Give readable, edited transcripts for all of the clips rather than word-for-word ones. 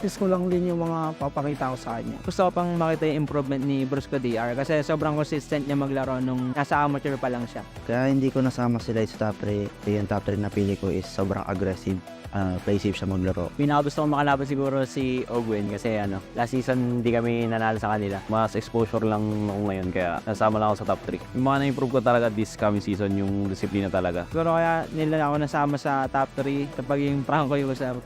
practice ko lang din yung mga papakita ko sa kanya. Gusto ko pang makita yung improvement ni Brusco DR kasi sobrang consistent niya maglaro nung nasa amateur pa lang siya. Kaya hindi ko nasama sila sa top 3. Yung top 3 na pili ko is sobrang aggressive. Play safe siya maglaro. Pinaka gusto kong makalaban siguro si Ogwen kasi last season hindi kami nanalo sa kanila. Mas exposure lang ako ngayon kaya nasama lang ako sa top 3. Yung mga na-improve ko talaga this coming season yung disiplina talaga. Siguro kaya nila ako nasama sa top 3 kapag yung Franco user.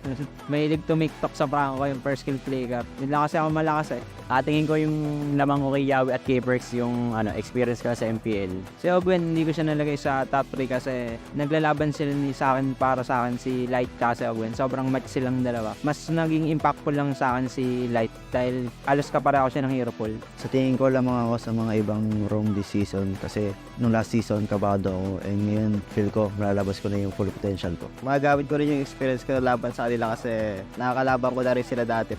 Mahilig tumiktok sa Franco yung first skill play cap. Hindi lang kasi ako malakas eh. Tingin ko yung lamang ko kay Yawi at K-Perks yung experience ko sa MPL. Si Ogwen hindi ko siya nalagay sa top 3 kasi naglalaban sila sa akin para sa akin si Light kasi Ogwen. Sobrang match silang dalawa. Mas naging impactful lang sa akin si Light dahil alos kapareho siya ng hero pool. Sa tingin ko lamang ako sa mga ibang room this season kasi nung last season kabado ako and ngayon feel ko malalabas ko na yung full potential ko. Magamit ko rin yung experience ko na laban sa kanila kasi nakakalaban ko na rin sila dati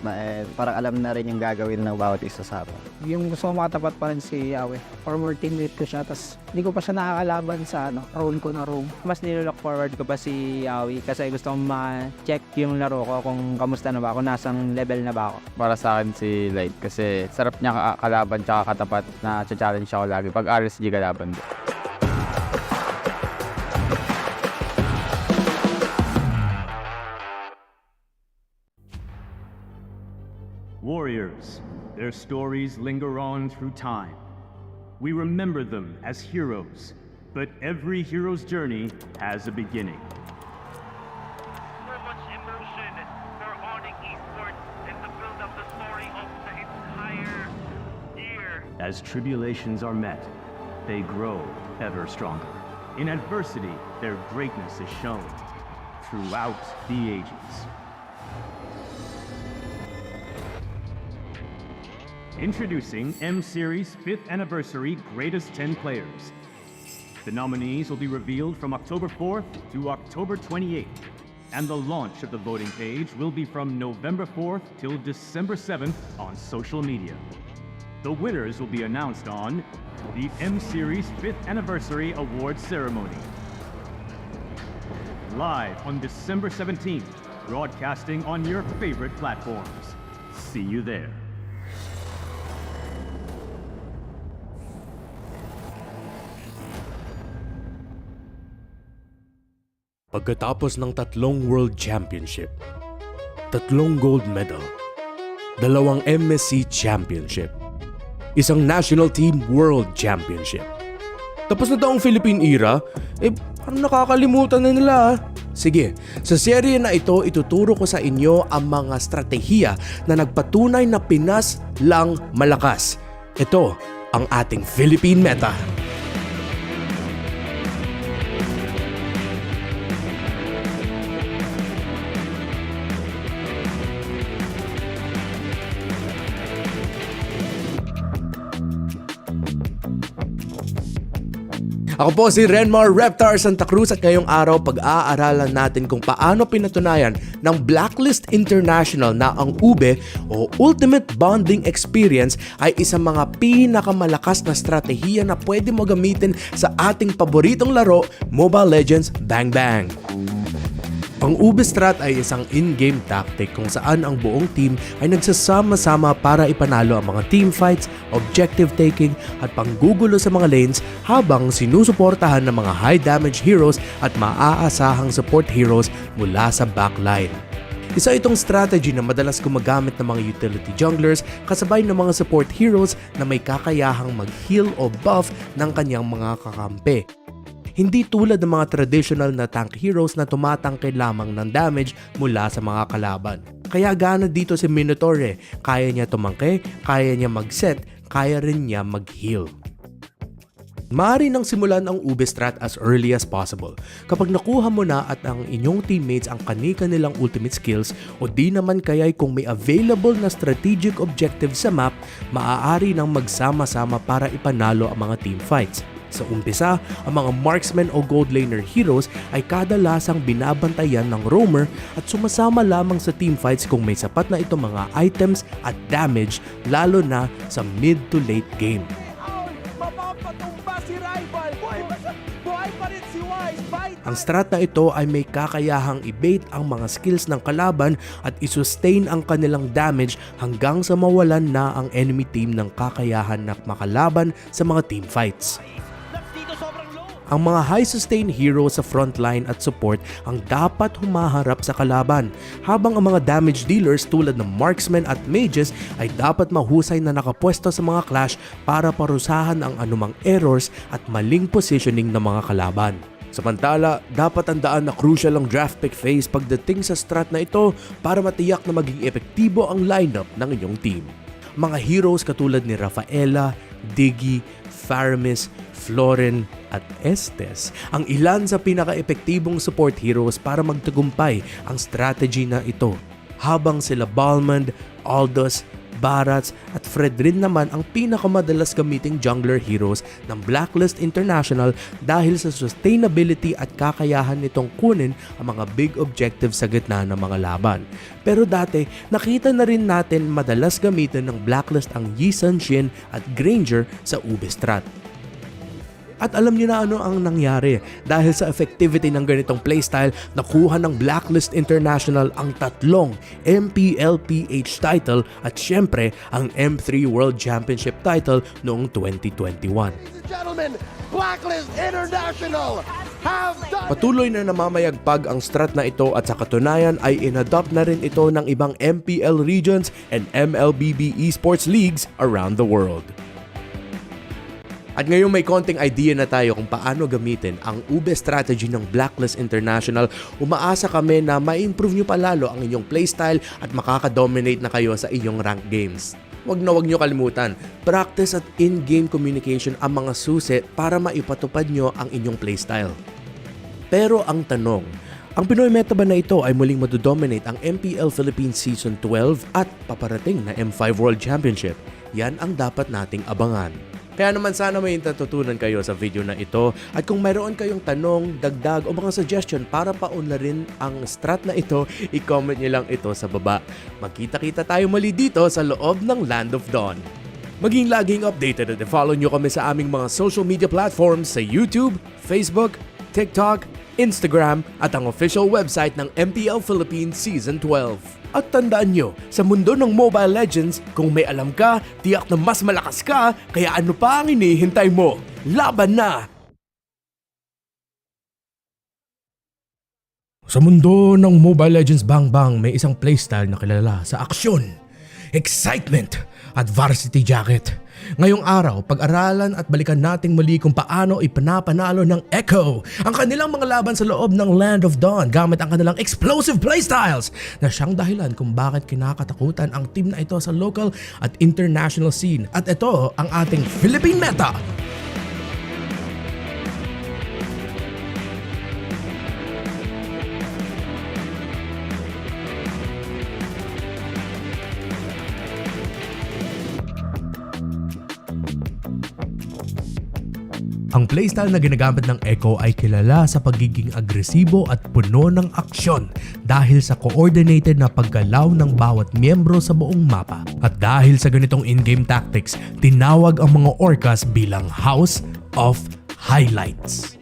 parang alam na rin yung gagawin ng bawat isa sa akin. Yung gusto ko makatapat pa rin si Yawe. Former teammate ko siya, tas hindi ko pa siya nakakalaban sa role ko na room. Mas nilook forward ko pa si Yawi kasi gusto kong ma-check yung laro ko kung kamusta na ba ako, nasang level na ba ako. Para sa akin si Light kasi sarap niya kalaban tsaka katapat na challenge ako lagi pag RSG kalaban. Warriors, their stories linger on through time. We remember them as heroes, but every hero's journey has a beginning. So much emotion for ONIC Esports and to build up the story of the entire year. As tribulations are met, they grow ever stronger. In adversity, their greatness is shown throughout the ages. Introducing M-Series 5th Anniversary Greatest 10 Players. The nominees will be revealed from October 4th to October 28th, and the launch of the voting page will be from November 4th till December 7th on social media. The winners will be announced on the M-Series 5th Anniversary Awards Ceremony. Live on December 17th, broadcasting on your favorite platforms. See you there. Pagkatapos ng 3 World Championship, 3 gold medal, 2 MSC Championship, 1 National Team World Championship. Tapos na daw ang Philippine era, parang nakakalimutan na nila. Sige, sa serye na ito, ituturo ko sa inyo ang mga stratehiya na nagpatunay na Pinas lang malakas. Ito ang ating Philippine meta. Ako po si Renmar Reptar Santa Cruz at ngayong araw pag-aaralan natin kung paano pinatunayan ng Blacklist International na ang UBE o Ultimate Bonding Experience ay isang mga pinakamalakas na strategiya na pwede mo gamitin sa ating paboritong laro, Mobile Legends Bang Bang. Ang UBE Strat ay isang in-game tactic kung saan ang buong team ay nagsasama-sama para ipanalo ang mga team fights, objective taking at panggugulo sa mga lanes habang sinusuportahan ng mga high damage heroes at maaasahang support heroes mula sa backline. Isa itong strategy na madalas gumagamit ng mga utility junglers kasabay ng mga support heroes na may kakayahang mag-heal o buff ng kanyang mga kakampi. Hindi tulad ng mga traditional na tank heroes na tumatangke lamang ng damage mula sa mga kalaban. Kaya gana dito si Minotaur kaya niya tumangke, kaya niya mag-set, kaya rin niya mag-heal. Maaari nang simulan ang UBE strat as early as possible. Kapag nakuha mo na at ang inyong teammates ang kani-kanilang ultimate skills o di naman kaya'y kung may available na strategic objective sa map, maaari nang magsama-sama para ipanalo ang mga team fights. Sa umpisa, ang mga marksmen o gold laner heroes ay kadalasang binabantayan ng roamer at sumasama lamang sa teamfights kung may sapat na itong mga items at damage lalo na sa mid to late game. Mapapatumba si rival! Buhay pa rin si Wise! Bite Ang strat na ito ay may kakayahang i-bait ang mga skills ng kalaban at i-sustain ang kanilang damage hanggang sa mawalan na ang enemy team ng kakayahan na makalaban sa mga team fights. Ang mga high sustain hero sa frontline at support ang dapat humaharap sa kalaban, habang ang mga damage dealers tulad ng marksmen at mages ay dapat mahusay na nakapwesto sa mga clash para parusahan ang anumang errors at maling positioning ng mga kalaban. Samantala, dapat tandaan na crucial ang draft pick phase pagdating sa strat na ito para matiyak na maging epektibo ang lineup ng inyong team. Mga heroes katulad ni Rafaela, Diggy, Faramis, Florin at Estes ang ilan sa pinaka-epektibong support heroes para magtagumpay ang strategy na ito. Habang sila Balmond, Aldous, Barats at Fred rin naman ang pinakamadalas gamiting jungler heroes ng Blacklist International dahil sa sustainability at kakayahan nitong kunin ang mga big objectives sa gitna ng mga laban. Pero dati, nakita na rin natin madalas gamitin ng Blacklist ang Yi Sun-Shin at Granger sa Ube strat. At alam niyo na ano ang nangyari dahil sa effectivity ng ganitong playstyle, nakuha ng Blacklist International ang tatlong Mpl-Ph title at syempre ang M3 World Championship title noong 2021. Blacklist International have done. Patuloy na namamayagpag ang strat na ito at sa katunayan ay inadopt na rin ito ng ibang MPL regions and MLBB esports leagues around the world. At ngayon may konting idea na tayo kung paano gamitin ang ube strategy ng Blacklist International, umaasa kami na ma-improve nyo palalo ang inyong playstyle at makaka-dominate na kayo sa inyong rank games. Wag nyo kalimutan, practice at in-game communication ang mga susi para maipatupad nyo ang inyong playstyle. Pero ang tanong, ang Pinoy meta ba na ito ay muling madodominate ang MPL Philippines Season 12 at paparating na M5 World Championship? Yan ang dapat nating abangan. Kaya naman sana may natutunan kayo sa video na ito at kung mayroon kayong tanong, dagdag o mga suggestion para paunlarin ang strat na ito, i-comment nyo lang ito sa baba. Magkita-kita tayo muli dito sa loob ng Land of Dawn. Maging laging updated at follow nyo kami sa aming mga social media platforms sa YouTube, Facebook, TikTok, Instagram at ang official website ng MPL Philippines Season 12. At tandaan nyo, sa mundo ng Mobile Legends, kung may alam ka, tiyak na mas malakas ka, kaya ano pa ang hinihintay mo? Laban na! Sa mundo ng Mobile Legends Bang Bang, may isang playstyle na kilala sa aksyon, excitement at varsity jacket. Ngayong araw, pag-aralan at balikan nating muli kung paano ipanapanalo ng Echo ang kanilang mga laban sa loob ng Land of Dawn gamit ang kanilang explosive playstyles na siyang dahilan kung bakit kinakatakutan ang team na ito sa local at international scene. At ito ang ating Philippine Meta! Ang playstyle na ginagamit ng Echo ay kilala sa pagiging agresibo at puno ng aksyon dahil sa coordinated na paggalaw ng bawat miyembro sa buong mapa. At dahil sa ganitong in-game tactics, tinawag ang mga orcas bilang House of Highlights.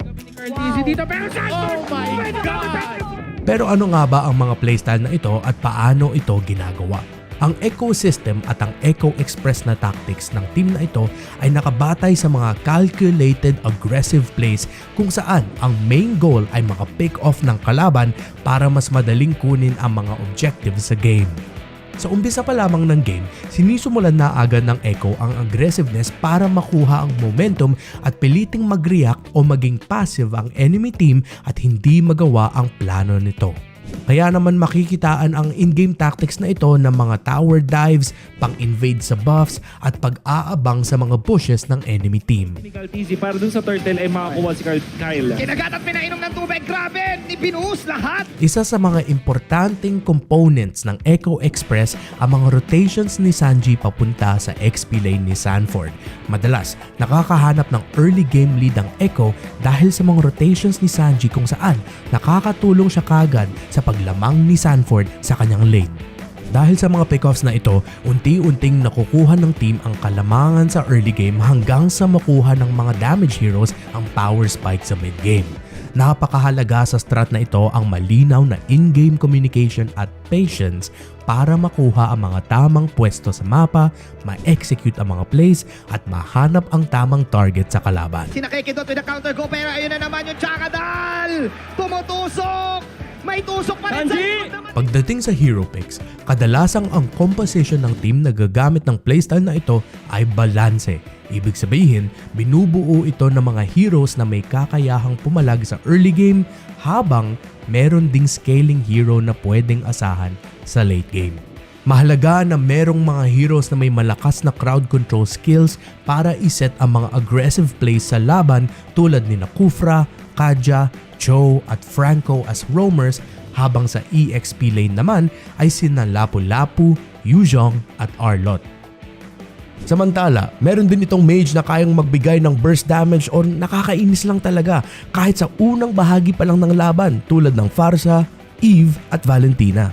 Pero ano nga ba ang mga playstyle na ito at paano ito ginagawa? Ang Echo System at ang Echo Express na tactics ng team na ito ay nakabatay sa mga calculated aggressive plays kung saan ang main goal ay maka-pick off ng kalaban para mas madaling kunin ang mga objectives sa game. Sa umpisa pa lamang ng game, sinisimulan na agad ng Echo ang aggressiveness para makuha ang momentum at piliting mag-react o maging passive ang enemy team at hindi magawa ang plano nito. Kaya naman makikitaan ang in-game tactics na ito ng mga tower dives, pang-invade sa buffs at pag-aabang sa mga bushes ng enemy team. Easy para dun sa turtle ay makakuha si Kyle. Kinagat at pinainom ng tubig. Grabe! Ibinuhos lahat! Isa sa mga importanteng components ng Echo Express ang mga rotations ni Sanji papunta sa XP lane ni Sanford. Madalas, nakakahanap ng early game lead ang Echo dahil sa mga rotations ni Sanji kung saan nakakatulong siya kagad sa paglamang ni Sanford sa kanyang lane. Dahil sa mga pickoffs na ito, unti-unting nakukuha ng team ang kalamangan sa early game hanggang sa makuha ng mga damage heroes ang power spike sa mid game. napakahalaga sa strat na ito ang malinaw na in-game communication at patience para makuha ang mga tamang pwesto sa mapa, ma-execute ang mga plays at mahanap ang tamang target sa kalaban. Sinakikidot with the counter go, pero ayun na naman yung Chakadal! Tumutusok! May tusok pa rin sa likod naman. Pagdating sa hero picks, kadalasang ang composition ng team na gagamit ng playstyle na ito ay balanse. Ibig sabihin, binubuo ito ng mga heroes na may kakayahang pumalag sa early game habang meron ding scaling hero na pwedeng asahan sa late game. Mahalaga na merong mga heroes na may malakas na crowd control skills para iset ang mga aggressive plays sa laban tulad ni Kufra, Kaja, Cho at Franco as roamers, habang sa EXP lane naman ay sina Lapu-Lapu, Yuzhong at Arlot. Samantala, meron din itong mage na kayang magbigay ng burst damage o nakakainis lang talaga kahit sa unang bahagi pa lang ng laban tulad ng Farsa, Eve at Valentina.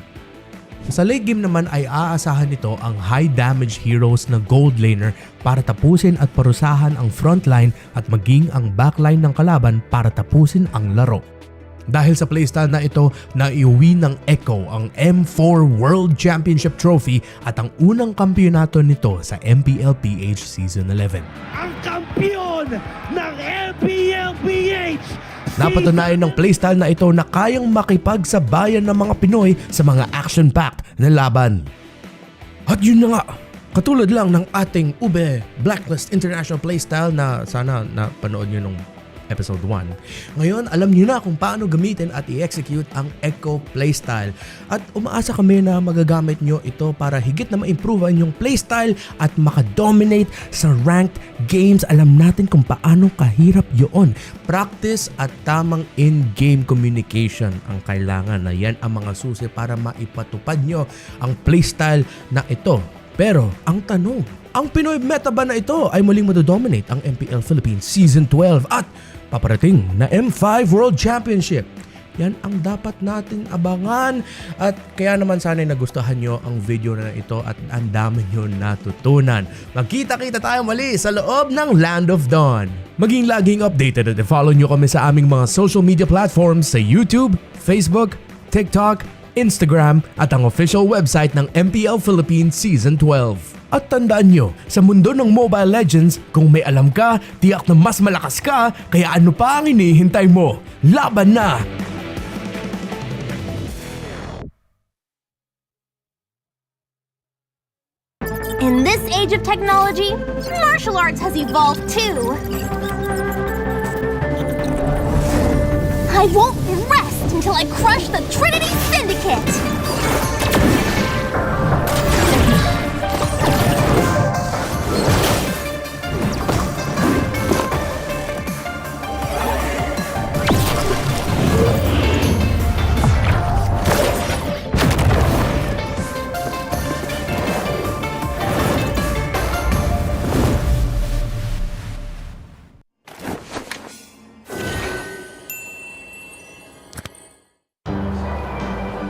Sa late game naman ay aasahan nito ang high damage heroes na gold laner para tapusin at parusahan ang frontline at maging ang backline ng kalaban para tapusin ang laro. Dahil sa playstyle na ito, naiuwi ng Echo ang M4 World Championship Trophy at ang unang kampyonato nito sa Mpl-Ph Season 11. Ang kampiyon ng Mpl-Ph! Napatunayan ng playstyle na ito na kayang makipagsabayan ng mga Pinoy sa mga action-packed na laban. At yun na nga, katulad lang ng ating Ube Blacklist International playstyle na sana napanood nyo nung episode 1. Ngayon, alam niyo na kung paano gamitin at i-execute ang Echo playstyle. At umaasa kami na magagamit nyo ito para higit na ma-improve ang inyong playstyle at makadominate sa ranked games. Alam natin kung paano kahirap yun. Practice at tamang in-game communication ang kailangan na yan ang mga susi para maipatupad nyo ang playstyle na ito. Pero, ang tanong, ang Pinoy meta ba na ito ay muling madodominate ang MPL Philippines Season 12 at paparating na M5 World Championship? Yan ang dapat natin abangan at kaya naman sana'y nagustuhan nyo ang video na ito at ang dami nyo natutunan. Magkita-kita tayo muli sa loob ng Land of Dawn. Maging laging updated at follow nyo kami sa aming mga social media platforms sa YouTube, Facebook, TikTok, Instagram at ang official website ng MPL Philippines Season 12. At tandaan nyo, sa mundo ng Mobile Legends, kung may alam ka, tiyak na mas malakas ka, kaya ano pa ang hinihintay mo? Laban na! In this age of technology, martial arts has evolved too. I won't rest until I crush the Trinity Syndicate!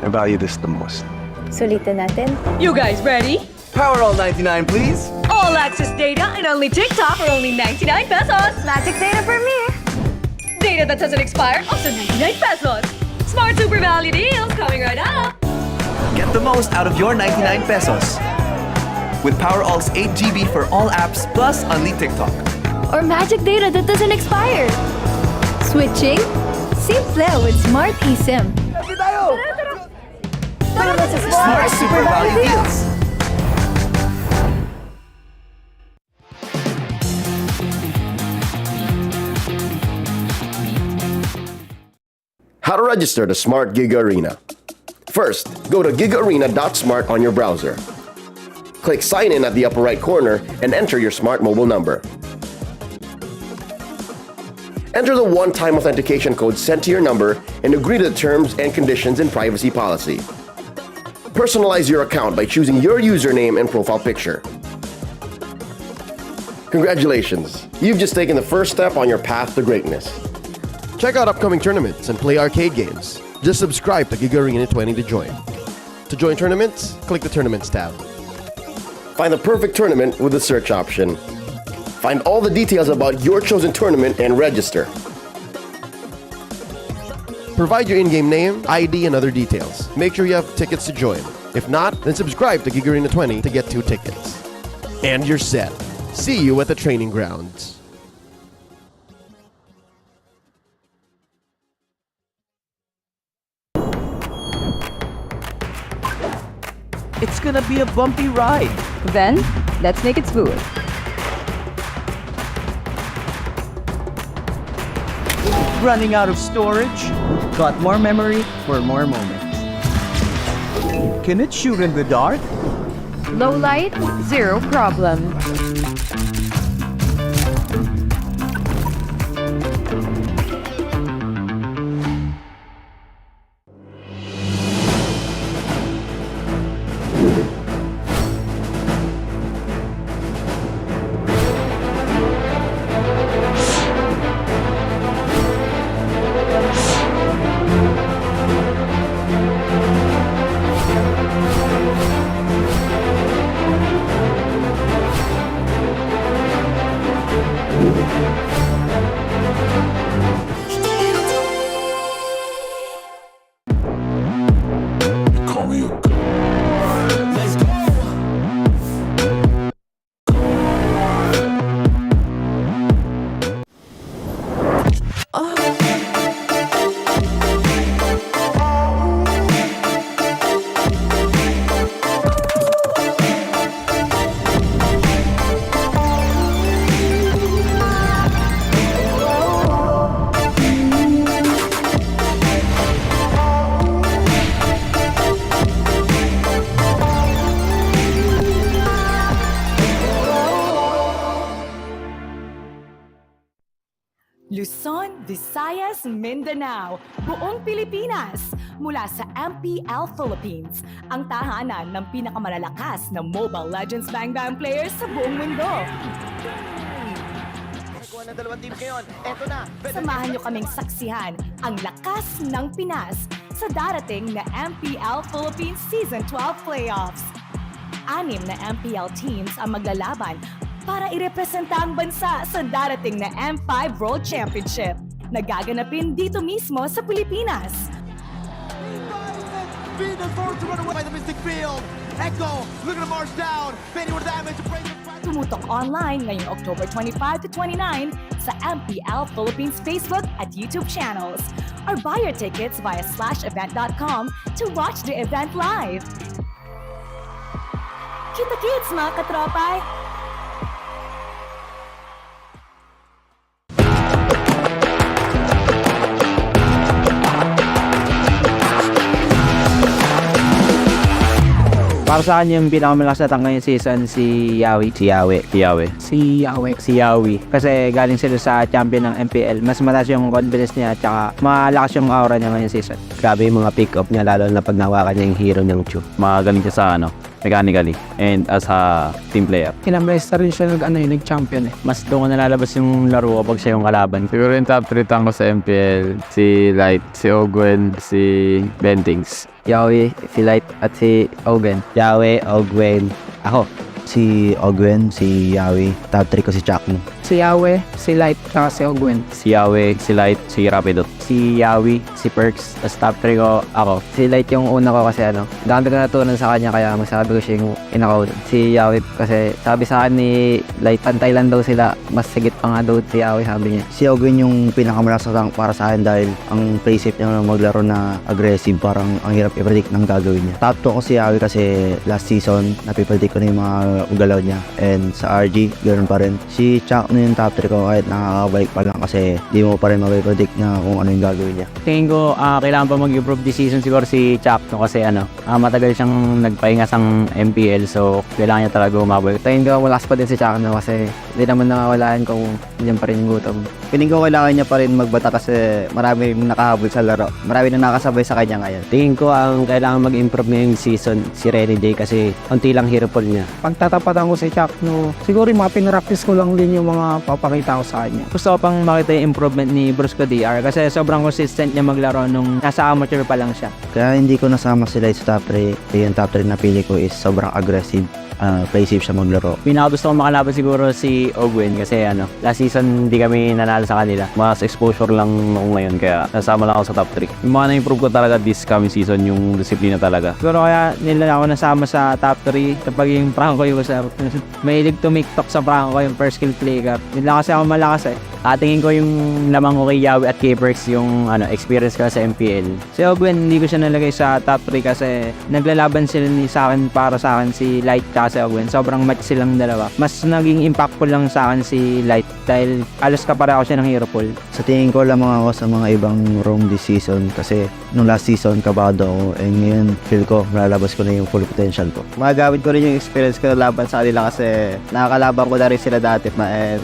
I value this the most. Sulitin natin. You guys ready? Power all 99, please. All access data and only TikTok for only 99 pesos. Magic data for me. Data that doesn't expire, also 99 pesos. Smart super value deals coming right up. Get the most out of your 99 pesos. With Power All's 8 GB for all apps plus only TikTok. Or magic data that doesn't expire. Switching? Simple with Smart eSIM. Smart super value deals. How to register the Smart Giga Arena. First, go to gigaarena.smart on your browser. Click Sign In at the upper right corner and enter your Smart mobile number. Enter the one-time authentication code sent to your number and agree to the terms and conditions and privacy policy. Personalize your account by choosing your username and profile picture. Congratulations! You've just taken the first step on your path to greatness. Check out upcoming tournaments and play arcade games. Just subscribe to Giga Arena 20 to join. To join tournaments, click the Tournaments tab. Find the perfect tournament with the search option. Find all the details about your chosen tournament and register. Provide your in-game name, ID, and other details. Make sure you have tickets to join. If not, then subscribe to Gig Arena 20 to get 2 tickets. And you're set. See you at the training grounds. It's gonna be a bumpy ride. Then, let's make it smooth. Running out of storage? Got more memory for more moments. Can it shoot in the dark? Low light, zero problem. Luzon, Visayas, Mindanao, buong Pilipinas, mula sa Mpl-Philippines, ang tahanan ng pinakamalalakas na Mobile Legends Bang Bang players sa buong mundo. Samahan niyo kaming saksihan ang lakas ng Pinas sa darating na Mpl-Philippines Season 12 Playoffs. 6 na MPL teams ang maglalaban para irepresenta ang bansa sa darating na M5 World Championship na gaganapin dito mismo sa Pilipinas. Tumutok online ngayong October 25 to 29 sa MPL Philippines Facebook at YouTube channels or buy your tickets via /event.com to watch the event live. Kita-kits mga katropay! Para sa akin yung pinakamalakas na tank ngayong season si Yawi. Kasi galing sila sa champion ng MPL. Mas mataas yung confidence niya at saka malakas yung aura niya ngayong season. Grabe yung mga pick-up niya, lalo na pag nawakan niya yung hero niyang Chu. Magaling siya sa mechanically and as a team player. Ilang beses na rin siya nag-champion eh. Mas doon ko nalalabas yung laro kapag siya yung kalaban. Siguro yung top 3 tank ko sa MPL, si Light, si Ogwen, si Bentings. Yawi, si Light at si Ogwen. Yawi, Ogwen. Ako, si Ogwen, si Yawi. Top 3 ko si Chakmo. Si Yawe, si Light, at si Ogwen. Si Yawi, si Light, si Rapido. Si Yawi, si Perks, tapos top 3 ko ako. Si Light yung una ko kasi dami ko natutunan sa kanya kaya masabi ko siya yung inakaw. Si Yawi kasi sabi sa akin ni Light, pantay lang daw sila, mas sigit pa nga daw si Yawi sabi niya. Si Ogwen yung pinakamalakas na tank para sa akin dahil ang playsave niya maglaro na aggressive, parang ang hirap i-predict ng gagawin niya. Top 2 ko si Yawi kasi last season napipredict ko na yung mga galaw niya, and sa RG ganoon pa rin. Si Chuck yung top 3 ko kahit nakakabalik pa lang kasi di mo pa rin mapipredict na kung ano yung gagawin niya. Tingin ko kailangan pa mag-improve this season siguro si Chuck kasi matagal siyang nagpahinga sa MPL so kailangan niya talaga umabot. Tingin ko malakas pa din si Chuck kasi hindi naman nakawalaan kung diyan pa rin yung gutom. Piling ko kailangan niya pa rin magbata kasi marami nakahabol sa laro. Marami na nakasabay sa kanya ngayon. Tingin ko ang kailangan mag-improve ngayong season si Renny Day kasi konti lang hero pool niya. Pagtatapatan ko si Chuck, siguro yung mga pinractice ko lang din yung mga papakita ko sa kanya. Gusto ko pang makita yung improvement ni Brusco DR kasi sobrang consistent niya maglaro nung nasa amateur pa lang siya. Kaya hindi ko nasama sila sa top 3. Yung top 3 na pili ko is sobrang aggressive. play safe siya maglaro. Pinakagusto kong makalaban siguro si Ogwen kasi last season hindi kami nanalo sa kanila. Mas exposure lang ako ngayon kaya nasama lang ako sa top 3. Yung mga na-improve ko talaga this coming season yung disiplina talaga. Siguro kaya nila ako nasama sa top 3 kapag yung Franco user. Mahilig tumiktok sa Franco yung first skill flicker. Hindi lang kasi ako malakas eh. Tingin ko yung lamang ko kay Yawi at K-Perks yung experience ko sa MPL. Si Ogwen hindi ko siya nalagay sa top 3 kasi naglalaban sila sa akin para sa akin si Light at si Ogwen. Sobrang match silang dalawa. Mas naging impactful lang sa akin si Light dahil alos kapareho siya ng hero pool. Sa tingin ko lamang ako sa mga ibang room this season kasi nung last season kabado ako ngayon feel ko malalabas ko na yung full potential ko. Magagamit ko rin yung experience ko na laban sa kanila kasi nakakalaban ko na rin sila dati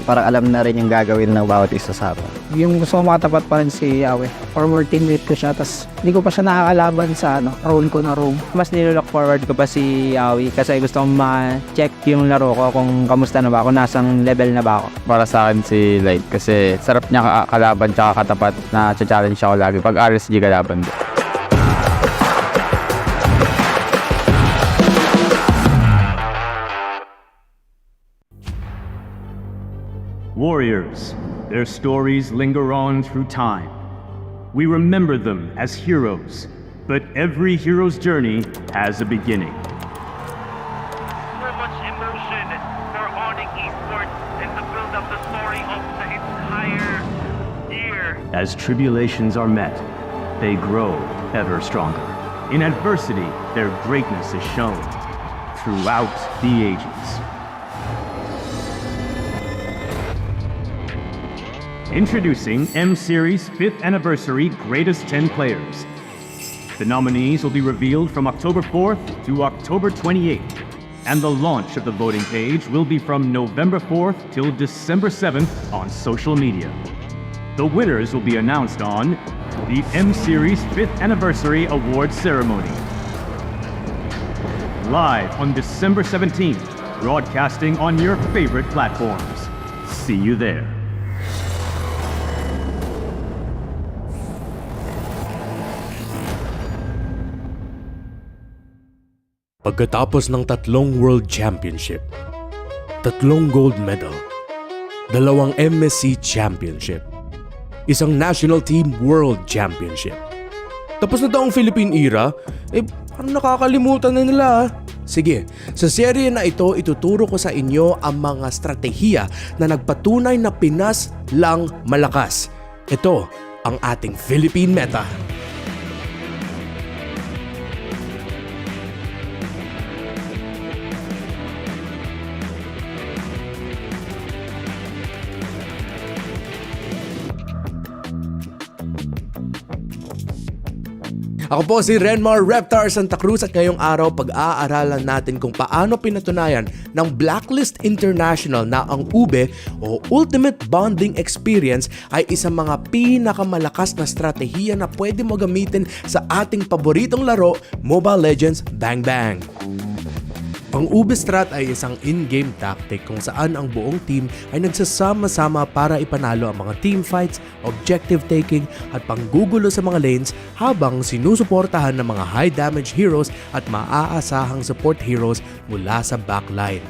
parang alam na rin yung gagawin ng bawat isa sa akin. Yung gusto ko makatapat pa rin si Yawe. Former teammate ko siya, tas hindi ko pa siya nakakalaban sa role ko na room. Mas nilook forward ko pa si Yawi kasi gusto kong ma-check yung laro ko kung kamusta na ba ako, nasang level na ba ako. Para sa akin si Light kasi sarap niya kalaban tsaka katapat na challenge ako lagi pag RSG kalaban ko. Warriors, their stories linger on through time. We remember them as heroes, but every hero's journey has a beginning. So much emotion for ONIC Esports and to build up the story of the entire year. As tribulations are met, they grow ever stronger. In adversity, their greatness is shown throughout the ages. Introducing M-Series 5th Anniversary Greatest 10 Players. The nominees will be revealed from October 4th to October 28th, and the launch of the voting page will be from November 4th till December 7th on social media. The winners will be announced on the M-Series 5th Anniversary Awards Ceremony. Live on December 17th, broadcasting on your favorite platforms. See you there. Pagkatapos ng 3 World Championship, 3 gold medal, 2 MSC Championship, 1 National Team World Championship. Tapos na daw ang Philippine era, parang nakakalimutan na nila. Sige, sa serye na ito ituturo ko sa inyo ang mga strategiya na nagpatunay na Pinas lang malakas. Ito ang ating Philippine meta. Ako po si Renmar Reptar Santa Cruz at ngayong araw pag-aaralan natin kung paano pinatunayan ng Blacklist International na ang UBE o Ultimate Bonding Experience ay isang mga pinakamalakas na strategiya na pwede mo gamitin sa ating paboritong laro, Mobile Legends Bang Bang. Ang UBE strat ay isang in-game tactic kung saan ang buong team ay nagsasama-sama para ipanalo ang mga team fights, objective taking at panggugulo sa mga lanes habang sinusuportahan ng mga high damage heroes at maaasahang support heroes mula sa backline.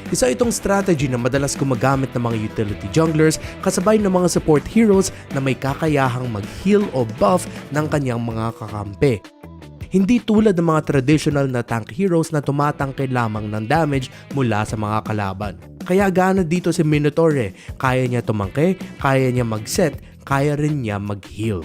Isa itong strategy na madalas gumagamit ng mga utility junglers kasabay ng mga support heroes na may kakayahang mag-heal o buff ng kanyang mga kakampi. Hindi tulad ng mga traditional na tank heroes na tumatangke lamang ng damage mula sa mga kalaban. Kaya gana dito si Minotaur kaya niya tumangke, kaya niya mag-set, kaya rin niya mag-heal.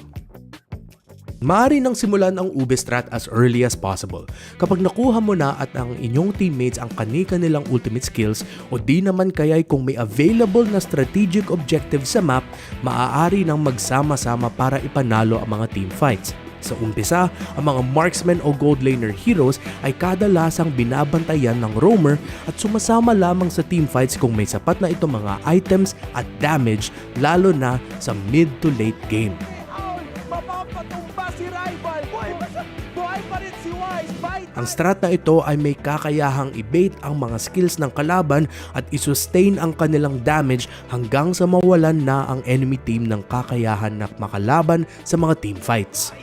Maaari nang simulan ang UBE strat as early as possible. Kapag nakuha mo na at ang inyong teammates ang kani-kanilang ultimate skills o di naman kaya'y kung may available na strategic objective sa map, maaari nang magsama-sama para ipanalo ang mga team fights. Sa umpisa, ang mga marksmen o gold laner heroes ay kadalasang binabantayan ng roamer at sumasama lamang sa teamfights kung may sapat na itong mga items at damage lalo na sa mid to late game. Ang strat na ito ay may kakayahang i-bait ang mga skills ng kalaban at i-sustain ang kanilang damage hanggang sa mawalan na ang enemy team ng kakayahan na makalaban sa mga teamfights.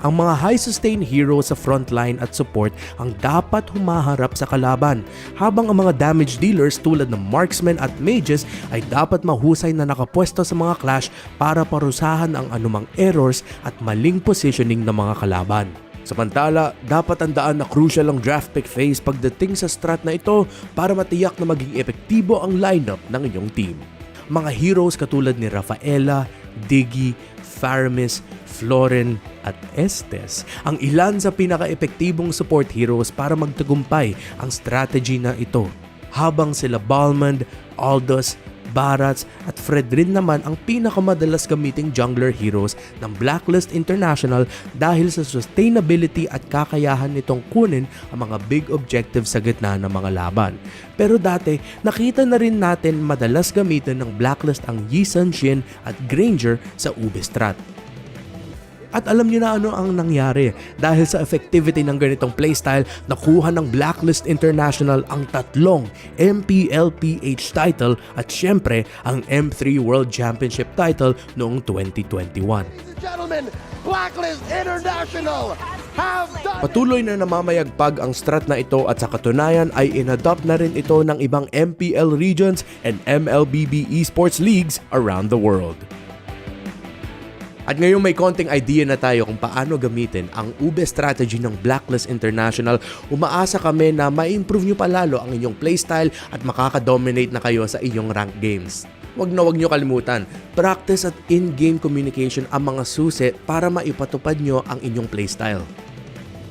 Ang mga high-sustain heroes sa frontline at support ang dapat humaharap sa kalaban, habang ang mga damage dealers tulad ng marksmen at mages ay dapat mahusay na nakapwesto sa mga clash para parusahan ang anumang errors at maling positioning ng mga kalaban. Samantala, dapat tandaan na crucial ang draft pick phase pagdating sa strat na ito para matiyak na maging epektibo ang lineup ng inyong team. Mga heroes katulad ni Rafaela, Diggy, Faramis, Floren at Estes ang ilan sa pinaka-epektibong support heroes para magtagumpay ang strategy na ito. Habang sila Balmond, Aldous, Barats at Fred rin naman ang pinakamadalas gamiting jungler heroes ng Blacklist International dahil sa sustainability at kakayahan nitong kunin ang mga big objectives sa gitna ng mga laban. Pero dati, nakita na rin natin madalas gamitin ng Blacklist ang Yi Sun-shin at Granger sa Ube strat. At alam niyo na ano ang nangyari dahil sa effectivity ng ganitong playstyle, nakuha ng Blacklist International ang tatlong Mpl-Ph title at syempre ang M3 World Championship title noong 2021. Gentlemen, Blacklist International have done... Patuloy na namamayagpag ang strat na ito at sa katunayan ay inadopt na rin ito ng ibang MPL regions and MLBB esports leagues around the world. At ngayon may konting idea na tayo kung paano gamitin ang ube strategy ng Blacklist International, umaasa kami na ma-improve nyo palalo ang inyong playstyle at makaka-dominate na kayo sa inyong rank games. Wag nyo kalimutan, practice at in-game communication ang mga susi para maipatupad nyo ang inyong playstyle.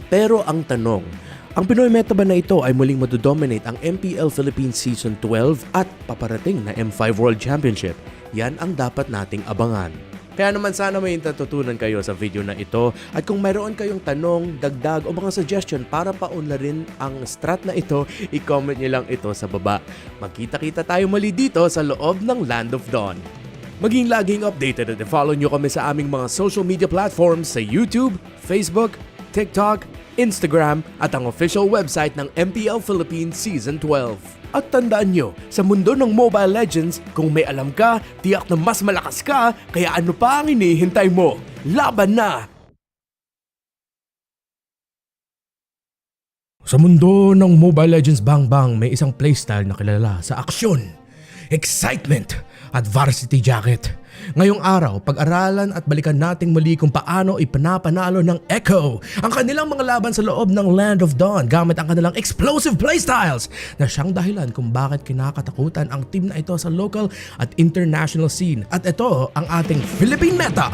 Pero ang tanong, ang Pinoy meta ba na ito ay muling madodominate ang MPL Philippines Season 12 at paparating na M5 World Championship? Yan ang dapat nating abangan. Kaya naman sana may natutunan kayo sa video na ito at kung mayroon kayong tanong, dagdag o mga suggestion para paunlarin ang strat na ito, i-comment nyo lang ito sa baba. Magkita-kita tayo muli dito sa loob ng Land of Dawn. Maging laging updated at follow nyo kami sa aming mga social media platforms sa YouTube, Facebook, TikTok, Instagram at ang official website ng MPL Philippines Season 12. At tandaan nyo, sa mundo ng Mobile Legends, kung may alam ka, tiyak na mas malakas ka, kaya ano pa ang hinihintay mo? Laban na! Sa mundo ng Mobile Legends Bang Bang, may isang playstyle na kilala sa aksyon, excitement at varsity jacket. Ngayong araw, pag-aralan at balikan nating muli kung paano ipanapanalo ng Echo ang kanilang mga laban sa loob ng Land of Dawn gamit ang kanilang explosive playstyles na siyang dahilan kung bakit kinakatakutan ang team na ito sa local at international scene. At ito ang ating Philippine Meta!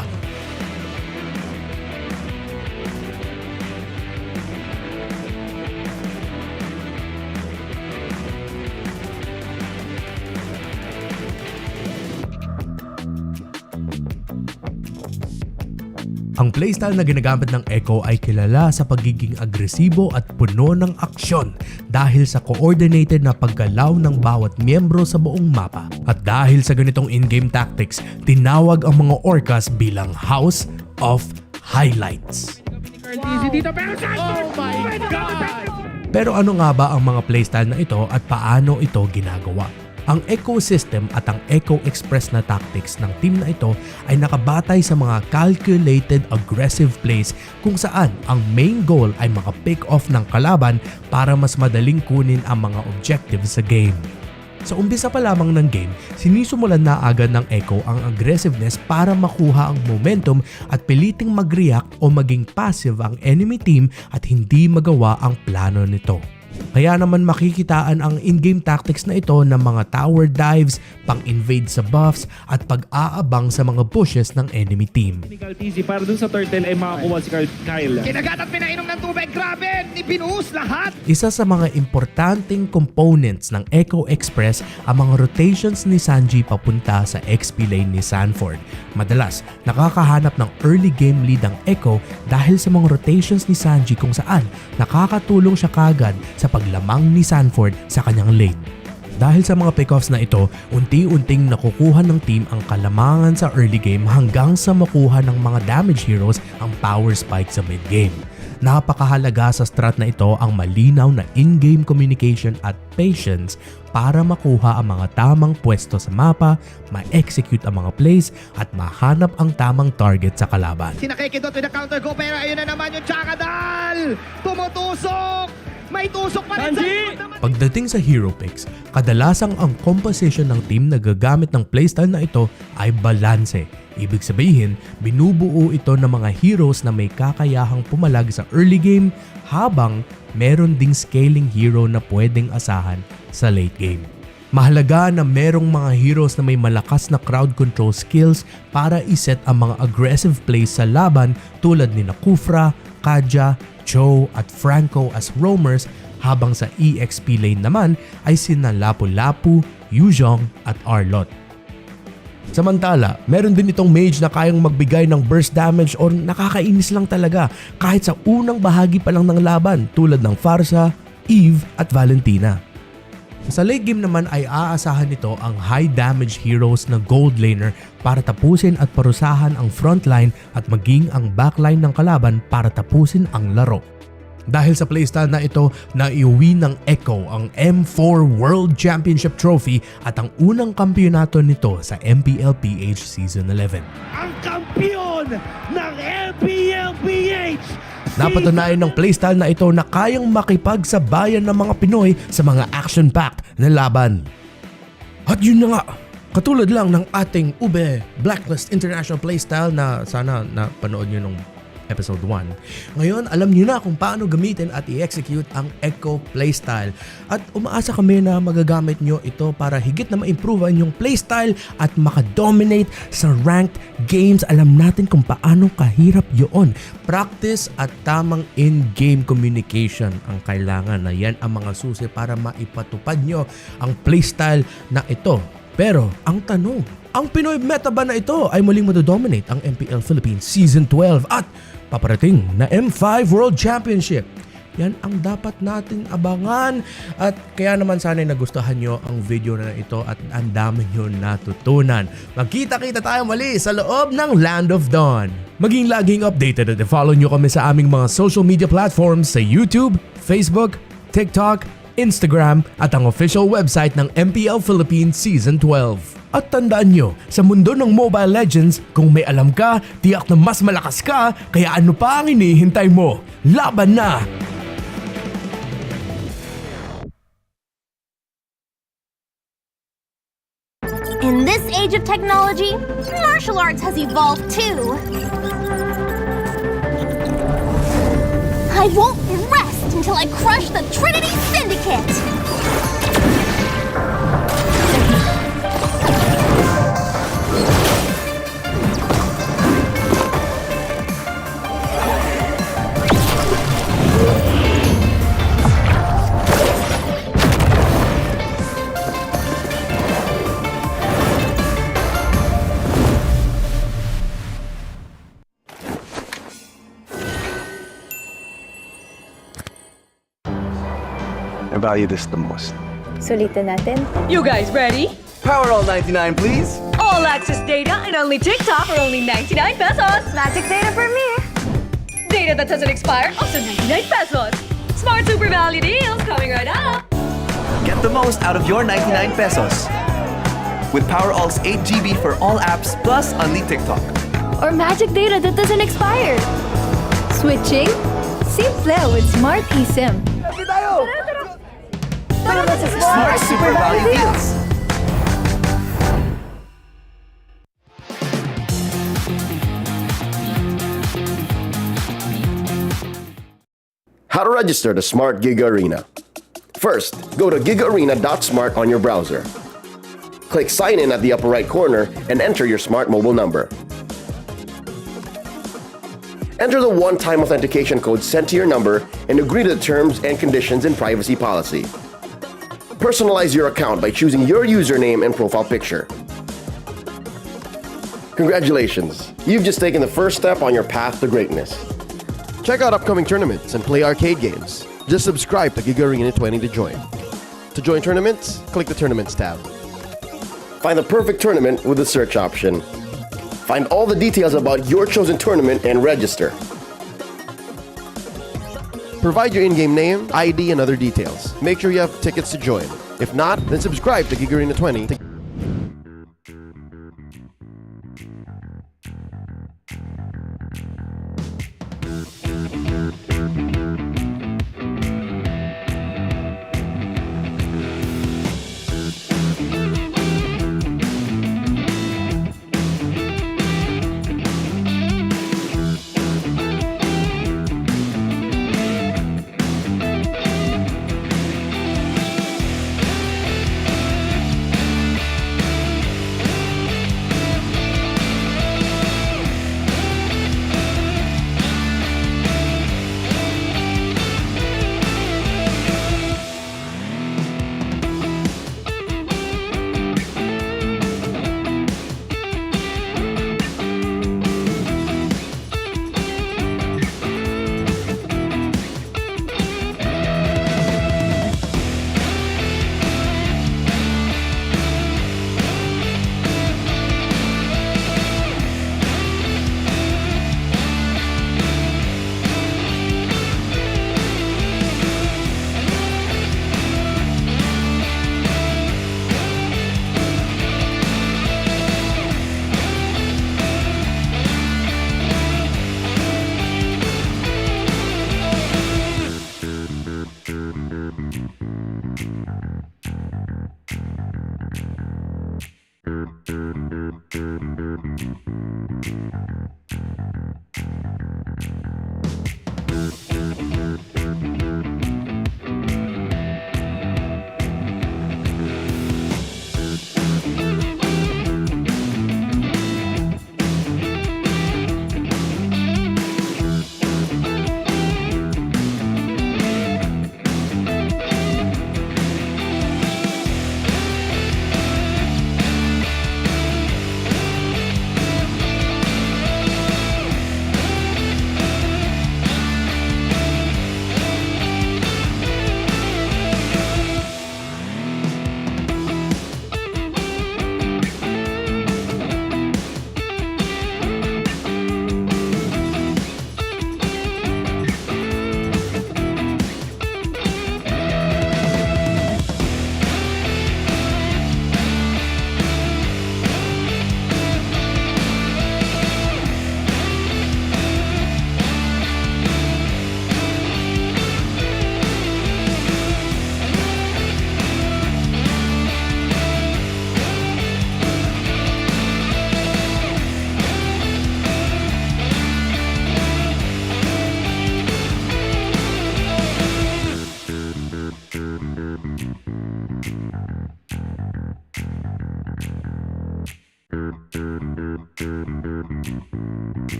Ang playstyle na ginagamit ng Echo ay kilala sa pagiging agresibo at puno ng aksyon dahil sa coordinated na paggalaw ng bawat miyembro sa buong mapa. At dahil sa ganitong in-game tactics, tinawag ang mga orcas bilang House of Highlights. Pero ano nga ba ang mga playstyle na ito at paano ito ginagawa? Ang ecosystem at ang Echo Express na tactics ng team na ito ay nakabatay sa mga calculated aggressive plays kung saan ang main goal ay maka-pick off ng kalaban para mas madaling kunin ang mga objectives sa game. Sa umpisa pa lamang ng game, sinisimulan na agad ng Echo ang aggressiveness para makuha ang momentum at piliting mag-react o maging passive ang enemy team at hindi magawa ang plano nito. Kaya naman makikitaan ang in-game tactics na ito ng mga tower dives, pang-invade sa buffs at pag-aabang sa mga bushes ng enemy team. TC para dun sa turtle ay makakuha si Kyle. Kinagat at pinainom ng tubig, grabe! Ibinuhos lahat! Isa sa mga importanteng components ng Echo Express ang mga rotations ni Sanji papunta sa XP lane ni Sanford. Madalas, nakakahanap ng early game lead ang Echo dahil sa mga rotations ni Sanji kung saan nakakatulong siya kagad sa paglamang ni Sanford sa kanyang lane. Dahil sa mga pickoffs na ito, unti-unting nakukuha ng team ang kalamangan sa early game hanggang sa makuha ng mga damage heroes ang power spike sa mid game. napakahalaga sa strat na ito ang malinaw na in-game communication at patience para makuha ang mga tamang pwesto sa mapa, ma-execute ang mga plays at mahanap ang tamang target sa kalaban. Sinakikidot with the counter go pero ayun na naman yung Chakadal! Tumutusok! May tusok pa rin sa likod naman. Pagdating sa hero picks, kadalasang ang composition ng team na gagamit ng playstyle na ito ay balanse. Ibig sabihin, binubuo ito ng mga heroes na may kakayahang pumalag sa early game habang meron ding scaling hero na pwedeng asahan sa late game. Mahalaga na merong mga heroes na may malakas na crowd control skills para iset ang mga aggressive plays sa laban tulad ni Kufra, Kaja, Cho at Franco as roamers habang sa EXP lane naman ay sina Lapu-Lapu, Yuzhong at Arlot. Samantala, meron din itong mage na kayang magbigay ng burst damage or nakakainis lang talaga kahit sa unang bahagi pa lang ng laban tulad ng Farsa, Eve at Valentina. Sa late game naman ay aasahan nito ang high damage heroes na gold laner para tapusin at parusahan ang frontline at maging ang backline ng kalaban para tapusin ang laro. Dahil sa playstyle na ito, naiuwi ng Echo ang M4 World Championship Trophy at ang unang kampyonato nito sa Mpl-Ph Season 11. Ang kampiyon ng Mpl-Ph! Napatunayan ng playstyle na ito na kayang makipagsabayan ng mga Pinoy sa mga action-packed na laban. At yun na nga, katulad lang ng ating Ube Blacklist International playstyle na sana napanood nyo nung episode 1. Ngayon, alam niyo na kung paano gamitin at i-execute ang Echo playstyle. At umaasa kami na magagamit nyo ito para higit na ma-improve ang inyong playstyle at makadominate sa ranked games. Alam natin kung paano kahirap yun. Practice at tamang in-game communication ang kailangan na yan ang mga susi para maipatupad nyo ang playstyle na ito. Pero, ang tanong, ang Pinoy meta ba na ito ay muling madodominate ang MPL Philippines Season 12 at paparating na M5 World Championship? Yan ang dapat natin abangan at kaya naman sana'y nagustuhan nyo ang video na ito at ang dami nyo natutunan. Magkita-kita tayo muli sa loob ng Land of Dawn. Maging laging updated at follow nyo kami sa aming mga social media platforms sa YouTube, Facebook, TikTok, Instagram at ang official website ng MPL Philippines Season 12. At tandaan nyo, sa mundo ng Mobile Legends, kung may alam ka, tiyak na mas malakas ka, kaya ano pa ang hinihintay mo? Laban na! In this age of technology, martial arts has evolved too. I won't rest until I crush the Trinity Syndicate! I value this the most. Sulitin natin. You guys ready? Power all 99, please. All access data and only TikTok for only 99 pesos. Magic data for me. Data that doesn't expire, also 99 pesos. Smart super value deals coming right up. Get the most out of your 99 pesos. With Power All's 8 GB for all apps plus only TikTok. Or magic data that doesn't expire. Switching? Simple with Smart eSIM. Smart super value deals. How to register the Smart Gig Arena. First, go to gigarena.smart on your browser. Click Sign In at the upper right corner and enter your Smart mobile number. Enter the one-time authentication code sent to your number and agree to the terms and conditions and privacy policy. Personalize your account by choosing your username and profile picture. Congratulations! You've just taken the first step on your path to greatness. Check out upcoming tournaments and play arcade games. Just subscribe to Gig Arena 20 to join. To join tournaments, click the Tournaments tab. Find the perfect tournament with the search option. Find all the details about your chosen tournament and register. Provide your in-game name, ID, and other details. Make sure you have tickets to join. If not, then subscribe to Gig Arena 20 to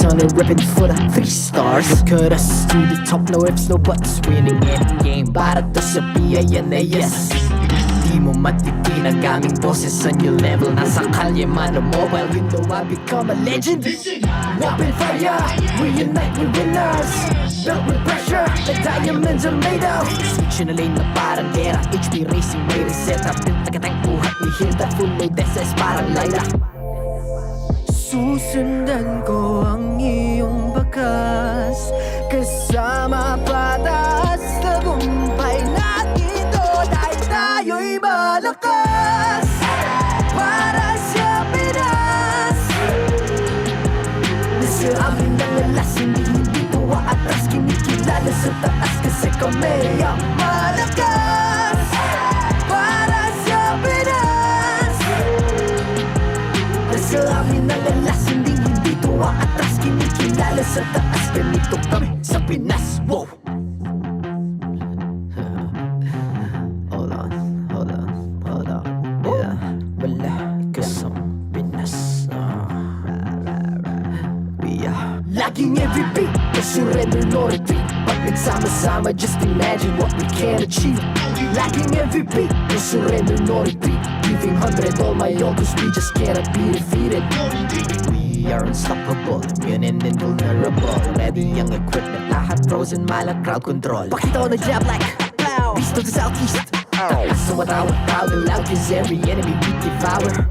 on and ripping for the 3 stars. Look at us to the top, no ifs, no buts. Winning any game, para to sa PIN na yes. Di mo matitin ang aming boses on your level. Nasa kalye man o mobile, you know I become a legend. Open fire, reunite with winners. Built with pressure, the diamonds are made of. Switching na lane na parang gera. HP racing, may reset up. Tagatang buhat, we hear that full load SS parang Lyra. Susundan ko ang iyong bakas, kasama patas, tagumpay natin ito dahil tayo'y malakas. Para sa Pinas, nasa amin ang alas, hindi tuwa atras, kinikilala sa taas kasi kami ang malakas. Para sa Pinas, nasa amin ang alas, hindi tuwa atras, kinikilala sa taas, ganito kami sa Pinas. Wow! Hold on. Yeah, wala ka sa Pinas. Laging MVP, no surrender, no retreat. Pag nagsama-sama, just imagine what we can achieve. Laging MVP, no surrender, no retreat. Giving 100 all my all, cause we just cannot be defeated. We are unstoppable, immune and invulnerable. Ready ang equipment, lahat frozen, malak crowd control. Pakita ko na jab like beast of the southeast. So what I would proud and loud, cause every enemy we devour.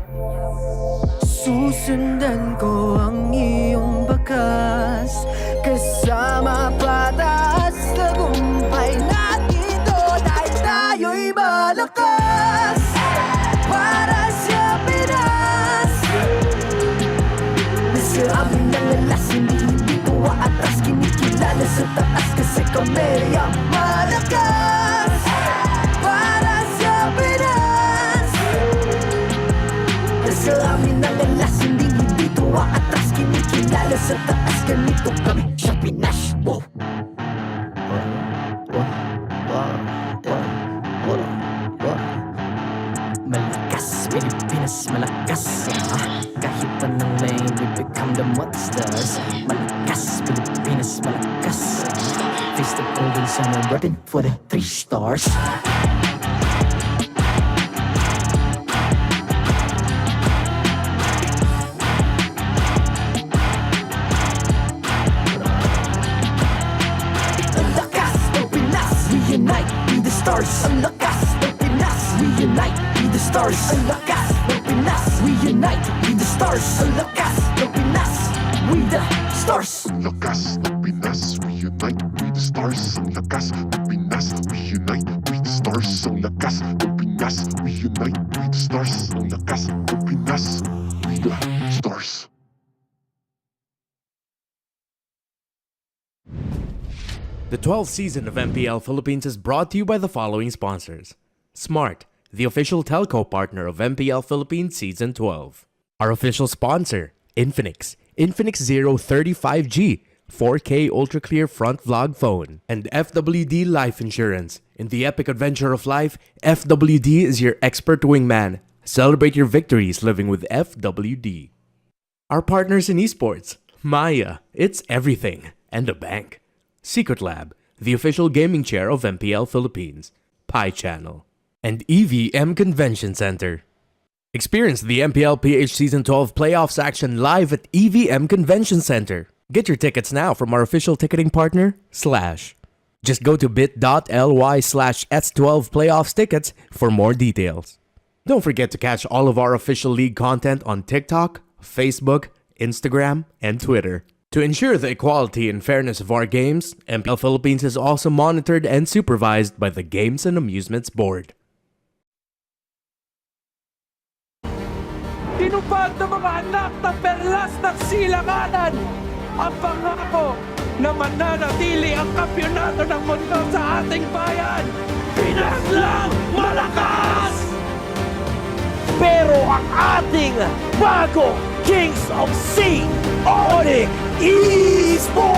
Susundan ko ang iyong bakas, kasama patas, tagumpay natin ito dahil tayo'y malakas. Para sa Pinas, nasa amin ang alas, hindi tuwa atras, kinikilala sa taas kasi kami ang malakas. Para sa Pinas, nasa amin ang alas, hindi tuwa atras, kinikilala sa taas, ganito kami sa Pinas. Wow! Malakas, Pilipinas, malakas. Kahit anong lane, we become the monsters. Malakas, Pilipinas, malakas. Face the golden sun and repping for the 3 stars. Ang lakas ng Pinas, reunite with the stars. Ang lakas ng Pinas, reunite with the stars. Ang lakas ng Pinas, with the stars. Ang lakas ng Pinas, reunite with the stars. Ang lakas ng Pinas, reunite with the stars. Ang lakas ng Pinas, reunite with the stars. Ang lakas ng Pinas, with the stars. The 12th season of MPL Philippines is brought to you by the following sponsors. Smart, the official telco partner of MPL Philippines Season 12. Our official sponsor, Infinix Zero 35G, 4K ultra clear front vlog phone. And FWD Life Insurance. In the epic adventure of life, FWD is your expert wingman. Celebrate your victories living with FWD. Our partners in esports, Maya, it's everything, and a bank. Secret Lab, the official gaming chair of MPL Philippines, Pi Channel, and EVM Convention Center. Experience the Mpl-Ph Season 12 playoffs action live at EVM Convention Center. Get your tickets now from our official ticketing partner, Slash. Just go to bit.ly/S12 playoffs tickets for more details. Don't forget to catch all of our official league content on TikTok, Facebook, Instagram, and Twitter. To ensure the equality and fairness of our games, MPL Philippines is also monitored and supervised by the Games and Amusements Board. Tinupad ng mga anak ng perlas ng silanganan ang pangako na mananatili ang kampyonato ng mundo sa ating bayan. Pinas lang malakas! Pero ang ating bago Kings of Sea, ONIC Esports!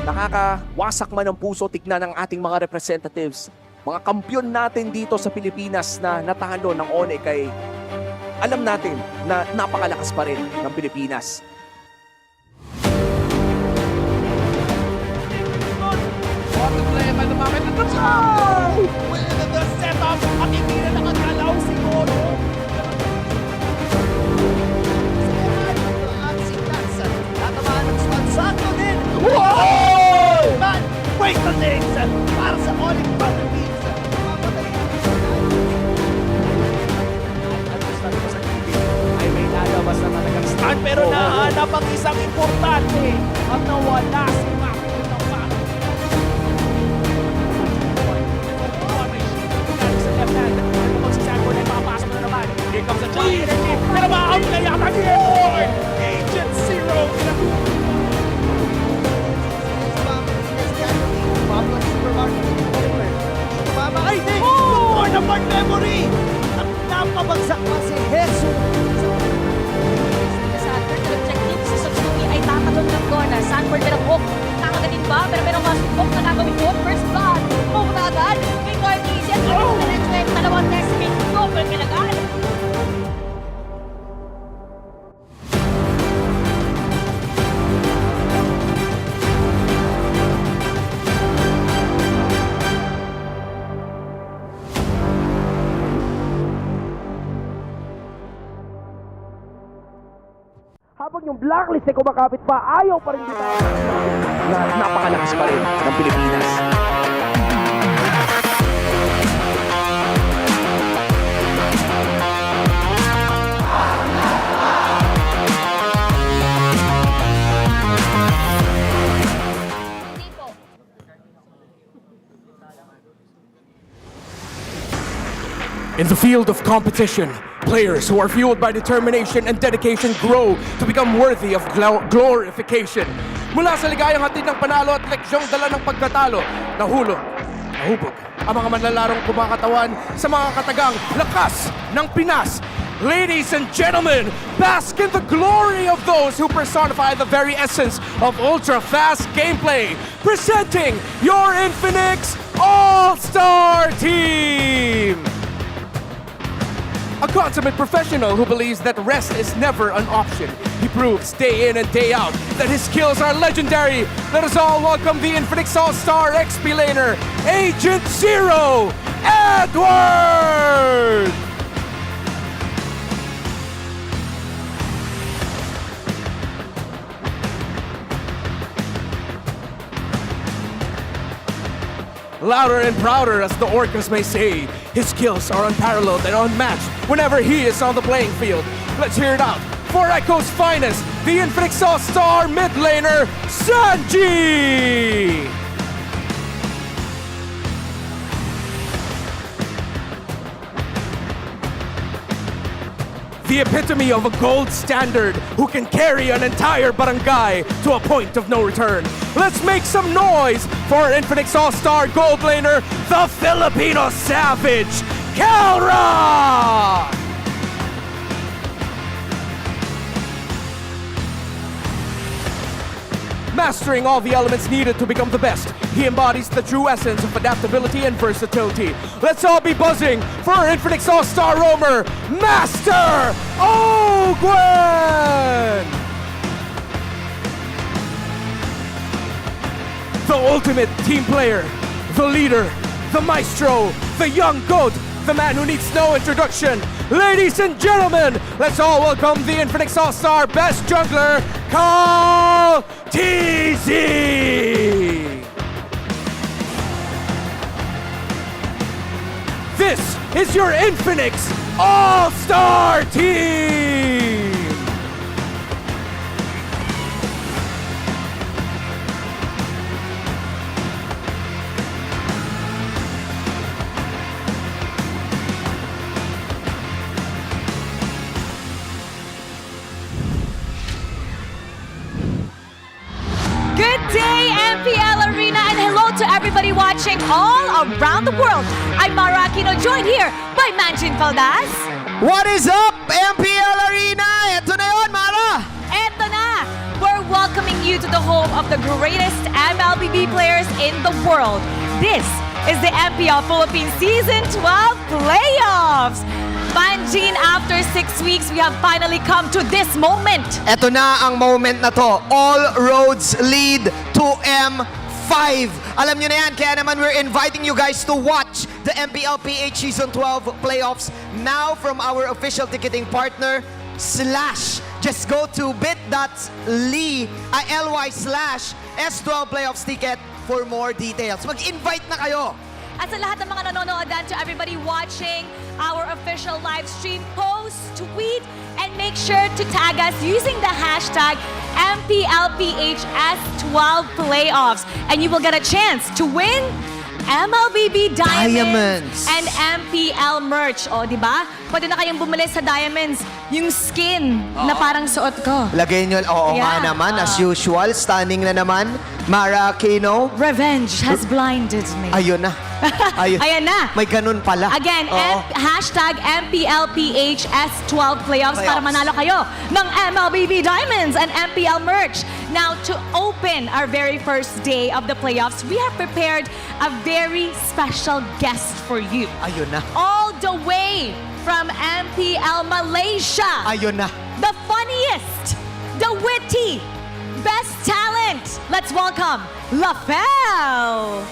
Nakakawasak man ang puso tignan ng ating mga representatives. Mga kampyon natin dito sa Pilipinas na natalo ng ONIC ay alam natin na napakalakas pa rin ng Pilipinas. What the play by the moment of the show! With the setup, at hindi na nakagalaw siguro. Tatamaan ng swan. Sakto din. Wow! Man, break the legs para sa ONIC Mpl-Ph. Ay may lalabas na talagang stand pero nahanap ang isang importante at nawala si Macro ng Macro. Sa left hand, si Sanford ay makapasok na naman. Here comes a giant energy pero ma-out na yata ni Edward! Agent Zero! Ay, di! More na part memory! At napabagsak pa si Jesus! Sanford, nag-technique si Satsuki ay tatalon ng corner. Sanford, merong hook. Kakagatin ba? Pero merong mas hook na gagawin hook. First blood. Hook na agad. May Mark Easy. Dalawang testmate. Double kinagaan. Habang yung blacklist ay kumakapit pa, ayaw pa rin dito na napakalakas pa rin ng Pilipinas. In the field of competition, players who are fueled by determination and dedication grow to become worthy of glorification. Mula sa ligayang hatid ng panalo at leksyong dala ng pagkatalo, nahulog, nahubog ang mga manlalarong kumakatawan sa mga katagang lakas ng Pinas. Ladies and gentlemen, bask in the glory of those who personify the very essence of ultra-fast gameplay. Presenting your Infinix All-Star Team! A consummate professional who believes that rest is never an option. He proves day in and day out that his skills are legendary. Let us all welcome the Infinix All-Star XP laner, Agent Zero, Edward! Louder and prouder as the Orcas may say, his skills are unparalleled and unmatched whenever he is on the playing field. Let's hear it out for Echo's finest, the Infinix All-Star mid laner, Sanji! The epitome of a gold standard who can carry an entire barangay to a point of no return. Let's make some noise for Infinix All-Star gold laner, the Filipino Savage, Kalra! Mastering all the elements needed to become the best, he embodies the true essence of adaptability and versatility. Let's all be buzzing for Infinix All-Star roamer, Master Ogwen! The ultimate team player, the leader, the maestro, the young goat, the man who needs no introduction. Ladies and gentlemen, let's all welcome the Infinix All-Star best jungler, Carl TZ! This is your Infinix All-Star Team! Good day, MPL Arena, and hello to everybody watching all around the world. I'm Mara Aquino, joined here by Manjin Faldas. What is up, MPL Arena? Ito na yun, Mara! Eto na! We're welcoming you to the home of the greatest MLBB players in the world. This is the MPL Philippines Season 12 Playoffs! Banjin, after 6 weeks, we have finally come to this moment. Eto na ang moment na to. All roads lead to M5. Alam nyo na yan, kaya naman we're inviting you guys to watch the Mpl-Ph Season 12 playoffs now from our official ticketing partner, just go to bit.ly/S12 playoffs ticket for more details. Mag-invite na kayo. At sa lahat ng mga nanonood, and to everybody watching our official live stream, post, tweet, and make sure to tag us using the hashtag Mpl-Ph-S12 playoffs. And you will get a chance to win MLBB Diamonds and MPL merch. O, di ba? Pwede na kayong bumili sa Diamonds yung skin na parang suot ko. Lagay nyo, oo nga naman, as usual, stunning na naman. Mara Aquino. Revenge has blinded me. Ayun na. Ayan na. May ganun pala. Again, hashtag Mpl-Ph-S12 playoffs para manalo kayo ng MLBB Diamonds and MPL merch. Now, to open our very first day of the playoffs, we have prepared a very special guest for you. Ayun na. All the way from MPL Malaysia. Ayun na. The funniest, the witty, best talent. Let's welcome LaFell.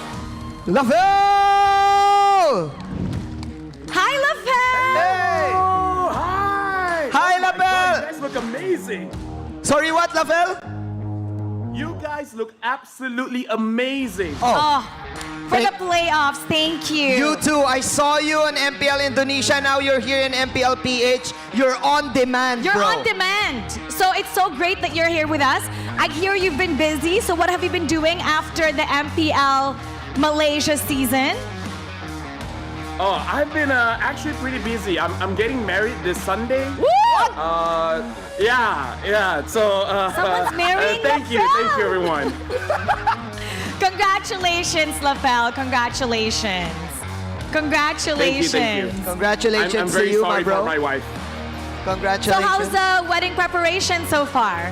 LaFell! Hi, LaFell! Hey! Hi! Hi, LaFell! You guys look amazing. Sorry, what, LaFell? You guys look absolutely amazing. Oh, for the playoffs, thank you. You too. I saw you in MPL Indonesia. Now you're here in Mpl-Ph. You're on demand, You're bro. on demand. So it's so great that you're here with us. I hear you've been busy. So what have you been doing after the MPL Malaysia season? Oh, I've been actually pretty busy. I'm getting married this Sunday. Woo! Yeah. So Someone's marrying thank you, everyone. Congratulations, LaFell. Congratulations. Congratulations. Thank you. Congratulations I'm very to you, sorry my bro. for my wife. So Congratulations. how's the wedding preparation so far?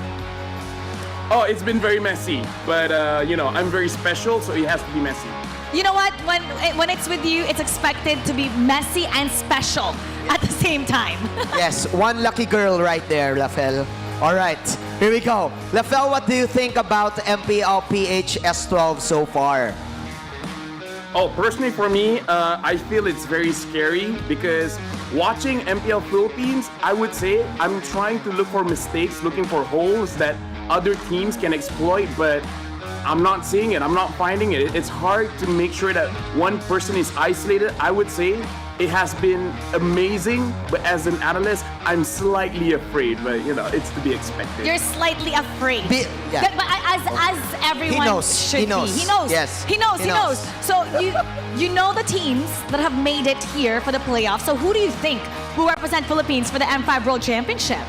Oh, it's been very messy, but I'm very special, so it has to be messy. You know what? When it's with you, it's expected to be messy and special at the same time. Yes, one lucky girl right there, LaFell. All right, here we go. LaFell, what do you think about Mpl-Ph S12 so far? Oh, personally for me, I feel it's very scary because watching MPL Philippines, I would say I'm trying to look for mistakes, looking for holes that other teams can exploit, but I'm not seeing it. I'm not finding it. It's hard to make sure that one person is isolated. I would say it has been amazing, but as an analyst, I'm slightly afraid, but it's to be expected. You're slightly afraid. Yeah. But as everyone should He knows. be. He knows. Yes. He knows. So you know the teams that have made it here for the playoffs. So who do you think will represent Philippines for the M5 World Championship?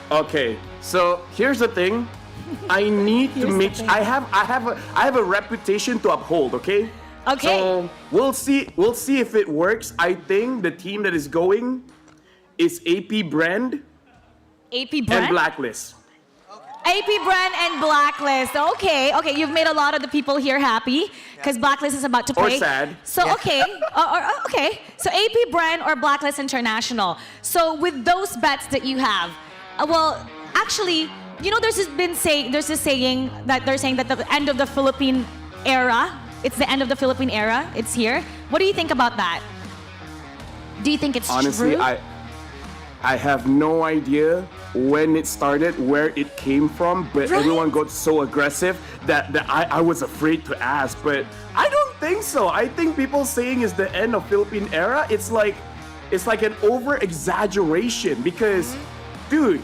Okay, so here's the thing. I need to make. I have a reputation to uphold. Okay. Okay. So we'll see if it works. I think the team that is going is AP Brand. AP Brand? And Blacklist. AP Brand and Blacklist. Okay. You've made a lot of the people here happy because Blacklist is about to play. Or sad. So okay. Okay. So AP Brand or Blacklist International. So with those bets that you have, actually. There's this saying that they're saying that the end of the Philippine era, it's the end of the Philippine era, it's here. What do you think about that? Do you think it's Honestly, true? I have no idea when it started, where it came from, but everyone got so aggressive that I was afraid to ask. But I don't think so. I think people saying it's the end of Philippine era, it's like an over-exaggeration because, dude,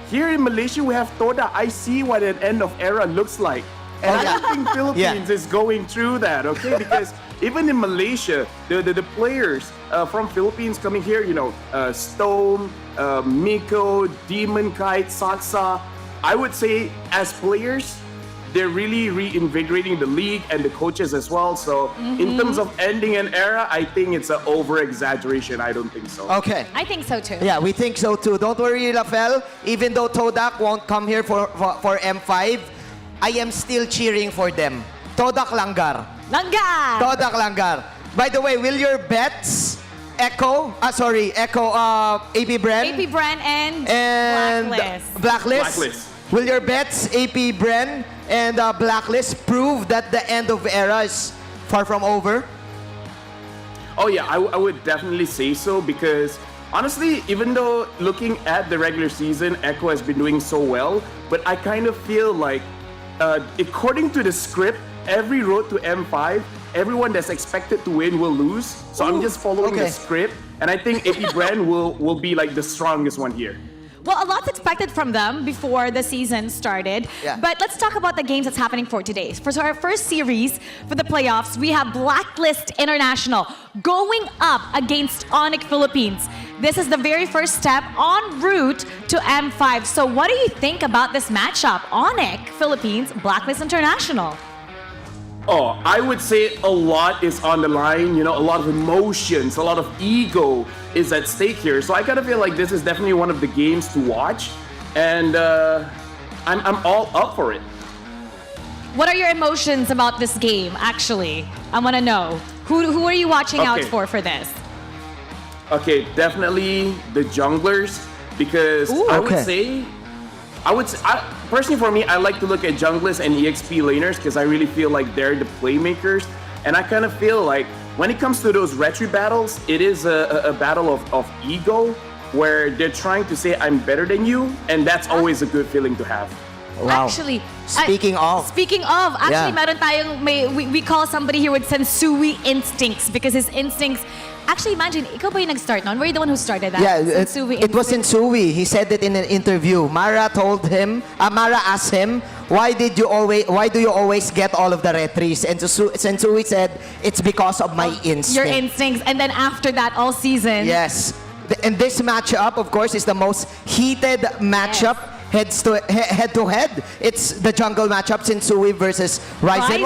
here in Malaysia, we have Toda. I see what an end of era looks like. And I don't think Philippines is going through that, okay? Because even in Malaysia, the players from Philippines coming here, Stone, Miko, Demon Kite, Saksa, I would say as players, they're really reinvigorating the league and the coaches as well. So in terms of ending an era, I think it's an over-exaggeration. I don't think so. Okay. I think so too. Yeah, we think so too. Don't worry, LaFell. Even though Todak won't come here for M5, I am still cheering for them. Todak Langgar. Langgar! Todak Langgar. By the way, will your bets Echo, AP Bren. AP Bren and Blacklist. Will your bets, AP Bren and Blacklist, prove that the end of era is far from over? Oh yeah, I would definitely say so because honestly, even though looking at the regular season, Echo has been doing so well, but I kind of feel like, according to the script, every road to M5, everyone that's expected to win will lose. So I'm just following the script, and I think AP Bren will be like the strongest one here. Well, a lot's expected from them before the season started. Yeah. But let's talk about the games that's happening for today. For our first series for the playoffs, we have Blacklist International going up against ONIC Philippines. This is the very first step en route to M5. So what do you think about this matchup? ONIC Philippines, Blacklist International. Oh, I would say a lot is on the line, you know, a lot of emotions, a lot of ego is at stake here. So I kind of feel like this is definitely one of the games to watch, and I'm all up for it. What are your emotions about this game, actually? I want to know. Who are you watching out for this? Okay, definitely the junglers, because I would say, personally for me, I like to look at junglers and EXP laners because I really feel like they're the playmakers. And I kind of feel like when it comes to those retry battles, it is a battle of ego where they're trying to say, I'm better than you. And that's always a good feeling to have. Wow. Actually, Speaking of, actually, meron tayong, we call somebody here with Sensui instincts because his instincts. Actually, imagine, ikaw ba yung nag-start nun? Were you the one who started that? yeah, it was Sensui. He said it in an interview. Mara asked him, why do you always get all of the retries? And Sensui said, it's because of my instinct. Your instincts. And then after that, all season. Yes. And this matchup, of course, is the most heated matchup. Head to head. It's the jungle matchup, Sensui versus Ryzen.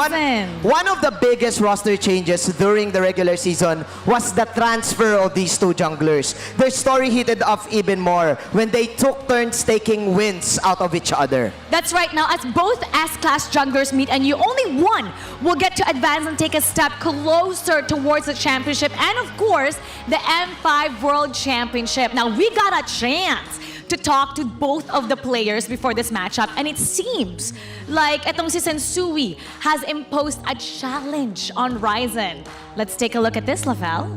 One of the biggest roster changes during the regular season was the transfer of these two junglers. Their story heated up even more when they took turns taking wins out of each other. That's right. Now, as both S-class junglers meet and you only one will get to advance and take a step closer towards the championship and, of course, the M5 World Championship. Now, we got a chance to talk to both of the players before this matchup, and it seems like etong si Sensui has imposed a challenge on Ryzen. Let's take a look at this, Lavelle.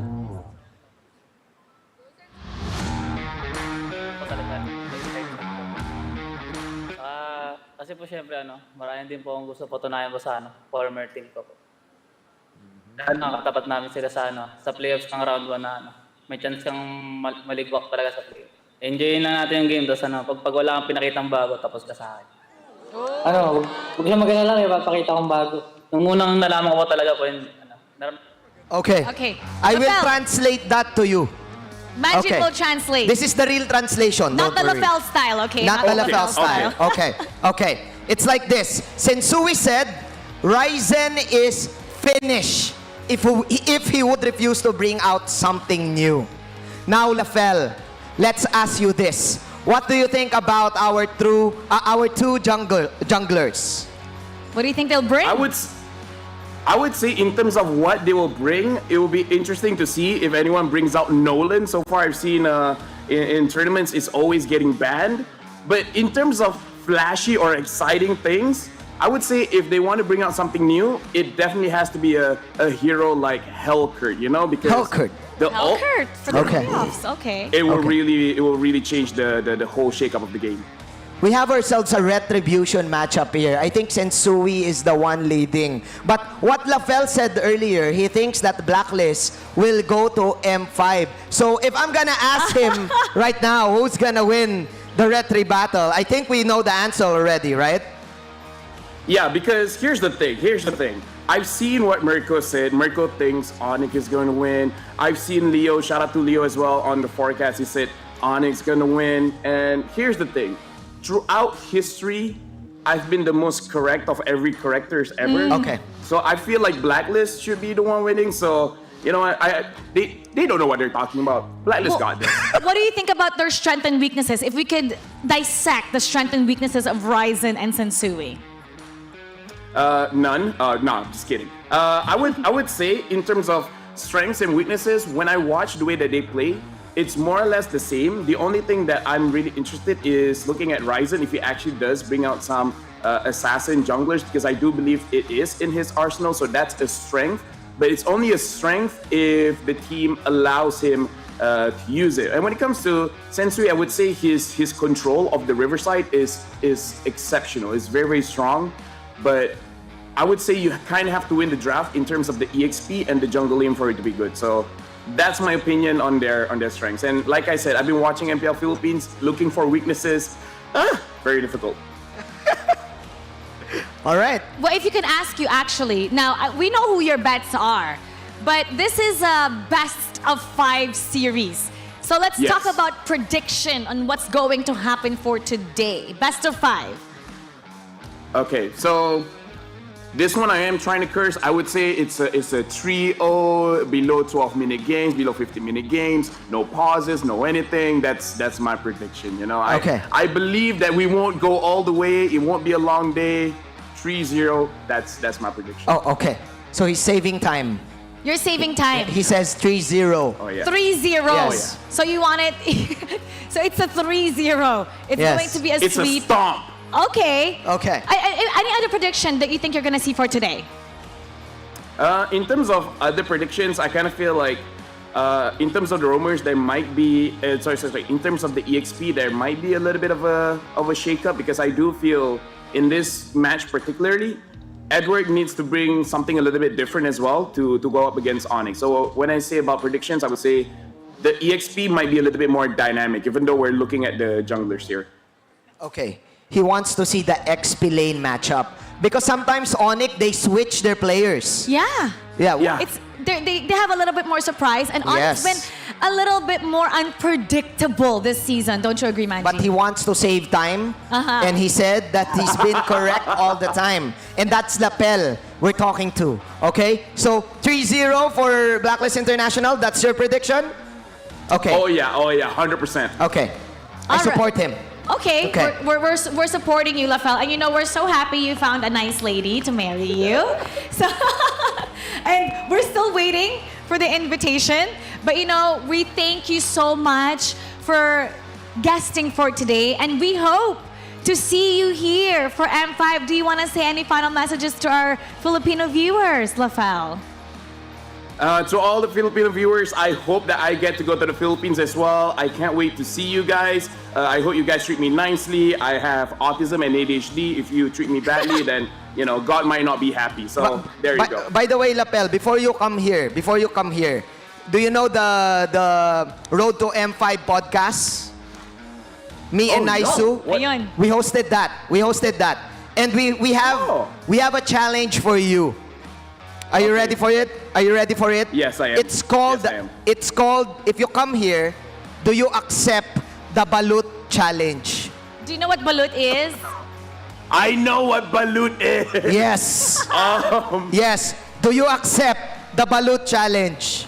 Kasi po syempre marami din po akong gusto patunayan po sa former team ko po. Nakatapat namin sila sa playoffs ng round 1 na may chance kang maligwak talaga sa playoffs. Enjoyin lang natin yung game, tapos pag wala kang pinakitang bago, tapos ka sa akin. Huwag siya mag-alala, papakita kong bago. Nung unang nalaman ko talaga po yun, Okay. I will translate that to you. Magic will translate. This is the real translation. Not the Lavelle style, okay? Not the Lavelle style. Okay. It's like this. Sensui said, Ryzen is finished if he would refuse to bring out something new. Now, Lavelle, let's ask you this. What do you think about our two junglers? What do you think they'll bring? I would say in terms of what they will bring, it will be interesting to see if anyone brings out Nolan. So far I've seen in tournaments it's always getting banned. But in terms of flashy or exciting things, I would say if they want to bring out something new, it definitely has to be a hero like Hellcurt, you know? Because Hellcurt for the playoffs, okay. It will really change the whole shakeup of the game. We have ourselves a retribution matchup here. I think Sensui is the one leading. But what Lavelle said earlier, he thinks that Blacklist will go to M5. So if I'm gonna ask him right now who's gonna win the retri battle, I think we know the answer already, right? Yeah, because here's the thing. I've seen what Mirko said. Mirko thinks ONIC is going to win. I've seen Leo, shout out to Leo as well, on the forecast. He said ONIC's going to win. And here's the thing. Throughout history, I've been the most correct of every characters ever. Okay. So I feel like Blacklist should be the one winning. So, you know, they don't know what they're talking about. Blacklist got this. What do you think about their strengths and weaknesses? If we could dissect the strengths and weaknesses of Ryzen and Sensui. None. No, I'm just kidding. I would say in terms of strengths and weaknesses, when I watch the way that they play, it's more or less the same. The only thing that I'm really interested is looking at Ryzen, if he actually does bring out some assassin junglers, because I do believe it is in his arsenal, so that's a strength. But it's only a strength if the team allows him to use it. And when it comes to Sensui, I would say his control of the Riverside is exceptional. It's very, very strong. But I would say you kind of have to win the draft in terms of the EXP and the jungle lane for it to be good. So that's my opinion on their strengths. And like I said, I've been watching MPL Philippines, looking for weaknesses. Very difficult. All right. Well, if you can ask you actually, now we know who your bets are, but this is a best of 5 series. So let's Yes. talk about prediction on what's going to happen for today. Best of 5. Okay, so this one I am trying to curse. I would say it's a 3-0, below 12-minute games, below 50-minute games, no pauses, no anything. That's my prediction. You know, I believe that we won't go all the way. It won't be a long day. 3-0. That's my prediction. Oh, okay. So he's saving time. You're saving time. He says 3-0. Oh, yeah. 3-0. Yes. So you want it, so it's a 3-0. It's Yes. going to be a It's sweep. a stomp. Okay. Okay. Any other prediction that you think you're going to see for today? In terms of other predictions, I kind of feel like in terms of the rumors, there might be sorry. In terms of the EXP, there might be a little bit of a shakeup, because I do feel in this match particularly, Edward needs to bring something a little bit different as well to go up against ONIC. So when I say about predictions, I would say the EXP might be a little bit more dynamic, even though we're looking at the junglers here. Okay. He wants to see the XP lane matchup. Because sometimes ONIC, they switch their players. Yeah. Yeah. It's they have a little bit more surprise, and Yes. Onic's been a little bit more unpredictable this season. Don't you agree, Manji? But he wants to save time. Uh-huh. And he said that he's been correct all the time. And that's Lapel we're talking to. Okay? So 3-0 for Blacklist International. That's your prediction? Okay. Oh yeah, 100%. Okay. I support him. Okay, Okay. we're supporting you, Lafel, and you know we're so happy you found a nice lady to marry you. So, and we're still waiting for the invitation. But you know, we thank you so much for guesting for today, and we hope to see you here for M5. Do you want to say any final messages to our Filipino viewers, Lafel? To all the Filipino viewers, I hope that I get to go to the Philippines as well. I can't wait to see you guys. I hope you guys treat me nicely. I have autism and ADHD. If you treat me badly, then, you know, God might not be happy. So there you go. By the way, Lapel, before you come here, do you know the Road to M5 podcast? Me and Naisu, Ayun. we hosted that. And we have a challenge for you. Are you ready for it? Yes, I am. It's called, Yes, I am. if you come here, do you accept the balut challenge? Do you know what balut is? I know what balut is. Yes. Yes. Do you accept the balut challenge?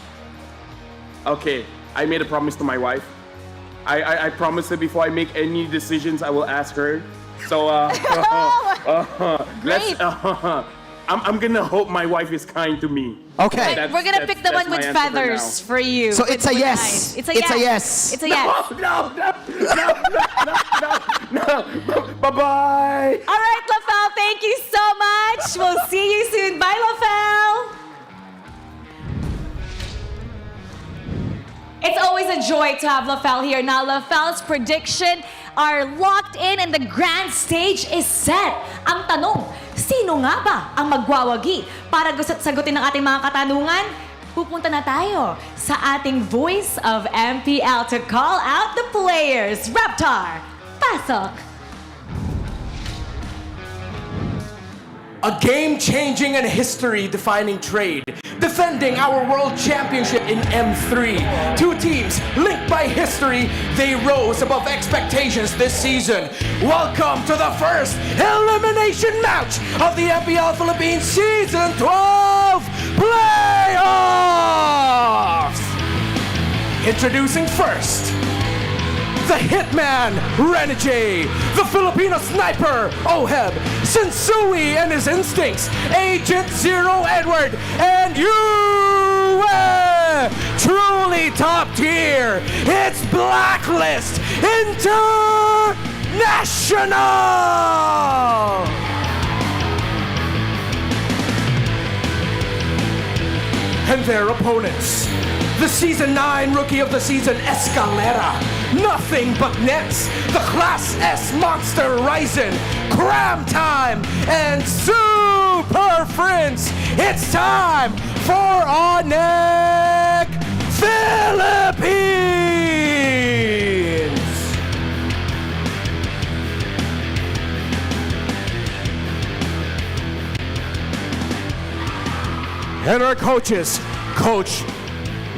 Okay, I made a promise to my wife. I promised her before I make any decisions, I will ask her. So, let's. I'm gonna hope my wife is kind to me. Okay. But we're gonna pick the one with feathers for you. So it's a With yes. eyes. It's a It's yes. a yes. It's a yes. No. Bye-bye. All right, Lafel, thank you so much. We'll see you soon. Bye, Lafel. It's always a joy to have Lafel here. Now, Lafel's prediction are locked in and the grand stage is set. Ang tanong, sino nga ba ang magwawagi? Para sagutin ang ating mga katanungan, pupunta na tayo sa ating voice of MPL to call out the players. Reptar, pasok! A game-changing and history-defining trade. Defending our World Championship in M3. Two teams linked by history, they rose above expectations this season. Welcome to the first elimination match of the MPL Philippines Season 12 Playoffs! Introducing first, the Hitman, Renegade, the Filipino Sniper, Oheb, Sensui and his instincts, Agent Zero Edward, and you UA! Truly top tier! It's Blacklist International! And their opponents, the Season 9 Rookie of the Season, Escalera. Nothing but nets. The Class S Monster Ryzen, Cram Time, and Super Prince. It's time for ONIC Philippines! And our coaches, Coach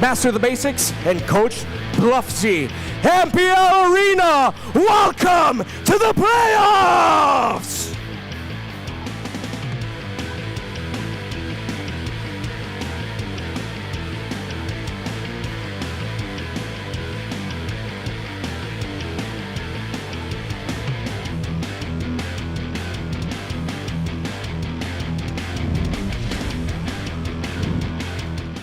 Master of the Basics and Coach Bluffsy. MPL Arena, welcome to the playoffs!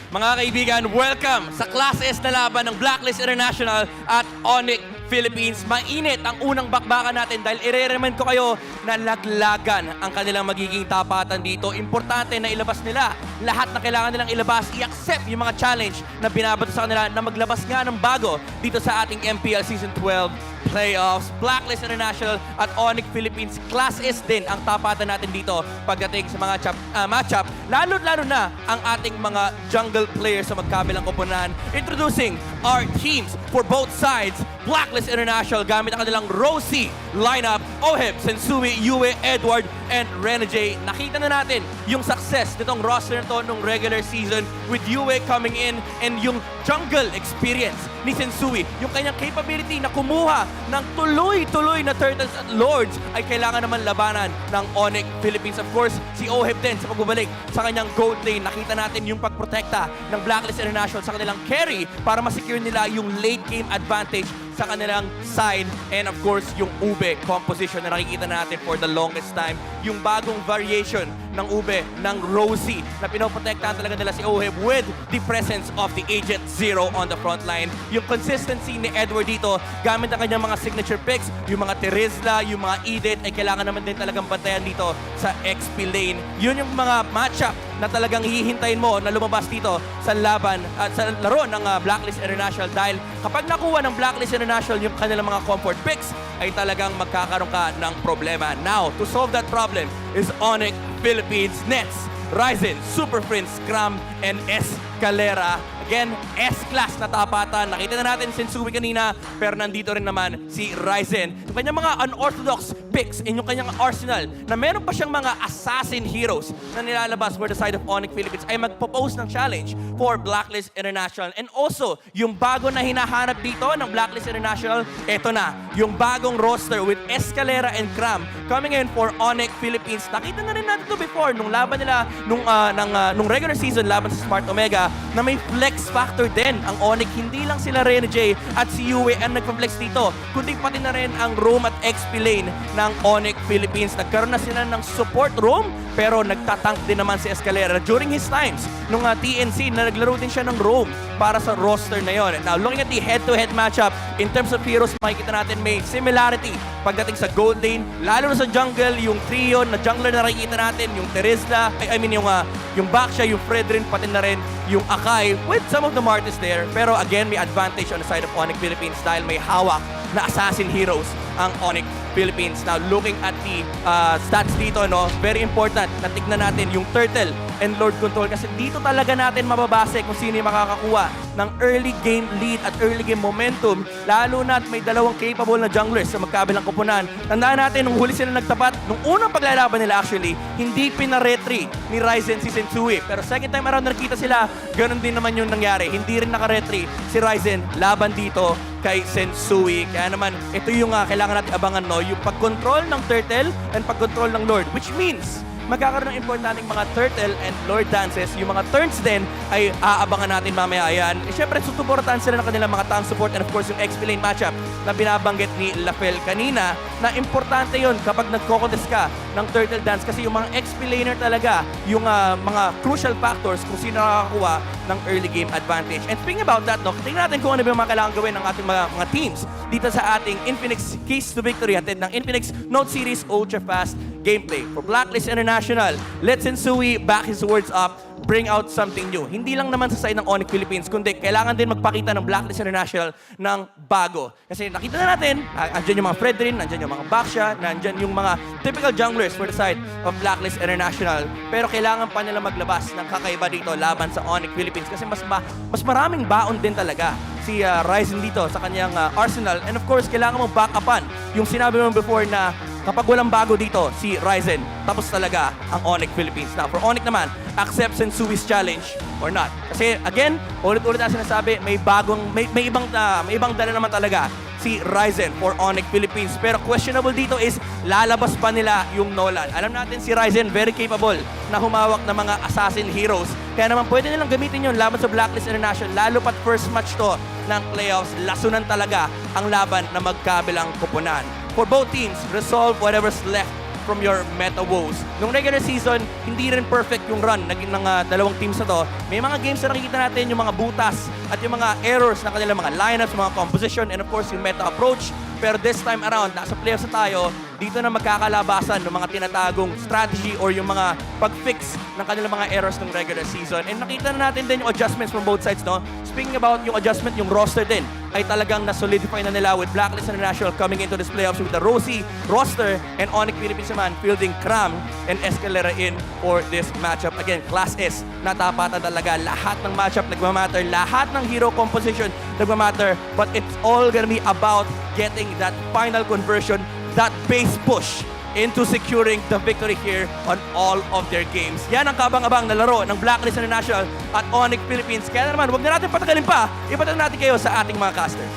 Mga kaibigan, welcome sa Class S na laban ng Blacklist International at ONIC Philippines. Mainit ang unang bakbakan natin dahil i-remind ko kayo na laglagan ang kanilang magiging tapatan dito. Importante na ilabas nila lahat na kailangan nilang ilabas, i-accept yung mga challenge na binabato sa kanila na maglabas nga ng bago dito sa ating MPL Season 12 playoffs. Blacklist International at ONIC Philippines, Class S din ang tapatan natin dito pagdating sa mga matchup, lalo-lalo na ang ating mga jungle players sa magkabilang koponahan. Introducing our teams for both sides. Blacklist International gamit ang kanilang Rosie lineup, Oheb, Sensui, Yue, Edward, and Renajay. Nakita na natin yung success nitong roster na to nung regular season with Yue coming in and yung jungle experience ni Sensui, yung kanyang capability na kumuha ng tuloy-tuloy na Turtles at Lords ay kailangan naman labanan ng ONIC Philippines. Of course, si Oheb din sa pagbabalik sa kanyang gold lane. Nakita natin yung pagprotekta ng Blacklist International sa kanilang carry para masecure nila yung late game advantage sa kanilang side. And of course, yung Ube composition na nakikita natin for the longest time. Yung bagong variation ng Ube, ng Rosie, na pinoprotektahan talaga nila si Oheb with the presence of the Agent Zero on the front line. Yung consistency ni Edward dito, gamit ang kanyang mga signature picks, yung mga Terizla, yung mga Edith, ay kailangan naman din talagang bantayan dito sa XP lane. Yun yung mga matchup na talagang hihintayin mo na lumabas dito sa laban at sa laro ng Blacklist International dahil kapag nakuha ng Blacklist International yung kanilang mga comfort picks ay talagang magkakaroon ka ng problema. Now, to solve that problem is ONIC Philippines Nets, Ryzen, Super Prince, Scrum, and Escalera. Again, S-class na tapatan. Nakita na natin si Sensui kanina, pero nandito rin naman si Ryzen. Yung kanyang mga unorthodox picks in yung kanyang arsenal na meron pa siyang mga assassin heroes na nilalabas for the side of ONIC Philippines ay magpo-pose ng challenge for Blacklist International. And also, yung bago na hinahanap dito ng Blacklist International, eto na, yung bagong roster with Escalera and Cram coming in for ONIC Philippines. Nakita na rin natin ito before nung laban nila nung regular season laban sa Smart Omega na may flex factor din ang ONIC. Hindi lang sila Renajay at si Yue ang nagpa-flex dito, kundi pati na rin ang roam at XP lane ng ONIC Philippines. Nagkaroon na sila ng support roam, pero nagtatank din naman si Escalera during his times nung TNC na naglaro din siya ng roam para sa roster na yon. Now, looking at the head-to-head matchup, in terms of heroes, makikita natin may similarity pagdating sa gold lane, lalo na sa jungle, yung trio na jungler na nakikita natin, yung Terizla, yung Baksha, yung Fredrin, pati na rin yung Akai, with some of the Martis there. Pero again, may advantage on the side of ONIC Philippines dahil may hawak na assassin heroes ang ONIC Philippines. Now, looking at the stats dito, no, very important na tignan natin yung Turtle and Lord Control kasi dito talaga natin mababase kung sino yung makakakuha ng early game lead at early game momentum, lalo na at may dalawang capable na junglers sa magkabilang koponan. Tandaan natin, nung huli sila nagtapat, nung unang paglalaban nila actually, hindi pinaretry ni Ryzen si Sensui. Pero second time around nakita sila, ganun din naman yung nangyari. Hindi rin nakaretry si Ryzen laban dito kay Sensui. Kaya naman, ito yung kailangan natin abangan, no? Yung pag-control ng Turtle and pag-control ng Lord. Which means, magkakaroon ng importanteng mga turtle and lord dances. Yung mga turns din ay aabangan natin mamaya yan. Siyempre, susuportahan sila ng kanilang mga tank support and of course yung XP lane matchup na binabanggit ni Lafel kanina na importante yon kapag nagko-contest ka ng turtle dance kasi yung mga XP laner talaga yung mga crucial factors kung sino nakakakuha ng early game advantage. And speaking about that, tingnan natin kung ano ba yung mga kailangan gawin ng ating mga teams dito sa ating Infinix Keys to Victory hatid ng Infinix Note Series Ultra Fast gameplay. For Blacklist International, let Sensui back his words up, bring out something new. Hindi lang naman sa side ng ONIC Philippines, kundi kailangan din magpakita ng Blacklist International ng bago. Kasi nakita na natin, andyan yung mga Fredrin, andyan yung mga Baksha, andyan yung mga typical junglers for the side of Blacklist International. Pero kailangan pa nila maglabas ng kakaiba dito laban sa ONIC Philippines kasi mas maraming baon din talaga si Ryzen dito sa kanyang arsenal. And of course, kailangan mo back upan yung sinabi mo before na kapag walang bago dito, si Ryzen, tapos talaga ang ONIC Philippines. Now, for ONIC naman, accept Sensui's challenge or not. Kasi, again, ulit-ulit na sinasabi, may ibang dala naman talaga si Ryzen for ONIC Philippines. Pero questionable dito is, lalabas pa nila yung Nolan. Alam natin si Ryzen, very capable na humawak ng mga assassin heroes. Kaya naman, pwede nilang gamitin yun laban sa Blacklist International. Lalo pat first match to ng playoffs, lasunan talaga ang laban na magkabilang kupunan. For both teams, resolve whatever's left from your meta woes. Nung regular season, hindi rin perfect yung run ng dalawang teams na to. May mga games na nakikita natin yung mga butas at yung mga errors na kanilang mga lineups, mga composition, and of course yung meta approach. Pero this time around, nasa playoffs na tayo, dito na magkakalabasan ng mga tinatagong strategy or yung mga pag-fix ng kanilang mga errors ng regular season. And nakita na natin din yung adjustments from both sides, no? Speaking about yung adjustment, yung roster din ay talagang na-solidify na nila with Blacklist International coming into this playoffs with the Rosie roster and ONIC Philippines naman fielding Cram and Escalera in for this matchup. Again, Class S, natapatan talaga. Lahat ng matchup nagmamatter, lahat ng hero composition nagmamatter, but it's all gonna be about getting that final conversion, that base push into securing the victory here on all of their games. Yan ang kabang-abang na laro ng Blacklist International at ONIC Philippines. Kaya naman, huwag na natin patagalin pa. Ipatag natin kayo sa ating mga casters.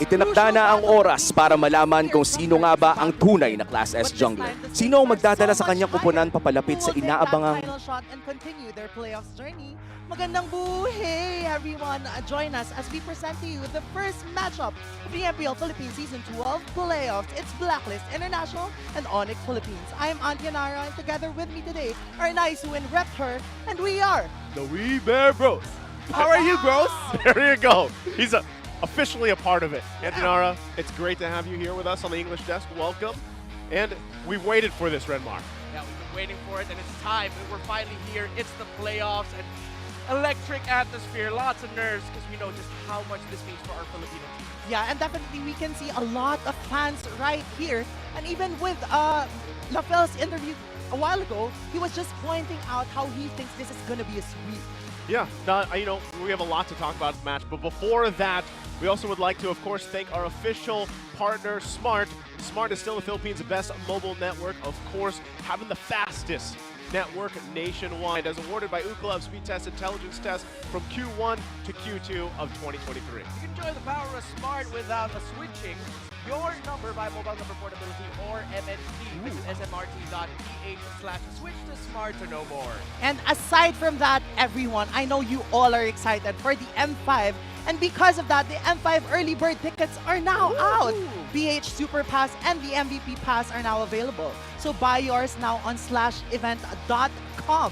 Itinakda na ang oras para malaman kung sino nga ba ang tunay na Class S jungler. Sino ang magdadala sa kanyang kupunan papalapit sa inaabangang Magandang buhay, everyone! Join us as we present to you the first matchup of the Mpl-Ph Season 12 playoffs. It's Blacklist International and ONIC Philippines. I'm Antianara, and together with me today are Naisu and Reptor, and we are the Wee Bear Bros. How are you, bros? There you go. He's officially a part of it. Antianara, it's great to have you here with us on the English desk. Welcome. And we've waited for this, Renmar. Yeah, we've been waiting for it, and it's time. We're finally here. It's the playoffs, and electric atmosphere, lots of nerves, because we know just how much this means for our Filipino team. Yeah, and definitely we can see a lot of fans right here. And even with Lafel's interview a while ago, he was just pointing out how he thinks this is going to be a sweep. Yeah, we have a lot to talk about in the match, but before that, we also would like to, of course, thank our official partner, Smart. Smart is still the Philippines' best mobile network, of course, having the fastest network nationwide, as awarded by Ookla Speed Test Intelligence Test from Q1 to Q2 of 2023. You can enjoy the power of Smart without switching your number by mobile number portability or MNP. Visit smrt.ph/switch to Smart to know more. And aside from that, everyone, I know you all are excited for the M5. And because of that, the M5 early bird tickets are now out. BH Super Pass and the MVP Pass are now available. So buy yours now on /event.com.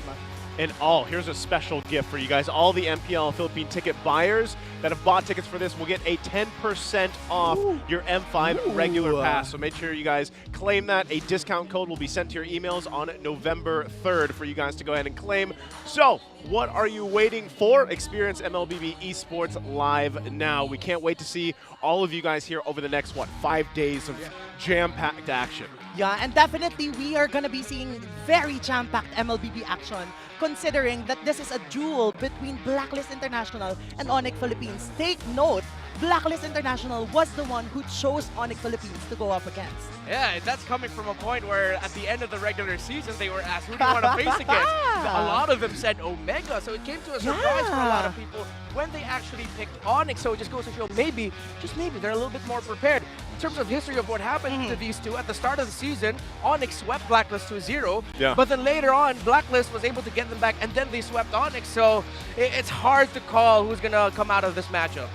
And here's a special gift for you guys. All the MPL Philippine ticket buyers that have bought tickets for this will get a 10% off your M5 regular pass. So make sure you guys claim that. A discount code will be sent to your emails on November 3rd for you guys to go ahead and claim. So what are you waiting for? Experience MLBB Esports live now. We can't wait to see all of you guys here over the next, 5 days of jam-packed action. Yeah, and definitely we are going to be seeing very jam-packed MLBB action, considering that this is a duel between Blacklist International and ONIC Philippines. Take note, Blacklist International was the one who chose ONIC Philippines to go up against. Yeah, that's coming from a point where at the end of the regular season, they were asked, who do you want to face against? A lot of them said Omega, so it came to a surprise for a lot of people when they actually picked ONIC. So it just goes to show maybe, just maybe, they're a little bit more prepared. in terms of history of what happened to these two, at the start of the season, ONIC swept Blacklist 2-0. Yeah. But then later on, Blacklist was able to get them back, and then they swept ONIC. So it's hard to call who's going to come out of this matchup.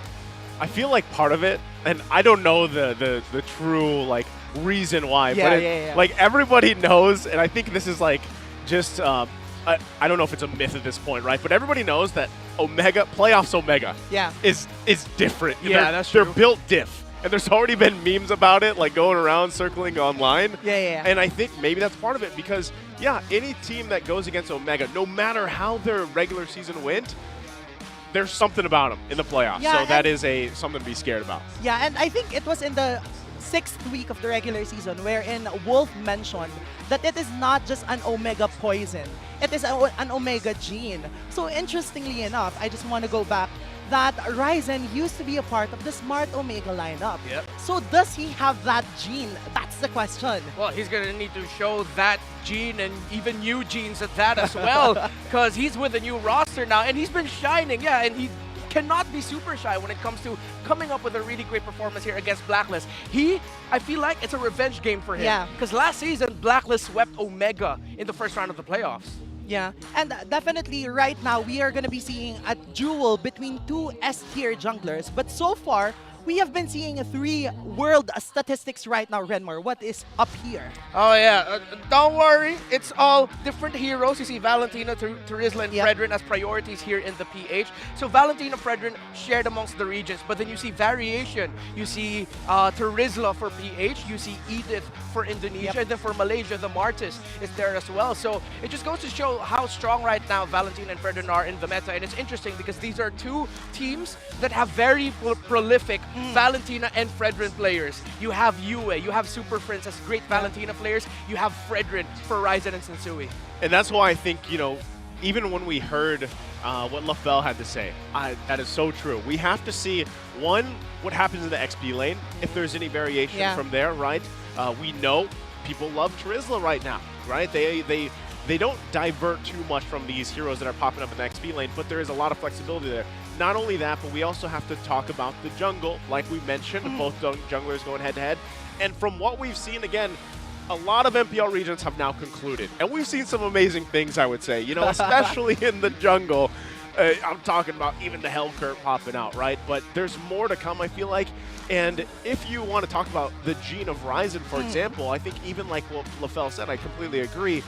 I feel like part of it, and I don't know the true like reason why, but like everybody knows, and I think this is like just I don't know if it's a myth at this point, right? But everybody knows that Omega playoffs Omega is different. That's true. They're built diff, and there's already been memes about it, like going around circling online. And I think maybe that's part of it because any team that goes against Omega, no matter how their regular season went, there's something about them in the playoffs. So that is something to be scared about. Yeah, and I think it was in the 6th week of the regular season wherein Wolf mentioned that it is not just an Omega poison. It is an Omega gene. So interestingly enough, I just want to go back that Ryzen used to be a part of the Smart Omega lineup. So does he have that gene? That's the question. Well, he's going to need to show that gene and even new genes at that as well, because he's with a new roster now, and he's been shining, and he cannot be super shy when it comes to coming up with a really great performance here against Blacklist. I feel like it's a revenge game for him. Because last season, Blacklist swept Omega in the first round of the playoffs. Yeah, and definitely right now we are going to be seeing a duel between two S-tier junglers. But so far, we have been seeing 3 world statistics right now, Renmar. What is up here? Oh, yeah. Don't worry. It's all different heroes. You see Valentina, Terizla, and Fredrin as priorities here in the PH. So Valentina, Fredrin shared amongst the regions. But then you see variation. You see Terizla for PH. You see Edith for Indonesia. And then for Malaysia, the Martis is there as well. So it just goes to show how strong right now Valentina and Fredrin are in the meta. And it's interesting because these are 2 teams that have very prolific Valentina and Fredrin players. You have Yue, you have Super Friends as great Valentina players, you have Fredrin for Ryzen and Sensui. And that's why I think, even when we heard what LaFell had to say, that is so true. We have to see, one, what happens in the XP lane, if there's any variation from there, right? We know people love Terizla right now, right? They don't divert too much from these heroes that are popping up in the XP lane, but there is a lot of flexibility there. Not only that, but we also have to talk about the jungle, like we mentioned, both junglers going head-to-head. And from what we've seen, again, a lot of MPL regions have now concluded. And we've seen some amazing things, I would say, especially in the jungle. I'm talking about even the Hellcurt popping out, right? But there's more to come, I feel like. And if you want to talk about the gene of Ryzen, for example, I think even like what LaFell said, I completely agree.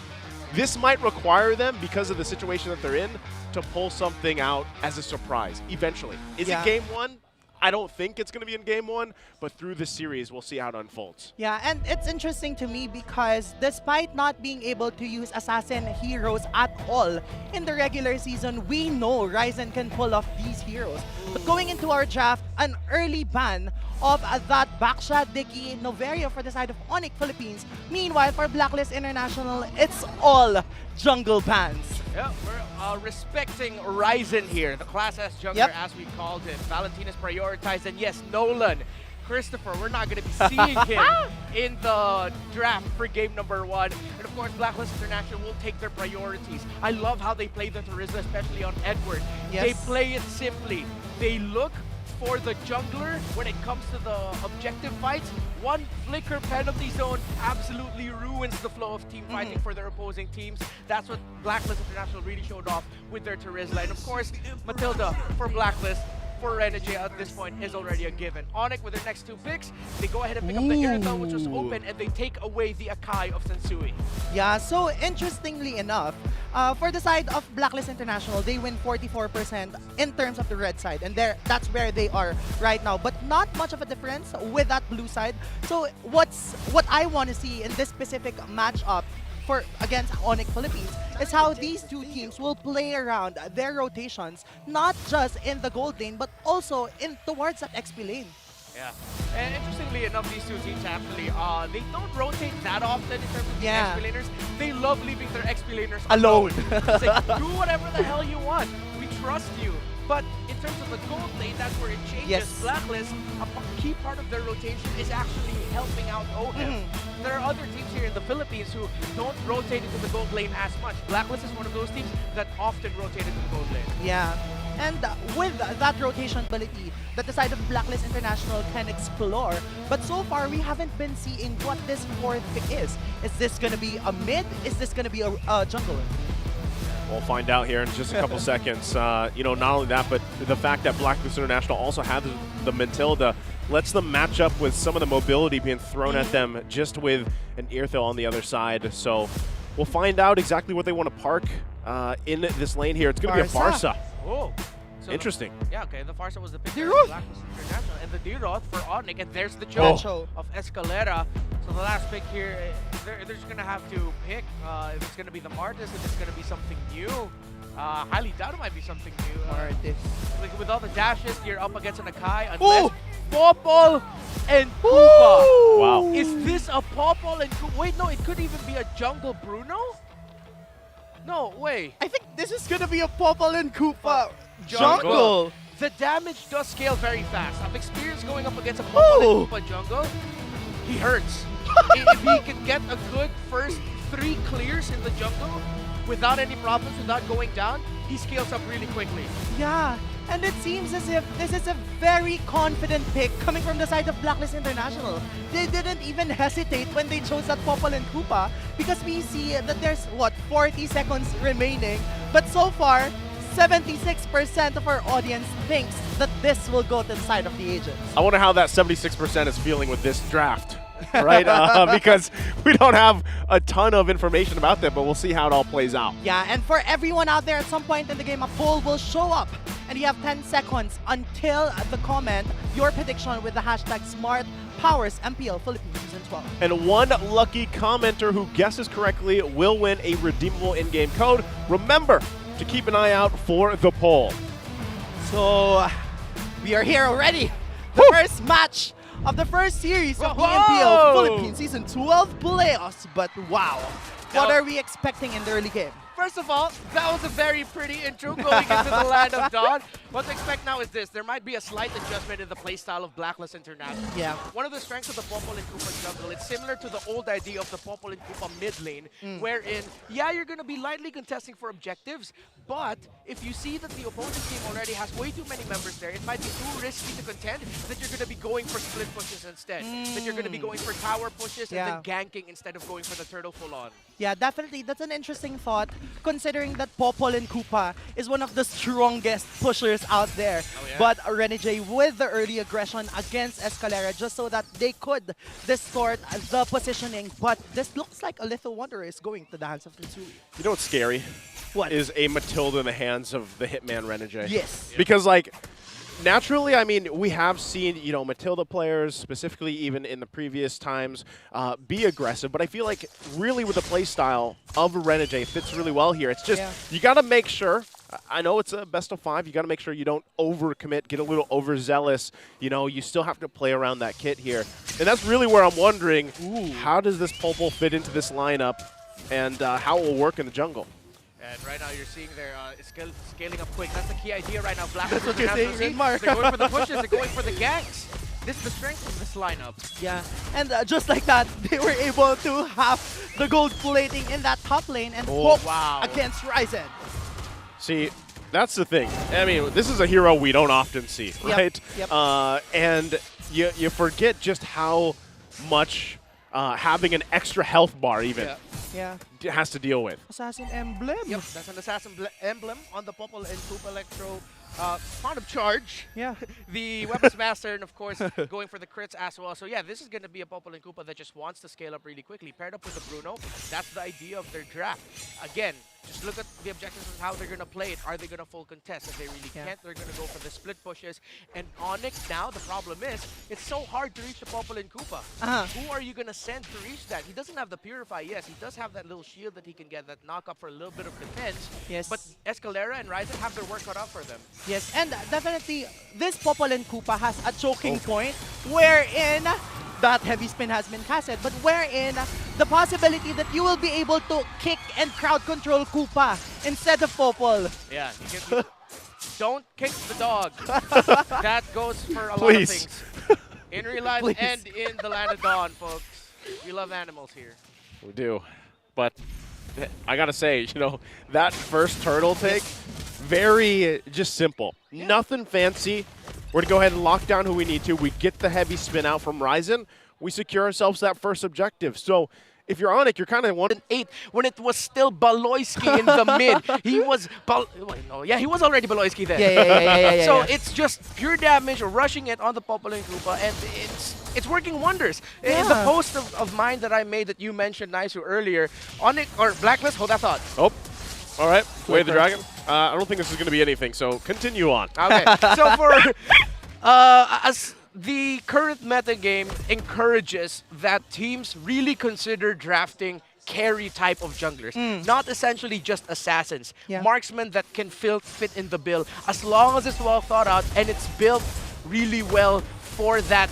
This might require them, because of the situation that they're in, to pull something out as a surprise eventually. Is it game 1? I don't think it's going to be in game 1, but through the series, we'll see how it unfolds. Yeah, and it's interesting to me because despite not being able to use assassin heroes at all in the regular season, we know Ryzen can pull off these heroes. But going into our draft, an early ban of that Baksha, Dicky, Noveria for the side of ONIC Philippines. Meanwhile, for Blacklist International, it's all jungle bans. Yeah, we're respecting Ryzen here, the Class S jungler as we called it. Valentina's prioritized, and yes, Nolan, Christopher, we're not going to be seeing him in the draft for game number 1. And of course, Blacklist International will take their priorities. I love how they play the Terizla, especially on Edward. They play it simply. They look for the jungler when it comes to the objective fights. One flicker penalty zone absolutely ruins the flow of team fighting for their opposing teams. That's what Blacklist International really showed off with their Terizla. And of course, Matilda for Blacklist, for Renegade at this point is already a given. ONIC with their next 2 picks, they go ahead and pick up the Irithel, which was open, and they take away the Akai of Sensui. Yeah, so interestingly enough, for the side of Blacklist International, they win 44% in terms of the red side, and that's where they are right now. But not much of a difference with that blue side. So what I want to see in this specific matchup against ONIC Philippines is how these 2 teams will play around their rotations, not just in the gold lane, but also towards that XP lane. Yeah, and interestingly enough, these 2 teams actually, they don't rotate that often in terms of the XP laners. They love leaving their XP laners alone. It's like, do whatever the hell you want. We trust you. But in terms of the gold lane, that's where it changes. Blacklist, a key part of their rotation is actually helping out OM. There are other teams here in the Philippines who don't rotate into the gold lane as much. Blacklist is one of those teams that often rotate into the gold lane. Yeah. And with that rotation ability that the side of Blacklist International can explore, but so far we haven't been seeing what this fourth pick is. Is this going to be a mid? Is this going to be a jungler? We'll find out here in just a couple seconds. You know, not only that, but the fact that Blacklist International also has the Matilda lets them match up with some of the mobility being thrown at them just with an Earthil on the other side. So we'll find out exactly what they want to park in this lane here. It's going to be a Farsa. Oh. So interesting. Okay, the Farsa was the pick. D-Roth. Blacklist International. And the D-Roth for ONIC. And there's the choke of Escalera. So the last pick here, they're just going to have to pick if it's going to be the Martis, if it's going to be something new. Highly doubt it might be something new. Martis. Like with all the dashes, you're up against an Akai. Unless Popol and Koopa. Wow. Is this a Popol and Koopa? Wait, no, it could even be a Jungle Bruno? No, wait. I think this is going to be a Popol and Koopa jungle. The damage does scale very fast. I've experienced going up against a Popol and Koopa jungle. He hurts. If he can get a good first 3 clears in the jungle without any problems, without going down, he scales up really quickly. Yeah, and it seems as if this is a very confident pick coming from the side of Blacklist International. They didn't even hesitate when they chose that Popol and Koopa because we see that there's, 40 seconds remaining. But so far, 76% of our audience thinks that this will go to the side of the agents. I wonder how that 76% is feeling with this draft, right? Because we don't have a ton of information about them, but we'll see how it all plays out. Yeah, and for everyone out there, at some point in the game, a poll will show up. And you have 10 seconds until the comment your prediction with the hashtag SmartPowers MPL Philippines Season 12. And one lucky commenter who guesses correctly will win a redeemable in-game code. Remember to keep an eye out for the poll. So, we are here already. The first match of the first series of the MPL Philippines Season 12 playoffs. But wow, what are we expecting in the early game? First of all, that was a very pretty intro going into the Land of Dawn. What to expect now is this. There might be a slight adjustment in the playstyle of Blacklist International. Yeah. One of the strengths of the Popol and Koopa jungle, it's similar to the old idea of the Popol and Koopa mid lane, wherein, yeah, you're going to be lightly contesting for objectives, but if you see that the opposing team already has way too many members there, it might be too risky to contend that you're going to be going for split pushes instead. That you're going to be going for tower pushes and then ganking instead of going for the turtle full-on. Yeah, definitely. That's an interesting thought, considering that Popol and Koopa is one of the strongest pushers out there. But Renegade with the early aggression against Escalera just so that they could distort the positioning. But this looks like a Little Wonder is going to the hands of Mitsui. You know what's scary? What? Is a Matilda in the hands of the Hitman Renegade. Yes. Because, like, naturally, I mean, we have seen, you know, Matilda players, specifically even in the previous times, be aggressive. But I feel like really with the play style of Renegade fits really well here. It's just, you got to make sure, I know it's a best of 5, you got to make sure you don't overcommit, get a little overzealous. You know, you still have to play around that kit here. And that's really where I'm wondering, how does this Popol fit into this lineup and how it will work in the jungle? And right now you're seeing they're scaling up quick. That's the key idea right now. Black That's what you're saying, Renmar. They're going for the pushes, they're going for the ganks. This is the strength of this lineup. Yeah, and just like that, they were able to have the gold plating in that top lane and hope against Ryzen. See, that's the thing. I mean, this is a hero we don't often see, right? Yep. And you forget just how much having an extra health bar even has to deal with. Assassin Emblem. Yep, that's an Assassin Emblem on the Popol and Koopa Electro. Amount of charge. Yeah. The Weapons Master, and of course, going for the crits as well. So yeah, this is going to be a Popol and Koopa that just wants to scale up really quickly. Paired up with the Bruno, that's the idea of their draft. Again, just look at the objectives and how they're going to play it. Are they going to full contest? If they really can't, they're going to go for the split pushes. And ONIC now, the problem is, it's so hard to reach the Popol and Koopa. Who are you going to send to reach that? He doesn't have the Purify, yes. He does have that little shield that he can get, that knock up for a little bit of defense. Yes. But Escalera and Ryzen have their work cut out for them. Yes, and definitely this Popol and Koopa has a choking point wherein that heavy spin has been casted, but wherein the possibility that you will be able to kick and crowd control Koopa instead of Popol. Yeah, you can don't kick the dog. That goes for a lot of things. In real life and in the Land of Dawn, folks. We love animals here. We do. But I gotta say, you know, that first turtle take very just simple. Nothing fancy. We're going to go ahead and lock down who we need to. We get the heavy spin out from Ryzen. We secure ourselves that first objective. So if you're ONIC, you're kind of 1-8 when it was still Baloyski in the mid. He was he was already Baloyski then. Yeah. So it's just pure damage, rushing it on the Popolo and Koopa, and it's working wonders. In the post of mine that I made that you mentioned, Nice, earlier, ONIC or Blacklist, hold that thought. Oh, all right. Way of the Dragon. I don't think this is going to be anything, so continue on. Okay. So for as the current meta game encourages that teams really consider drafting carry type of junglers, not essentially just assassins, marksmen that can fit in the bill, as long as it's well thought out and it's built really well for that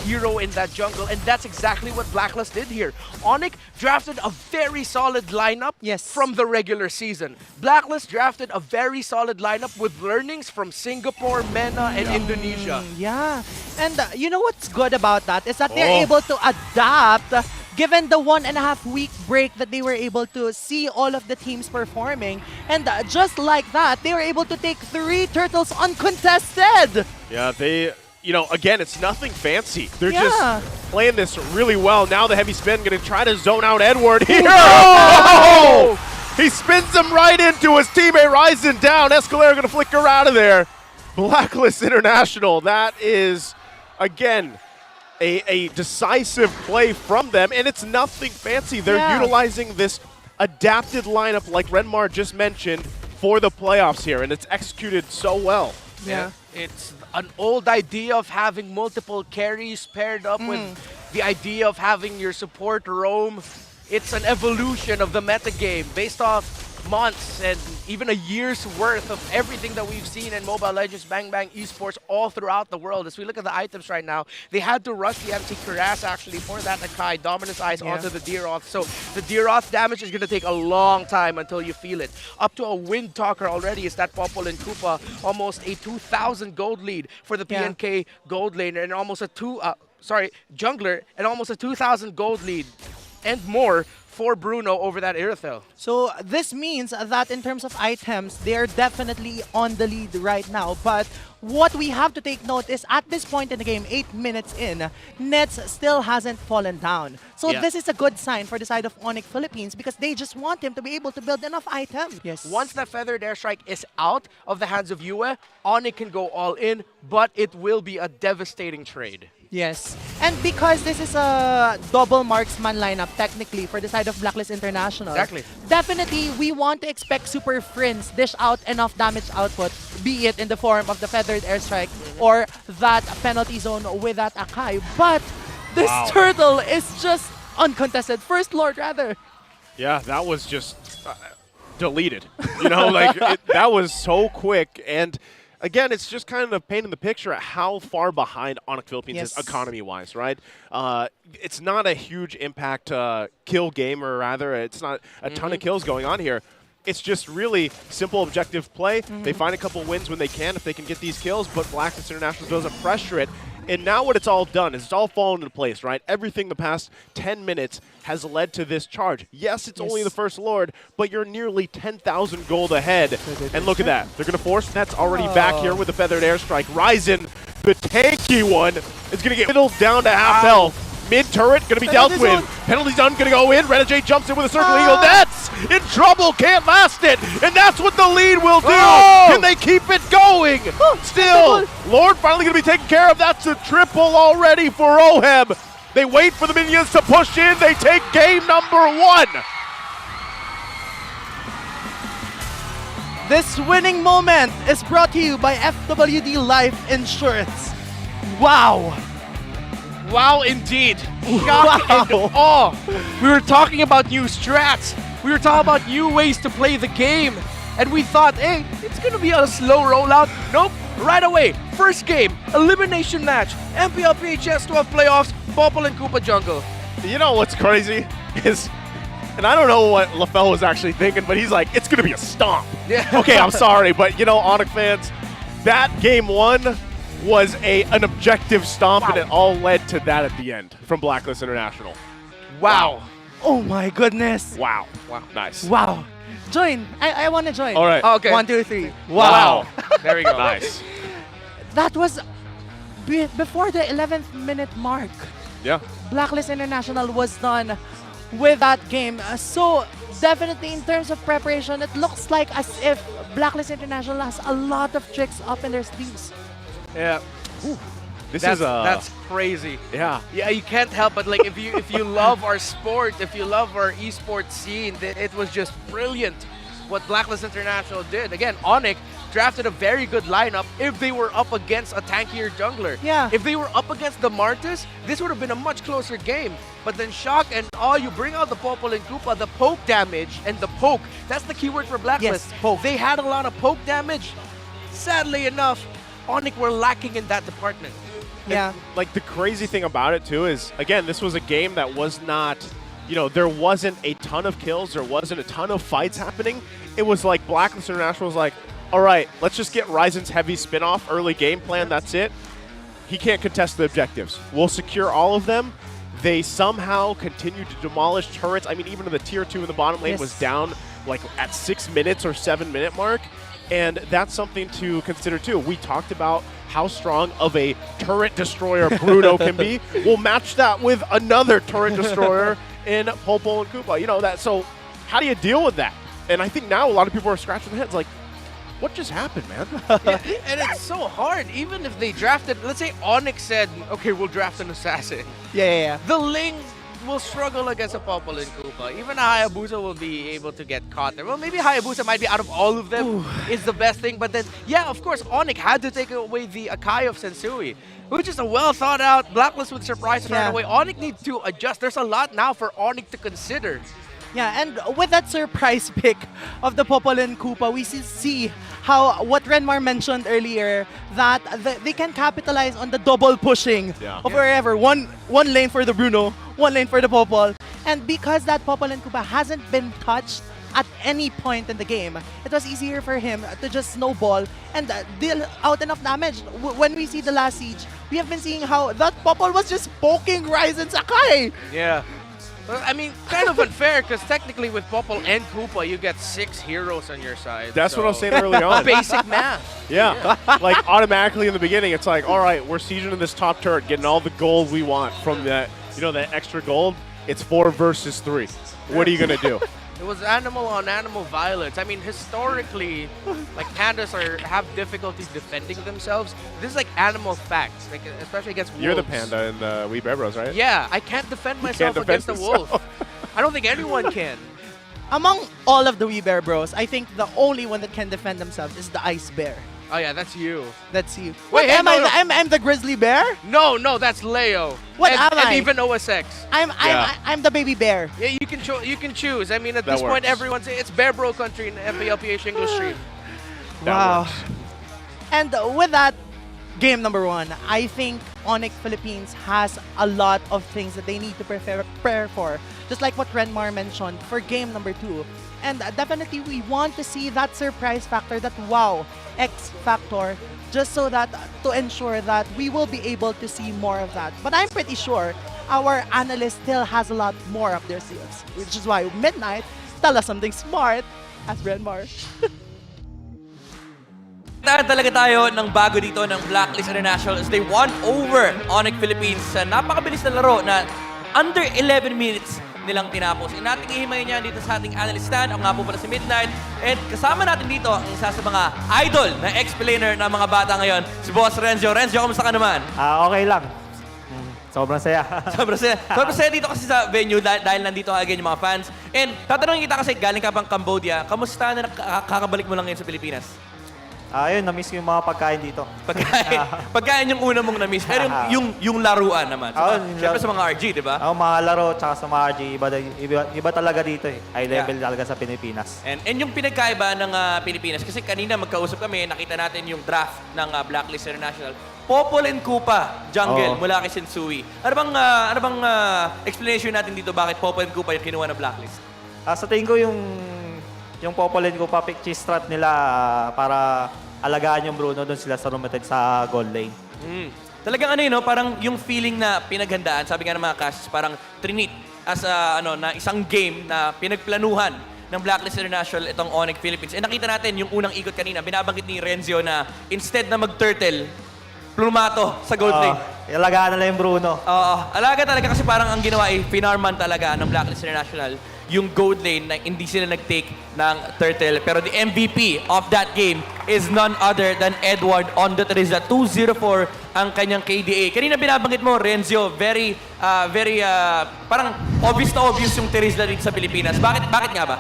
hero in that jungle, and that's exactly what Blacklist did here. ONIC drafted a very solid lineup from the regular season. Blacklist drafted a very solid lineup with learnings from Singapore, MENA, and Indonesia. And you know what's good about that is that they're able to adapt given the 1.5 week break that they were able to see all of the teams performing. And just like that, they were able to take 3 turtles uncontested. Yeah, they... You know, again, it's nothing fancy. They're just playing this really well. Now the heavy spin going to try to zone out Edward here. Oh! He spins him right into his teammate Ryzen down. Escalera going to flicker out of there. Blacklist International. That is, again, a decisive play from them. And it's nothing fancy. They're utilizing this adapted lineup like Renmar just mentioned for the playoffs here. And it's executed so well. It's an old idea of having multiple carries paired up with the idea of having your support roam. It's an evolution of the meta game based off months and even a year's worth of everything that we've seen in Mobile Legends, Bang Bang esports all throughout the world. As we look at the items right now, they had to rush the anti-Cuirass actually for that Akai Dominance Eyes onto the Deeroth. So the Deeroth damage is going to take a long time until you feel it. Up to a Wind Talker already is that Popol and Koopa, almost a 2,000 gold lead for the PNK gold laner, and almost a jungler, and almost a 2,000 gold lead and more for Bruno over that Irithyll. So this means that in terms of items, they're definitely on the lead right now. But what we have to take note is at this point in the game, 8 minutes in, Nets still hasn't fallen down. So this is a good sign for the side of ONIC Philippines because they just want him to be able to build enough items. Once that Feathered Airstrike is out of the hands of Yue, ONIC can go all in, but it will be a devastating trade. And because this is a double marksman lineup technically for the side of Blacklist International, definitely we want to expect Super Friends dish out enough damage output, be it in the form of the Feathered Airstrike or that penalty zone with that Akai. But this turtle is just uncontested. First Lord, rather. Yeah, that was just deleted. You know, like that was so quick. And again, it's just kind of painting the picture at how far behind ONIC Philippines is economy-wise, right? It's not a huge impact kill game, or rather, it's not a ton of kills going on here. It's just really simple objective play. They find a couple wins when they can, if they can get these kills, but Blacklist International doesn't pressure it. And now what it's all done is it's all fallen into place, right? Everything the past 10 minutes has led to this charge. Yes, it's only the First Lord, but you're nearly 10,000 gold ahead. And look at that. They're going to force Nets already back here with the Feathered Airstrike. Ryzen, the tanky one, is going to get middled down to half health. Mid-turret going to be dealt with. Penalty zone going to go in. Renegade jumps in with a Circle Eagle. Nets in trouble. Can't last it. And that's what the lead will do. Can they keep it going? Still, Lord finally going to be taken care of. That's a triple already for Oheb. They wait for the minions to push in. They take game number 1. This winning moment is brought to you by FWD Life Insurance. Wow. Wow, indeed. Shock and awe. We were talking about new strats. We were talking about new ways to play the game. And we thought, hey, it's going to be a slow rollout. Nope. Right away. First game, elimination match. Mpl-Ph S12 playoffs, Popol and Koopa jungle. You know what's crazy is, and I don't know what LaFell was actually thinking, but he's like, it's going to be a stomp. Okay, I'm sorry, but you know, ONIC fans, that game 1 was an objective stomp, and it all led to that at the end from Blacklist International. Wow. Oh my goodness. Wow. Wow. Nice. Wow. Join. I want to join. All right. Okay. 1, 2, 3. Wow. There we go. Nice. That was before the 11th minute mark. Yeah. Blacklist International was done with that game. So definitely in terms of preparation, it looks like as if Blacklist International has a lot of tricks up in their sleeves. Yeah. That's crazy. Yeah. Yeah, you can't help but like if you love our sport, if you love our esports scene, it was just brilliant what Blacklist International did. Again, ONIC drafted a very good lineup if they were up against a tankier jungler. Yeah. If they were up against the Martis, this would have been a much closer game. But then Shock and you bring out the Popol and Koopa, the poke damage and the poke. That's the keyword for Blacklist. Yes, poke. They had a lot of poke damage. Sadly enough, ONIC were lacking in that department. Yeah. And, like, the crazy thing about it, too, is, again, this was a game that was not, you know, there wasn't a ton of kills. There wasn't a ton of fights happening. It was like Blacklist International was like, all right, let's just get Ryzen's heavy spin-off, early game plan, that's it. He can't contest the objectives. We'll secure all of them. They somehow continued to demolish turrets. I mean, even the tier 2 in the bottom lane was down, like, at 6 minutes or 7 minute mark. And that's something to consider, too. We talked about how strong of a turret destroyer Bruno can be. We'll match that with another turret destroyer in Popol and Koopa. You know, that. So how do you deal with that? And I think now a lot of people are scratching their heads like, what just happened, man? Yeah, and it's so hard. Even if they drafted, let's say ONIC said, okay, we'll draft an assassin. Yeah. The Ling will struggle against a Popol and Koopa. Even a Hayabusa will be able to get caught there. Well, maybe Hayabusa might be out of all of them. Is the best thing. But then, yeah, of course, ONIC had to take away the Akai of Sensui, which is a well thought out Blacklist with surprise right away. ONIC needs to adjust. There's a lot now for ONIC to consider. Yeah, and with that surprise pick of the Popol and Koopa, we see how what Renmar mentioned earlier, that they can capitalize on the double pushing of wherever. One lane for the Bruno, one lane for the Popol. And because that Popol and Koopa hasn't been touched at any point in the game, it was easier for him to just snowball and deal out enough damage. When we see the last siege, we have been seeing how that Popol was just poking Ryzen Sakai. Yeah. I mean, kind of unfair because technically with Popol and Koopa, you get 6 heroes on your side. That's what I was saying early on. Basic math. Yeah. Like automatically in the beginning, it's like, all right, we're sieging in this top turret, getting all the gold we want from that, you know, that extra gold. It's 4 versus 3. What are you gonna do? It was animal on animal violence. I mean, historically, like pandas have difficulties defending themselves. This is like animal facts, like especially against wolves. You're the panda in the Wee Bear Bros, right? Yeah, I can't defend myself against the wolf. I don't think anyone can. Among all of the Wee Bear Bros, I think the only one that can defend themselves is the Ice Bear. Oh yeah, that's you. That's you. Wait, What, am I? I'm the Grizzly Bear? No, that's Leo. What and, am I? And even OSX. I'm the baby bear. Yeah, you can choose. I mean, at That this point, works. everyone's it's Bear Bro country in the Mpl-Ph English stream. Wow. And with that, game number 1, I think ONIC Philippines has a lot of things that they need to prepare for. Just like what Renmar mentioned for game number 2. And definitely we want to see that surprise factor, that wow, X factor, just so that to ensure that we will be able to see more of that. But I'm pretty sure our analyst still has a lot more up their sleeves, which is why Midnight tell us something smart as Renmar. Talaga tayo ng bago dito ng Blacklist International as they won over ONIC Philippines sa napakabilis na laro na under 11 minutes nilang tinapos. Nating ihimayin niya dito sa ating analyst stand. Ako nga po pala si Midnight. And kasama natin dito ang isa sa mga idol na explainer ng mga bata ngayon, si Boss Renzo. Renzo, kamusta ka naman? Okay lang. Sobrang saya. Sobrang saya. Sobrang saya dito kasi sa venue dahil nandito again yung mga fans. And tatanungin kita kasi galing ka pang Cambodia, kamusta na kakabalik mo lang ngayon sa Pilipinas? Ayun, na-miss ko yung mga pagkain dito. Pagkain yung una mong na-miss. Pero yung laruan naman. Siyempre sa mga RG, di ba? Mga laro tsaka sa mga RG, iba talaga dito eh. High level talaga sa Pilipinas. And yung pinagkaiba ng Pilipinas, kasi kanina magkausap kami, nakita natin yung draft ng Blacklist International. Popol and Koopa, jungle, mula kay Sensui. Ano bang explanation natin dito bakit Popol and Koopa yung kinuha ng Blacklist? Sa tingin ko yung Popol and Koopa pick nila para alagaan yung Bruno doon sila sa Rumeted sa gold lane. Talagang ano yun, no? Parang yung feeling na pinaghandaan, sabi nga ng mga casts, parang trinit as na isang game na pinagplanuhan ng Blacklist International itong ONIC Philippines. Nakita natin yung unang ikot kanina, binabanggit ni Renzio na instead na mag-turtle, plumato sa gold lane. Alagaan nila yung Bruno. Oo, alaga talaga kasi parang ang ginawa ay finarman talaga ng Blacklist International yung gold lane na hindi sila nag-take ng turtle. Pero the MVP of that game is none other than Edward on the Terizla. 204 ang kanyang KDA. Kanina binabanggit mo, Renzio, very parang obvious na obvious yung Terizla dito sa Pilipinas. Bakit nga ba?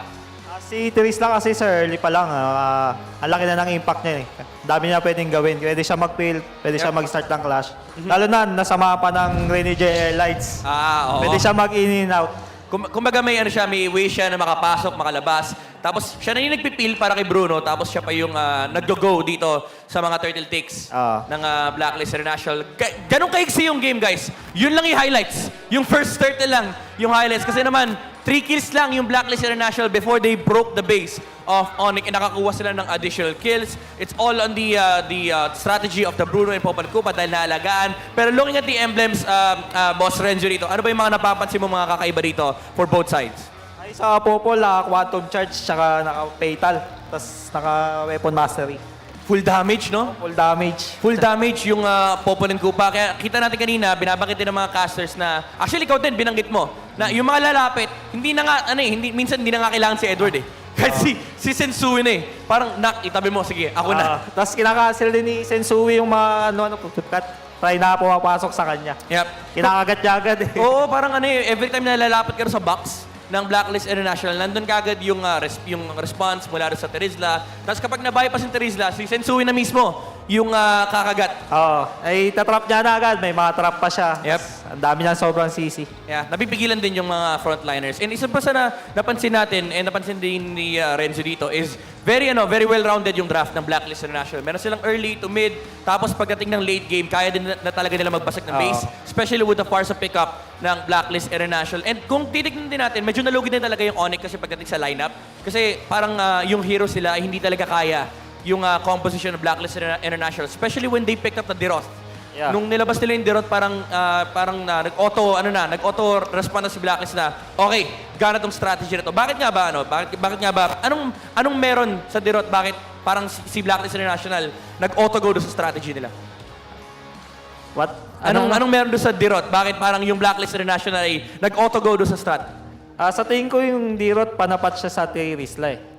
Si Terizla kasi sir, early pa lang, ang laki na ng impact niya eh. Dami niya pwedeng gawin. Pwede siya mag-fail, pwede siya mag-start ng clash. Lalo na, nasa mapa ng Renege Airlines. Oo. Pwede siya mag-in and out. Kumbaga may may way siya na makapasok, makalabas. Tapos siya na yung nagpipil para kay Bruno. Tapos siya pa yung nag-go dito sa mga turtle takes ng Blacklist International. Ganun kaigsi yung game, guys. Yun lang yung highlights. Yung first turtle lang yung highlights. Kasi naman, 3 kills lang yung Blacklist International before they broke the base of ONIC and nakakuha sila ng additional kills. It's all on the strategy of the Bruno and Popol Kupa dahil naalagaan. Pero looking at the emblems, Boss Renzo dito, ano ba yung mga napapansin mo mga kakaiba dito for both sides? Ay, sa Popol, Quantum Charge, tsaka naka-fatal. Tapos naka-weapon mastery. Full damage, no? Full damage. Full damage yung Popol and Kupa. Kaya kita natin kanina, binabanggit din ng mga casters na, actually ikaw din, binanggit mo, na yung mga lalapit, hindi na nga, minsan hindi na nga kailangan si Edward eh. Kahit si Sensui na eh. Parang, itabi mo, sige, ako na. Tapos kinakasil din ni Sensui yung mga, try na pumapasok sa kanya. Yep. Kinakagat niya agad eh. Oo, parang every time na lalapit ka sa box ng Blacklist International, nandun kagad yung response mula sa Terizla. Tapos kapag na-bypass yung Terizla, si Sensui na mismo yung kakagat. Oo. Ay, tatrap niya na agad. May mga trap pa siya. Yep. Ang dami niya sobrang sisi. Yeah, napipigilan din yung mga frontliners. And isa pa sa napansin natin, and napansin din ni Renzo dito, is very well-rounded yung draft ng Blacklist International. Meron silang early to mid, tapos pagdating ng late game, kaya din na talaga nila magbasag ng base. Especially with the Farsa pickup ng Blacklist International. And kung titignan din natin, medyo nalugid din talaga yung ONIC kasi pagdating sa lineup. Kasi parang yung hero sila ay hindi talaga kaya yung composition ng Blacklist International. Especially when they picked up the Diroth. Yeah. Nung nilabas nila yung Diroth, nag-auto-respond na si Blacklist na, okay, gana tong strategy na to. Bakit nga ba, Bakit nga ba? Anong meron sa Diroth? Bakit parang si Blacklist International nag-auto-go doon sa strategy nila? What? Anong meron doon sa Diroth? Bakit parang yung Blacklist International ay nag-auto-go doon sa strat? Sa tingin ko yung Diroth, panapat siya sa Terizla eh.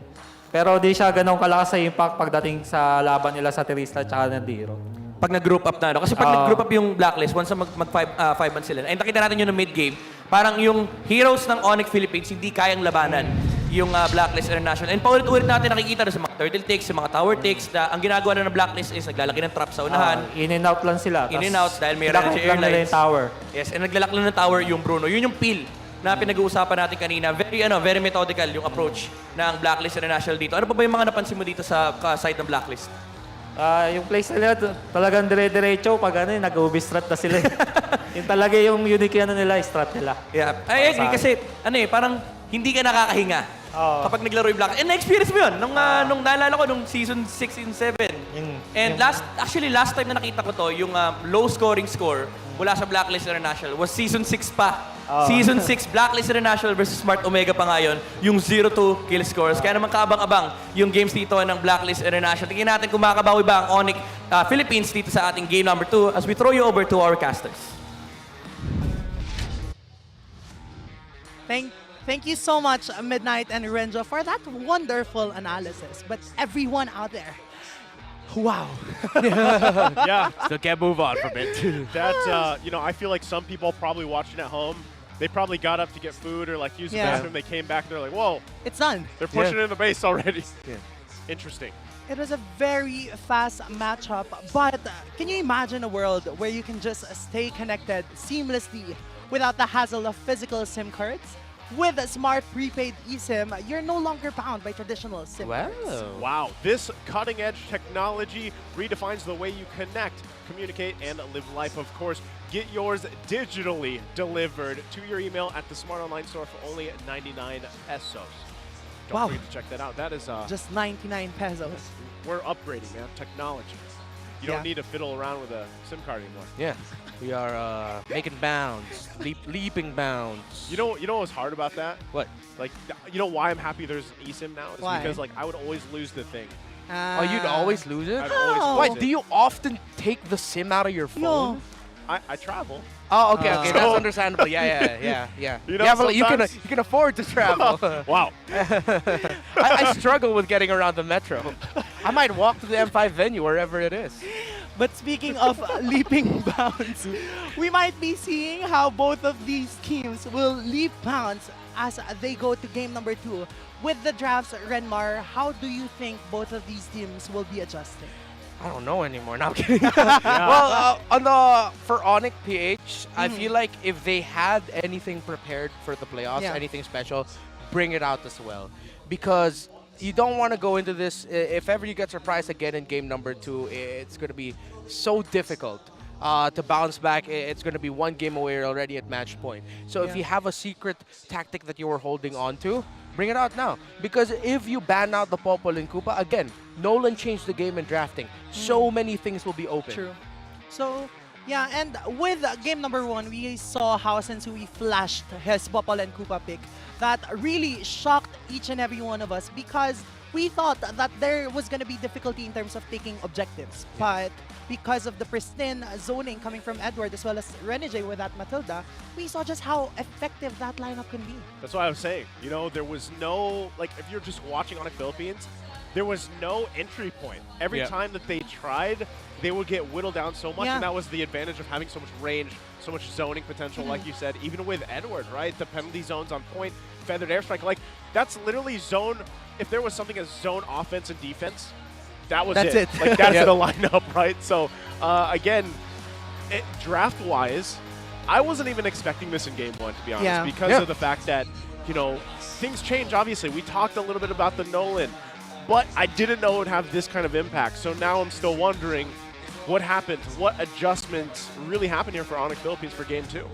Pero di siya ganun kalakas sa impact pagdating sa laban nila sa Terizla at saka ng Diroth. Pag nag-group up na, Kasi pag nag-group up yung Blacklist, once na mag-5-man sila, and nakita natin yun ng mid-game, parang yung heroes ng ONIC Philippines hindi kayang labanan yung Blacklist International. And paulit-ulit natin nakikita sa mga turtle takes, sa mga tower takes, na ang ginagawa na ng Blacklist is naglalaki ng trap sa unahan. In and out lang sila. In and out dahil may Renege Airlines. Yung tower. Yes, and naglalak lang ng tower yung Bruno. Yun yung peel na pinag-uusapan natin kanina. Very methodical yung approach ng Blacklist International dito. Ano pa ba yung mga napansin mo dito sa side ng Blacklist? Yung place nila talagang dire-diretso pag nag-ubi strat na sila. Yung talaga yung unique nila, strat nila. Yeah. I agree kasi parang hindi ka nakakahinga kapag naglaro yung Blacklist. And na-experience mo yun nung naalala ko nung season 6 and 7. And last time na nakita ko to, yung low scoring score mula sa Blacklist International was season 6 pa. Season 6, Blacklist International versus Smart Omega pa ngayon, yung 0-2 kill scores. Kaya naman kaabang-abang yung games dito ng Blacklist International. Tingnan natin kung makakabawi ba ang ONIC Philippines dito sa ating game number 2 as we throw you over to our casters. Thank you so much, Midnight and Renzo, for that wonderful analysis. But everyone out there, wow. Yeah, still can't move on from it. That, I feel like some people probably watching at home, they probably got up to get food or use the bathroom. They came back, they're like, whoa. It's done. They're pushing in the base already. Yeah. Interesting. It was a very fast matchup, but can you imagine a world where you can just stay connected seamlessly without the hassle of physical SIM cards? With a smart prepaid eSIM, you're no longer bound by traditional SIM cards. Wow, this cutting-edge technology redefines the way you connect, communicate, and live life. Of course, get yours digitally delivered to your email at the Smart Online Store for only 99 pesos. Don't forget to check that out. That is just 99 pesos. We're upgrading, man. Technology. You don't need to fiddle around with a SIM card anymore. Yeah, we are making bounds, leaping bounds. You know what's hard about that? What? Like, you know why I'm happy there's an eSIM now? It's Why? because like I would always lose the thing. Oh, you'd always lose it? I'd always Why? lose Do it. you often take the SIM out of your phone? I travel. Oh, okay, okay, So- that's understandable. Yeah. You know, Yeah, but you sometimes- can afford to travel. Wow. I struggle with getting around the metro. I might walk to the M5 venue wherever it is. But speaking of leaping bounds, we might be seeing how both of these teams will leap bounds as they go to game number 2. With the drafts, Renmar, how do you think both of these teams will be adjusting? I don't know anymore. No, I'm kidding. Well, for Mpl-Ph, I feel like if they had anything prepared for the playoffs, anything special, bring it out as well. Because you don't want to go into this, if ever you get surprised again in game number 2, it's going to be so difficult to bounce back. It's going to be one game away already at match point. So if you have a secret tactic that you were holding on to, bring it out now. Because if you ban out the Popol and Koopa, again, Nolan changed the game in drafting. So many things will be open. True. So, yeah, and with game number 1, we saw how Sensui flashed his Popol and Koopa pick. That really shocked each and every one of us because we thought that there was going to be difficulty in terms of taking objectives. But because of the pristine zoning coming from Edward as well as Renegade with that Matilda, we saw just how effective that lineup can be. That's what I was saying. You know, there was no, like, if you're just watching ONIC Philippines, there was no entry point. Every time that they tried, they would get whittled down so much, and that was the advantage of having so much range, so much zoning potential, like you said, even with Edward, right? The penalty zones on point, feathered airstrike, like, that's literally zone, if there was something as zone offense and defense, that's it. Like, that's the lineup, right? So, again, draft-wise, I wasn't even expecting this in game 1, to be honest, because of the fact that, you know, things change, obviously. We talked a little bit about the Nolan, but I didn't know it would have this kind of impact. So now I'm still wondering what happened, what adjustments really happened here for ONIC Philippines for game 2.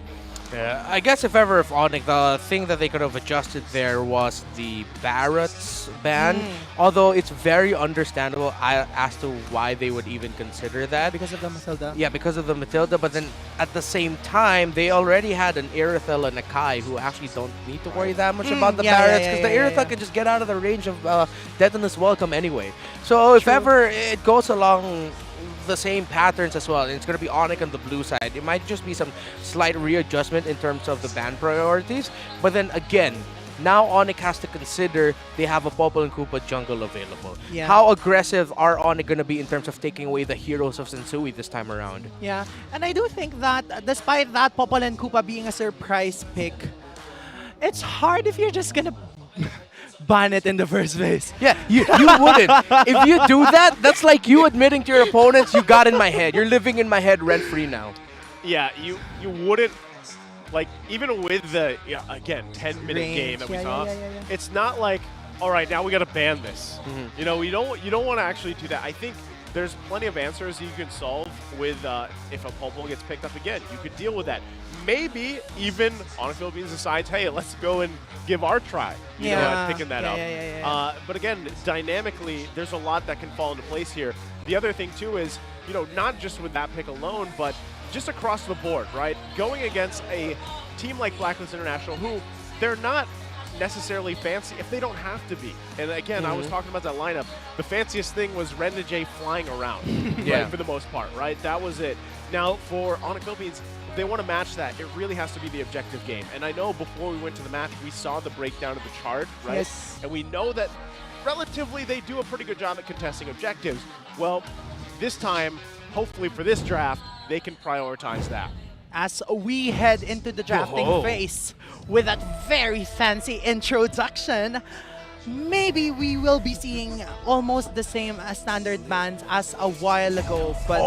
Yeah, I guess if ONIC, the thing that they could have adjusted there was the Barrett's ban. Although it's very understandable as to why they would even consider that. Because of the Matilda? Yeah, because of the Matilda. But then at the same time, they already had an Irithel and a Kai who actually don't need to worry that much about the Barretts. Because the Irithel can just get out of the range of Detonus Welcome anyway. So if ever it goes along the same patterns as well, and it's going to be ONIC on the blue side, it might just be some slight readjustment in terms of the ban priorities. But then again, now ONIC has to consider they have a Popol and Koopa jungle available. How aggressive are ONIC going to be in terms of taking away the heroes of Sensui this time around? Yeah, and I do think that despite that Popol and Koopa being a surprise pick, it's hard if you're just going to ban it in the first place. Yeah, you wouldn't. If you do that, that's like you admitting to your opponents, you got in my head. You're living in my head rent-free now. Yeah, you wouldn't, like, even with the, again, 10-minute game that we saw, it's not like, all right, now we got to ban this. You know, you don't want to actually do that. I think there's plenty of answers you can solve with if a Popol gets picked up again. You could deal with that. Maybe even ONIC Philippines decides, hey, let's go and give our try, you know, at picking that up. But again, dynamically, there's a lot that can fall into place here. The other thing, too, is, you know, not just with that pick alone, but just across the board, right? Going against a team like Blacklist International, who they're not necessarily fancy if they don't have to be. And again, I was talking about that lineup. The fanciest thing was Renegade flying around, right, for the most part, right? That was it. Now, for ONIC Philippines, if they want to match that, it really has to be the objective game. And I know before we went to the match, we saw the breakdown of the chart, right? Yes. And we know that relatively they do a pretty good job at contesting objectives. Well, this time, hopefully for this draft, they can prioritize that. As we head into the drafting phase with that very fancy introduction, maybe we will be seeing almost the same standard bans as a while ago. But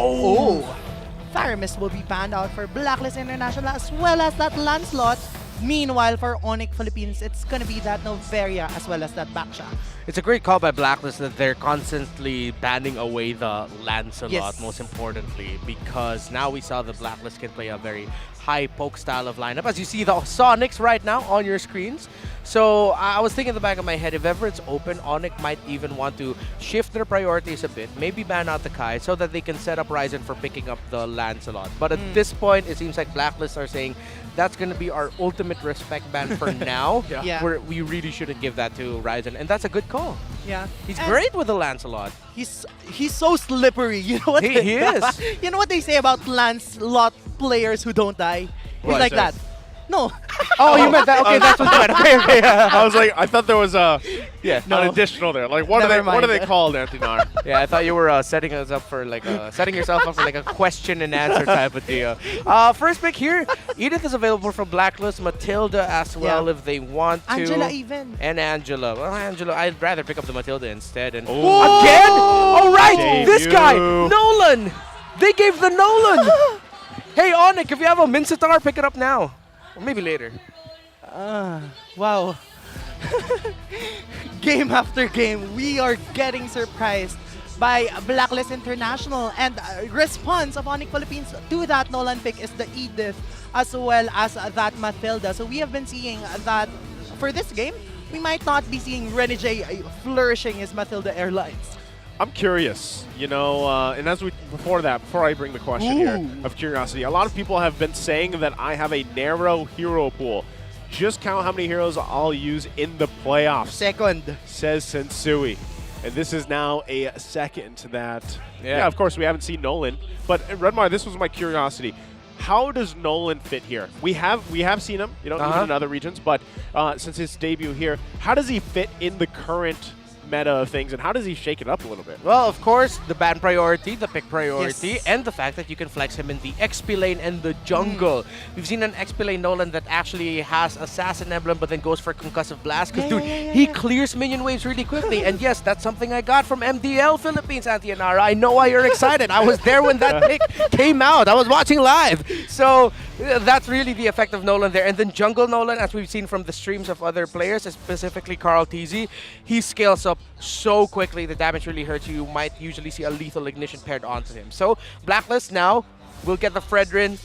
Faramis will be banned out for Blacklist International as well as that Lancelot. Meanwhile, for ONIC Philippines, it's going to be that Noveria as well as that Baksha. It's a great call by Blacklist that they're constantly banning away the Lancelot, most importantly, because now we saw the Blacklist can play a very high poke style of lineup. As you see the Sonics right now on your screens. So I was thinking in the back of my head, if ever it's open, ONIC might even want to shift their priorities a bit, maybe ban out the Kai so that they can set up Ryzen for picking up the Lancelot. But at this point, it seems like Blacklist are saying that's going to be our ultimate respect ban for now. Where we really shouldn't give that to Ryzen, and that's a good call. Yeah, he's great with the Lancelot. He's so slippery. You know what? He is. You know what they say about Lancelot players who don't die? He's What? like that. No. Oh, you meant that? Okay, that's what you meant. Okay, okay. I was like, I thought there was an No. additional there. Like, what are they called, Antinar? Yeah, I thought you were setting us up for like setting yourself up for like a question and answer type of deal. First pick here, Edith is available from Blacklist, Matilda as well if they want to. Angela even. And Angela. Well, Angela, I'd rather pick up the Matilda instead. And again? All right, this guy, Nolan. They gave the Nolan. Hey, ONIC, if you have a Mincetar, pick it up now. Or maybe later. Wow. Game after game, we are getting surprised by Blacklist International, and response of ONIC Philippines to that Nolan pick is the Edith as well as that Matilda. So we have been seeing that for this game, we might not be seeing Renny J flourishing his Matilda Airlines. I'm curious, you know, and before I bring the question here of curiosity, a lot of people have been saying that I have a narrow hero pool. Just count how many heroes I'll use in the playoffs. Second. Says Sensui. And this is now a second that, of course, we haven't seen Nolan. But Redmar, this was my curiosity. How does Nolan fit here? We have seen him, you know, even in other regions, but since his debut here, how does he fit in the current meta of things, and how does he shake it up a little bit? Well, of course, the ban priority, the pick priority, and the fact that you can flex him in the XP lane and the jungle. We've seen an XP lane Nolan that actually has Assassin Emblem but then goes for Concussive Blast because, he clears minion waves really quickly. And yes, that's something I got from MDL Philippines, Antianara. I know why you're excited. I was there when that pick came out. I was watching live. So that's really the effect of Nolan there. And then jungle Nolan, as we've seen from the streams of other players, specifically Carl TZ, he scales up so quickly, the damage really hurts you. You might usually see a lethal ignition paired onto him. So Blacklist now will get the Fredrin.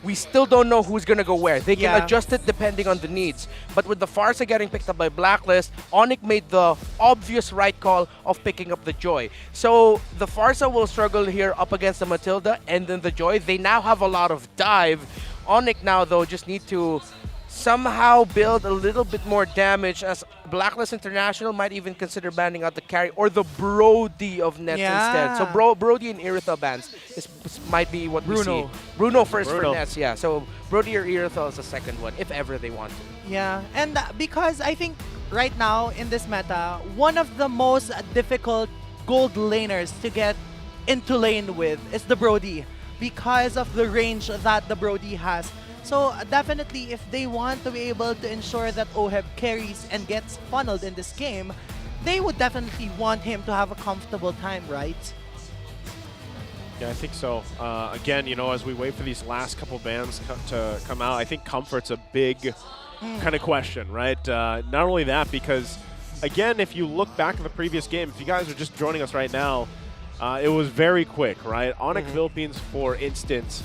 We still don't know who's gonna go where. They can adjust it depending on the needs. But with the Farsa getting picked up by Blacklist, ONIC made the obvious right call of picking up the Joy. So the Farsa will struggle here up against the Matilda and then the Joy. They now have a lot of dive. ONIC now though just need to somehow build a little bit more damage, as Blacklist International might even consider banning out the carry or the Brody of Nets instead. So Brody and Iritha bans might be what we see. Bruno first for Nets, So Brody or Iritha is the second one, if ever they want to. Yeah, and because I think right now in this meta, one of the most difficult gold laners to get into lane with is the Brody because of the range that the Brody has. So definitely, if they want to be able to ensure that OHEB carries and gets funneled in this game, they would definitely want him to have a comfortable time, right? Yeah, I think so. Again, you know, as we wait for these last couple bans to come out, I think comfort's a big kind of question, right? Not only that, because again, if you look back at the previous game, if you guys are just joining us right now, it was very quick, right? ONIC Philippines, for instance,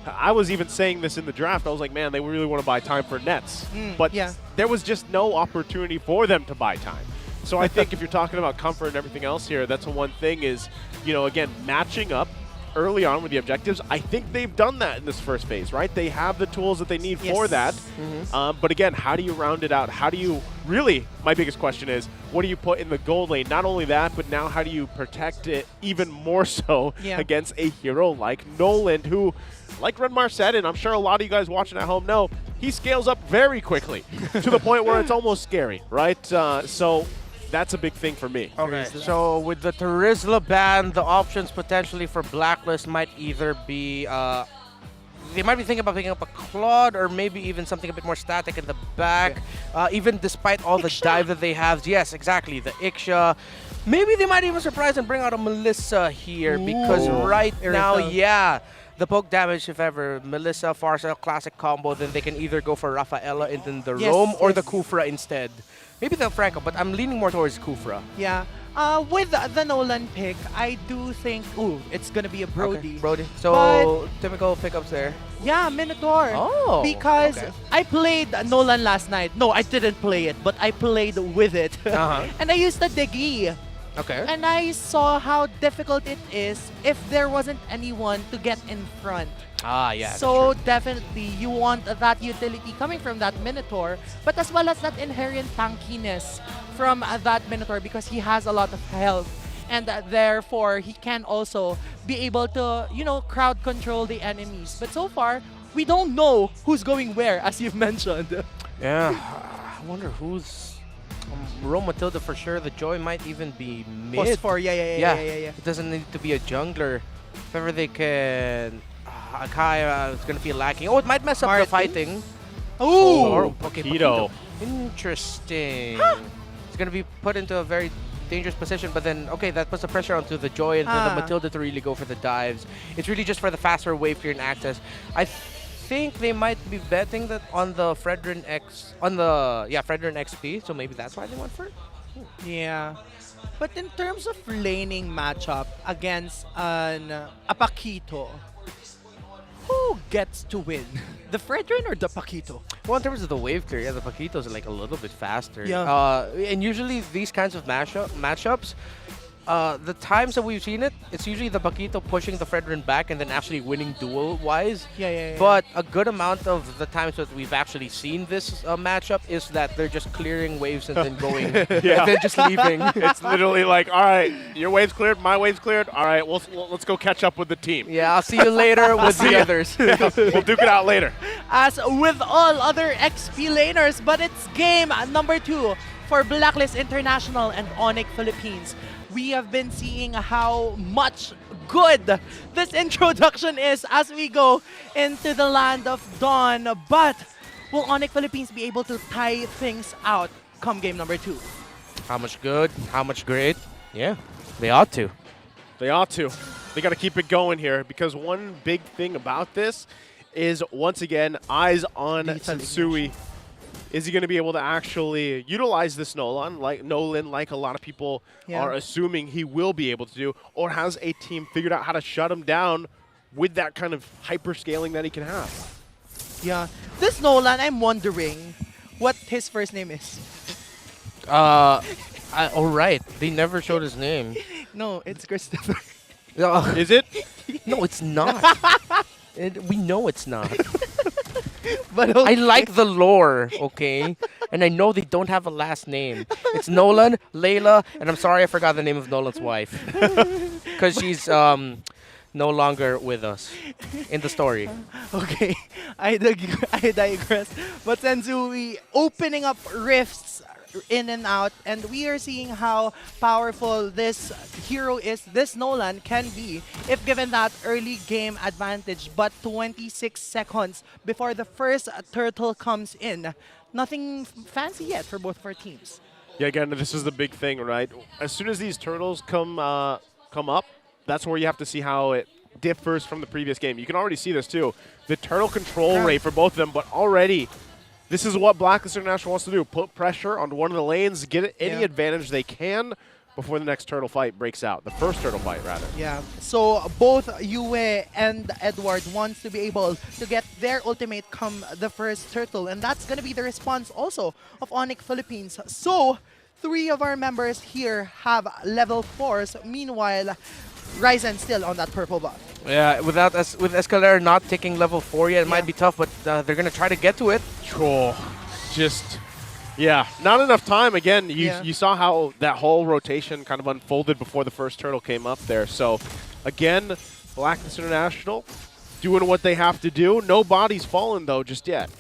I was even saying this in the draft. I was like, man, they really want to buy time for Nets. But there was just no opportunity for them to buy time. So I think if you're talking about comfort and everything else here, that's the one thing is, you know, again, matching up early on with the objectives. I think they've done that in this first phase, right? They have the tools that they need for that. But again, how do you round it out? How do you really, my biggest question is, what do you put in the gold lane? Not only that, but now how do you protect it even more so against a hero like Nolan, who, like Redmar said, and I'm sure a lot of you guys watching at home know, he scales up very quickly to the point where it's almost scary, right? So that's a big thing for me. Okay, so with the Terizla ban, the options potentially for Blacklist might either be, they might be thinking about picking up a Claude or maybe even something a bit more static in the back, even despite all the dive that they have. Yes, exactly, the Iksha. Maybe they might even surprise and bring out a Melissa here because right now, the poke damage, if ever, Melissa, Farsa, classic combo, then they can either go for Rafaela and then the Rome or the Kufra instead. Maybe the Franco, but I'm leaning more towards Kufra. Yeah, With the Nolan pick, I do think, it's gonna be a Brody. Okay, Brody. So, But typical pickups there. yeah, Minotaur. Oh, because okay. I played Nolan last night. No, I didn't play it, but I played with it. And I used the Digi. Okay. And I saw how difficult it is if there wasn't anyone to get in front. Ah, yeah. So definitely you want that utility coming from that Minotaur, but as well as that inherent tankiness from that Minotaur because he has a lot of health. And therefore, he can also be able to, crowd control the enemies. But so far, we don't know who's going where, as you've mentioned. Yeah, I wonder who's... Rome Matilda for sure. The Joy might even be mid. Post 4, yeah. It doesn't need to be a jungler. If ever they can... Akaya is going to be lacking. Oh, it might mess up the fighting. Ooh! Okay, Paquito. Interesting. It's going to be put into a very dangerous position, but then, okay, that puts the pressure onto the Joy and the Matilda to really go for the dives. It's really just for the faster wave clear and access. I think they might be betting that on the Fredrin X, Fredrin XP, so maybe that's why they went for it? Yeah. But in terms of laning matchup against a Paquito, who gets to win? The Fredrin or the Paquito? Well, in terms of the wave clear, the Paquitos are like a little bit faster. Yeah. And usually these kinds of matchups, the times that we've seen it, it's usually the Paquito pushing the Fredrin back and then actually winning duel-wise. Yeah. But a good amount of the times that we've actually seen this matchup is that they're just clearing waves and then going, and then just leaving. It's literally like, all right, your wave's cleared, my wave's cleared. All right, let's go catch up with the team. Yeah, I'll see you later with the others. We'll duke it out later. As with all other XP laners, but it's game number 2 for Blacklist International and ONIC Philippines. We have been seeing how much good this introduction is as we go into the land of Dawn. But will ONIC Philippines be able to tie things out come game number 2? How much good? How much great? Yeah, they ought to. They ought to. They got to keep it going here because one big thing about this is, once again, eyes on Sensui. Is he going to be able to actually utilize this Nolan like a lot of people are assuming he will be able to do, or has a team figured out how to shut him down with that kind of hyper scaling that he can have? Yeah. This Nolan, I'm wondering what his first name is. All right. They never showed his name. No, it's Christopher. Is it? No, it's not. We know it's not. But I like the lore, okay? And I know they don't have a last name. It's Nolan, Layla, and I'm sorry I forgot the name of Nolan's wife. Because she's no longer with us in the story. Okay, I digress. But Sensui opening up rifts in and out, and we are seeing how powerful this hero is, this Nolan can be if given that early game advantage. But 26 seconds before the first turtle comes in. Nothing fancy yet for both of our teams. Yeah, again, this is the big thing, right? As soon as these turtles come up, that's where you have to see how it differs from the previous game. You can already see this too. The turtle control rate for both of them, but already this is what Blacklist International wants to do. Put pressure on one of the lanes, get any advantage they can before the next turtle fight breaks out. The first turtle fight, rather. Yeah, so both Yue and Edward wants to be able to get their ultimate come the first turtle, and that's going to be the response also of ONIC Philippines. So 3 of our members here have level 4s. Meanwhile, Ryzen still on that purple buff. Yeah, with Escalera not taking level 4 yet, it might be tough, but they're going to try to get to it. Sure. Just, yeah, not enough time. Again, you saw how that whole rotation kind of unfolded before the first turtle came up there. So, again, Blacklist International doing what they have to do. No bodies fallen, though, just yet.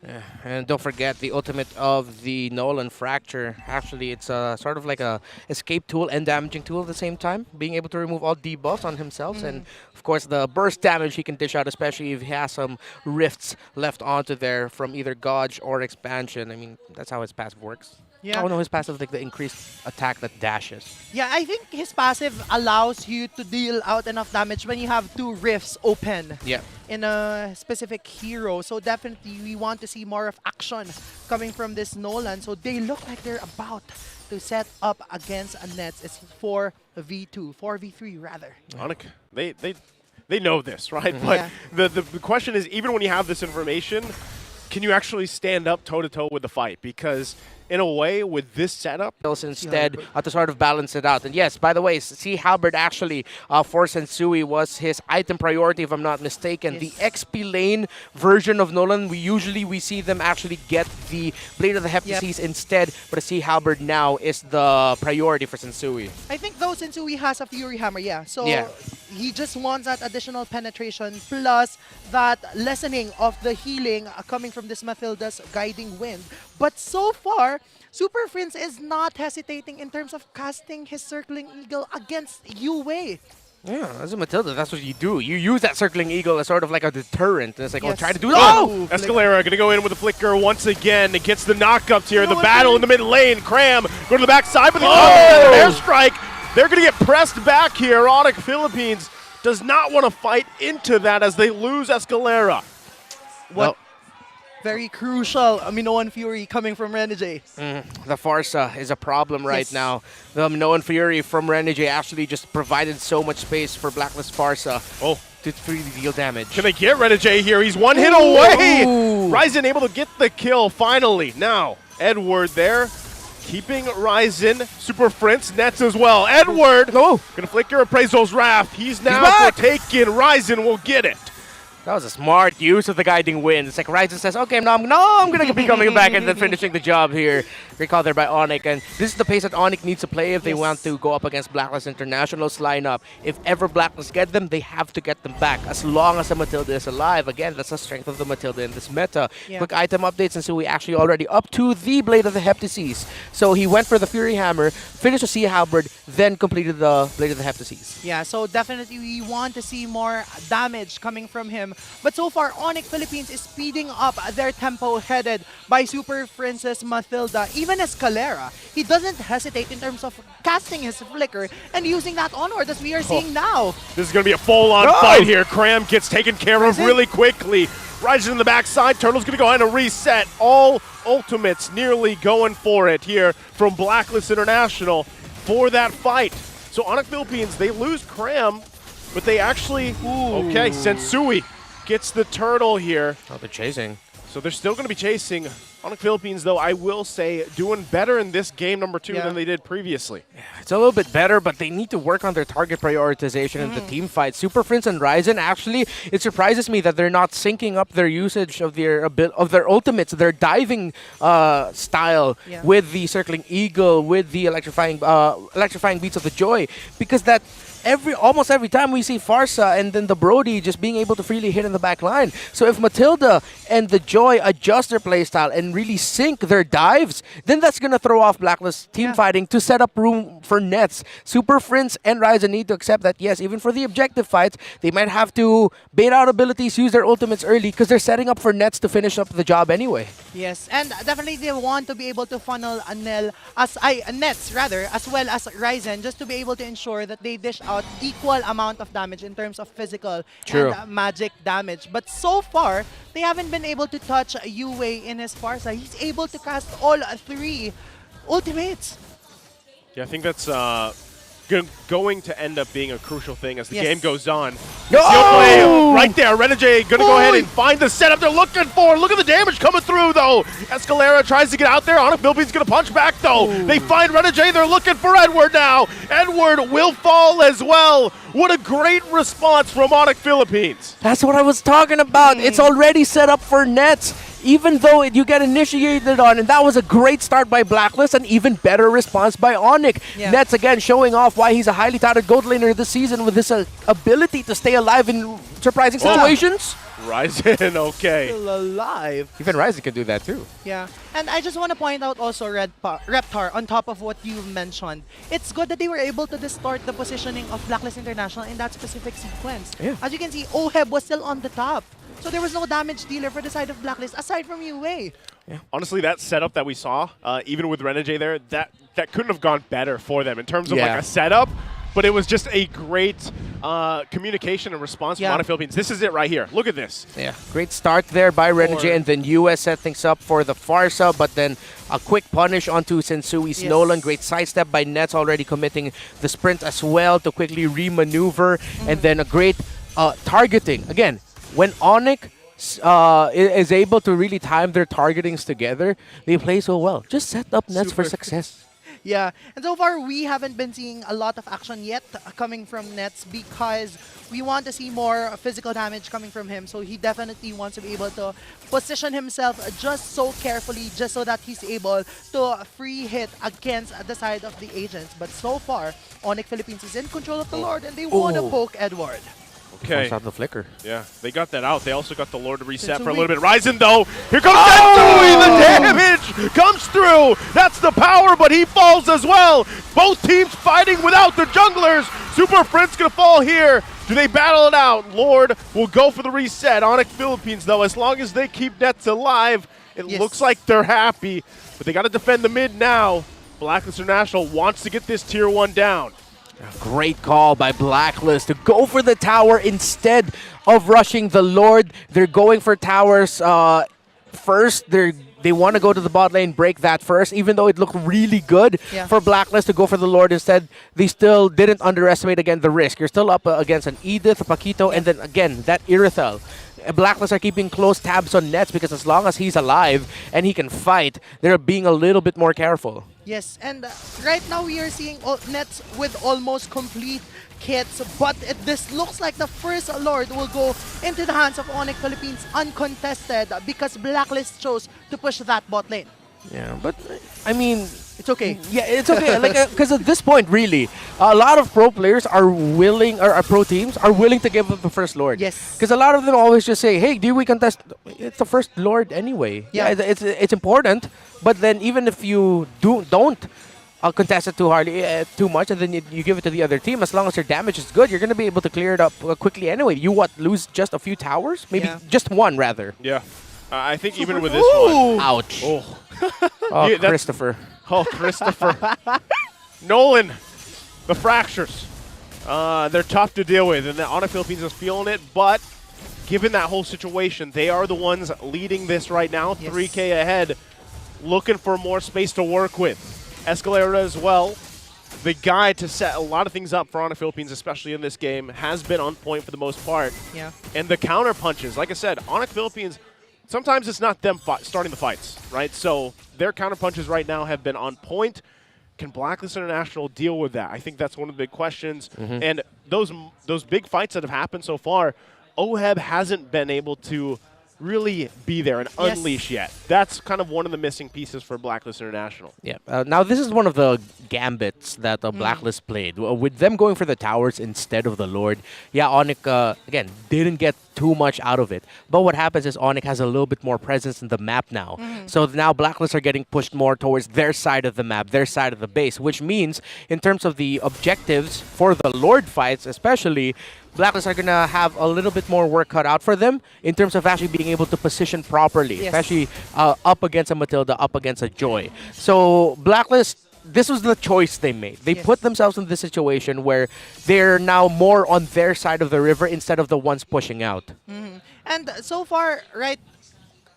Yeah, and don't forget the ultimate of the Nolan Fracture. Actually, it's sort of like a escape tool and damaging tool at the same time, being able to remove all debuffs on himself. And, of course, the burst damage he can dish out, especially if he has some rifts left onto there from either Gauge or Expansion. I mean, that's how his passive works. Yeah. Oh no, his passive like the increased attack that dashes. Yeah, I think his passive allows you to deal out enough damage when you have 2 rifts open Yeah. in a specific hero. So definitely we want to see more of action coming from this Nolan. So they look like they're about to set up against a Nets. It's 4v2, 4v3 rather. ONIC, they know this, right? But the question is, even when you have this information, can you actually stand up toe-to-toe with the fight? Because in a way, with this setup... Instead, to sort of balance it out. And yes, by the way, see Halberd actually for Sensui was his item priority, if I'm not mistaken. The XP lane version of Nolan, we see them actually get the Blade of the Heptases instead, but see Halberd now is the priority for Sensui. I think though Sensui has a Fury Hammer, so he just wants that additional penetration plus that lessening of the healing coming from this Mathilda's Guiding Wind. But so far, Super Prince is not hesitating in terms of casting his Circling Eagle against Yue. Yeah, as a Matilda, that's what you do. You use that Circling Eagle as sort of like a deterrent. And it's like, oh, try to do that. Oh! Escalera going to go in with a flicker once again. It gets the knockups here. The battle in the mid lane. Cram go to the backside, but the airstrike. They're going to get pressed back here. ONIC Philippines does not want to fight into that as they lose Escalera. What? Very crucial Minoan Fury coming from Renegade. The Farsa is a problem right now. The Minoan Fury from Renegade actually just provided so much space for Blacklist Farsa to really deal damage. Can they get Renegade here? He's one hit away! Ryzen able to get the kill finally. Now, Edward there. Keeping Ryzen, Super Prince, Nets as well. Edward gonna flicker Appraisal's Wrath. He's now taken. Ryzen will get it. That was a smart use of the Guiding Wind. It's like Ryzen says, okay, I'm going to be coming back and then finishing the job here. Recalled there by ONIC. And this is the pace that ONIC needs to play if they want to go up against Blacklist International's lineup. If ever Blacklist get them, they have to get them back. As long as the Matilda is alive. Again, that's the strength of the Matilda in this meta. Quick item updates, and so we actually already up to the Blade of the Heptases. So he went for the Fury Hammer, finished the Sea Halberd, then completed the Blade of the Heptases. Yeah, so definitely we want to see more damage coming from him. But so far, ONIC Philippines is speeding up their tempo headed by Super Princess Mathilda. Even Escalera, he doesn't hesitate in terms of casting his flicker and using that onward as we are seeing now. This is going to be a full-on fight here. Cram gets taken care of really quickly. Ryzen in the backside. Turtle's going to go ahead and reset. All ultimates nearly going for it here from Blacklist International for that fight. So ONIC Philippines, they lose Cram, but they actually... Okay, Sensui gets the turtle here. Oh, they're chasing. So they're still going to be chasing. ONIC Philippines, though, I will say, doing better in this game number 2 than they did previously. It's a little bit better, but they need to work on their target prioritization in the team fight. Super Prince and Ryzen, actually, it surprises me that they're not syncing up their usage of their ultimates, their diving style with the Circling Eagle, with the electrifying Beats of the Joy, because that almost every time we see Farsa and then the Brody just being able to freely hit in the back line. So if Matilda and the Joy adjust their playstyle and really sync their dives, then that's going to throw off Blacklist team fighting to set up room for Nets. Super Prince and Ryzen need to accept that, yes, even for the objective fights, they might have to bait out abilities, use their ultimates early because they're setting up for Nets to finish up the job anyway. Yes, and definitely they want to be able to funnel Nets as well as Ryzen, just to be able to ensure that they dish out equal amount of damage in terms of physical and magic damage. But so far, they haven't been able to touch Yue in his Farsa. He's able to cast all 3 ultimates. Yeah, I think that's going to end up being a crucial thing as the game goes on. No! Right there, Renegade going to go ahead and find the setup they're looking for. Look at the damage coming through, though. Escalera tries to get out there. ONIC Philippines going to punch back, though. They find Renegade. They're looking for Edward now. Edward will fall as well. What a great response from ONIC Philippines. That's what I was talking about. It's already set up for Nets, even though you get initiated on, and that was a great start by Blacklist, and even better response by ONIC. Nets again showing off why he's a highly touted gold laner this season with his ability to stay alive in surprising situations. Ryzen, okay. Still alive. Even Ryzen can do that too. Yeah, and I just want to point out also Reptar, on top of what you mentioned, it's good that they were able to distort the positioning of Blacklist International in that specific sequence. As you can see, Oheb was still on the top. So there was no damage dealer for the side of Blacklist aside from UA. Honestly, that setup that we saw, even with Renegade there, that couldn't have gone better for them in terms of like a setup. But it was just a great communication and response from ONIC Philippines. This is it right here. Look at this. Yeah, great start there by Renegade, and then US set things up for the Farsa, but then a quick punish onto Sensui's Nolan. Great sidestep by Nets, already committing the sprint as well to quickly re-maneuver, and then a great targeting. Again, when ONIC is able to really time their targetings together, they play so well. Just set up Nets for success. Yeah, and so far we haven't been seeing a lot of action yet coming from Nets because we want to see more physical damage coming from him. So he definitely wants to be able to position himself just so carefully, just so that he's able to free hit against the side of the agents. But so far, ONIC Philippines is in control of the Lord and they want to poke Edward. Okay. Out the flicker. Yeah, they got that out. They also got the Lord to reset for a little bit. Ryzen, though. Here comes Sensui. The damage comes through. That's the power, but he falls as well. Both teams fighting without the junglers. Super Friend's going to fall here. Do they battle it out? Lord will go for the reset. ONIC Philippines, though, as long as they keep Nets alive, it looks like they're happy. But they got to defend the mid now. Blacklist International wants to get this tier 1 down. Great call by Blacklist to go for the tower instead of rushing the Lord. They're going for towers first. They want to go to the bot lane, break that first, even though it looked really good for Blacklist to go for the Lord instead. They still didn't underestimate, again, the risk. You're still up against an Edith, a Paquito, and then, again, that Irithel. Blacklist are keeping close tabs on Nets because as long as he's alive and he can fight, they're being a little bit more careful. Yes, and right now we are seeing Nets with almost complete kits, but this looks like the first Lord will go into the hands of ONIC Philippines uncontested because Blacklist chose to push that bot lane. Yeah, but I mean, it's okay. Yeah, it's okay. Like, because at this point, really, a lot of pro players are willing, or pro teams are willing to give up the first Lord. Yes. Because a lot of them always just say, "Hey, do we contest?" It's the first Lord anyway. Yeah, it's important. But then even if you don't contest it too much, and then you give it to the other team, as long as your damage is good, you're gonna be able to clear it up quickly anyway. You lose just a few towers, maybe just one rather. Yeah. I think even with this one. Ouch. Oh, Christopher. Oh, Christopher. Nolan. The fractures. They're tough to deal with, and the ONIC Philippines is feeling it, but given that whole situation, they are the ones leading this right now, 3K ahead, looking for more space to work with. Escalera as well. The guy to set a lot of things up for ONIC Philippines, especially in this game, has been on point for the most part. Yeah. And the counter punches, like I said, ONIC Philippines, sometimes it's not them starting the fights, right? So their counter punches right now have been on point. Can Blacklist International deal with that? I think that's one of the big questions. And those big fights that have happened so far, OHEB hasn't been able to really be there and unleash yet. That's kind of one of the missing pieces for Blacklist International. Yeah. Now, this is one of the gambits that Blacklist played. With them going for the towers instead of the Lord, yeah, ONIC, again, didn't get too much out of it. But what happens is ONIC has a little bit more presence in the map now. So now Blacklist are getting pushed more towards their side of the map, their side of the base, which means in terms of the objectives for the Lord fights especially, Blacklist are going to have a little bit more work cut out for them in terms of actually being able to position properly, especially up against a Matilda, up against a Joy. So Blacklist, this was the choice they made. They put themselves in this situation where they're now more on their side of the river instead of the ones pushing out. And so far, right,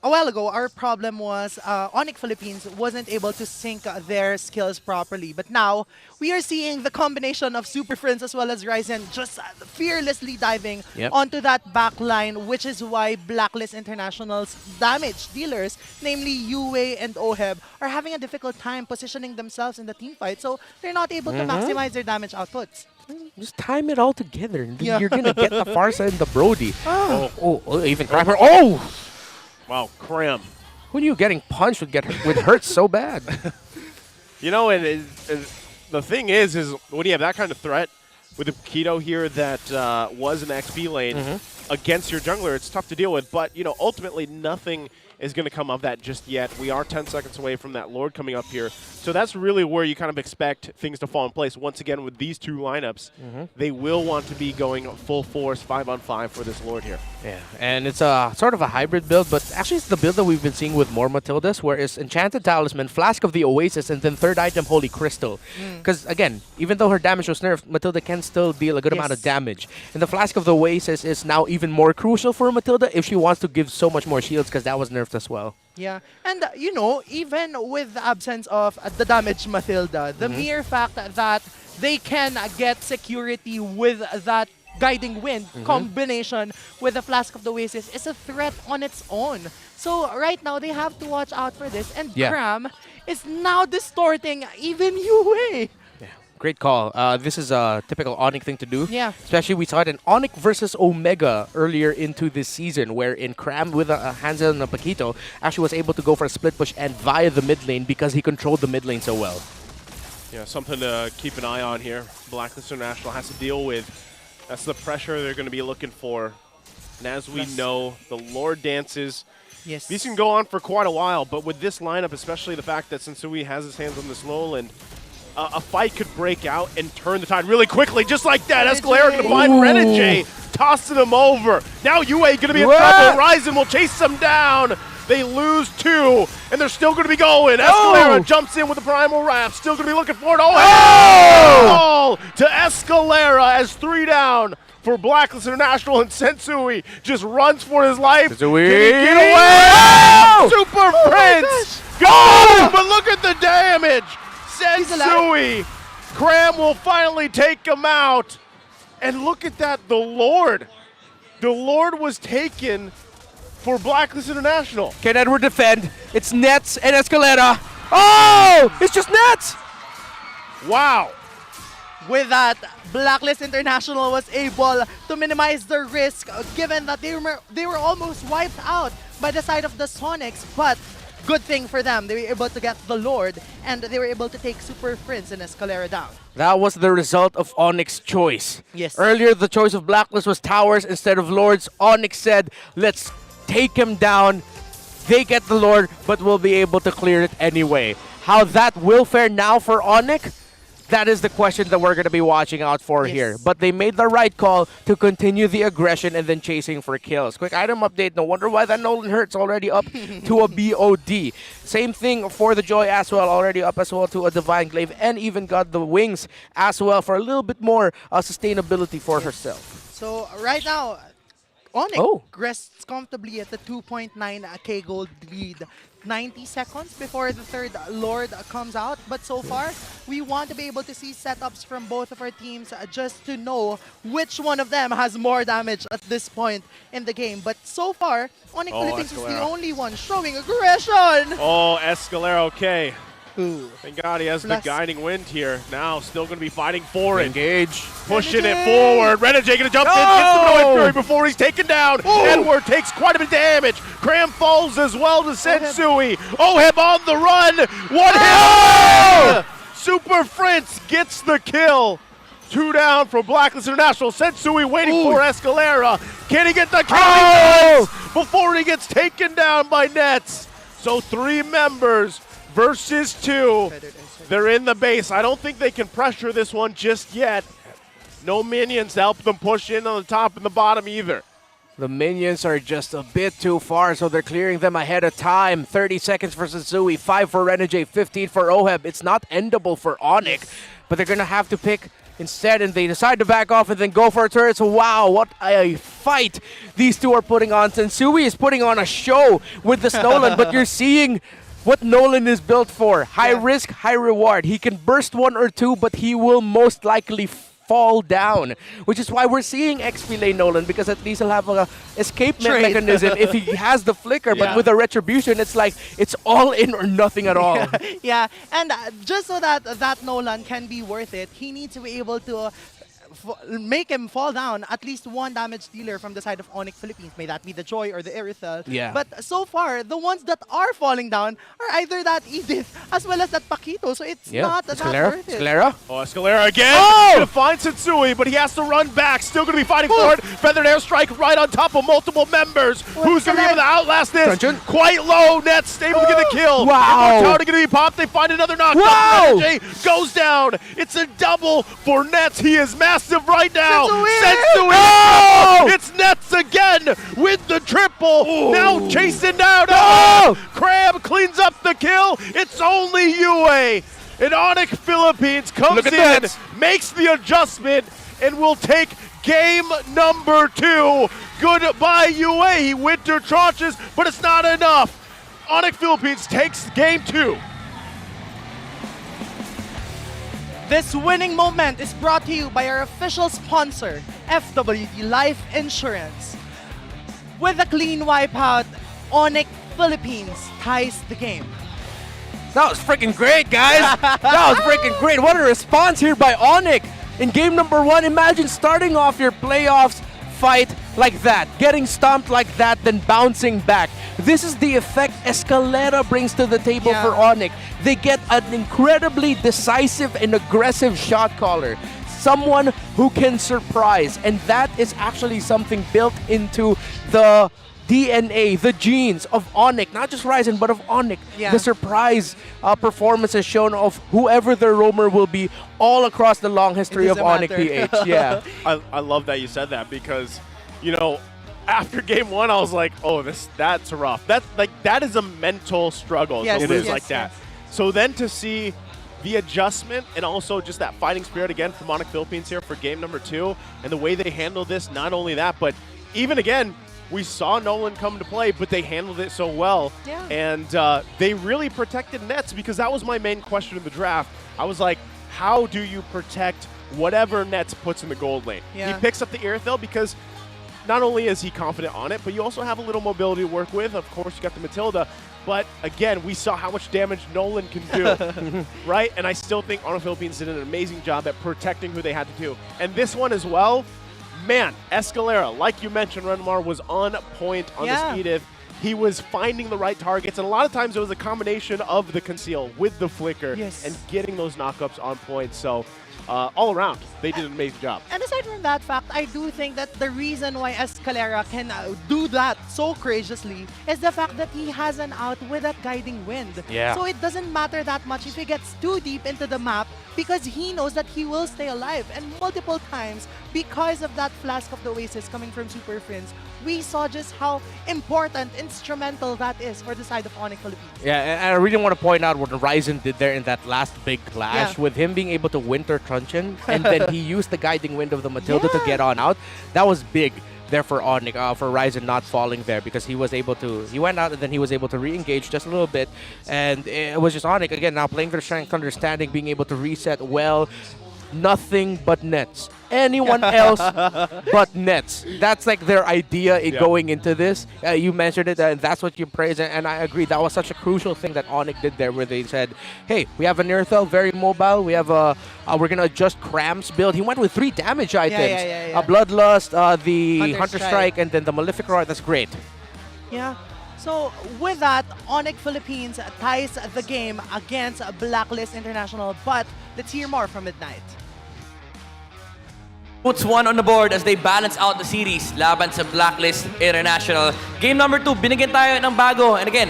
a while ago, our problem was ONIC Philippines wasn't able to sync their skills properly. But now, we are seeing the combination of Super Friends as well as Ryzen just fearlessly diving onto that back line, which is why Blacklist International's damage dealers, namely UA and OHEB, are having a difficult time positioning themselves in the team fight. So they're not able to maximize their damage outputs. Just time it all together. And then you're going to get the Farsa and the Brody. Even Kramer. Wow, Cram. Who knew getting punched would hurt so bad? You know, and the thing is when you have that kind of threat with a Keto here that was an XP lane against your jungler, it's tough to deal with. But, you know, ultimately nothing is going to come of that just yet. We are 10 seconds away from that Lord coming up here. So that's really where you kind of expect things to fall in place. Once again, with these two lineups, they will want to be going full force 5-on-5 for this Lord here. Yeah, and it's a sort of a hybrid build, but actually it's the build that we've been seeing with more Matildas, where it's Enchanted Talisman, Flask of the Oasis, and then third item, Holy Crystal. Because again, even though her damage was nerfed, Matilda can still deal a good amount of damage. And the Flask of the Oasis is now even more crucial for Matilda if she wants to give so much more shields, because that was nerfed as well. Yeah, and you know, even with the absence of the damaged Matilda, the mere fact that they can get security with that Guiding Wind combination with the Flask of the Oasis is a threat on its own. So right now, they have to watch out for this, and Cram is now distorting even UA. Great call. This is a typical ONIC thing to do. Yeah. Especially we saw it in ONIC versus Omega earlier into this season, where in Cram with a Hansel and a Paquito actually was able to go for a split push and via the mid lane because he controlled the mid lane so well. Yeah, something to keep an eye on here. Blacklist International has to deal with. That's the pressure they're going to be looking for. And as we know, the Lord dances. Yes. These can go on for quite a while, but with this lineup, especially the fact that Sensui has his hands on this lowland, a fight could break out and turn the tide really quickly, just like that. Escalera going to find Renegade, tossing him over. Now UA going to be in trouble. Ryzen will chase them down. They lose 2, and they're still going to be going. Escalera jumps in with the Primal Wrap, still going to be looking for it. Oh, to Escalera as 3 down for Blacklist International, and Sensui just runs for his life. Sensui. Can he get away? Super Prince goes, but look at the damage. Sensui, Cram will finally take him out. And look at that, the Lord. The Lord was taken for Blacklist International. Can Edward defend? It's Nets and Escalera. Oh, it's just Nets. Wow. With that, Blacklist International was able to minimize the risk, given that they were almost wiped out by the side of the Sonics, but good thing for them, they were able to get the Lord, and they were able to take Super Prince and Escalera down. That was the result of ONIC's choice. Yes. Earlier, the choice of Blacklist was towers instead of Lords. ONIC said, let's take him down. They get the Lord, but we'll be able to clear it anyway. How that will fare now for ONIC? That is the question that we're going to be watching out for here. But they made the right call to continue the aggression and then chasing for kills. Quick item update. No wonder why that Nolan Hurt's already up to a BOD. Same thing for the Joy as well. Already up as well to a Divine Glaive. And even got the Wings as well for a little bit more sustainability for herself. So right now, ONIC rests comfortably at the 2.9k gold lead. 90 seconds before the third Lord comes out. But so far, we want to be able to see setups from both of our teams just to know which one of them has more damage at this point in the game. But so far, ONIC Philippines is the only one showing aggression. Oh, Escalera, okay. Thank God he has the Guiding Wind here. Now still going to be fighting for it. Engage. Pushing it forward. Renegade going to jump in. Gets the Noise Fury before he's taken down. Edward takes quite a bit of damage. Cram falls as well to Sensui. Oheb on the run. One hit. Super Prince gets the kill. 2 down from Blacklist International. Sensui waiting for Escalera. Can he get the kill before he gets taken down by Nets? So 3 members versus 2. They're in the base. I don't think they can pressure this one just yet. No minions to help them push in on the top and the bottom either. The minions are just a bit too far, so they're clearing them ahead of time. 30 seconds for Sensui, 5 for Renegade, 15 for Oheb. It's not endable for ONIC, but they're going to have to pick instead, and they decide to back off and then go for a turret. So wow, what a fight these two are putting on. Sensui is putting on a show with the Nolan, but you're seeing what Nolan is built for. High risk, high reward. He can burst 1 or 2, but he will most likely fall down, which is why we're seeing XP lane Nolan, because at least he'll have a escapement mechanism if he has the flicker. But with the retribution, it's like it's all in or nothing at all. Yeah, and just so that Nolan can be worth it, he needs to be able to make him fall down, at least one damage dealer from the side of ONIC Philippines. May that be the Joy or the Irithel. Yeah. But so far, the ones that are falling down are either that Edith as well as that Paquito. So it's not that worth it. Oh, Escalera again. Oh! Gonna find Sensui, but he has to run back. Still gonna be fighting for it. Feathered airstrike right on top of multiple members. Who's gonna be able to outlast this? Quite low. Nets able to get the kill. Wow. Immortality gonna be popped. They find another knockdown. Wow. Energy goes down. It's a double for Nets. He is massive right now. Sensui. Oh! It's Nets again with the triple. Ooh. Now chasing down. Oh! Crab cleans up the kill. It's only UA. And ONIC Philippines comes in, makes the adjustment, and will take game number 2. Goodbye, UA. Winter tranches, but it's not enough. ONIC Philippines takes game 2. This winning moment is brought to you by our official sponsor, FWD Life Insurance. With a clean wipeout, ONIC Philippines ties the game. That was freaking great, guys. That was freaking great. What a response here by ONIC. In game number 1, imagine starting off your playoffs fight like that, getting stomped like that, then bouncing back. This is the effect Escalera brings to the table for ONIC. They get an incredibly decisive and aggressive shot caller. Someone who can surprise, and that is actually something built into the DNA, the genes of ONIC, not just Ryzen, but of ONIC. Yeah. The surprise performances shown of whoever their roamer will be all across the long history of ONIC-PH. Yeah. I love that you said that because, you know, after game 1, I was like, oh, that's rough. That is a mental struggle to lose like that. So then to see the adjustment and also just that fighting spirit again from ONIC Philippines here for game number 2 and the way they handled this, not only that, but even again, we saw Nolan come to play, but they handled it so well. Yeah. And they really protected Nets because that was my main question in the draft. I was like, how do you protect whatever Nets puts in the gold lane? Yeah. He picks up the Irithel because not only is he confident on it, but you also have a little mobility to work with. Of course, you got the Matilda. But again, we saw how much damage Nolan can do, right? And I still think ONIC Philippines did an amazing job at protecting who they had to do. And this one as well, man, Escalera, like you mentioned, Renmar, was on point on this Edith. He was finding the right targets, and a lot of times it was a combination of the conceal with the flicker and getting those knockups on point. So all around, they did an amazing job. And aside from that fact, I do think that the reason why Escalera can do that so courageously is the fact that he has an out with that guiding wind. Yeah. So it doesn't matter that much if he gets too deep into the map because he knows that he will stay alive. And multiple times, because of that Flask of the Oasis coming from Super Friends, we saw just how important, instrumental that is for the side of ONIC Philippines. Yeah, and I really want to point out what Ryzen did there in that last big clash with him being able to winter truncheon, and then he used the guiding wind of the Matilda to get on out. That was big there for ONIC, for Ryzen not falling there because he was able to, he went out and then he was able to re-engage just a little bit, and it was just ONIC again now playing their strength, understanding, being able to reset well. Nothing but Nets. Anyone else but Nets. That's like their idea in going into this. You mentioned it, and that's what you praise, and I agree. That was such a crucial thing that ONIC did there, where they said, "Hey, we have an Irithel, very mobile. We have a, we're gonna adjust Cram's build." He went with 3 damage items: a Bloodlust, the Hunter Strike, and then the Malefic Roar. That's great. Yeah. So with that, ONIC Philippines ties the game against Blacklist International. But let's hear more from Midnight. Puts 1 on the board as they balance out the series laban sa Blacklist International. Game number 2, binigyan tayo ng bago. And again,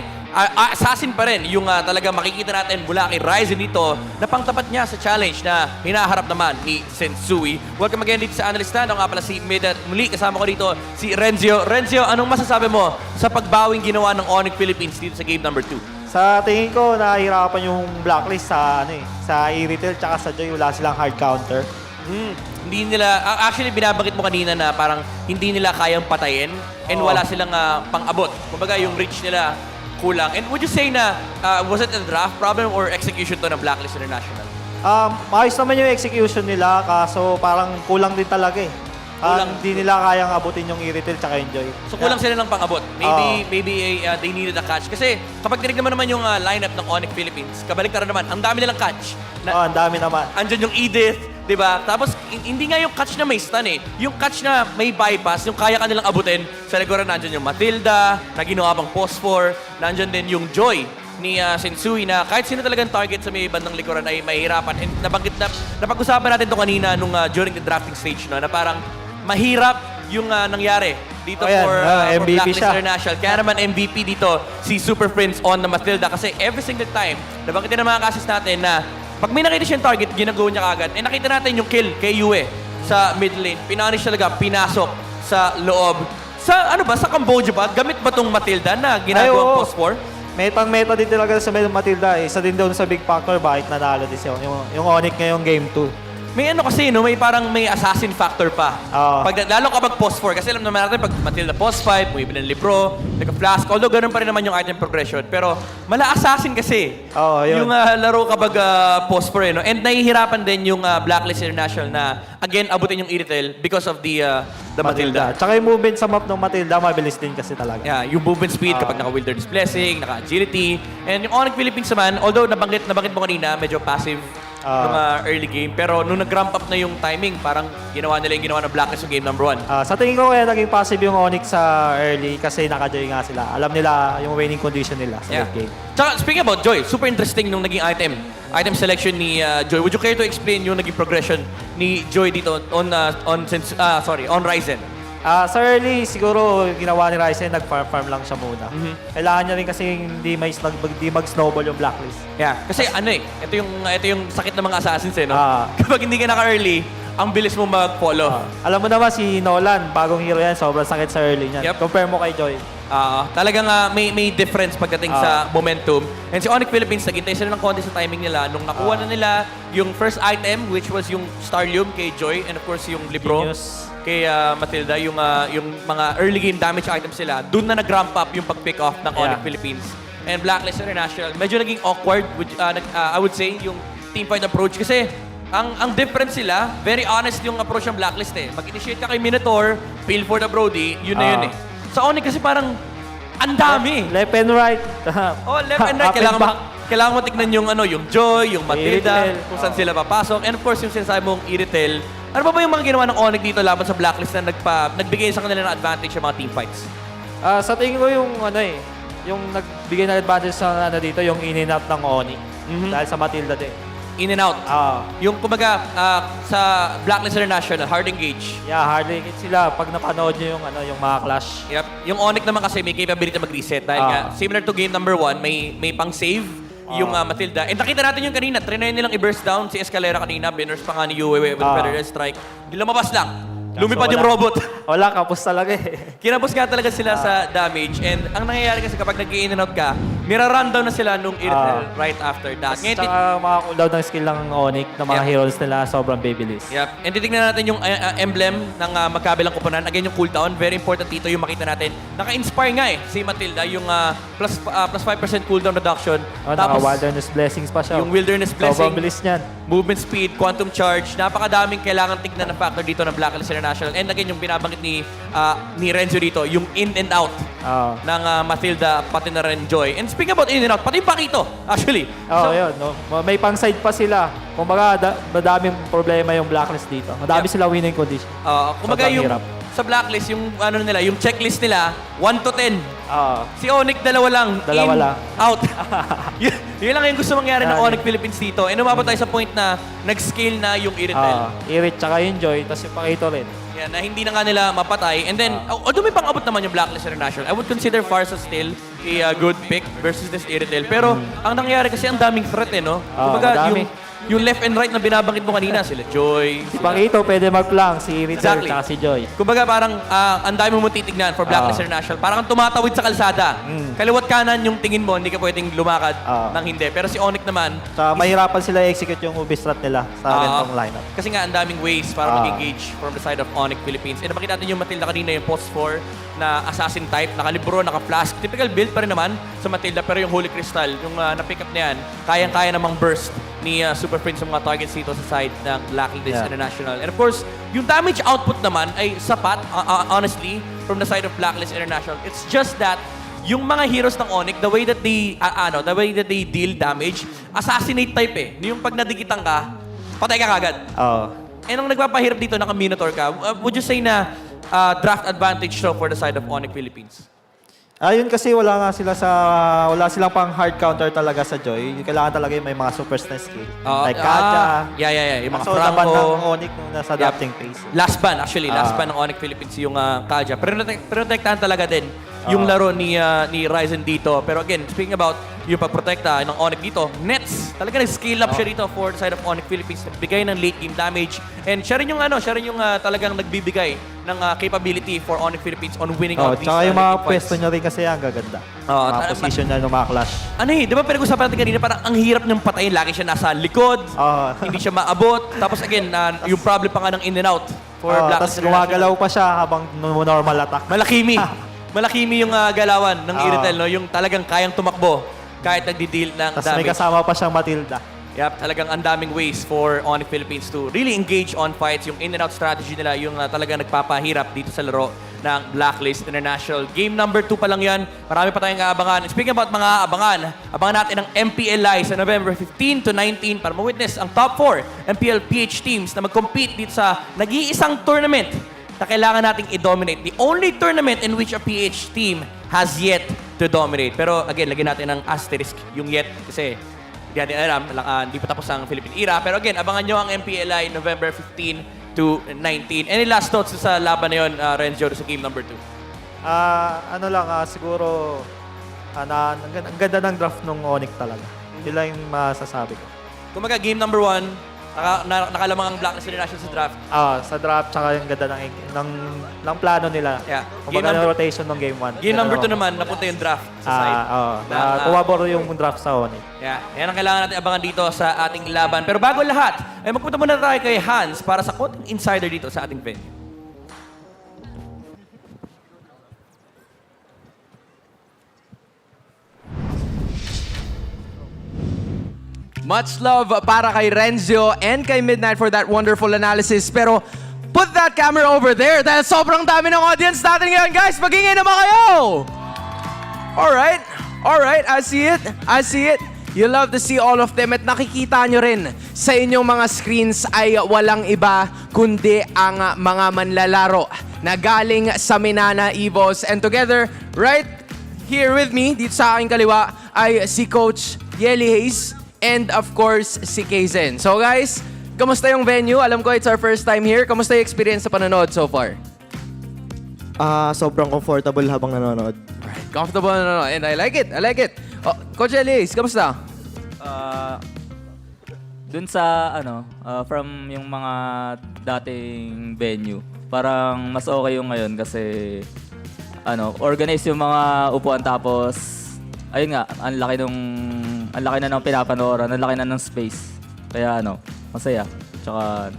assassin pa rin yung talaga makikita natin mula kay Ryzen dito na pangtapat niya sa challenge na hinaharap naman ni Sensui. Welcome again dito sa Analyst Stand. Ako nga pala si Midat. Muli kasama ko dito si Renzio. Renzio, anong masasabi mo sa pagbawing ginawa ng ONIC Philippines dito sa game number 2? Sa tingin ko, nahihirapan yung Blacklist sa sa Irithel tsaka sa Joy. Wala silang hard counter. Hindi nila, actually binabanggit mo kanina na parang hindi nila kayang patayin and wala silang pang-abot. Kumbaga yung reach nila kulang. And would you say na was it a draft problem or execution to ng Blacklist International? Maayos naman yung execution nila, kaso parang kulang din talaga eh. Hindi nila kayang abutin yung Irithel tsaka yung Joy. So kulang sila ng pang-abot. Maybe they needed a catch. Kasi kapag tinignan mo naman yung lineup ng ONIC Philippines, kabaliktaran naman, ang dami nilang catch. Ang dami naman. Andyan yung Edith, Diba? Tapos, hindi nga yung catch na may stun eh. Yung catch na may bypass, yung kaya ka nilang abutin, sa likuran nandyan yung Matilda, na ginawa pang Phosphor, nandyan din yung Joy ni Sensui na kahit sino talagang target sa may bandang likuran ay mahihirapan. And napag-usapan natin to kanina nung during the drafting stage, no, na parang mahirap yung nangyari dito for MVP Blacklist siya. International. Kaya naman MVP dito si Super Prince on na Matilda kasi every single time, nabangkitin ng mga cases natin na pag may nakita siyang target, ginagawa niya kagad. Eh nakita natin yung kill kay Yue sa mid lane. Pinanish talaga, pinasok sa loob. Sa ano ba, sa Cambodia ba? Gamit ba tong Matilda na ginagawang Phosphor? Metang-meta din talaga sa Matilda. Isa din doon sa big factor bakit nanalo din siya. Yung ONIC ngayong game 2. May ano kasi, no? May parang may assassin factor pa. Lalo kapag post 4, kasi alam naman natin, pag Matilda post 5, bumibili ng libro, nagka-flask, although ganun pa rin naman yung item progression. Pero mala assassin kasi. Yung laro kapag post 4, no? And nahihirapan din yung Blacklist International na, again, abutin yung Iritel because of the Matilda. Tsaka yung movement sa map ng Matilda, mabilis din kasi talaga. Yeah, yung movement speed kapag naka-Wilderness Blessing, naka-agility. And yung ONIC Philippines naman, although nabanggit mo kanina, medyo passive yung early game. Pero nung nag-ramp up na yung timing, parang ginawa nila yung ginawa ng Blacklist yung game number 1. Sa tingin ko kaya naging passive yung ONIC sa early kasi naka-joy nga sila. Alam nila yung winning condition nila sa late game. Tsaka, speaking about Joy, super interesting nung naging item selection ni Joy. Would you care to explain yung naging progression ni Joy dito on Ryzen? Sa early, siguro ginawa ni Ryzen, nag-farm lang siya muna. Kailangan niya rin kasi hindi mag-snowball yung Blacklist. Yeah, kasi ito yung sakit ng mga assassins eh, no? Kapag hindi ka naka-early, ang bilis mo mag-follow. Alam mo naman si Nolan, bagong hero yan, sobrang sakit sa early niyan. Compare mo kay Joy. Talagang may difference pagdating sa momentum. And si ONIC Philippines, naghintay sila ng konti sa timing nila. Nung nakuha na nila yung first item, which was yung Starlium kay Joy, and of course yung Libro kay Matilda, yung mga early game damage items sila, dun na nag-ramp up yung pag-pick off ng ONIC Philippines. And Blacklist International, medyo naging awkward, I would say, yung team fight approach. Kasi ang difference sila, very honest yung approach ng Blacklist eh. Mag-initiate ka kay Minotaur, feel for the Brody, yun na yun eh. Sa ONIC kasi parang ang dami. Left and right. Left and right. Kailangan mo tignan yung Joy, yung Matilda, kung saan sila papasok. And of course, yung sinasabi mong Iritel. Ano ba yung mga ginawa ng ONIC dito laban sa Blacklist na nagbigay sa kanila ng advantage sa mga team fights? Sa tingin ko yung yung nagbigay ng advantage sa dito, yung in and out ng ONIC. Dahil sa Matilda din. In and out. Yung kumbaga sa Blacklist International, hard engage. Yeah, hard engage sila pag napanood nyo yung mga clash. Yep. Yung ONIC naman kasi may capability mag-reset dahil nga similar to game number 1, may pang-save yung Matilda. And nakita natin yung kanina, trinay nilang i-burst down si Escalera kanina, binurst pa nga ni Yue with Predator Strike. Lumabas lang. Lumipad yung robot. Wala, kapos talaga eh. Kinapos nga talaga sila sa damage. And ang nangyayari kasi kapag nag-in and out ka, mira-rundown na sila nung Iritel right after that. Tsaka mga cooldown ng skill ng ONIC, ng mga heroes nila, sobrang babyliss. Yep. And titignan natin yung emblem ng magkabilang kuponan. Again, yung cooldown. Very important dito yung makita natin. Naka-inspire nga eh, si Matilda, yung plus 5% cooldown reduction. Tapos, Wilderness Blessings pa siya. Yung Wilderness Blessing. Sobrang bilis niyan. Movement speed, quantum charge. Napakadaming kailangan tignan na factor dito ng Blacklist International. And again, yung binabanggit ni Renzo dito, yung in and out ng Matilda, pati na rin Joy. And speaking about in and out, pati yung Pakito, actually. Yun. No? May pang-side pa sila. Kumbaga, madaming problema yung Blacklist dito. Madami sila winning condition. Kumbaga yung sa Blacklist, yung yung checklist nila, 1 to 10. Si ONIC, dalawa lang. Out. Yun lang yung gusto mangyari ng ONIC Philippines dito. And umabot tayo sa point na nag-scale na yung Iritel. Irit tsaka yung Joy, tapos yung Pakito rin. Yeah, na hindi na nga nila mapatay. And then, although may pang-abot naman yung Blacklist International, I would consider Farsa still a good pick versus this Iritel. Pero, ang nangyayari kasi ang daming threat eh, no? Kumbaga, yung left and right na binabanggit mo kanina, sila Joy. Si Pakito pwede mag-flank, si Iritel, tsaka si Joy. Kumbaga parang ang dami mo titignan for Blacklist International. Parang tumatawid sa kalsada. Kaliwat kanan yung tingin mo, hindi ka pwedeng lumakad ng hindi. Pero si ONIC naman, mahirapan sila i-execute yung UB strat nila sa ganitong lineup. Kasi nga ang daming ways para mag-engage from the side of ONIC Philippines. And napakita natin yung Matilda kanina, yung post 4 na assassin type, naka-libro, naka-flask. Typical build pa rin naman sa Matilda, pero yung Holy Crystal, yung na-pick up na yan, kayang-kaya namang burst ni Super Prince sa mga targets dito sa side ng Blacklist International. And of course, yung damage output naman ay sapat, honestly, from the side of Blacklist International. It's just that yung mga heroes ng ONIC, the way that they deal damage, assassinate type eh. Yung pag nadikitan ka, patay ka kagad. Oo. And ang nagpapahirap dito, naka-Minotaur ka, would you say na draft advantage to for the side of ONIC Philippines? Ayun kasi wala silang pang hard counter talaga sa Joy. Kailangan talaga yung may mga superstar skill. Like Kaja. Yeah. Yung mga So, Franco. naban ng ONIC nung nasa drafting phase. Last ban, actually. Last ban ng ONIC Philippines yung Kaja. Pero protektahan talaga din yung laro ni Ryzen dito. Pero again, speaking about yung pagprotekta ng ONIC dito, Nets, talaga nag-scale up siya dito for the side of ONIC Philippines. Nagbigay ng late game damage. And siya rin yung talagang nagbibigay ng capability for ONIC Philippines on winning out these tsaka yung mga late game pwesto fights. niya rin kasi ang gaganda. Mga position niya ng mga clash. Ano di ba pinag-usapan natin kanina, parang ang hirap niyang patayin. Lagi siya nasa likod, hindi siya maabot. Tapos again, yung problem pa nga ng in and out for Black Tapos gumagalaw pa siya habang normal attack. Malakimi. Malakimi yung galawan ng Iritel, no? Yung talagang kayang tumakbo kahit nagdi-deal ng Tapos damage. may kasama pa siyang Matilda. Yep, talagang ang daming ways for ONIC Philippines to really engage on fights. Yung in and out strategy nila, yung talagang nagpapahirap dito sa laro ng Blacklist International. Game number 2 pa lang yan. Marami pa tayong aabangan. Speaking about mga abangan natin ang Mpl-Ph sa November 15 to 19 para ma-witness ang top 4 Mpl-Ph teams na mag-compete dito sa nag-iisang tournament na kailangan nating i-dominate. The only tournament in which a PH team has yet to dominate. Pero again, lagyan natin ng asterisk yung yet kasi hindi natin alam, hindi pa tapos ang Philippine era. Pero again, abangan nyo ang MPLI November 15 to 19. Any last thoughts sa laban na yun, Renzo, sa game number 2? Siguro, ang ganda ng draft ng ONIC talaga. Yun lang yung masasabi ko. Kumaga, game number 1, nakalamang ang Blacklist International sa draft. Sa draft, tsaka yung ganda ng plano nila. Yeah. Kumbaga ng rotation ng game 1. Game number 2 naman, napunta yung draft sa side. Kumaboro yung draft sa ONIC. Yeah. Yan ang kailangan natin abangan dito sa ating laban. Pero bago lahat, ay magpunta muna tayo kay Hans para sa konting insider dito sa ating venue. Much love para kay Renzo and kay Midnight for that wonderful analysis. Pero put that camera over there dahil sobrang dami ng audience natin ngayon, guys. Magingay naman kayo! Alright, I see it. You love to see all of them at nakikita nyo rin sa inyong mga screens ay walang iba kundi ang mga manlalaro na galing sa Minana Evos. And together, right here with me, dito sa aking kaliwa, ay si Coach Yeli Hayes and of course, si Kaizen. So guys, kamusta yung venue? Alam ko it's our first time here. Kamusta yung experience sa panonood so far? Sobrang comfortable habang nanonood. Right, comfortable nanonood. And I like it. Oh, Coach Elias, kamusta? Dun sa, from yung mga dating venue, parang mas okay yung ngayon kasi, organize yung mga upuan tapos, ayun nga, ang laki na ng pinapanooran, ang laki na ng space. Kaya masaya. Tsaka...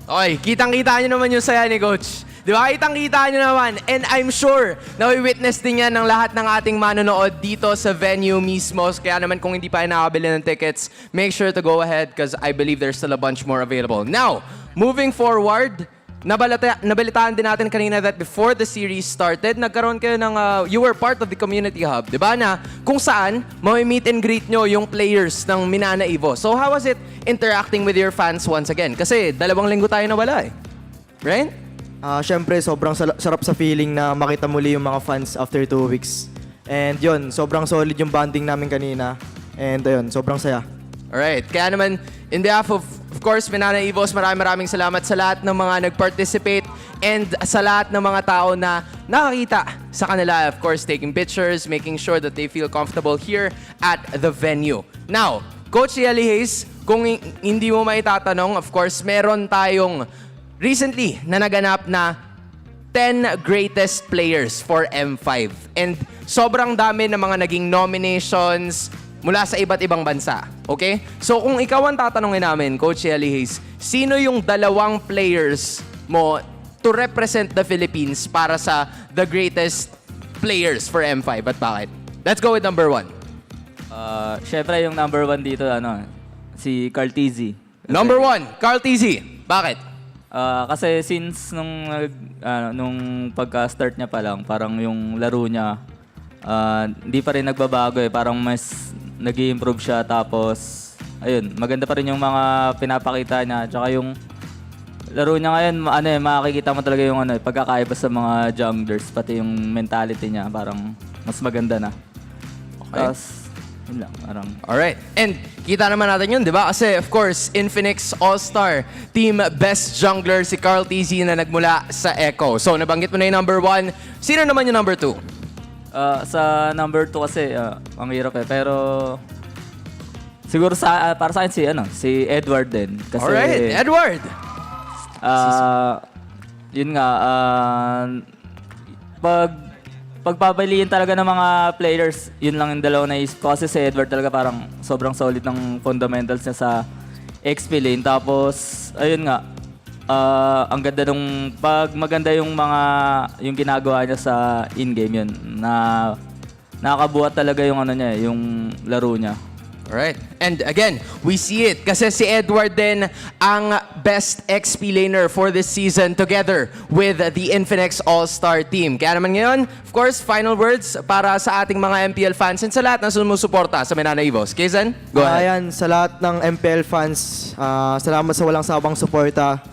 Okay, kitang-kita nyo naman yung saya ni Coach. Di ba? Kitang-kita nyo naman. And I'm sure na witness din yan ng lahat ng ating manonood dito sa venue mismo. Kaya naman kung hindi pa nakabili ng tickets, make sure to go ahead because I believe there's still a bunch more available. Now, moving forward, nabalitaan din natin kanina that before the series started, nagkaroon kayo ng, you were part of the community hub, di ba? Na kung saan, meet and greet nyo yung players ng Minana Evo. So how was it interacting with your fans once again? Kasi 2 linggo tayo nawala eh. Right? Siyempre, sobrang sarap sa feeling na makita muli yung mga fans after 2 weeks. And yun, sobrang solid yung bonding namin kanina. And yun, sobrang saya. Alright, kaya naman, in behalf of course, Minana Evos, maraming salamat sa lahat ng mga nag-participate and sa lahat ng mga tao na nakakita sa kanila. Of course, taking pictures, making sure that they feel comfortable here at the venue. Now, Coach Yeli Hayes, kung hindi mo maitatanong, of course, meron tayong recently na naganap na 10 greatest players for M5. And sobrang dami ng mga naging nominations mula sa iba't ibang bansa. Okay? So kung ikaw ang tatanungin namin, Coach Yeli Hayes, sino yung 2 players mo to represent the Philippines para sa the greatest players for M5 at bakit? Let's go with number 1. Syempre yung number 1 dito, si Carl Tizzy. Number 1, Carl Tizzy. Bakit? Kasi since nung pagka-start niya pa lang, parang yung laro niya, hindi pa rin nagbabago eh. Parang mas nag-i-improve siya tapos ayun, maganda pa rin yung mga pinapakita niya. Tsaka yung laro niya ngayon, makikita mo talaga yung pagkakaiba sa mga junglers, pati yung mentality niya, parang mas maganda na. Tapos, yun lang, parang... Alright. And kita naman natin yun, di ba? Kasi, of course, Infinix All-Star Team Best Jungler si Carl TZ na nagmula sa Echo. So, nabanggit mo na yung number 1. Sino naman yung number 2? Sa number 2 kasi, ang hirap pero... Siguro para sa akin si Edward din. Kasi, alright, Edward! Yun nga, pagpapaliin talaga ng mga players, yun lang yung dalawa na isip ko. Kasi si Edward talaga parang sobrang solid ng fundamentals niya sa XP lane. Tapos, ayun nga, ang ganda nung, pag maganda yung yung ginagawa niya sa in-game yun, na nakakabuhat talaga yung yung laro niya. Alright. And again, we see it. Kasi si Edward din ang best XP laner for this season together with the Infinix All-Star team. Kaya naman ngayon, of course, final words para sa ating mga MPL fans and sa lahat na sumusuporta sa Menana Evos. Kaysen, go ahead. Ayan, sa lahat ng MPL fans, salamat sa walang sawang suporta.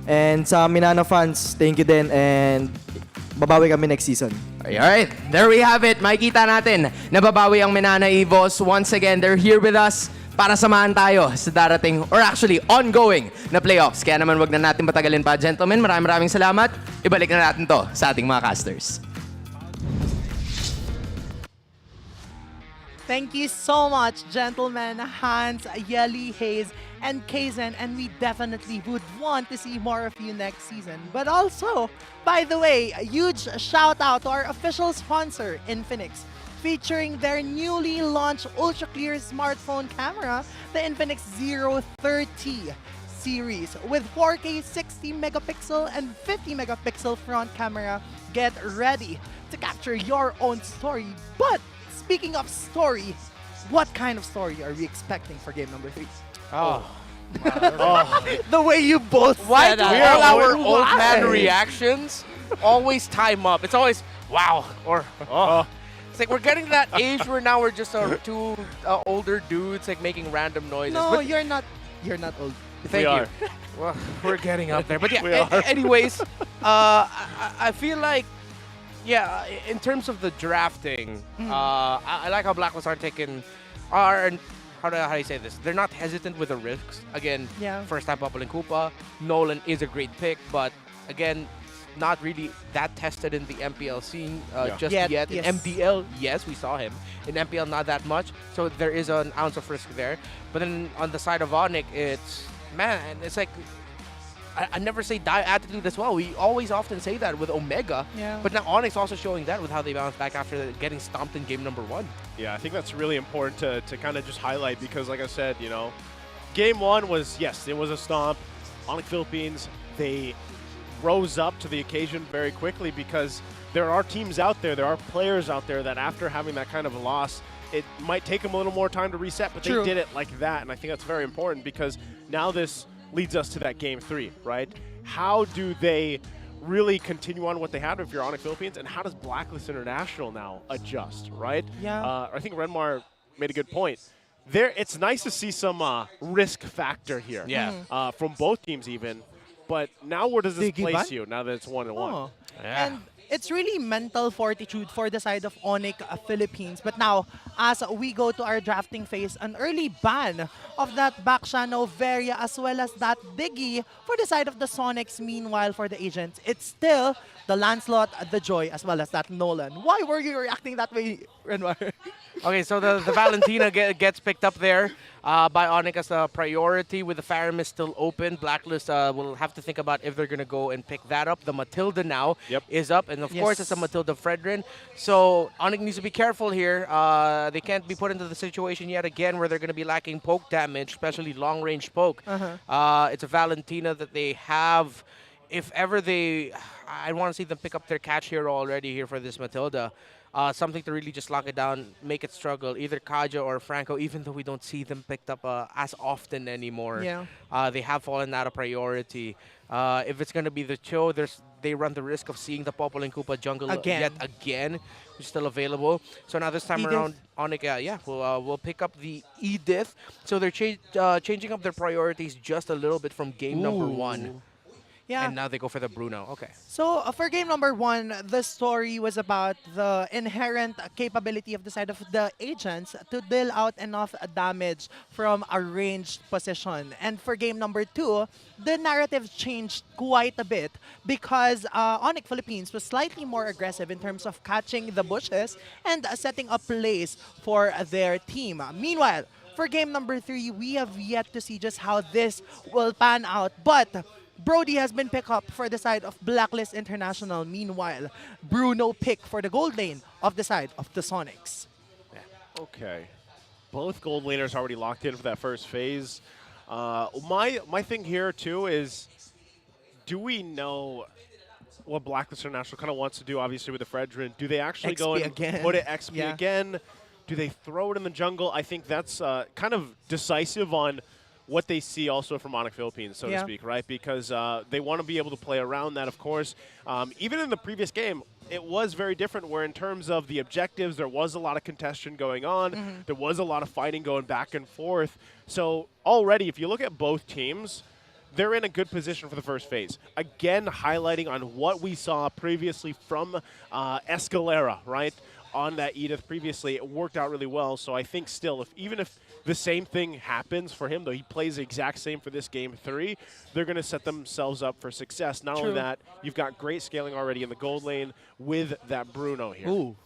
And sa Menana fans, thank you din. And babawi kami next season. Alright, there we have it. Makikita natin, nababawi ang Menana Evos. Once again, they're here with us para samahan tayo sa darating, or actually, ongoing na playoffs. Kaya naman wag na natin patagalin pa, gentlemen. Maraming salamat. Ibalik na natin to sa ating mga casters. Thank you so much, gentlemen, Hans, Yeli, Hayes, and Kaysen, and we definitely would want to see more of you next season. But also, by the way, a huge shout out to our official sponsor, Infinix, featuring their newly launched ultra-clear smartphone camera, the Infinix 030 series. With 4K 60 megapixel and 50 megapixel front camera, get ready to capture your own story. But speaking of story, what kind of story are we expecting for game number 3? Oh. The way you both Why said do that. all our Why? old man reactions always time up? It's always, wow, or, oh. It's like we're getting to that age where now we're just two older dudes like making random noises. No, but you're not old. Thank you. Well, we're getting up there. But yeah, anyways, I feel like, yeah, in terms of the drafting, I like how Blacklist are taking, how do you say this? They're not hesitant with the risks. Again, first time Papa in Koopa. Nolan is a great pick, but again, not really that tested in the MPL scene just yet. Yes. In MDL, yes, we saw him. In MPL, not that much. So there is an ounce of risk there. But then on the side of ONIC, it's, man, it's like, I never say die attitude as well. We always often say that with Omega. Yeah. But now ONIC's also showing that with how they bounce back after getting stomped in game number 1. Yeah, I think that's really important to kind of just highlight because, like I said, you know, game 1 was, yes, it was a stomp. ONIC Philippines, they rose up to the occasion very quickly because there are teams out there, there are players out there that after having that kind of a loss, it might take them a little more time to reset, but True. they did it like that. And I think that's very important because now this leads us to that game 3, right? How do they really continue on what they had if you're ONIC Philippines, and how does Blacklist International now adjust, right? Yeah. I think Renmar made a good point. It's nice to see some risk factor here. Yeah. From both teams even. But now where does this Diggy place Ban? you now that it's 1-1? Oh. Yeah. And it's really mental fortitude for the side of ONIC Philippines. But now, as we go to our drafting phase, an early ban of that Bakshano Veria as well as that Diggy for the side of the Sonics. Meanwhile, for the agents, it's still the Lancelot, the Joy, as well as that Nolan. Why were you reacting that way, Renwar? Okay, so the Valentina gets picked up there by ONIC as a priority with the Farum is still open. Blacklist will have to think about if they're going to go and pick that up. The Matilda now is up, and of course it's a Matilda Fredrin. So ONIC needs to be careful here. They can't be put into the situation yet again where they're going to be lacking poke damage, especially long-range poke. It's a Valentina that they have. If ever I want to see them pick up their catch hero already here for this Matilda. Something to really just lock it down, make it struggle. Either Kaja or Franco, even though we don't see them picked up as often anymore. Yeah. They have fallen out of priority. If it's going to be the Cho, there's they run the risk of seeing the Popol and Koopa jungle Again. yet again, which is still available. So now this time Edith. around, ONIC, will pick up the Edith. So they're changing up their priorities just a little bit from game number 1. Yeah. And now they go for the Bruno. Okay. So for game number 1, the story was about the inherent capability of the side of the agents to deal out enough damage from a ranged position. And for game number 2, the narrative changed quite a bit because ONIC Philippines was slightly more aggressive in terms of catching the bushes and setting up plays for their team. Meanwhile, for game number 3, we have yet to see just how this will pan out. But Brody has been picked up for the side of Blacklist International. Meanwhile, Bruno picked for the gold lane of the side of the Sonics. Okay. Both gold laners already locked in for that first phase. My thing here, too, is do we know what Blacklist International kind of wants to do, obviously, with the Fredrin? Do they actually go and put it XP again? Do they throw it in the jungle? I think that's kind of decisive on what they see also from ONIC Philippines, so to speak, right? Because they want to be able to play around that, of course. Even in the previous game, it was very different where in terms of the objectives, there was a lot of contention going on. There was a lot of fighting going back and forth. So already, if you look at both teams, they're in a good position for the first phase. Again, highlighting on what we saw previously from Escalera, right? On that Edith previously, it worked out really well. So I think still, even if the same thing happens for him, though he plays the exact same for this game 3, they're going to set themselves up for success. Not only that, you've got great scaling already in the gold lane with that Bruno here. Ooh.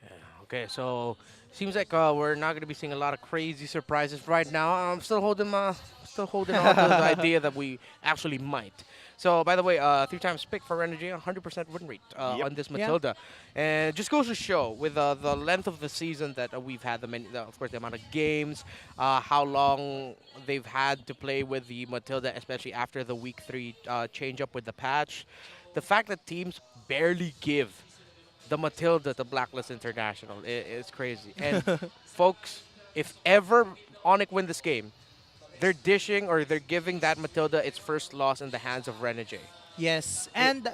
Yeah, okay, so seems like we're not going to be seeing a lot of crazy surprises right now. I'm still holding on to the idea that we actually might. So, by the way, 3 times pick for Energy, 100% win rate on this Matilda. And it just goes to show with the length of the season that we've had, of course, the amount of games, how long they've had to play with the Matilda, especially after the Week 3 change-up with the patch. The fact that teams barely give the Matilda to Blacklist International is crazy. And, folks, if ever ONIC win this game, they're dishing or they're giving that Matilda its first loss in the hands of Renegade. Yes, and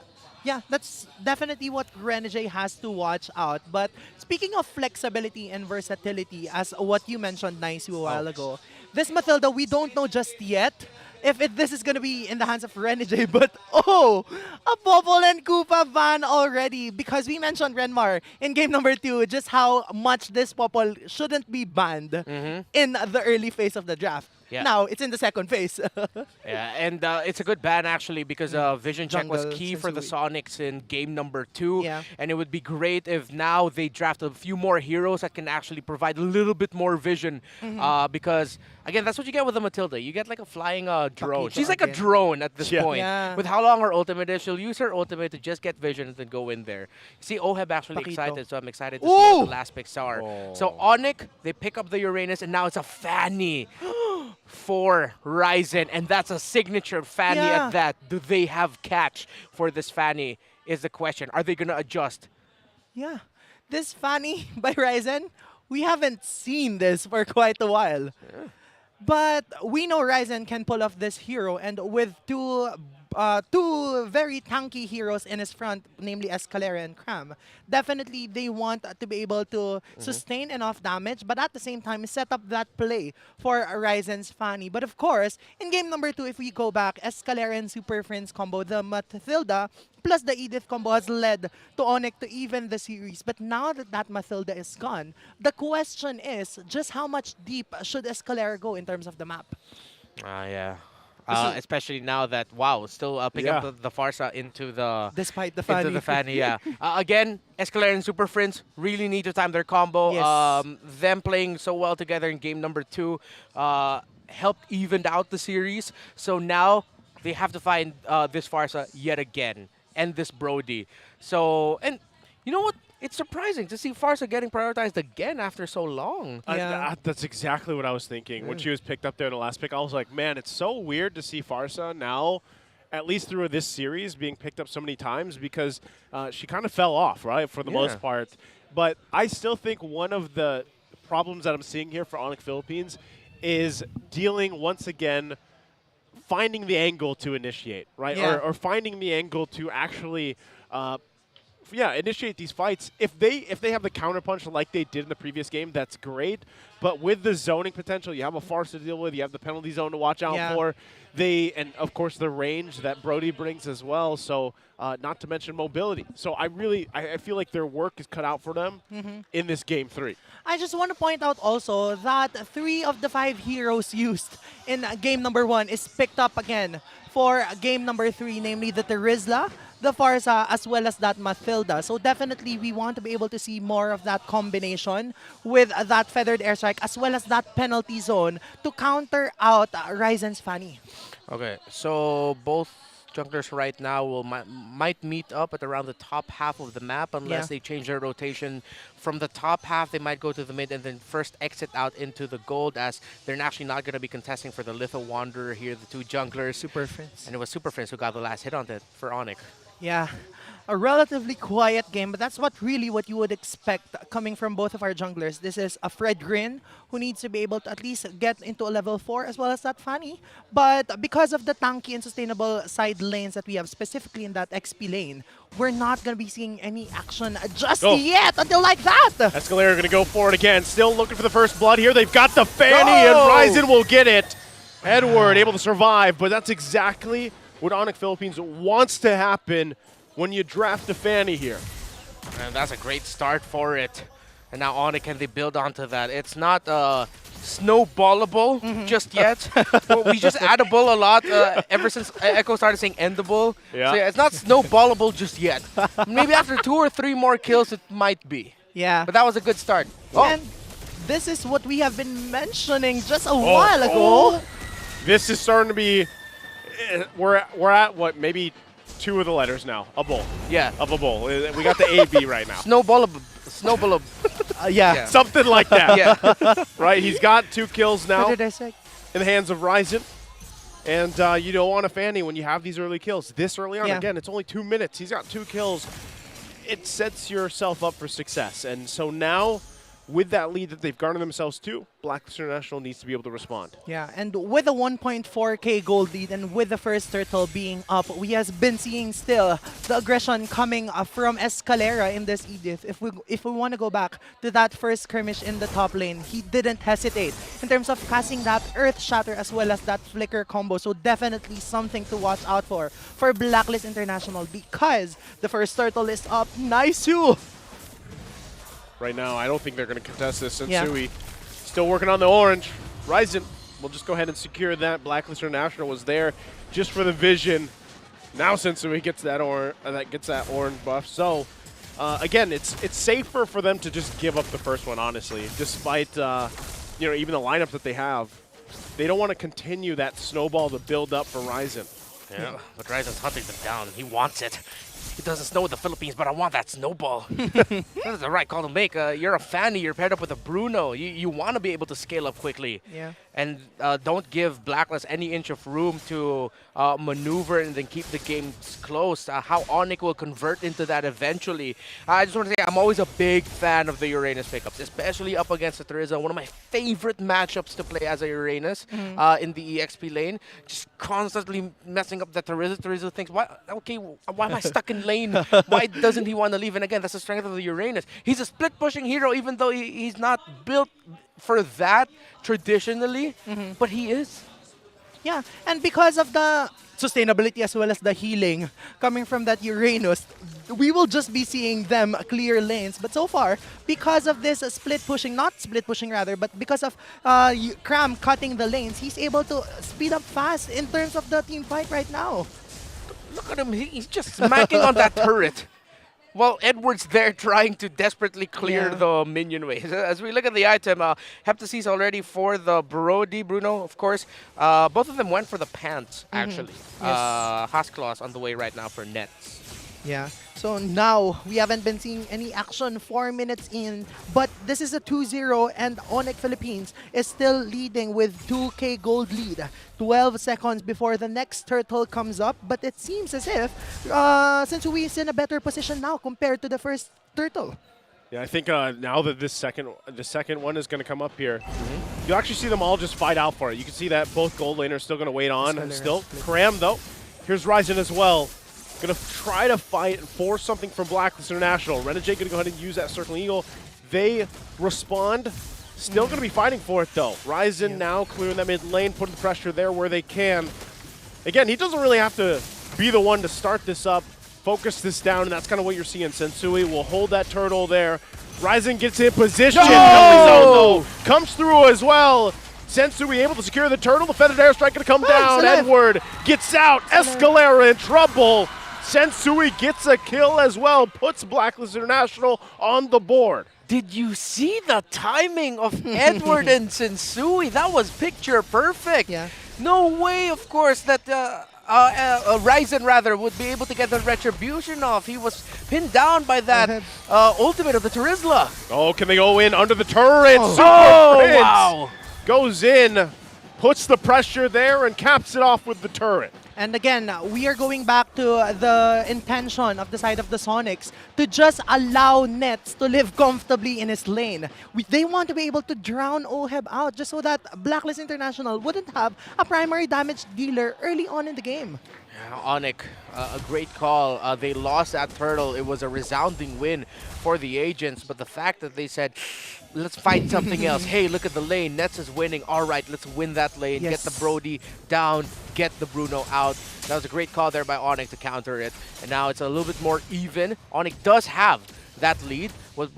yeah, that's definitely what Renegade has to watch out. But speaking of flexibility and versatility, as what you mentioned, Nice, a while ago, this Matilda, we don't know just yet if this is going to be in the hands of Renegade, but a Popol and Koopa ban already, because we mentioned Renmar in game number 2, just how much this Popol shouldn't be banned in the early phase of the draft. Yeah. Now, it's in the second phase. Yeah, and it's a good ban actually because Vision Check was key for the Sonics in game number 2. Yeah. And it would be great if now they draft a few more heroes that can actually provide a little bit more vision. Because, again, that's what you get with the Matilda. You get like a flying drone. She's like a drone at this point. Yeah. With how long her ultimate is, she'll use her ultimate to just get vision and then go in there. You see, Oheb actually excited, so I'm excited to see what the last picks are. So ONIC, they pick up the Uranus, and now it's a Fanny for Ryzen, and that's a signature Fanny at that. Do they have catch for this Fanny is the question. Are they going to adjust? Yeah. This Fanny by Ryzen, we haven't seen this for quite a while. But we know Ryzen can pull off this hero, and with two very tanky heroes in his front, namely Escalera and Cram, definitely they want to be able to sustain enough damage, but at the same time set up that play for Ryzen's Fanny. But of course, in game number 2, if we go back, Escalera and Super Friends combo, the Matilda plus the Edith combo has led to ONIC to even the series. But now that that Matilda is gone, the question is just how much deep should Escalera go in terms of the map? Yeah. Especially now that, still picking up the Farsa into the... Despite the Fanny. Into the Fanny, yeah. Again, Escalera and Super Friends really need to time their combo. Yes. Them playing so well together in game number 2 helped even out the series. So now they have to find this Farsa yet again. And this Brody. So, and you know what? It's surprising to see Farsa getting prioritized again after so long. That's exactly what I was thinking. When she was picked up there in the last pick, I was like, man, it's so weird to see Farsa now, at least through this series, being picked up so many times because she kind of fell off, right, for the most part. But I still think one of the problems that I'm seeing here for ONIC Philippines is dealing once again finding the angle to initiate, right? Yeah. Or finding the angle to actually initiate these fights. If they have the counterpunch like they did in the previous game, that's great. But with the zoning potential, you have a farce to deal with, you have the penalty zone to watch out for. And of course the range that Brody brings as well. So not to mention mobility. So I feel like their work is cut out for them in this game 3. I just want to point out also that 3 of the 5 heroes used in game number 1 is picked up again for game number 3, namely the Terizla, the Farsa, as well as that Mathilda. So definitely we want to be able to see more of that combination with that Feathered Airstrike as well as that penalty zone to counter out Ryzen's Fanny. Okay, so both junglers right now might meet up at around the top half of the map unless they change their rotation. From the top half, they might go to the mid and then first exit out into the gold, as they're actually not going to be contesting for the Litho Wanderer here, the 2 junglers. Super Prince. And it was Super Prince who got the last hit on it for ONIC. Yeah, a relatively quiet game, but that's what you would expect coming from both of our junglers. This is a Fred Grin who needs to be able to at least get into a level 4 as well as that Fanny. But because of the tanky and sustainable side lanes that we have, specifically in that XP lane, we're not going to be seeing any action just yet until like that. Escalera going to go for it again. Still looking for the first blood here. They've got the Fanny and Ryzen will get it. Edward able to survive, but that's exactly what ONIC Philippines wants to happen when you draft a Fanny here. And that's a great start for it. And now ONIC, can they build onto that? It's not snowballable just yet. Well, we just add a bull a lot ever since Echo started saying endable. Yeah. So yeah, it's not snowballable just yet. Maybe after 2 or 3 more kills, it might be. Yeah. But that was a good start. And this is what we have been mentioning just a while ago. This is starting to be... We're at what, maybe 2 of the letters now. A bull. Yeah. Of a bull. We got the AB right now. Snowballable. Yeah. Something like that. Yeah. Right? He's got 2 kills now What in did I say? the hands of Ryzen. And you don't want a Fanny when you have these early kills. This early on, again, it's only 2 minutes. He's got 2 kills. It sets yourself up for success. And so now, with that lead that they've garnered themselves to, Blacklist International needs to be able to respond. Yeah, and with a 1.4k gold lead and with the first turtle being up, we have been seeing still the aggression coming from Escalera in this Edith. If we want to go back to that first skirmish in the top lane, he didn't hesitate in terms of casting that Earth Shatter as well as that Flicker combo. So definitely something to watch out for Blacklist International, because the first turtle is up. Nice too. Right now, I don't think they're going to contest this. Sensui still working on the orange. Ryzen will just go ahead and secure that. Blacklist International was there just for the vision. Now Sensui gets that orange buff. So again, it's safer for them to just give up the first one, honestly, despite even the lineup that they have. They don't want to continue that snowball to build up for Ryzen. Yeah, but Ryzen's hunting them down. He wants it. It doesn't snow in the Philippines, but I want that snowball. That's the right call to make. You're a Fanny. You're paired up with a Bruno. You want to be able to scale up quickly. Yeah. And don't give Blacklist any inch of room to maneuver and then keep the games close. How ONIC will convert into that eventually. I just want to say I'm always a big fan of the Uranus pickups, especially up against the Teresa. One of my favorite matchups to play as a Uranus in the EXP lane. Just constantly messing up the Teresa. Teresa thinks, why am I stuck in lane? Why doesn't he want to leave? And again, that's the strength of the Uranus. He's a split pushing hero, even though he's not built for that traditionally, but he is. Yeah, and because of the sustainability as well as the healing coming from that Uranus, we will just be seeing them clear lanes. But so far, because of this not split pushing rather, but because of Cram cutting the lanes, he's able to speed up fast in terms of the team fight right now. Look at him, he's just smacking on that turret. Well, Edward's there trying to desperately clear the minion wave. As we look at the item, Heptasis already for the Bruno, of course. Both of them went for the pants, actually. Haskloss on the way right now for nets. Yeah, so now we haven't been seeing any action 4 minutes in, but this is a 2-0 and ONIC Philippines is still leading with 2k gold lead. 12 seconds before the next turtle comes up, but it seems as if Sensui is in a better position now compared to the first turtle. Yeah, I think now that the second one is going to come up here, you'll actually see them all just fight out for it. You can see that both gold laners are still going to wait on. Still, Cram, though. Here's Ryzen as well. Going to try to fight and force something from Blacklist International. Renegade going to go ahead and use that Circling Eagle. They respond. Still going to be fighting for it, though. Ryzen now clearing that mid lane, putting the pressure there where they can. Again, he doesn't really have to be the one to start this up, focus this down, and that's kind of what you're seeing. Sensui will hold that turtle there. Ryzen gets in position. No! Comes through as well. Sensui able to secure the turtle. The feathered airstrike going to come down. Edward gets out. Escalera in trouble. Sensui gets a kill as well. Puts Blacklist International on the board. Did you see the timing of Edward and Sensui? That was picture perfect. Yeah. No way, of course, that Ryzen rather would be able to get the retribution off. He was pinned down by that ultimate of the Terizla. Oh, can they go in under the turret? Super Prince wow. goes in, puts the pressure there, and caps it off with the turret. And again, we are going back to the intention of the side of the Sonics to just allow Nets to live comfortably in his lane. They want to be able to drown Oheb out just so that Blacklist International wouldn't have a primary damage dealer early on in the game. Yeah, ONIC, a great call. They lost that turtle. It was a resounding win for the agents, but the fact that they said, let's find something else. Hey, look at the lane. Nets is winning. All right, let's win that lane. Yes. Get the Brody down. Get the Bruno out. That was a great call there by ONIC to counter it. And now it's a little bit more even. ONIC does have that lead, but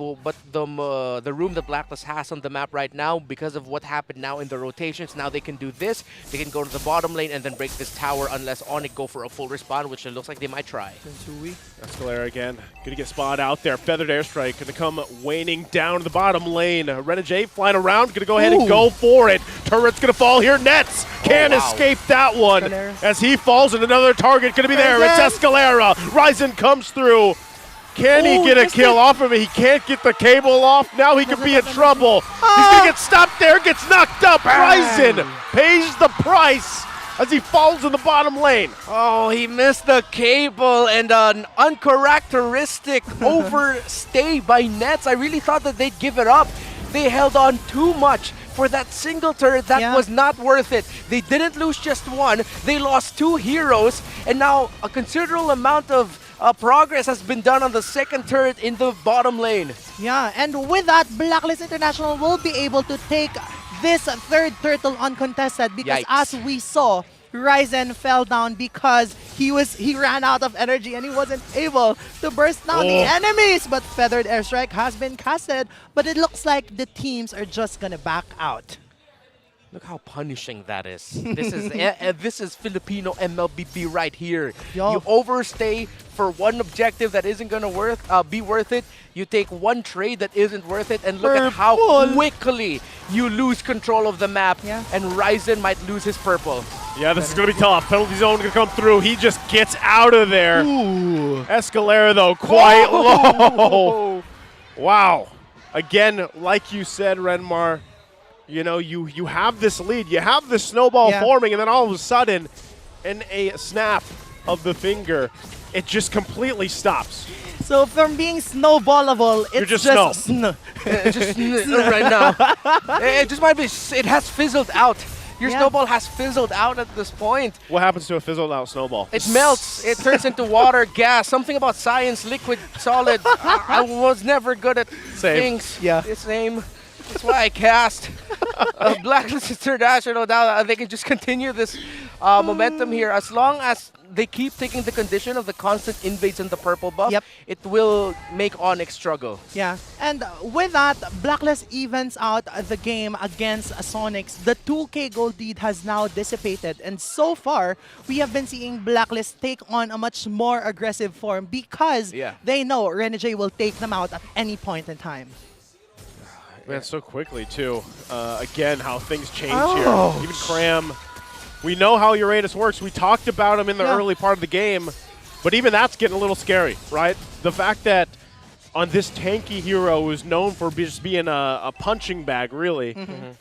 the room that Blacklist has on the map right now, because of what happened now in the rotations, now they can do this. They can go to the bottom lane and then break this tower unless ONIC go for a full respawn, which it looks like they might try. Escalera again, gonna get spotted out there. Feathered airstrike gonna come waning down to the bottom lane. Renegade flying around, gonna go ahead and go for it. Turret's gonna fall here. Nets can't escape that one as he falls, and another target gonna be there. It's Escalera. Ryzen comes through. Can he get a kill off of it? He can't get the cable off. Now he could be in trouble. He's going to get stopped there, gets knocked up. Ryzen pays the price as he falls in the bottom lane. Oh, he missed the cable and an uncharacteristic overstay by Nets. I really thought that they'd give it up. They held on too much for that single turret that was not worth it. They didn't lose just one. They lost two heroes, and now a considerable amount of progress has been done on the second turret in the bottom lane. Yeah, and with that, Blacklist International will be able to take this third turtle uncontested because as we saw, Ryzen fell down because he ran out of energy and he wasn't able to burst down the enemies. But Feathered Airstrike has been casted, but it looks like the teams are just gonna back out. Look how punishing that is. This is Filipino MLBB right here. You overstay for one objective that isn't gonna be worth it. You take one trade that isn't worth it, and look at how quickly you lose control of the map. And Ryzen might lose his purple. Yeah, this is gonna be tough. Penalty zone gonna come through. He just gets out of there. Escalera though, quite low. Wow. Again, like you said, Renmar. You know, you have this lead, you have this snowball forming, and then all of a sudden, in a snap of the finger, it just completely stops. So from being snowballable, it's just snow. Just right now. It just might be, it has fizzled out. Your snowball has fizzled out at this point. What happens to a fizzled out snowball? It melts. It turns into water, gas, something about science, liquid, solid. I was never good at things. The same. That's why I cast Blacklist International. Now they can just continue this momentum here. As long as they keep taking the condition of the constant invades and the purple buff, it will make ONIC struggle. Yeah, and with that, Blacklist evens out the game against Sonics. The 2K gold lead has now dissipated, and so far, we have been seeing Blacklist take on a much more aggressive form because they know Renegade will take them out at any point in time. Man, so quickly, too. Again, how things change here. Even Cram, we know how Uranus works. We talked about him in the early part of the game, but even that's getting a little scary, right? The fact that on this tanky hero who's known for just being a punching bag, really,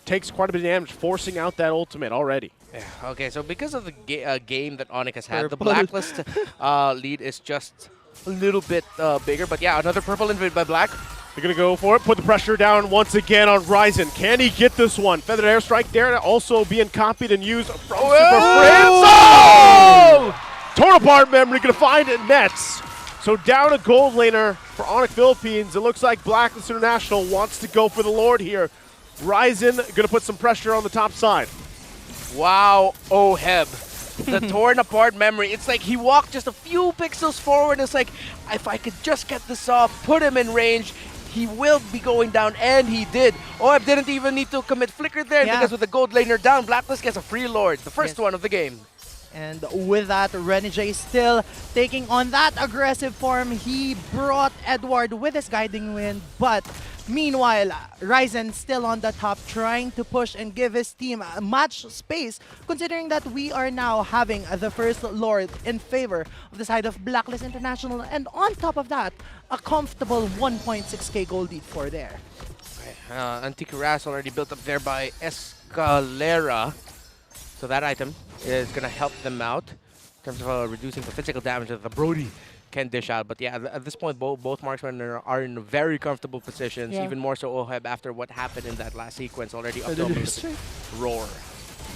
takes quite a bit of damage, forcing out that ultimate already. Yeah, okay, so because of the game that ONIC has had, the Blacklist lead is just a little bit bigger. But yeah, another purple invade by Black. They're going to go for it, put the pressure down once again on Ryzen. Can he get this one? Feathered airstrike there, also being copied and used from Super Friends. Oh! Torn apart memory, going to find Nets. So down a gold laner for ONIC Philippines. It looks like Blacklist International wants to go for the Lord here. Ryzen going to put some pressure on the top side. Wow, Oheb. The torn apart memory. It's like he walked just a few pixels forward. It's like, if I could just get this off, put him in range, he will be going down, and he did. Oheb didn't even need to commit flicker there because with the gold laner down, Blacklist gets a free Lord, the first one of the game. And with that, Renijay still taking on that aggressive form. He brought Edward with his guiding wind, but meanwhile, Ryzen still on the top, trying to push and give his team much space, considering that we are now having the first Lord in favor of the side of Blacklist International, and on top of that, a comfortable 1.6k gold lead for there. Antikuras already built up there by Escalera. So that item is going to help them out in terms of reducing the physical damage that the Brody can dish out. But yeah, at this point, both marksmen are in very comfortable positions, even more so Oheb after what happened in that last sequence, already up to roar.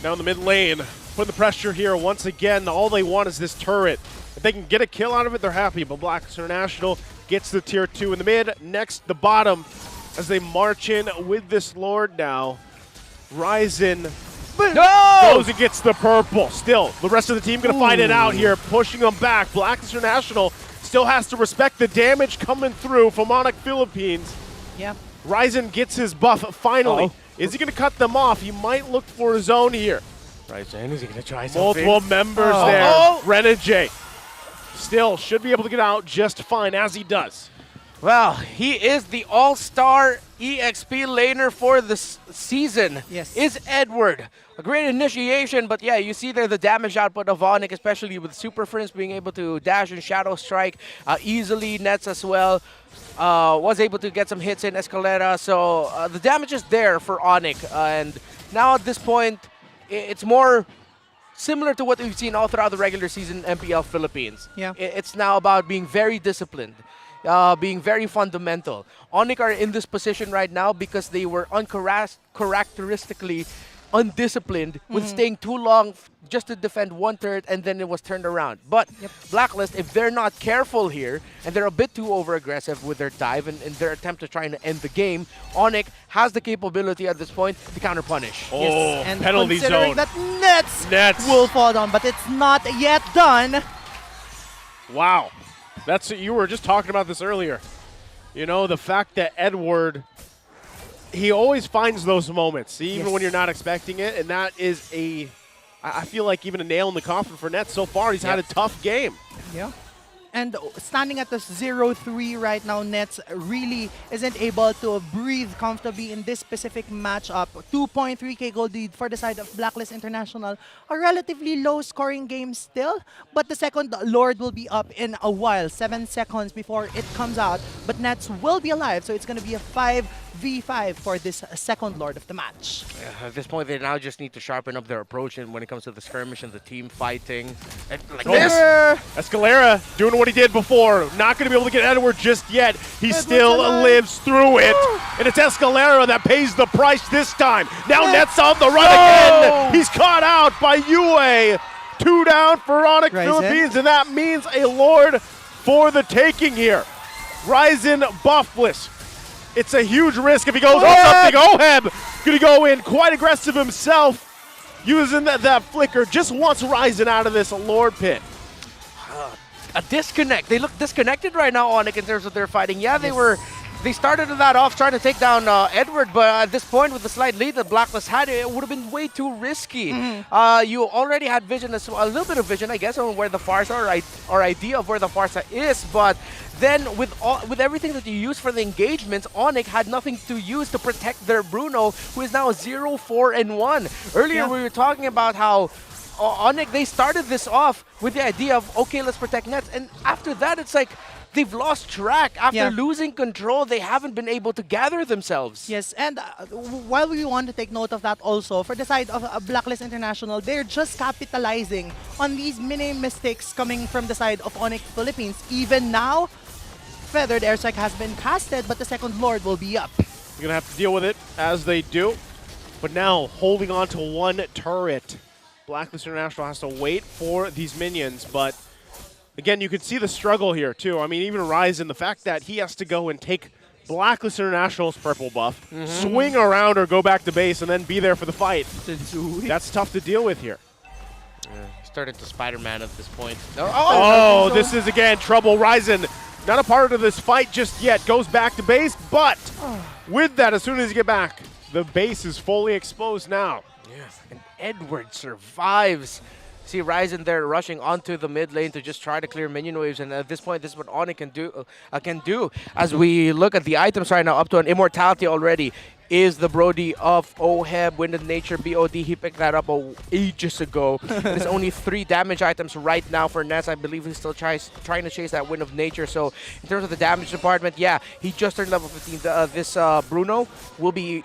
Now in the mid lane, putting the pressure here once again. All they want is this turret. If they can get a kill out of it, they're happy. But Blacklist International gets the tier 2 in the mid. Next, the bottom, as they march in with this Lord now. Ryzen goes and gets the purple. Still, the rest of the team going to fight it out here, pushing them back. Blacklist International still has to respect the damage coming through from ONIC Philippines. Yeah. Ryzen gets his buff finally. Is he going to cut them off? He might look for his own here. Ryzen, is he going to try something? Multiple members there. Renijay still should be able to get out just fine, as he does. Well, he is the all-star EXP laner for this season. Yes. Is Edward. A great initiation, but yeah, you see there the damage output of ONIC, especially with Super Friends being able to dash and Shadow Strike easily. Nets as well. Was able to get some hits in Escalera. So the damage is there for ONIC. And now at this point, it's more similar to what we've seen all throughout the regular season MPL Philippines. Yeah. It's now about being very disciplined. Being very fundamental. ONIC are in this position right now because they were uncharacteristically undisciplined with staying too long just to defend one turret, and then it was turned around. But Blacklist, if they're not careful here, and they're a bit too over-aggressive with their dive and their attempt to try and end the game, ONIC has the capability at this point to counter-punish. And penalty considering zone. that Nets will fall down, but it's not yet done. Wow. You were just talking about this earlier. You know, the fact that Edward, he always finds those moments, even when you're not expecting it. And that is I feel like even a nail in the coffin for Nets so far. He's had a tough game. Yeah. And standing at the 0-3 right now, Nets really isn't able to breathe comfortably in this specific matchup. 2.3k gold lead for the side of Blacklist International. A relatively low scoring game still, but the second Lord will be up in a while. 7 seconds before it comes out, but Nets will be alive, so it's going to be a 5v5 for this second Lord of the match. At this point, they now just need to sharpen up their approach when it comes to the skirmish and the team fighting. Like this. Escalera doing what he did before. Not going to be able to get Edward just yet. He still lives through it. And it's Escalera that pays the price this time. Now Nets on the run again. He's caught out by Yue. 2 down for ONIC Philippines, and that means a Lord for the taking here. Ryzen buffless. It's a huge risk if he goes on something. Oheb going to go in quite aggressive himself, using that flicker. Just wants Ryzen out of this Lord pit. A disconnect. They look disconnected right now, ONIC, in terms of their fighting. Yeah, they started that off trying to take down Edward, but at this point, with the slight lead that Blacklist had, it would have been way too risky. You already had vision, a little bit of vision, I guess, on where the Farsa or idea of where the Farsa is, but then with everything that you use for the engagements, ONIC had nothing to use to protect their Bruno, who is now 0-4-1. Earlier, we were talking about how ONIC, they started this off with the idea of, okay, let's protect Nets. And after that, it's like they've lost track. After losing control, they haven't been able to gather themselves. Yes, and while we want to take note of that also, for the side of Blacklist International, they're just capitalizing on these mini mistakes coming from the side of ONIC Philippines. Even now, Feathered Airstrike has been casted, but the second Lord will be up. You're going to have to deal with it as they do. But now, holding on to one turret. Blacklist International has to wait for these minions, but again, you can see the struggle here, too. I mean, even Ryzen, the fact that he has to go and take Blacklist International's purple buff, swing around or go back to base, and then be there for the fight. That's tough to deal with here. He started to Spider-Man at this point. Oh, this is, again, trouble. Ryzen, not a part of this fight just yet. Goes back to base, but with that, as soon as you get back, the base is fully exposed now. Yeah, and Edward survives. See Ryzen there rushing onto the mid lane to just try to clear minion waves, and at this point, this is what ONIC can do. As we look at the items right now, up to an immortality already is the Brody of Oheb, Wind of Nature, BOD. He picked that up ages ago. There's only 3 damage items right now for Ness. I believe he's still trying to chase that Wind of Nature. So in terms of the damage department, yeah, he just turned level 15. This Bruno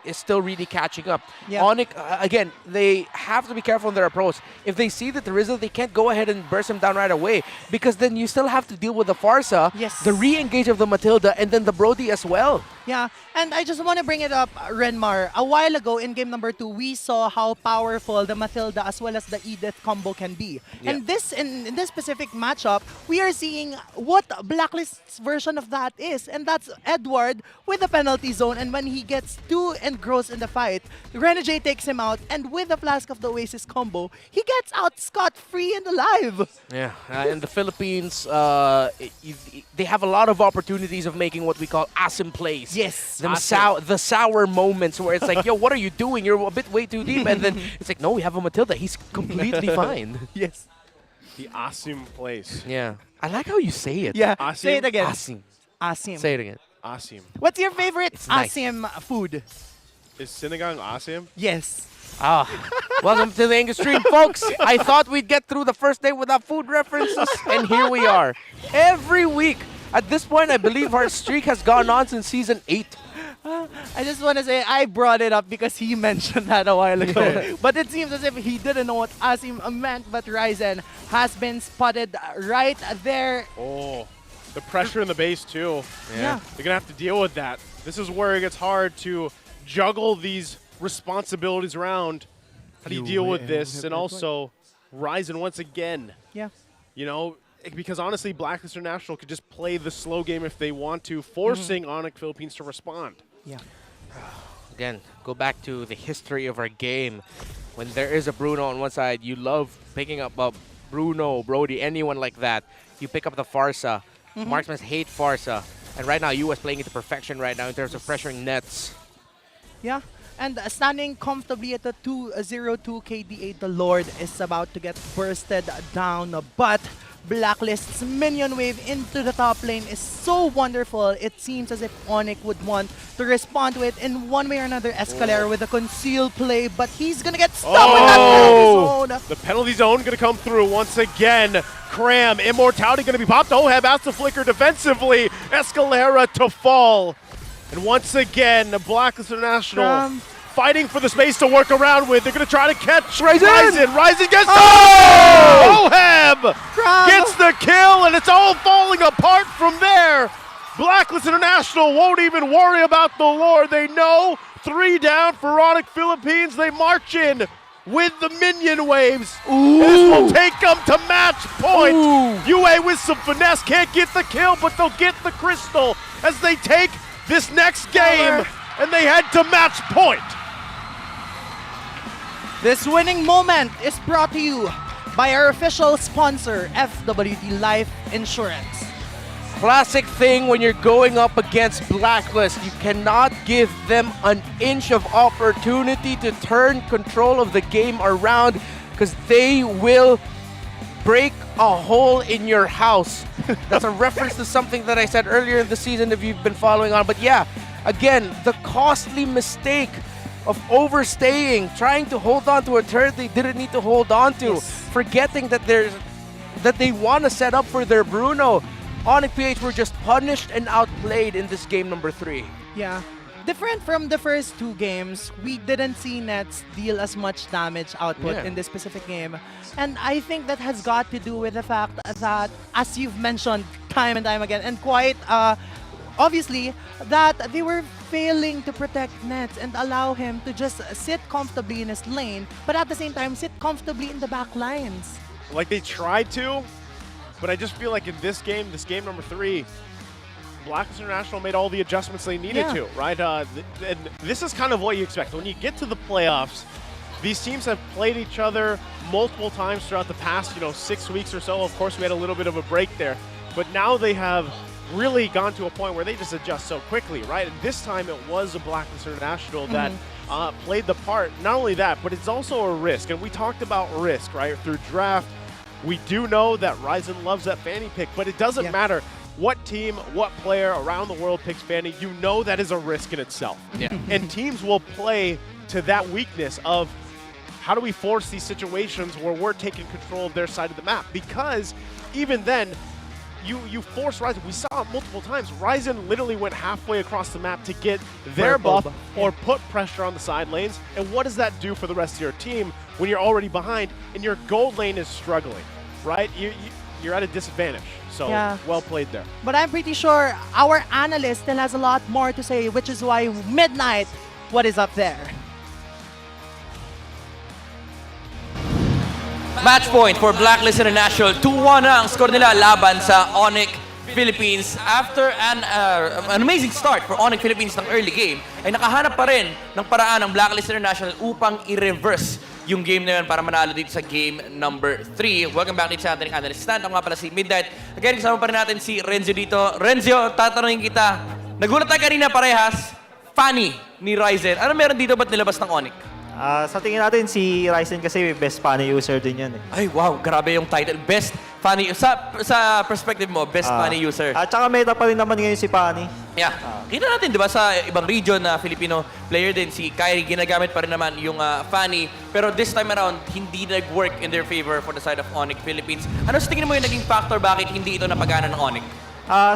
is still really catching up. Yeah. ONIC, again, they have to be careful in their approach. If they see that there is they can't go ahead and burst him down right away, because then you still have to deal with the Farsa, the re-engage of the Matilda, and then the Brody as well. Yeah, and I just want to bring it up, Renmar. A while ago in game number 2, we saw how powerful the Matilda as well as the Edith combo can be. Yeah. And in this specific matchup, we are seeing what Blacklist's version of that is, and that's Edward with the penalty zone. And when he gets too engrossed in the fight, Renegade takes him out, and with the Flask of the Oasis combo, he gets out scot-free and alive. Yeah, in the Philippines, they have a lot of opportunities of making what we call asim plays. Yes. The sour moments where it's like, yo, what are you doing? You're a bit way too deep. And then it's like, no, we have a Matilda. He's completely fine. Yes. The Asim place. Yeah. I like how you say it. Yeah. Asim? Say it again. Asim. Asim. Say it again. Asim. What's your favorite nice. Asim food? Is Sinigang Asim? Yes. Welcome to the English stream, folks. I thought we'd get through the first day without food references, and here we are. Every week. At this point, I believe our streak has gone on since Season 8. I just want to say I brought it up because he mentioned that a while ago. But it seems as if he didn't know what Asim meant, but Ryzen has been spotted right there. Oh, the pressure in the base too. Yeah. They're going to have to deal with that. This is where it gets hard to juggle these responsibilities around. How do you deal with this? And also, Ryzen once again. Yeah. You know, because honestly, Blacklist International could just play the slow game if they want to, forcing ONIC Philippines to respond. Yeah. Again, go back to the history of our game. When there is a Bruno on one side, you love picking up a Bruno, Brody, anyone like that. You pick up the Farsa. Marksmen hate Farsa. And right now, US playing it to perfection right now in terms of pressuring nets. Yeah. And standing comfortably at the 2-0-2 KD8, the Lord is about to get bursted down. But Blacklist's minion wave into the top lane is so wonderful. It seems as if ONIC would want to respond to it in one way or another. Escalera with a concealed play, but he's going to get stuck with that penalty zone. The penalty zone going to come through once again. Cram, Immortality going to be popped. Oheb has to flicker defensively. Escalera to fall. And once again, the Blacklist International fighting for the space to work around with. They're going to try to catch Ryzen. Ryzen gets Oheb gets the kill, and it's all falling apart from there. Blacklist International won't even worry about the Lord. They know 3 down for ONIC Philippines. They march in with the minion waves. This will take them to match point. UA with some finesse can't get the kill, but they'll get the crystal as they take this next game, and they head to match point. This winning moment is brought to you by our official sponsor, FWD Life Insurance. Classic thing when you're going up against Blacklist. You cannot give them an inch of opportunity to turn control of the game around, because they will break a hole in your house. That's a reference to something that I said earlier in the season if you've been following on. But yeah, again, the costly mistake of overstaying, trying to hold on to a turret they didn't need to hold on to, forgetting that they want to set up for their Bruno. Mpl-Ph were just punished and outplayed in this game number 3. Yeah. Different from the first 2 games, we didn't see Nets deal as much damage output in this specific game. And I think that has got to do with the fact that, as you've mentioned time and time again, and quite obviously, that they were failing to protect Nets and allow him to just sit comfortably in his lane, but at the same time, sit comfortably in the back lines. Like they tried to, but I just feel like in this game number 3, Blacklist International made all the adjustments they needed to, right? And this is kind of what you expect. When you get to the playoffs, these teams have played each other multiple times throughout the past, 6 weeks or so. Of course, we had a little bit of a break there, but now they have really gone to a point where they just adjust so quickly, right? And this time it was a Blacklist International that played the part. Not only that, but it's also a risk. And we talked about risk, right? Through draft, we do know that Ryzen loves that Fanny pick, but it doesn't matter what team, what player around the world picks Fanny. You know that is a risk in itself. Yeah. And teams will play to that weakness of how do we force these situations where we're taking control of their side of the map? Because even then, you force Ryzen. We saw it multiple times. Ryzen literally went halfway across the map to get their buff or put pressure on the side lanes. And what does that do for the rest of your team when you're already behind and your gold lane is struggling, right? You're at a disadvantage. So well played there. But I'm pretty sure our analyst still has a lot more to say, which is why Midnight, what is up there? Match point for Blacklist International. 2-1 na ang score nila laban sa ONIC Philippines. After an amazing start for ONIC Philippines ng early game, ay nakahanap pa rin ng paraan ng Blacklist International upang i-reverse yung game na yun para manalo dito sa game number 3. Welcome back dito sa ating analyst stand. Ako nga pala si Midnight. Again, kasama pa rin natin si Renzio dito. Renzio, tatanungin kita. Nagulat tayo kanina parehas. Fanny ni Ryzen. Ano meron dito ba't nilabas ng ONIC? Sa tingin natin, si Ryzen kasi best Fanny user din yan. Ay, wow. Grabe yung title. Best Fanny. Sa perspective mo, best Fanny user. At saka meta pa rin naman ngayon si Fanny. Yeah. Kita natin, di ba, sa ibang region na Filipino player din, si Kyrie, ginagamit pa rin naman yung Fanny. Pero this time around, hindi nag-work in their favor for the side of ONIC Philippines. Ano sa tingin mo yung naging factor bakit hindi ito napagana ng ONIC?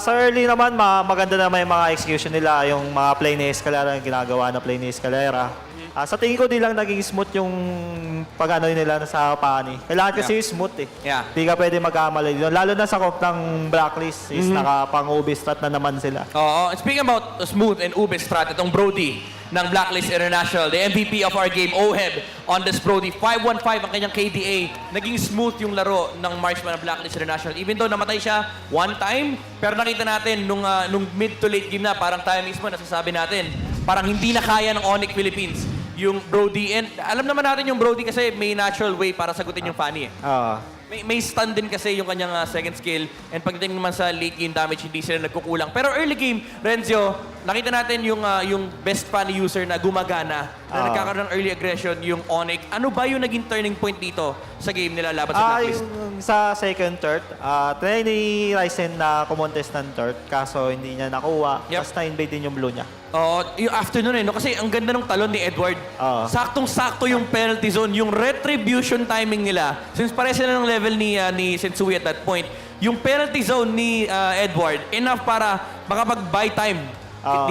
Sa early naman, maganda naman yung mga execution nila. Yung mga play ni Escalera, yung ginagawa na play ni Escalera. Sa tingin ko, di lang naging smooth yung pag-ano nila sa Fanny. Kailangan kasi yung smooth eh. Di ka pwede mag-amali doon. Lalo na sa comp ng Blacklist is nakapang-UB strat na naman sila. Oo. Speaking about smooth and UB strat, itong Brody ng Blacklist International, the MVP of our game, Oheb, on this Brody. 5-1-5 ang kanyang KDA. Naging smooth yung laro ng Marksman ng Blacklist International. Even though namatay siya one time, pero nakita natin nung mid to late game na, parang tayo mismo nasasabi natin, parang hindi na kaya ng ONIC Philippines yung Brody. And alam naman natin yung Brody kasi may natural way para sagutin yung Fanny. May stun din kasi yung kanyang second skill. And pagdating naman sa late game damage, hindi sila nagkukulang. Pero early game, Renzio, nakita natin yung best Fanny user na gumagana, na nagkakaroon ng early aggression, yung ONIC. Ano ba yung naging turning point dito sa game nila laban sa Blacklist? Yung sa second third, try ni Ryzen na kumontest ng third, kaso hindi niya nakuha. Tapos na-invade din yung blue niya. Yung afternoon no? Kasi ang ganda ng talon ni Edward. Saktong-sakto yung penalty zone, yung retribution timing nila. Since pare sila ng level ni Sensui at that point, yung penalty zone ni Edward, enough para makapag-buy time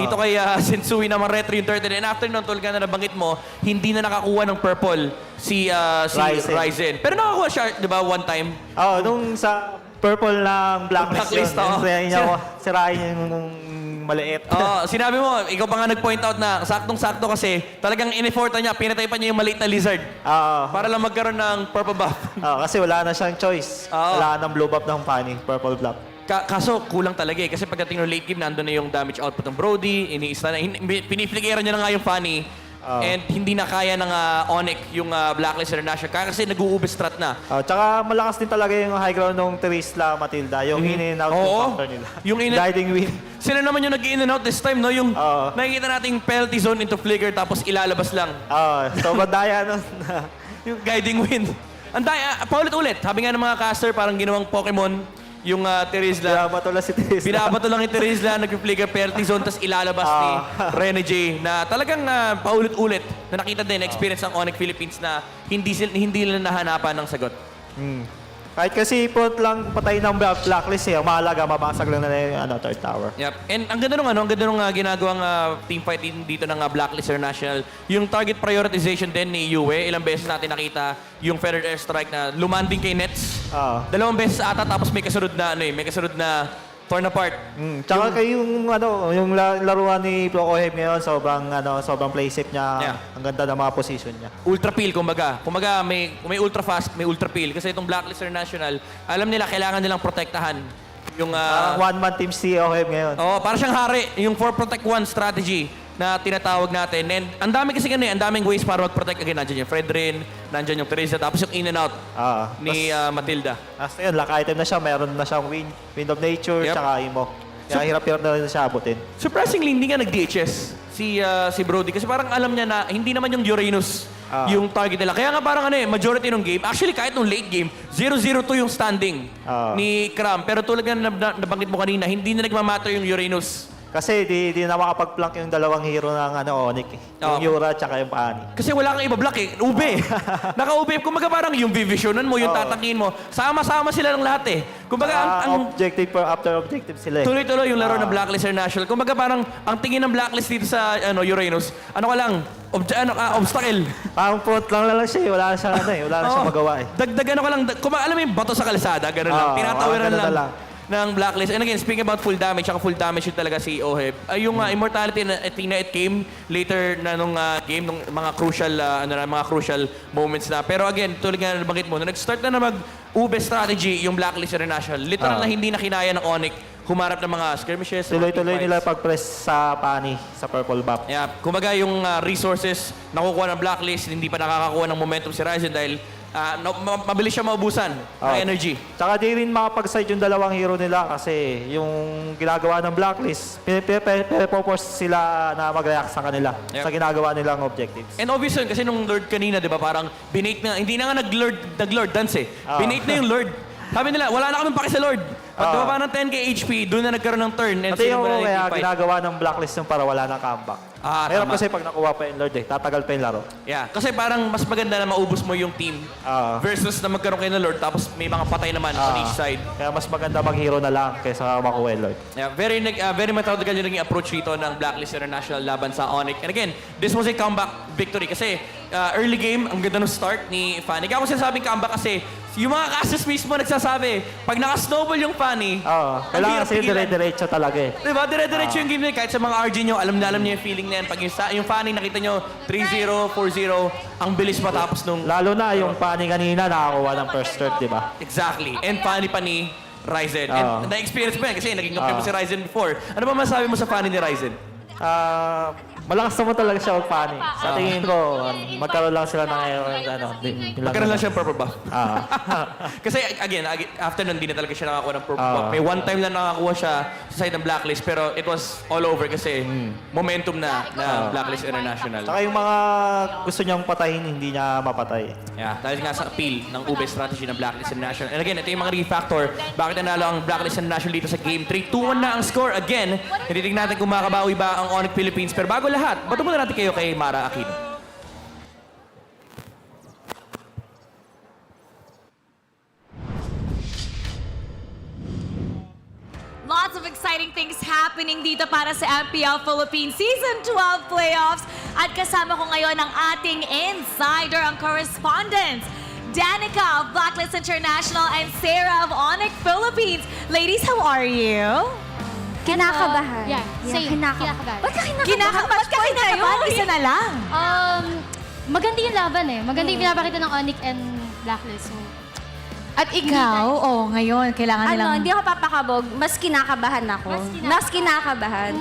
dito kay Sensui na ma-retry yung turtle. And after nun, tulad na nabanggit mo, hindi na nakakuha ng purple si Ryzen. Pero nakakuha siya, di ba, one time? Nung sa purple ng Blacklist yun. Sirahin yung maliit. Sinabi mo, ikaw pa nga nag-point out na saktong-sakto kasi talagang in-effortan niya, pinatay pa niya yung maliit na lizard. Para lang magkaroon ng purple buff. Kasi wala na siyang choice. Wala na ng blue buff ng Fanny, purple buff. Kaso kulang talaga eh. Kasi pagdating ng late game, nandun na yung damage output ng Brody, iniista na, pinifligaran niya na nga yung Fanny. And hindi na kaya ng ONIC yung Blacklist International kasi nag-uubis strat na. Tsaka malakas din talaga yung high ground ng Terisla Matilda, yung in-and-out yung factor nila. Yung guiding win. Sila naman yung nag-in-and-out this time, no? Yung nakikita natin yung penalty zone into flicker tapos ilalabas lang. So madaya nun. Yung guiding win. Andaya, paulit-ulit. Sabi nga ng mga caster, parang ginawang Pokemon, yung Terisla. Binabato lang si Terisla. Binabato lang yung Terisla, nag-flicker penalty zone, tapos ilalabas ni Rene J na talagang paulit-ulit na nakita din, experience ng ONIC Philippines na hindi nila nahanapan ng sagot. Kahit kasi front lang patay ng Blacklist ang mahalaga, mabasag lang na yung third tower. Yep. And ang ganda nung ginagawang team fight dito ng Blacklist International. Yung target prioritization din ni Yue, ilang beses natin nakita yung feathered airstrike na lumanding kay Nets. 2 beses ata tapos may kasunod na torn apart. Tsaka kayo yung laruan ni Mpl-Ph ngayon, sobrang play safe niya. Ang ganda ng mga position niya. Ultra peel, kumbaga. Kumbaga, may ultra fast, may ultra peel. Kasi itong Blacklist International, alam nila, kailangan nilang protektahan yung... one-man team si Mpl-Ph ngayon. Oo, para siyang hari. Yung 4 protect 1 strategy na tinatawag natin. And ang dami kasi ang daming ways para mag-protect. Again, nandiyan yung Fredrin, nandiyan yung Teresa, tapos yung in and out ni Matilda. Tapos yun, lock item na siya. Meron na siyang Wind of Nature, tsaka Imo. Kaya hirap-hirap na rin siya abutin. Surprisingly, hindi nga nag-DHS si Brody. Kasi parang alam niya na hindi naman yung Uranus yung target nila. Kaya nga parang majority ng game, actually kahit nung late game, 0-0-2 yung standing ni Cram. Pero tulad nga nabanggit mo kanina, hindi na nagmamatter yung Uranus. Kasi di na makapag-plank yung dalawang hero ng ONIC. Yung Yura tsaka yung Pani. Kasi wala kang iba-block ube. Naka-ube. Kumbaga parang yung visionan mo, yung tatakin mo. Sama-sama sila ng lahat Kumbaga ang objective after objective sila tuloy-tuloy yung laro ng Blacklist International. Kumbaga parang ang tingin ng Blacklist dito sa Uranus, obstacle. Parang front lang siya wala na siyang magawa Dagdagan ka lang. Alam mo yung bato sa kalsada, gano'n lang. Tinatawiran lang ng Blacklist. And again, speaking about full damage, full damage yun talaga si Oheb. Yung immortality na it came later na nung game, nung mga crucial moments na. Pero again, tulad nga nabanggit mo, nag-start na mag-ube strategy yung Blacklist International. Literal na hindi na kinaya ng ONIC humarap ng mga skirmishes. Tuloy-tuloy nila pag-press sa Pani, sa purple buff. Yeah, kumbaga yung resources nakukuha ng Blacklist, hindi pa nakakakuha ng momentum si Ryzen dahil mabilis siya maubusan ng energy. Tsaka di rin makapag-side yung dalawang hero nila kasi yung ginagawa ng Blacklist, pinipopose sila na mag-react sa kanila sa ginagawa nilang objectives. And obvious yun, kasi nung Lord kanina, di ba, parang binate na, hindi na nga nag-Lord dance Binate na yung Lord. Sabi nila, wala na kami paki sa Lord. Pag baba ng 10k HP, doon na nagkaroon ng turn. Pati yung ginagawa ng Blacklist yung para wala ng comeback. Meron kasi pag nakuha pa yung Lord tatagal pa yung laro. Yeah, kasi parang mas maganda na maubos mo yung team versus na magkaroon kayo ng Lord tapos may mga patay naman on each side. Kaya mas maganda mag-hero na lang kaysa makuha yung Lord. Yeah, very methodical yung naging approach dito ng Blacklist International laban sa ONIC. And again, this was a comeback victory kasi early game, ang ganda ng start ni Fanny. Kaya ako sinasabing comeback kasi yung mga casters mismo nagsasabi, pag naka-snowball yung Fanny, kailangan kasi dire-diretso talaga Diba? Dire-diretso yung game nyo. Kahit sa mga RG nyo, alam na niyo yung feeling na yan. Pag yung Fanny, nakita nyo 3-0, 4-0, ang bilis matapos nung... Lalo na yung Fanny kanina, nakakuha ng first third, di ba? Exactly. And Fanny pa ni Ryzen. And na-experience mo yan kasi naging kampiyon mo si Ryzen before. Ano ba masabi mo sa Fanny ni Ryzen? Malakas naman talaga siya mag-Fanny. Sa tingin ko, magkaroon lang sila ng magkaroon lang siya ng purple buff. Kasi again, after nun, hindi na talaga siya nakakuha ng purple buff. May one time lang nakakuha siya sa side ng Blacklist, pero it was all over kasi momentum na Blacklist International. Saka yung mga gusto niyang patayin, hindi niya mapatay. Yeah, dahil nga sa appeal ng ube strategy ng Blacklist International. And again, ito yung mga refactor. Bakit nanalo ang Blacklist International dito sa Game 3? 2-1 na ang score. Again, natitignan natin kung makabawi ba ang ONIC Philippines. Pero bago lahat, bato muna natin kayo kay Mara Aquino. Lots of exciting things happening dito para sa Mpl-Ph Season 12 Playoffs. At kasama ko ngayon ang ating insider, ang correspondent, Danica of Blacklist International and Sarah of ONIC Philippines. Ladies, how are you? Kinakabahan. Yeah, same. Kinakabahan. Ba't ka Kinakabahan? Ba't ka kinakabahan? Isa na lang. Maganda yung laban Maganda yung pinapakita ng ONIC and Blacklist. So, at ikaw, ngayon, kailangan nilang... Hindi ako papakabog. Mas kinakabahan ako. Mas kinakabahan.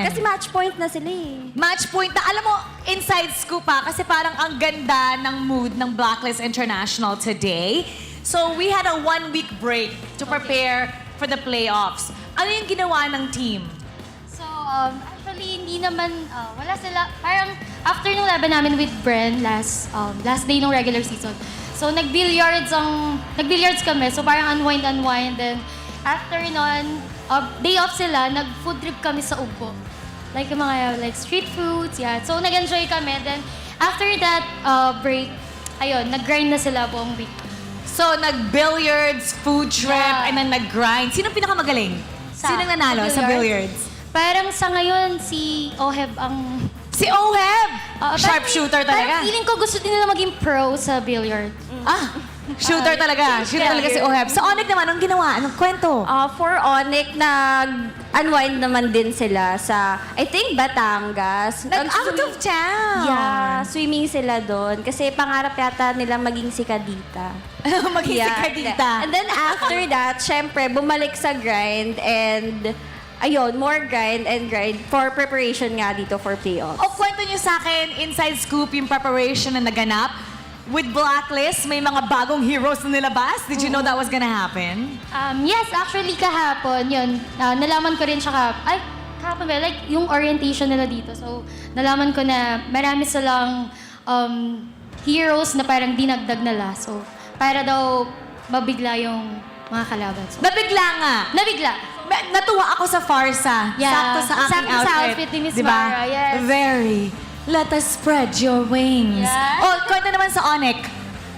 Kasi match point na sila Match point na, alam mo, inside scoop kasi parang ang ganda ng mood ng Blacklist International today. So, we had a 1-week break to prepare for the playoffs. Ano yung ginawa ng team? So, actually, hindi naman, wala sila. Parang, after nung laban namin with Bren last day ng regular season, so, nag-billiards kami. So, parang unwind. Then, after nun, day off sila, nag-food trip kami sa Ugbo. Like, yung mga street foods, yeah. So, nag-enjoy kami. Then, after that break, ayun, nag-grind na sila buong week. So, nag-billiards, food trip, and then nag-grind. Sino pinakamagaling? Sino nanalo sa billiards? Parang sa ngayon, si Oheb ang... Si Oheb! Sharpshooter talaga. Parang feeling ko gusto din nila maging pro sa billiards. Shooter talaga. Shooter talaga si Oheb. Sa ONIC naman, anong ginawa? Anong kwento? For ONIC, nag-unwind naman din sila sa, I think, Batangas. Out of town! Yeah, swimming sila doon. Kasi pangarap yata nila maging sikadita. Maging sikadita. And then after that, syempre, bumalik sa grind and ayun, more grind and grind for preparation nga dito for playoffs. O kwento niyo sa akin, inside scoop yung preparation na naganap. With Blacklist, may mga bagong heroes na nilabas. Did you know that was gonna happen? Yes, actually kahapon, yun. Nalaman ko rin siya kahapon ba? Like, yung orientation nila dito. So, nalaman ko na marami silang heroes na parang dinagdag nila. So, para daw mabigla yung mga kalaban. So, Nabigla nga. Nabigla. Natuwa ako sa Farsa. Yeah. Sakto sa aking Sakto sa outfit ni Miss Diba? Mara, yes. Very. Let us spread your wings. Yeah. Oh, kwento naman sa ONIC.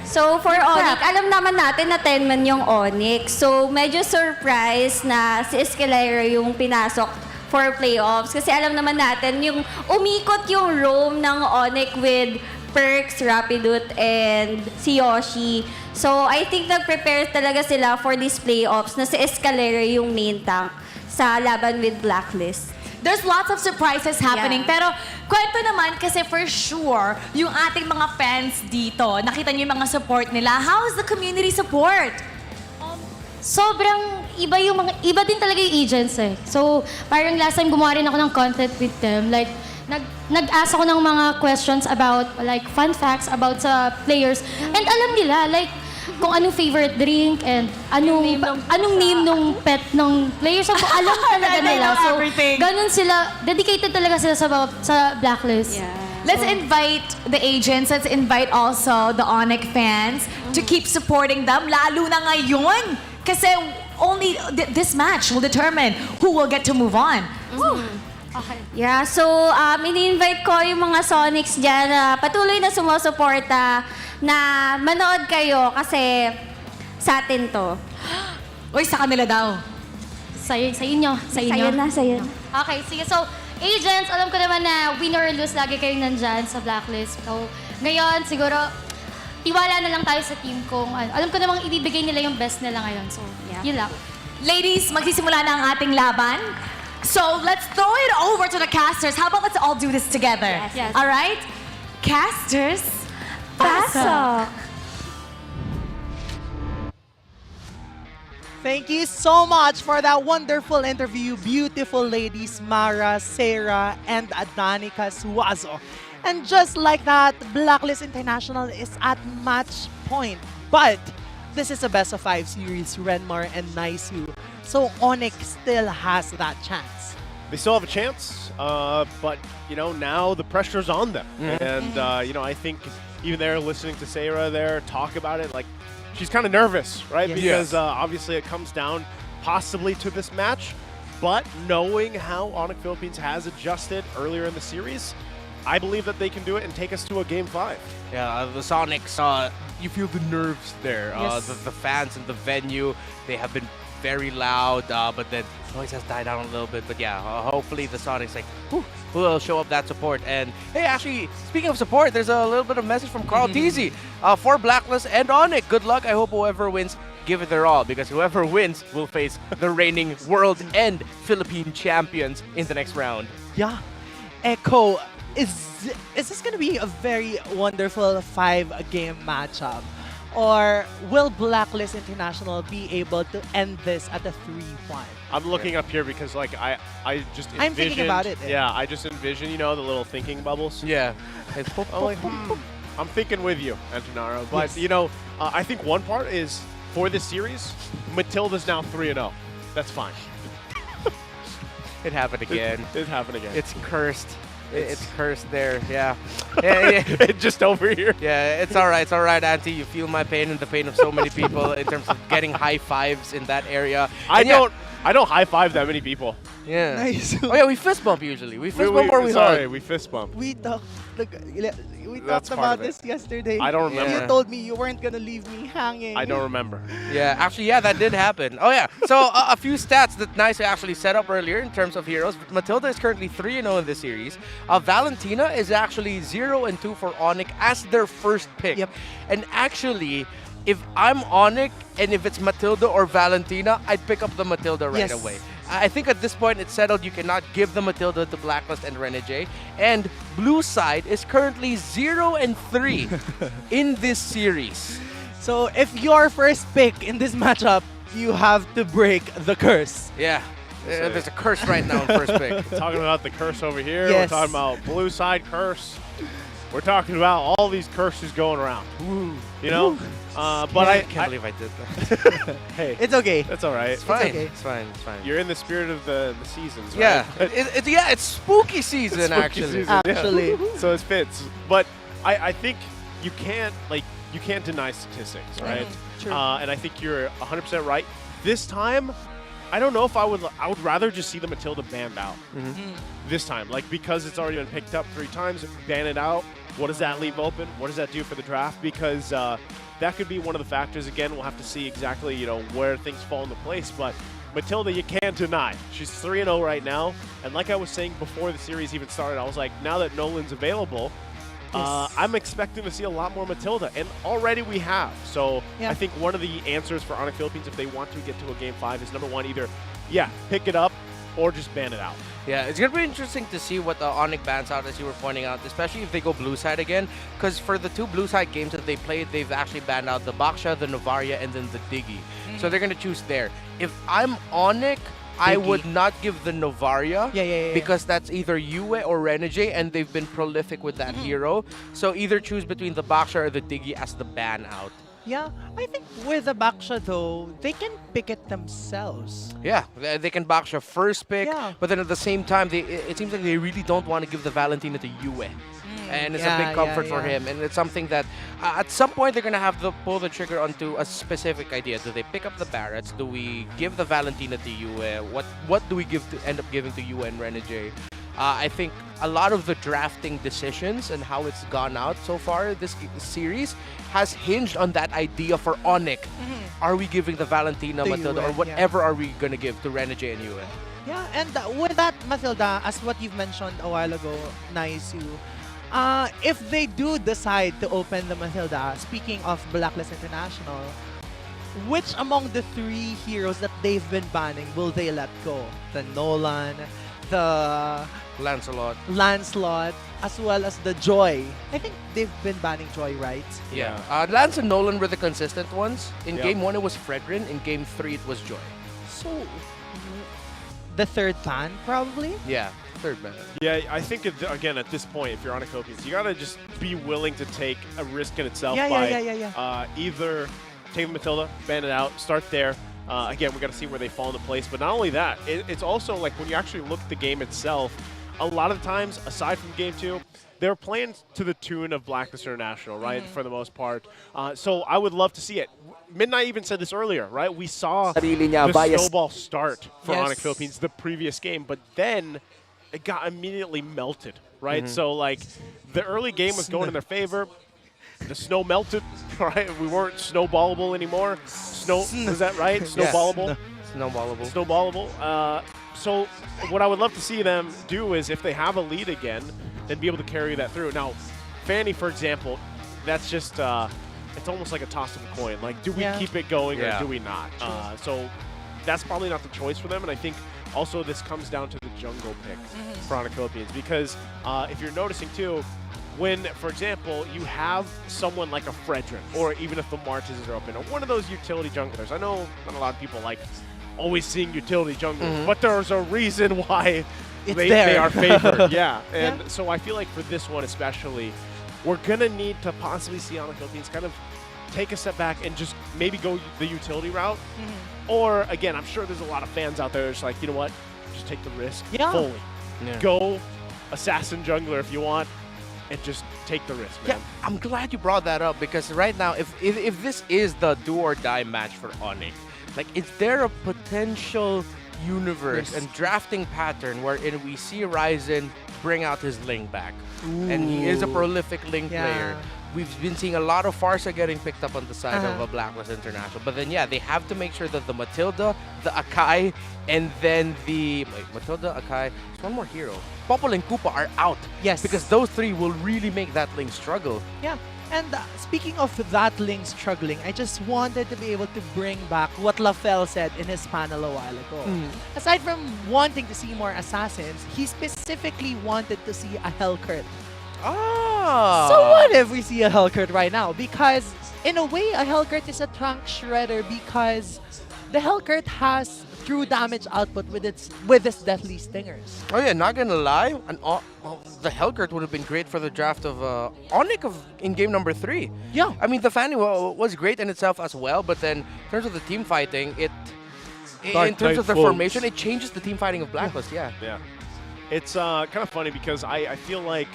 So, for ONIC, alam naman natin na 10-man yung ONIC. So, medyo surprise na si Escalera yung pinasok for playoffs. Kasi alam naman natin, yung umikot yung roam ng ONIC with Perks, Rapidut, and si Yoshi. So, I think nag-prepare talaga sila for these playoffs na si Escalera yung main tank sa laban with Blacklist. There's lots of surprises happening. Yeah. Pero kwento naman kasi for sure, yung ating mga fans dito, nakita niyo yung mga support nila. How is the community support? Sobrang iba din talaga yung agents eh. So, parang last time gumawa rin ako ng content with them. Like, nag-ask ako ng mga questions about, like, fun facts about sa players. And alam nila, like, kung anong favorite drink and anong name nung pet ng players. So, alam talaga nila. So, ganun sila, dedicated talaga sila sa Blacklist. Yeah. Let's invite the agents, let's invite also the ONIC fans to keep supporting them, lalo na ngayon. Kasi only this match will determine who will get to move on. Okay. Yeah, so ini-invite ko yung mga Sonics dyan na patuloy na sumusuporta na manood kayo kasi sa atin to. Uy, sa kanila daw. Sa inyo. Sa'yo na. Okay, sige. So, agents, alam ko naman na win or lose, lagi kayong nandyan sa Blacklist. So, ngayon, siguro, tiwala na lang tayo sa team kung alam ko namang ibibigay nila yung best nila ngayon. So, yun lang. Ladies, magsisimula na ang ating laban. So, let's throw it over to the casters. How about let's all do this together? Yes. All right? Casters, pasok! Thank you so much for that wonderful interview, beautiful ladies Mara, Sarah, and Danica Suazo. And just like that, Blacklist International is at match point. But this is a best of 5 series, Renmar and Naisu. So ONIC still has that chance. They still have a chance, but you know, now the pressure's on them. And you know, I think even there, listening to Sarah there talk about it, like she's kind of nervous, right? Yes. Because obviously it comes down possibly to this match, but knowing how ONIC Philippines has adjusted earlier in the series, I believe that they can do it and take us to a Game 5. Yeah, the Sonics, you feel the nerves there. Yes. The fans in the venue, they have been very loud, but then noise has died down a little bit. But yeah, hopefully the Sonics will show up that support. And hey, actually, speaking of support, there's a little bit of message from Carl Teasy for Blacklist and ONIC. Good luck. I hope whoever wins, give it their all, because whoever wins will face the reigning world and Philippine champions in the next round. Yeah. Echo, is this going to be a very wonderful 5-game matchup? Or will Blacklist International be able to end this at a 3-1? I'm looking up here because like I just envisioned, I'm thinking about it. Yeah, I just envision, you know, the little thinking bubbles. Yeah. I'm like, I'm thinking with you, Antonaro. But you know, I think one part is for this series, Matilda's now 3-0. That's fine. It happened again. It happened again. It's cursed. It's cursed there, yeah. Just over here. Yeah, it's all right, Auntie. You feel my pain and the pain of so many people in terms of getting high fives in that area. I don't high five that many people. Yeah. Nice. Oh yeah, we fist bump usually. We fist bump or we sorry, hug. we fist bump. We talked That's part about of it. this yesterday. I don't remember. You told me you weren't going to leave me hanging. I don't remember. Yeah, actually, yeah, that did happen. Oh yeah. So a few stats that Nice actually set up earlier in terms of heroes. Matilda is currently 3-0 in this series. Valentina is actually 0-2 for ONIC as their first pick. Yep. And actually, if I'm ONIC and if it's Matilda or Valentina, I'd pick up the Matilda right Yes. away. I think at this point it's settled. You cannot give the Matilda to Blacklist and Renegade. And blue side is currently 0-3 in this series. So if your first pick in this matchup, you have to break the curse. Yeah. There's a curse right now in first pick. Talking about the curse over here. Yes. We're talking about blue side curse. We're talking about all these curses going around. You know? But I can't believe I did that. Hey. It's okay. That's all right. It's fine. okay. It's fine. It's fine. You're in the spirit of the seasons, right? Yeah. But- It's spooky season, It's spooky actually. season, yeah. Actually. So it fits. But I think you can't deny statistics, right? True. And I think you're 100% right. This time, I don't know if I would rather just see the Matilda banned out. This time, like, because it's already been picked up 3 times, ban it out. What does that leave open? What does that do for the draft? Because that could be one of the factors. Again, we'll have to see exactly, where things fall into place. But Matilda, you can't deny. She's 3-0 right now. And like I was saying before the series even started, I was like, now that Nolan's available, I'm expecting to see a lot more Matilda. And already we have. So Yeah. I think one of the answers for ONIC Philippines, if they want to get to a Game 5, is number one, either, pick it up or just ban it out. Yeah, it's going to be interesting to see what the ONIC bans out, as you were pointing out, especially if they go blue side again. Because for the 2 blue side games that they played, they've actually banned out the Baksha, the Novaria, and then the Diggy. So they're going to choose there. If I'm ONIC, I would not give the Novaria because that's either Yue or Renegade, and they've been prolific with that hero. So either choose between the Baksha or the Diggy as the ban out. Yeah, I think with the Baksha though, they can pick it themselves. Yeah, they can Baksha first pick, Yeah. but then at the same time, it seems like they really don't want to give the Valentina to Yue. And it's a Yeah, big comfort yeah, for yeah. him. And it's something that at some point they're going to have to pull the trigger onto a specific idea. Do they pick up the Barretts? Do we give the Valentina to Yue? What do we end up giving to Yue and Renegade? I think a lot of the drafting decisions and how it's gone out so far this series has hinged on that idea for ONIC. Are we giving the Valentina, To Matilda, Yue, or whatever are we going to give to Renegade and Yue? Yeah, and with that, Matilda, as what you've mentioned a while ago, Naisu, if they do decide to open the Matilda, speaking of Blacklist International, which among the 3 heroes that they've been banning will they let go? The Nolan, the Lancelot, as well as the Joy. I think they've been banning Joy, right? Yeah. Lance and Nolan were the consistent ones. In Yep. Game 1, it was Fredrin. In Game 3, it was Joy. So, the third ban, probably? Yeah, third ban. Yeah, I think, again, at this point, if you're ONIC Philippines, you got to just be willing to take a risk in itself Yeah, by yeah. either take Matilda, ban it out, start there. Again, we got to see where they fall into place. But not only that, it's also like when you actually look at the game itself, a lot of the times, aside from Game 2, they're playing to the tune of Blacklist International, right, for the most part. So I would love to see it. Midnight even said this earlier, right? We saw the snowball start for ONIC Philippines the previous game, but then it got immediately melted, right? So, like, the early game was going in their favor. The snow melted, right? We weren't snowballable anymore. Is that right? Snowballable? Snowballable. Snowballable. So what I would love to see them do is if they have a lead again, then be able to carry that through. Now, Fanny, for example, that's just, it's almost like a toss of a coin. Like, do we keep it going or do we not? So that's probably not the choice for them. And I think also this comes down to the jungle pick for ONIC Philippines. Because if you're noticing too, when, for example, you have someone like a Fredrin, or even if the Marches are open, or one of those utility junglers. I know not a lot of people like always seeing utility junglers, but there's a reason why they are favored. And so I feel like for this one especially, we're going to need to possibly see ONIC Philippines kind of take a step back and just maybe go the utility route. Or, again, I'm sure there's a lot of fans out there that's like, you know what, just take the risk fully. Go assassin jungler if you want, and just take the risk, man. Yeah, I'm glad you brought that up because right now, if this is the do or die match for ONIC, like, is there a potential universe and drafting pattern wherein we see Ryzen bring out his Ling back? And he is a prolific Ling player. We've been seeing a lot of Farsa getting picked up on the side of a Blacklist International. But then, they have to make sure that the Matilda, the Akai, and then the... Wait, Matilda, Akai, there's one more hero. Popol and Koopa are out. Yes. Because those 3 will really make that Ling struggle. Yeah. And speaking of that link struggling, I just wanted to be able to bring back what Lafel said in his panel a while ago. Aside from wanting to see more assassins, he specifically wanted to see a Hellcurt. So what if we see a Hellcurt right now? Because in a way, a Hellcurt is a trunk shredder because the Hellcurt has true damage output with its deathly stingers. Oh yeah, not gonna lie, the Hellcurt would have been great for the draft of ONIC in game number 3. Yeah. I mean, the Fanny was great in itself as well, but then in terms of the team fighting, in terms of the formation, it changes the team fighting of Blacklist, yeah. Yeah. It's kind of funny because I feel like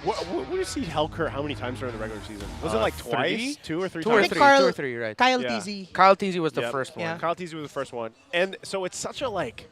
what did you see Hellcurt how many times during the regular season? Was it like twice? 2 or 3 times? 2 or 3, right. Kyle TZ. Kyle TZ was the first one. Yeah. Kyle TZ was the first one. And so it's such a like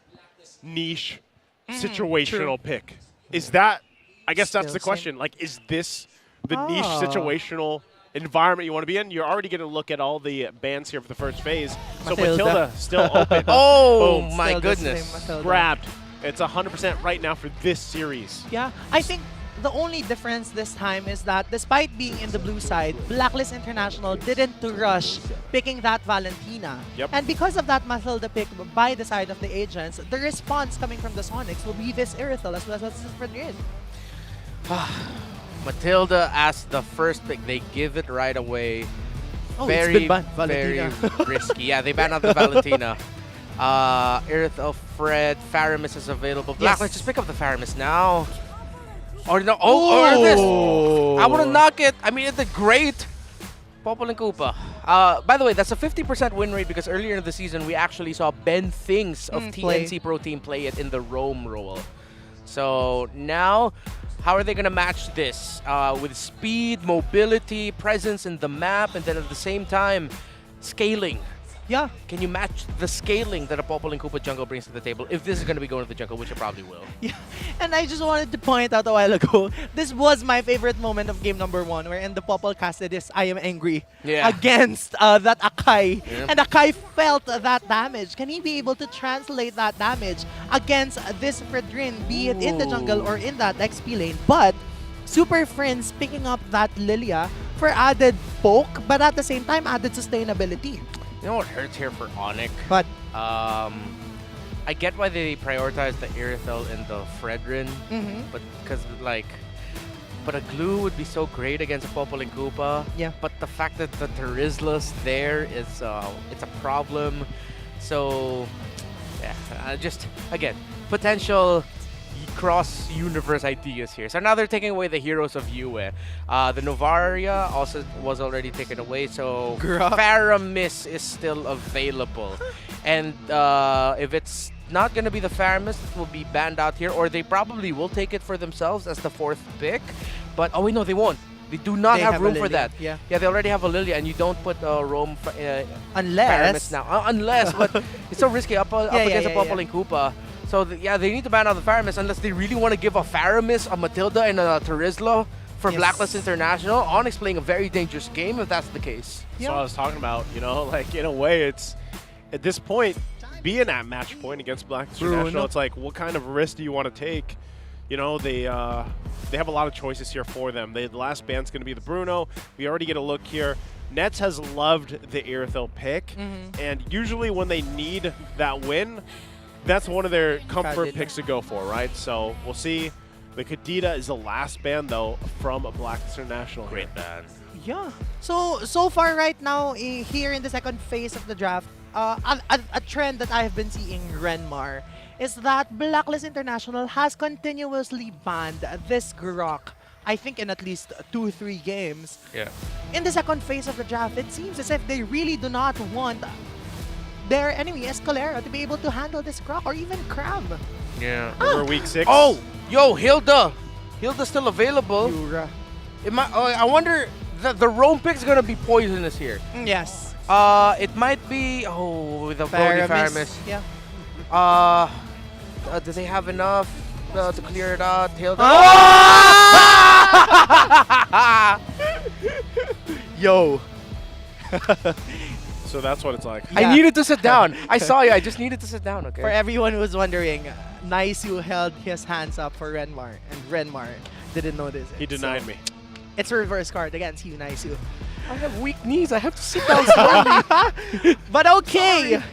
niche situational pick. Is that, I guess that's the question. Like, is this the niche situational environment you want to be in? You're already going to look at all the bans here for the first phase. So Matilda still open. Oh Boom. my goodness. Grabbed. It's 100% right now for this series. Yeah, I think the only difference this time is that despite being in the blue side, Blacklist International didn't rush picking that Valentina. Yep. And because of that Matilda pick by the side of the agents, the response coming from the Sonics will be this Irithel as well as this Fredrin. Matilda as the first pick, they give it right away. Oh, very, it's been banned. very Valentina. risky. Yeah, they banned out the Valentina. Irithel, Fred, Faramis is available. Blacklist, just pick up the Faramis now. Or no, or this. I want to knock it. I mean, it's a great Popol and Koopa. By the way, that's a 50% win rate because earlier in the season, we actually saw Ben Things of TNC Pro Team play it in the roam role. So now, how are they going to match this? With speed, mobility, presence in the map, and then at the same time, scaling. Yeah. Can you match the scaling that a Popol and Koopa jungle brings to the table if this is going to be going to the jungle, which it probably will? Yeah, and I just wanted to point out a while ago, this was my favorite moment of game number 1, wherein the Popol casted this I am angry against that Akai. And Akai felt that damage. Can he be able to translate that damage against this Fredrin, be it in the jungle or in that XP lane? But Super Friends picking up that Lilia for added poke, but at the same time added sustainability. You know what hurts here for ONIC? But I get why they prioritize the Irithel and the Fredrin, but because but a glue would be so great against a Popol and Koopa. Yeah. But the fact that the Terizla's there is it's a problem. So yeah, just again potential cross-universe ideas here. So now they're taking away the heroes of Yue. The Novaria also was already taken away, so Faramis is still available. And if it's not going to be the Faramis, it will be banned out here, or they probably will take it for themselves as the 4th pick. But, oh wait, no, they won't. They do not have room for that. Yeah, they already have a Lilia, and you don't put roam unless Faramis now. Unless, but it's so risky up against a Popol and Koopa. So, they need to ban out the Faramis unless they really want to give a Faramis, a Matilda, and a Terizla for Blacklist International. ONIC's playing a very dangerous game if that's the case. So I was talking about, you know, like in a way it's, at this point, being at match point against Blacklist International, it's like, what kind of risk do you want to take? You know, they have a lot of choices here for them. The last ban's going to be the Bruno. We already get a look here. Nets has loved the Irithel pick, and usually when they need that win, that's one of their comfort picks to go for, right? So we'll see. The Kadita is the last ban, though, from Blacklist International. Great ban. Yeah. So far right now, here in the second phase of the draft, a trend that I have been seeing Renmar is that Blacklist International has continuously banned this Grok, I think in at least 2-3 games. Yeah. In the second phase of the draft, it seems as if they really do not want their enemy, Escalera, to be able to handle this Grok or even Crab. Yeah. Over week 6. Oh, yo, Hilda. Hilda's still available. Yura. I wonder, the roam pick is going to be poisonous here. Yes. It might be, with a Brody Faramis. Yeah. Do they have enough to clear it out? Hilda. Yo. So that's what it's like. Yeah. I needed to sit down. I saw you. I just needed to sit down, okay? For everyone who was wondering, Nice, you held his hands up for Renmar, and Renmar didn't know this. He denied me. It's a reverse card against you, Naisu. I have weak knees. I have to sit down slowly. But okay. Sorry.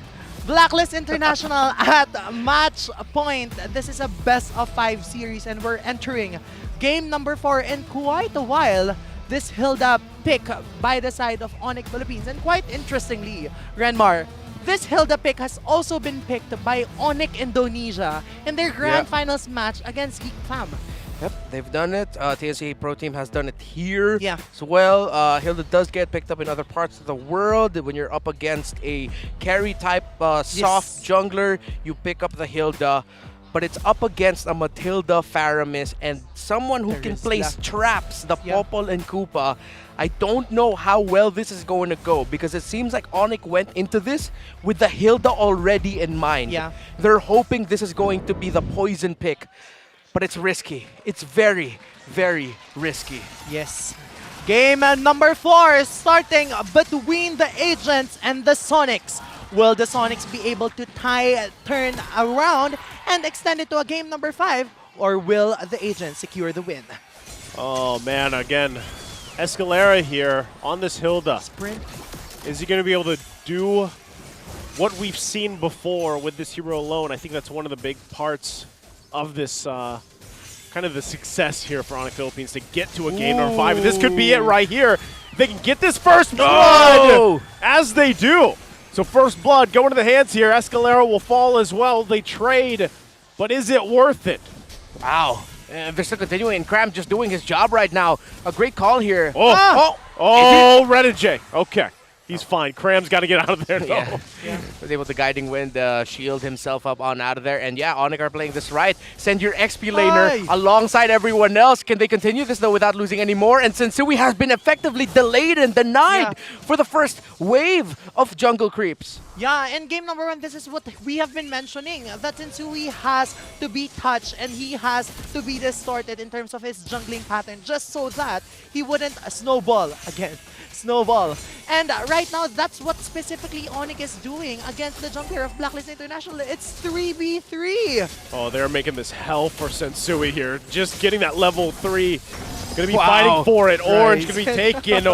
Blacklist International at match point. This is a best of 5 series and we're entering game number 4 in quite a while. This Hilda pick by the side of ONIC Philippines. And quite interestingly, Renmar, this Hilda pick has also been picked by ONIC Indonesia in their grand finals match against Geek Fam. Yep, they've done it. TSA Pro Team has done it here as well. Hilda does get picked up in other parts of the world. When you're up against a carry type soft jungler, you pick up the Hilda. But it's up against a Matilda, Faramis, and someone who can place traps, the Popol and Koopa. I don't know how well this is going to go because it seems like ONIC went into this with the Hilda already in mind. They're hoping this is going to be the poison pick. But it's risky. It's very, very risky. Yes. Game number 4 starting between the Agents and the Sonics. Will the Sonics be able to turn around and extend it to a game number 5? Or will the Agents secure the win? Oh man, again, Escalera here on this Hilda. Sprint. Is he going to be able to do what we've seen before with this hero alone? I think that's one of the big parts of this kind of the success here for ONIC Philippines to get to a game number 5. And this could be it right here. If they can get this first blood, as they do. So first blood going to the hands here. Escalera will fall as well. They trade, but is it worth it? Wow. And they're still continuing, and Cram just doing his job right now. A great call here. Renegade. Okay. He's fine. Cram's got to get out of there, though. Was able to Guiding Wind shield himself up on out of there. And yeah, ONIC are playing this right. Send your XP laner alongside everyone else. Can they continue this, though, without losing any more? And Sensui has been effectively delayed and denied for the first wave of jungle creeps. Yeah, in game number 1, this is what we have been mentioning. That Sensui has to be touched and he has to be distorted in terms of his jungling pattern just so that he wouldn't snowball again. Snowball. And right now, that's what specifically ONIC is doing against the jungler of Blacklist International. It's 3v3. Oh, they're making this hell for Sensui here. Just getting that level 3. Gonna be fighting for it. Orange gonna be taken.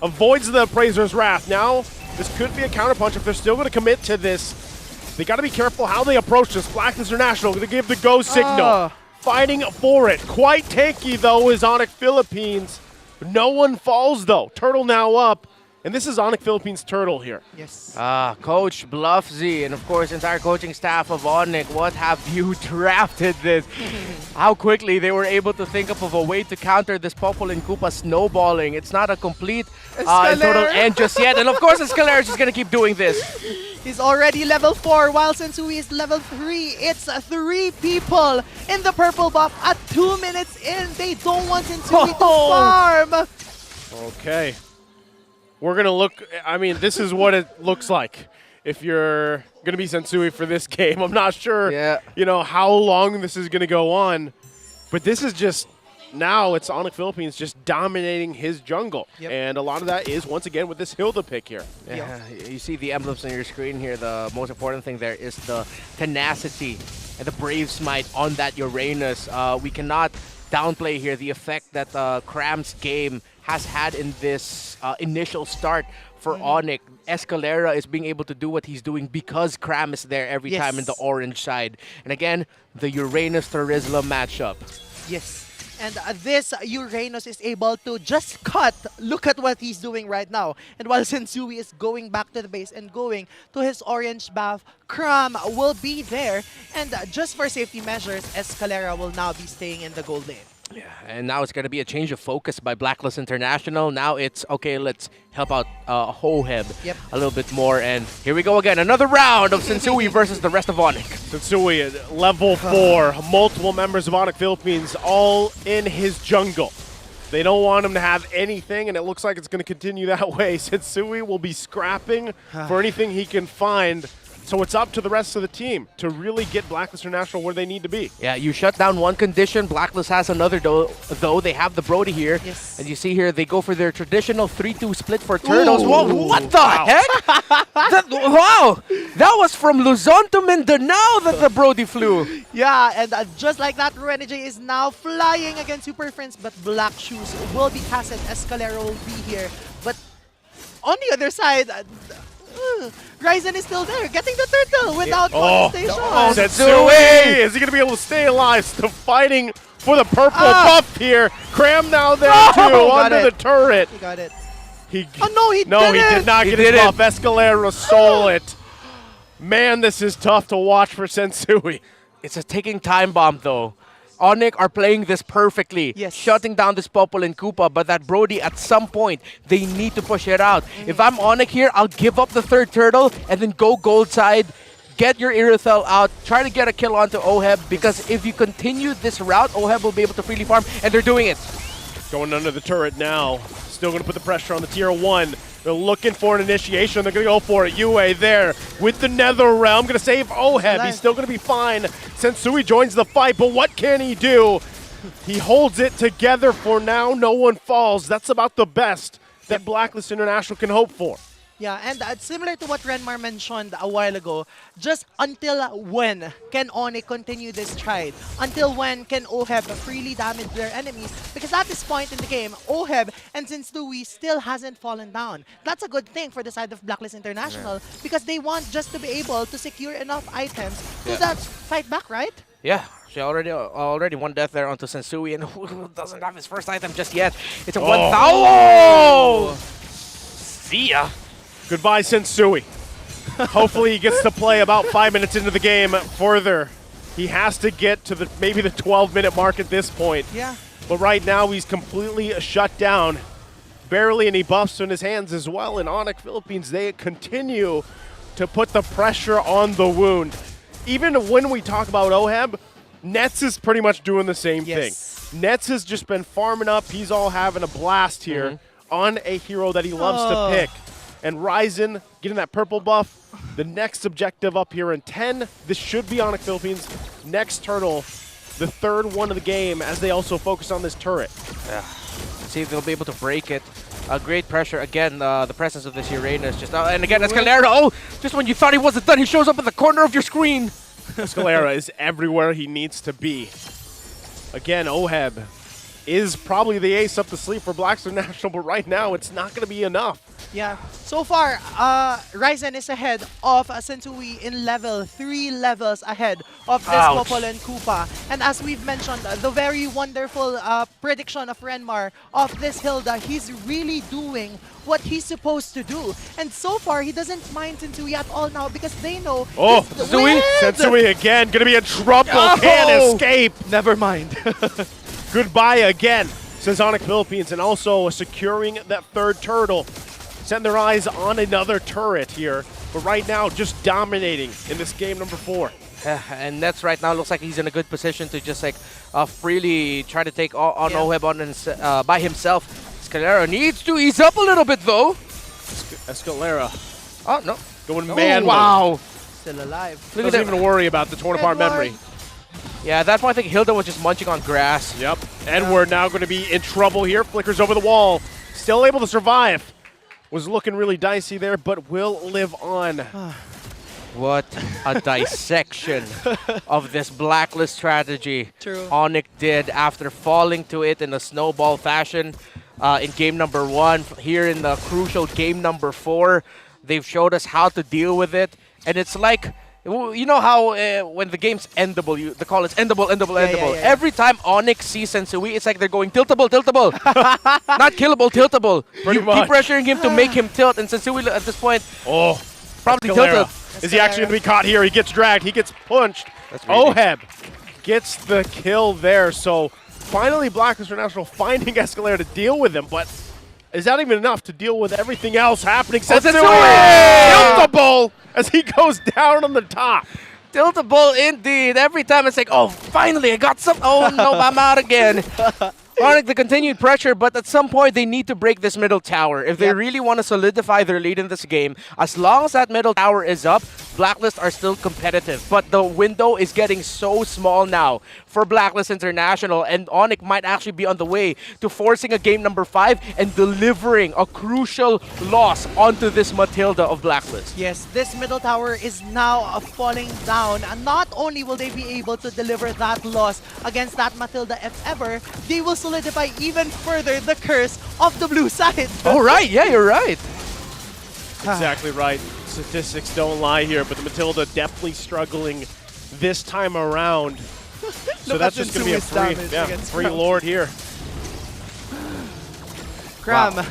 Avoids the Appraiser's Wrath. Now, this could be a counterpunch if they're still gonna commit to this. They gotta be careful how they approach this. Blacklist International gonna give the go signal. Fighting for it. Quite tanky, though, is ONIC Philippines. No one falls, though. Turtle now up. And this is ONIC Philippines Turtle here. Yes. Coach Bluffzy and, of course, entire coaching staff of ONIC. What have you drafted this? How quickly they were able to think up of a way to counter this Popol and Koopa snowballing. It's not a complete total end just yet. And, of course, Escalera is just going to keep doing this. He's already level 4 while Sensui is level 3. It's 3 people in the purple buff at 2 minutes in. They don't want Sensui to farm. Okay. We're going to look, I mean, this is what it looks like if you're going to be Sensui for this game. I'm not sure, you know, how long this is going to go on, but this is just, now it's ONIC Philippines just dominating his jungle. And a lot of that is, once again, with this Hilda pick here. Yeah, you see the emblems on your screen here. The most important thing there is the tenacity and the Brave Smite on that Uranus. We cannot downplay here the effect that Cram's game has had in this initial start for ONIC. Escalera is being able to do what he's doing because Cram is there every time in the orange side. And again, the Uranus-Terizla matchup. Yes. And this Uranus is able to just cut. Look at what he's doing right now. And while Sensui is going back to the base and going to his orange buff, Cram will be there. And just for safety measures, Escalera will now be staying in the gold lane. Yeah, and now it's going to be a change of focus by Blacklist International. Now it's, okay, let's help out Hoheb a little bit more. And here we go again. Another round of Sensui versus the rest of ONIC. Sensui at level 4. Multiple members of ONIC Philippines all in his jungle. They don't want him to have anything, and it looks like it's going to continue that way. Sensui will be scrapping for anything he can find. So it's up to the rest of the team to really get Blacklist International where they need to be. Yeah, you shut down one condition. Blacklist has another, though. They have the Brody here. Yes. And you see here, they go for their traditional 3-2 split for Turtles. Whoa, what the heck? Wow! That was from Luzon to Mindanao that the Brody flew. Yeah, and just like that, Renegade is now flying against Super Friends, but Black Shoes will be casted. Escalero will be here. But on the other side, Ryzen is still there, getting the turtle without contestation. Sensui! Is he going to be able to stay alive? Still fighting for the purple buff here. Cram now there too, under the turret. He got it. He did not get his buff. Escalera stole it. Man, this is tough to watch for Sensui. It's a ticking time bomb, though. ONIC are playing this perfectly, shutting down this Popol and Koopa, but that Brody, at some point, they need to push it out. If I'm ONIC here, I'll give up the third turtle and then go gold side, get your Irithel out, try to get a kill onto Oheb, because if you continue this route, Oheb will be able to freely farm, and they're doing it. Going under the turret now. Still going to put the pressure on the tier 1. They're looking for an initiation. They're going to go for it. Yue there with the Nether Realm. Going to save Oheb. He's still going to be fine. Sensui joins the fight, but what can he do? He holds it together for now. No one falls. That's about the best that Blacklist International can hope for. Yeah, and similar to what Renmar mentioned a while ago, just until when can ONIC continue this stride? Until when can Oheb freely damage their enemies? Because at this point in the game, Oheb and Sensui still hasn't fallen down. That's a good thing for the side of Blacklist International because they want just to be able to secure enough items to that fight back, right? Yeah, she already one death there onto Sensui, and who doesn't have his first item just yet? It's a 1,000! Oh! See ya! Goodbye, Sensui. Hopefully he gets to play about 5 minutes into the game further. He has to get to maybe the 12-minute mark at this point. Yeah. But right now he's completely shut down. Barely any buffs in his hands as well. And ONIC Philippines, they continue to put the pressure on the wound. Even when we talk about Oheb, Nets is pretty much doing the same thing. Nets has just been farming up. He's all having a blast here on a hero that he loves to pick. And Ryzen getting that purple buff. The next objective up here in 10. This should be ONIC Philippines' next turtle. The third one of the game as they also focus on this turret. Yeah. See if they'll be able to break it. Great pressure. Again, the presence of this Uranus. And again, Escalera. Oh, just when you thought he wasn't done, he shows up in the corner of your screen. Escalera is everywhere he needs to be. Again, Oheb is probably the ace up the sleeve for Blackstone National, but right now it's not going to be enough. Yeah, so far, Ryzen is ahead of Sensui in level, 3 levels ahead of this Popol and Koopa. And as we've mentioned, the very wonderful prediction of Renmar of this Hilda, he's really doing what he's supposed to do. And so far, he doesn't mind Sensui at all now because they know Sensui again, going to be in trouble, can't escape. Never mind. Goodbye again, says ONIC Philippines, and also securing that third turtle. Setting their eyes on another turret here, but right now just dominating in this game number 4. And Nets right now looks like he's in a good position to just like freely try to take on Oheb on by himself. Escalera needs to ease up a little bit though. Escalera. Oh no. Going man. Wow. Still alive. Doesn't even worry about the torn apart memory. Yeah, at that point I think Hilda was just munching on grass. Yep. Edward now going to be in trouble here. Flickers over the wall. Still able to survive. Was looking really dicey there, but will live on. What a dissection of this blacklist strategy ONIC did after falling to it in a snowball fashion in game number 1. Here in the crucial game number 4, they've showed us how to deal with it. And it's like, you know how when the game's endable, they call it endable. Yeah. Every time ONIC sees Sensui, it's like they're going tiltable. Not killable, tiltable. You keep pressuring him to make him tilt, and Sensui at this point, probably tilted. Is he actually going to be caught here? He gets dragged, he gets punched. Oheb gets the kill there, so finally Blacklist International finding Escalera to deal with him, but is that even enough to deal with everything else happening? Tiltable as he goes down on the top. Tiltable indeed. Every time it's like, oh, finally I got some. Oh no, I'm out again. ONIC the continued pressure, but at some point they need to break this middle tower if they really want to solidify their lead in this game. As long as that middle tower is up, Blacklist are still competitive, but the window is getting so small now for Blacklist International, and ONIC might actually be on the way to forcing a game number 5 and delivering a crucial loss onto this Matilda of Blacklist. Yes, this middle tower is now falling down. And not only will they be able to deliver that loss against that Matilda, if ever, they will solidify even further the curse of the blue side. Oh, right. Yeah, you're right. Exactly right. Statistics don't lie here, but the Matilda definitely struggling this time around. So that's just going to be a free lord here. Cram. Wow.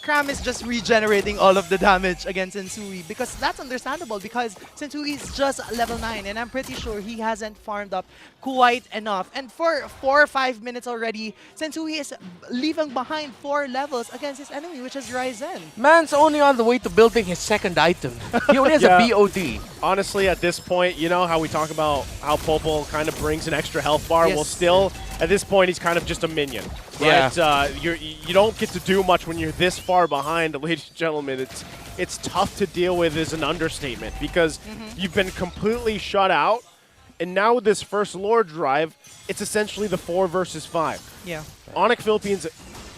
Cram is just regenerating all of the damage against Sensui, because that's understandable, because Sensui is just level 9 and I'm pretty sure he hasn't farmed up quite enough. And for 4 or 5 minutes already, Sensui is leaving behind 4 levels against his enemy, which is Ryzen. Man's only on the way to building his second item. He only has a BOD. Honestly, at this point, you know how we talk about how Popol kind of brings an extra health bar? Yes. Well, still, at this point, he's kind of just a minion. Right? Yeah. You don't get to do much when you're this far behind, ladies and gentlemen. It's tough to deal with is an understatement, because you've been completely shut out, and now with this first Lord drive, it's essentially the 4 versus 5. Yeah. ONIC Philippines,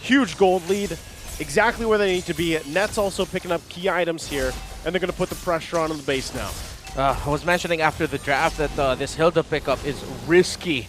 huge gold lead, exactly where they need to be. Net's also picking up key items here, and they're going to put the pressure on the base now. I was mentioning after the draft that this Hilda pickup is risky,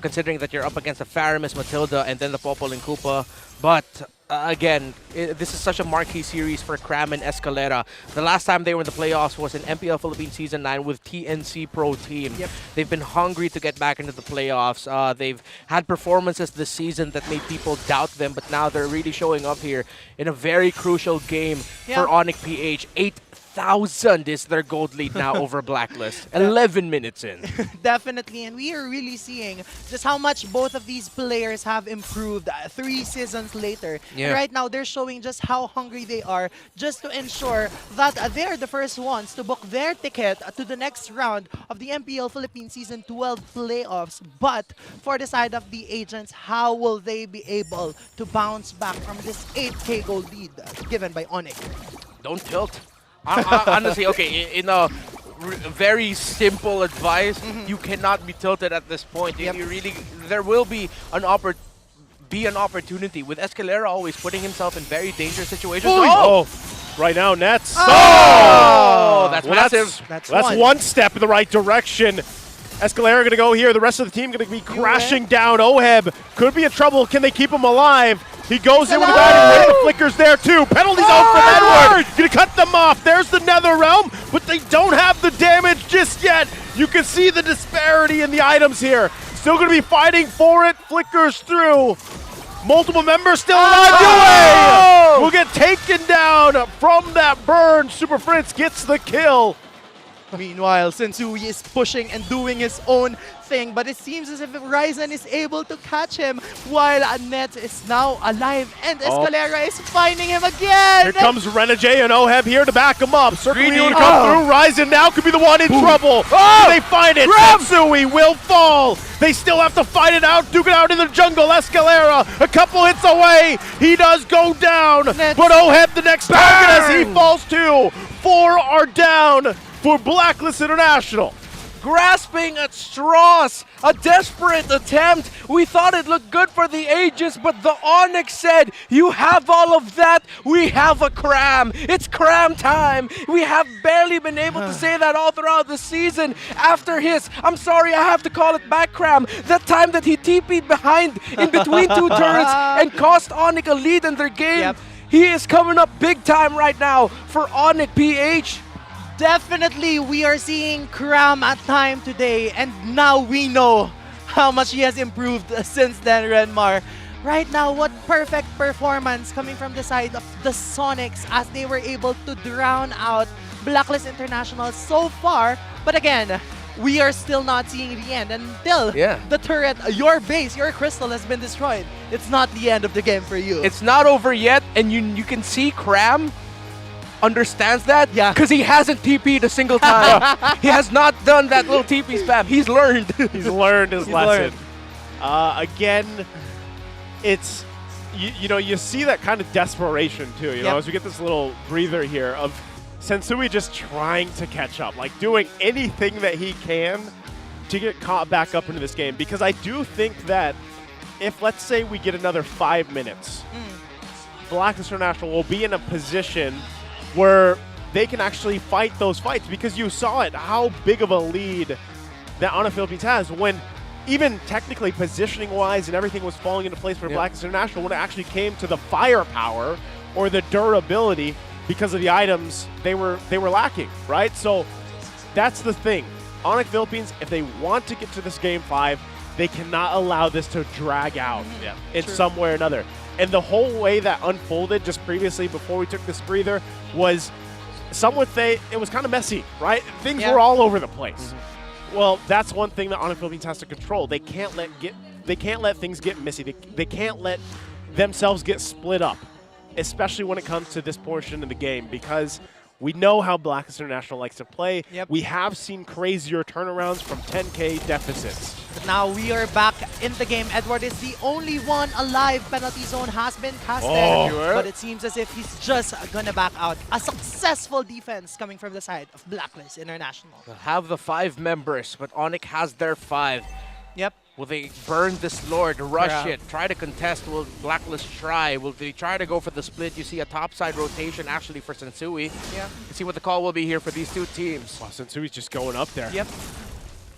considering that you're up against a Faramis, Matilda, and then the Popol and Koopa. But again, this is such a marquee series for Cram and Escalera. The last time they were in the playoffs was in MPL Philippines Season 9 with TNC Pro Team. Yep. They've been hungry to get back into the playoffs. They've had performances this season that made people doubt them, but now they're really showing up here in a very crucial game for Mpl-Ph. 8,000 is their gold lead now over Blacklist. 11 minutes in. Definitely, and we are really seeing just how much both of these players have improved 3 seasons later. Yeah. And right now, they're showing just how hungry they are, just to ensure that they're the first ones to book their ticket to the next round of the MPL Philippines Season 12 playoffs. But for the side of the agents, how will they be able to bounce back from this 8K gold lead given by ONIC? Don't tilt. Honestly, okay, in a very simple advice, you cannot be tilted at this point. You really, there will be an opportunity with Escalera always putting himself in very dangerous situations. Oh, right now, Nets. Oh, that's massive. That's one step in the right direction. Escalera going to go here. The rest of the team going to be crashing down. Oheb could be in trouble. Can they keep him alive? He goes in with a guiding. The flicker's there too. Penalties out from Edward. Going to cut them off. There's the Nether Realm, but they don't have the damage just yet. You can see the disparity in the items here. Still going to be fighting for it. Flickers through. Multiple members still alive. Yue will get taken down from that burn. Super Fritz gets the kill. Meanwhile, Sensui is pushing and doing his own thing, but it seems as if Ryzen is able to catch him while Net is now alive and Escalera is finding him again. Here comes Renegade and Oheb here to back him up. Circling to come through. Ryzen now could be the one in trouble. Do they find it? Sensui will fall. They still have to fight it out, duke it out in the jungle. Escalera a couple hits away. He does go down, but Oheb the next target as he falls too. 4 are down for Blacklist International. Grasping at straws, a desperate attempt. We thought it looked good for the Aegis, but the ONIC said, you have all of that, we have a Cram. It's Cram time. We have barely been able to say that all throughout the season. After his, I'm sorry, I have to call it back Cram, that time that he TP'd behind in between 2 turrets and cost ONIC a lead in their game. He is coming up big time right now for Mpl-Ph. Definitely, we are seeing Cram at time today, and now we know how much he has improved since then, Renmar. Right now, what perfect performance coming from the side of the Sonics as they were able to drown out Blacklist International so far. But again, we are still not seeing the end until the turret, your base, your crystal has been destroyed. It's not the end of the game for you. It's not over yet, and you can see Cram understands that because he hasn't TP'd a single time. He has not done that little TP spam. He's learned. He's learned his lesson. Again, it's, you know, you see that kind of desperation too, you know, as we get this little breather here of Sensui just trying to catch up, like doing anything that he can to get caught back up into this game. Because I do think that if, let's say, we get another 5 minutes, Blacklist International will be in a position where they can actually fight those fights, because you saw it, how big of a lead that ONIC Philippines has when even technically positioning-wise and everything was falling into place for Blacklist International when it actually came to the firepower or the durability because of the items they were lacking, right? So that's the thing. ONIC Philippines, if they want to get to this Game 5, they cannot allow this to drag out in some way or another. And the whole way that unfolded just previously before we took this breather was, some would say it was kind of messy, right? Things were all over the place. Well, that's one thing that ONIC Philippines has to control. They can't let things get messy. They can't let themselves get split up, especially when it comes to this portion of the game, because we know how Blacklist International likes to play. We have seen crazier turnarounds from 10K deficits. But now we are back in the game. Edward is the only one alive. Penalty zone has been casted, but it seems as if he's just gonna back out. A successful defense coming from the side of Blacklist International. They'll have the 5 members, but ONIC has their 5. Yep. Will they burn this Lord, rush it, try to contest? Will Blacklist try? Will they try to go for the split? You see a topside rotation actually for Sensui. Yeah. See what the call will be here for these two teams. Wow, Sensui's just going up there. Yep.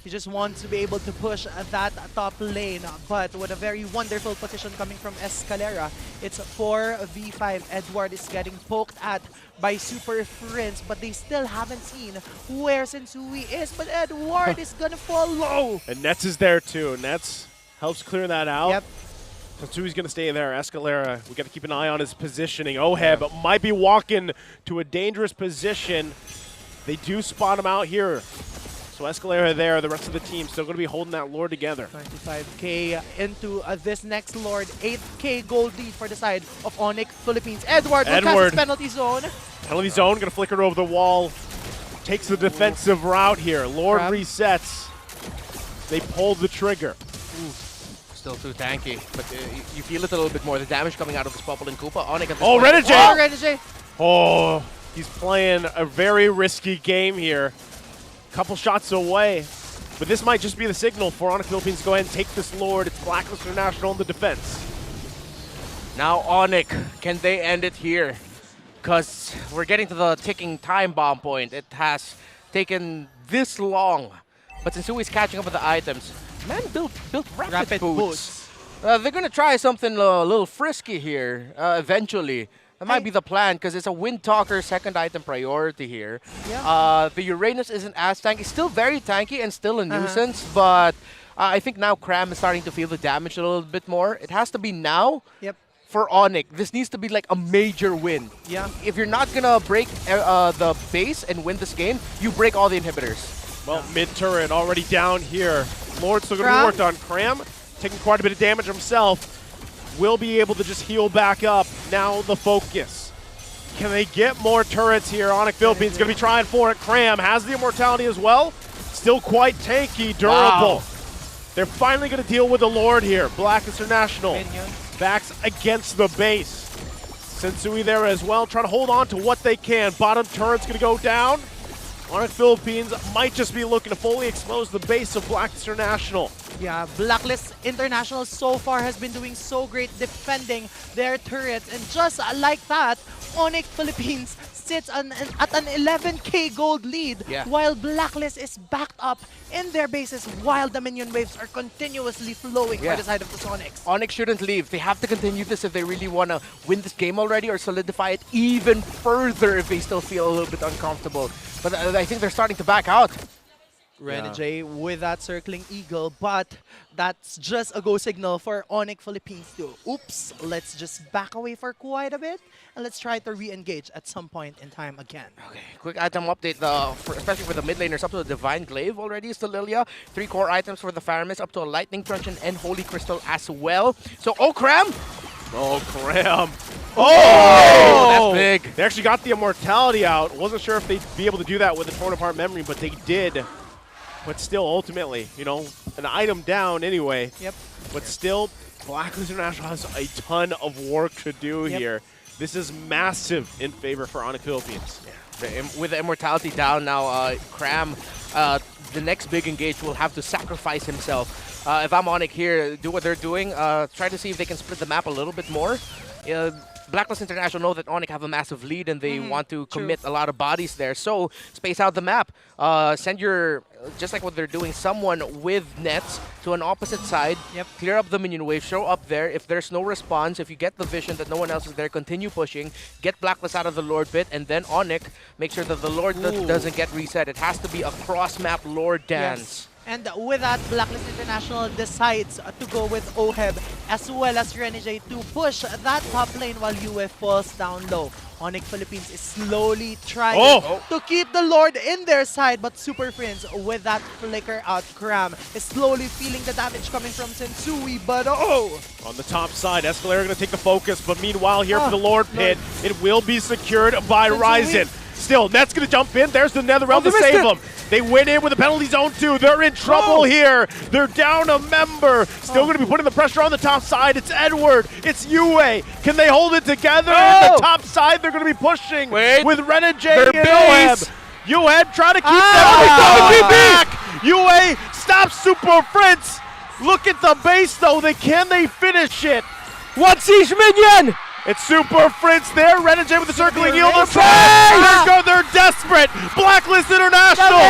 He just wants to be able to push that top lane, but with a very wonderful position coming from Escalera. It's 4v5. Edward is getting poked at by Super Prince, but they still haven't seen where Sensui is, but Edward is gonna fall low. And Nets is there too. Nets helps clear that out. Yep. Sensui's going to stay there. Escalera, we got to keep an eye on his positioning. Oheb might be walking to a dangerous position. They do spot him out here. So Escalera there, the rest of the team still going to be holding that Lord together. 25k into this next Lord. 8k gold lead for the side of ONIC Philippines. Edward will cast his penalty zone. Penalty zone, going to flicker over the wall. Takes the defensive route here. Lord resets. They pulled the trigger. Still too tanky, but you feel it a little bit more. The damage coming out of this Popple and Koopa. ONIC at this point. Renegade! Oh, he's playing a very risky game here. Couple shots away, but this might just be the signal for ONIC Philippines to go ahead and take this Lord. It's Blacklist International in the defense. Now ONIC, can they end it here? Because we're getting to the ticking time bomb point. It has taken this long, but Sensui is catching up with the items. Man built rapid boots. They're going to try something a little frisky here eventually. That might be the plan, because it's a Wind Talker second item priority here. Yeah. The Uranus isn't as tanky. Still very tanky and still a nuisance, but I think now Cram is starting to feel the damage a little bit more. It has to be now for ONIC. This needs to be like a major win. Yeah. If you're not going to break the base and win this game, you break all the inhibitors. Well, mid-turret already down here. Lord still going to be worked on. Cram taking quite a bit of damage himself. Will be able to just heal back up. Now the focus. Can they get more turrets here? ONIC Philippines going to be trying for it. Cram has the immortality as well. Still quite tanky, durable. They're finally going to deal with the Lord here. Blacklist International backs against the base. Sensui there as well, trying to hold on to what they can. Bottom turret's going to go down. ONIC Philippines might just be looking to fully expose the base of Blacklist International. Yeah, Blacklist International so far has been doing so great defending their turrets. And just like that, ONIC Philippines sits at an 11k gold lead, while Blacklist is backed up in their bases while the minion waves are continuously flowing by the side of the Sonics. ONIC shouldn't leave. They have to continue this if they really want to win this game already, or solidify it even further if they still feel a little bit uncomfortable. But I think they're starting to back out. Renegade with that circling eagle, but that's just a go signal for ONIC Philippines to, oops, let's just back away for quite a bit, and let's try to re-engage at some point in time again. Okay, quick item update, especially for the mid laners, up to a Divine Glaive already is to Lilia. 3 core items for the Faramis, up to a Lightning Truncheon and Holy Crystal as well. So, Cram! Cram! Oh! That's big. They actually got the immortality out. Wasn't sure if they'd be able to do that with the torn apart memory, but they did. But still, ultimately, you know, an item down anyway. Yep. But still, Blacklist International has a ton of work to do here. This is massive in favor for ONIC Philippines. With the immortality down now, Cram, the next big engage will have to sacrifice himself. If I'm ONIC here, do what they're doing. Try to see if they can split the map a little bit more. Blacklist International know that ONIC have a massive lead and they want to commit a lot of bodies there. So space out the map. Send your, just like what they're doing, someone with nets to an opposite side. Clear up the minion wave, show up there. If there's no response, if you get the vision that no one else is there, continue pushing. Get Blacklist out of the Lord pit, and then ONIC, make sure that the Lord doesn't get reset. It has to be a cross-map Lord dance. And with that, Blacklist International decides to go with OHEB as well as Renegade to push that top lane while UF falls down low. ONIC Philippines is slowly trying to keep the Lord in their side, but Super Friends with that flicker out Cram is slowly feeling the damage coming from Sensui, but on the top side, Escalera going to take the focus, but meanwhile here for the Lord Pit, it will be secured by Ryzen. Still, Net's going to jump in. There's the Netherrealm to save them. They went in with the penalty zone too. They're in trouble here. They're down a member. Still going to be putting the pressure on the top side. It's Edward. It's Yue. Can they hold it together? And the top side, they're going to be pushing with Renegade and OHEB. Yue trying to keep them back. Yue stops Super Prince. Look at the base though. Can they finish it? One siege minion! It's Super Prince there. Renegade with the circling heal. They're desperate. Blacklist International.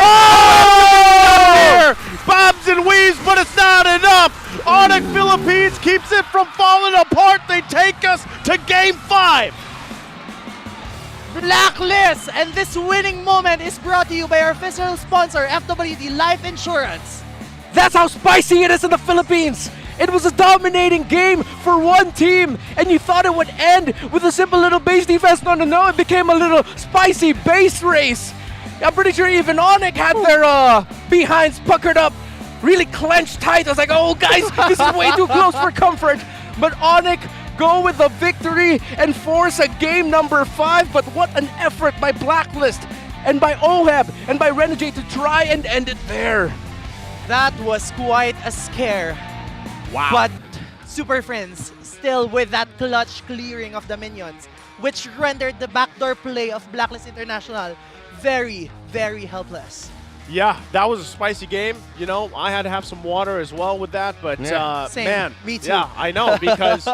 Bobs and weaves, but it's not enough. ONIC Philippines keeps it from falling apart. They take us to Game 5. Blacklist, and this winning moment is brought to you by our official sponsor, FWD Life Insurance. That's how spicy it is in the Philippines. It was a dominating game for one team, and you thought it would end with a simple little base defense. No, it became a little spicy base race. I'm pretty sure even ONIC had their behinds puckered up, really clenched tight. I was like, oh guys, this is way too close for comfort. But ONIC go with the victory and force a game number 5. But what an effort by Blacklist and by OHEB and by Renegade to try and end it there. That was quite a scare. Wow. But Super Friends still with that clutch clearing of the minions, which rendered the backdoor play of Blacklist International very, very helpless. Yeah, that was a spicy game. You know, I had to have some water as well with that, but Same. man. Me too. Yeah, I know, because,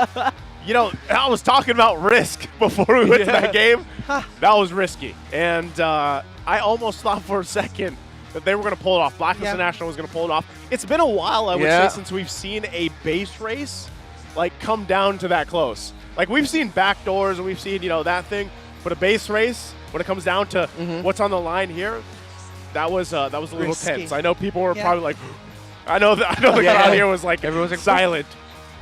you know, I was talking about risk before we went to that game. That was risky. And I almost thought for a second that they were going to pull it off. Blacklist International was going to pull it off. It's been a while, I would say, since we've seen a base race like come down to that close. Like we've seen backdoors and we've seen, you know, that thing, but a base race when it comes down to what's on the line here, that was a little Risky. tense. I know people were probably like, I know the crowd here was like, everyone was like silent.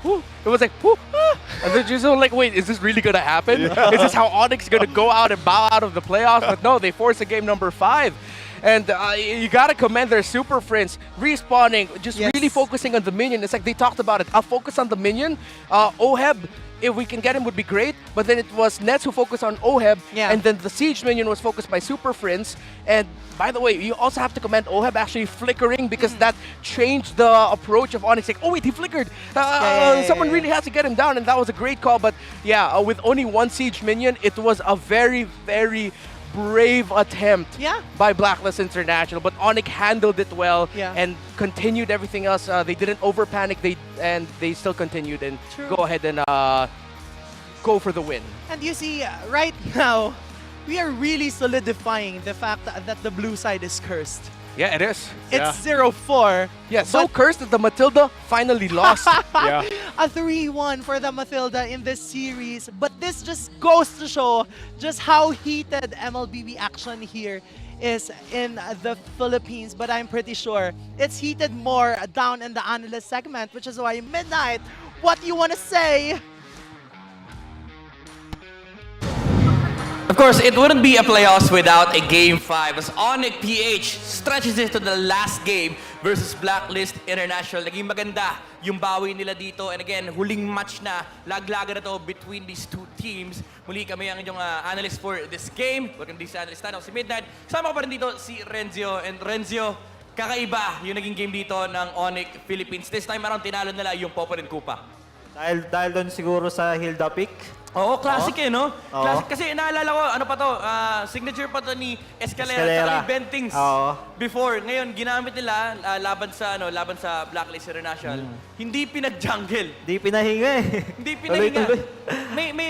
It was like, and then just like, wait, is this really gonna happen? Yeah. Is this how ONIC's gonna go out and bow out of the playoffs? But no, they forced a game number 5. And you gotta commend their Super Friends respawning, just really focusing on the minion. It's like they talked about it. I'll focus on the minion. OHEB, if we can get him, would be great. But then it was Nets who focused on OHEB, and then the Siege minion was focused by Super Friends. And by the way, you also have to commend OHEB actually flickering, because that changed the approach of ONIC. Like, oh wait, he flickered. Someone really has to get him down, and that was a great call. But yeah, with only one Siege minion, it was a very, very brave attempt by Blacklist International, but ONIC handled it well and continued everything else. They didn't over panic. They still continued and go ahead and go for the win. And you see, right now, we are really solidifying the fact that the blue side is cursed. Yeah, it is. It's 0-4. Yeah, so cursed that the Matilda finally lost. A 3-1 for the Matilda in this series. But this just goes to show just how heated MLBB action here is in the Philippines. But I'm pretty sure it's heated more down in the analyst segment, which is why Midnight, what you want to say? Of course, it wouldn't be a playoffs without a Game 5 as Mpl-Ph stretches it to the last game versus Blacklist International. Naging maganda yung bawi nila dito. And again, huling match na, laglaga na to between these two teams. Muli kami ang inyong analyst for this game. Welcome to this analyst. Ako si Midnight. Kasama ko pa rin dito si Renzio. And Renzio, kakaiba yung naging game dito ng ONIC Philippines. This time around, tinalo nila yung Popo and Kupa. Dahil doon siguro sa Hilda pick. Oo, classic no? Oo. Classic. Kasi naalala ko, ano pa to, signature pa to ni Escalera, Escalera. tsaka ni Bentings before. Ngayon, ginamit nila laban sa Blacklist International. Hindi pinag-jungle. Hindi pinahinga eh. Hindi pinahinga. Tuloy-tuloy.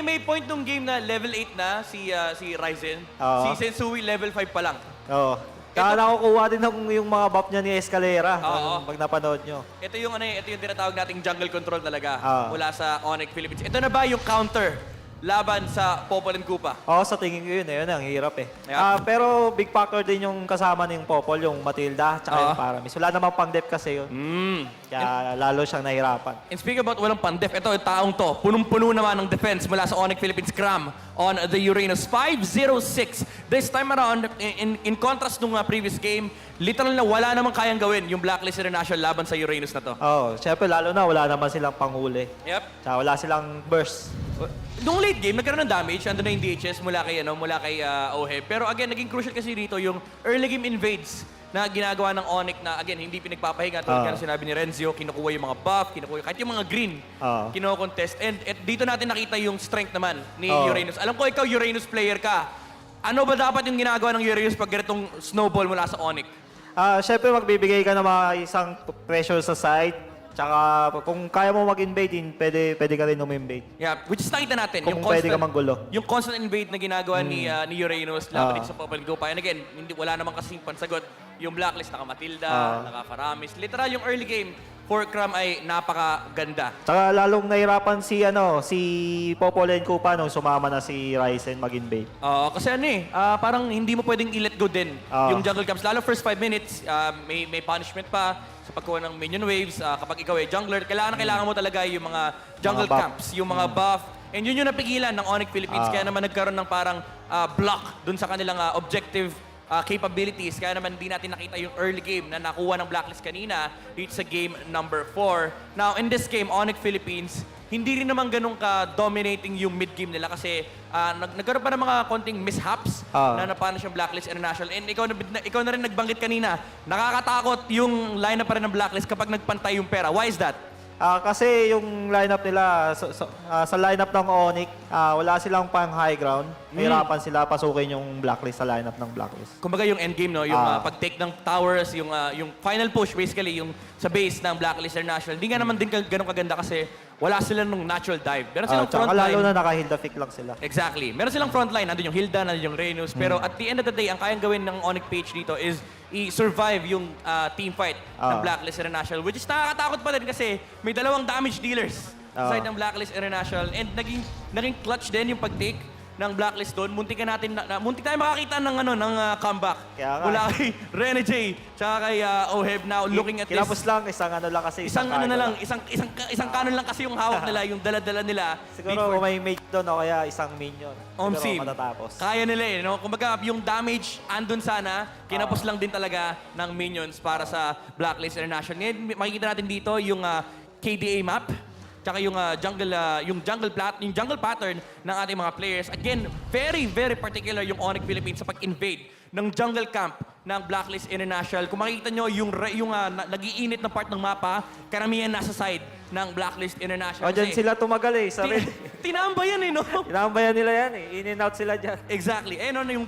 may point nung game na level 8 na si Ryzen. Oo. Si Sensui level 5 pa lang. Oo. Kaya nakukuha din yung mga buff niya ni Escalera Oo. pag napanood nyo. Ito yung tinatawag nating jungle control talaga Ah. mula sa ONIC Philippines. Ito na ba yung counter laban sa Popol and Kupa? Oo, sa tingin ko yun. Yun ang hirap eh. Yeah. Pero big factor din yung kasama ng Popol, yung Matilda, tsaka yung Paramis. Wala namang pang-dep kasi yun. Kaya lalo siyang nahirapan. And speaking about walang pandef, ito yung taong to, punong-puno naman ng defense mula sa ONIC Philippines Cram on the Uranus. 5-0-6. This time around, in contrast nung previous game, literal na wala namang kayang gawin yung Blacklist International laban sa Uranus na to. Oo, syempre lalo na wala naman silang panghuli. Yep. Tsaka wala silang burst. Nung late game, nagkaroon ng damage. Andun na yung DHS mula kay OHEB. Pero again, naging crucial kasi dito yung early game invades na ginagawa ng ONIC na again, hindi pinagpapahinga. Tulad nga na sinabi ni Renzio, kinukuha yung mga buff, kahit yung mga green, kino-contest. And dito natin nakita yung strength naman ni Uranus. Alam ko ikaw, Uranus player ka. Ano ba dapat yung ginagawa ng Uranus pag ganitong snowball mula sa ONIC? Syempre magbibigay ka ng mga isang pressure sa side. Tsaka kung kaya mo mag-invade, pwede ka rin um-invade. Yeah, which is nakita natin. Kung pwede ka manggulo. Yung constant invade na ginagawa ni Uranus laban dito sa Popol and Kupa. And again, wala namang kasing pansagot. Yung Blacklist, naka-Matilda, naka-Paramis. Literal, yung early game for Cram ay napakaganda. Tsaka lalong nahirapan si Popol and Kupa nung sumama na si Ryzen mag-invade. Kasi parang hindi mo pwedeng i-let go din yung jungle camps. Lalo first 5 minutes, may punishment pa sa pagkuha ng minion waves. Kapag ikaw ay jungler, kailangan mo talaga yung mga jungle camps, yung mga buff. And yun yung napigilan ng ONIC Philippines. Kaya naman nagkaroon ng parang block dun sa kanilang objective capabilities. Kaya naman hindi natin nakita yung early game na nakuha ng Blacklist kanina dito sa game number 4. Now, in this game, ONIC Philippines, hindi rin naman ganun ka-dominating yung mid-game nila kasi nagkaroon pa ng mga konting mishaps na napanish yung Blacklist International. And ikaw na rin nagbanggit kanina, nakakatakot yung lineup pa rin ng Blacklist kapag nagpantay yung pera. Why is that? Kasi yung lineup nila, sa lineup ng ONIC, wala silang pang high ground. Mahirapan sila pasukin yung Blacklist sa lineup ng Blacklist. Kumbaga yung endgame, no? Yung pag-take ng towers, yung final push, basically, yung sa base ng Blacklist International. Hindi nga naman din ganun kaganda kasi wala sila nung natural dive. Meron silang frontline. Lalo na naka-Hilda Fick lang sila. Exactly. Meron silang frontline. Nandun yung Hilda, nandun yung Renus. Pero at the end of the day, ang kayang gawin ng Mpl-Ph dito is i-survive yung team fight ng Blacklist International. Which is nakakatakot pa din kasi may dalawang damage dealers sa side ng Blacklist International. And naging clutch din yung pag-take ng Blacklist doon. Muntik tayo makakita ng comeback. Mula kay Rene J, tsaka kay OHEB now looking at this. Kinapos lang, isang canon lang kasi yung hawak nila, yung dala-dala nila. Siguro may mate doon o kaya isang minion. Siguro matatapos. Kaya nila no? Kumbaga, yung damage andun sana, kinapos lang din talaga ng minions para sa Blacklist International. Ngayon, makikita natin dito yung KDA map. Tsaka yung jungle pattern ng ating mga players. Again, very, very particular yung ONIC Philippines sa pag-invade ng jungle camp ng Blacklist International. Kung makikita nyo, yung nag-iinit na part ng mapa, karamihan nasa side ng Blacklist International. Dyan sila tumagal sa red. Tinambayan no? Tinambayan nila yan In and out sila dyan. Exactly.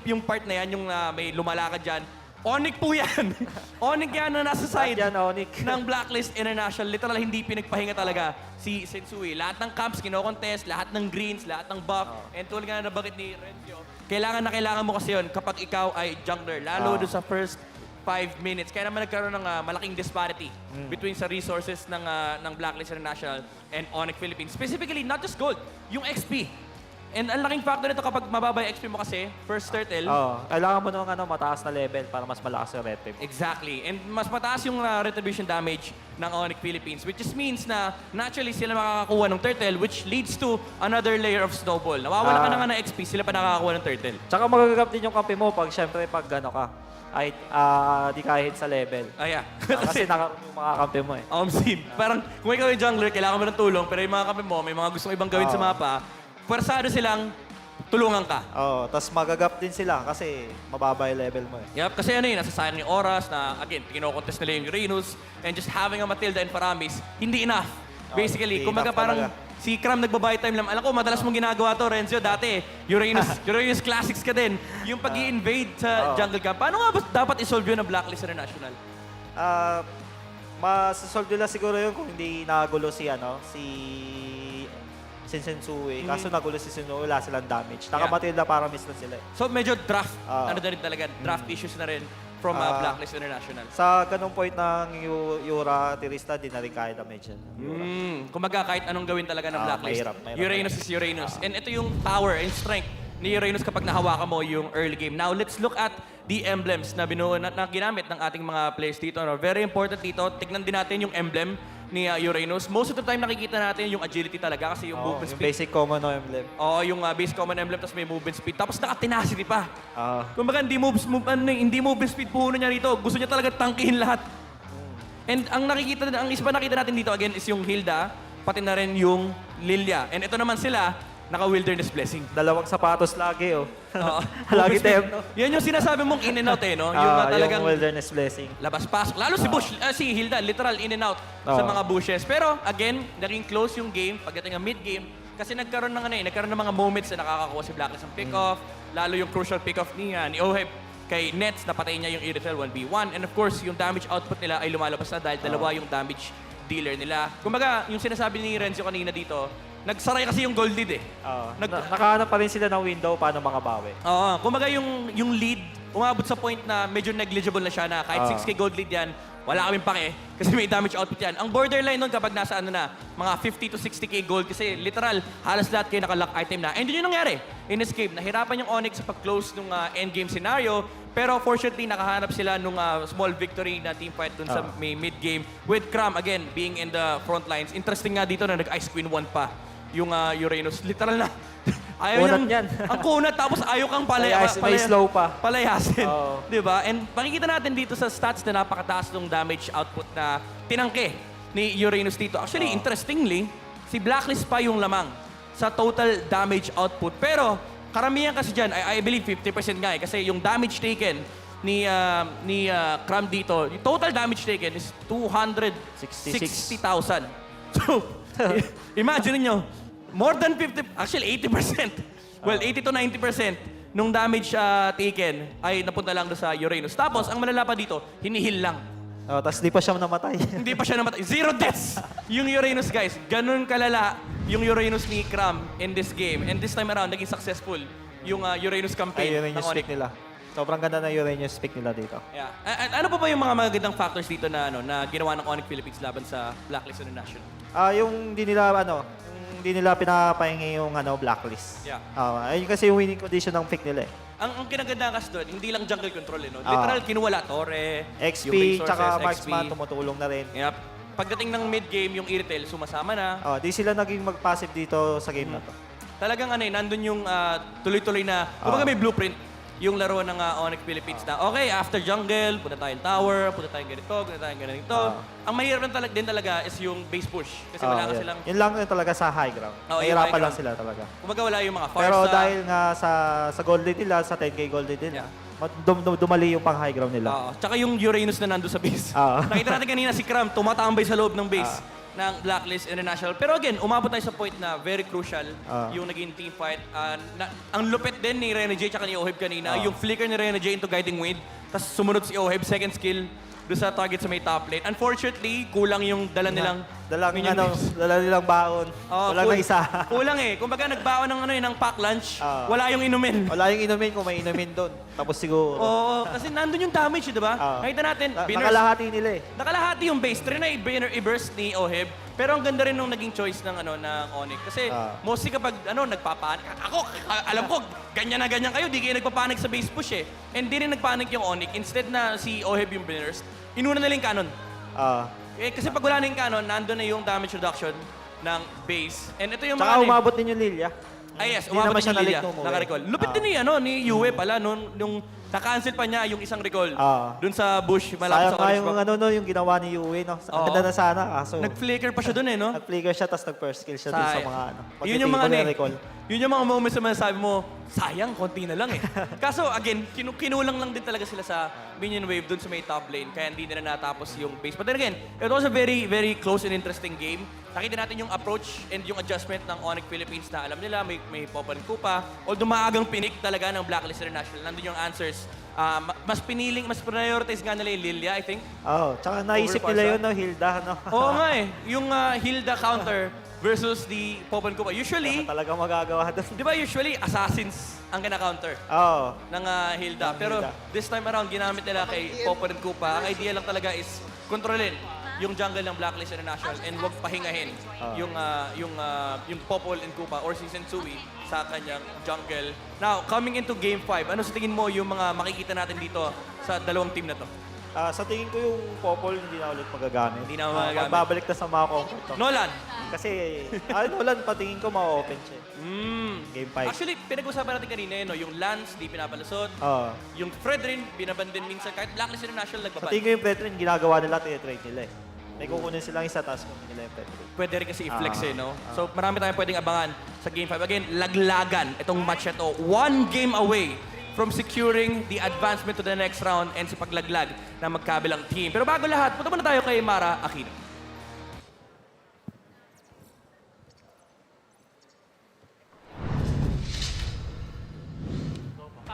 Yung part na yan, yung may lumalakad dyan, ONIC po yan. ONIC yan na nasa side ng Blacklist International. Literal, hindi pinagpahinga talaga si Sensui. Lahat ng camps, kino-contest, lahat ng greens, lahat ng buff. And tulad nga na nabanggit ni Renzio, kailangan mo kasi yun kapag ikaw ay jungler. Lalo doon sa first 5 minutes. Kaya naman nagkaroon ng malaking disparity between sa resources ng Blacklist International and ONIC Philippines. Specifically, not just gold, yung XP. And ang laking factor nito kapag mababa yung XP mo kasi, first turtle. Kailangan mo ng mataas na level para mas malakas yung retrieve. Exactly. And mas mataas yung retribution damage ng ONIC Philippines, which just means na naturally sila makakakuha ng turtle, which leads to another layer of snowball. Nawawala ka na nga ng XP, sila pa nakakakuha ng turtle. Tsaka magagap din yung kampi mo pag syempre pag ka. Di kahit sa level. Kasi yung mga kampi mo Parang kung ikaw yung jungler, kailangan mo ng tulong, pero yung mga kampi mo, may mga gustong ibang gawin sa mapa, pwersado silang tulungan ka. Tapos magagap din sila kasi mababa yung level mo Yep, kasi nasasayang yung oras na, again, kino-contest nila yung Renus and just having a Matilda and Paramis, hindi enough. Basically, kumaga parang Si Cram nagbabayad time lang. Alam ko, madalas mong ginagawa to, Renzo, dati. Uranus Classics ka din. Yung pag-i-invade sa jungle camp. Paano nga ba dapat isolve yun ng Blacklist International? Masasolve nila siguro yun kung hindi nagulo si Sensensui. Kaso nagulo si Sensensui, wala silang damage. Naka-Matilda para miss na sila. So medyo draft, ano na rin talaga, draft issues na rin from Blacklist International. Sa ganung point ng Yura Tirista, di na rin kaya damage yan. Kumaga kahit anong gawin talaga ng Blacklist. Mahirap. Uranus is Uranus. And ito yung power and strength ni Uranus kapag nahawakan mo yung early game. Now, let's look at the emblems na binuo na ginamit ng ating mga players dito. No? Very important dito, tignan din natin yung emblem ni Uranus. Most of the time nakikita natin yung agility talaga kasi yung movement yung speed. basic common emblem. Oo, yung basic common emblem tapos may movement speed. Tapos naka-tenacity pa. Kumbaga hindi movement speed puhunan niya rito. Gusto niya talaga tangkihin lahat. And ang isa pa nakita natin dito again is yung Hilda, pati na rin yung Lilia. And ito naman sila, naka-wilderness blessing. Dalawang sapatos lagi, oh. Lagi tempo. Yan yung sinasabi mong in and out no? Yung talagang yung wilderness blessing. Labas-pasok. Lalo si Hilda, literal in and out sa mga bushes. Pero again, naging close yung game pagdating ng mid-game kasi nagkaroon ng mga moments na nakakakuha si Blacklist ng pick-off. Lalo yung crucial pick-off ni Oheb kay Nets, napatay niya yung Irithel 1v1. And of course, yung damage output nila ay lumalabas na dahil dalawa yung damage dealer nila. Kumbaga, yung sinasabi ni Renzo kanina dito, nagsaray kasi yung gold lead eh. Nakahanap pa rin sila ng window paano makabawi. Oo. Kumbaga yung lead, umabot sa point na medyo negligible na siya na kahit 6k gold lead yan, wala kaming pake kasi may damage output yan. Ang borderline nun kapag nasa mga 50 to 60k gold kasi literal, halos lahat kayo naka-lock item na. And yun yung nangyari in escape. Nahirapan yung ONIC sa pag-close nung endgame scenario. Pero fortunately, nakahanap sila nung small victory na teamfight dun sa may mid-game. With Cram, again, being in the front lines. Interesting nga dito na nag-Ice Queen 1 pa yung Uranus. Literal na. Ayaw yan. Ang kunat, tapos ayaw kang May slow pa. palayasin. Diba? And makikita natin dito sa stats na napakataas ng damage output na tinangke ni Uranus dito. Actually, interestingly, si Blacklist pa yung lamang sa total damage output. Pero, karamihan kasi dyan, I believe 50% nga kasi yung damage taken ni Cram dito, yung total damage taken is 260,000. So, imagine niyo, more than 50, actually 80%. Well, 80 to 90% nung damage taken ay napunta lang doon sa Uranus. Tapos, ang malala pa dito, hinihil lang. Tapos di pa siya namatay. Hindi pa siya namatay. 0 deaths! Yung Uranus, guys. Ganun kalala yung Uranus ni Cram in this game. And this time around, naging successful yung Uranus campaign ng Uranus ONIC. pick nila. Sobrang ganda na Uranus pick nila dito. Yeah. Ano pa ba yung mga magagandang factors dito na ginawa ng ONIC Philippines laban sa Blacklist International? Yung hindi nila pinapahingi yung blacklist. Yeah. Ayun kasi yung winning condition ng pick nila eh. Ang kinaganda kasi doon, hindi lang jungle control no? Literal, kinuwala Torre, XP, yung resources, tsaka XP. marksman, tumutulong na rin. Yep. Pagdating ng mid-game, yung Irithel, sumasama na. Di sila naging mag-passive dito sa game na to. Talagang nandun yung tuloy-tuloy na, kumbaga may blueprint yung laro ng ONIC Philippines na, okay, after jungle, punta tayong tower, punta tayong ganito. Ang mahirap din talaga is yung base push. Kasi wala ka silang... Yun lang talaga sa high ground. Mahirapan lang sila talaga. Kumbaga wala yung mga farsa. Pero dahil nga sa gold lead nila, sa 10k gold lead nila, dumali yung pang high ground nila. Tsaka yung Uranus na nando sa base. Nakita natin kanina si Cram, tumatambay sa loob ng base ng Blacklist International. Pero again, umabot tayo sa point na very crucial yung naging team fight. Ang lupit din ni Rene J tsaka ni Oheb kanina, yung flicker ni Rene J into Guiding Wind, tapos sumunod si Oheb, second skill, doon sa target sa may top lane. Unfortunately, kulang yung dala nilang baon. Wala na isa. Kulang eh. Kumbaga nagbaon ng pack lunch, wala yung inumin. Wala yung inumin kung may inumin doon. Tapos siguro. Oo, kasi nandun yung damage, di ba? Nakita natin, nakalahati nila eh. Nakalahati yung base. Trinay i-burst ni Oheb. Pero ang ganda rin nung naging choice ng ONIC. Kasi mostly kapag nagpapanik. Ako, alam ko, ganyan na ganyan kayo. Di kayo nagpapanik sa base push eh. And di rin nagpanik yung ONIC. Instead na si Oheb yung binurst, inuna nila yung cannon. Kasi pag wala na yung cannon, nandun na yung damage reduction ng base. And ito yung Tsaka umabot din yung Lilia. Yes, umabot yung Lilia. Naka-recall. Lupit din ni Yue pala nung na-cancel pa niya yung isang recall dun sa bush, malapit sa orange Sayang yung ginawa ni Yue, no? Ang ganda na sana, kaso... Nag-flicker pa siya dun eh, no? Nag-flicker siya, tapos nag-first kill siya dun sa mga Yun yung mga recall. Yun yung mga moments na masasabi mo, sayang, konti na lang eh. Kaso, again, kinulang lang din talaga sila sa minion wave dun sa may top lane, kaya hindi nila natapos yung base. But then again, it was a very, very close and interesting game. Nakita natin yung approach and yung adjustment ng ONIC Philippines na alam nila, may Popan Kupa. Although maagang pinik talaga ng Blacklist International, nandun yung answers. Mas prioritize nga nila yung Lilia, I think. Tsaka naisip nila yun, no, Hilda, no? Oo nga eh. Yung Hilda counter versus the Popan Kupa. Usually, talagang magagawa doon. di ba usually, assassins ang kina-counter ng Hilda. Pero this time around, ginamit nila kay Popan Kupa. Ang idea lang talaga is kontrolin yung jungle ng Blacklist International and wag pahingahin yung Popol and Kupa or si Sensui sa kanyang jungle. Now, coming into Game 5, ano sa tingin mo yung mga makikita natin dito sa dalawang team na to? Sa tingin ko yung Popol hindi na ulit magagamit. Hindi na magagamit. Magbabalik na sa mga comfort. Nolan? Kasi, Nolan, patingin ko ma-open siya. Game 5. Actually, pinag-usapan natin kanina yun, no? Yung Lance, di pinapalusot. Yung Fred rin, binabandin minsan. Kahit Blacklist International, Sa nagbaban. tingin ko yung Petrin, ginagawa nila, tinitrade nila eh. May kukunin silang isa, tapos kukunin nila yung Petrin. Pwede rin kasi i-flex eh, no? So, marami tayong pwedeng abangan sa Game 5. Again, laglagan itong match na to. 1 game away from securing the advancement to the next round and sa paglaglag ng magkabilang team. Pero bago lahat, punta muna tayo kay Mara Aquino.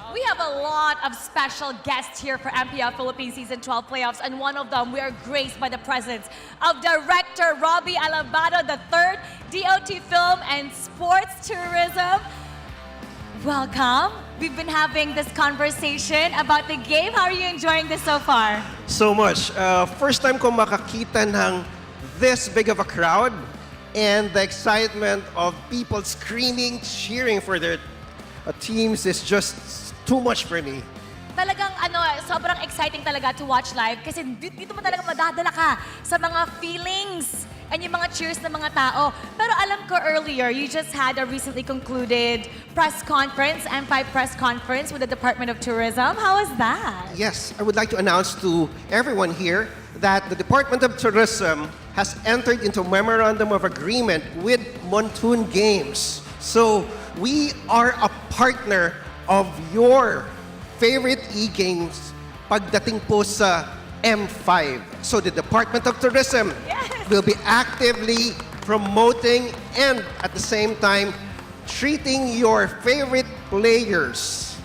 We have a lot of special guests here for MPL Philippines Season 12 playoffs, and one of them, we are graced by the presence of Director Robbie Alabado III, DOT Film and Sports Tourism. Welcome. We've been having this conversation about the game. How are you enjoying this so far? So much. First time ko makakita ng this big of a crowd and the excitement of people screaming, cheering for their teams is just too much for me. Talagang sobrang exciting talaga to watch live kasi dito mo talaga madadala ka sa mga feelings and yung mga cheers ng mga tao. Pero alam ko earlier, you just had a recently concluded press conference, M5 press conference with the Department of Tourism. How was that? Yes, I would like to announce to everyone here that the Department of Tourism has entered into a memorandum of agreement with Montoon Games. So we are a partner of your favorite e-games pagdating po sa M5. So the Department of Tourism will be actively promoting and at the same time treating your favorite players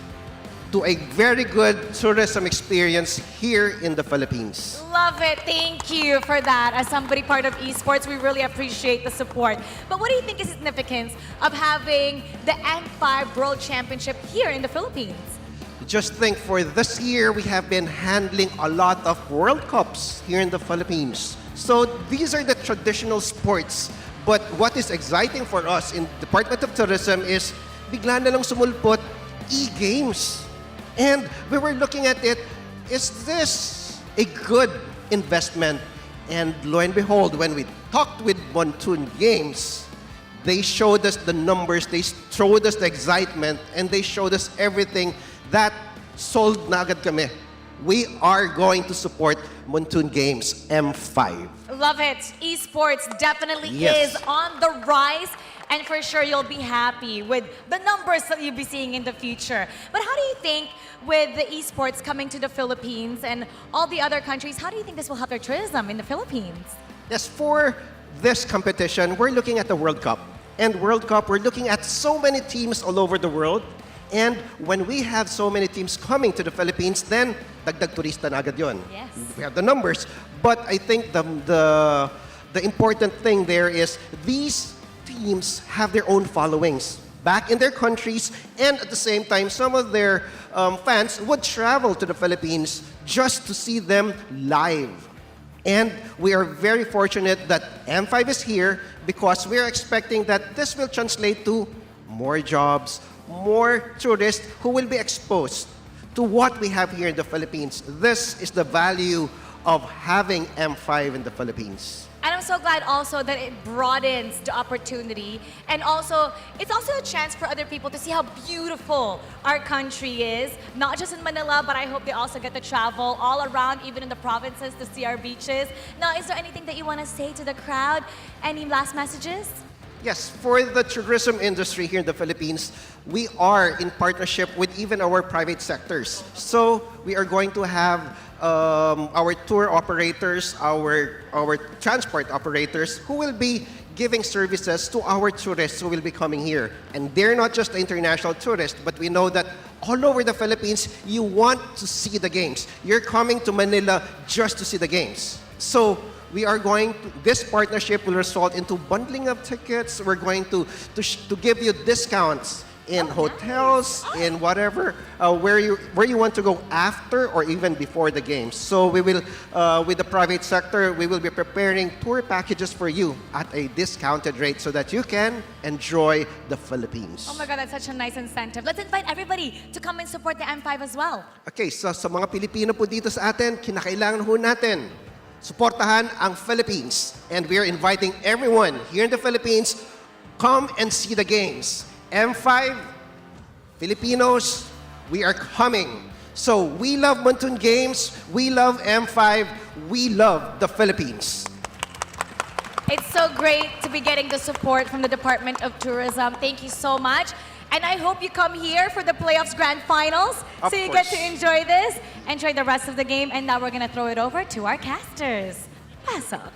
to a very good tourism experience here in the Philippines. Love it. Thank you for that. As somebody part of esports, we really appreciate the support. But what do you think is the significance of having the M5 World Championship here in the Philippines? Just think, for this year, we have been handling a lot of World Cups here in the Philippines. So these are the traditional sports. But what is exciting for us in Department of Tourism is bigla na lang sumulpot e-games. And we were looking at it, is this a good investment? And lo and behold, when we talked with Montoon Games, they showed us the numbers, they showed us the excitement, and they showed us everything that sold na agad kami. We are going to support Montoon Games M5. Love it. Esports definitely Yes. is on the rise. And for sure, you'll be happy with the numbers that you'll be seeing in the future. But how do you think with the esports coming to the Philippines and all the other countries, how do you think this will help their tourism in the Philippines? Yes, for this competition, we're looking at the World Cup. And World Cup, we're looking at so many teams all over the world. And when we have so many teams coming to the Philippines, then dagdag turista na agad yun. Yes. We have the numbers. But I think the important thing there is these teams have their own followings back in their countries, and at the same time, some of their fans would travel to the Philippines just to see them live. And we are very fortunate that M5 is here because we're expecting that this will translate to more jobs, more tourists who will be exposed to what we have here in the Philippines. This is the value of having M5 in the Philippines. And I'm so glad also that it broadens the opportunity. And also, it's also a chance for other people to see how beautiful our country is. Not just in Manila, but I hope they also get to travel all around, even in the provinces, to see our beaches. Now, is there anything that you want to say to the crowd? Any last messages? Yes, for the tourism industry here in the Philippines, we are in partnership with even our private sectors. So we are going to have our tour operators, our transport operators, who will be giving services to our tourists who will be coming here. And they're not just the international tourists, but we know that all over the Philippines, you want to see the games. You're coming to Manila just to see the games. So we are going to, this partnership will result into bundling of tickets. We're going to give you discounts in hotels, in whatever, where you want to go after or even before the games. So we will, with the private sector, we will be preparing tour packages for you at a discounted rate so that you can enjoy the Philippines. Oh my God, that's such a nice incentive. Let's invite everybody to come and support the M5 as well. Okay, so sa mga Pilipino po dito sa atin, kinakailangan ho natin suportahan ang Philippines. And we are inviting everyone here in the Philippines, come and see the games. M5, Filipinos, we are coming. So we love Monsoon Games, we love M5, we love the Philippines. It's so great to be getting the support from the Department of Tourism. Thank you so much. And I hope you come here for the playoffs grand finals Of so you course. get to enjoy this, enjoy the rest of the game. And now we're going to throw it over to our casters. Pasok.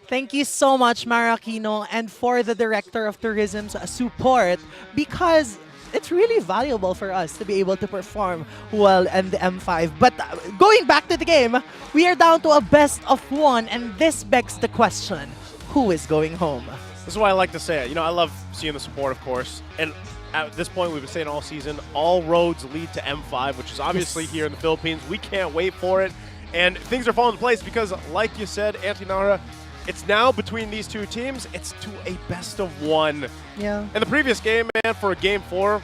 Thank you so much, Marakino, and for the Director of Tourism's support, because it's really valuable for us to be able to perform well in the M5. But going back to the game, we are down to a best of one, and this begs the question, who is going home? This is why I like to say it. You know, I love seeing the support, of course. And at this point, we've been saying all season, all roads lead to M5, which is obviously here in the Philippines. We can't wait for it. And things are falling into place because, like you said, Antinara, it's now between these two teams, it's to a best of one. Yeah. In the previous game, man, for Game 4,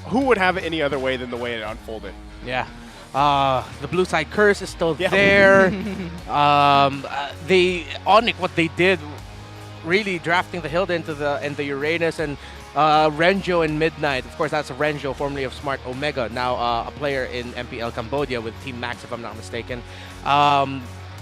who would have it any other way than the way it unfolded? Yeah. The blue side curse is still there. ONIC, what they did, really drafting the Hilda into the Uranus, and Renjo in Midnight. Of course, that's Renjo, formerly of Smart Omega, now a player in MPL Cambodia with Team Max, if I'm not mistaken.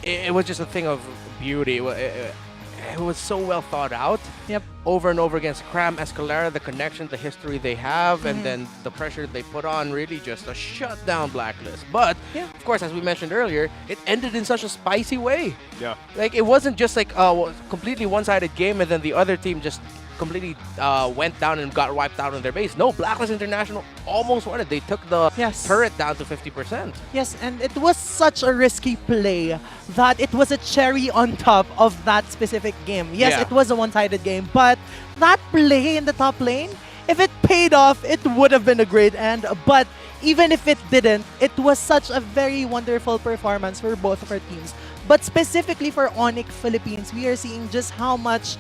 It was just a thing of beauty. It was so well thought out. Yep. Over and over against Cram, Escalera, the connection, the history they have, and then the pressure they put on, really just a shutdown Blacklist. But, of course, as we mentioned earlier, it ended in such a spicy way. Yeah. Like, it wasn't just like a completely one-sided game and then the other team just completely went down and got wiped out on their base. No, Blacklist International almost won it. They took the turret down to 50%. Yes, and it was such a risky play that it was a cherry on top of that specific game. Yes, it was a one-sided game, but that play in the top lane, if it paid off, it would have been a great end. But even if it didn't, it was such a very wonderful performance for both of our teams. But specifically for ONIC Philippines, we are seeing just how much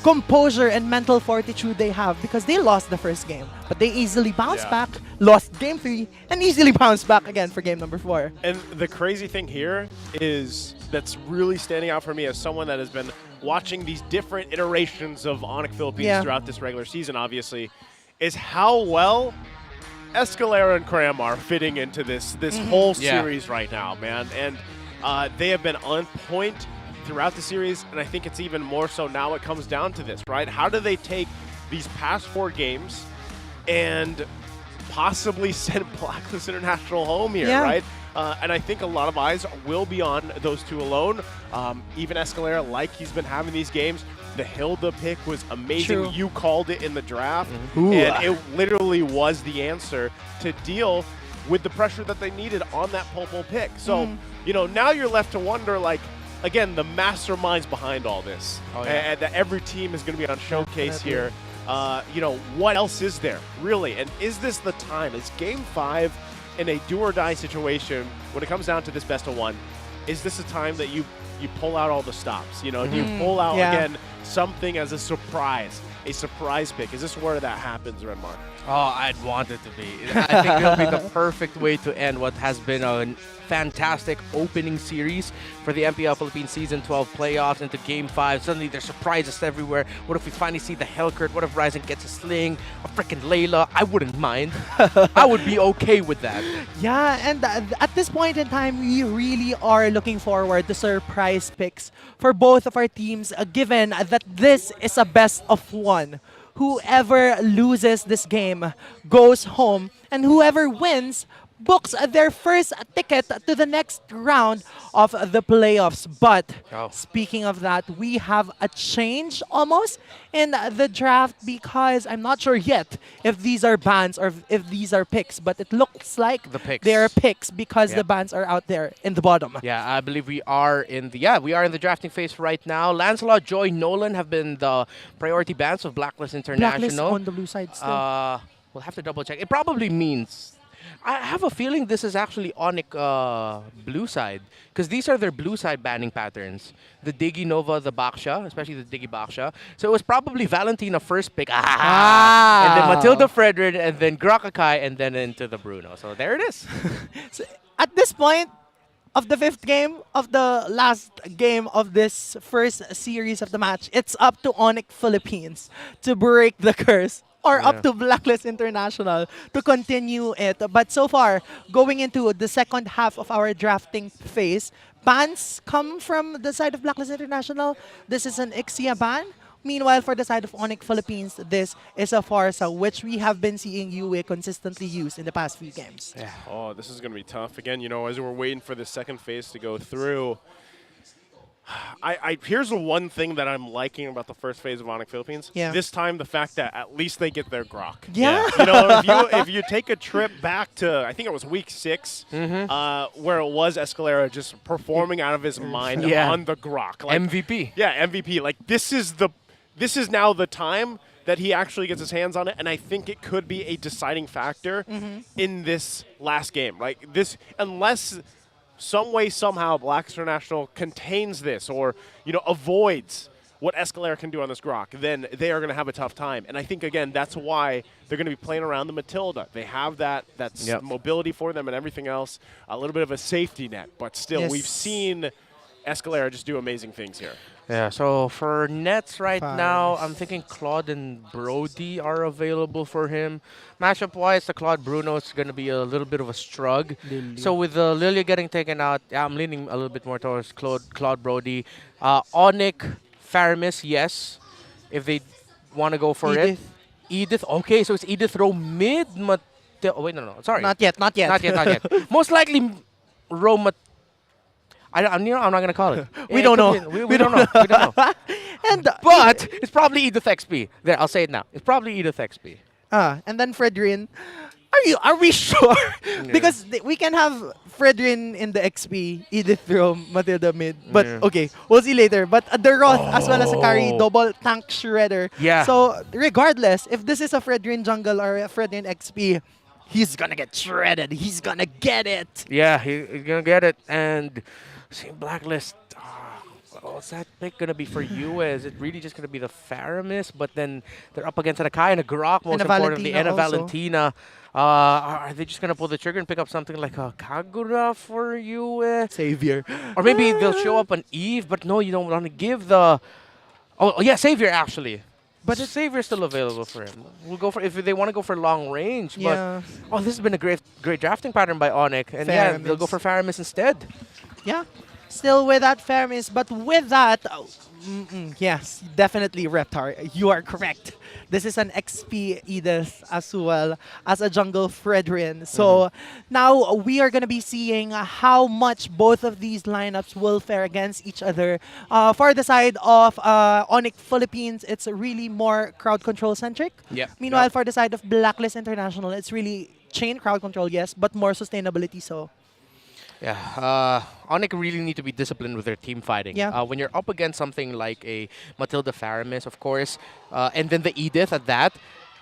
composure and mental fortitude they have, because they lost the first game, but they easily bounced back, lost game 3, and easily bounced back again for game number 4. And the crazy thing here is that's really standing out for me as someone that has been watching these different iterations of ONIC Philippines throughout this regular season, obviously, is how well Escalera and Cram are fitting into this whole series right now, man. And they have been on point throughout the series, and I think it's even more so now. It comes down to this, right? How do they take these past 4 games and possibly send Blacklist International home here, right? And I think a lot of eyes will be on those two alone. Even Escalera, like he's been having these games, the Hilda pick was amazing. True. You called it in the draft, and it literally was the answer to deal with the pressure that they needed on that pole pick. So, you know, now you're left to wonder, like, again, the masterminds behind all this, and that every team is going to be on showcase here. You know, what else is there, really? And is this the time? Is Game 5 in a do-or-die situation, when it comes down to this best of one, is this a time that you pull out all the stops? You know, do you pull out, again, something as a surprise pick? Is this where that happens, Renmar? Oh, I'd want it to be. I think it'll be the perfect way to end what has been a fantastic opening series for the MPL Philippines Season 12 playoffs into Game 5. Suddenly there's surprises everywhere. What if we finally see the Hellcurt? What if Ryzen gets a sling? A freaking Layla? I wouldn't mind. I would be okay with that. Yeah, and at this point in time, we really are looking forward to surprise prize picks for both of our teams, given that this is a best of one. Whoever loses this game goes home, and whoever wins books their first ticket to the next round of the playoffs. But speaking of that, we have a change almost in the draft, because I'm not sure yet if these are bans or if these are picks, but it looks like they are picks because the bans are out there in the bottom. Yeah, I believe we are in the drafting phase right now. Lancelot, Joy, Nolan have been the priority bans of Blacklist International. Blacklist on the blue side still. We'll have to double check. It probably means, I have a feeling this is actually ONIC blue side, because these are their blue side banning patterns. The Digi Nova, the Baksha, especially the Digi Baksha. So it was probably Valentina first pick. And then Matilda Fredrin, and then Grakakai, and then into the Bruno. So there it is. So at this point of the 5th game, of the last game of this first series of the match, it's up to ONIC Philippines to break the curse, or up to Blacklist International to continue it. But so far, going into the second half of our drafting phase, bans come from the side of Blacklist International. This is an Ixia ban. Meanwhile, for the side of ONIC Philippines, this is a Farsa, which we have been seeing UA consistently use in the past few games. Yeah. Oh, this is going to be tough. Again, you know, as we're waiting for the second phase to go through, here's the one thing that I'm liking about the first phase of ONIC Philippines. Yeah. This time, the fact that at least they get their grok. Yeah. You know, if you take a trip back to, I think it was week 6, where it was Escalera just performing out of his mind on the grok. Like, MVP. Yeah, MVP. Like, this is now the time that he actually gets his hands on it, and I think it could be a deciding factor in this last game. Like, this, unless some way, somehow, Black International contains this or, you know, avoids what Escalera can do on this grok, then they are going to have a tough time. And I think, again, that's why they're going to be playing around the Matilda. They have that mobility for them and everything else, a little bit of a safety net. But still, we've seen Escalera just do amazing things here. Yeah, so for nets right now, I'm thinking Claude and Brody are available for him. Matchup-wise, the Claude Bruno is going to be a little bit of a struggle. So with Lilia getting taken out, I'm leaning a little bit more towards Claude Brody. ONIC, Faramis, yes, if they want to go for it. Edith, okay, so it's Edith row mid. Oh, wait, no, sorry. Not yet. Not yet. Most likely row I'm not going to call it. We don't know. We don't know. We don't know. But it's probably Edith XP. There, I'll say it now. It's probably Edith XP. And then Fredrin. Are we sure? Because we can have Fredrin in the XP, Edith from Matilda mid. But okay, we'll see later. But the Roth as well as Akari double tank shredder. Yeah. So regardless, if this is a Fredrin jungle or a Fredrin XP, he's gonna get shredded. He's gonna get it. Yeah, he's gonna get it. And seeing Blacklist, what's that pick going to be for you? Is it really just going to be the Faramis? But then they're up against an Akai and a Grok, most importantly, and a Valentina. Are they just going to pull the trigger and pick up something like a Kagura for you? Savior. Or maybe they'll show up on Eve, but no, you don't want to give the... Oh, yeah, Savior, actually. But the Savior's still available for him. We'll go for if they want to go for long range. Yeah. But this has been a great drafting pattern by ONIC. And yeah, they'll go for Faramis instead. Yeah, still with that Faramis, but with that, yes, definitely Reptar. You are correct. This is an XP Edith as well as a jungle Fredrin. So now we are going to be seeing how much both of these lineups will fare against each other. For the side of ONIC Philippines, it's really more crowd control centric. Yeah. Meanwhile, for the side of Blacklist International, it's really chain crowd control, yes, but more sustainability so. Yeah, ONIC really need to be disciplined with their team fighting. Yeah. When you're up against something like a Matilda Faramis, of course, and then the Edith at that,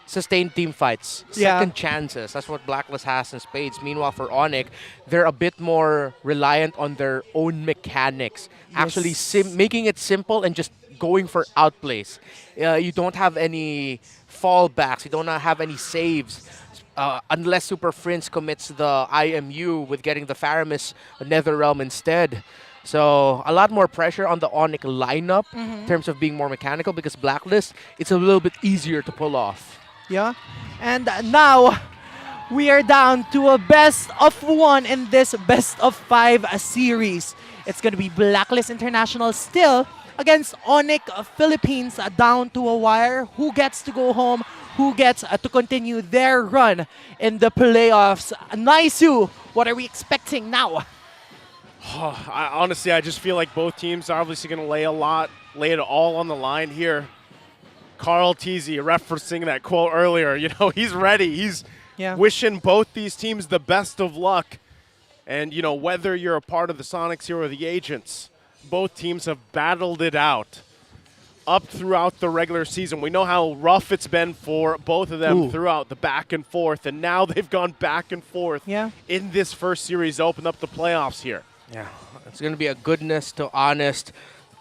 sustained team fights, second chances. That's what Blacklist has in spades. Meanwhile, for ONIC, they're a bit more reliant on their own mechanics. Actually, making it simple and just going for outplays. You don't have any fallbacks. You don't have any saves. Unless Super Prince commits the IMU with getting the Faramis Netherrealm instead. So a lot more pressure on the ONIC lineup in terms of being more mechanical, because Blacklist, it's a little bit easier to pull off. Yeah, and now we are down to a best of 1 in this best of 5 series. It's going to be Blacklist International still against ONIC Philippines, down to a wire. Who gets to go home? Who gets to continue their run in the playoffs? Naisu, what are we expecting now? Honestly, I just feel like both teams are obviously going to lay it all on the line here. Carl Teasy referencing that quote earlier, he's ready. He's wishing both these teams the best of luck. And, whether you're a part of the Sonics here or the Agents, both teams have battled it out up throughout the regular season. We know how rough it's been for both of them throughout the back and forth, and now they've gone back and forth in this first series to open up the playoffs here. Yeah, it's going to be a goodness to honest,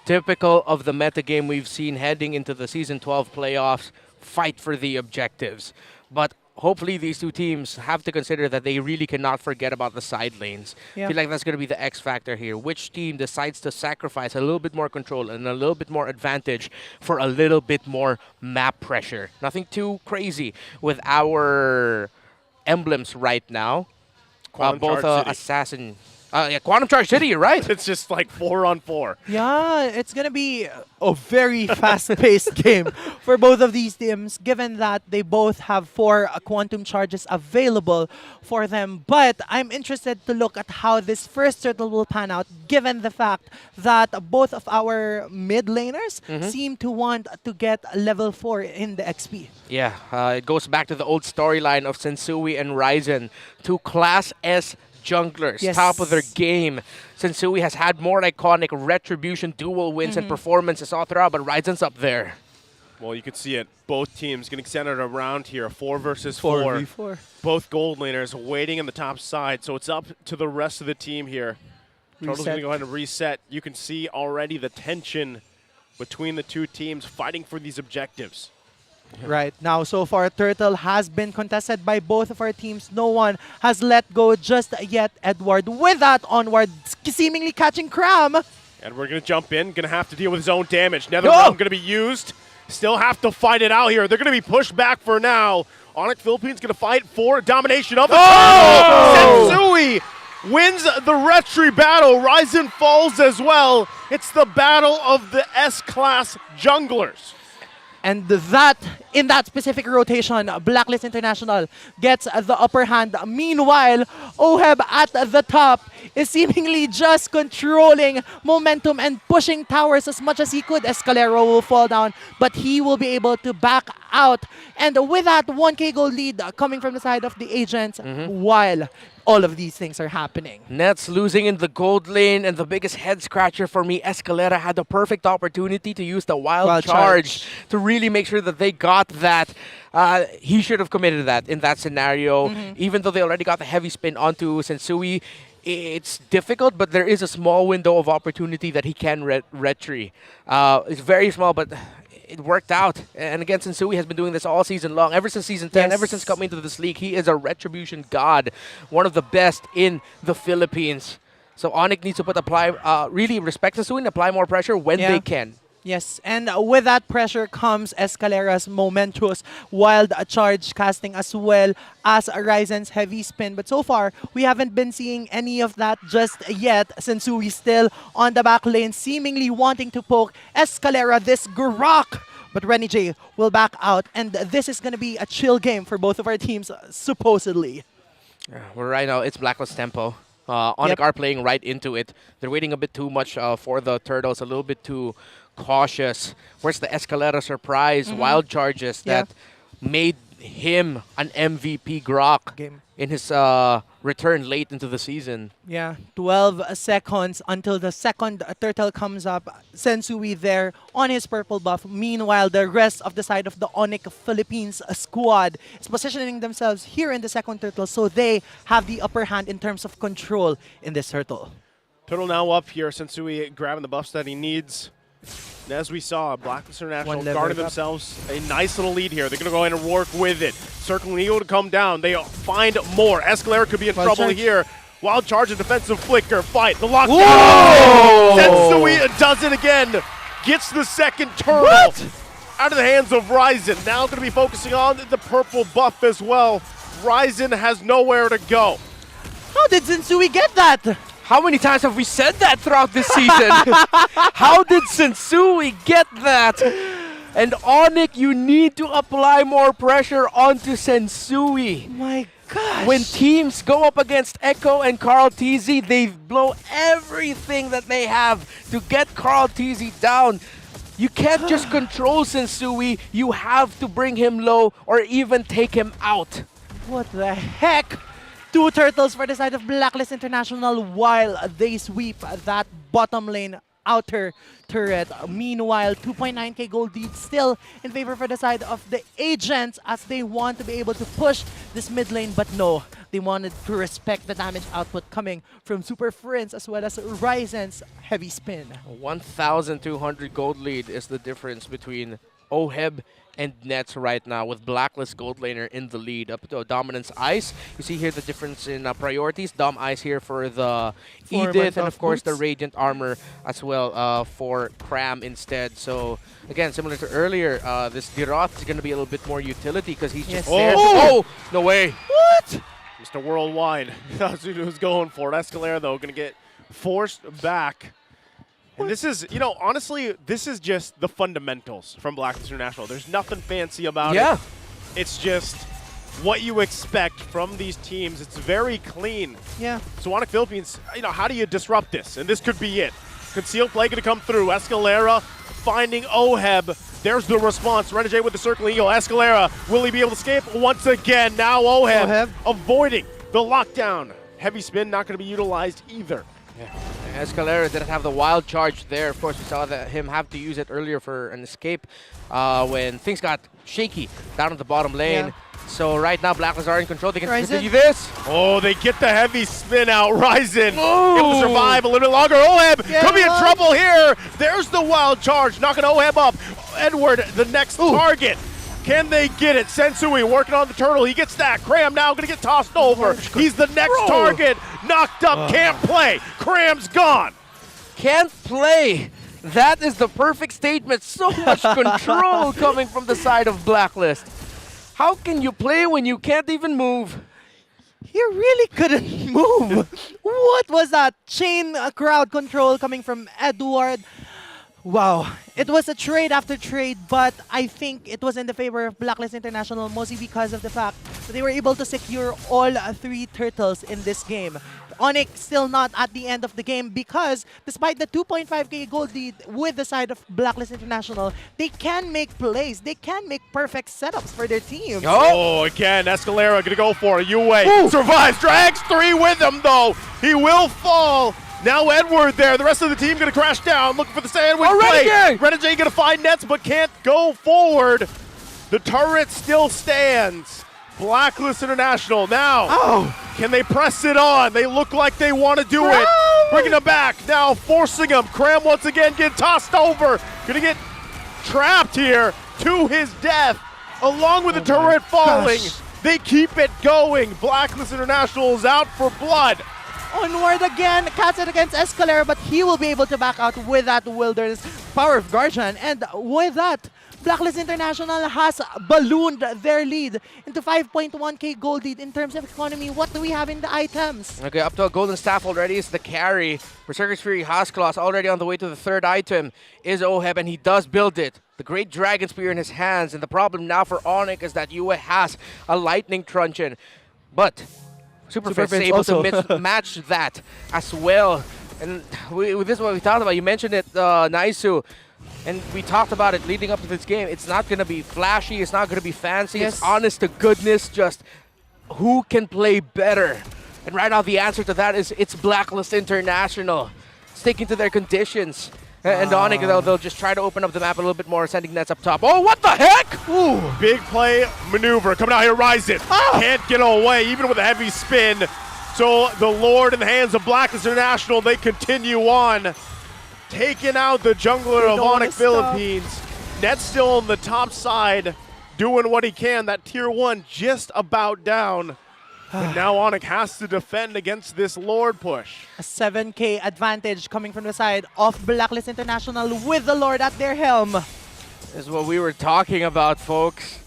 typical of the metagame we've seen heading into the Season 12 playoffs, fight for the objectives. But hopefully these two teams have to consider that they really cannot forget about the side lanes. I feel like that's going to be the X factor here. Which team decides to sacrifice a little bit more control and a little bit more advantage for a little bit more map pressure. Nothing too crazy with our emblems right now. Both Assassin... Quantum Charge City, you're right. It's just like 4-on-4. Yeah, it's going to be a very fast-paced game for both of these teams, given that they both have 4 quantum charges available for them. But I'm interested to look at how this first turtle will pan out, given the fact that both of our mid laners seem to want to get level 4 in the XP. Yeah, it goes back to the old storyline of Sensui and Ryzen, two Class S junglers, top of their game. Sensui has had more iconic Retribution dual wins and performances all throughout, but Ryzen's up there. Well, you can see it. Both teams getting centered around here. 4 versus 4. 4v4. Both gold laners waiting on the top side, so it's up to the rest of the team here. Turtle's going to go ahead and reset. You can see already the tension between the two teams fighting for these objectives. Right now, so far, Turtle has been contested by both of our teams. No one has let go just yet. Edward, with that onward, seemingly catching Cram. And we're going to jump in, going to have to deal with his own damage. Nether Realm going to be used. Still have to fight it out here. They're going to be pushed back for now. ONIC Philippines going to fight for domination of the Sensui wins the Retri battle. Ryzen falls as well. It's the battle of the S-class junglers. And that, in that specific rotation, Blacklist International gets the upper hand. Meanwhile, Oheb at the top is seemingly just controlling momentum and pushing towers as much as he could. Escalero will fall down, but he will be able to back out. And with that 1K gold lead coming from the side of the Agents, while all of these things are happening. Nets losing in the gold lane, and the biggest head scratcher for me, Escalera had the perfect opportunity to use the wild charge to really make sure that they got that. He should have committed that in that scenario. Even though they already got the heavy spin onto Sensui, it's difficult, but there is a small window of opportunity that he can retry. It's very small, but it worked out. And again, Sensui has been doing this all season long. Ever since Season 10, ever since coming into this league, he is a Retribution god. One of the best in the Philippines. So ONIC needs to really respect Sensui and apply more pressure when they can. Yes, and with that pressure comes Escalera's momentous wild charge casting as well as Ryzen's heavy spin. But so far, we haven't been seeing any of that just yet. Sensui still on the back lane, seemingly wanting to poke Escalera this Grok. But Renny J will back out, and this is going to be a chill game for both of our teams, supposedly. Well, right now, it's Blacklist tempo. ONIC are playing right into it. They're waiting a bit too much for the Turtles, a little bit too cautious. Where's the Escalera surprise wild charges that made him an MVP Grok in his return late into the season? Yeah, 12 seconds until the second turtle comes up. Sensui there on his purple buff. Meanwhile, the rest of the side of the ONIC Philippines squad is positioning themselves here in the second turtle, so they have the upper hand in terms of control in this turtle. Turtle now up here. Sensui grabbing the buffs that he needs. And as we saw, Blacklist International guarding themselves a nice little lead here. They're going to go ahead and work with it. Circling Eagle to come down. They find more. Escalera could be in trouble here. Wild charge and defensive flicker. Fight. The lockdown. Sensui does it again. Gets the second turtle out of the hands of Ryzen. Now going to be focusing on the purple buff as well. Ryzen has nowhere to go. How did Sensui get that? How many times have we said that throughout this season? How did Sensui get that? And ONIC, you need to apply more pressure onto Sensui. My gosh. When teams go up against Echo and Carl TZ, they blow everything that they have to get Carl TZ down. You can't just control Sensui, you have to bring him low or even take him out. What the heck? 2 turtles for the side of Blacklist International while they sweep that bottom lane outer turret. Meanwhile, 2.9k gold lead still in favor for the side of the Agents as they want to be able to push this mid lane, but no, they wanted to respect the damage output coming from Super Friends as well as Ryzen's heavy spin. 1,200 gold lead is the difference between OHEB and Nets right now, with Blacklist gold laner in the lead up to Dominance Ice. You see here the difference in priorities. Dom Ice here for the Edith, and of course the Radiant Armor as well for Cram instead. So again, similar to earlier, this Diroth is going to be a little bit more utility because he's just there. Oh, no way. What? Mr. Worldwide. That's what he was going for. Escalera, though, going to get forced back. And this is, you know, honestly, this is just the fundamentals from Blacklist International. There's nothing fancy about it. It's just what you expect from these teams. It's very clean. Yeah. So ONIC Philippines, you know, how do you disrupt this? And this could be it. Concealed play going to come through. Escalera finding OHEB. There's the response. Renegade with the Circling Eagle. Escalera, will he be able to escape? Once again, now OHEB avoiding the lockdown. Heavy spin not going to be utilized either. Escalera didn't have the wild charge there. Of course, we saw that him have to use it earlier for an escape when things got shaky down at the bottom lane. So right now, Blacklist are in control. They can continue this. Oh, they get the heavy spin out. Ryzen able to survive a little bit longer. OHEB could be in trouble here. There's the wild charge, knocking OHEB up. Edward, the next target. Can they get it? Sensui working on the turtle. He gets that. Cram now going to get tossed over. He's the next target. Knocked up. Can't play. Cram's gone. Can't play. That is the perfect statement. So much control coming from the side of Blacklist. How can you play when you can't even move? He really couldn't move. What was that? Chain crowd control coming from Edward. Wow. It was a trade after trade, but I think it was in the favor of Blacklist International, mostly because of the fact that they were able to secure all 3 turtles in this game. ONIC still not at the end of the game because despite the 2.5k gold lead with the side of Blacklist International, they can make plays. They can make perfect setups for their teams. Oh, again, Escalera going to go for a UA. Survives, drags 3 with him, though. He will fall. Now Edward there. The rest of the team going to crash down, looking for the sandwich play. Renegade going to find Nets, but can't go forward. The turret still stands. Blacklist International now. Can they press it on? They look like they want to do it. Bringing him back. Now forcing him. Cram once again getting tossed over. Going to get trapped here to his death. Along with the turret falling. They keep it going. Blacklist International is out for blood. Onward again, cast it against Escalera, but he will be able to back out with that Wilderness Power of Guardian. And with that, Blacklist International has ballooned their lead into 5.1k gold lead in terms of economy. What do we have in the items? Okay, up to a golden staff already is the carry. Berserker's Fury Hasclaws already on the way to the 3rd item is OHEB, and he does build it. The Great Dragon Spear in his hands, and the problem now for ONIC is that Yue has a Lightning Truncheon. But Superfest is able to match that as well. And this is what we talked about. You mentioned it, Naisu. And we talked about it leading up to this game. It's not going to be flashy. It's not going to be fancy. It's honest to goodness, just who can play better. And right now the answer to that is it's Blacklist International. Sticking to their conditions. And ONIC, they'll just try to open up the map a little bit more, sending Nets up top. Oh, what the heck? Ooh, big play maneuver coming out here. Ryzen can't get away, even with a heavy spin. So the Lord in the hands of Blacklist International, they continue on. Taking out the jungler of ONIC Philippines. Nets still on the top side, doing what he can. That tier 1 just about down. But now ONIC has to defend against this Lord push. A 7k advantage coming from the side of Blacklist International with the Lord at their helm. This is what we were talking about, folks.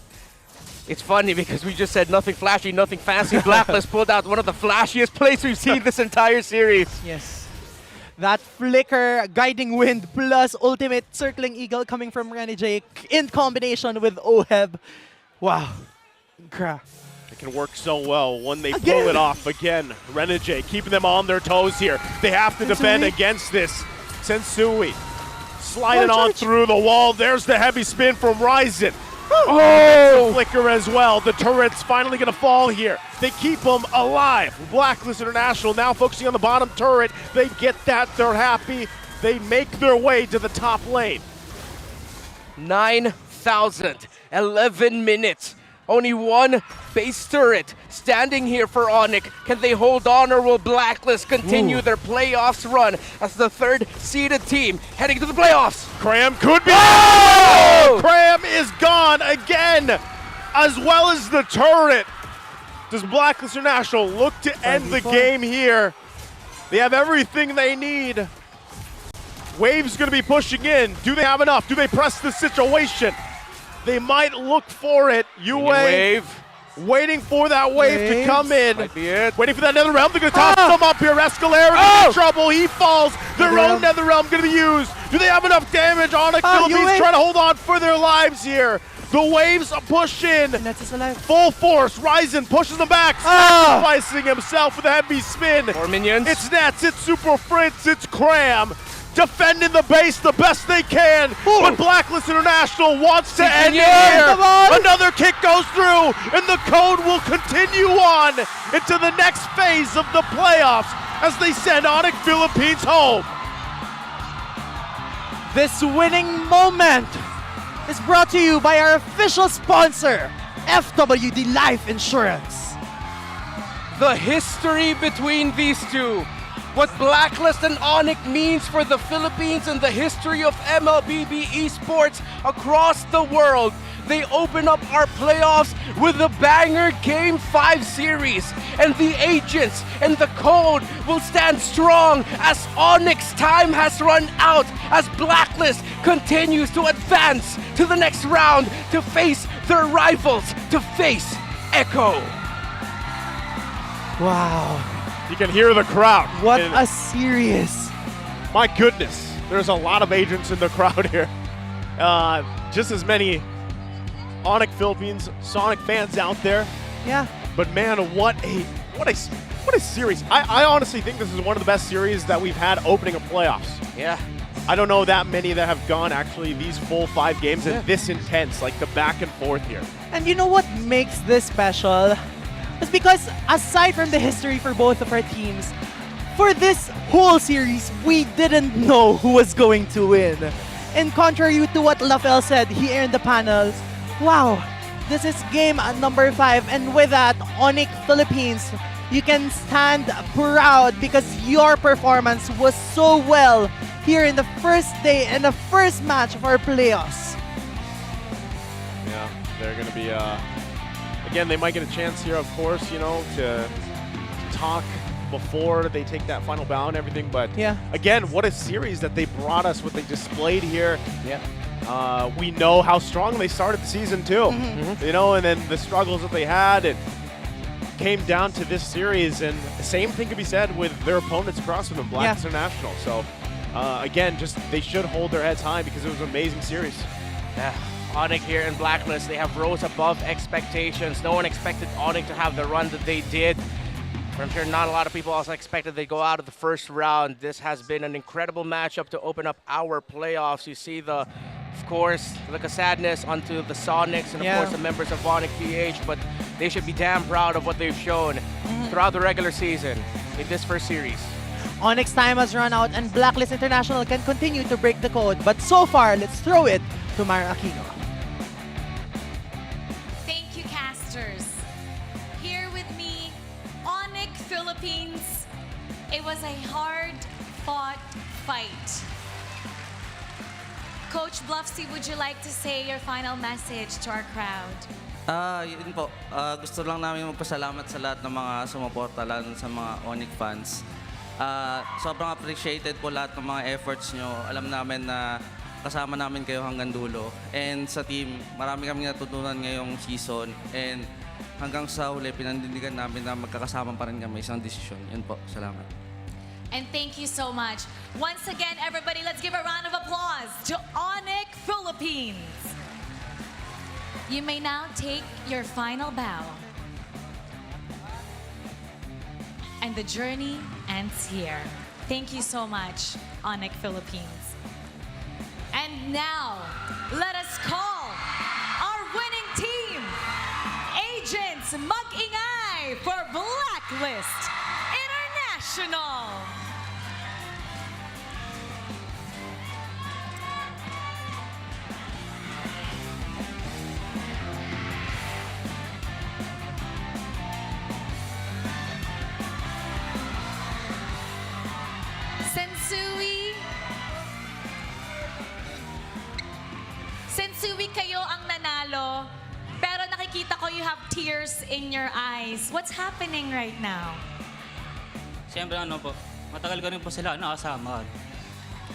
It's funny because we just said nothing flashy, nothing fancy. Blacklist pulled out one of the flashiest plays we've seen this entire series. Yes. That flicker, guiding wind, plus ultimate circling eagle coming from Renny J in combination with Oheb. Wow. It can work so well when they pull it off again. Renegade keeping them on their toes here. They have to defend against this. Sensui sliding on through the wall. There's the heavy spin from Ryzen. Oh! Flicker as well. The turret's finally going to fall here. They keep them alive. Blacklist International now focusing on the bottom turret. They get that. They're happy. They make their way to the top lane. 9,000, 11 minutes. Only one base turret standing here for ONIC. Can they hold on, or will Blacklist continue their playoffs run as the third seeded team heading to the playoffs? Cram could be. Oh! Cram is gone again, as well as the turret. Does Blacklist International look to end the game here? They have everything they need. Wave's going to be pushing in. Do they have enough? Do they press the situation? They might look for it. UA waiting for that wave to come in. Might be it. Waiting for that Nether Realm. They're going to toss them up here. Escalera in trouble. He falls. Their own Nether Realm going to be used. Do they have enough damage? ONIC Philippines trying to hold on for their lives here. The waves push in. Full force. Ryzen pushes them back. Sacrificing himself with a heavy spin. More minions. It's Nets. It's Super Fritz. It's Cram. Defending the base the best they can, but Blacklist International wants to end it here. Another kick goes through, and the code will continue on into the next phase of the playoffs as they send ONIC Philippines home. This winning moment is brought to you by our official sponsor, FWD Life Insurance. The history between these two. What Blacklist and ONIC means for the Philippines and the history of MLBB esports across the world. They open up our playoffs with a banger Game 5 series. And the agents and the code will stand strong as ONIC's time has run out, as Blacklist continues to advance to the next round to face their rivals, to face Echo. Wow. You can hear the crowd. What a series. My goodness, there's a lot of agents in the crowd here. Just as many ONIC Philippines, Sonic fans out there. Yeah. But man, what a series. I honestly think this is one of the best series that we've had opening up playoffs. Yeah. I don't know that many that have gone actually these full 5 games and this intense, like the back and forth here. And you know what makes this special? It's because aside from the history for both of our teams, for this whole series, we didn't know who was going to win. And contrary to what Lafel said here in the panels, wow, this is game number 5. And with that, ONIC Philippines, you can stand proud because your performance was so well here in the first day and the first match of our playoffs. Yeah, they're going to be... Again, they might get a chance here, of course, you know, to talk before they take that final bow and everything. But again, what a series that they brought us, what they displayed here. Yeah. We know how strong they started the season too, you know, and then the struggles that they had, and came down to this series. And the same thing could be said with their opponents across from them, Blacklist International. So again, just they should hold their heads high because it was an amazing series. Yeah. ONIC here in Blacklist, they have rose above expectations. No one expected ONIC to have the run that they did. I'm sure not a lot of people also expected they'd go out of the first round. This has been an incredible matchup to open up our playoffs. You see the, of course, look of sadness onto the Sonics and of course the members of Mpl-Ph, but they should be damn proud of what they've shown throughout the regular season in this first series. ONIC's time has run out and Blacklist International can continue to break the code, but so far, let's throw it to Mara Aquino. Here with me, ONIC Philippines. It was a hard-fought fight. Coach Bluffsy, would you like to say your final message to our crowd? Yun po. Gusto lang namin magpasalamat sa lahat ng mga sumuporta, lalo sa mga ONIC fans. Sobrang appreciated po lahat ng mga efforts nyo. Alam namin na kasama namin kayo hanggang dulo. And sa team, marami kami natutunan ngayong season. And hanggang sa huli, pinandidigan namin na magkakasama pa rin kami isang desisyon. Yun po, salamat. And thank you so much. Once again, everybody, let's give a round of applause to ONIC Philippines. You may now take your final bow. And the journey ends here. Thank you so much, ONIC Philippines. And now, let us call our winning team, Agents Mag-ingay for Blacklist International. Sensui, kayo ang nanalo, pero nakikita ko you have tears in your eyes. What's happening right now? Siyempre matagal ko rin po sila nakasama.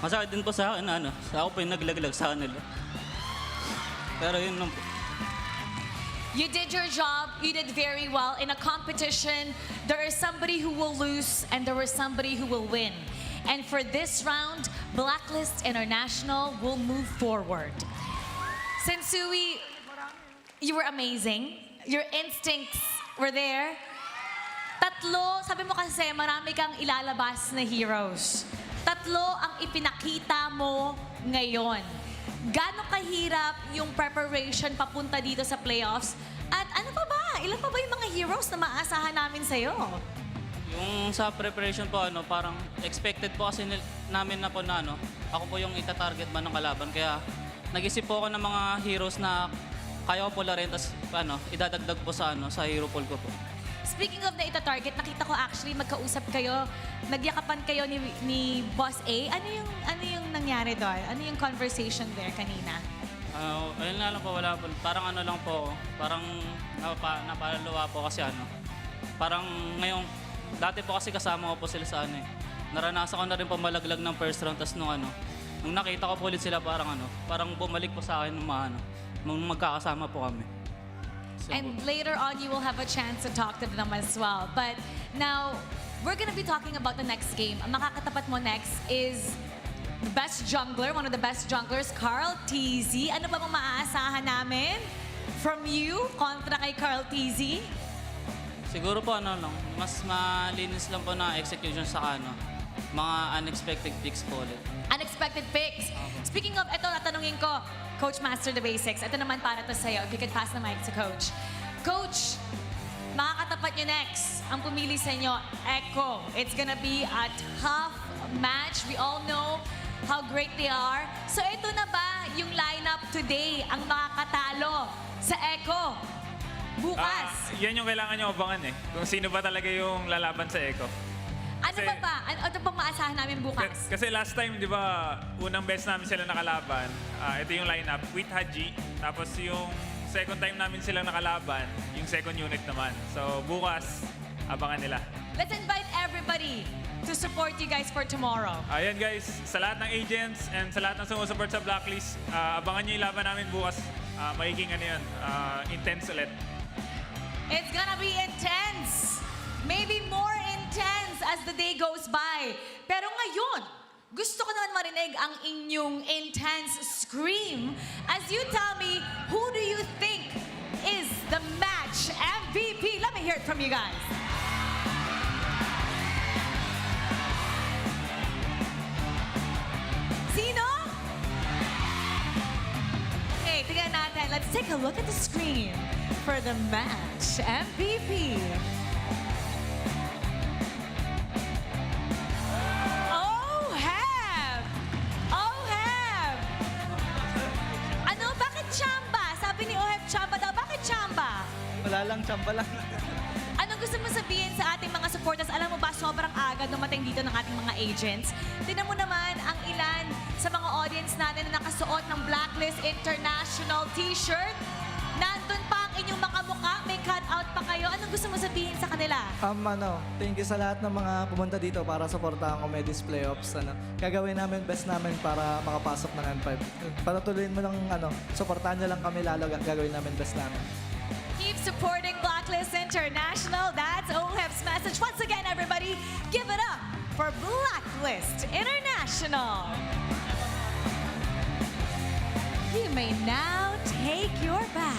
Masakit din po sa akin ako po yung naglaglag sa kanila. Pero yun lang po. You did your job, you did very well. In a competition, there is somebody who will lose and there is somebody who will win. And for this round, Blacklist International will move forward. Sensui, you were amazing. Your instincts were there. Tatlo, sabi mo kasi marami kang ilalabas na heroes. Tatlo ang ipinakita mo ngayon. Gaano kahirap yung preparation papunta dito sa playoffs? At ano pa ba? Ilan pa ba yung mga heroes na maaasahan namin sa'yo? Yung sa preparation po, parang expected po kasi namin na po na ako po yung itatarget man ng kalaban. Kaya nag-isip po ako ng mga heroes na kaya ko po larin, tapos idadagdag po sa hero pool ko po. Speaking of na ita-target, nakita ko actually magkausap kayo, nagyakapan kayo ni Boss A. Ano yung nangyari doon? Ano yung conversation there kanina? Ayun lang po, wala po. Parang lang po, parang napalaluwa po kasi Parang ngayong, dati po kasi kasama ko po sila sa Naranasan ko na rin po malaglag ng first round, tapos nung nakita ko po ulit sila parang bumalik po sa akin nung magkakasama po kami. So, And later on, you will have a chance to talk to them as well. But now, we're gonna be talking about the next game. Ang makakatapat mo next is the best jungler, one of the best junglers, Carl TZ. Ano ba ang maaasahan namin from you kontra kay Carl TZ? siguro po mas malinis lang po na execution sa mga unexpected picks po ulit. Unexpected picks. Speaking of, ito tatanungin ko, Coach Master the Basics. Ito naman para to sa'yo. If you could pass the mic to Coach. Coach, makakatapat nyo next. Ang pumili sa inyo, Echo. It's gonna be a tough match. We all know how great they are. So ito na ba yung lineup today ang makakatalo sa Echo? Bukas. Yan yung kailangan nyo abangan Kung sino ba talaga yung lalaban sa Echo. Ano pa? Ano pang maasahan namin bukas? Kasi last time, di ba, unang best namin sila nakalaban. Ito yung lineup with Haji. Tapos yung second time namin sila nakalaban, yung second unit naman. So bukas, abangan nila. Let's invite everybody to support you guys for tomorrow. Ayan guys, sa lahat ng agents and sa lahat ng sumusupport sa Blacklist, abangan nyo yung laban namin bukas. Magiging intense ulit. It's gonna be intense. Maybe more intense as the day goes by. Pero ngayon, gusto ko naman marinig ang inyong intense scream as you tell me, who do you think is the match MVP? Let me hear it from you guys. Sino? Okay, tingnan natin. Let's take a look at the screen for the match MVP. Chamba! Sabi ni Oheb, Chamba daw. Bakit Chamba? Wala lang, Chamba lang. Anong gusto mo sabihin sa ating mga supporters? Alam mo ba, sobrang aga dumating dito ng ating mga agents. Tingnan mo naman ang ilan sa mga audience natin na nakasuot ng Blacklist International t-shirt. Nandun pa ang inyong mga mukha, may cut-out pa kayo. Anong gusto mo sabihin sa kanila? Thank you sa lahat ng mga pumunta dito para supportahan ang Comedies Playoffs. Gagawin namin best namin para makapasok ng M5. Patuloyin mo lang, supportahan nyo lang kami lalo, gagawin namin best namin. Keep supporting Blacklist International. That's OHEB's message. Once again, everybody, give it up for Blacklist International. You may now take your bow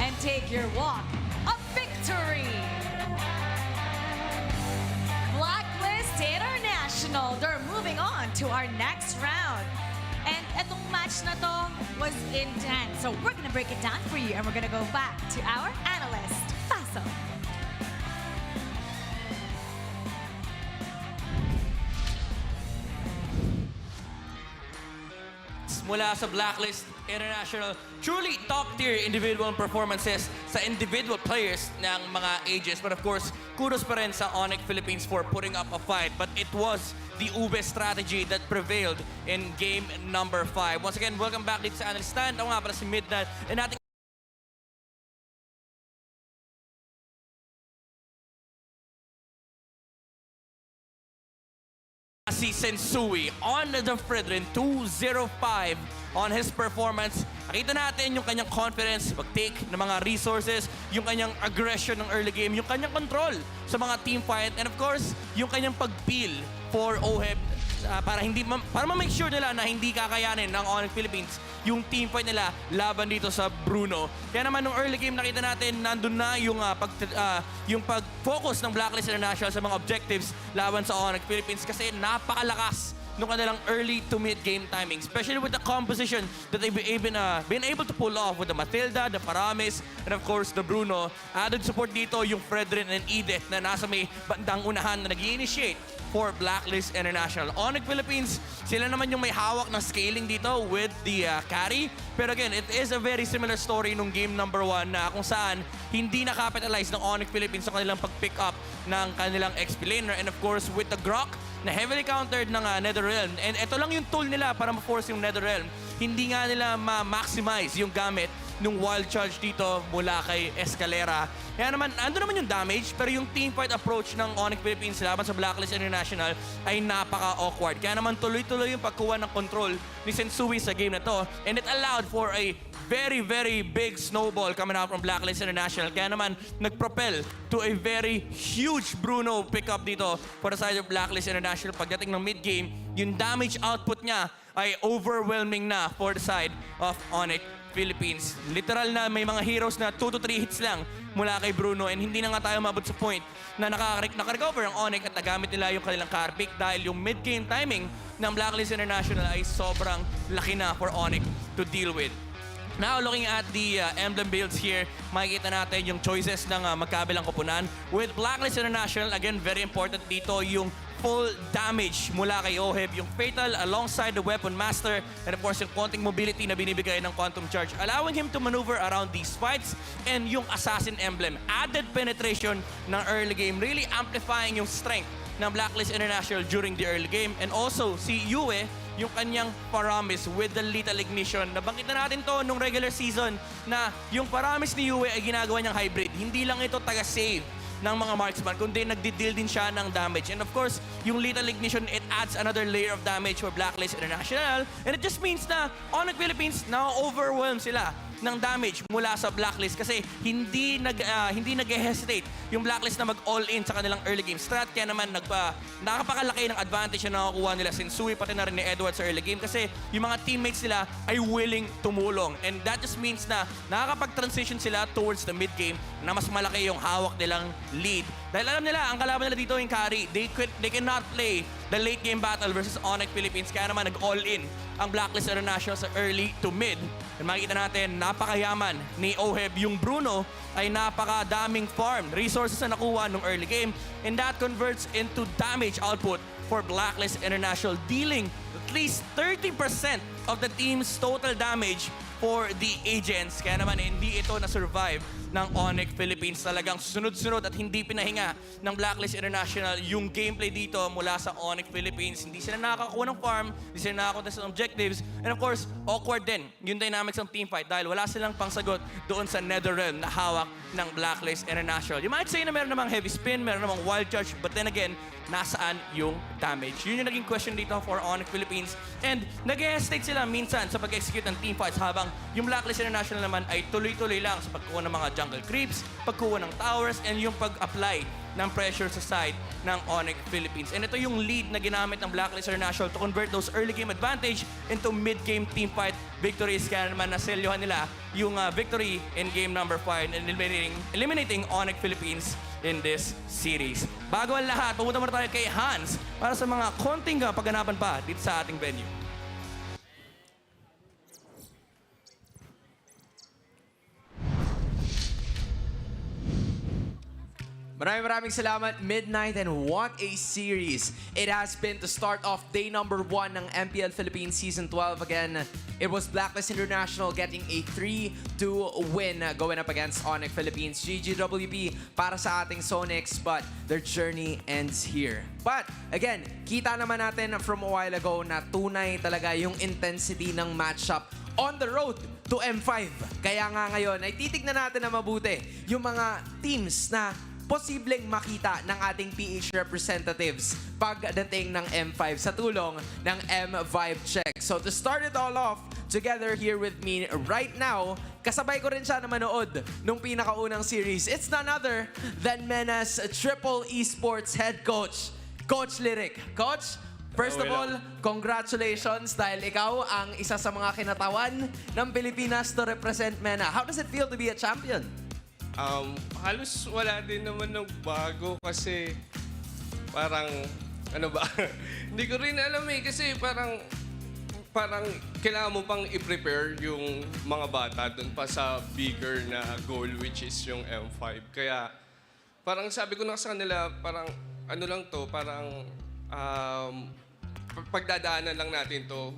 and take your walk of victory. Blacklist International, they're moving on to our next round. And itong match na to was intense. So we're gonna break it down for you and we're gonna go back to our analyst, Paso. Mula sa Blacklist International, truly top-tier individual performances sa individual players ng mga agents. But of course, kudos pa rin sa ONIC Philippines for putting up a fight. But it was the Ube strategy that prevailed in game number 5. Once again, welcome back dito sa Analyst Stand. Ako nga pala si Midnight. And ating si Sensui on the Fredrin 205 on his performance. Nakita natin yung kanyang confidence, pag-take ng mga resources, yung kanyang aggression ng early game, yung kanyang control sa mga team fight, and of course, yung kanyang pag-peel for OHEB para ma-make sure nila na hindi kakayanin ng ONIC Philippines yung team fight nila laban dito sa Bruno. Kaya naman nung early game nakita natin nandun na yung pag-focus ng Blacklist International sa mga objectives laban sa ONIC Philippines kasi napakalakas nung kanilang early to mid game timing, especially with the composition that they've been able to pull off with the Matilda, the Paramis, and of course the Bruno. Added support dito yung Fredrin and Edith na nasa may bandang unahan na nag-initiate for Blacklist International. ONIC Philippines, sila naman yung may hawak ng scaling dito with the carry. Pero again, it is a very similar story nung game number 1 na kung saan hindi na-capitalize ng ONIC Philippines sa kanilang pag-pick up ng kanilang XP laner. And of course, with the Grok na heavily countered ng Netherrealm. And ito lang yung tool nila para ma-force yung Netherrealm. Hindi nga nila ma-maximize yung gamit nung wild charge dito mula kay Escalera. Kaya naman, ando naman yung damage, pero yung teamfight approach ng ONIC Philippines laban sa Blacklist International ay napaka-awkward. Kaya naman tuloy-tuloy yung pagkuha ng control ni Sensui sa game na to. And it allowed for a very, very big snowball coming out from Blacklist International. Kaya naman, nag-propel to a very huge Bruno pickup dito for the side of Blacklist International. Pagdating ng mid-game, yung damage output niya ay overwhelming na for the side of ONIC Philippines. Literal na may mga heroes na 2 to 3 hits lang mula kay Bruno and hindi na nga tayo mabot sa point na nakarecover ang ONIC at nagamit nila yung kanilang car pick dahil yung mid-game timing ng Blacklist International ay sobrang laki na for ONIC to deal with. Now, looking at the emblem builds here, makikita natin yung choices ng magkabilang koponan. With Blacklist International, again, very important dito yung full damage mula kay OHEB, yung Fatal alongside the Weapon Master, and of course yung konting mobility na binibigay ng Quantum Charge, allowing him to maneuver around these fights, and yung Assassin Emblem, added penetration ng early game, really amplifying yung strength ng Blacklist International during the early game. And also, si Yue, yung kanyang Paramis with the Lethal Ignition. Nabanggit na natin to nung regular season na yung Paramis ni Yue ay ginagawa niyang hybrid. Hindi lang ito taga-save ng mga marksman, kundi nagdi-deal din siya ng damage. And of course, yung Lethal Ignition, it adds another layer of damage for Blacklist International. And it just means na ONIC Philippines, na-overwhelm sila ng damage mula sa Blacklist kasi hindi nag-hesitate yung Blacklist na mag-all-in sa kanilang early game strat. Kaya naman nakapakalaki ng advantage na nakakuha nila Sensui pati na rin ni Edward sa early game kasi yung mga teammates nila ay willing tumulong. And that just means na nakakapag-transition sila towards the mid-game na mas malaki yung hawak nilang lead. Dahil alam nila, ang kalaban nila dito yung carry. They cannot play the late game battle versus ONIC Philippines. Kaya naman nag-all-in ang Blacklist International sa early to mid. And makikita natin, napakayaman ni OHEB. Yung Bruno ay napakadaming farm resources na nakuha nung early game. And that converts into damage output for Blacklist International, dealing at least 30% of the team's total damage for the agents. Kaya naman hindi ito na-survive ng ONIC Philippines. Talagang sunod-sunod at hindi pinahinga ng Blacklist International yung gameplay dito mula sa ONIC Philippines. Hindi sila nakakakuha ng farm, hindi sila nakakakuha ng objectives, and of course, awkward din yung dynamics ng teamfight dahil wala silang pangsagot doon sa Netherrealm na hawak ng Blacklist International. You might say na meron namang heavy spin, meron namang wild charge, but then again, nasaan yung damage? Yun yung naging question dito for ONIC Philippines. And nag-hesitate sila minsan sa pag-execute ng teamfights habang yung Blacklist International naman ay tuloy-tuloy lang sa pagkuha ng mga jungle creeps, pagkuha ng towers, and yung pag-apply ng pressure sa side ng ONIC Philippines. And ito yung lead na ginamit ng Blacklist International to convert those early game advantage into mid-game teamfight victories. Kaya naman naselyohan nila yung victory in game number 5 and eliminating ONIC Philippines in this series. Bago ang lahat, pumunta muna tayo kay Hans para sa mga konting pagganapan pa dito sa ating venue. Maraming salamat, Midnight, and what a series it has been to start off day number 1 ng MPL Philippines Season 12. Again, it was Blacklist International getting a 3-2 win going up against ONIC Philippines. GGWP para sa ating Sonics, but their journey ends here. But, again, kita naman natin from a while ago na tunay talaga yung intensity ng matchup on the road to M5. Kaya nga ngayon ay titignan natin na mabuti yung mga teams na posibleng makita ng ating PH representatives pagdating ng M5 sa tulong ng M5 check. So to start it all off, together here with me right now, kasabay ko rin siya na manood nung pinakaunang series. It's none other than MENA's Triple Esports head coach, Coach Lyric. Coach, first of all, congratulations dahil ikaw ang isa sa mga kinatawan ng Pilipinas to represent MENA. How does it feel to be a champion? Halos wala din naman ng bago kasi parang, ano ba, hindi ko rin alam eh kasi parang kailangan mo pang i-prepare yung mga bata dun pa sa bigger na goal which is yung M5. Kaya parang sabi ko na sa kanila, parang ano lang to, parang pagdadaanan lang natin to,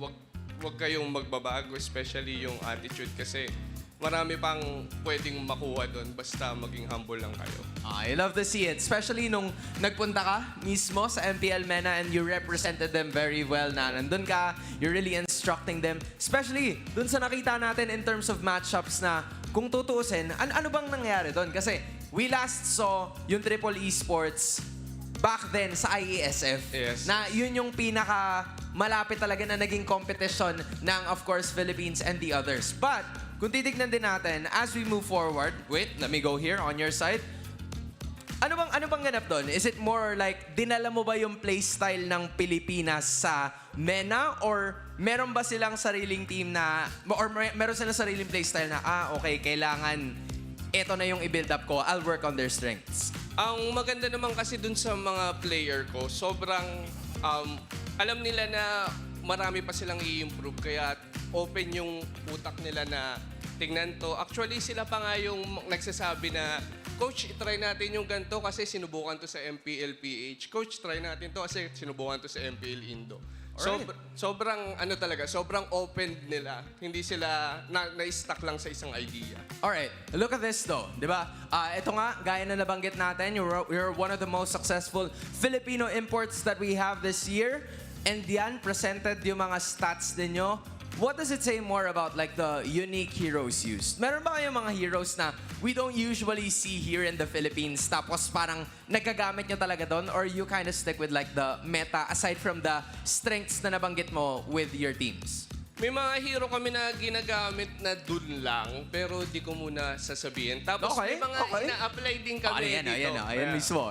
wag kayong magbabago, especially yung attitude kasi marami pang pwedeng makuha doon basta maging humble lang kayo. I love to see it. Especially nung nagpunta ka mismo sa MPL MENA and you represented them very well na nandun ka, you're really instructing them. Especially dun sa nakita natin in terms of matchups na kung tutuusin, ano bang nangyari doon? Kasi we last saw yung Triple Esports back then sa IESF. Yes. Na yun yung pinaka malapit talaga na naging competition ng, of course, Philippines and the others. But kung titignan din natin, as we move forward, wait, let me go here on your side. Ano bang ganap doon? Is it more like, dinala mo ba yung playstyle ng Pilipinas sa MENA? Or meron ba silang sariling team na, or meron silang sariling playstyle na, okay, kailangan, eto na yung i-build up ko, I'll work on their strengths? Ang maganda naman kasi dun sa mga player ko, sobrang alam nila na marami pa silang i-improve kaya open yung utak nila na tingnan to. Actually, sila pa nga yung nagsasabi na, Coach, try natin yung ganito kasi sinubukan to sa Mpl-Ph. Coach, try natin to kasi sinubukan to sa MPL Indo. Sobrang ano talaga, sobrang open nila. Hindi sila na-stuck lang sa isang idea. Alright, look at this though, di ba? Ito nga, gaya na nabanggit natin, you're one of the most successful Filipino imports that we have this year. And yan, presented yung mga stats ninyo. What does it say more about like the unique heroes used? Meron ba kayong mga heroes na we don't usually see here in the Philippines tapos parang nagagamit nyo talaga doon? Or you kind of stick with like the meta aside from the strengths na nabanggit mo with your teams? May mga hero kami na ginagamit na dun lang, pero di ko muna sasabihin. Tapos may mga ina-apply din kami dito. Ayan mismo.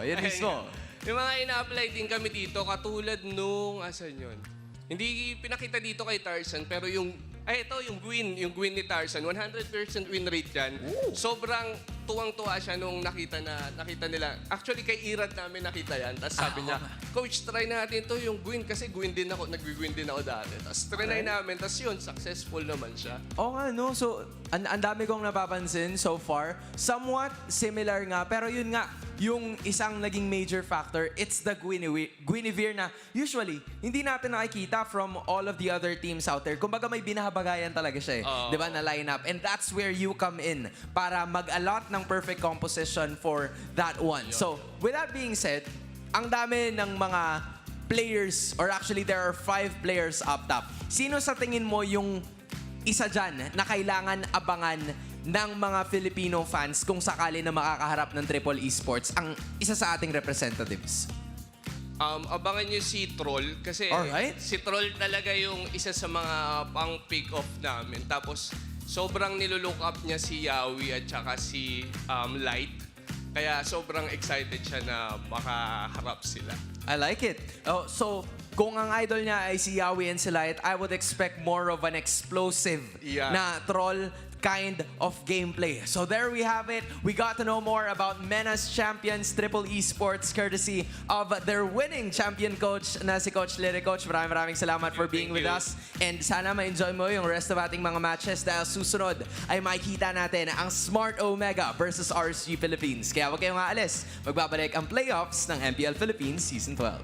May mga ina-apply din kami dito, katulad nung, asan yun? Hindi pinakita dito kay Tarzan, pero yung Gwyn ni Tarzan, 100% win rate yan. Sobrang tuwang-tuwa siya nung nakita nila. Actually, kay Irad namin nakita yan. Tapos sabi niya, Coach, try natin to yung Gwyn kasi nag-Gwyn din ako dati. Tapos try namin, tapos yun, successful naman siya. Oo nga, no? So, ang dami kong napapansin so far. Somewhat similar nga, pero yun nga, yung isang naging major factor, it's the Guinevere na usually, hindi natin nakikita from all of the other teams out there. Kumbaga may binahabagayan talaga siya di ba, na lineup. And that's where you come in para mag-allot ng perfect composition for that one. So, with that being said, ang dami ng mga players, or actually there are 5 players up top. Sino sa tingin mo yung isa dyan na kailangan abangan ng mga Filipino fans kung sakali na makakaharap ng Triple Esports ang isa sa ating representatives? Abangan nyo si Troll kasi si Troll talaga yung isa sa mga pang-pick off namin. Tapos sobrang nilulook up niya si Yawi at saka si Light. Kaya sobrang excited siya na makaharap sila. I like it. Oh, so, kung ang idol niya ay si Yawi and si Light, I would expect more of an explosive na Troll kind of gameplay. So there we have it. We got to know more about Menace Champions Triple Esports courtesy of their winning champion coach na si Coach Lere. Coach, maraming salamat for being with us. And sana ma-enjoy mo yung rest of ating mga matches dahil susunod ay makikita natin ang Smart Omega versus RSG Philippines. Kaya huwag kayong aalis. Magbabalik ang playoffs ng MPL Philippines Season 12.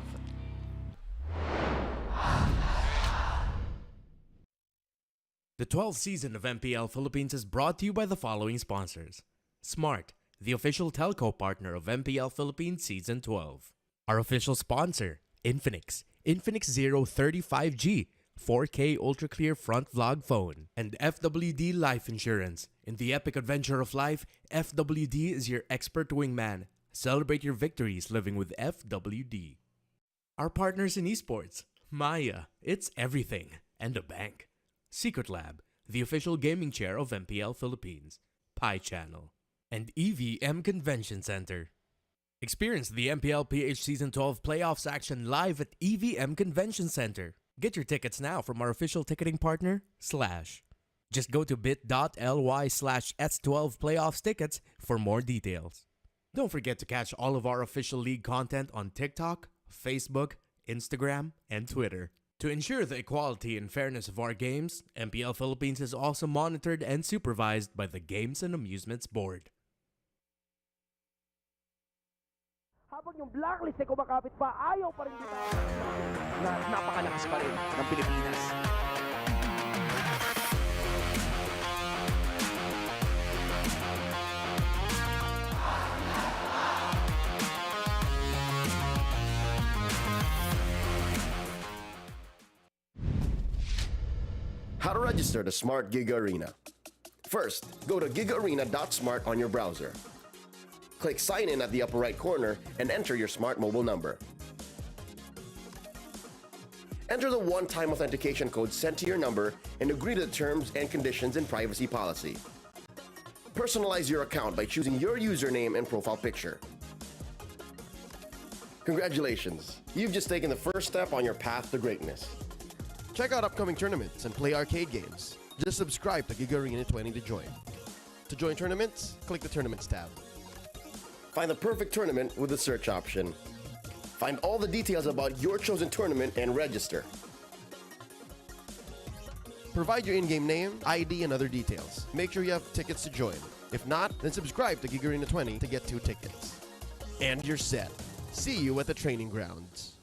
The 12th season of MPL Philippines is brought to you by the following sponsors. Smart, the official telco partner of MPL Philippines Season 12. Our official sponsor, Infinix. Infinix Zero 35G, 4K ultra clear front vlog phone. And FWD Life Insurance. In the epic adventure of life, FWD is your expert wingman. Celebrate your victories living with FWD. Our partners in esports, Maya, it's everything, and a bank. Secret Lab, the official gaming chair of MPL Philippines, Pi Channel, and EVM Convention Center. Experience the Mpl-Ph Season 12 playoffs action live at EVM Convention Center. Get your tickets now from our official ticketing partner, Slash. Just go to bit.ly/S12 playoffs tickets for more details. Don't forget to catch all of our official league content on TikTok, Facebook, Instagram, and Twitter. To ensure the equality and fairness of our games, MPL Philippines is also monitored and supervised by the Games and Amusements Board. Habang yung blacklist ay kumakapit pa, ayaw pa rin na napakalakas pa rin ng Pilipinas. How to register the Smart Giga Arena. First, go to gigaarena.smart on your browser. Click Sign In at the upper right corner and enter your smart mobile number. Enter the one-time authentication code sent to your number and agree to the terms and conditions and privacy policy. Personalize your account by choosing your username and profile picture. Congratulations, you've just taken the first step on your path to greatness. Check out upcoming tournaments and play arcade games. Just subscribe to Giga Arena 20 to join. To join tournaments, click the Tournaments tab. Find the perfect tournament with the search option. Find all the details about your chosen tournament and register. Provide your in-game name, ID, and other details. Make sure you have tickets to join. If not, then subscribe to Giga Arena 20 to get 2 tickets. And you're set. See you at the training grounds.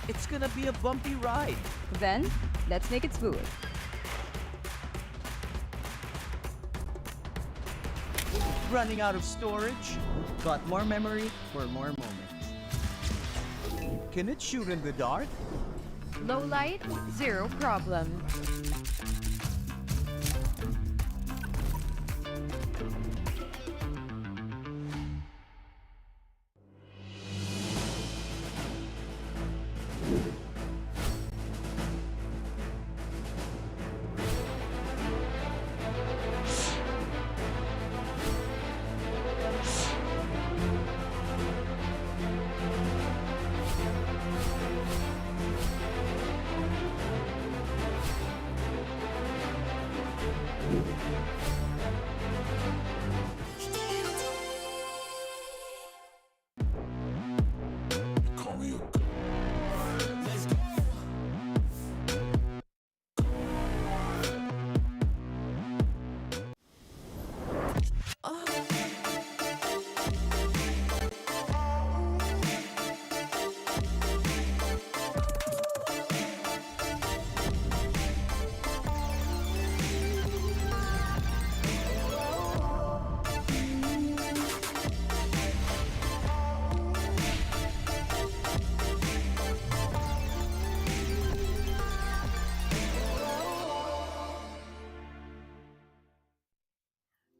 It's gonna be a bumpy ride. Then, let's make it smooth. Running out of storage? Got more memory for more moments. Can it shoot in the dark? Low light, zero problem.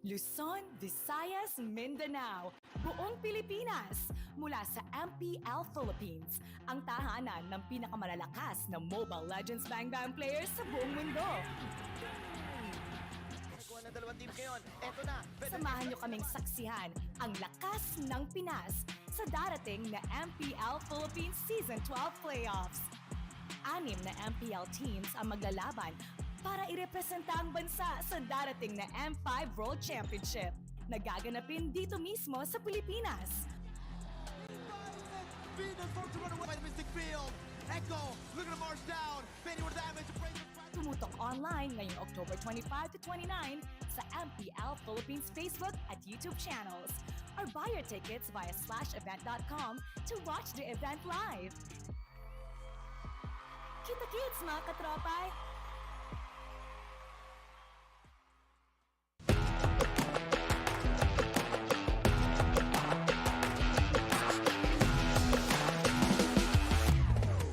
Luzon, Visayas, Mindanao, buong Pilipinas, mula sa MPL Philippines, ang tahanan ng pinakamalalakas na Mobile Legends Bang Bang players sa buong mundo. Nagkuha ng dalawang teams ngayon. Eto na. Samahan niyo kaming saksihan ang lakas ng Pinas sa darating na MPL Philippines Season 12 Playoffs. 6 na MPL teams ang maglalaban para irepresenta ang bansa sa darating na M5 World Championship na gaganapin dito mismo sa Pilipinas. Tumutok online ngayong October 25 to 29 sa MPL Philippines Facebook at YouTube channels or buy your tickets via /event.com to watch the event live. Kita-kits mga katropay!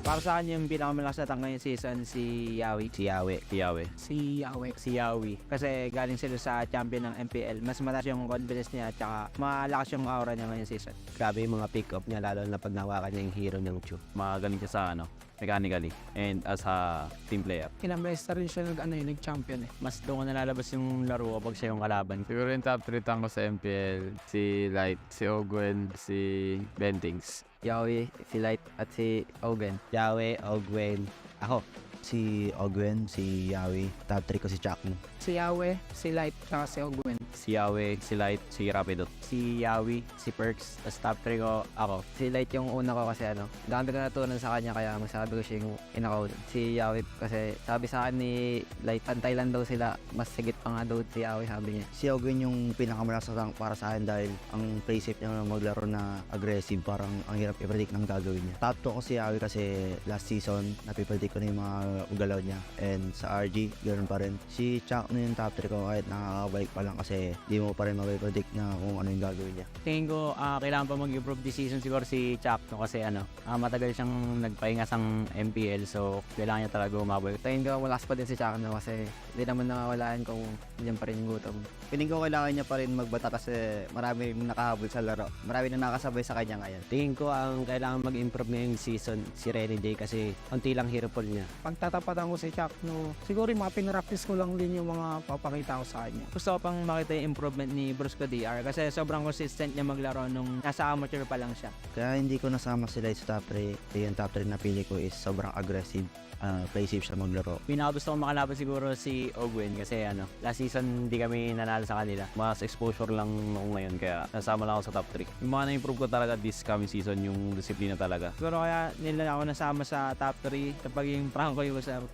Para sa akin yung pinakamalakas na ngayong season si Yawi. Kasi galing sila sa champion ng MPL. Mas mataas yung confidence niya at saka malakas yung aura niya ngayong season. Grabe yung mga pick-up niya lalo na pag nawakan niya yung hero ng Chu. Magaling siya sa mechanically and as a team player. Ilang beses na rin siya nag-champion eh. Mas doon ko nalalabas yung laro kapag siya yung kalaban. Siguro yung top 3 tango sa MPL, si Light, si Ogwen, si Bentings. Yawi, si Light at si Ogwen. Yawi, Ogwen. Ako, si Ogwen, si Yawi. Top 3 ko si Chakno. Si Yawe, si Light, saka si Ogwen. Si Yawe, si Light, si Rapidot. Si Yawi, si Perks, tapos top 3 ko ako. Si Light yung una ko kasi dami ko natutunan sa kanya kaya masabi ko siya yung inakaw. Si Yawi kasi sabi sa akin ni Light, pantay lang daw sila, mas sigit pa nga daw si Yawi sabi niya. Si Ogwen yung pinakamalakas para sa akin dahil ang play-safe niya maglaro na aggressive, parang ang hirap i-predict ng gagawin niya. Top 2 ko si Yawi kasi last season napipredict ko na yung mga galaw niya, and sa RG ganoon pa rin. Si Chuck na yung top 3 ko kahit nakakabalik pa lang kasi di mo pa rin mapipredict na kung ano yung gagawin niya. Tingin ko kailangan pa mag-improve this season siguro si Chuck kasi matagal siyang nagpahinga sa MPL so kailangan niya talaga umabot. Tingin ko malakas pa din si Chuck kasi hindi naman nakawalaan kung diyan pa rin yung gutom. Piling ko kailangan niya pa rin magbata kasi marami nakahabol sa laro. Marami na nakasabay sa kanya ngayon. Tingin ko ang kailangan mag-improve ngayong season si Renny Day kasi konti lang hero pool niya. Pagtatapatan ko si Chuck, siguro yung mga pinractice ko lang din yung mga papakita ko sa kanya. Gusto ko pang makita yung improvement ni Brusco DR kasi sobrang consistent niya maglaro nung nasa amateur pa lang siya. Kaya hindi ko nasama sila sa top 3. Yung top 3 na pili ko is sobrang aggressive. Play safe siya maglaro. Pinakagusto ko makalaban siguro si Ogwen kasi last season hindi kami nanalo sa kanila. Mas exposure lang ako ngayon kaya nasama lang ako sa top 3. Yung mga na-improve ko talaga this coming season yung disiplina talaga. Siguro kaya nila ako nasama sa top 3 kapag yung Franco user.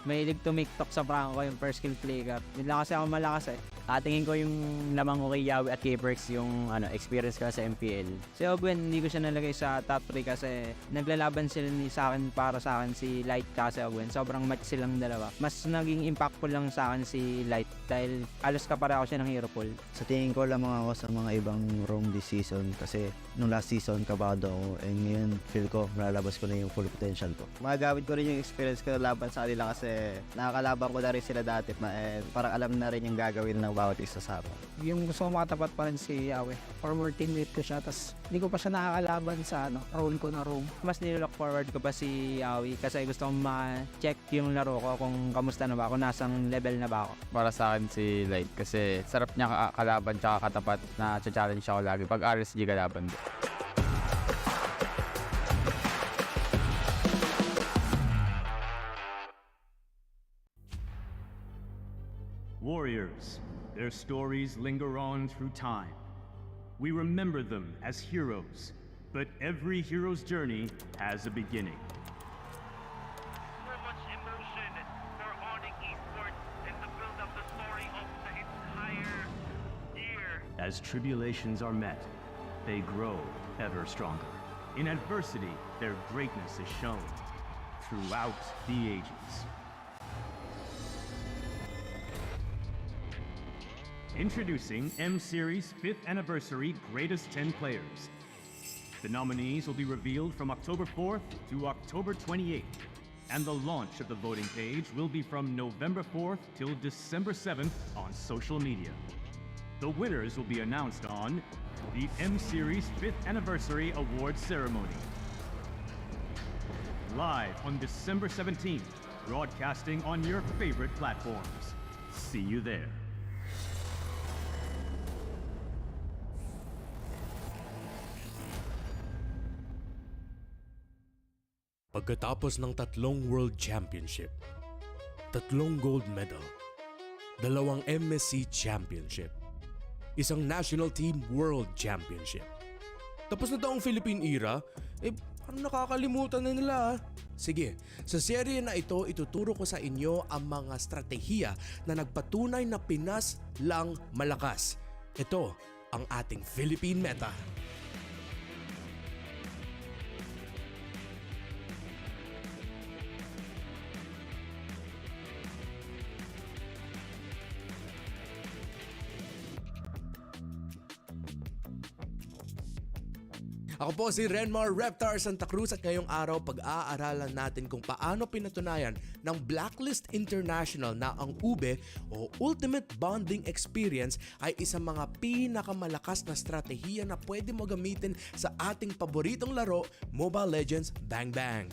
Mahilig tumiktok sa Franco yung first skill play cap. Hindi lang kasi ako malakas eh. Tingin ko yung lamang ko kay Yawi at kay Perks yung experience ko sa MPL. Si Ogwen hindi ko siya nalagay sa top 3 kasi naglalaban sila sa akin para sa akin si Light kasi Ogwen. Sobrang match silang dalawa. Mas naging impactful lang sa akin si Light dahil alos kapareho siya ng hero pool. Sa tingin ko lamang ako sa mga ibang room this season kasi nung last season kabado ako and ngayon feel ko malalabas ko na yung full potential ko. Magagamit ko rin yung experience ko laban sa kanila kasi nakakalaban ko na rin sila dati and parang alam na rin yung gagawin ng bawat isa sa akin. Yung gusto ko makatapat pa rin si Yawe. Former teammate ko siya tas hindi ko pa siya nakakalaban sa role ko na room. Mas nilook forward ko pa si Yawe kasi gusto kong ma-check yung laro ko kung kamusta na ba ako, nasang level na ba ako. Para sa akin si Light kasi sarap niya kalaban tsaka katapat na challenge ako lagi pag RSG kalaban. Warriors, their stories linger on through time. We remember them as heroes, but every hero's journey has a beginning. So much emotion for ONIC Esports and to build up the story of the entire year. As tribulations are met, they grow ever stronger. In adversity, their greatness is shown throughout the ages. Introducing M-Series 5th Anniversary Greatest 10 Players. The nominees will be revealed from October 4th to October 28th, and the launch of the voting page will be from November 4th till December 7th on social media. The winners will be announced on the M Series 5th Anniversary Awards Ceremony. Live on December 17th, broadcasting on your favorite platforms. See you there. Pagkatapos ng 3 World Championship, 3 gold medal, 2 MSC Championship, 1 National Team World Championship. Tapos na daw ang Philippine era, parang nakakalimutan na nila. Sige, sa serye na ito, ituturo ko sa inyo ang mga strategiya na nagpatunay na Pinas lang malakas. Ito ang ating Philippine meta. Ako po si Renmar Reptar Santa Cruz at ngayong araw pag-aaralan natin kung paano pinatunayan ng Blacklist International na ang UBE o Ultimate Bonding Experience ay isang mga pinakamalakas na strategiya na pwede mo gamitin sa ating paboritong laro, Mobile Legends Bang Bang.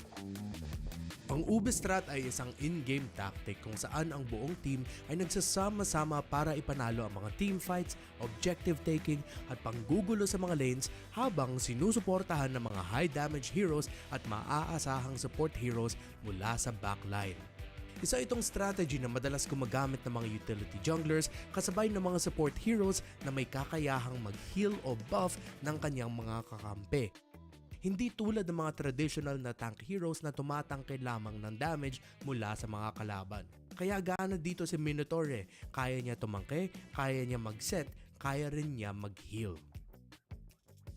Ang UBE Strat ay isang in-game tactic kung saan ang buong team ay nagsasama-sama para ipanalo ang mga team fights, objective taking at panggugulo sa mga lanes habang sinusuportahan ng mga high damage heroes at maaasahang support heroes mula sa backline. Isa itong strategy na madalas gumagamit ng mga utility junglers kasabay ng mga support heroes na may kakayahang mag-heal o buff ng kanyang mga kakampi. Hindi tulad ng mga traditional na tank heroes na tumatangke lamang ng damage mula sa mga kalaban. Kaya gana dito si Minotaur kaya niya tumangke, kaya niya mag-set, kaya rin niya mag-heal.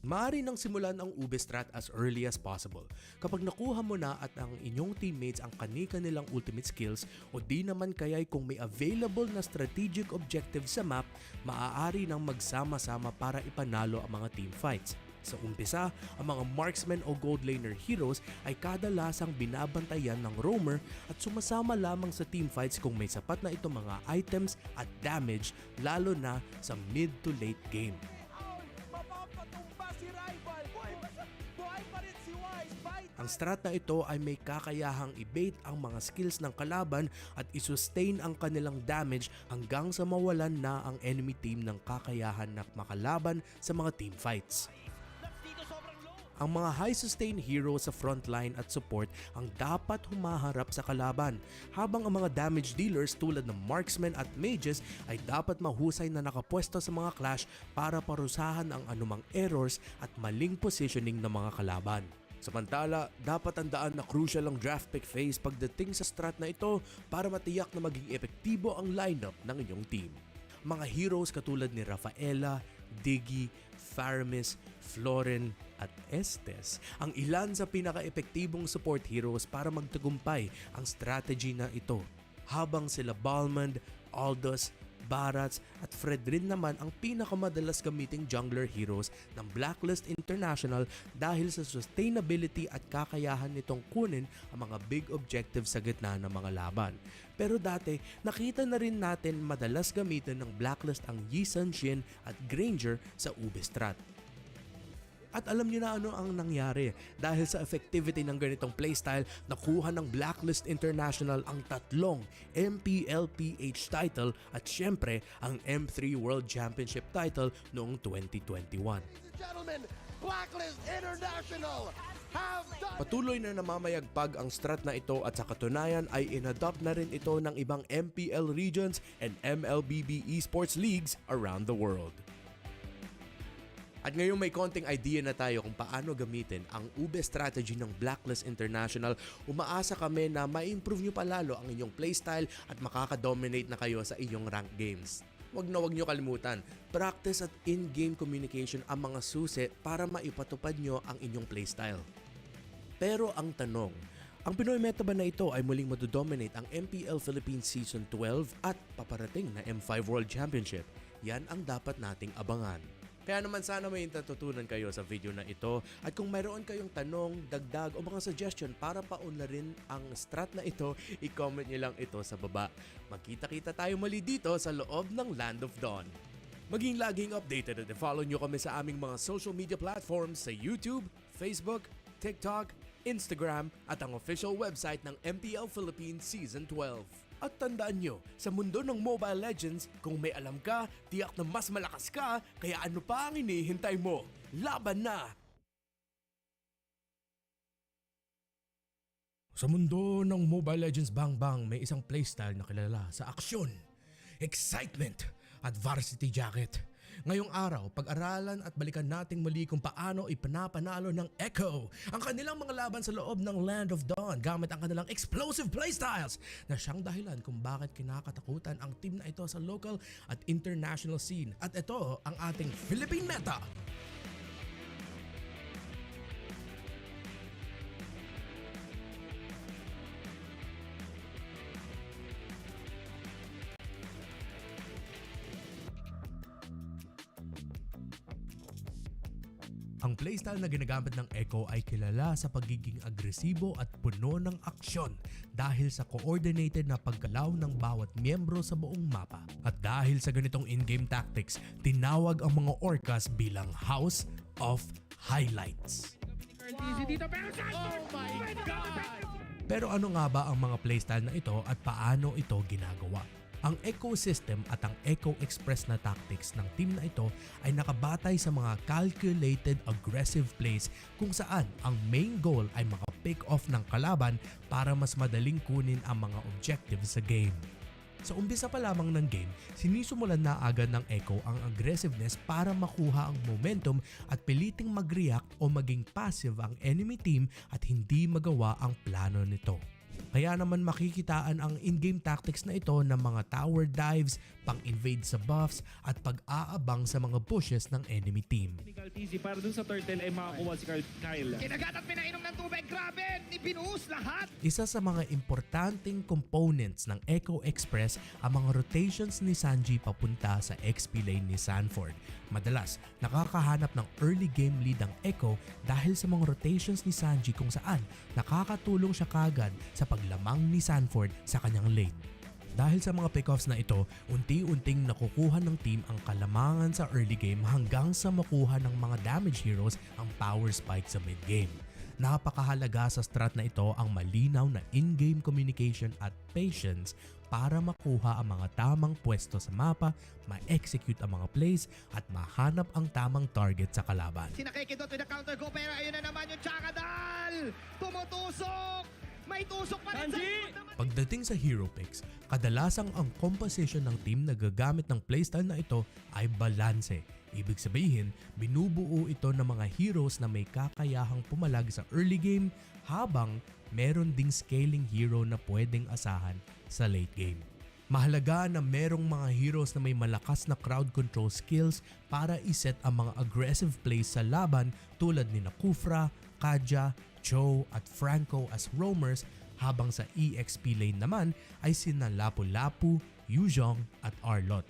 Maaari nang simulan ang UBE Strat as early as possible. Kapag nakuha mo na at ang inyong teammates ang kani-kanilang ultimate skills o di naman kaya'y kung may available na strategic objective sa map, maaari nang magsama-sama para ipanalo ang mga team fights. Sa umpisa, ang mga marksmen o gold laner heroes ay kadalasang binabantayan ng roamer at sumasama lamang sa teamfights kung may sapat na itong mga items at damage lalo na sa mid to late game. Ang strat na ito ay may kakayahang i-bait ang mga skills ng kalaban at i-sustain ang kanilang damage hanggang sa mawalan na ang enemy team ng kakayahan na makalaban sa mga teamfights. Ang mga high sustain heroes sa frontline at support ang dapat humaharap sa kalaban, habang ang mga damage dealers tulad ng marksmen at mages ay dapat mahusay na nakapwesto sa mga clash para parusahan ang anumang errors at maling positioning ng mga kalaban. Samantala, dapat tandaan na crucial ang draft pick phase pagdating sa strat na ito para matiyak na maging epektibo ang lineup ng inyong team. Mga heroes katulad ni Rafaela, Diggy, Faramis, Florin at Estes ang ilan sa pinaka-epektibong support heroes para magtagumpay ang strategy na ito. Habang sila Balmond, Aldous, Barats at Fred rin naman ang pinakamadalas gamiting jungler heroes ng Blacklist International dahil sa sustainability at kakayahan nitong kunin ang mga big objectives sa gitna ng mga laban. Pero dati, nakita na rin natin madalas gamitin ng Blacklist ang Yi Sun-Shin at Granger sa UBE Strat. At alam niyo na ano ang nangyari. Dahil sa effectivity ng ganitong playstyle, nakuha ng Blacklist International ang 3 Mpl-Ph title at syempre ang M3 World Championship title noong 2021. Blacklist International have done. Patuloy na namamayagpag ang strat na ito at sa katunayan ay inadopt na rin ito ng ibang MPL regions and MLBB esports leagues around the world. At ngayon may konting idea na tayo kung paano gamitin ang UBE strategy ng Blacklist International. Umaasa kami na ma-improve nyo palalo ang inyong playstyle at makaka-dominate na kayo sa inyong ranked games. Wag nyo kalimutan, practice at in-game communication ang mga susi para maipatupad nyo ang inyong playstyle. Pero ang tanong, ang Pinoy meta ba na ito ay muling madodominate ang MPL Philippines Season 12 at paparating na M5 World Championship? Yan ang dapat nating abangan. Kaya naman sana may natutunan kayo sa video na ito at kung mayroon kayong tanong, dagdag o mga suggestion para paunlarin ang strat na ito, i-comment nyo lang ito sa baba. Magkita-kita tayo muli dito sa loob ng Land of Dawn. Maging laging updated at follow nyo kami sa aming mga social media platforms sa YouTube, Facebook, TikTok, Instagram at ang official website ng MPL Philippines Season 12. At tandaan nyo, sa mundo ng Mobile Legends, kung may alam ka, tiyak na mas malakas ka, kaya ano pa ang hinihintay mo? Laban na! Sa mundo ng Mobile Legends Bang Bang, may isang playstyle na kilala sa aksyon, excitement at varsity jacket. Ngayong araw, pag-aralan at balikan nating muli kung paano ipanapanalo ng Echo ang kanilang mga laban sa loob ng Land of Dawn gamit ang kanilang explosive playstyles na siyang dahilan kung bakit kinakatakutan ang team na ito sa local at international scene. At ito ang ating Philippine Meta. Ang playstyle na ginagamit ng Echo ay kilala sa pagiging agresibo at puno ng aksyon dahil sa coordinated na paggalaw ng bawat miyembro sa buong mapa. At dahil sa ganitong in-game tactics, tinawag ang mga orcas bilang House of Highlights. Pero ano nga ba ang mga playstyle na ito at paano ito ginagawa? Ang Echo System at ang Echo Express na tactics ng team na ito ay nakabatay sa mga calculated aggressive plays kung saan ang main goal ay maka-pick off ng kalaban para mas madaling kunin ang mga objectives sa game. Sa umpisa pa lamang ng game, sinisimulan na agad ng Echo ang aggressiveness para makuha ang momentum at piliting mag-react o maging passive ang enemy team at hindi magawa ang plano nito. Kaya naman makikitaan ang in-game tactics na ito ng mga tower dives, pang-invade sa buffs at pag-aabang sa mga pushes ng enemy team. Para dun sa turtle ay makakuha si Kyle. Kinagat at pinainom ng tubig, grabe! Binuhos lahat! Isa sa mga importanteng components ng Echo Express ang mga rotations ni Sanji papunta sa XP lane ni Sanford. Madalas, nakakahanap ng early game lead ang Echo dahil sa mga rotations ni Sanji kung saan nakakatulong siya kagad sa paglamang ni Sanford sa kanyang lane. Dahil sa mga pickoffs na ito, unti-unting nakukuha ng team ang kalamangan sa early game hanggang sa makuha ng mga damage heroes ang power spike sa mid game. Napakahalaga sa strat na ito ang malinaw na in-game communication at patience para makuha ang mga tamang pwesto sa mapa, ma-execute ang mga plays at mahanap ang tamang target sa kalaban. Sinakikidot with the counter go pero ayun na naman yung Chakadal! Tumutusok! May tusok pa rin sa... Pagdating sa hero picks, kadalasang ang composition ng team na gagamit ng playstyle na ito ay balanse. Ibig sabihin, binubuo ito ng mga heroes na may kakayahang pumalag sa early game habang meron ding scaling hero na pwedeng asahan sa late game. Mahalaga na merong mga heroes na may malakas na crowd control skills para iset ang mga aggressive plays sa laban tulad ni Kufra, Kaja, Cho at Franco as roamers habang sa EXP lane naman ay sina Lapu-Lapu, Yuzhong at Arlot.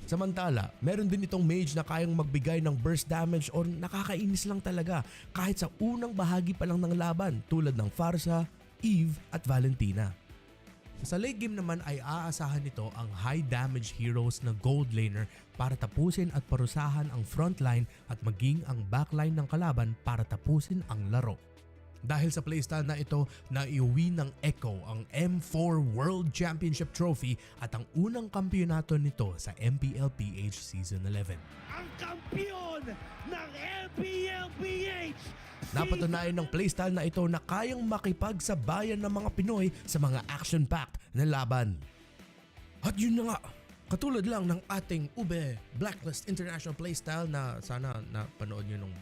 Samantala, meron din itong mage na kayang magbigay ng burst damage o nakakainis lang talaga kahit sa unang bahagi pa lang ng laban tulad ng Farsa, Eve at Valentina. Sa late game naman ay aasahan nito ang high damage heroes na gold laner para tapusin at parusahan ang frontline at maging ang backline ng kalaban para tapusin ang laro. Dahil sa playstyle na ito, naiuwi ng Echo ang M4 World Championship Trophy at ang unang kampyonato nito sa Mpl-Ph Season 11. Ang kampiyon ng Mpl-Ph! Napatunayan ng playstyle na ito na kayang makipagsabayan ng mga Pinoy sa mga action-packed na laban. At yun na nga, katulad lang ng ating Ube Blacklist International playstyle na sana napanood nyo nung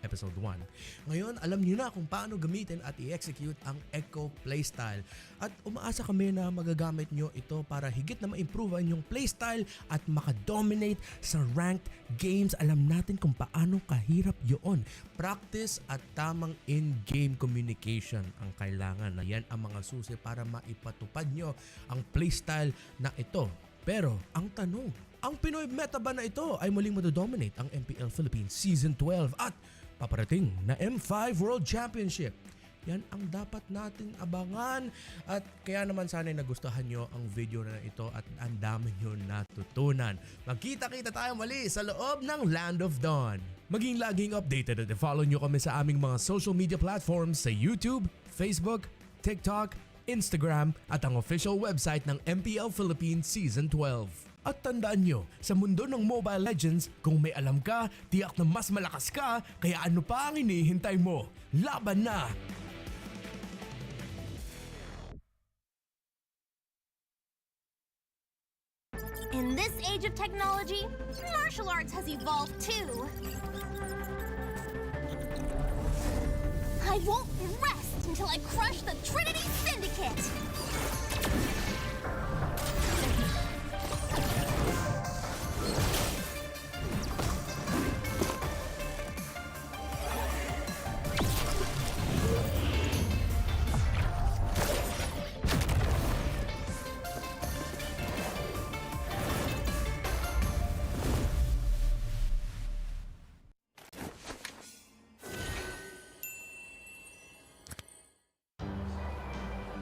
episode 1. Ngayon, alam niyo na kung paano gamitin at i-execute ang Echo playstyle. At umaasa kami na magagamit nyo ito para higit na ma-improve ang inyong playstyle at makadominate sa ranked games. Alam natin kung paano kahirap yun. Practice at tamang in-game communication ang kailangan. Na yan ang mga susi para maipatupad nyo ang playstyle na ito. Pero, ang tanong, ang Pinoy meta ba na ito ay muling madodominate ang MPL Philippines Season 12 at paparating na M5 World Championship? Yan ang dapat natin abangan. At kaya naman sana'y nagustuhan nyo ang video na ito at ang dami nyo natutunan. Magkita-kita tayo muli sa loob ng Land of Dawn. Maging laging updated at follow nyo kami sa aming mga social media platforms sa YouTube, Facebook, TikTok, Instagram at ang official website ng MPL Philippines Season 12. At tandaan nyo, sa mundo ng Mobile Legends, kung may alam ka, tiyak na mas malakas ka, kaya ano pa ang hinihintay mo? Laban na! In this age of technology, martial arts has evolved too. I won't rest until I crush the Trinity Syndicate!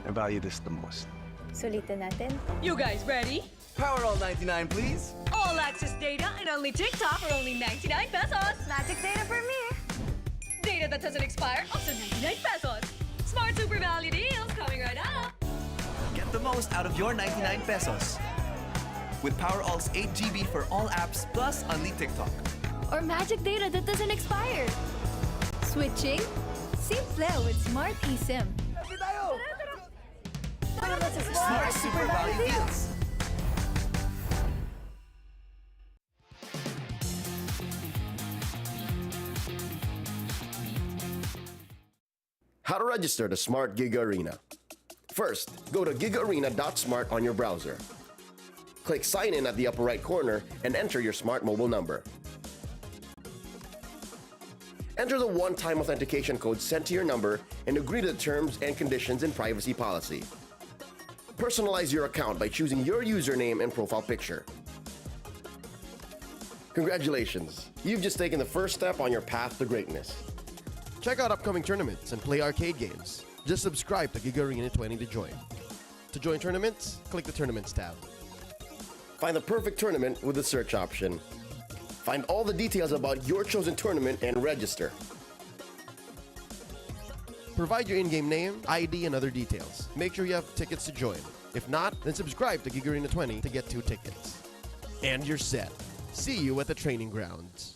I value this the most. Sulitin natin. You guys ready? Power all 99, please. All access data and only TikTok for only 99 pesos. Magic data for me. Data that doesn't expire, also 99 pesos. Smart Super Value deals coming right up. Get the most out of your 99 pesos. With PowerAll's 8 GB for all apps plus Unli TikTok. Or magic data that doesn't expire. Switching? Simple with Smart eSIM. Smart Super Value deals. How to register the Smart Gig Arena. First, go to gigarena.smart on your browser. Click Sign In at the upper right corner and enter your smart mobile number. Enter the one-time authentication code sent to your number and agree to the terms and conditions and privacy policy. Personalize your account by choosing your username and profile picture. Congratulations! You've just taken the first step on your path to greatness. Check out upcoming tournaments and play arcade games. Just subscribe to Gig Arena 20 to join. To join tournaments, click the Tournaments tab. Find the perfect tournament with the search option. Find all the details about your chosen tournament and register. Provide your in-game name, ID, and other details. Make sure you have tickets to join. If not, then subscribe to Gig Arena 20 to get 2 tickets. And you're set. See you at the training grounds.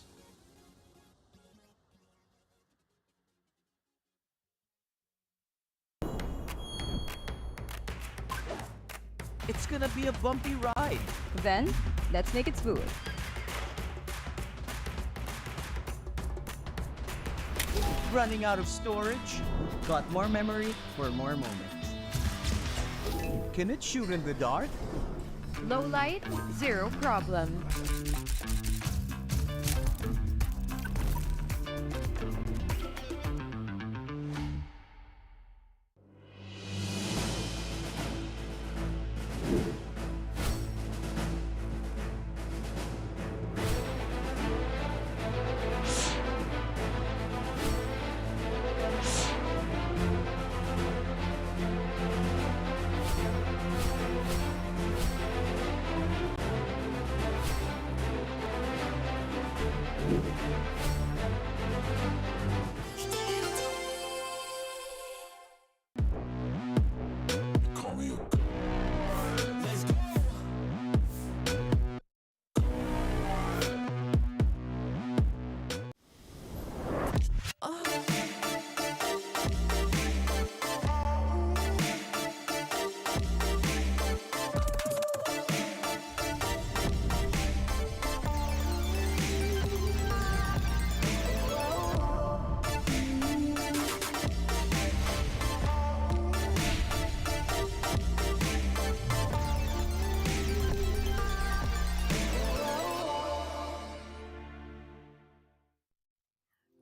It's gonna be a bumpy ride. Then, let's make it smooth. Running out of storage? Got more memory for more moments. Can it shoot in the dark? Low light, zero problem.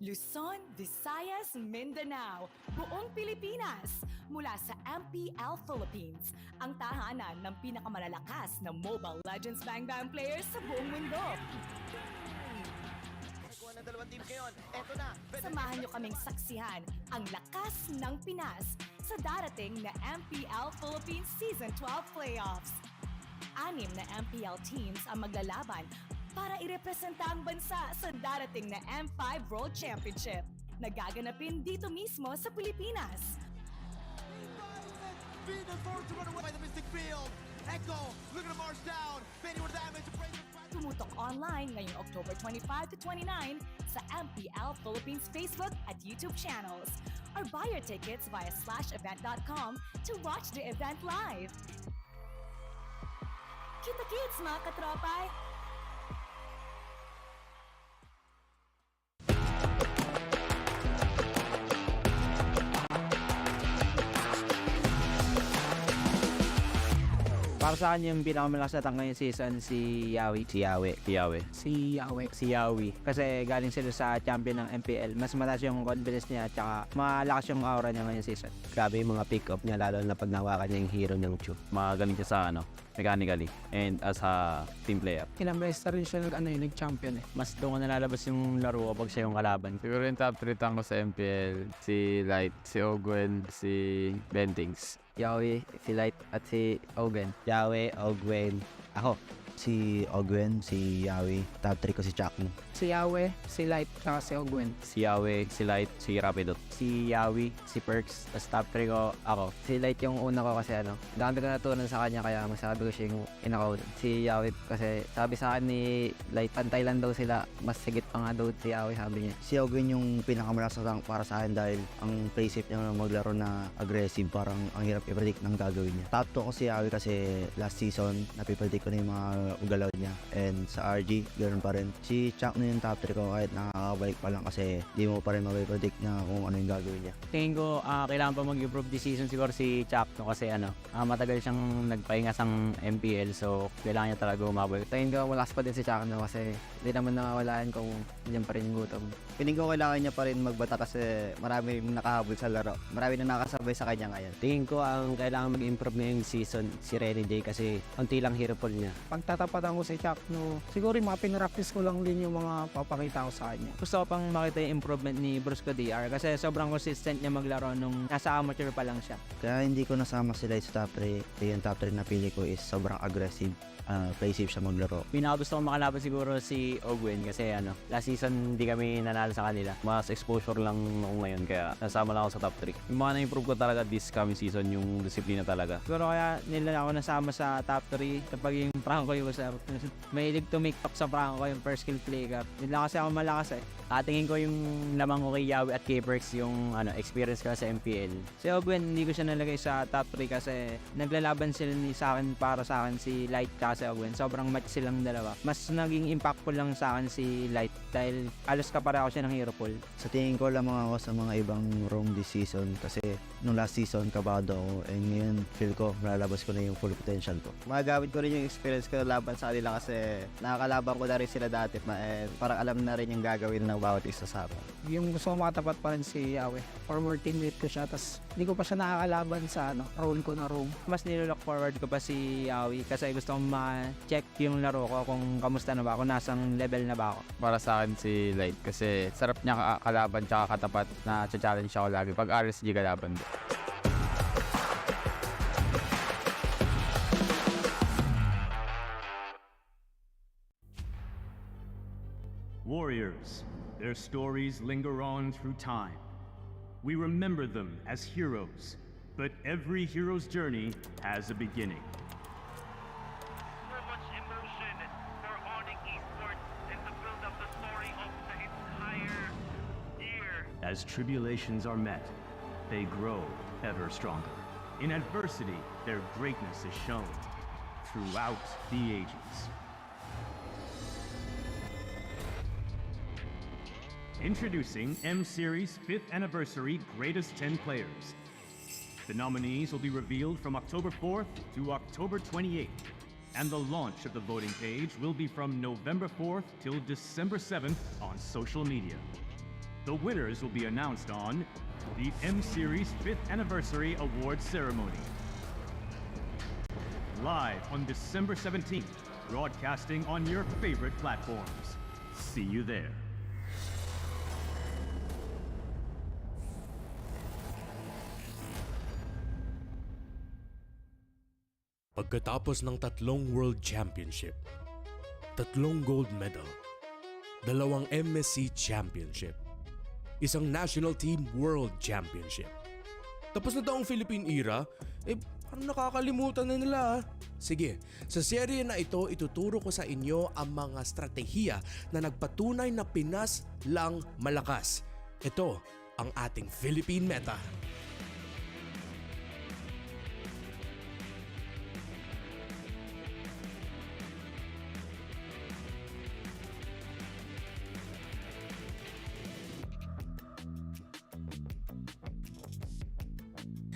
Luzon, Visayas, Mindanao, buong Pilipinas. Mula sa MPL Philippines, ang tahanan ng pinakamalalakas na Mobile Legends Bang Bang players sa buong mundo. Samahan niyo kaming saksihan ang lakas ng Pinas sa darating na MPL Philippines Season 12 Playoffs. 6 na MPL teams ang maglalaban para irepresenta ang bansa sa darating na M5 World Championship na gaganapin dito mismo sa Pilipinas. Tumutok online ngayong October 25 to 29 sa MPL Philippines Facebook at YouTube channels or buy your tickets via /event.com to watch the event live. Kita-kits mga katropay! Para sa akin yung pinakamalakas na tank ngayong season si Yawi. Si Yawi. Kasi galing sila sa champion ng MPL. Mas mataas yung confidence niya at saka malakas yung aura niya ngayong season. Grabe yung mga pick-up niya, lalo na pag nawakan niya yung hero ng Chu. Magaling siya sa mechanically and as a team player. Ilang beses na rin siya nag-champion eh. Mas doon ko nalalabas yung laro kapag siya yung kalaban. Siguro yung top 3 tank ko sa MPL, si Light, si Ogwen, si Bentings. Yawi, si Light at si Ogwen. Yawi, Ogwen, ako. Si Ogwen, si Yawi, top 3 ko si Chakno. Si Yawe, si Light, tsaka si Ogwen. Si Yawi, si Light, si Rapidot. Si Yawi, si Perks, tas top 3 ko ako. Si Light yung una ko kasi dami ko natutunan sa kanya kaya masabi ko siya yung inakaw. Si Yawi kasi sabi sa akin ni Light, pantay lang daw sila, mas sigit pa nga daw si Yawi sabi niya. Si Ogwen yung pinakamalakas na tank para sa akin dahil ang play safe niya maglaro na aggressive, parang ang hirap i-predict ng gagawin niya. Top 2 ko si Yawi kasi last season napipredict ko na yung mga galaw niya, and sa RG ganoon pa rin. Si Chuck na yung top 3 ko kahit nakakabalik pa lang kasi di mo pa rin mapipredict na kung ano yung gagawin niya. Tingin ko kailangan pa mag-improve this season siguro si Chuck kasi matagal siyang nagpahinga sa MPL so kailangan niya talaga umabot. Tingin ko malakas pa din si Chuck kasi hindi naman nawawalaan kung nandiyan pa rin yung gutom. Piling ko kailangan niya pa rin magbata kasi marami nakahabol sa laro. Marami na nakasabay sa kanya ngayon. Tingin ko ang kailangan mag-improve ngayong season si Renny J kasi unti lang hero pool niya. Pagtatapatan ko si Chuck, siguro yung mga pinractice ko lang din yung mga papakita ko sa kanya. Gusto ko pang makita yung improvement ni Brusco DR kasi sobrang consistent niya maglaro nung nasa amateur pa lang siya. Kaya hindi ko nasama sila sa top 3. Yung top 3 na pili ko is sobrang aggressive. Play safe siya maglaro. Pinakagusto ko makalaban siguro si Ogwen kasi last season hindi kami nanalo sa kanila. Mas exposure lang ako ngayon kaya nasama lang ako sa top 3. Yung mga na-improve ko talaga this coming season yung disiplina talaga. Siguro kaya nila ako nasama sa top 3 kapag yung Franco yung sir. Mahilig tumiktok sa Franco yung first skill play up. Hindi lang kasi ako malakas eh. Tingin ko yung lamang ko kay Yawi at kay Perks yung experience ko sa MPL. Si Ogwen hindi ko siya nalagay sa top 3 kasi naglalaban sila sa akin para sa akin si Light kasi Ogwen. Sobrang match silang dalawa. Mas naging impactful lang sa akin si Light dahil alos kapareho siya ng hero pool. Sa tingin ko lamang ako sa mga ibang room this season kasi nung last season kabado ako and ngayon feel ko malalabas ko na yung full potential ko. Magagamit ko rin yung experience ko na laban sa kanila kasi nakakalaban ko na rin sila dati and parang alam na rin yung gagawin ng bawat isa sa akin. Yung gusto ko makatapat pa rin si Yawe. Former teammate ko siya tas hindi ko pa siya nakakalaban sa role ko na room. Mas nilook forward ko pa si Yawi kasi gusto kong ma-check yung laro ko kung kamusta na ba ako, nasang level na ba ako. Para sa akin si Light kasi sarap niya kalaban tsaka katapat na challenge ako lagi pag RSG kalaban. Warriors, their stories linger on through time. We remember them as heroes, but every hero's journey has a beginning. So much emotion for ONIC Esports and to build up the story of the entire year. As tribulations are met, they grow ever stronger. In adversity, their greatness is shown throughout the ages. Introducing M-Series 5th Anniversary Greatest 10 Players. The nominees will be revealed from October 4th to October 28th, and the launch of the voting page will be from November 4th till December 7th on social media. The winners will be announced on the M-Series 5th Anniversary Awards Ceremony. Live on December 17th, broadcasting on your favorite platforms. See you there. Pagkatapos ng 3 World Championship, 3 gold medal, 2 MSC Championship, 1 National Team World Championship. Tapos na daw ang Philippine era, parang nakakalimutan na nila. Sige, sa serye na ito, ituturo ko sa inyo ang mga strategiya na nagpatunay na Pinas lang malakas. Ito ang ating Philippine meta.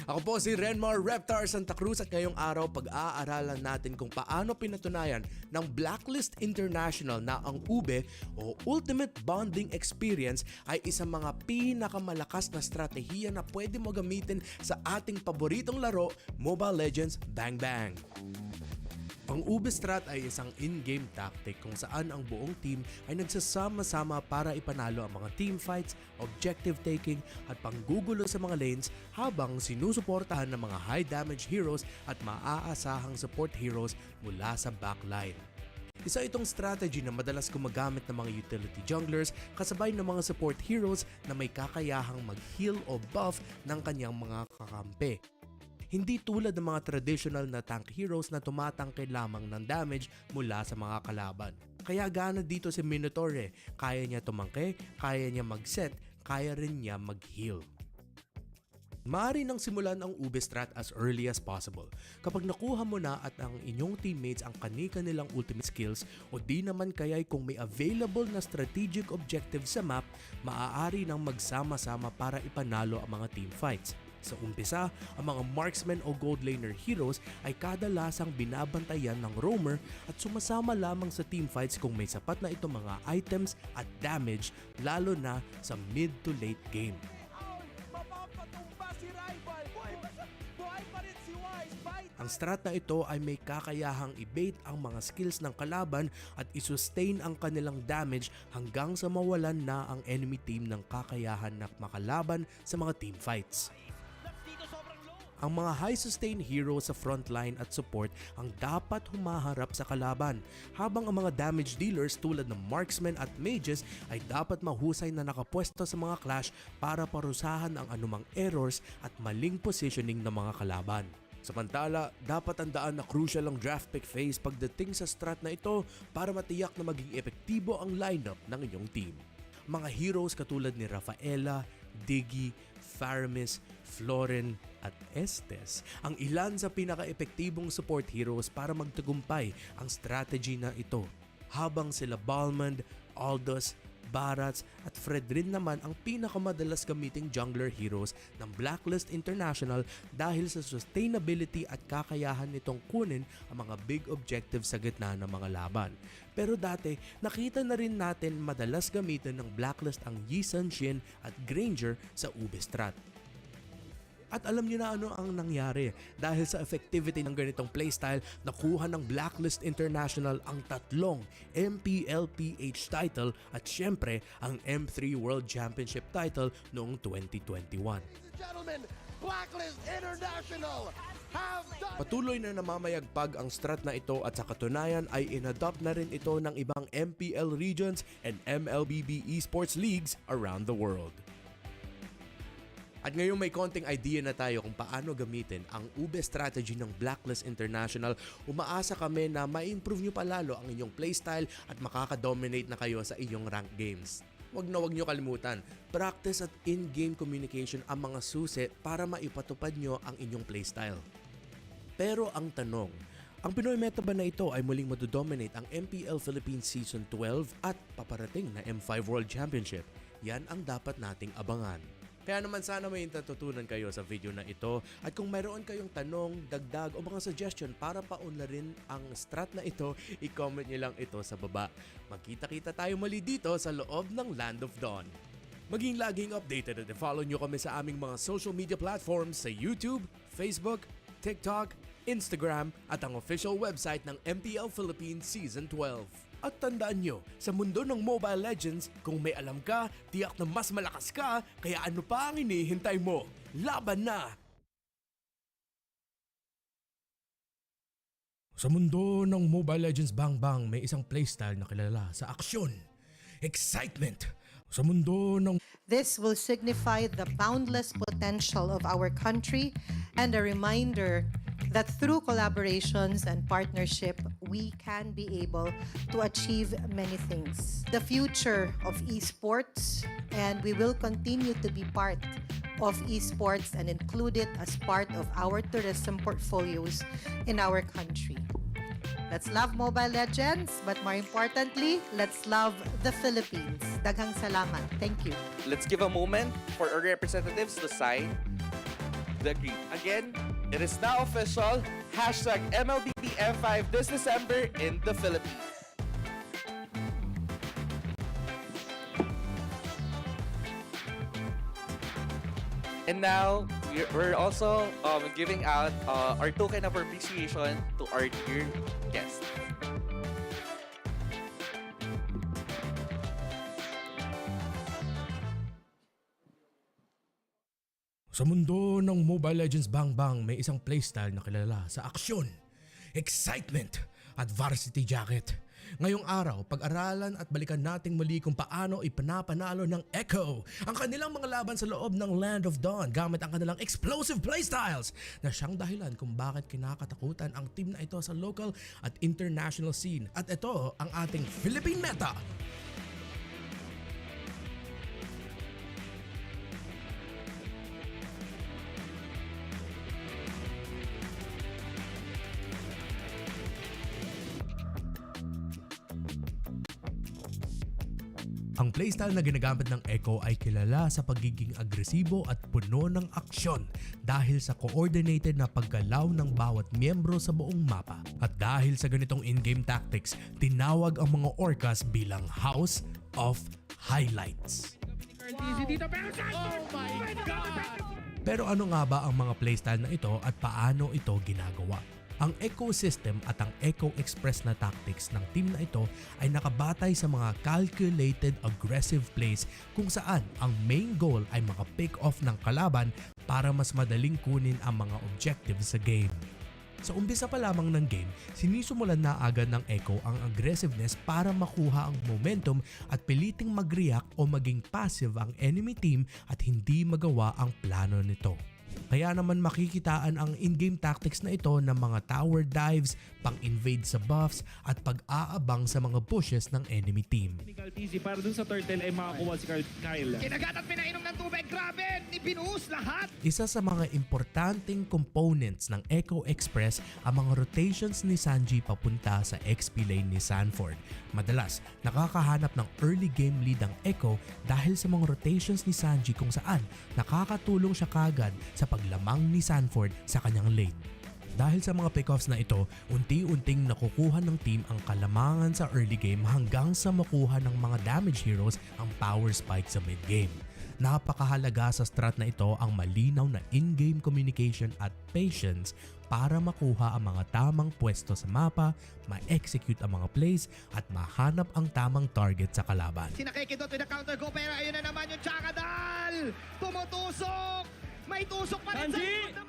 Ako po si Renmar Reptar Santa Cruz at ngayong araw pag-aaralan natin kung paano pinatunayan ng Blacklist International na ang UBE o Ultimate Bonding Experience ay isang mga pinakamalakas na strategiya na pwede mo gamitin sa ating paboritong laro, Mobile Legends Bang Bang. Ang UBE strat ay isang in-game tactic kung saan ang buong team ay nagsasama-sama para ipanalo ang mga team fights, objective taking at panggugulo sa mga lanes habang sinusuportahan ng mga high damage heroes at maaasahang support heroes mula sa backline. Isa itong strategy na madalas gumagamit ng mga utility junglers kasabay ng mga support heroes na may kakayahang mag-heal o buff ng kanyang mga kakampi. Hindi tulad ng mga traditional na tank heroes na tumatangke lamang ng damage mula sa mga kalaban. Kaya gana dito si Minotaur kaya niya tumangke, kaya niya mag-set, kaya rin niya mag-heal. Maaari nang simulan ang UBE strat as early as possible. Kapag nakuha mo na at ang inyong teammates ang kani-kanilang ultimate skills o di naman kaya'y kung may available na strategic objective sa map, maaari nang magsama-sama para ipanalo ang mga team fights. Sa umpisa, ang mga marksmen o gold laner heroes ay kadalasang binabantayan ng roamer at sumasama lamang sa teamfights kung may sapat na itong mga items at damage lalo na sa mid to late game. Ang strat na ito ay may kakayahang i-bait ang mga skills ng kalaban at i-sustain ang kanilang damage hanggang sa mawalan na ang enemy team ng kakayahan na makalaban sa mga teamfights. Ang mga high sustain heroes sa frontline at support ang dapat humaharap sa kalaban, habang ang mga damage dealers tulad ng marksmen at mages ay dapat mahusay na nakapwesto sa mga clash para parusahan ang anumang errors at maling positioning ng mga kalaban. Samantala, dapat tandaan na crucial ang draft pick phase pagdating sa strat na ito para matiyak na maging epektibo ang lineup ng inyong team. Mga heroes katulad ni Rafaela, Diggy, Faramis, Floren at Estes ang ilan sa pinaka-epektibong support heroes para magtagumpay ang strategy na ito. Habang sila Balmond, Aldous, Barats at Fredrin naman ang pinakamadalas gamiting jungler heroes ng Blacklist International dahil sa sustainability at kakayahan nitong kunin ang mga big objectives sa gitna ng mga laban. Pero dati, nakita na rin natin madalas gamitin ng Blacklist ang Yi Sun-Shin at Granger sa UBE strat. At alam niyo na ano ang nangyari dahil sa effectivity ng ganitong playstyle, nakuha ng Blacklist International ang 3 Mpl-Ph title at syempre ang M3 World Championship title noong 2021. Blacklist International have done. Patuloy na namamayagpag ang strat na ito at sa katunayan ay inadopt na rin ito ng ibang MPL regions and MLBB esports leagues around the world. At ngayon may konting idea na tayo kung paano gamitin ang UBE strategy ng Blacklist International. Umaasa kami na ma-improve nyo palalo ang inyong playstyle at makaka-dominate na kayo sa inyong rank games. Wag nyo kalimutan, practice at in-game communication ang mga susi para maipatupad nyo ang inyong playstyle. Pero ang tanong, ang Pinoy meta ba na ito ay muling madodominate ang MPL Philippines Season 12 at paparating na M5 World Championship? Yan ang dapat nating abangan. Kaya naman sana may natutunan kayo sa video na ito at kung mayroon kayong tanong, dagdag o mga suggestion para paunlarin ang strat na ito, i-comment nyo lang ito sa baba. Magkita-kita tayo muli dito sa loob ng Land of Dawn. Maging laging updated at follow nyo kami sa aming mga social media platforms sa YouTube, Facebook, TikTok, Instagram at ang official website ng MPL Philippines Season 12. At tandaan nyo, sa mundo ng Mobile Legends, kung may alam ka, tiyak na mas malakas ka, kaya ano pa ang hinihintay mo? Laban na! Sa mundo ng Mobile Legends Bang Bang, may isang playstyle na kilala sa aksyon, excitement. Sa mundo ng This will signify the boundless potential of our country and a reminder that through collaborations and partnership, we can be able to achieve many things. The future of esports, and we will continue to be part of esports and include it as part of our tourism portfolios in our country. Let's love Mobile Legends, but more importantly, let's love the Philippines. Daghang salamat. Thank you. Let's give a moment for our representatives to sign the agreement. Again, it is now official. Hashtag MLBPM5 this December in the Philippines. And now, we're also giving out our token of appreciation to our dear guests. Sa mundo ng Mobile Legends Bang Bang, may isang playstyle na kilala sa aksyon, excitement at varsity jacket. Ngayong araw, pag-aralan at balikan nating muli kung paano ipanapanalo ng Echo ang kanilang mga laban sa loob ng Land of Dawn gamit ang kanilang explosive playstyles na siyang dahilan kung bakit kinakatakutan ang team na ito sa local at international scene. At ito ang ating Philippine Meta. Ang playstyle na ginagamit ng Echo ay kilala sa pagiging agresibo at puno ng aksyon dahil sa coordinated na paggalaw ng bawat miyembro sa buong mapa. At dahil sa ganitong in-game tactics, tinawag ang mga orcas bilang House of Highlights. Pero ano nga ba ang mga playstyle na ito at paano ito ginagawa? Ang Echo System at ang Echo Express na tactics ng team na ito ay nakabatay sa mga calculated aggressive plays kung saan ang main goal ay maka-pick off ng kalaban para mas madaling kunin ang mga objectives sa game. Sa umpisa pa lamang ng game, sinisimulan na agad ng Echo ang aggressiveness para makuha ang momentum at piliting mag-react o maging passive ang enemy team at hindi magawa ang plano nito. Kaya naman makikitaan ang in-game tactics na ito ng mga tower dives, pang-invade sa buffs at pag-aabang sa mga bushes ng enemy team. Easy para dun sa turtle ay makakuha si Kyle. Kinagat at pinainom ng tubig. Grabe! Ibinuhos lahat! Isa sa mga importanteng components ng Echo Express ang mga rotations ni Sanji papunta sa XP lane ni Sanford. Madalas, nakakahanap ng early game lead ang Echo dahil sa mga rotations ni Sanji kung saan nakakatulong siya kagad sa paglamang ni Sanford sa kanyang lane. Dahil sa mga pickoffs na ito, unti-unting nakukuha ng team ang kalamangan sa early game hanggang sa makuha ng mga damage heroes ang power spike sa mid-game. Napakahalaga sa strat na ito ang malinaw na in-game communication at patience para makuha ang mga tamang pwesto sa mapa, ma-execute ang mga plays at mahanap ang tamang target sa kalaban. Sinakikidot with a counter go pero ayun na naman yung Chakadal! Tumutusok! May tusok pa rin sa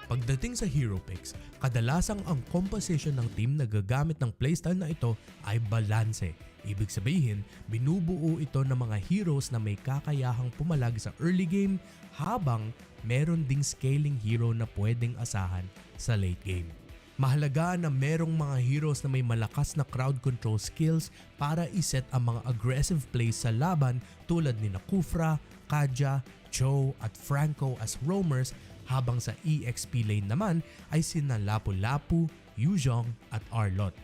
Pagdating sa hero picks, kadalasang ang composition ng team na gagamit ng playstyle na ito ay balanse. Ibig sabihin, binubuo ito ng mga heroes na may kakayahang pumalag sa early game habang meron ding scaling hero na pwedeng asahan sa late game. Mahalaga na merong mga heroes na may malakas na crowd control skills para iset ang mga aggressive plays sa laban tulad ni Kufra, Kaja, Cho at Franco as roamers habang sa EXP lane naman ay sina Lapu-Lapu, Yuzhong at Arlot.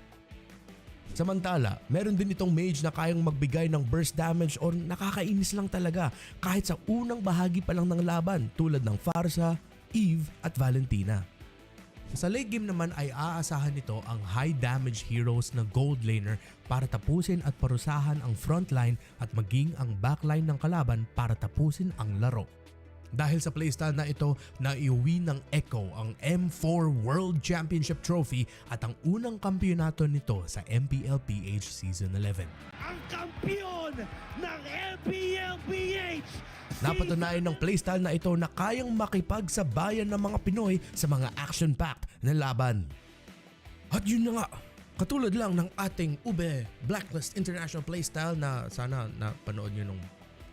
Samantala, meron din itong mage na kayang magbigay ng burst damage o nakakainis lang talaga kahit sa unang bahagi pa lang ng laban tulad ng Farsa, Eve at Valentina. Sa late game naman ay aasahan nito ang high damage heroes na gold laner para tapusin at parusahan ang frontline at maging ang backline ng kalaban para tapusin ang laro. Dahil sa playstyle na ito, naiuwi ng Echo ang M4 World Championship Trophy at ang unang kampyonato nito sa Mpl-Ph Season 11. Ang kampiyon ng Mpl-Ph! Napatunayan ng playstyle na ito na kayang makipagsabayan ng mga Pinoy sa mga action-packed na laban. At yun na nga, Katulad lang ng ating Ube Blacklist International Playstyle na sana napanood nyo nung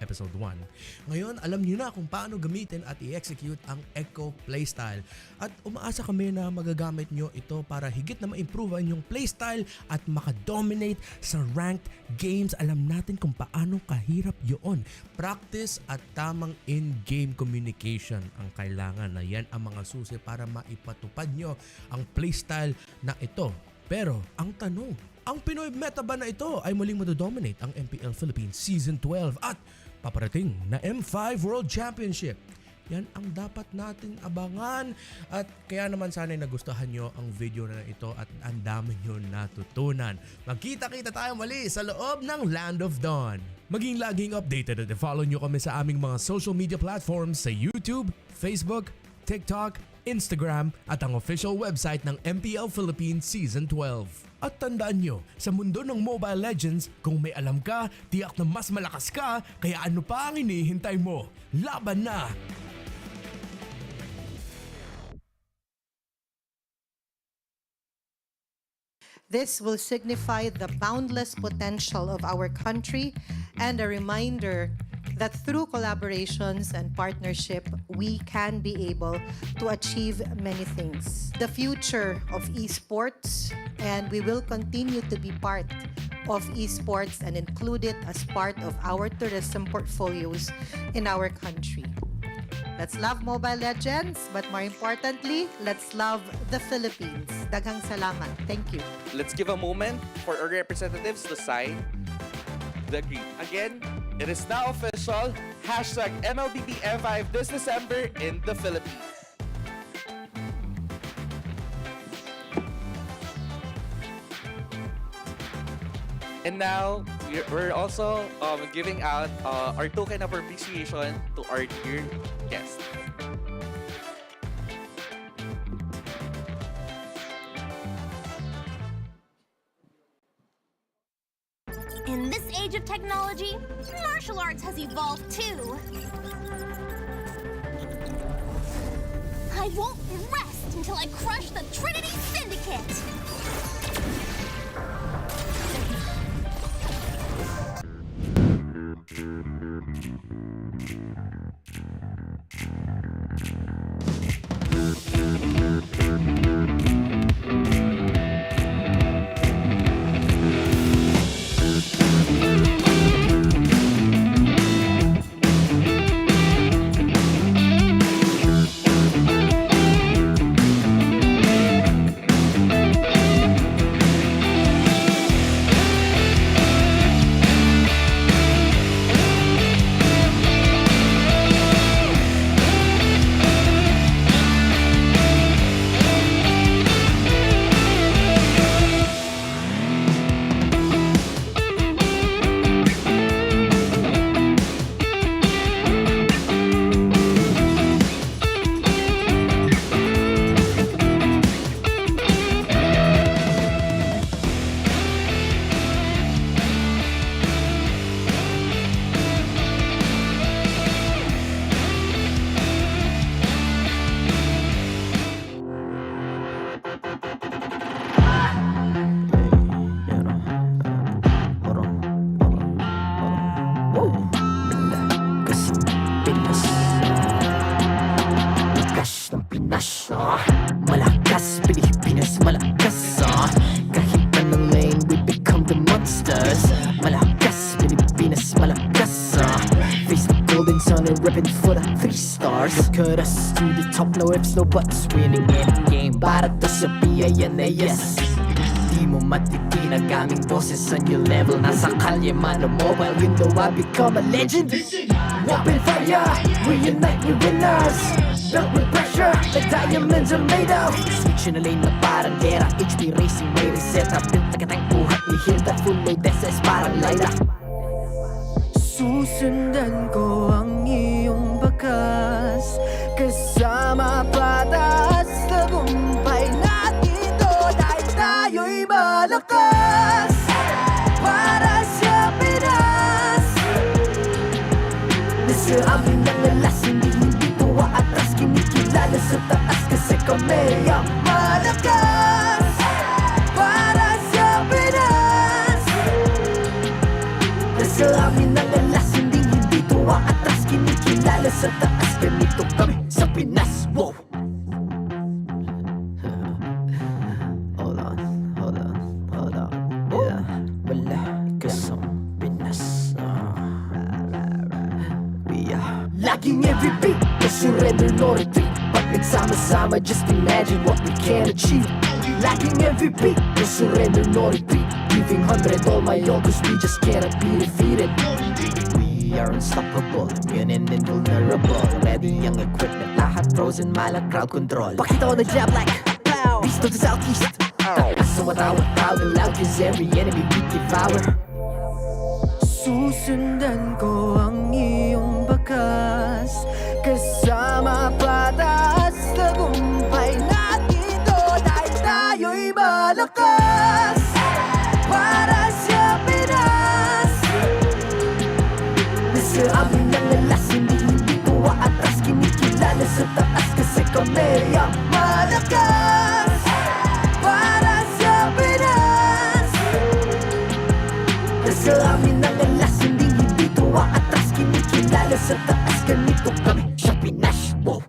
episode 1. Ngayon, alam niyo na kung paano gamitin at i-execute ang Echo Playstyle. At umaasa kami na magagamit nyo ito para higit na ma-improve ang inyong playstyle at makadominate sa ranked games. Alam natin kung paano kahirap yun. Practice at tamang in-game communication ang kailangan na yan ang mga susi para maipatupad nyo ang playstyle na ito. Pero, ang tanong, ang Pinoy meta ba na ito ay muling madodominate ang MPL Philippines Season 12 at paparating na M5 World Championship? Yan ang dapat nating abangan at kaya naman sana'y nagustuhan nyo ang video na ito at ang dami nyo natutunan. Magkita-kita tayo muli sa loob ng Land of Dawn. Maging laging updated at follow nyo kami sa aming mga social media platforms sa YouTube, Facebook, TikTok, Instagram at ang official website ng MPL Philippines Season 12. At tandaan nyo, sa mundo ng Mobile Legends, kung may alam ka, tiyak na mas malakas ka, kaya ano pa ang hinihintay mo? Laban na! This will signify the boundless potential of our country and a reminder that through collaborations and partnership, we can be able to achieve many things. The future of esports, and we will continue to be part of esports and include it as part of our tourism portfolios in our country. Let's love Mobile Legends, but more importantly, let's love the Philippines. Daghang salamat. Thank you. Let's give a moment for our representatives to sign the agreement. Again, it is now official. Hashtag #MLBBM5 this December in the Philippines. And now, we're also giving out our token of appreciation to our dear guest. In this age of technology, martial arts has evolved too. I won't rest until I crush the Trinity Syndicate! Malakas, Pilipinas, malakas kahit anong lane, we become the monsters. Malakas, Pilipinas, malakas face the golden sun and ribbon for the 3 stars. Look at us to the top, no ifs, no buts. Winning any game, para to sa PINAS. Di mo matitinag aming boses on your level. Nasa kalye man o mobile window, I become a legend. Open fire, we unite, we winners. Built with pressure, like diamonds are made of. Switching a lane na parang gera, HP racing, may reset. Built na kitang buhat ni Hilda, full load SS parang Lyra. Susundan ko ang iyong bakas, kasama patas, tagumpay natin to. Dahil tayo'y malakas, para sa Pinas. Nasa amin ang lalas, hindi tuwa atras. Kinikilala sa taas kasi kami ang malakas, para sa Nasa amin ang alas, hindi to aatras. Kinikilala sa taas, ganito kami sa Pinas. Wow! Hold on. Yeah, malakas ang Pinas. Laging every beat, no surrender, no retreat. Pag nagsama-sama, just imagine what we can achieve. Laging every beat, no surrender, no retreat. Giving 100 all my all, cause we just cannot be defeated. We are unstoppable, immune and invulnerable. Ready ang equipment, lahat frozen, mala crowd control. Pakita ko na jab like beast of the southeast. Takas sa watawat, proud and loud, cause every enemy we devour. Susundan ko ang iyong bakas, kasama pataas, tagumpay natin to, dahil tayo'y malakas. Para sa Pinas, nasa amin ang alas, hindi to aatras. Kinikilala sa taas, kasi kami ang malakas. Para sa Pinas, nasa amin ang alas, hindi to aatras. Kinikilala sa taas, ganito kami sa Pinas. Wow!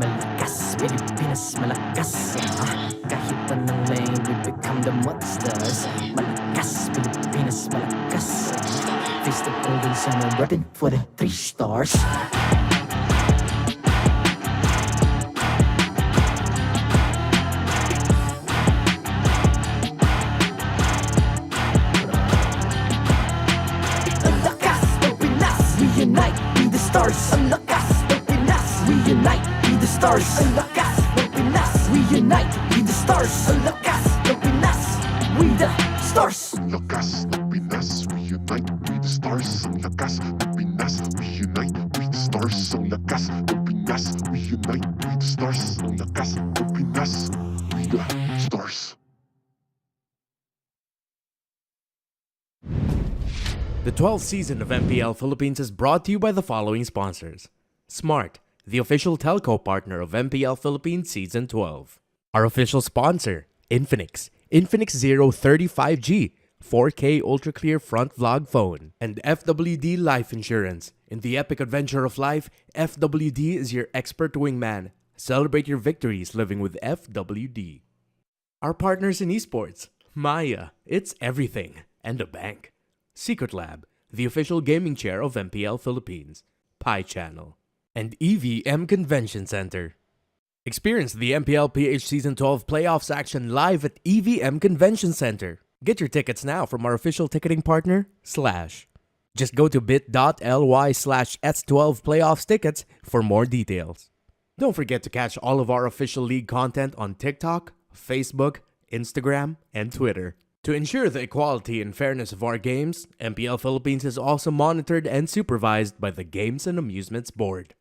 Malakas, Pilipinas, malakas. Kahit anong lane, we become the monsters. Malakas, Pilipinas, malakas. Face the golden sun and repping for the 3 stars. Ang lakas ng Pinas, we unite, be the stars. Ang lakas ng Pinas, we unite, be the stars. Ang lakas ng Pinas, we unite, be the stars. Ang lakas ng Pinas, we the stars. Ang lakas ng Pinas, we unite, we the stars. Ang lakas ng Pinas, we unite, we the stars. Ang lakas ng Pinas, we unite, we the stars. Ang lakas ng Pinas, we the stars. The 12th season of MPL Philippines is brought to you by the following sponsors. Smart, the official telco partner of MPL Philippines Season 12. Our official sponsor, Infinix. Infinix Zero 35G, 4K ultra clear front vlog phone. And FWD Life Insurance. In the epic adventure of life, FWD is your expert wingman. Celebrate your victories living with FWD. Our partners in esports, Maya, it's everything, and a bank. Secret Lab, the official gaming chair of MPL Philippines, Pi Channel, and EVM Convention Center. Experience the Mpl-Ph Season 12 playoffs action live at EVM Convention Center. Get your tickets now from our official ticketing partner, Slash. Just go to bit.ly/S12 playoffs tickets for more details. Don't forget to catch all of our official league content on TikTok, Facebook, Instagram, and Twitter. To ensure the equality and fairness of our games, MPL Philippines is also monitored and supervised by the Games and Amusements Board.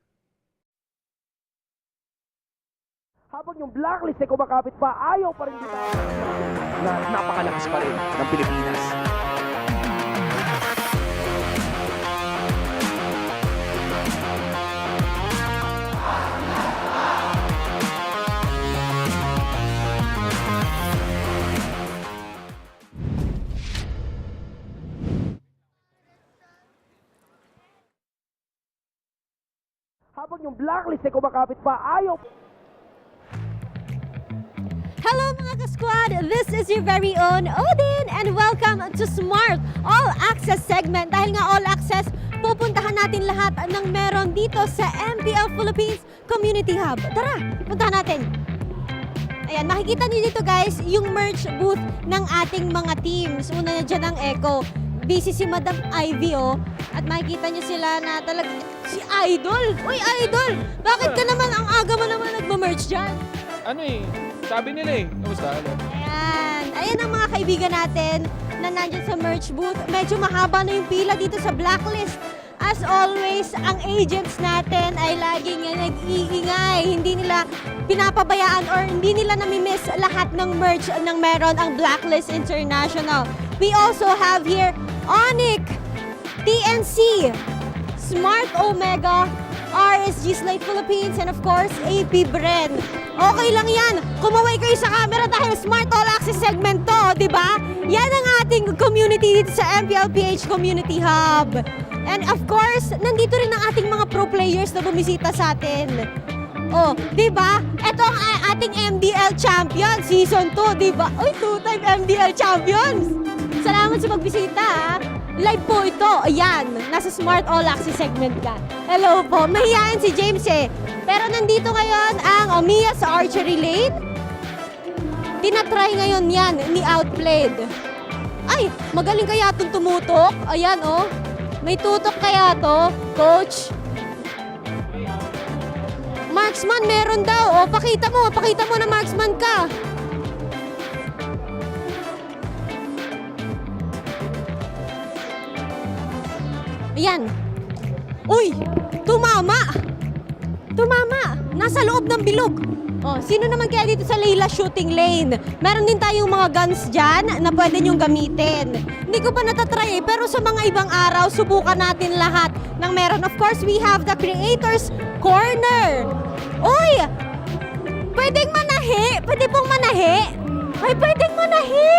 Habang yung blacklist ay kumakapit pa, ayaw pa rin kita na napakalakas pa rin ng Pilipinas. Habang yung blacklist ay kumakapit pa, ayaw. Hello mga ka-squad! This is your very own Odin and welcome to Smart All Access segment. Dahil nga All Access, pupuntahan natin lahat ng meron dito sa MPL Philippines Community Hub. Tara, puntahan natin. Ayan, makikita niyo dito guys, yung merch booth ng ating mga teams. Una na dyan ang Echo. Busy si Madam Ivy, oh. At makikita niyo sila na talagang si Idol. Uy, Idol! Bakit ka naman, ang aga mo naman nagmamerch dyan? Ano eh, sabi nila eh. Kamusta? Ayan. Ayan ang mga kaibigan natin na nandyan sa merch booth. Medyo mahaba na yung pila dito sa blacklist. As always, ang agents natin ay laging nag-iingay. Hindi nila pinapabayaan or hindi nila namimiss lahat ng merch ng meron ang Blacklist International. We also have here ONIC, TNC, Smart Omega, RSG Slate Philippines, and of course, AP Bren. Okay lang yan. Kumaway kayo kayo sa camera dahil Smart All Access segment to, di ba? Yan ang ating community dito sa Mpl-Ph Community Hub. And of course, nandito rin ang ating mga pro players na bumisita sa atin. Oh, di ba? Ito ang ating MDL champion, season 2, di ba? Uy, 2-time MDL champions! Salamat sa pagbisita, ha? Live po ito. Ayan, nasa Smart All Access segment ka. Hello po. Mahihain si James eh. Pero nandito ngayon ang Mia sa archery lane. Tinatry ngayon yan ni Outplayed. Ay, magaling kaya itong tumutok. Ayan, oh. May tutok kaya to, coach. Marksman, meron daw. O, pakita mo na marksman ka. Ayan. Uy, tumama. Nasa loob ng bilog. Oh, sino naman kaya dito sa Layla shooting lane? Meron din tayong mga guns dyan na pwede nyong gamitin. Hindi ko pa natatry eh, pero sa mga ibang araw, subukan natin lahat ng meron. Of course, we have the Creators Corner. Uy! Pwedeng manahi! Pwede pong manahi! Ay, pwedeng manahi!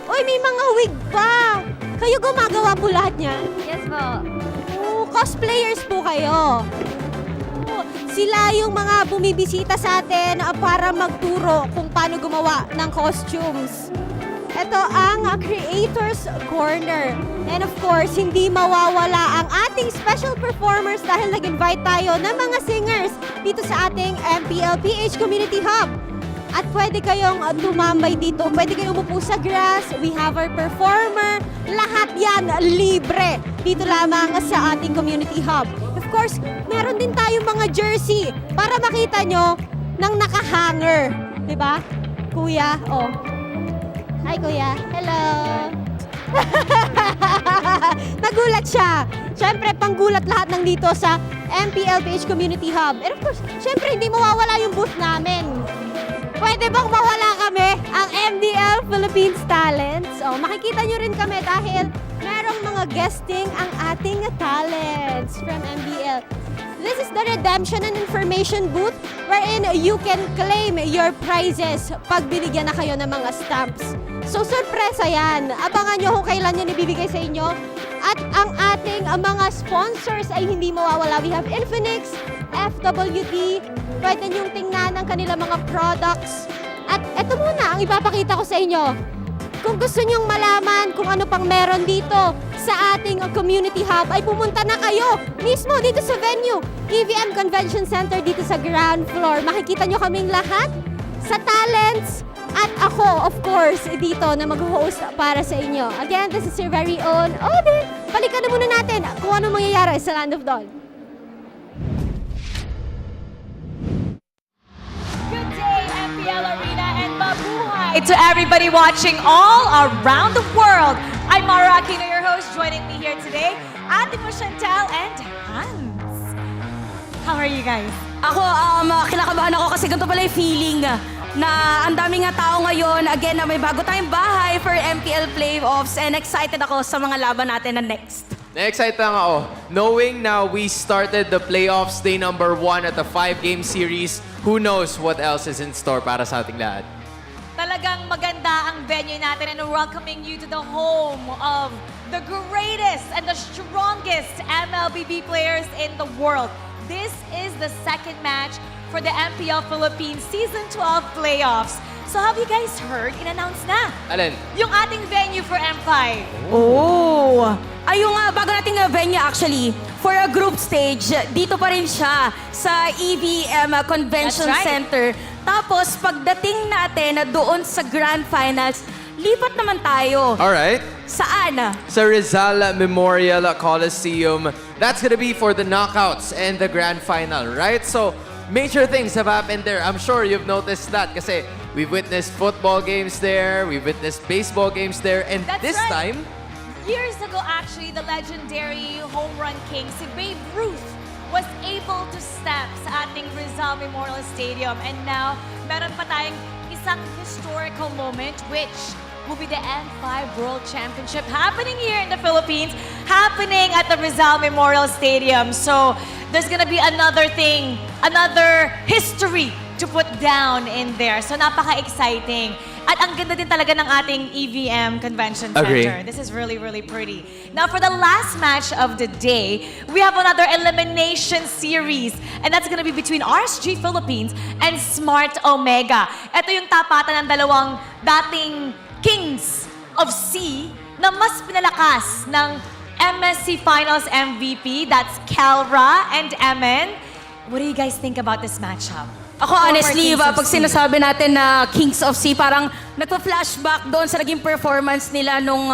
Uy, may mga wig pa! Kayo gumagawa po lahat niya? Yes po. Oh, cosplayers po kayo. Sila yung mga bumibisita sa atin para magturo kung paano gumawa ng costumes. Ito ang Creators Corner. And of course, hindi mawawala ang ating special performers dahil nag-invite tayo ng mga singers dito sa ating Mpl-Ph Community Hub. At pwede kayong tumambay dito. Pwede kayong umupo sa grass. We have our performer. Lahat yan libre. Dito lamang sa ating Community Hub. Of course, meron din tayong mga jersey para makita nyo ng nakahanger. Diba? Kuya, oh. Hi, Kuya. Hello. Nagulat siya. Siyempre, panggulat lahat ng dito sa Mpl-Ph Community Hub. And of course, siyempre, hindi mawawala yung booth namin. Pwede bang mawala kami ang MDL Philippines Talents? O, makikita nyo rin kami dahil merong mga guesting ang ating talents from MDL. This is the redemption and information booth wherein you can claim your prizes pag binigyan na kayo ng mga stamps. So, sorpresa yan. Abangan nyo kung kailan yan ibibigay sa inyo. At ang ating mga sponsors ay hindi mawawala. We have Infinix, FWD, pwede niyong tingnan ang kanilang mga products. At eto muna ang ipapakita ko sa inyo. Kung gusto niyong malaman kung ano pang meron dito sa ating community hub, ay pumunta na kayo mismo dito sa venue. EVM Convention Center dito sa ground floor. Makikita niyo kaming lahat sa talents. At ako, of course, dito na mag-host para sa inyo. Again, this is your very own Odin. Balikan na muna natin kung ano mangyayari sa Land of Dawn. Good day, MPL Arena, and mabuhay to everybody watching all around the world. I'm Mara Aquino, your host. Joining me here today, Ate mo Chantel and Hans. How are you guys? Ako, kinakabahan ako kasi ganito pala yung feeling na ang daming nga tao ngayon. Again, na may bago tayong bahay for MPL playoffs and excited ako sa mga laban natin na next. Na-excite lang ako. Knowing now we started the playoffs day number 1 at the 5-game series, who knows what else is in store para sa ating lahat. Talagang maganda ang venue natin and welcoming you to the home of the greatest and the strongest MLBB players in the world. This is the second match for the MPL Philippines Season 12 playoffs. So have you guys heard? In-announce na. Alin? Yung ating venue for M5. Oh! Ay, yung bago nating venue actually, for a group stage, dito pa rin siya sa EVM Convention That's right. Center. Tapos, pagdating natin na doon sa Grand Finals, lipat naman tayo. Alright. Saan? Sa Rizal Memorial Coliseum. That's gonna be for the knockouts and the grand final, right? So, major things have happened there. I'm sure you've noticed that kasi we've witnessed football games there, we've witnessed baseball games there, and That's this right. time... Years ago, actually, the legendary home run king, si Babe Ruth, was able to step sa ating Rizal Memorial Stadium. And now, meron pa tayong isang historical moment, which will be the M5 World Championship happening here in the Philippines, happening at the Rizal Memorial Stadium. So, there's gonna be another thing, another history to put down in there. So napaka-exciting. At ang ganda din talaga ng ating EVM Convention Center. Agree. This is really, really pretty. Now, for the last match of the day, we have another elimination series. And that's gonna be between RSG Philippines and Smart Omega. Ito yung tapatan ng dalawang dating Kings of C na mas pinalakas ng MSC Finals MVP. That's Calra and Emin. What do you guys think about this matchup? Ako honestly, Former Kings of pag C. sinasabi natin na Kings of C, parang nagpa-flashback doon sa naging performance nila nung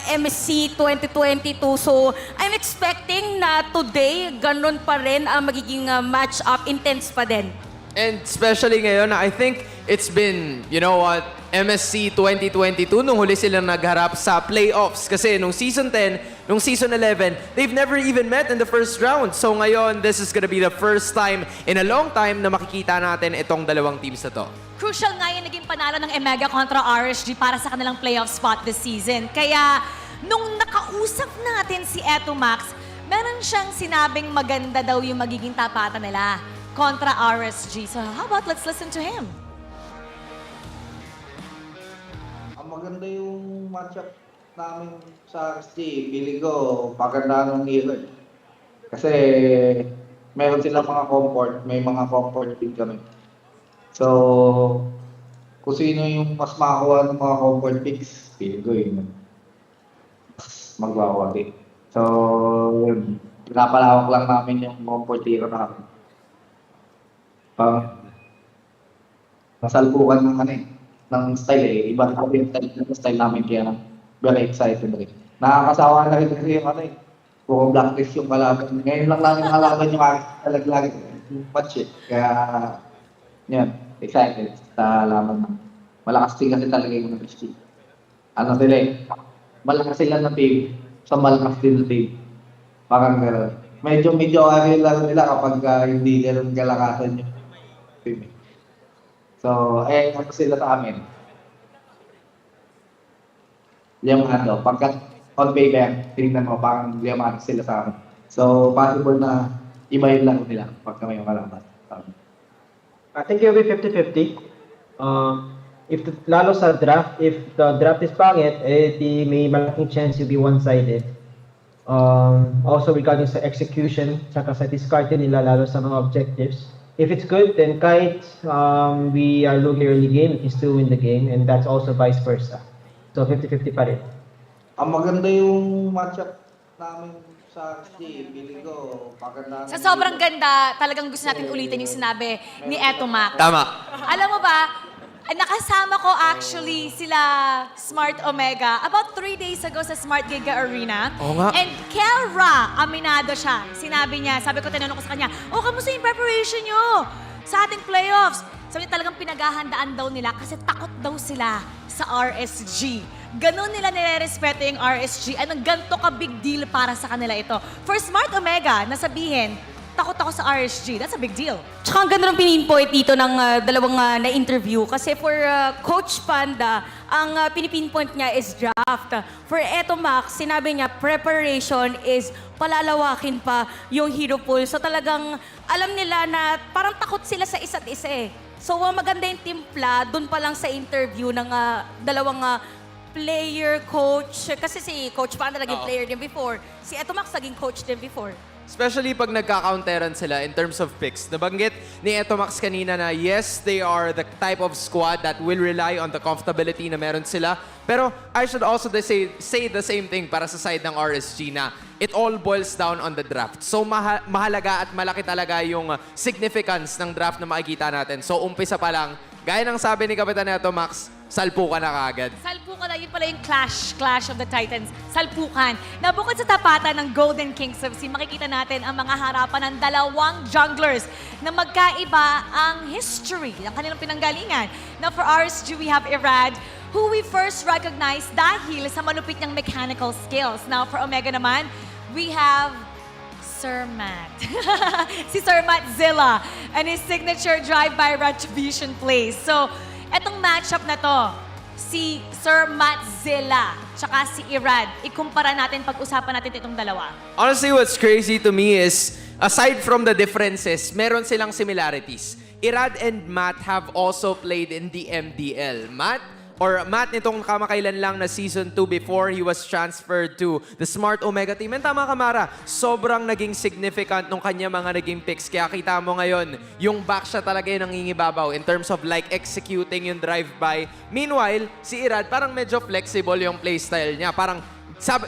MSC 2022. So, I'm expecting na today, ganun pa rin ang magiging match-up. Intense pa din. And especially ngayon, I think it's been, you know what, MSC 2022, nung huli silang nagharap sa playoffs. Kasi nung Season 10, nung Season 11, they've never even met in the first round. So ngayon, this is gonna be the first time in a long time na makikita natin itong dalawang teams na to. Crucial nga yung naging panalo ng Omega kontra RSG para sa kanilang playoff spot this season. Kaya, nung nakausap natin si Eto Max, meron siyang sinabing maganda daw yung magiging tapatan nila kontra RSG. So how about let's listen to him? Maganda yung matchup namin sa RSG. Feeling ko, maganda ng hero. Kasi meron silang mga comfort, may mga comfort din kami. So, kung sino yung mas makakuha ng mga comfort picks, feeling ko yun. Mas magwawagi. So, yun. Pinapalawak lang namin yung comfort hero namin. Nasalpukan ng ng style eh. Iba rin yung style namin kaya very excited rin. Nakakasawa na rin kasi yung puro blacklist yung kalaban. Ngayon lang namin nakalaban yung talagang match eh. Kaya, yan, excited sa laban namin. Malakas din kasi talaga yung RSG. Ano sila eh, malakas sila na team, sa malakas din na team. Parang gano'n. Medyo ayun lang nila kapag hindi gano'n galakasan yung team. So, ano sila sa amin? Liamado. Pagka on paper, tingnan mo, parang liamado sila sa amin. So, possible na iba yung laro nila pagka may kalaban. I think it'll be 50-50. Lalo sa draft, if the draft is pangit, may malaking chance you'll be one-sided. Also regarding sa execution, saka sa discarding nila lalo sa mga objectives. If it's good, then kahit we are losing early game, we can still win the game, and that's also vice versa. So 50-50 pa rin. Ang maganda yung matchup namin sa RSG, feeling ko, maganda. Sa sobrang ganda, talagang gusto natin ulitin yung sinabi ni Eto Max. Tama. Alam mo ba, nakasama ko actually sila Smart Omega about 3 days ago sa Smart Giga Arena. Oo nga. And Kelra, aminado siya. Sinabi niya, sabi ko, tinanong ko sa kanya, kamusta yung preparation nyo sa ating playoffs? Sabi niya, talagang pinaghahandaan daw nila kasi takot daw sila sa RSG. Ganon nila nire-respeto yung RSG. Anong ganito ka big deal para sa kanila ito. For Smart Omega, nasabihin, takot ako sa RSG. That's a big deal. Tsaka ang ganda ng pinpoint dito ng dalawang na-interview. Kasi for Coach Panda, ang pinipinpoint niya is draft. For Eto Max, sinabi niya, preparation is palalawakin pa yung hero pool. So talagang alam nila na parang takot sila sa isa't isa eh. So maganda yung timpla, dun pa lang sa interview ng dalawang player, coach. Kasi si Coach Panda naging player din before. Si Eto Max naging coach din before. Especially pag nagka-counteran sila in terms of picks. Nabanggit ni Eto Max kanina na yes, they are the type of squad that will rely on the comfortability na meron sila. Pero I should also say the same thing para sa side ng RSG na it all boils down on the draft. So mahalaga at malaki talaga yung significance ng draft na makikita natin. So umpisa pa lang, gaya ng sabi ni Kapitan Eto Max, salpukan na kaagad. Salpukan na, yun pala yung Clash of the Titans. Salpukan. Na bukod sa tapatan ng Golden Kings of Sea, makikita natin ang mga harapan ng dalawang junglers na magkaiba ang history ng kanilang pinanggalingan. Now for RSG, we have Irad, who we first recognized dahil sa malupit niyang mechanical skills. Now for Omega naman, we have Sir Matt. Si Sir Matt Zilla and his signature drive-by retribution plays. So, etong matchup na to, si Sir Matt Zilla tsaka si Irad, ikumpara natin, pag-usapan natin itong dalawa. Honestly, what's crazy to me is, aside from the differences, meron silang similarities. Irad and Matt have also played in the MDL. Matt, nitong kamakailan lang na Season 2 before he was transferred to the Smart Omega team. And tama ka, Mara, sobrang naging significant nung kanya mga naging picks. Kaya kita mo ngayon, yung back siya talaga yung nangingibabaw in terms of like executing yung drive-by. Meanwhile, si Irad parang medyo flexible yung playstyle niya. Parang,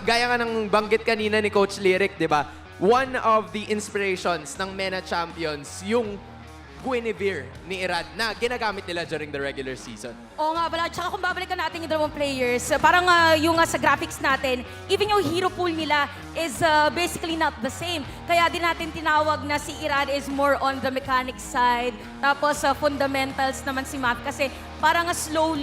gaya nga ng banggit kanina ni Coach Lyric, di ba? One of the inspirations ng MENA Champions, yung Guinevere ni Irad na ginagamit nila during the regular season. Oo nga pala. Tsaka kung babalikan natin yung dalawang players, parang yung sa graphics natin, even yung hero pool nila is basically not the same. Kaya din natin tinawag na si Irad is more on the mechanic side. Tapos fundamentals naman si Matt kasi parang slow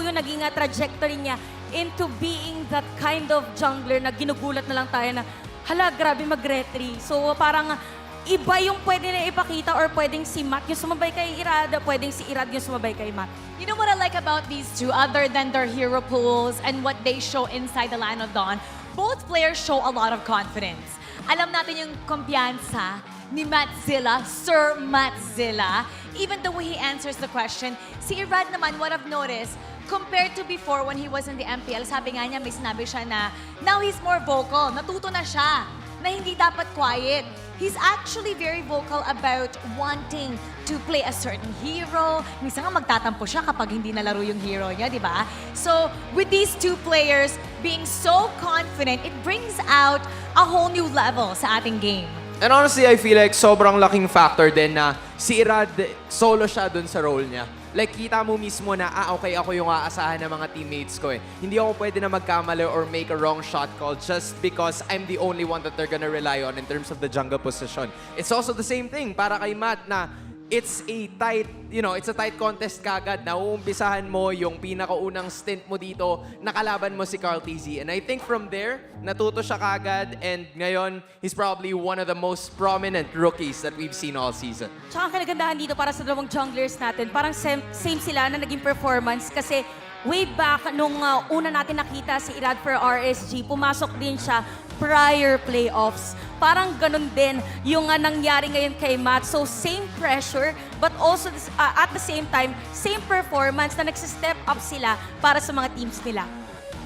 yung naging trajectory niya into being that kind of jungler na ginugulat na lang tayo na hala, grabe mag-retry. So parang iba yung pwede na ipakita or pwedeng si Matt yung sumabay kay Irad, pwedeng si Irad yung sumabay kay Matt. You know what I like about these two, other than their hero pools and what they show inside the line of Dawn, both players show a lot of confidence. Alam natin yung kumpiyansa ni Mattzilla, Sir Mattzilla. Even the way he answers the question, si Irad naman, what I've noticed, compared to before when he was in the MPL, sabi nga niya, may sinabi siya na now he's more vocal, natuto na siya, na hindi dapat quiet. He's actually very vocal about wanting to play a certain hero. Minsan nga magtatampo siya kapag hindi nalaro yung hero niya, di ba? So, with these two players being so confident, it brings out a whole new level sa ating game. And honestly, I feel like sobrang laking factor din na si Irad, solo siya dun sa role niya. Like, kita mo mismo na, okay, ako yung aasahan ng mga teammates ko eh. Hindi ako pwede na magkamali or make a wrong shot call just because I'm the only one that they're gonna rely on in terms of the jungle position. It's also the same thing para kay Matt na it's a tight contest kagad. Nauumpisahan mo yung pinakaunang stint mo dito, nakalaban mo si Carl TZ. And I think from there, natuto siya kagad and ngayon, he's probably one of the most prominent rookies that we've seen all season. Tsaka ang kanagandahan dito para sa dalawang junglers natin, parang same sila na naging performance kasi way back nung una natin nakita si Irad for RSG, pumasok din siya prior playoffs. Parang ganun din yung nangyari ngayon kay Matt. So same pressure, but also at the same time, same performance na nagsistep up sila para sa mga teams nila.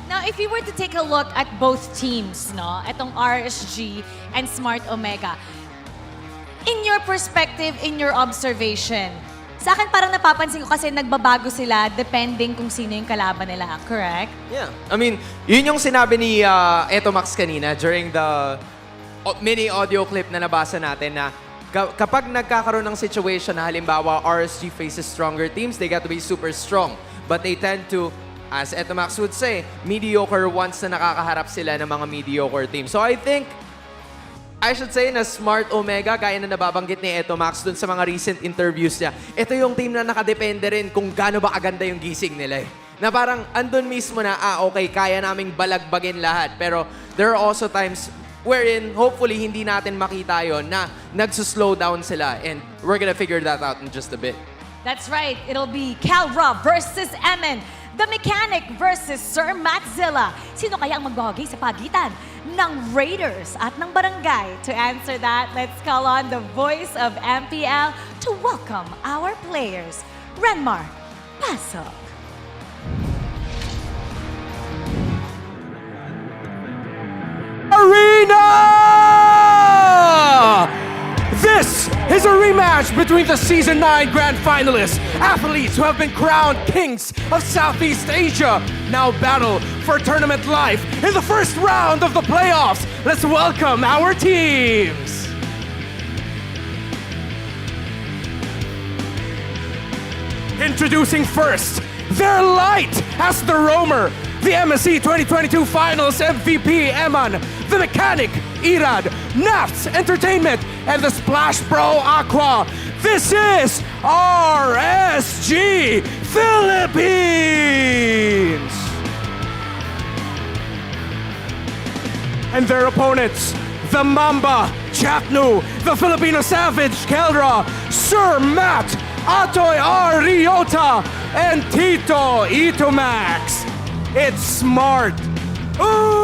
Now, if you were to take a look at both teams, no, etong RSG and Smart Omega, in your perspective, in your observation, sa akin parang napapansin ko kasi nagbabago sila depending kung sino yung kalaban nila, correct? Yeah. I mean, yun yung sinabi ni Etomax kanina during the mini audio clip na nabasa natin na kapag nagkakaroon ng situation na halimbawa RSG faces stronger teams, they got to be super strong. But they tend to, as Etomax would say, mediocre once na nakakaharap sila ng mga mediocre teams. So I think, I should say na Smart Omega, gaya na nababanggit ni Etomax dun sa mga recent interviews niya, ito yung team na nakadepende rin kung gaano ba kaganda yung gising nila eh. Na parang andun mismo na, okay, kaya naming balagbagin lahat. Pero there are also times wherein hopefully hindi natin makita yon na nagsuslow down sila. And we're gonna figure that out in just a bit. That's right. It'll be Calra versus Emin. The Mechanic versus Sir Mattzilla. Sino kaya ang magbahagi sa pagitan ng Raiders at ng Barangay? To answer that, let's call on the voice of MPL to welcome our players. Renmar, pasok. Arena! This is a rematch between the Season 9 Grand Finalists, athletes who have been crowned kings of Southeast Asia, now battle for tournament life in the first round of the playoffs. Let's welcome our teams. Introducing first, their light as the roamer, the MSC 2022 Finals MVP, Eman, the Mechanic, Irad, Nafts Entertainment, and the Splash Pro Aqua. This is RSG Philippines! And their opponents, the Mamba, Chapnu, the Filipino Savage, Kelra, Sir Matt, Atoy R. Ryota, and Tito Itomax. It's Smart Omega!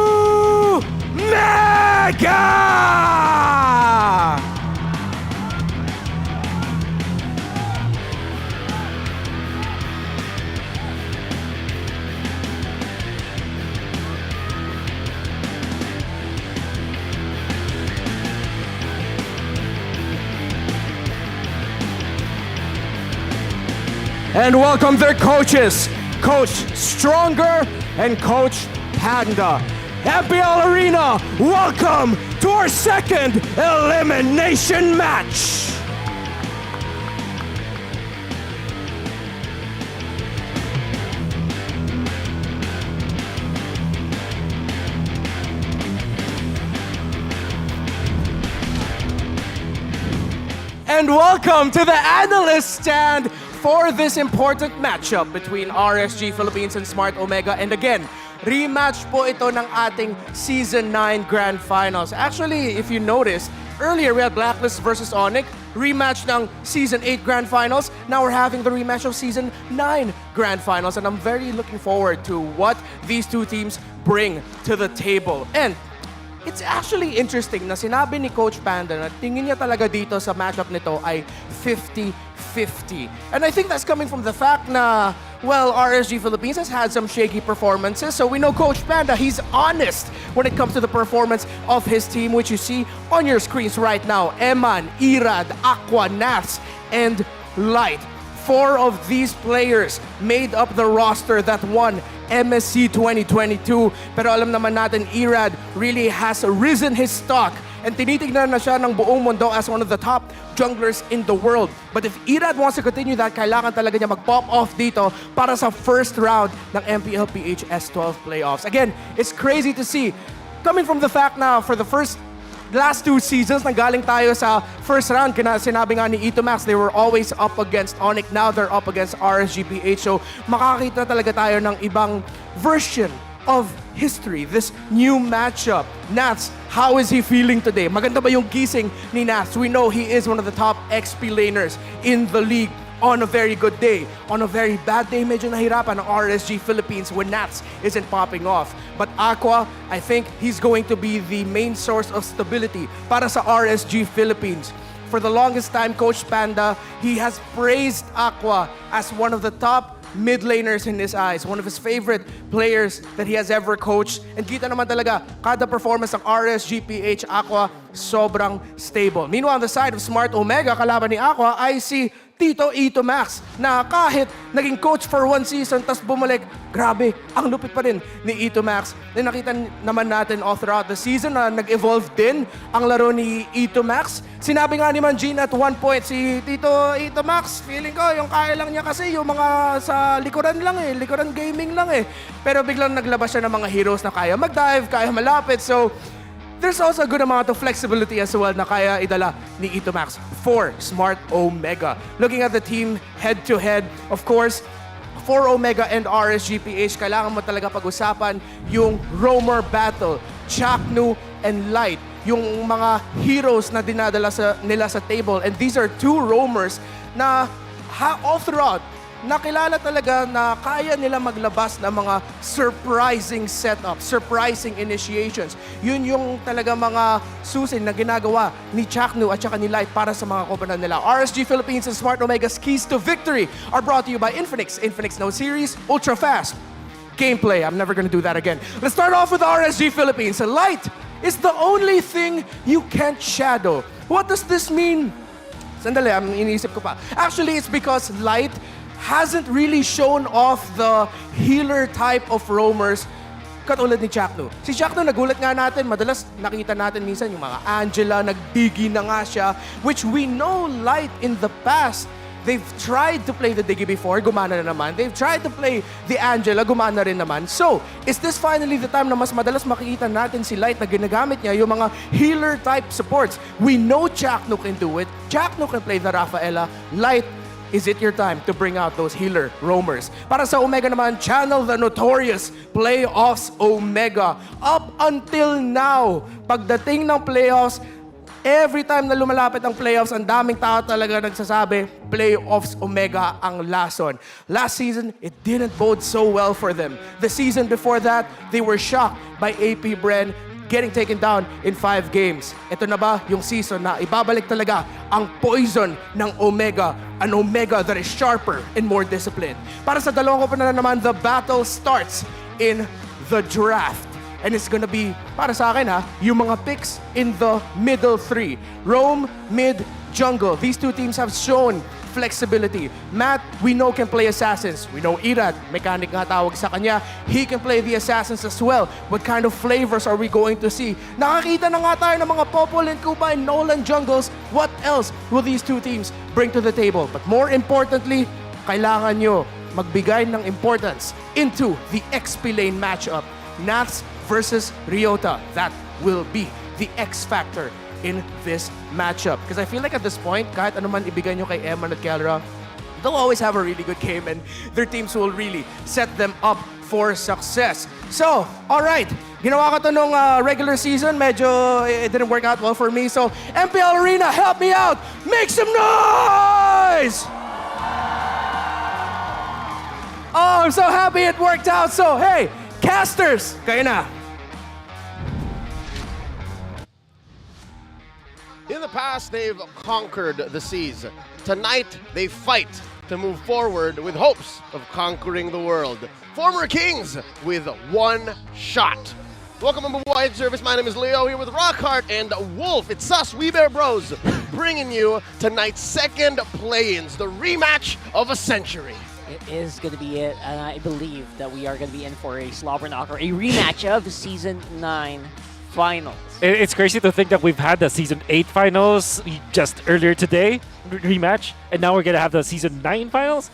and welcome their coaches, Coach Stronger and Coach Panda. Mpl Arena, welcome to our second elimination match. And welcome to the analyst stand for this important matchup between RSG Philippines and Smart Omega. And again, rematch po ito ng ating Season 9 Grand Finals. Actually, if you noticed, earlier we had Blacklist versus ONIC, rematch ng Season 8 Grand Finals. Now we're having the rematch of Season 9 Grand Finals. And I'm very looking forward to what these two teams bring to the table. And it's actually interesting na sinabi ni Coach Panda na tingin niya talaga dito sa matchup nito ay 50-50. And I think that's coming from the fact na, well, RSG Philippines has had some shaky performances. So we know Coach Panda, he's honest when it comes to the performance of his team, which you see on your screens right now. Eman, Irad, Aqua, Nats, and Light. 4 of these players made up the roster that won MSC 2022. Pero alam naman natin, Irad really has risen his stock and tinitignan na siya ng buong mundo as one of the top junglers in the world. But if Irad wants to continue that, kailangan talaga niya mag-pop off dito para sa first round ng Mpl-Ph S12 playoffs. Again, it's crazy to see. Coming from the fact na for the last 2 seasons, nanggaling tayo sa first round. Sinabi nga ni Itomax, they were always up against ONIC. Now they're up against RSGPH. So makakita talaga tayo ng ibang version of history, this new matchup. Nats, how is he feeling today? Maganda ba yung gising ni Nats? We know he is one of the top XP laners in the league. On a very good day. On a very bad day, medyo nahirapan ang RSG Philippines when Nats isn't popping off. But Aqua, I think he's going to be the main source of stability para sa RSG Philippines. For the longest time, Coach Panda, he has praised Aqua as one of the top mid laners in his eyes, one of his favorite players that he has ever coached. And kita naman talaga, kada performance ng RSGPH Aqua, sobrang stable. Meanwhile, on the side of Smart Omega, kalaban ni Aqua, I see Tito Itomax na kahit naging coach for 1 season tas bumalik, grabe, ang lupit pa rin ni Itomax. Na nakita naman natin all throughout the season na nag-evolve din ang laro ni Itomax. Sinabi nga ni Manjin at one point, si Tito Itomax, feeling ko yung kaya lang niya kasi yung mga sa likuran lang likuran gaming lang Pero biglang naglabas siya ng mga heroes na kaya mag-dive, kaya malapit. So, there's also a good amount of flexibility as well na kaya idala ni Itomax for Smart Omega. Looking at the team head-to-head, of course, for Omega and RSGPH, kailangan mo talaga pag-usapan yung roamer battle, Chaknu and Light, yung mga heroes na dinadala nila sa table. And these are 2 roamers na all throughout, nakilala talaga na kaya nila maglabas ng mga surprising setups, surprising initiations. Yun yung talaga mga susi na ginagawa ni Chaknu at saka ni Light para sa mga koponan nila. RSG Philippines and Smart Omega's keys to victory are brought to you by Infinix. Infinix No Series, ultra fast gameplay. I'm never gonna do that again. Let's start off with RSG Philippines. Light is the only thing you can't shadow. What does this mean? Sandali, iniisip ko pa. Actually, it's because Light hasn't really shown off the healer type of roamers katulad ni Chaknu. Si Chaknu, nagulat nga natin, madalas nakita natin minsan yung mga Angela, nagdigi na nga siya, which we know Light in the past. They've tried to play the Diggy before, gumana na naman. They've tried to play the Angela, gumana rin naman. So, is this finally the time na mas madalas makikita natin si Light na ginagamit niya yung mga healer type supports? We know Chaknu can do it. Chaknu can play the Rafaela. Light, is it your time to bring out those healer roamers? Para sa Omega naman, channel the notorious Playoffs Omega. Up until now, pagdating ng playoffs, every time na lumalapit ang playoffs, ang daming tao talaga nagsasabi, Playoffs Omega ang lason. Last season, it didn't bode so well for them. The season before that, they were shocked by AP Bren getting taken down in 5 games. Ito na ba yung season na ibabalik talaga ang poison ng Omega, an Omega that is sharper and more disciplined? Para sa dalawang koponan na naman, the battle starts in the draft. And it's gonna be, para sa akin yung mga picks in the middle 3. Roam, mid, jungle. These 2 teams have shown flexibility. Matt, we know, can play assassins. We know Irad, mechanic nga tawag sa kanya. He can play the assassins as well. What kind of flavors are we going to see? Nakakita na nga tayo ng mga Popol and Kupa and Nolan jungles. What else will these two teams bring to the table? But more importantly, kailangan nyo magbigay ng importance into the XP lane matchup. Nats versus Ryota. That will be the X factor in this matchup. Because I feel like at this point, kahit ano man ibigay nyo kay Eman at Kelra, they'll always have a really good game and their teams will really set them up for success. So, alright, ginawa ko to nung regular season, medyo it didn't work out well for me. So, MPL Arena, help me out! Make some noise! Oh, I'm so happy it worked out. So, hey, casters, kayo na. In the past, they've conquered the seas. Tonight, they fight to move forward with hopes of conquering the world. Former Kings with one shot. Welcome on Wide Service. My name is Leo here with Rockhart and Wolf. It's us, We Bear Bros, bringing you tonight's second play-ins, the rematch of a century. It is going to be it, and I believe that we are going to be in for a slobber knocker, a rematch of the Season 9 finals. It's crazy to think that we've had the Season 8 finals just earlier today, rematch, and now we're going to have the Season 9 finals.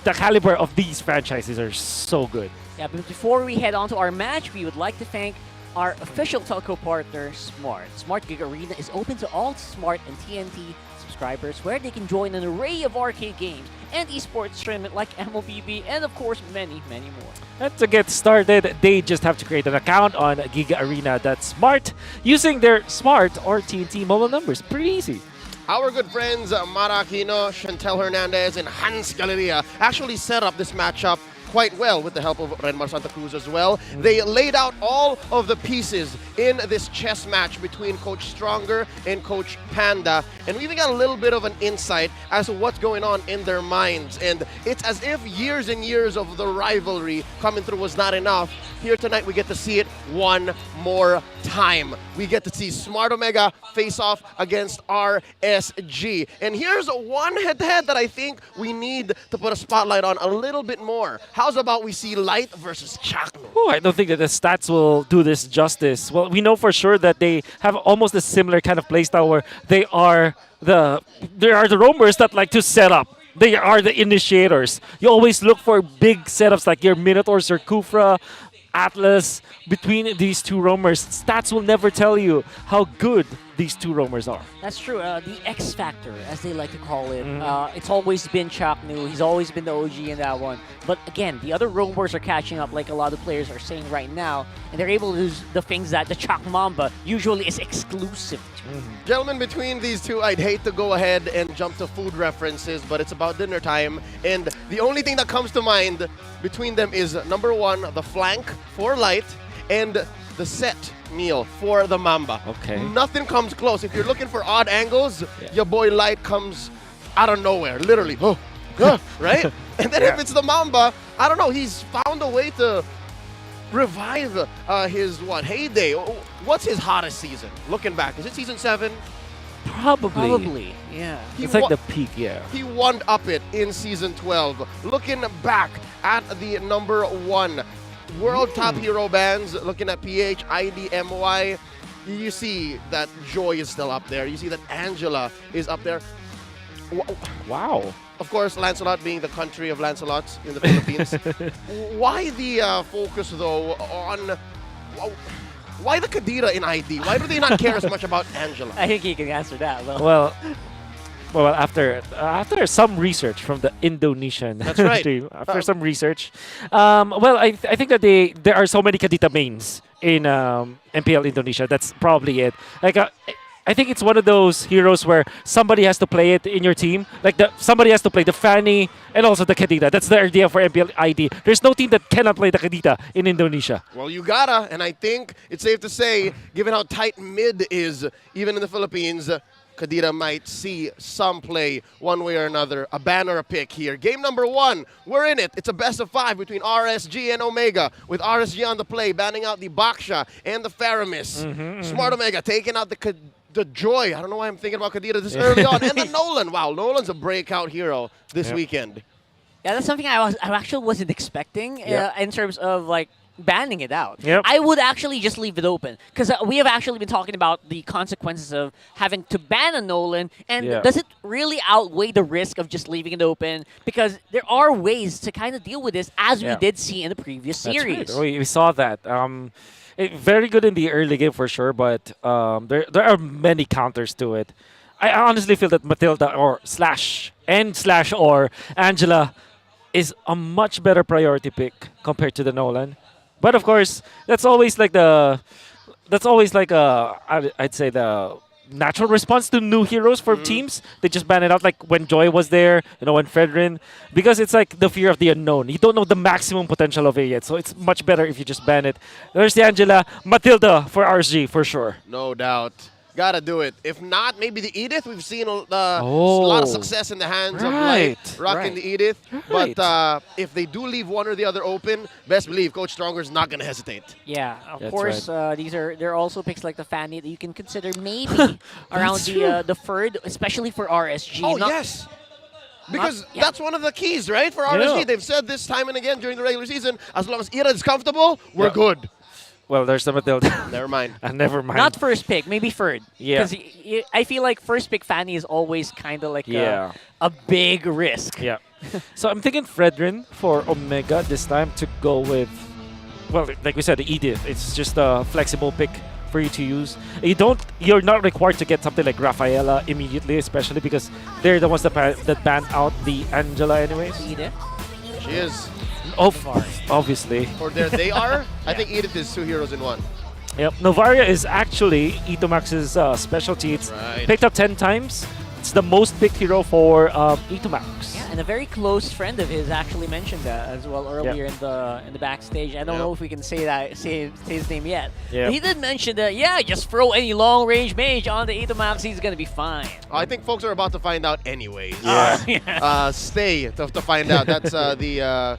The caliber of these franchises are so good. Yeah, but before we head on to our match, we would like to thank our official telco partner, Smart. Smart Gig Arena is open to all Smart and TNT subscribers, where they can join an array of arcade games and esports tournament like Mpl-Ph and of course many, many more. And to get started, they just have to create an account on Giga-Arena.smart using their Smart or TNT mobile numbers. Pretty easy. Our good friends Mara Aquino, Chantel Hernandez, and Hans Galeria actually set up this matchup quite well with the help of Renmar Santa Cruz as well. They laid out all of the pieces in this chess match between Coach Stronger and Coach Panda, and we even got a little bit of an insight as to what's going on in their minds. And it's as if years and years of the rivalry coming through was not enough. Here tonight we get to see it one more time. We get to see Smart Omega face off against RSG. And here's one head-to-head that I think we need to put a spotlight on a little bit more. How's about we see Light versus Chakno? Oh, I don't think that the stats will do this justice. Well, we know for sure that they have almost a similar kind of playstyle where they are the roamers that like to set up. They are the initiators. You always look for big setups like your Minotaurs or Kufra, Atlas. Between these two roamers, stats will never tell you how good these two roamers are. That's true. The X Factor, as they like to call it. It's always been Chaknu. He's always been the OG in that one. But again, the other roamers are catching up like a lot of players are saying right now. And they're able to do the things that the Chak Mamba usually is exclusive to. Gentlemen, between these two, I'd hate to go ahead and jump to food references, but it's about dinner time. And the only thing that comes to mind between them is number one, the flank for Light, and the set meal for the Mamba. Okay. Nothing comes close. If you're looking for odd angles, your boy Light comes out of nowhere, literally. Right? And then if it's the Mamba, I don't know, he's found a way to revive his heyday. What's his hottest season? Looking back, is it season 7? Probably. Yeah. It's like the peak, yeah. He one-up it in season 12. Looking back at the number 1 World Top Hero bands, looking at PH, ID, MY, you see that Joy is still up there. You see that Angela is up there. Wow. Of course, Lancelot being the country of Lancelots in the Philippines. Why the focus, though, on... Why the Kadira in ID? Why do they not care as much about Angela? I think he can answer that. Well, after some research from the Indonesian team, after some research, I think that there are so many Kadita mains in MPL Indonesia. That's probably it. Like I think it's one of those heroes where somebody has to play it in your team. Like somebody has to play the Fanny and also the Kadita. That's the idea for MPL ID. There's no team that cannot play the Kadita in Indonesia. Well, you gotta, and I think it's safe to say, given how tight mid is, even in the Philippines, Kadira might see some play one way or another. A ban or a pick here. Game number 1, we're in it. It's a best of 5 between RSG and Omega, with RSG on the play, banning out the Baksha and the Faramis. Smart Omega taking out the the Joy. I don't know why I'm thinking about Kadira this early on. And the Nolan. Wow, Nolan's a breakout hero this weekend. Yeah, that's something I actually wasn't expecting in terms of like banning it out. Yep. I would actually just leave it open because we have actually been talking about the consequences of having to ban a Nolan, and does it really outweigh the risk of just leaving it open? Because there are ways to kind of deal with this, as we did see in the previous series. That's right. We saw that. Very good in the early game for sure, but there are many counters to it. I honestly feel that Matilda or Angela is a much better priority pick compared to the Nolan. But of course, that's always like I'd say the natural response to new heroes for teams. They just ban it out, like when Joy was there, when Fredrin, because it's like the fear of the unknown. You don't know the maximum potential of it yet, so it's much better if you just ban it. There's the Angela, Matilda for RSG for sure. No doubt. Gotta do it. If not, maybe the Edith. We've seen a lot of success in the hands of Light rocking the Edith. Right. But if they do leave one or the other open, best believe Coach Stronger is not gonna hesitate. Yeah, of course. There are also picks like the Fanny that you can consider maybe around the third, especially for RSG. Oh yes. Because that's one of the keys, right? For RSG, they've said this time and again during the regular season, as long as Ira is comfortable, we're good. Well, there's the Matilda. Never mind. Never mind. Not first pick, maybe third. Yeah. Because I feel like first pick Fanny is always kind of like a big risk. Yeah. So I'm thinking Fredrin for Omega this time to go with, well, like we said, the Edith. It's just a flexible pick for you to use. You're not required to get something like Rafaela immediately, especially because they're the ones that ban out the Angela anyways. Edith? She is. Obviously. Or they are. I think Edith is two heroes in one. Yep. Novaria is actually Itomax's specialty. It's picked up 10 times. It's the most picked hero for Itomax. Yeah, and a very close friend of his actually mentioned that as well earlier in the backstage. I don't know if we can say his name yet. Yep. But he did mention that just throw any long range mage on the Itomax, he's gonna be fine. I think folks are about to find out anyways. Stay to find out. That's the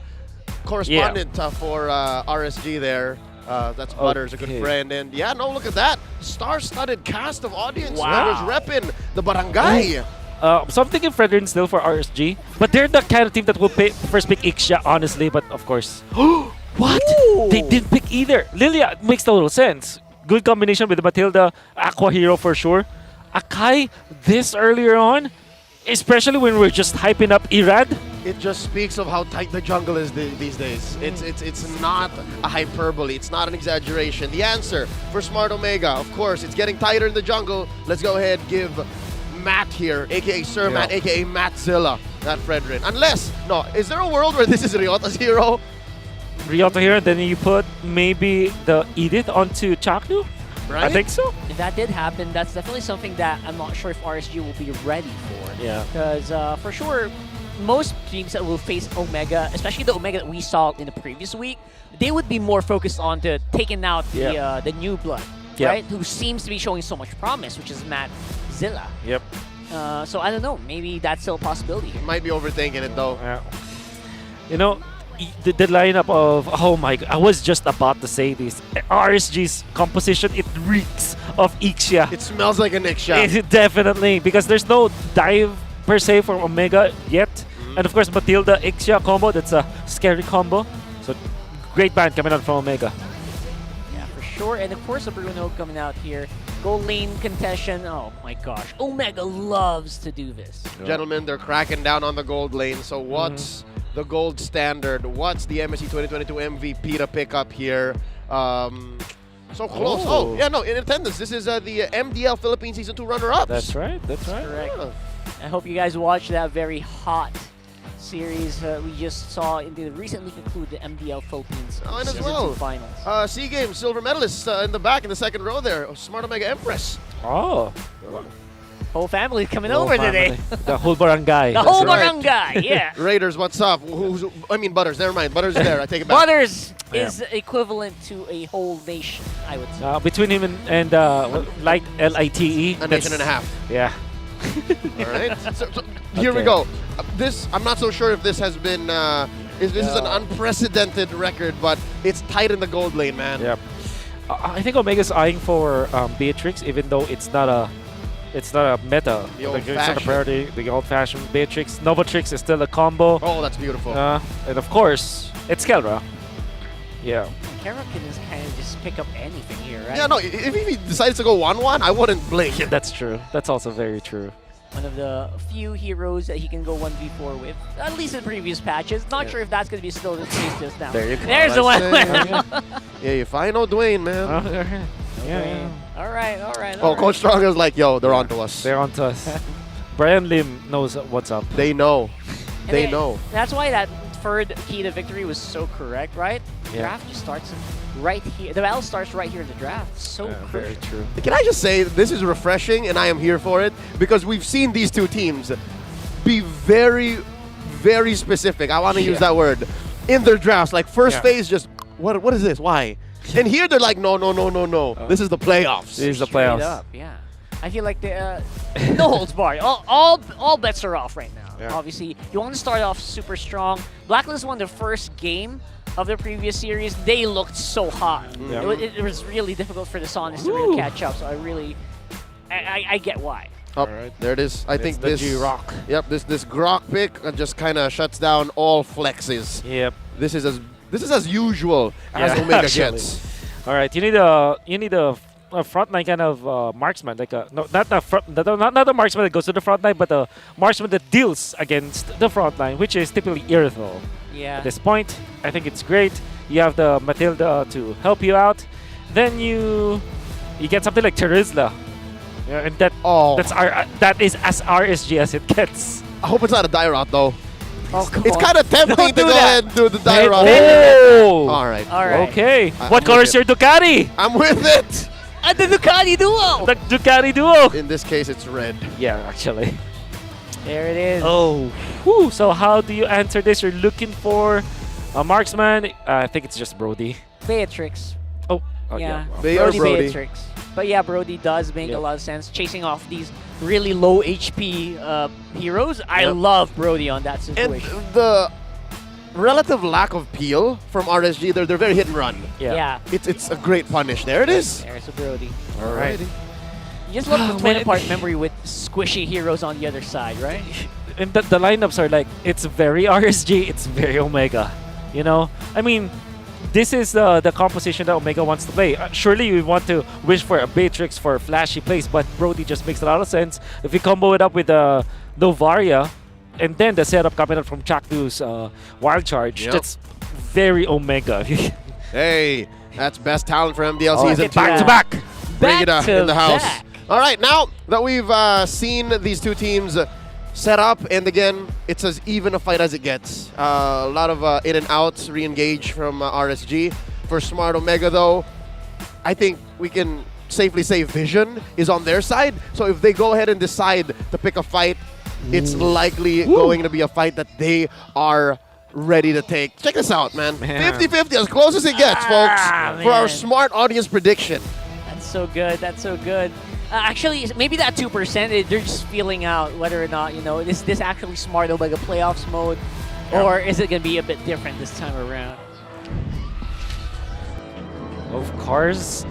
correspondent for RSG there. That's Butters, a good friend. And look at that. Star-studded cast of audience members repping the barangay. So I'm thinking Fredrin still for RSG, but they're the kind of team that will first pick Ixia, honestly. But of course, what? Ooh. They didn't pick either. Lilia makes total sense. Good combination with the Matilda, Aqua hero for sure. Akai this earlier on, especially when we're just hyping up Irad. It just speaks of how tight the jungle is these days. It's not a hyperbole. It's not an exaggeration. The answer for Smart Omega, of course, it's getting tighter in the jungle. Let's go ahead give Matt here, a.k.a. Sir Matt, a.k.a. Mattzilla, that Fredrin. Is there a world where this is Ryota's hero? Ryota here, then you put maybe the Edith onto Chaknu? Right? I think so. If that did happen, that's definitely something that I'm not sure if RSG will be ready for. Yeah. Because for sure, most teams that will face Omega, especially the Omega that we saw in the previous week, they would be more focused on taking out the new blood, right? Who seems to be showing so much promise, which is Matt Zilla. Yep. So I don't know. Maybe that's still a possibility here. Might be overthinking it though. Yeah. The lineup of, oh my god, I was just about to say this. RSG's composition, it reeks of Ixia. It smells like an Ixia. Definitely, because there's no dive per se for Omega yet. And of course, Matilda Ixia combo, that's a scary combo. So great band coming out from Omega. Yeah, for sure. And of course, a Bruno coming out here. Gold lane contention. Oh my gosh. Omega loves to do this. Gentlemen, they're cracking down on the gold lane. So what's the gold standard? What's the MSC 2022 MVP to pick up here? So close. In attendance. This is the MDL Philippines Season 2 runner-ups. That's right. Correct. I hope you guys watched that very hot series we just saw in the recently concluded MDL Philippines and Season 2 finals. SEA Games silver medalist in the back in the second row there. Smart Omega Empress. Oh. Whole family coming over today. The whole barangay. The whole barangay, yeah. Raiders, what's up? Butters, never mind. Butters is there, I take it back. Butters is equivalent to a whole nation, I would say. Between him and Light, L-I-T-E. A nation and a half. Yeah. All right. So here we go. I'm not so sure if this has been, this is an unprecedented record, but it's tight in the gold lane, man. Yep. I think Omega's eyeing for Beatrix, even though it's not a It's not a meta. The Like, it's not a old-fashioned. priority. The old-fashioned Beatrix. Novatrix is still a combo. Oh, that's beautiful. And of course, it's Kelra. Yeah. Kara can just kind of just pick up anything here, right? Yeah, no, if he decides to go 1-1, I wouldn't blink. That's true. That's also very true. One of the few heroes that he can go 1v4 with, at least in previous patches. Not sure if that's going to be still the case just now. There you go. There's the one. Yeah, you find out Dwayne, man. Yeah. All right. Oh, Coach Strong is like, yo, they're on to us. They're on to us. Brian Lim knows what's up. They know. They And know. That's why that third key to victory was so correct, right? Yeah. Draft just starts right here. The battle starts right here in the draft. So very true. Can I just say, this is refreshing, and I am here for it, because we've seen these two teams be very, very specific. I want to use that word. In their drafts, like first phase, just, what is this? Why? And here they're like, no. This is the playoffs. This is the Straight playoffs. up, yeah. I feel like the no holds barred. All bets are off right now. Yeah. Obviously, you want to start off super strong. Blacklist won the first game of the previous series. They looked so hot. Yeah. It was really difficult for the Sonics to really catch up. So I get why. Oh, there it is. I think the this G-Rock. Yep, this Grok pick just kind of shuts down all flexes. Yep. This is as usual as Omega actually. gets. All right, you need a frontline kind of marksman, like not a marksman that goes to the front line, but a marksman that deals against the front line, which is typically Irithel. Yeah. At this point, I think it's great. You have the Matilda to help you out. Then you get something like Terizla. Yeah, and that is as RSG as it gets. I hope it's not a die route though. Oh, come It's on. kind of tempting Don't to do go that. ahead and do the die route. Oh! All right. Okay. I'm What color with is your Ducati? I'm with it. And the Ducati duo. The Ducati duo. In this case, it's red. Yeah, actually. There it is. Oh. Whew. So how do you answer this? You're looking for a marksman. I think it's just Brody. Beatrix. Oh. Yeah. They are Brody. Beatrix. But yeah, Brody does make a lot of sense. Chasing off these really low HP heroes. I love Brody on that situation. And the relative lack of peel from RSG, they're very hit and run. Yeah. It's a great punish. There it is. There's a Brody. All right. You just love the twin apart memory with squishy heroes on the other side, right? And the lineups are like, it's very RSG, it's very Omega. You know? I mean, this is the composition that Omega wants to play. Surely you want to wish for a Beatrix for flashy plays, but Brody just makes a lot of sense. If you combo it up with Novaria, and then the setup coming up from Chakdu's Wild Charge, that's very Omega. Hey, that's best talent for MDL season. Back to back. Bring it Back to in the house. back. All right, now that we've seen these two teams set up, and again, it's as even a fight as it gets. A lot of in and outs, re-engage from RSG. For Smart Omega, though, I think we can safely say Vision is on their side. So if they go ahead and decide to pick a fight, it's likely going to be a fight that they are ready to take. Check this out, man. 50-50, as close as it gets, folks, for our Smart audience prediction. That's so good. That's so good. Actually, maybe that 2%, they're just feeling out whether or not, is this actually Smart Omega playoffs mode, or is it going to be a bit different this time around? Of course,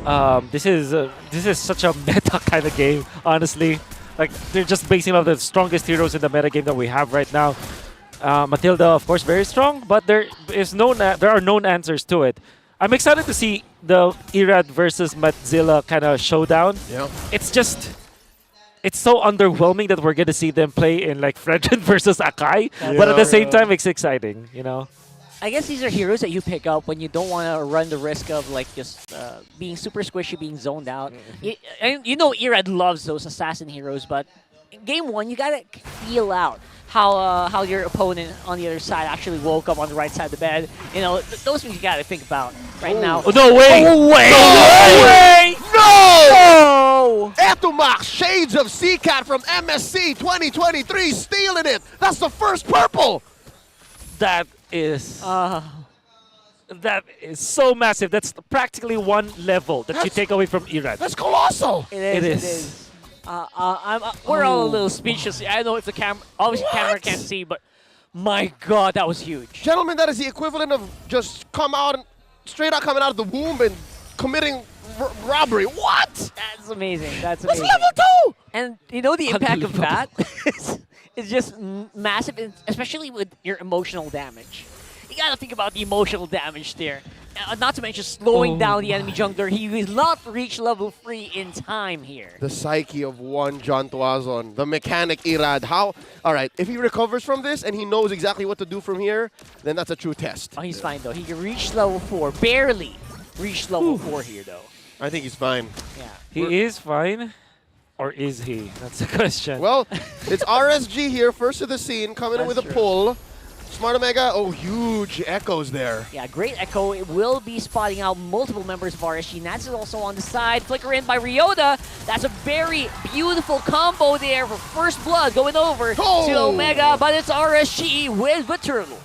this is such a meta kind of game, honestly. Like, they're just basing off the strongest heroes in the meta game that we have right now. Matilda, of course, very strong, but there are known answers to it. I'm excited to see the Irad versus Matzilla kind of showdown. Yeah. It's so underwhelming that we're going to see them play in like Fredrin versus Akai, but at the same time, it's exciting, I guess these are heroes that you pick up when you don't want to run the risk of like just being super squishy, being zoned out. Irad loves those assassin heroes, but in game one, you gotta feel out how your opponent on the other side actually woke up on the right side of the bed. Those things you gotta think about right now. Oh, no way! No way! No way! No! Etumax, Shades of CCAT from MSC 2023, stealing it. That's the first purple. That is so massive. That's practically one level that you take away from Irad. That's colossal. It is. We're all a little speechless. I don't know if the camera can't see, but my God, that was huge. Gentlemen, that is the equivalent of just straight out coming out of the womb and committing robbery. What? That's amazing. That's That's amazing. level 2! And you know the impact of that is just massive, especially with your emotional damage. You gotta think about the emotional damage there. Not to mention slowing down the enemy jungler. He will not reach level 3 in time here. The psyche of one John Tuazon, the mechanic Irad. How? All right, if he recovers from this and he knows exactly what to do from here, then that's a true test. Oh, he's fine though. He can reach level 4. Barely reach level 4 here though. I think he's fine. Yeah. He is fine. Or is he? That's the question. Well, it's RSG here, first to the scene, coming in with a pull. Smart Omega, oh, huge echoes there. Yeah, great echo. It will be spotting out multiple members of RSG. Nats is also on the side. Flicker in by Ryota. That's a very beautiful combo there for first blood going over to Omega, but it's RSG with the turtle.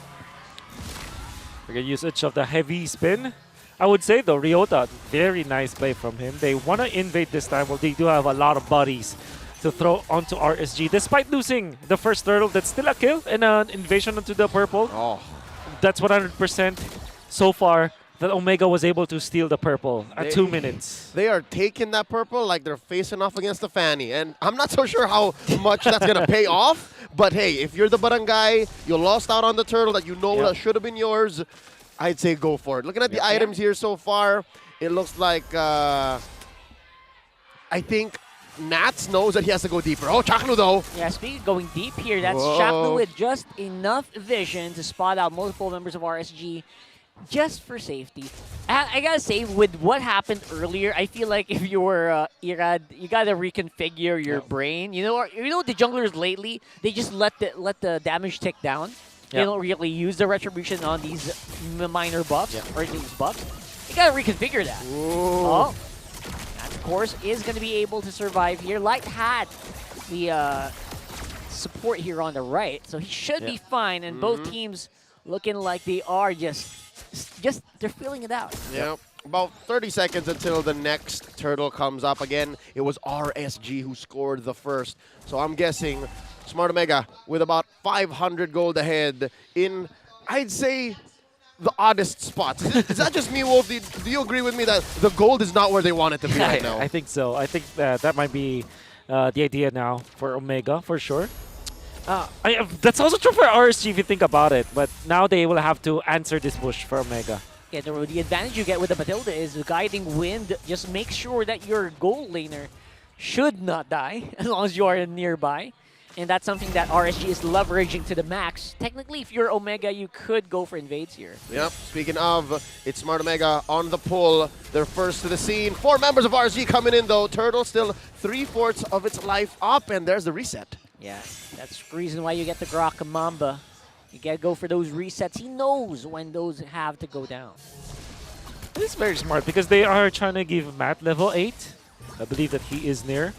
Good usage of the heavy spin. I would say though, Ryota, very nice play from him. They want to invade this time. Well, they do have a lot of bodies to throw onto RSG. Despite losing the first turtle, that's still a kill and an invasion onto the purple. Oh. That's 100% so far that Omega was able to steal the purple at 2 minutes. They are taking that purple like they're facing off against the Fanny. And I'm not so sure how much that's going to pay off. But hey, if you're the barangay, you lost out on the turtle that you know that should have been yours, I'd say go for it. Looking at the items here so far, it looks like, I think Nats knows that he has to go deeper. Oh, Chaklu though. Yeah, speaking of going deep here, that's Whoa. Chaklu with just enough vision to spot out multiple members of RSG just for safety. I gotta say, with what happened earlier, I feel like if you were Irad, you gotta reconfigure your brain. You know the junglers lately, they just let the damage tick down. They don't really use the retribution on these minor buffs or these buffs. You gotta reconfigure that. Oh, that of course is gonna be able to survive here. Light had the support here on the right, so he should be fine. And both teams looking like they are just they're feeling it out. Yeah. About 30 seconds until the next turtle comes up. Again, it was RSG who scored the first. So I'm guessing Smart Omega with about 500 gold ahead in, I'd say, the oddest spots. Is that just me, Wolf? Do you agree with me that the gold is not where they want it to be right now? I think so. I think that might be the idea now for Omega, for sure. That's also true for RSG if you think about it, but now they will have to answer this push for Omega. Yeah, the advantage you get with the Matilda is the guiding wind. Just make sure that your gold laner should not die as long as you are nearby. And that's something that RSG is leveraging to the max. Technically, if you're Omega, you could go for invades here. Yep. Speaking of, it's Smart Omega on the pull. They're first to the scene. 4 members of RSG coming in, though. Turtle still 3/4 of its life up, and there's the reset. Yeah, that's the reason why you get the Grok Mamba. You gotta go for those resets. He knows when those have to go down. It's very smart because they are trying to give Matt level 8. I believe that he is near.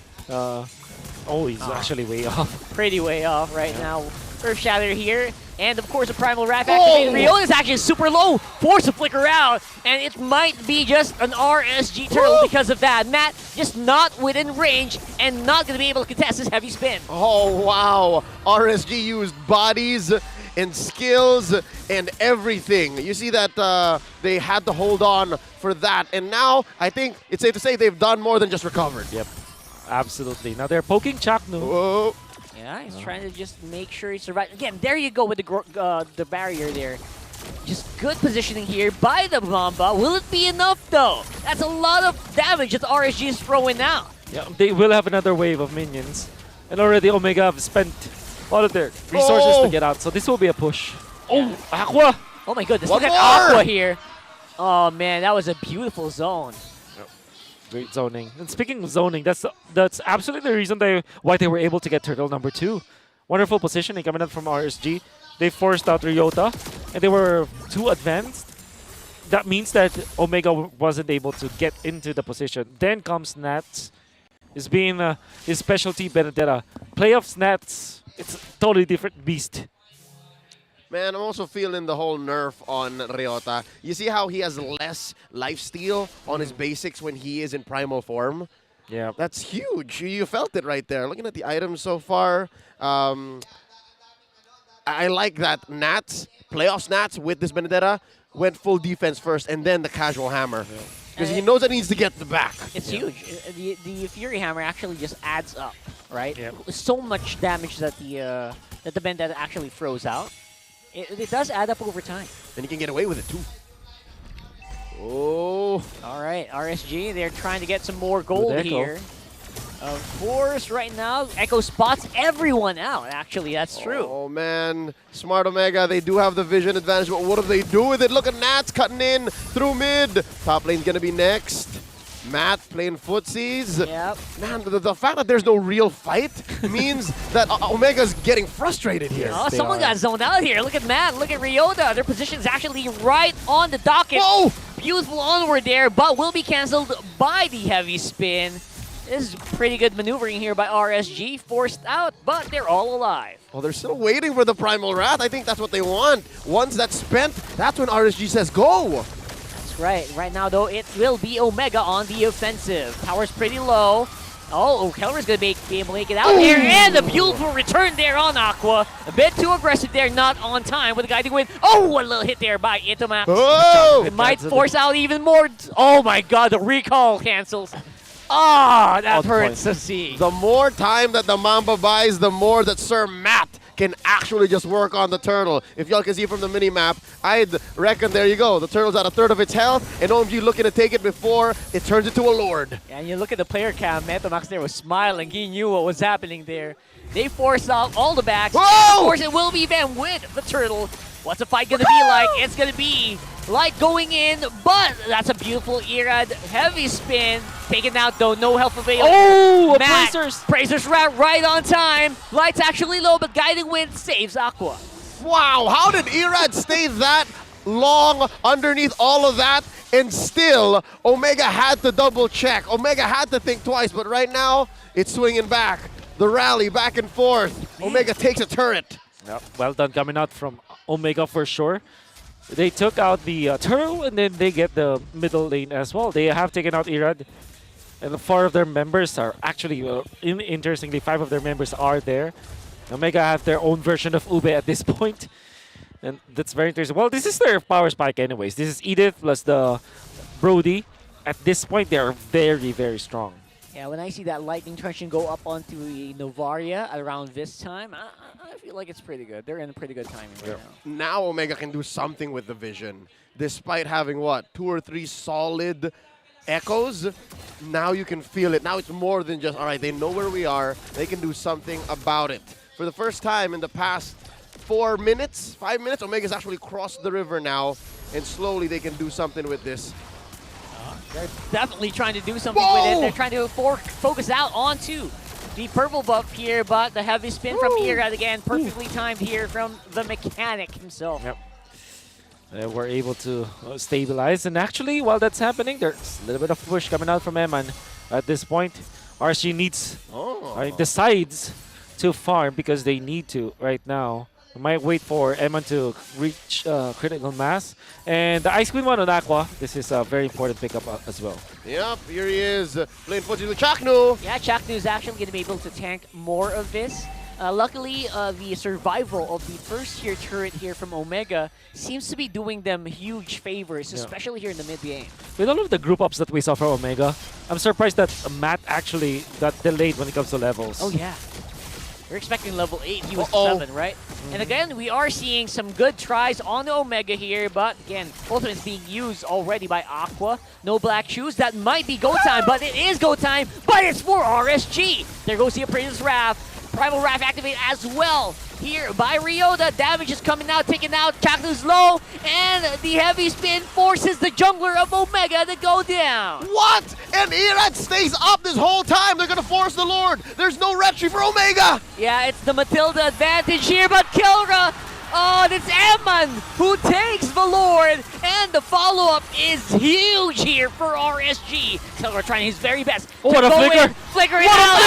Oh, he's actually way off. Pretty way off right now. Earth Shatter here. And of course, a Primal Wrath activated. Riona is actually super low. Forced to flicker out. And it might be just an RSG turtle because of that. Matt just not within range and not going to be able to contest this heavy spin. Oh, wow. RSG used bodies and skills and everything. You see that they had to hold on for that. And now, I think it's safe to say they've done more than just recovered. Yep. Absolutely. Now they're poking Chaknu. Whoa. Yeah, he's trying to just make sure he survives. Again, there you go with the barrier there. Just good positioning here by the Mamba. Will it be enough, though? That's a lot of damage that RSG is throwing out. Yeah, they will have another wave of minions. And already Omega have spent all of their resources to get out. So this will be a push. Oh, Aqua! Oh my goodness, One look more! at Aqua here. Oh man, that was a beautiful zone. Great zoning. And speaking of zoning, that's absolutely the reason why they were able to get turtle number 2. Wonderful positioning coming up from RSG. They forced out Ryota, and they were too advanced. That means that Omega wasn't able to get into the position. Then comes Nats. It's being his specialty, Benedetta. Playoffs Nats, it's a totally different beast. Man, I'm also feeling the whole nerf on Ryota. You see how he has less lifesteal on his basics when he is in primal form? Yeah. That's huge. You felt it right there. Looking at the items so far, I like that Nats, playoffs Nats with this Benedetta, went full defense first and then the casual hammer. Yeah. because he knows that he needs to get the back. It's huge. The Fury Hammer actually just adds up, right? So much damage that the Vendetta actually throws out. It does add up over time. And he can get away with it too. Oh. All right, RSG, they're trying to get some more gold here. Of course, right now, Echo spots everyone out, actually. That's true. Oh, man. Smart Omega, they do have the vision advantage, but what do they do with it? Look at Nats cutting in through mid. Top lane's going to be next. Matt playing footsies. Yep. Man, the fact that there's no real fight means that Omega's getting frustrated here. Oh, someone got zoned out here. Look at Matt. Look at Ryota. Their position's actually right on the docket. Whoa! Beautiful onward there, but will be canceled by the heavy spin. This is pretty good maneuvering here by RSG. Forced out, but they're all alive. Well, they're still waiting for the Primal Wrath. I think that's what they want. Once that's spent, that's when RSG says go. That's right. Right now, though, it will be Omega on the offensive. Power's pretty low. Oh, Keller's going to be able to make it out there. And a beautiful return there on Aqua. A bit too aggressive there, not on time with the guy to win. Oh, a little hit there by Itomax. Oh! It might force out even more. Oh my god, the recall cancels. Ah, that hurts to see. The more time that the Mamba buys, the more that Sir Matt can actually just work on the turtle. If y'all can see from the mini-map, I'd reckon there you go. The turtle's at a third of its health, and OMG looking to take it before it turns into a lord. Yeah, and you look at the player cam, Itomax there was smiling. He knew what was happening there. They forced out all the backs. Whoa! Of course, it will be them with the turtle. What's the fight going to be like? It's going to be Light going in, but that's a beautiful Irad. Heavy spin. Taken out though, no health available. Oh, Matt, Bracers! Bracers right on time. Light's actually low, but Guiding Wind saves Aqua. Wow, how did Irad stay that long underneath all of that? And still, Omega had to double check. Omega had to think twice, but right now, it's swinging back. The rally back and forth. Omega takes a turret. Yep. Well done coming out from Omega for sure. They took out the turtle, and then they get the middle lane as well. They have taken out Irad. And 4 of their members are actually, interestingly, 5 of their members are there. Omega have their own version of Ube at this point. And that's very interesting. Well, this is their power spike anyways. This is Edith plus the Brody. At this point, they are very, very strong. Yeah, when I see that lightning truncheon go up onto the Novaria around this time, I feel like it's pretty good. They're in a pretty good timing right now. Now Omega can do something with the vision. Despite having, what, 2 or 3 solid echoes, now you can feel it. Now it's more than just, all right, they know where we are. They can do something about it. For the first time in the past 5 minutes, Omega's actually crossed the river now, and slowly they can do something with this. They're definitely trying to do something with it. They're trying to focus out onto the purple buff here, but the heavy spin from Irad again, perfectly timed here from the mechanic himself. Yep. They were able to stabilize, and actually, while that's happening, there's a little bit of push coming out from Eman. At this point, RC needs, decides to farm because they need to right now. We might wait for Eman to reach critical mass. And the Ice Queen one on Aqua, this is a very important pickup as well. Yep, here he is, playing footsie with Chaknu. Yeah, Chaknu is actually going to be able to tank more of this. Luckily, the survival of the first tier turret here from Omega seems to be doing them huge favors, especially here in the mid game. With all of the group ups that we saw from Omega, I'm surprised that Matt actually got delayed when it comes to levels. Oh yeah. We're expecting level 8, he was 7, right? And again, we are seeing some good tries on the Omega here, but again, Ultimate's being used already by Aqua. No black shoes, that might be go time, but it is go time, but it's for RSG. There goes the Apprentice Wrath. Primal Wrath activate as well here by Ryota. Damage is coming out, taken out. Chaknu's low, and the heavy spin forces the jungler of Omega to go down. What? And Irad stays up this whole time. They're going to force the Lord. There's no retry for Omega. Yeah, it's the Matilda advantage here, but Kilra, it's Eman who takes the Lord, and the follow-up is huge here for RSG. Kilra trying his very best. What a flicker! Flicker it out!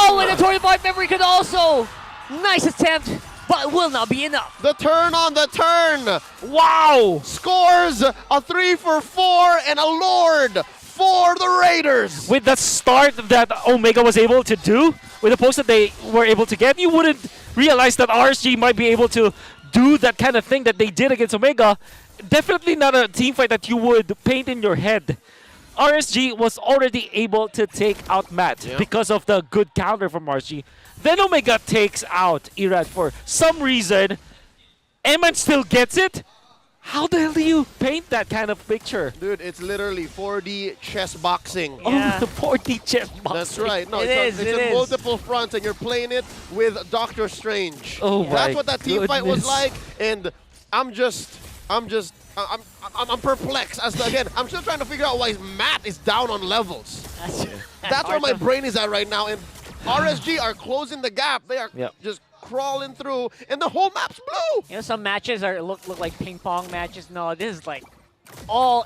Oh, and the Tory Boy memory could also. Nice attempt, but will not be enough. The turn on the turn. Wow! Scores a 3 for 4 and a Lord for the Raiders. With the start that Omega was able to do, with the post that they were able to get, you wouldn't realize that RSG might be able to do that kind of thing that they did against Omega. Definitely not a team fight that you would paint in your head. RSG was already able to take out Matt because of the good counter from RSG. Then Omega takes out Irad for some reason. Eman still gets it. How the hell do you paint that kind of picture? Dude, it's literally 4D chess boxing. Yeah. Oh, 4D chess boxing. That's right. No, It it's on multiple fronts, and you're playing it with Doctor Strange. Oh my That's what that team fight was goodness. like, and I'm perplexed as to, again, I'm still trying to figure out why Matt is down on levels. That's where my brain is at right now, and RSG are closing the gap. They are just crawling through, and the whole map's blue. You know, some matches look like ping pong matches. No, this is like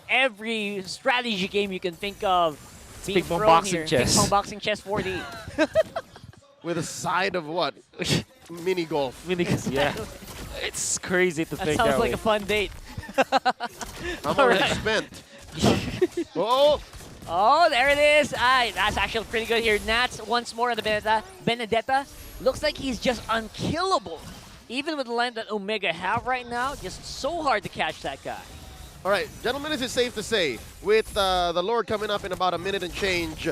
every strategy game you can think of. Ping pong boxing chess. Ping pong boxing chess 4D. With a side of what? Mini golf. Mini golf, yeah. It's crazy to That think sounds that like way. a fun date. I'm already spent. Oh! Oh, there it is. That's actually pretty good here. Nats once more on the Benedetta. Looks like he's just unkillable. Even with the land that Omega have right now, just so hard to catch that guy. All right, gentlemen, is it safe to say, with the Lord coming up in about a minute and change,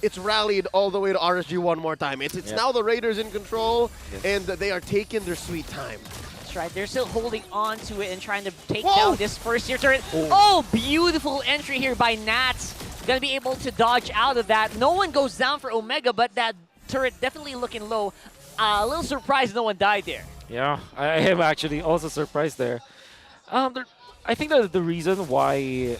it's rallied all the way to RSG one more time. It's now the Raiders in control, and they are taking their sweet time. That's right. They're still holding on to it and trying to take down this first-tier turret. Oh, beautiful entry here by Nats. Gonna be able to dodge out of that. No one goes down for Omega, but that turret definitely looking low. A little surprised no one died there. Yeah, I am actually also surprised there. I think that the reason why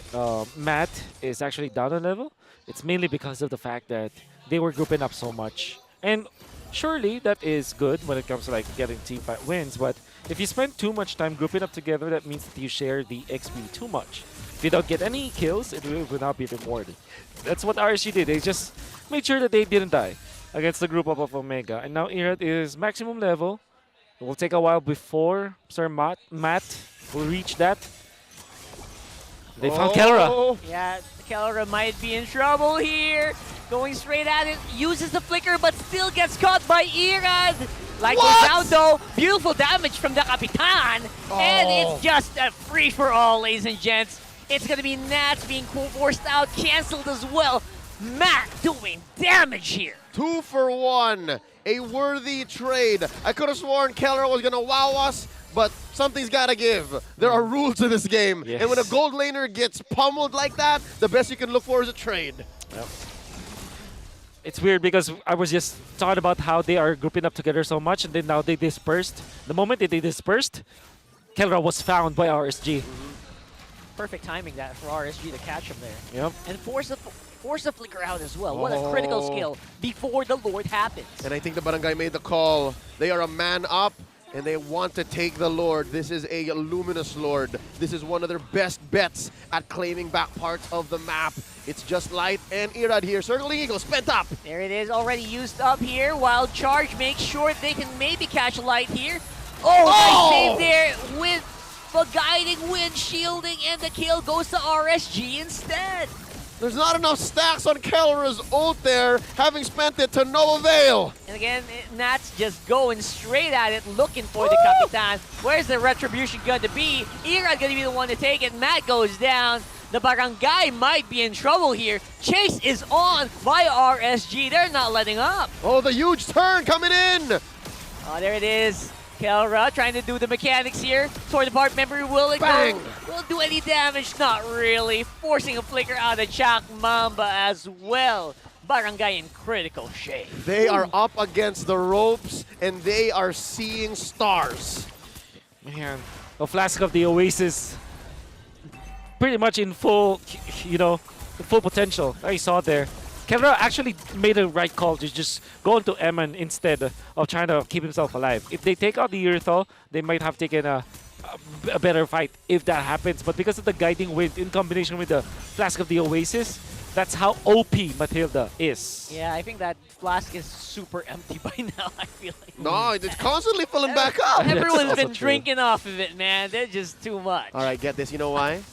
Matt is actually down a level, it's mainly because of the fact that they were grouping up so much. And surely that is good when it comes to like getting team fight wins, but if you spend too much time grouping up together, that means that you share the XP too much. If you don't get any kills, it will not be rewarded. That's what RSG did. They just made sure that they didn't die against the group up of Omega. And now Irad is maximum level. It will take a while before Sir Matt will reach that. They found Kelra. Yeah, Kelra might be in trouble here. Going straight at it, uses the flicker, but still gets caught by Irad. Like this out though, beautiful damage from the Capitan. And it's just a free-for-all, ladies and gents. It's gonna be Nats being forced out, canceled as well. Matt doing damage here. 2 for 1, a worthy trade. I could have sworn Keller was gonna wow us, but something's gotta give. There are rules to this game, and when a gold laner gets pummeled like that, the best you can look for is a trade. Yep. It's weird because I was just talking about how they are grouping up together so much, and then now they dispersed. The moment that they dispersed, Kelra was found by RSG. Perfect timing that for RSG to catch him there. Yep. And force the flicker out as well. What a critical skill before the Lord happens. And I think the Barangay made the call. They are a man up, and they want to take the Lord. This is a luminous Lord. This is one of their best bets at claiming back parts of the map. It's just Light and Irad here. Circling Eagle, spent up. There it is, already used up here. Wild Charge makes sure they can maybe catch Light here. Nice save there with the guiding wind shielding, and the kill goes to RSG instead. There's not enough stacks on Kelra's ult there, having spent it to no avail. And again, Nats just going straight at it, looking for the Capitan. Where's the retribution going to be? Irad going to be the one to take it. Matt goes down. The Barangay might be in trouble here. Chase is on by RSG. They're not letting up. Oh, the huge turn coming in. Oh, there it is. Kelra trying to do the mechanics here. Sword Depart member will do any damage? Not really. Forcing a flicker out of Chak Mamba as well. Barangay in critical shape. They are up against the ropes, and they are seeing stars. Man, a Flask of the Oasis, pretty much in full, full potential. I saw there. Kelra actually made a right call to just go into Eman instead of trying to keep himself alive. If they take out the Urethal, they might have taken a better fight if that happens. But because of the guiding wind in combination with the Flask of the Oasis, that's how OP Matilda is. Yeah, I think that flask is super empty by now, I feel like. No, it's constantly filling back up. Everyone's been drinking off of it, man. They're just too much. All right, get this. You know why?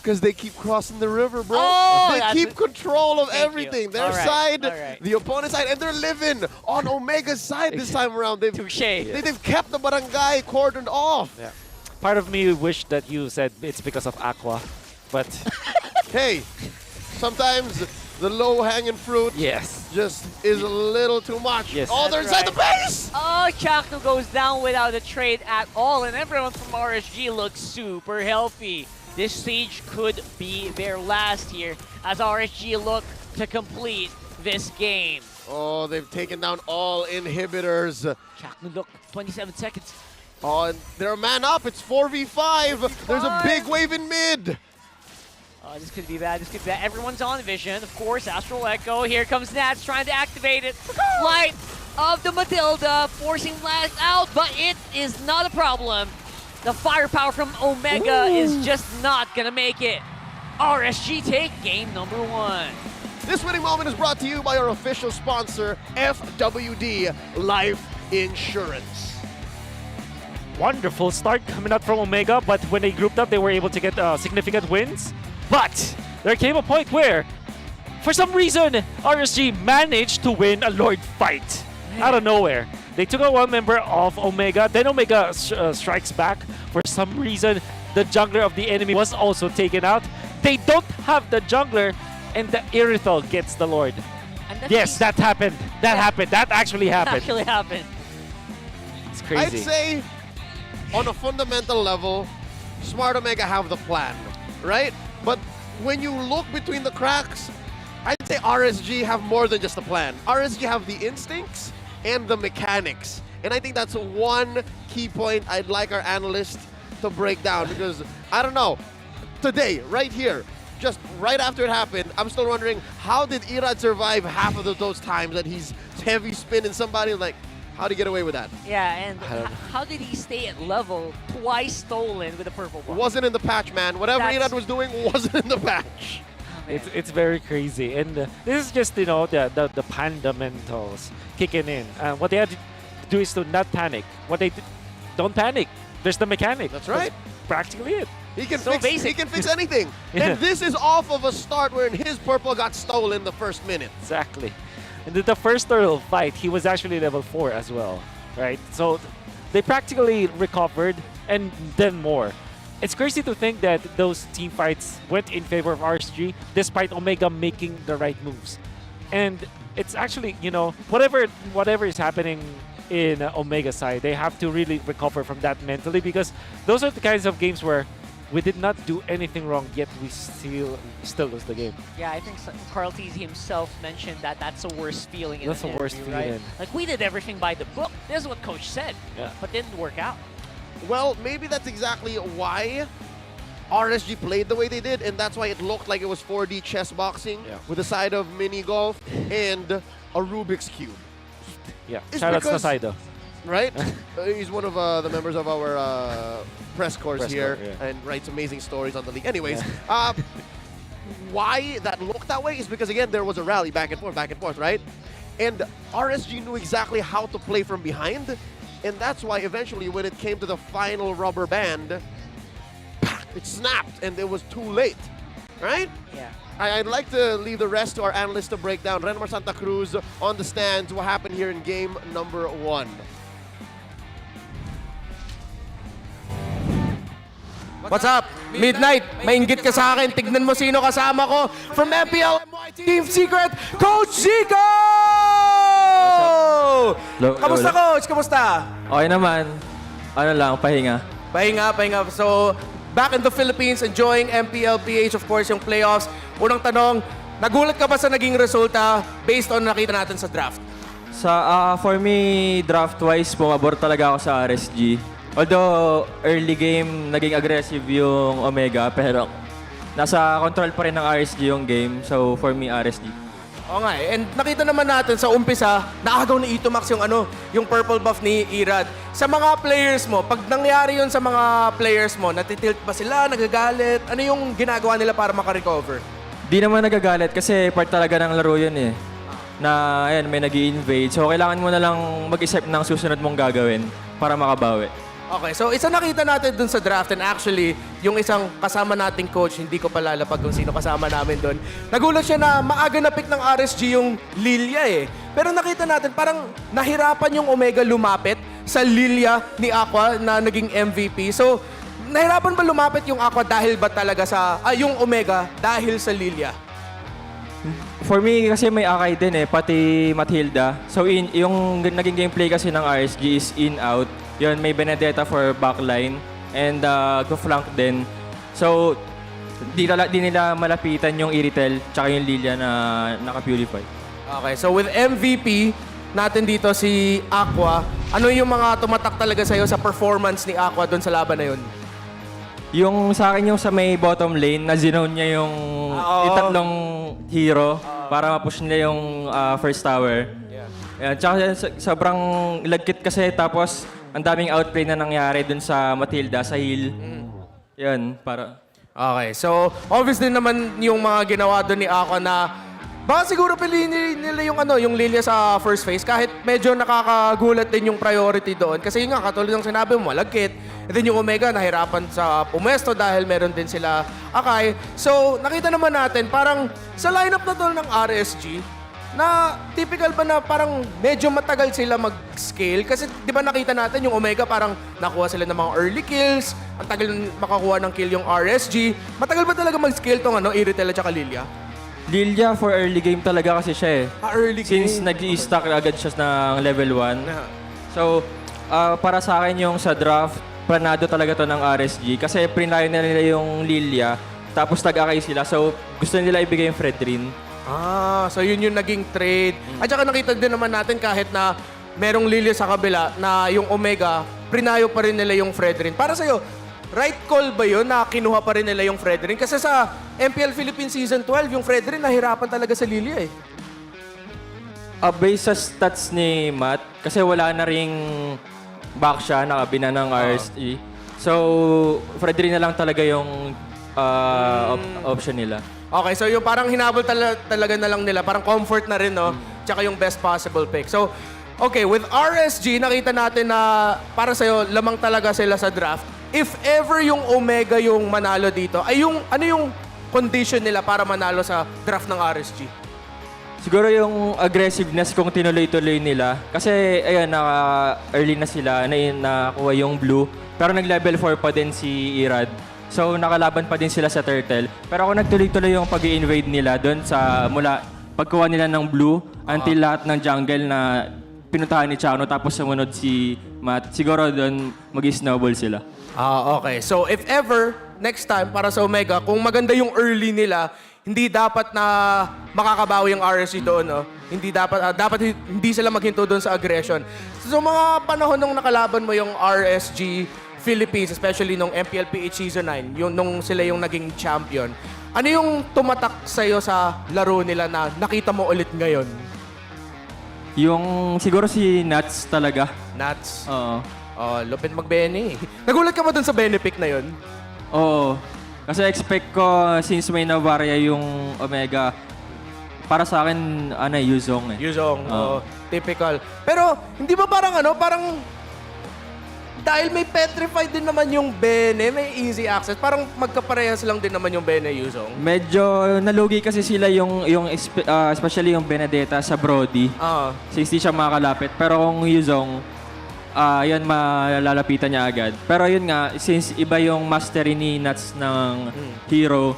Because they keep crossing the river, bro. Oh, they keep control of everything. You. Their side, the opponent's side, and they're living on Omega's side this time around. They've kept the Barangay cordoned off. Yeah. Part of me wished that you said it's because of Aqua, but hey, Sometimes the low-hanging fruit just is a little too much. Oh, they're inside the base! Oh, Chakno goes down without a trade at all, and everyone from RSG looks super healthy. This stage could be their last here as RSG look to complete this game. Oh, they've taken down all inhibitors. Chakno look, 27 seconds. Oh, and they're a man up. It's 4v5. There's a big wave in mid. Oh, this could be bad. This could be bad. Everyone's on vision. Of course, Astral Echo. Here comes Nats trying to activate it. Flight of the Matilda, forcing Blast out, but it is not a problem. The firepower from Omega is just not going to make it. RSG take game number 1. This winning moment is brought to you by our official sponsor, FWD Life Insurance. Wonderful start coming out from Omega, but when they grouped up, they were able to get significant wins. But there came a point where, for some reason, RSG managed to win a Lord fight out of nowhere. They took out one member of Omega, then Omega strikes back. For some reason, the jungler of the enemy was also taken out. They don't have the jungler, and the Irithel gets the Lord. Yes, that happened. That happened. That actually happened. Actually happened. It's crazy. I'd say, on a fundamental level, Smart Omega have the plan, right? But when you look between the cracks, I'd say RSG have more than just a plan. RSG have the instincts and the mechanics. And I think that's one key point I'd like our analysts to break down because, I don't know, today, right here, just right after it happened, I'm still wondering, how did Irad survive half of those times that he's heavy spinning somebody? Like, how'd he get away with that? Yeah, and how did he stay at level twice stolen with a purple ball? Wasn't in the patch, man. Whatever Irad was doing wasn't in the patch. It's very crazy, and this is just, you know, the fundamentals kicking in. What they have to do is to not panic. Don't panic. There's the mechanic. That's right. That's practically it. He can fix anything. And this is off of a start where his purple got stolen the first minute. Exactly. And the first turtle fight, he was actually level 4 as well, right? So they practically recovered and then more. It's crazy to think that those team fights went in favor of RSG despite Omega making the right moves. And it's actually, you know, whatever is happening in Omega side, they have to really recover from that mentally because those are the kinds of games where we did not do anything wrong, yet we still lose the game. Yeah, I think Carl TZ himself mentioned that that's the worst feeling in That's the worst feeling. Right? Like, we did everything by the book. This is what Coach said, yeah. But didn't work out. Well, maybe that's exactly why RSG played the way they did, and that's why it looked like it was 4D chess boxing with a side of mini golf and a Rubik's Cube. Yeah, shout out to Saido. Right? He's one of the members of our press corps here yeah. and writes amazing stories on the league. Anyways, why that looked that way is because, again, there was a rally back and forth, right? And RSG knew exactly how to play from behind, and that's why eventually when it came to the final rubber band, it snapped and it was too late, right? Yeah. I'd like to leave the rest to our analysts to break down. Renmar Santa Cruz on the stands. What happened here in game number 1? What's up? Midnight, mainggit ka sa akin. Tignan mo sino kasama ko. From MPL Team Secret, Coach Zico! Kamusta, Coach? Kamusta? Okay naman. Ano lang, pahinga. Pahinga. So, back in the Philippines, enjoying Mpl-Ph, of course, yung playoffs. Unang tanong, nagulat ka ba sa naging resulta based on nakita natin sa draft? For me, draft-wise, pumabor talaga ako sa RSG. Although, early game, naging aggressive yung Omega, pero nasa control pa rin ng RSG yung game. So, for me, RSG. Oo nga and nakita naman natin sa umpisa, nakagaw ni Itomax yung purple buff ni Irad. Sa mga players mo, pag nangyari yun sa mga players mo, natitilt ba sila, nagagalit? Ano yung ginagawa nila para makarecover? Di naman nagagalit kasi part talaga ng laro yun eh. Na, ayan, may nag-i-invade. So, kailangan mo na lang mag-isip ng susunod mong gagawin para makabawi. Okay, so isa nakita natin dun sa draft and actually, yung isang kasama nating coach, hindi ko palalapag kung sino kasama namin dun. Nagulat siya na maaga na pick ng RSG yung Lilia eh. Pero nakita natin parang nahirapan yung Omega lumapit sa Lilia ni Aqua na naging MVP. So, nahirapan ba lumapit yung Aqua dahil ba talaga sa, yung Omega dahil sa Lilia? For me, kasi may Akai din pati Matilda. So, yung naging gameplay kasi ng RSG is in-out. Yun, may Benedetta for backline and go-flank din. So, di nila malapitan yung Iritel tsaka yung Lilia na naka-purify. Okay, so with MVP natin dito si Aqua, ano yung mga tumatak talaga sa'yo sa performance ni Aqua doon sa laban na yun? Yung sa akin yung sa may bottom lane, na-zone niya yung tatlong hero para ma-push nila yung first tower. Yeah. Tsaka sobrang lagkit kasi tapos ang daming outplay na nangyari dun sa Matilda, sa heal. Yan, para... Okay, so obviously naman yung mga ginawa doon ni Aqua na baka siguro piliin nila yung Lilia sa first phase kahit medyo nakakagulat din yung priority doon. Kasi yun nga, katulad ng sinabi mo, malagkit. And then yung Omega nahirapan sa pumesto dahil meron din sila Akai. So nakita naman natin parang sa lineup na to ng RSG na typical ba na parang medyo matagal sila mag-scale? Kasi di ba nakita natin yung Omega parang nakuha sila ng mga early kills, ang tagal makakuha ng kill yung RSG. Matagal ba talaga mag-scale tong Iritel at saka Lilia? Lilia for early game talaga kasi siya early game. Since nag-i-stack agad siya ng level 1. So, para sa akin yung sa draft, planado talaga to ng RSG kasi prinayo na nila yung Lilia tapos tag-akay sila. So, gusto nila ibigay yung Fredrin. So yun yung naging trade. At saka nakita din naman natin kahit na merong Lilia sa kabila na yung Omega, prinayo pa rin nila yung Fredrin. Para sa'yo, right call ba yun na kinuha pa rin nila yung Fredrin? Kasi sa MPL Philippines Season 12, yung Fredrin nahirapan talaga sa Lilia Based sa stats ni Matt, kasi wala na ring back siya, nakabina ng RSG. So, Fredrin na lang talaga yung option nila. Okay, so yung parang hinabol talaga na lang nila, parang comfort na rin, no? Tsaka yung best possible pick. So, okay, with RSG, nakita natin na para sa'yo, lamang talaga sila sa draft. If ever yung Omega yung manalo dito, ay ano yung condition nila para manalo sa draft ng RSG? Siguro yung aggressiveness kung tinuloy-tuloy nila. Kasi, ayun, naka-early na sila, nakuha yung blue. Pero nag-level 4 pa din si Irad. So, nakalaban pa din sila sa Turtle. Pero ako nagtuloy-tuloy yung pag-i-invade nila doon sa mula pagkuha nila ng blue until lahat ng jungle na pinuntahan ni Chano tapos sumunod si Matt. Siguro doon mag-snowball sila. Okay. So, if ever, next time, para sa Omega, kung maganda yung early nila, hindi dapat na makakabawi yung RSG doon, no? Hindi dapat, dapat hindi sila maghinto doon sa aggression. So, mga panahon nung nakalaban mo yung RSG Philippines, especially nung Mpl-Ph Season 9, nung sila yung naging champion, ano yung tumatak sa'yo sa laro nila na nakita mo ulit ngayon? Yung siguro si Nuts talaga. Nuts? Oo. Lupit mag-Bene. Nagulat ka ba dun sa Benepic na yun? Oo. Kasi expect ko, since may navarya yung Omega, para sa akin, Yuzong Yuzong, typical. Pero, hindi ba parang dahil may petrified din naman yung Bene, may easy access. Parang magkaparehas lang din naman yung Bene Yuzong. Medyo nalugi kasi sila especially yung Benedetta sa Brody. Since di siya makakalapit. Pero kung Yuzong, yan malalapitan niya agad. Pero yun nga, since iba yung mastery ni Nuts ng hero,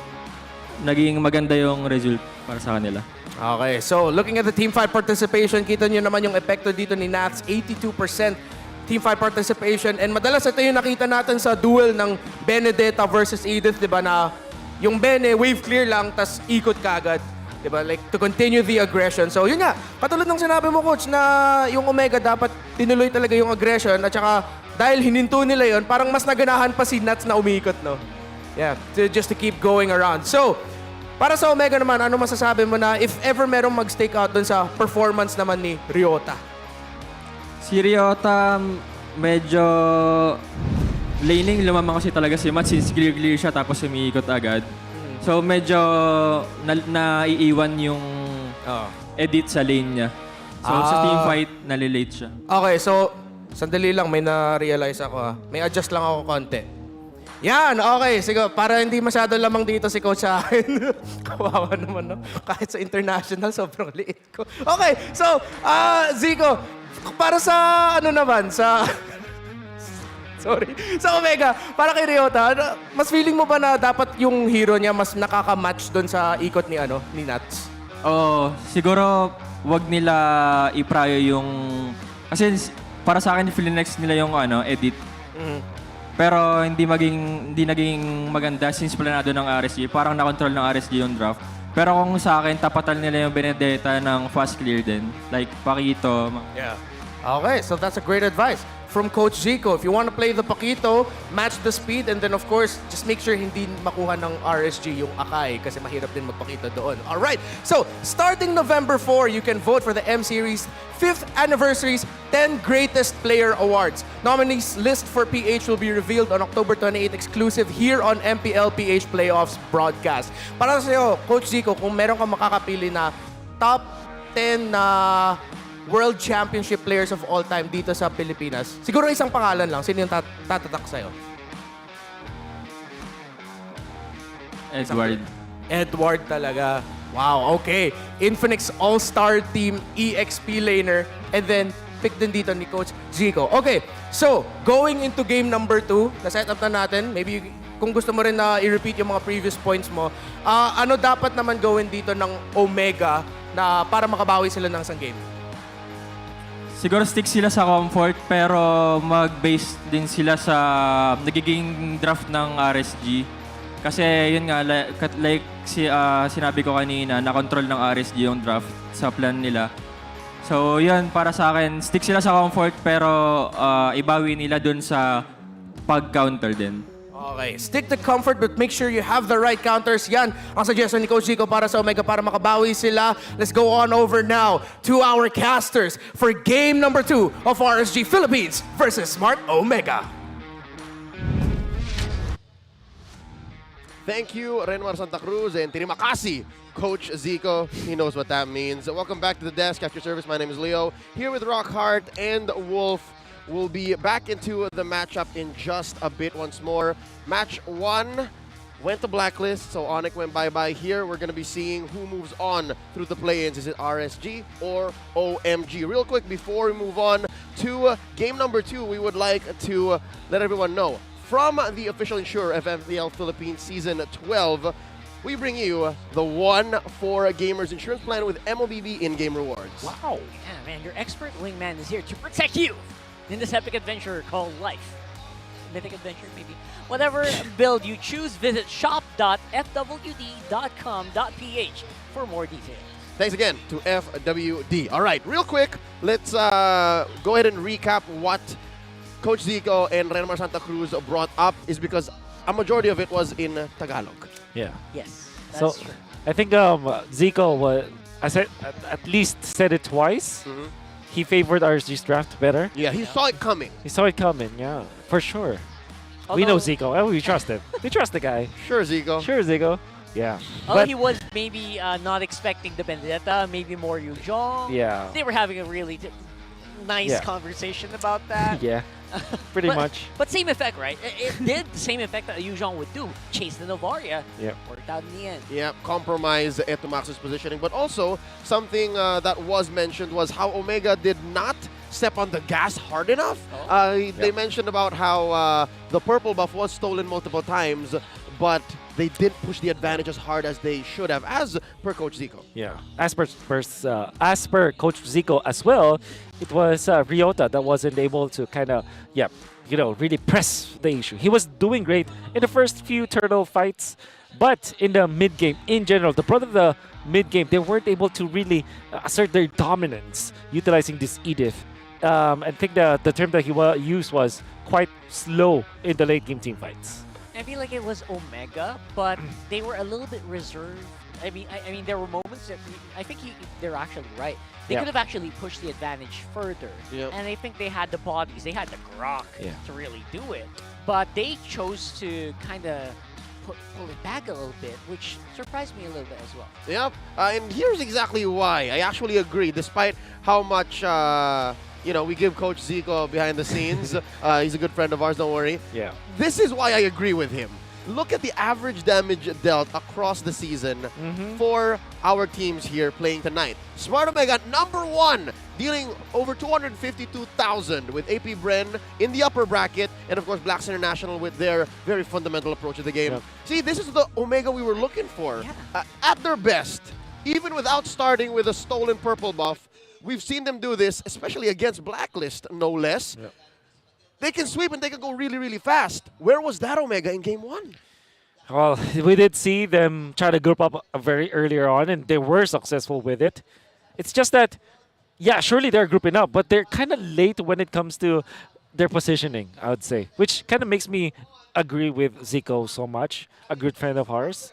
naging maganda yung result para sa kanila. Okay, so looking at the Team 5 participation, kita nyo naman yung epekto dito ni Nats, 82% Team 5 participation. And madalas ito yung nakita natin sa duel ng Benedetta versus Edith, di ba, na yung Bene, wave clear lang, tas ikot kagad. Di ba? Like, to continue the aggression. So, yun nga, katulad ng sinabi mo, Coach, na yung Omega dapat tinuloy talaga yung aggression at saka dahil hininto nila yun, parang mas naganahan pa si Nuts na umiikot, no? Yeah, just to keep going around. So, para sa Omega naman, ano masasabi mo na if ever merong mag-stake out dun sa performance naman ni Ryota? Si Ryota, medyo laning lumamang kasi talaga si Matt since clear siya tapos umiikot agad. So medyo naiiwan yung edit sa lane niya. So sa team fight, nalilate siya. Okay, so sandali lang, may na-realize ako. May adjust lang ako konti. Yan, okay. Sige, para hindi masyado lamang dito si Coach sa akin. Kawawa naman, no? Kahit sa international, sobrang liit ko. Okay, so, Zico, para sa naman, sa... Sorry. Sa Omega, para kay Ryota, mas feeling mo ba na dapat yung hero niya mas nakaka-match doon sa ikot ni Nuts? Siguro wag nila i-prior yung... Kasi para sa akin, filinex nila yung edit. Pero hindi naging maganda since planado ng RSG. Parang na-control ng RSG yung draft. Pero kung sa akin, tapatan nila yung Benedetta ng fast clear din. Like, Paquito. Yeah. Okay, so that's a great advice from Coach Zico. If you want to play the Paquito, match the speed, and then of course, just make sure hindi makuha ng RSG yung Akai kasi mahirap din magpakita doon. All right, so starting November 4, you can vote for the M-Series 5th Anniversary's 10 Greatest Player Awards. Nominees list for PH will be revealed on October 28 exclusive here on Mpl-Ph Playoffs broadcast. Para sa iyo, Coach Zico, kung meron kang makakapili na top 10 na World Championship players of all time dito sa Pilipinas, siguro isang pangalan lang. Sino yung tatatak sa'yo? Edward talaga. Wow, okay. Infinix All-Star Team EXP laner. And then, pick din dito ni Coach Zico. Okay, so, going into game number 2, na-set up na natin. Maybe kung gusto mo rin na i-repeat yung mga previous points mo, ano dapat naman gawin dito ng Omega na para makabawi sila ng isang game? Siguro stick sila sa comfort pero mag-base din sila sa nagiging draft ng RSG. Kasi yun nga, like sinabi ko kanina, na-control ng RSG yung draft sa plan nila. So yun, para sa akin, stick sila sa comfort pero ibawi nila dun sa pag-counter din. Okay, stick to comfort but make sure you have the right counters. Yan ang suggestion ni Coach Zico para sa Omega para makabawi sila. Let's go on over now to our casters for game number 2 of RSG Philippines versus Smart Omega. Thank you, Renmar Santa Cruz and Tirimakasi, Coach Zico. He knows what that means. Welcome back to the desk at your service. My name is Leo. Here with Rockhart and Wolf. We'll be back into the matchup in just a bit once more. Match 1 went to Blacklist, so ONIC went bye-bye. Here, we're going to be seeing who moves on through the play-ins. Is it RSG or OMG? Real quick, before we move on to game number 2, we would like to let everyone know, from the official insurer of MPL Philippines Season 12, we bring you the one for gamers insurance plan with MOBB in-game rewards. Wow. Yeah, man, your expert wingman is here to protect you in this epic adventure called life. Mythic adventure, maybe. Whatever build you choose, visit shop.fwd.com.ph for more details. Thanks again to FWD. All right, real quick, let's go ahead and recap what Coach Zico and Renmar Santa Cruz brought up is because a majority of it was in Tagalog. Yeah. Yes, so that's true. I think Zico at least said it twice. He favored RSG's draft better. Yeah, he saw it coming. He saw it coming, yeah, for sure. We know Zico. Oh, we trust him. We trust the guy. Sure, Zico. Sure, Zico. Yeah. Although he was maybe not expecting the Vendetta, maybe more Yu Zhong. Yeah. They were having a really nice conversation about that. Yeah, pretty much. But same effect, right? It did the same effect that Yu Zhong would do. Chase the Novaria. Yep. Worked out in the end. Yeah, compromise Etomax's positioning. But also, something that was mentioned was how Omega did not step on the gas hard enough. They mentioned about how the purple buff was stolen multiple times, but they didn't push the advantage as hard as they should have, as per Coach Zico. Yeah, as per Coach Zico as well, it was Ryota that wasn't able to kind of, really press the issue. He was doing great in the first few turtle fights, but in the mid game, in general, the part of the mid game, they weren't able to really assert their dominance utilizing this Edith. I think the term that he used was quite slow in the late game team fights. I feel like it was Omega, but they were a little bit reserved. I mean, there were moments that I think they're actually right. They could have actually pushed the advantage further, and I think they had the bodies, they had the grok to really do it. But they chose to kind of pull it back a little bit, which surprised me a little bit as well. Yep, and here's exactly why. I actually agree, despite how much we give Coach Zico behind the scenes. He's a good friend of ours, don't worry. Yeah. This is why I agree with him. Look at the average damage dealt across the season for our teams here playing tonight. Smart Omega, #1, dealing over 252,000 with AP Bren in the upper bracket, and of course Blacks International with their very fundamental approach to the game. Yep. See, this is the Omega we were looking for. At their best, even without starting with a stolen purple buff, we've seen them do this, especially against Blacklist, no less. Yep. They can sweep and they can go really, really fast. Where was that Omega in game 1? Well, we did see them try to group up very earlier on, and they were successful with it. It's just that, yeah, surely they're grouping up, but they're kind of late when it comes to their positioning, I would say, which kind of makes me agree with Zico so much, a good friend of ours.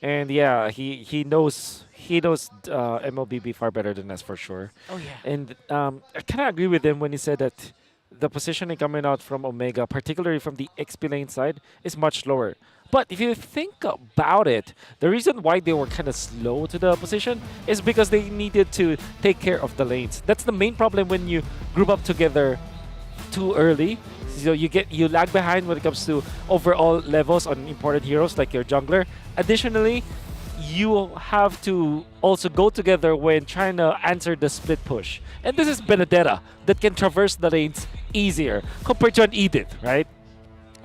And yeah, he knows MLBB far better than us for sure. Oh yeah. And I kind of agree with him when he said that the positioning coming out from Omega, particularly from the XP lane side, is much lower. But if you think about it, the reason why they were kind of slow to the position is because they needed to take care of the lanes. That's the main problem when you group up together too early. So you lag behind when it comes to overall levels on important heroes like your jungler. Additionally, you have to also go together when trying to answer the split push. And this is Benedetta that can traverse the lanes easier compared to an Edith, right?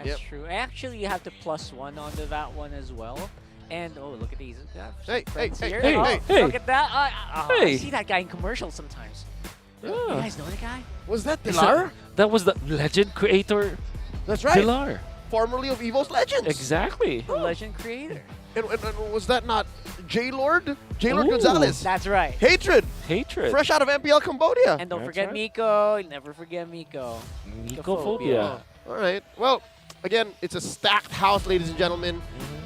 That's true. Actually, you have to +1 onto that one as well. And oh, look at these. Hey, Here. hey, Oh, hey. Look at that. I Hey. see that guy in commercials sometimes. You guys know the guy? Was that Is Dilar? That was the legend creator. That's right. Dilar. Formerly of EVO's Legends. Exactly. The legend creator. And was that not J-Lord? J-Lord Ooh. Gonzalez. That's right. Hatred. Hatred. Fresh out of MPL Cambodia. And don't That's forget right. Miko. Never forget Miko. Mycophobia. All right. Well, again, it's a stacked house, ladies and gentlemen.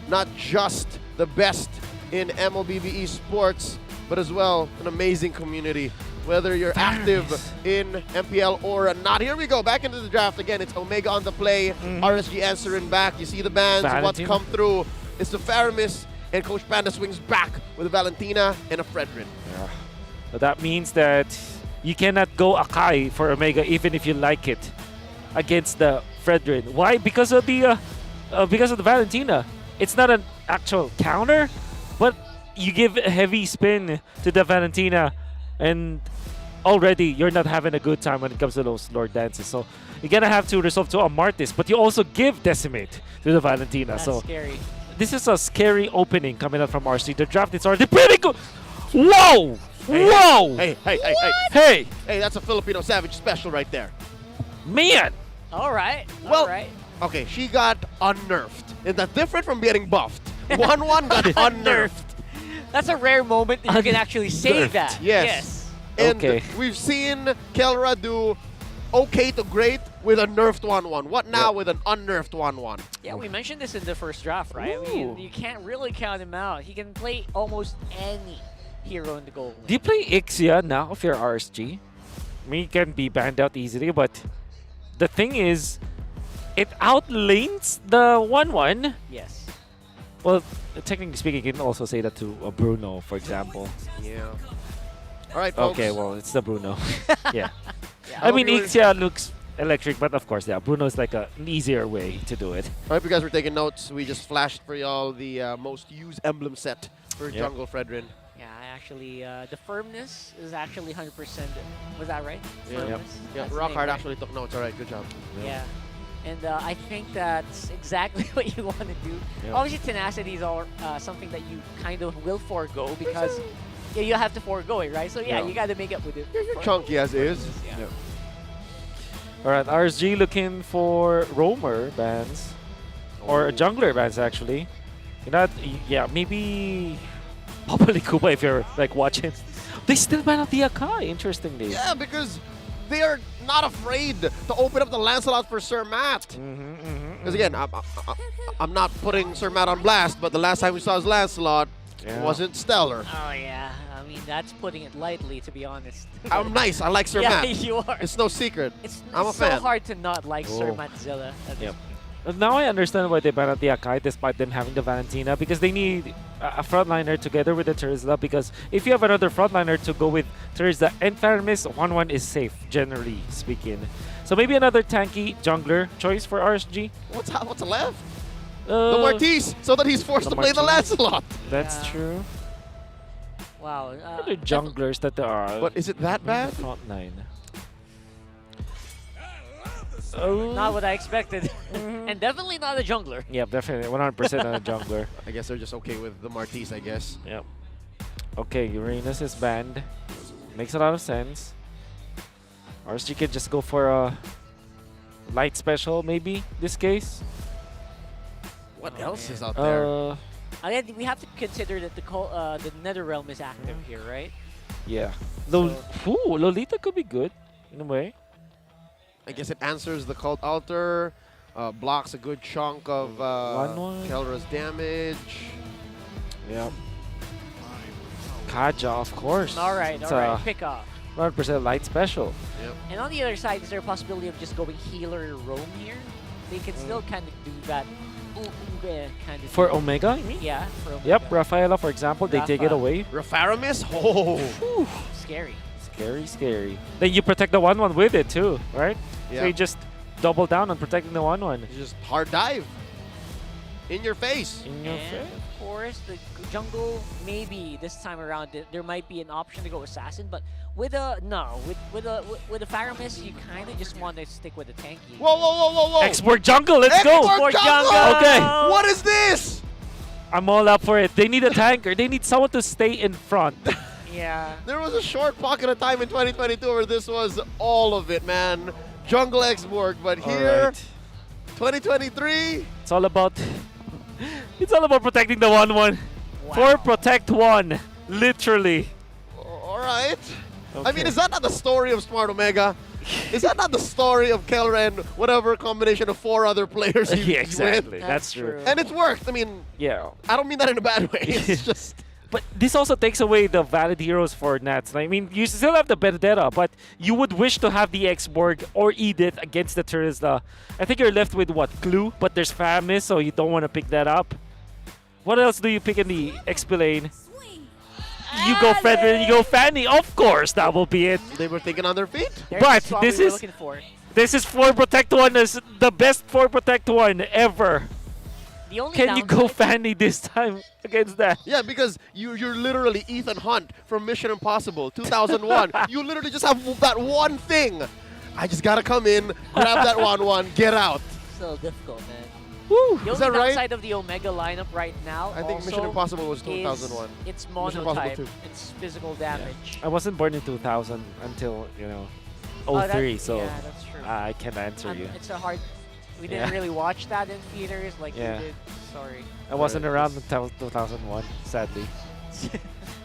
Not just the best in MLBB esports, but as well an amazing community. Whether you're active in MPL or not. Here we go, back into the draft again. It's Omega on the play, RSG answering back. You see the bands, what's Valentina. come through. It's the Faramis, and Coach Panda swings back with a Valentina and a Fredrin. Yeah. But that means that you cannot go Akai for Omega even if you like it against the Fredrin. Why? Because of the Valentina. It's not an actual counter, but you give a heavy spin to the Valentina, and already you're not having a good time when it comes to those Lord dances. So you're gonna have to resolve to a Martis, but you also give Decimate to the Valentina. That's so scary. this is a scary opening coming out from RC. The draft is already pretty good. Whoa! Whoa! Hey, that's a Filipino Savage special right there. Man! All right. Well, all right. okay, she got unnerved. And that's different from getting buffed. 1-1 got unnerved. That's a rare moment that you can actually say that. Yes. And we've seen Kelra do okay to great with a nerfed 1-1. What now with an unnerved 1-1? Yeah, we mentioned this in the first draft, right? I mean, you can't really count him out. He can play almost any hero in the gold lane. Do you play Ixia now if you're RSG? I mean, you can be banned out easily, but the thing is, it outlanes the 1-1. Yes. Well, technically speaking, you can also say that to a Bruno, for example. Yeah. All right, folks. Okay, well, it's the Bruno. yeah. Yeah, I mean, hope you were- Ixia looks electric, but of course, yeah, Bruno is like an easier way to do it. I hope you guys were taking notes. We just flashed for y'all the most used emblem set for Jungle Fredrin. Yeah, actually, the firmness is actually 100%. Was that right? Yeah, Firmness? yeah. That's the Rockhard name, right? actually took notes. All right, good job. Yeah. And I think that's exactly what you want to do. Yeah. Obviously, tenacity is all, something that you kind of will forego because you have to forego it, right? So yeah, you got to make up with it. You're chunky as is. Yeah. All right, RSG looking for roamer bans or jungler bans actually. You know, yeah, maybe probably Kuba if you're like watching. They still ban out the Akai, interestingly. Yeah, because they are not afraid to open up the Lancelot for Sir Matt. Because again, I'm not putting Sir Matt on blast, but the last time we saw his Lancelot wasn't stellar. Oh yeah, I mean that's putting it lightly, to be honest. I'm nice. I like Sir yeah, Matt. you are. It's no secret. I'm a so fan. hard to not like Sir Mattzilla. Yep. Now I understand why they banned out the Akai despite them having the Valentina, because they need a frontliner together with the Terizla, because if you have another frontliner to go with Terizla and Faramis, 1-1 is safe, generally speaking. So maybe another tanky jungler choice for RSG. What's left? The Martis, so that he's forced to play the Lancelot. That's true. Wow. Other junglers that there are. But is it that bad? Frontline. Not what I expected. And definitely not a jungler. Yeah, definitely 100% on a jungler. I guess they're just okay with the Martis, I guess. Yep. Okay, Uranus is banned. Makes a lot of sense. RSG could just go for a light special, maybe, this case. What else is out there? Again, we have to consider that the Nether Realm is active here, right? Yeah. Lolita could be good, in a way. I guess it answers the Cult Altar, blocks a good chunk of Kelra's damage. Yeah. Kaja, of course. All right, pick off. 100% light special. Yep. And on the other side, is there a possibility of just going healer roam here? They can still kind of do that kind of For thing. Omega, you mean? Yeah, for Omega. Yep, Rafaela, for example, they take it away. Rapharamis? Oh! Scary. Scary, scary. Then you protect the 1-1 with it too, right? Yeah. So you just double down on protecting the 1-1. Just hard dive. In your face. In your face. Of course, the jungle, maybe this time around, there might be an option to go assassin, but with a Faramis, you kind of just want to stick with the tanky. Whoa, whoa, whoa, whoa, whoa! Export jungle, let's go! Export jungle! Okay. What is this? I'm all up for it. They need a tanker. They need someone to stay in front. Yeah. There was a short pocket of time in 2022 where this was all of it, man. Jungle Exborg, but here, 2023. It's all about protecting the 1-1. For protect 1, literally. All right. Okay. I mean, is that not the story of Smart Omega? Is that not the story of Kelra and whatever combination of 4 other players he Yeah, exactly. went? That's true. And it's worked. I mean, Yeah. I don't mean that in a bad way. It's just... But this also takes away the valid heroes for Nats. I mean, you still have the Benedetta, but you would wish to have the Exborg or Edith against the Terizla. I think you're left with, what, Clue? But there's Faramis, so you don't want to pick that up. What else do you pick in the XP lane? You go Fredrin, you go Fanny. Of course, that will be it. They were thinking on their feet. But this is 4 Protect 1 is the best 4 Protect 1 ever. Can you go Fanny this time against that? Yeah, because you're literally Ethan Hunt from Mission Impossible 2001. You literally just have that one thing. I just gotta come in, grab that 1-1, get out. So difficult, man. Woo, The is only that right? downside of the Omega lineup right now I think also Mission Impossible was is 2001. It's Mission Impossible monotype. 2. It's physical damage. I wasn't born in 2000 until, you know, Oh, that- 03, so yeah, that's true. I can't answer you. It's a hard... We didn't Yeah. really watch that in theaters like Yeah. you did. Sorry. I wasn't around until 2001, sadly.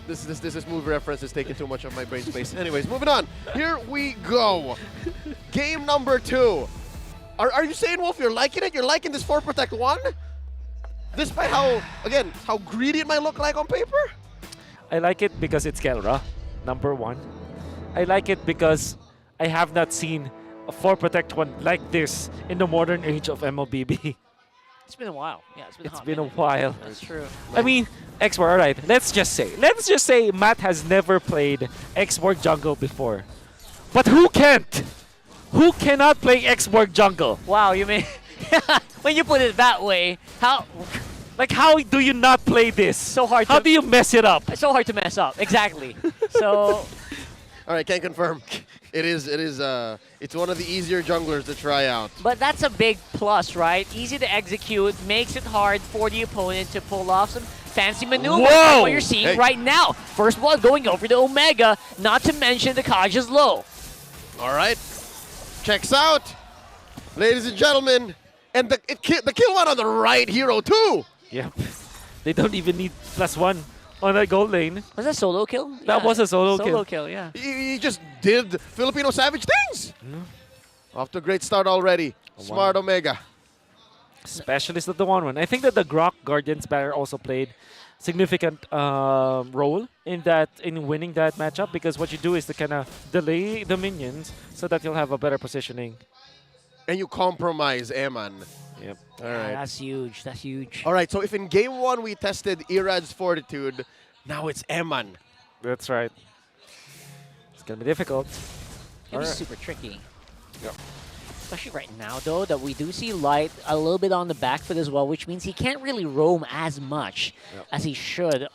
This smooth reference is taking too much of my brain space. Anyways, moving on. Here we go. Game number 2. Are you saying, Wolf, you're liking it? You're liking this 4 Protect 1? Despite how, again, how greedy it might look like on paper? I like it because it's Kelra, number 1. I like it because I have not seen a 4 Protect 1 like this in the modern age of MLBB. It's been a while. Yeah, it's been a It's hot been a minute. while. That's true. I mean, Exborg, alright, let's just say Matt has never played Exborg Jungle before. But who can't? Who cannot play Exborg Jungle? Wow, you mean... when you put it that way, how... Like, how do you not play this? So hard How do you mess it up? It's so hard to mess up. Exactly. So... All right, can confirm. It's one of the easier junglers to try out. But that's a big plus, right? Easy to execute, makes it hard for the opponent to pull off some fancy maneuvers. Whoa! Like what you're seeing right now. First blood going over to Omega, not to mention the Kaja's low. All right, checks out, ladies and gentlemen, and the kill went on the right hero too. Yep. They don't even need +1 on that gold lane. Was that a solo kill? That was a solo kill. Solo kill, yeah. He just did Filipino savage things. Off to a great start already. Smart Omega. Specialist of the 1-1. I think that the Grok Guardian's banner also played significant role in winning that matchup, because what you do is to kind of delay the minions so that you'll have a better positioning. And you compromise Eman. Yep. All right. That's huge. That's huge. All right, so if in game 1 we tested Irad's fortitude, now it's Eman. That's right. It's going to be difficult. It was super tricky. Yep. Especially right now, though, that we do see Light a little bit on the back foot as well, which means he can't really roam as much as he should.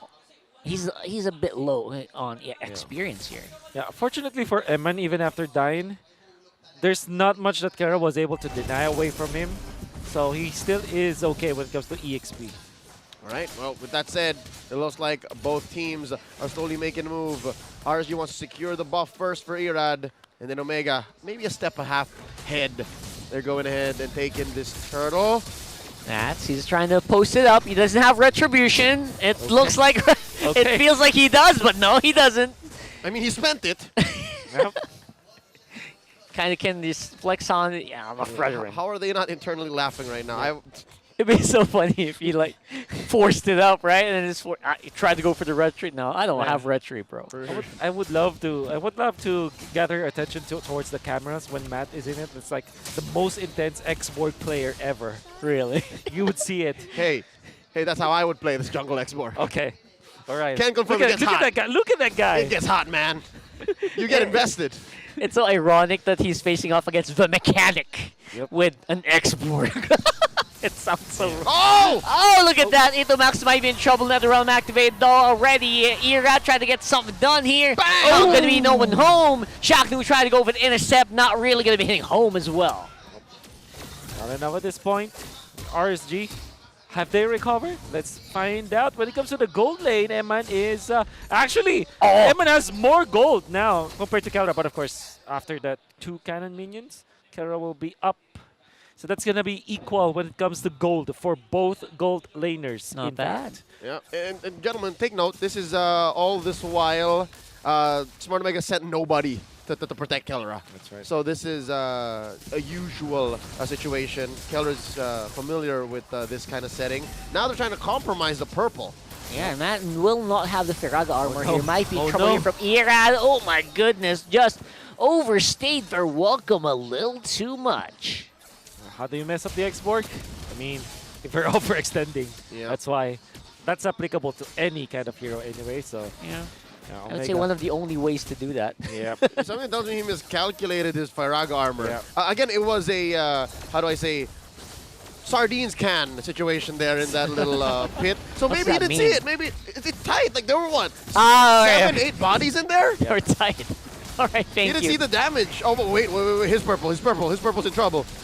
He's a bit low on experience here. Yeah, fortunately for Eman, even after dying, there's not much that Kara was able to deny away from him. So he still is okay when it comes to EXP. All right, well, with that said, it looks like both teams are slowly making a move. RSG wants to secure the buff first for Irad, and then Omega, maybe a step a half ahead. They're going ahead and taking this turtle. He's trying to post it up. He doesn't have retribution. It looks like, it feels like he does, but no, he doesn't. I mean, he spent it. Kind of can just flex on it. Yeah, I'm a veteran. How are they not internally laughing right now? It'd be so funny if he like forced it up, right? And then just tried to go for the retreat. No, I don't have retreat, bro. I would love to gather attention towards the cameras when Matt is in it. It's like the most intense X-Borg player ever. Really? You would see it. Hey, that's how I would play this jungle X-Borg. Okay. All right. Can't confirm Look it at gets hot. that guy. Look at that guy. It gets hot, man. You get invested. It's so ironic that he's facing off against the mechanic with an X-Borg. It sounds so wrong. Oh, look at that. Itomax might be in trouble. Another realm activated though already. Irad tried to get something done here. Bam! Oh, going to be no one home. Shaknu tried to go for the intercept. Not really going to be hitting home as well. Not enough at this point. RSG, have they recovered? Let's find out. When it comes to the gold lane, Eman is actually, Eman has more gold now compared to Kelra. But of course, after that 2 cannon minions, Kelra will be up. So that's going to be equal when it comes to gold for both gold laners. Not bad. Yeah, and gentlemen, take note. This is all this while Smart Omega sent nobody to protect Kelra. That's right. So this is a usual situation. Kelra's familiar with this kind of setting. Now they're trying to compromise the purple. Yeah, Matt will not have the Firaga armor no. here. Might be Oh, trouble no. here from Irad. Oh my goodness, just overstayed their welcome a little too much. How do you mess up the X-Borg? I mean, if we're overextending, that's why. That's applicable to any kind of hero anyway, so. Yeah. I would Omega. say one of the only ways to do that. Yeah. Something tells me he miscalculated his Firaga armor. Yeah. Again, it was a, how do I say, sardines can situation there in that little pit. So What's maybe he that didn't mean? see it. Maybe it's tight. Like there were what? Oh, 7, yeah. 8 bodies in there? They were tight. All right, thank He didn't you. see the damage. Oh, but wait. His purple's in trouble.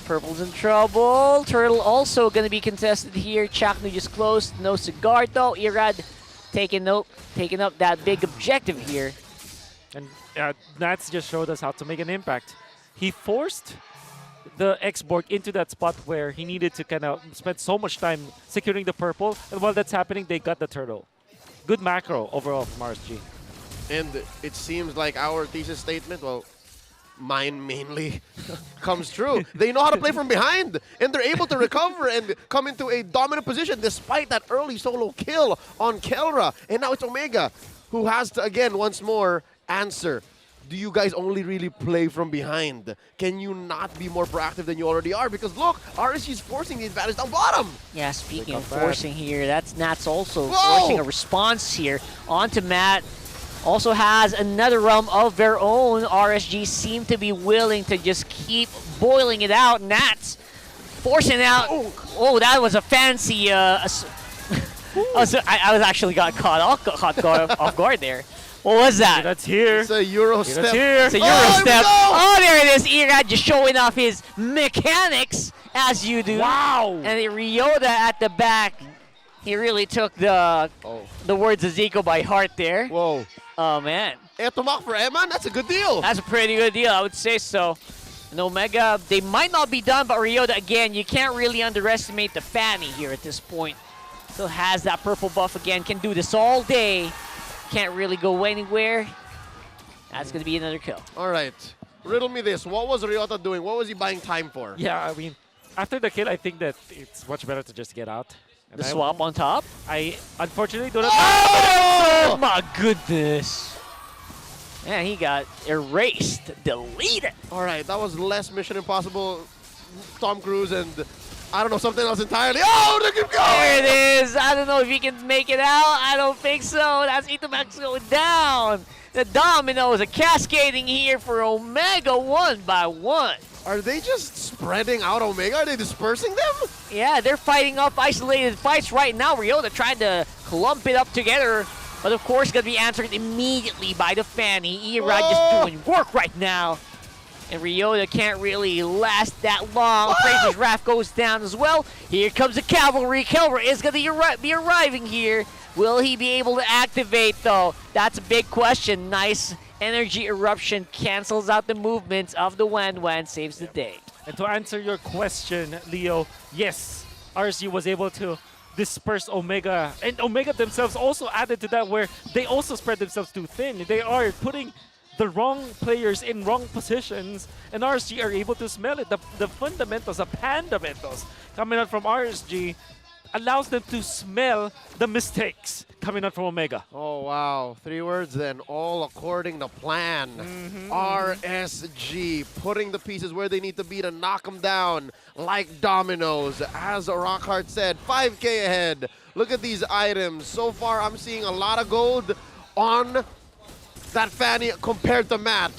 Purple's in trouble. Turtle also going to be contested here. Chaknu just closed. No cigar though. Irad taking up that big objective here. And Nats just showed us how to make an impact. He forced the X-Borg into that spot where he needed to kind of spend so much time securing the purple. And while that's happening, they got the turtle. Good macro overall from RSG. And it seems like our thesis statement, well, mine mainly, comes true. They know how to play from behind, and they're able to recover and come into a dominant position despite that early solo kill on Kelra. And now it's Omega, who has to, again, once more, answer. Do you guys only really play from behind? Can you not be more proactive than you already are? Because look, RSG is forcing the advantage down bottom. Yeah, speaking of forcing here, that's Nats also Whoa! forcing a response here onto Matt. Also has another realm of their own. RSG seem to be willing to just keep boiling it out. Nats forcing out. Oh, that was a fancy. I was actually got caught off guard there. What was that? That's here. It's a Euro step. It's a Euro step. Oh, there it is. Irad just showing off his mechanics as you do. Wow. And Ryota at the back. He really took the words of Zico by heart there. Whoa. Oh, man. Etomak for Eman, that's a good deal. That's a pretty good deal, I would say so. And Omega, they might not be done, but Ryota, again, you can't really underestimate the Fanny here at this point. Still has that purple buff again, can do this all day. Can't really go anywhere. That's going to be another kill. All right. Riddle me this. What was Ryota doing? What was he buying time for? Yeah, I mean, after the kill, I think that it's much better to just get out. The swap on top? I unfortunately don't Oh, my goodness. Man, he got erased, deleted. All right, that was less Mission Impossible, Tom Cruise, and I don't know, something else entirely. Oh, look at him go! There it is. I don't know if he can make it out. I don't think so. That's Itomax going down. The dominoes are cascading here for Omega one by one. Are they just spreading out Omega? Are they dispersing them? Yeah, they're fighting up isolated fights right now. Ryota tried to clump it up together, but of course going to be answered immediately by the Fanny. Irad just doing work right now. And Ryota can't really last that long. Fraser's Wrath goes down as well. Here comes the Cavalry. Cavalry is going to be arriving here. Will he be able to activate, though? That's a big question. Nice energy eruption cancels out the movements of the Wan, saves the day. And to answer your question, Leo, yes, RSG was able to disperse Omega. And Omega themselves also added to that, where they also spread themselves too thin. They are putting the wrong players in wrong positions, and RSG are able to smell it. The fundamentals, the fundamentals coming out from RSG allows them to smell the mistakes coming out from Omega. Oh, wow. 3 words then, all according to plan. RSG putting the pieces where they need to be to knock them down like dominoes. As Rockhart said, 5K ahead. Look at these items. So far, I'm seeing a lot of gold on that Fanny compared to Matt.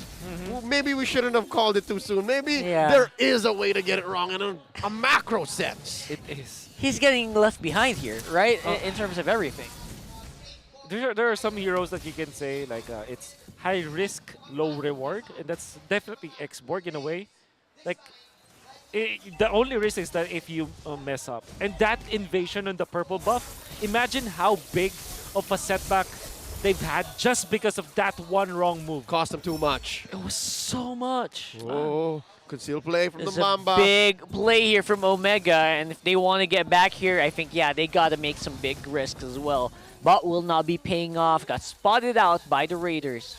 Maybe we shouldn't have called it too soon. Maybe there is a way to get it wrong in a macro sense. It is. He's getting left behind here, right? In terms of everything. There are some heroes that you can say, like, it's high risk, low reward, and that's definitely X-Borg in a way. Like, the only risk is that if you mess up. And that invasion on the purple buff, imagine how big of a setback they've had just because of that one wrong move. Cost them too much. It was so much. Oh, concealed play from There's the Mamba. a big play here from Omega, and if they want to get back here, I think, yeah, they got to make some big risks as well. But will not be paying off. Got spotted out by the Raiders.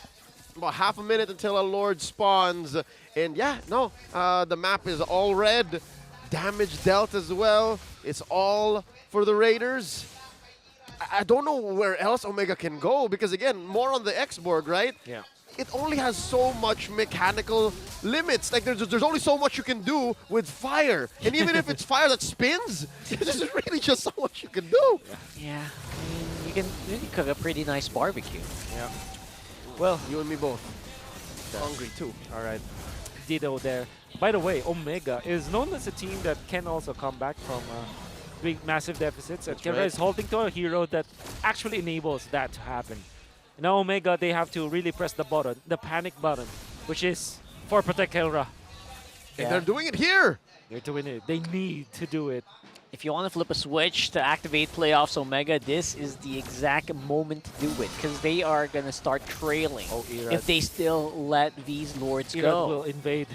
About half a minute until a Lord spawns. And yeah, no, the map is all red. Damage dealt as well. It's all for the Raiders. I don't know where else Omega can go because, again, more on the X-Borg, right? Yeah. It only has so much mechanical limits. Like, there's only so much you can do with fire. And even if it's fire that spins, there's really just so much you can do. Yeah, I mean, you can really cook a pretty nice barbecue. Yeah. Well, you and me both. Hungry, too. All right. Ditto there. By the way, Omega is known as a team that can also come back from big, massive deficits. And Kira is holding to a hero that actually enables that to happen. Now Omega, they have to really press the button, the panic button, which is for Protect Kelra. And they're doing it here. They're doing it. They need to do it. If you want to flip a switch to activate playoffs Omega, this is the exact moment to do it because they are going to start trailing if they still let these Lords go. Will invade.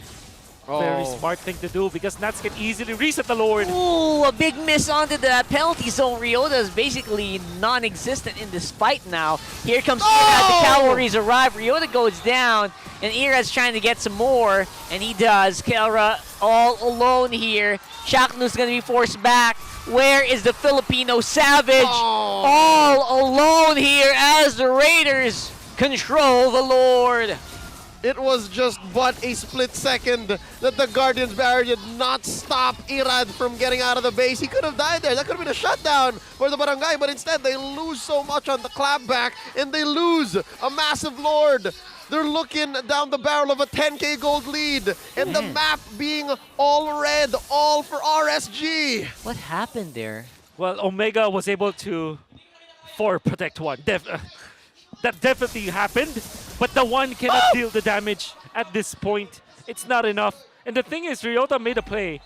Very smart thing to do because Nats can easily reset the Lord. Ooh, a big miss onto the penalty zone. Ryota is basically non-existent in this fight now. Here comes Irad. The Cavalry's arrive. Ryota goes down, and Irad's trying to get some more, and he does. Kelra all alone here. Shaknu's going to be forced back. Where is the Filipino Savage? All alone here as the Raiders control the Lord. It was just but a split second that the Guardian's barrier did not stop Irad from getting out of the base. He could have died there. That could have been a shutdown for the Barangay, but instead they lose so much on the clapback and they lose a massive Lord. They're looking down the barrel of a 10K gold lead and the map being all red, all for RSG. What happened there? Well, Omega was able to protect one. That definitely happened, but the one cannot deal the damage at this point. It's not enough. And the thing is, Ryota made a play.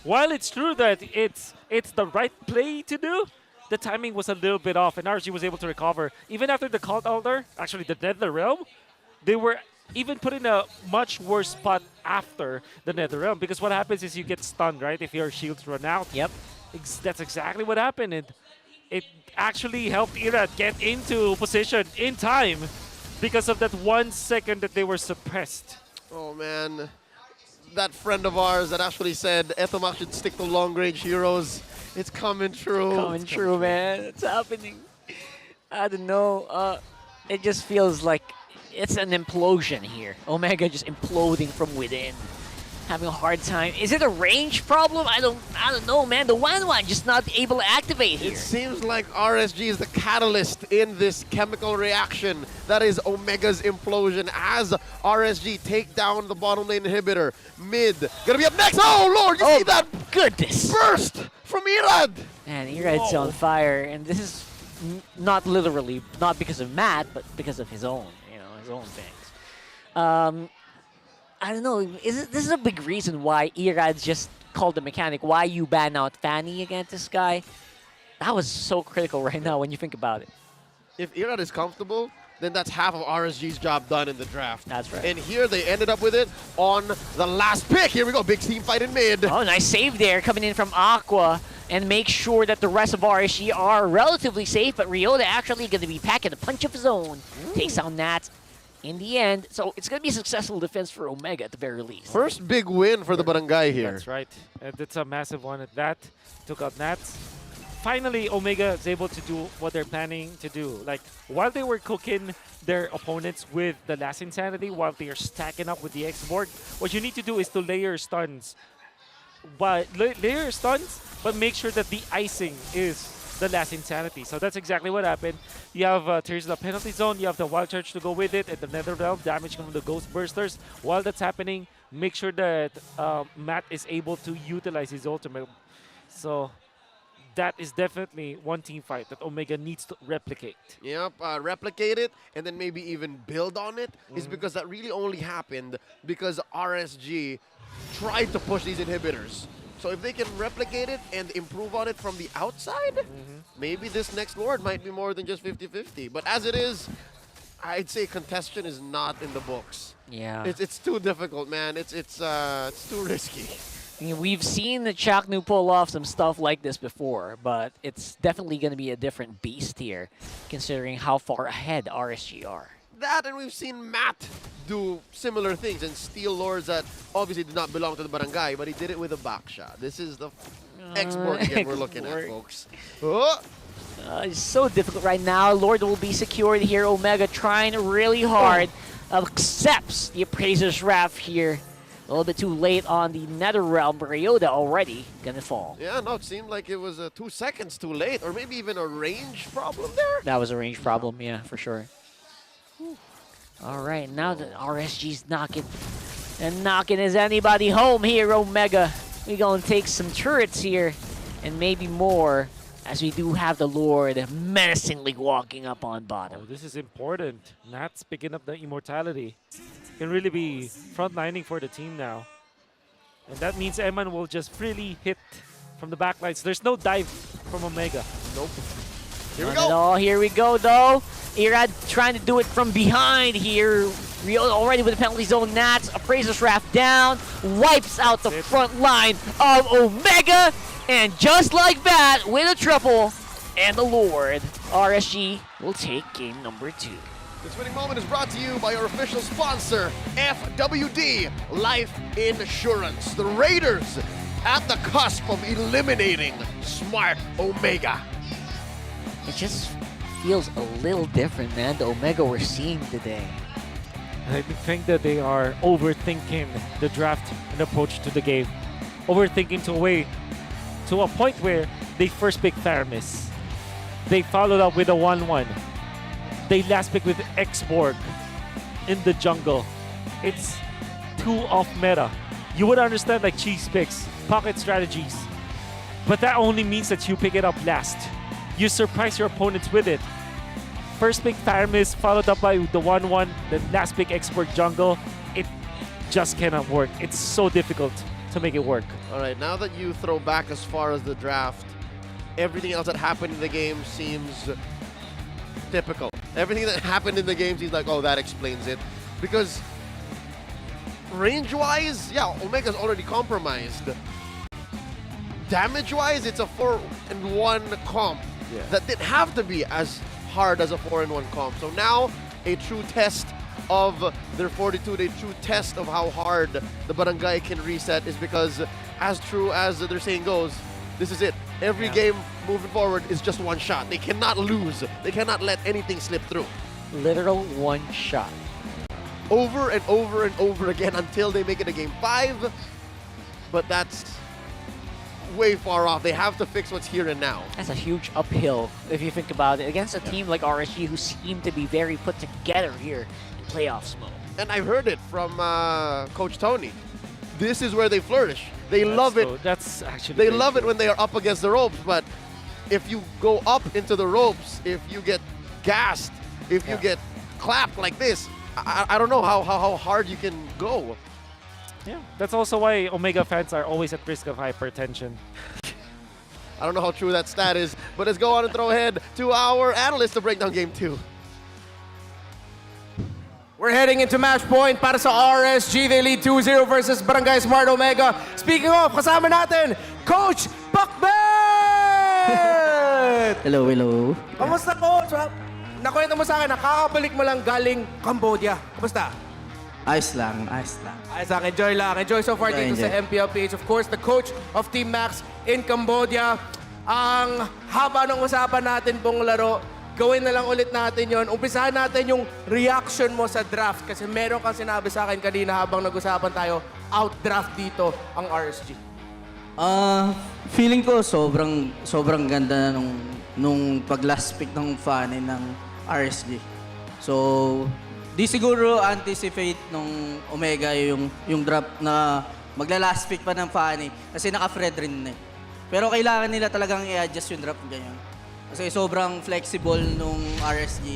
While it's true that it's the right play to do, the timing was a little bit off, and RSG was able to recover. Even after the Cult Elder, actually the Nether Realm, they were even put in a much worse spot after the Nether Realm, because what happens is you get stunned, right, if your shields run out. Yep. That's exactly what happened. And it actually helped Irad get into position in time because of that 1 second that they were suppressed. Oh man, that friend of ours that actually said Etomac should stick to long-range heroes, it's coming true. Coming true, man. It's happening. I don't know. It just feels like it's an implosion here. Omega just imploding from within. Having a hard time. Is it a range problem? I don't know, man. The Wan just not able to activate here. It seems like RSG is the catalyst in this chemical reaction. That is Omega's implosion as RSG take down the bottom lane inhibitor. Mid, gonna be up next. Oh Lord, you see that goodness burst from Irad. Man, Irad's on fire, and this is not literally, not because of Matt, but because of his own, his own things. I don't know. This is a big reason why Irad's just called the mechanic. Why you ban out Fanny against this guy? That was so critical right now when you think about it. If Irad is comfortable, then that's half of RSG's job done in the draft. That's right. And here they ended up with it on the last pick. Here we go, big team fight in mid. Oh, nice save there coming in from Aqua. And make sure that the rest of RSG are relatively safe, but Ryota actually going to be packing a punch of his own. Takes out Nat in the end. So it's going to be a successful defense for Omega at the very least. First big win for the Barangay here. That's right. And it's a massive one at that. Took out Nats. Finally, Omega is able to do what they're planning to do. Like, while they were cooking their opponents with the last Insanity, while they are stacking up with the X-Board, what you need to do is to layer stuns. But layer stuns, but make sure that the icing is the last Insanity. So that's exactly what happened. You have Tears of the Penalty Zone, you have the Wild Charge to go with it, and the Nether Realm damage from the Ghost Bursters. While that's happening, make sure that Matt is able to utilize his ultimate. So that is definitely one team fight that Omega needs to replicate. Yep, replicate it and then maybe even build on it is because that really only happened because RSG tried to push these inhibitors. So if they can replicate it and improve on it from the outside, maybe this next Lord might be more than just 50-50. But as it is, I'd say contention is not in the books. Yeah. It's too difficult, man. It's too risky. I mean, we've seen the Chaknu pull off some stuff like this before, but it's definitely going to be a different beast here, considering how far ahead RSG are. That, and we've seen Matt do similar things and steal Lords that obviously did not belong to the Barangay, but he did it with a back shot. This is the X-Board again we're looking at, folks. Oh! It's so difficult right now. Lord will be secured here. Omega trying really hard. Accepts the Appraiser's Wrath here. A little bit too late on the Nether Realm. Ryota already gonna fall. Yeah, no, it seemed like it was 2 seconds too late, or maybe even a range problem there. That was a range problem, yeah, for sure. All right, now that RSG's knocking, and knocking is anybody home here, Omega. We gonna take some turrets here, and maybe more, as we do have the Lord menacingly walking up on bottom. Oh, this is important. Nat's picking up the immortality. Can really be frontlining for the team now. And that means Eman will just freely hit from the backlines. There's no dive from Omega. Nope. Here we go. Here we go, though. Irad trying to do it from behind here. Rio already with the penalty zone. Nats, Appraiser's Wrath down. Wipes out the front line of Omega. And just like that, with a triple and the Lord, RSG will take game number 2. This winning moment is brought to you by our official sponsor, FWD Life Insurance. The Raiders at the cusp of eliminating Smart Omega. It just feels a little different, man, the Omega we're seeing today. I think that they are overthinking the draft and approach to the game. Overthinking to a point where they first picked Theramis. They followed up with a 1-1. They last picked with X-Borg in the jungle. It's too off meta. You would understand like cheese picks, pocket strategies. But that only means that you pick it up last. You surprise your opponents with it. First pick Theramis, followed up by the 1-1, then last pick X-Borg jungle. It just cannot work. It's so difficult to make it work. All right, now that you throw back as far as the draft, everything else that happened in the game seems typical. Everything that happened in the game seems like, oh, that explains it. Because range-wise, yeah, Omega's already compromised. Damage-wise, it's a 4-1 comp that didn't have to be as hard as a 4-1 comp. So now, a true test of their fortitude, a true test of how hard the Barangay can reset is because, as true as their saying goes, this is it. Every game moving forward is just one shot. They cannot lose. They cannot let anything slip through. Literal one shot. Over and over and over again until they make it a game 5. But that's way far off. They have to fix what's here and now. That's a huge uphill if you think about it. Against a team like RSG who seem to be very put together here in playoffs mode. And I've heard it from Coach Tony. This is where they flourish. They love it. That's actually they love it when they are up against the ropes, but if you go up into the ropes, if you get gassed, if you get clapped like this, I don't know how hard you can go. Yeah, that's also why Omega fans are always at risk of hypertension. I don't know how true that stat is, but let's go on and throw ahead to our analyst to break down game 2. We're heading into match point para sa RSG. They lead 2-0 versus Barangay Smart Omega. Speaking of, kasama natin, Coach Pakbet! Hello, hello. Kamusta, Coach? Nakwento mo sa akin, nakakabalik mo lang galing Cambodia. Kamusta? Ayos lang, ayos lang. Ayos lang, enjoy lang. Enjoy so far dito sa Mpl-Ph. Of course, the coach of Team Max in Cambodia. Ang haba ng usapan natin pong laro. Gawin na lang ulit natin yon. Umpisahan natin yung reaction mo sa draft. Kasi meron kang sinabi sa akin kanina habang nag-usapan tayo, out-draft dito ang RSG. Feeling ko sobrang ganda na nung pag-last pick ng fan ng RSG. So, di siguro anticipate nung Omega yung draft na magla-last pick pa ng Fanny kasi naka-Fred rin eh. Pero kailangan nila talagang i-adjust yung draft ganyan. Kasi sobrang flexible nung RSG.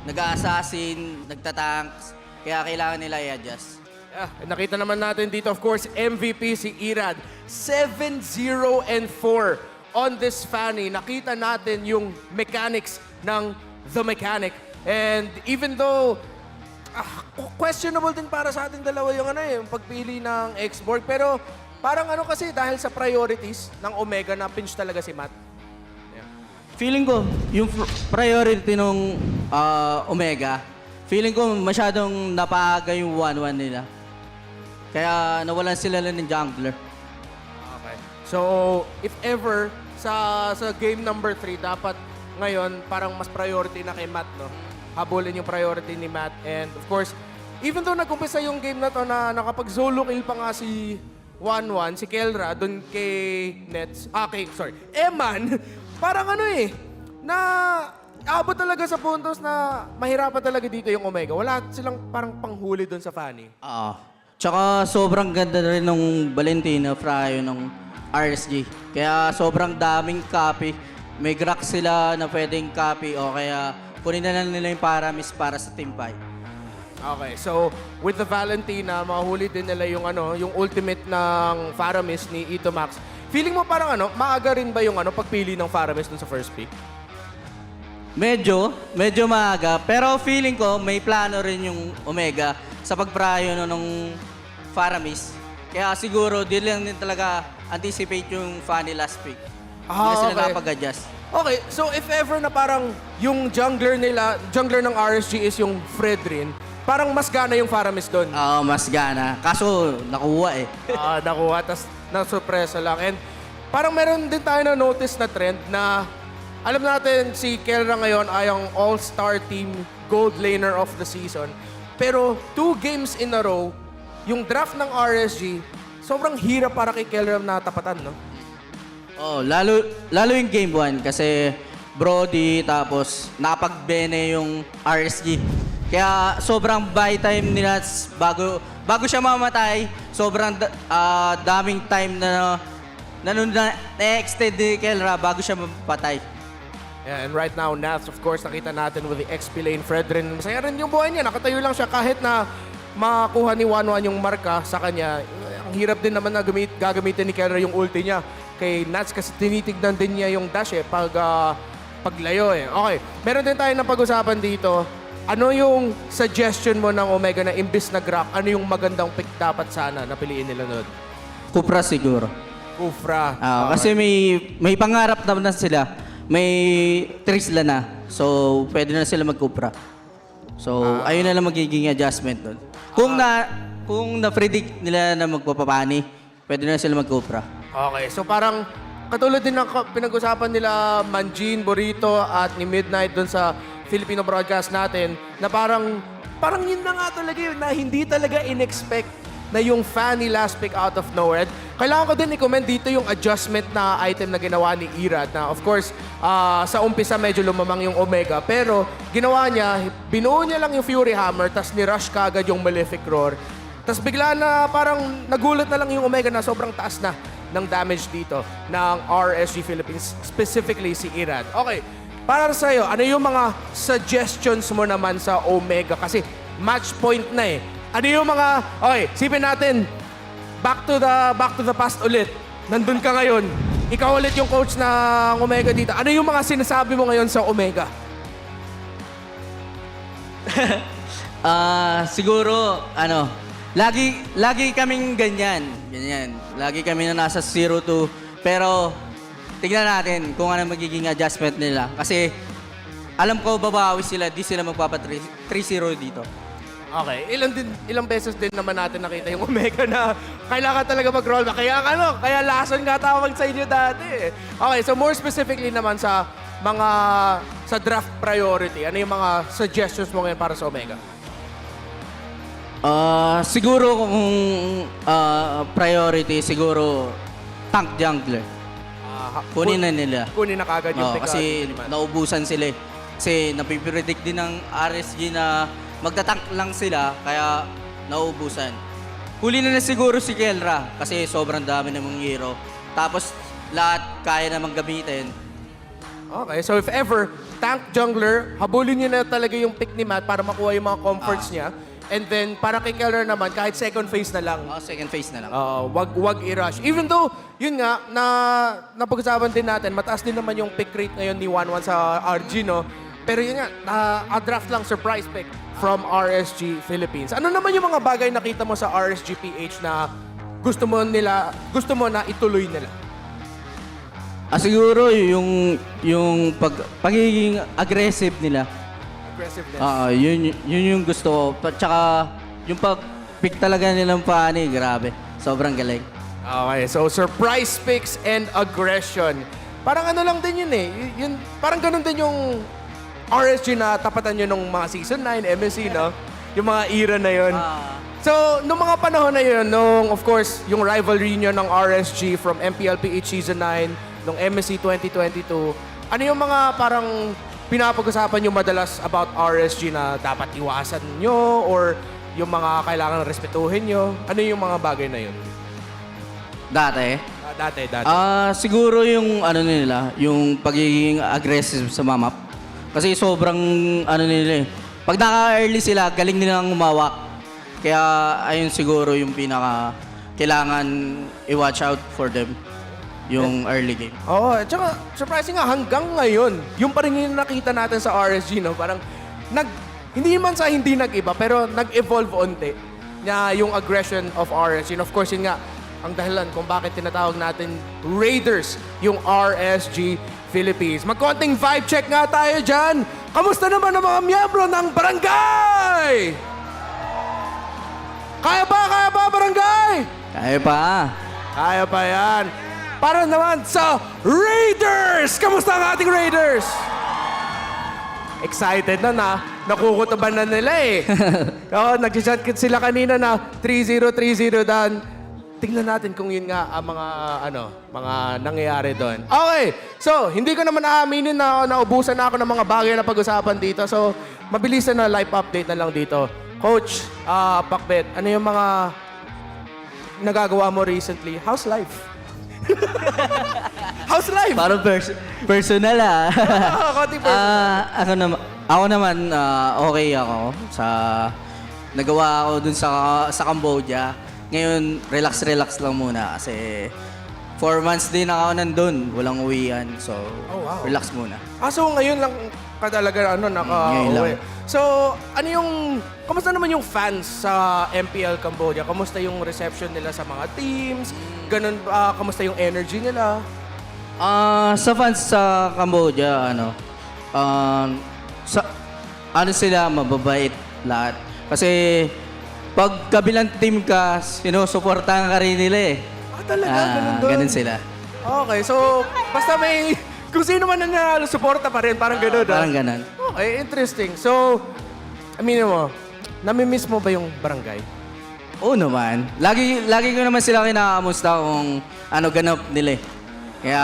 Nag-assassin, nagtatanks, kaya kailangan nila i-adjust. Yeah, nakita naman natin dito, of course, MVP si Irad. 7-0-4 on this Fanny. Nakita natin yung mechanics ng The Mechanic. And even though questionable din para sa ating dalawa yung pagpili ng X-Borg. Pero parang kasi dahil sa priorities ng Omega na pinch talaga si Matt. Feeling ko, yung priority ng Omega, feeling ko masyadong napaga yung 1-1 nila. Kaya nawalan sila lang ng jungler. Okay. So, if ever, sa game number 3, dapat ngayon parang mas priority na kay Matt, no? Habulin yung priority ni Matt. And of course, even though nag-umpisa yung game na to na nakapag-solo kill pa nga si 1-1, si Kelra, dun kay Eman, parang na abot talaga sa puntos na mahirapan talaga dito yung Omega. Wala silang parang panghuli dun sa Fanny. Tsaka sobrang ganda rin ng Valentina Frayo ng RSG. Kaya sobrang daming copy. May Grax sila na pwedeng copy o kaya kunin na lang nila yung Paramis para sa team fight. Okay, so with the Valentina, mahuli din nila yung yung ultimate ng Faramis ni Ito Max. Feeling mo parang maaga rin ba yung pagpili ng Faramis dun sa first pick? Medyo maaga. Pero feeling ko may plano rin yung Omega sa pagprayo nung Faramis. Kaya siguro di lang din talaga anticipate yung Fanny last pick. Hindi sila nakapag-adjust. Okay, so if ever na parang yung jungler ng RSG is yung Fredrin, parang mas gana yung Faramis doon. Oo, mas gana. Kaso nakuha nakuha, tas na-surpresa lang. And parang meron din tayo na-notice na trend na alam natin si Kelra ngayon ay ang all-star team gold laner of the season. Pero 2 games in a row, yung draft ng RSG, sobrang hirap para kay Kelra na tapatan, no? Oh, lalo yung game 1 kasi Brody tapos nakapag-bene yung RSG. Kaya sobrang buy time nila bago siya mamatay, sobrang daming time na na-extend ni Kelra bago siya mapatay. Yeah, and right now, Nats, of course, nakita natin with the XP lane, Fredrin. Masaya rin yung buhay niya. Nakatayo lang siya kahit na makuha ni 1-1 yung marka sa kanya. Ang hirap din naman na gagamitin ni Kelra yung ulti niya kay Nats kasi tinitignan din niya yung dash paglayo Okay, meron din tayo na pag-usapan dito. Ano yung suggestion mo ng Omega na imbis na Grok, ano yung magandang pick dapat sana na piliin nila nun? Kupra siguro. Kufra. Kasi may pangarap naman na sila. May Trisla na. So, pwede na sila mag-Kupra. So, ayun na lang magiging adjustment doon. Kung na-predict nila na magpapapani, pwede na sila mag-Kupra. Okay, so parang katulad din ng pinag-usapan nila Manjin, Burrito at ni Midnight doon sa Filipino broadcast natin na parang yun na nga talaga yun na hindi talaga in-expect na yung Fanny last pick out of nowhere. Kailangan ko din i-comment dito yung adjustment na item na ginawa ni Irad na of course sa umpisa medyo lumamang yung Omega pero ginawa niya, binuo niya lang yung Fury Hammer tas ni-rush kagad yung Malefic Roar. Tas bigla na parang nagulat na lang yung Omega na sobrang taas na ng damage dito ng RSG Philippines, specifically si Irad. Okay, para sa'yo, ano yung mga suggestions mo naman sa Omega? Kasi match point na Ano yung mga... Okay, sipin natin, back to the past ulit. Nandun ka ngayon. Ikaw ulit yung coach ng Omega dito. Ano yung mga sinasabi mo ngayon sa Omega? Siguro, lagi kaming ganyan. Lagi kami na nasa 0-2. Pero, tignan natin kung ano magiging adjustment nila. Kasi, alam ko babawi sila, di sila magpapa 3-0 dito. Okay, ilang beses din naman natin nakita yung Omega na kailangan talaga mag-roll back. Kaya lason nga tawag sa inyo dati. Okay, so more specifically naman sa draft priority, ano yung mga suggestions mo ngayon para sa Omega? Siguro kung priority, siguro tank jungler. Kunin na nila. Kunin na kagad yung pick. Kasi naubusan sila. Kasi napipredict din ng RSG na magtatank lang sila, kaya nauubusan. Huli na siguro si Kelra kasi sobrang dami ng mga hero. Tapos lahat kaya namang gamitin. Okay, so if ever, tank jungler, habulin niyo na talaga yung pick ni Matt para makuha yung mga comforts niya. And then, para kay Kelra naman, kahit second phase na lang. Second phase na lang. Wag i-rush. Even though, yun nga, napag-usapan din natin, mataas din naman yung pick rate ngayon ni 1-1 sa RG, no? Pero yun nga, draft lang, surprise pick from RSG Philippines. Ano naman yung mga bagay nakita mo sa RSG-PH na gusto mo na ituloy nila? Siguro yung pagiging aggressive nila. Aggressiveness. Yun yung gusto ko. Tsaka yung pag-pick talaga nilang paani, grabe. Sobrang galing. Okay, so surprise picks and aggression. Parang ano lang din yun eh. Parang ganun din yung RSG na tapatan nyo nung mga Season 9, MSC, no? Yung mga era na yun. So, nung mga panahon na yun, of course, yung rivalry nyo ng RSG from Mpl-Ph Season 9, nung MSC 2022, ano yung mga parang pinapag-usapan nyo madalas about RSG na dapat iwasan nyo or yung mga kailangan respetuhin nyo? Ano yung mga bagay na yun? Dati? Dati. Siguro yung nila, yung pagiging aggressive sa map. Kasi sobrang nila eh. Pag naka-early sila, galing nilang umawak. Kaya ayun siguro yung pinaka kailangan i-watch out for them. Yung early game. Oo, tsaka surprising nga hanggang ngayon, yung pa rin yung nakita natin sa RSG, no? Parang hindi man sa hindi nag-iba, pero nag-evolve onte na yung aggression of RSG. And of course, yun nga, ang dahilan kung bakit tinatawag natin Raiders yung RSG Philippines. Magkonting vibe check nga tayo dyan. Kamusta naman ang mga miyembro ng barangay? Kaya ba, barangay? Kaya pa yan. Para naman sa Raiders! Kamusta ang ating Raiders? Excited na. Nakukutuban na nila eh. Nag-chat sila kanina na 3-0 dan. Tingnan natin kung yun nga ang mga nangyayari doon. Okay, so hindi ko naman aaminin na naubusan na ako ng mga bagay na pag-usapan dito. So, mabilisan na live update na lang dito. Coach, Pakbet, ano yung mga nagagawa mo recently? How's life? How's life? Parang personal Konting personal. Ako naman, okay ako. Nagawa ako dun sa Cambodia. Ngayon, relax lang muna kasi 4 months din ako nandun. Walang uwian. So, relax muna. So ngayon lang ka talaga naka-uwi. So, kamusta naman yung fans sa MPL Cambodia? Kamusta yung reception nila sa mga teams? Ganun, kamusta yung energy nila? Sa fans sa Cambodia, sila, mababait lahat. Kasi, pag kabilang team ka, sinusuportahan ka rin nila eh. Talaga? Ganun doon? Ganun sila. Okay, so basta kung sino man nanalo, suporta pa rin. Parang ganun. Parang ganun. Okay, interesting. So, aminin mo, namimiss mo ba yung barangay? Oo naman. Lagi ko naman sila kinakamusta kung ganap nila eh. Kaya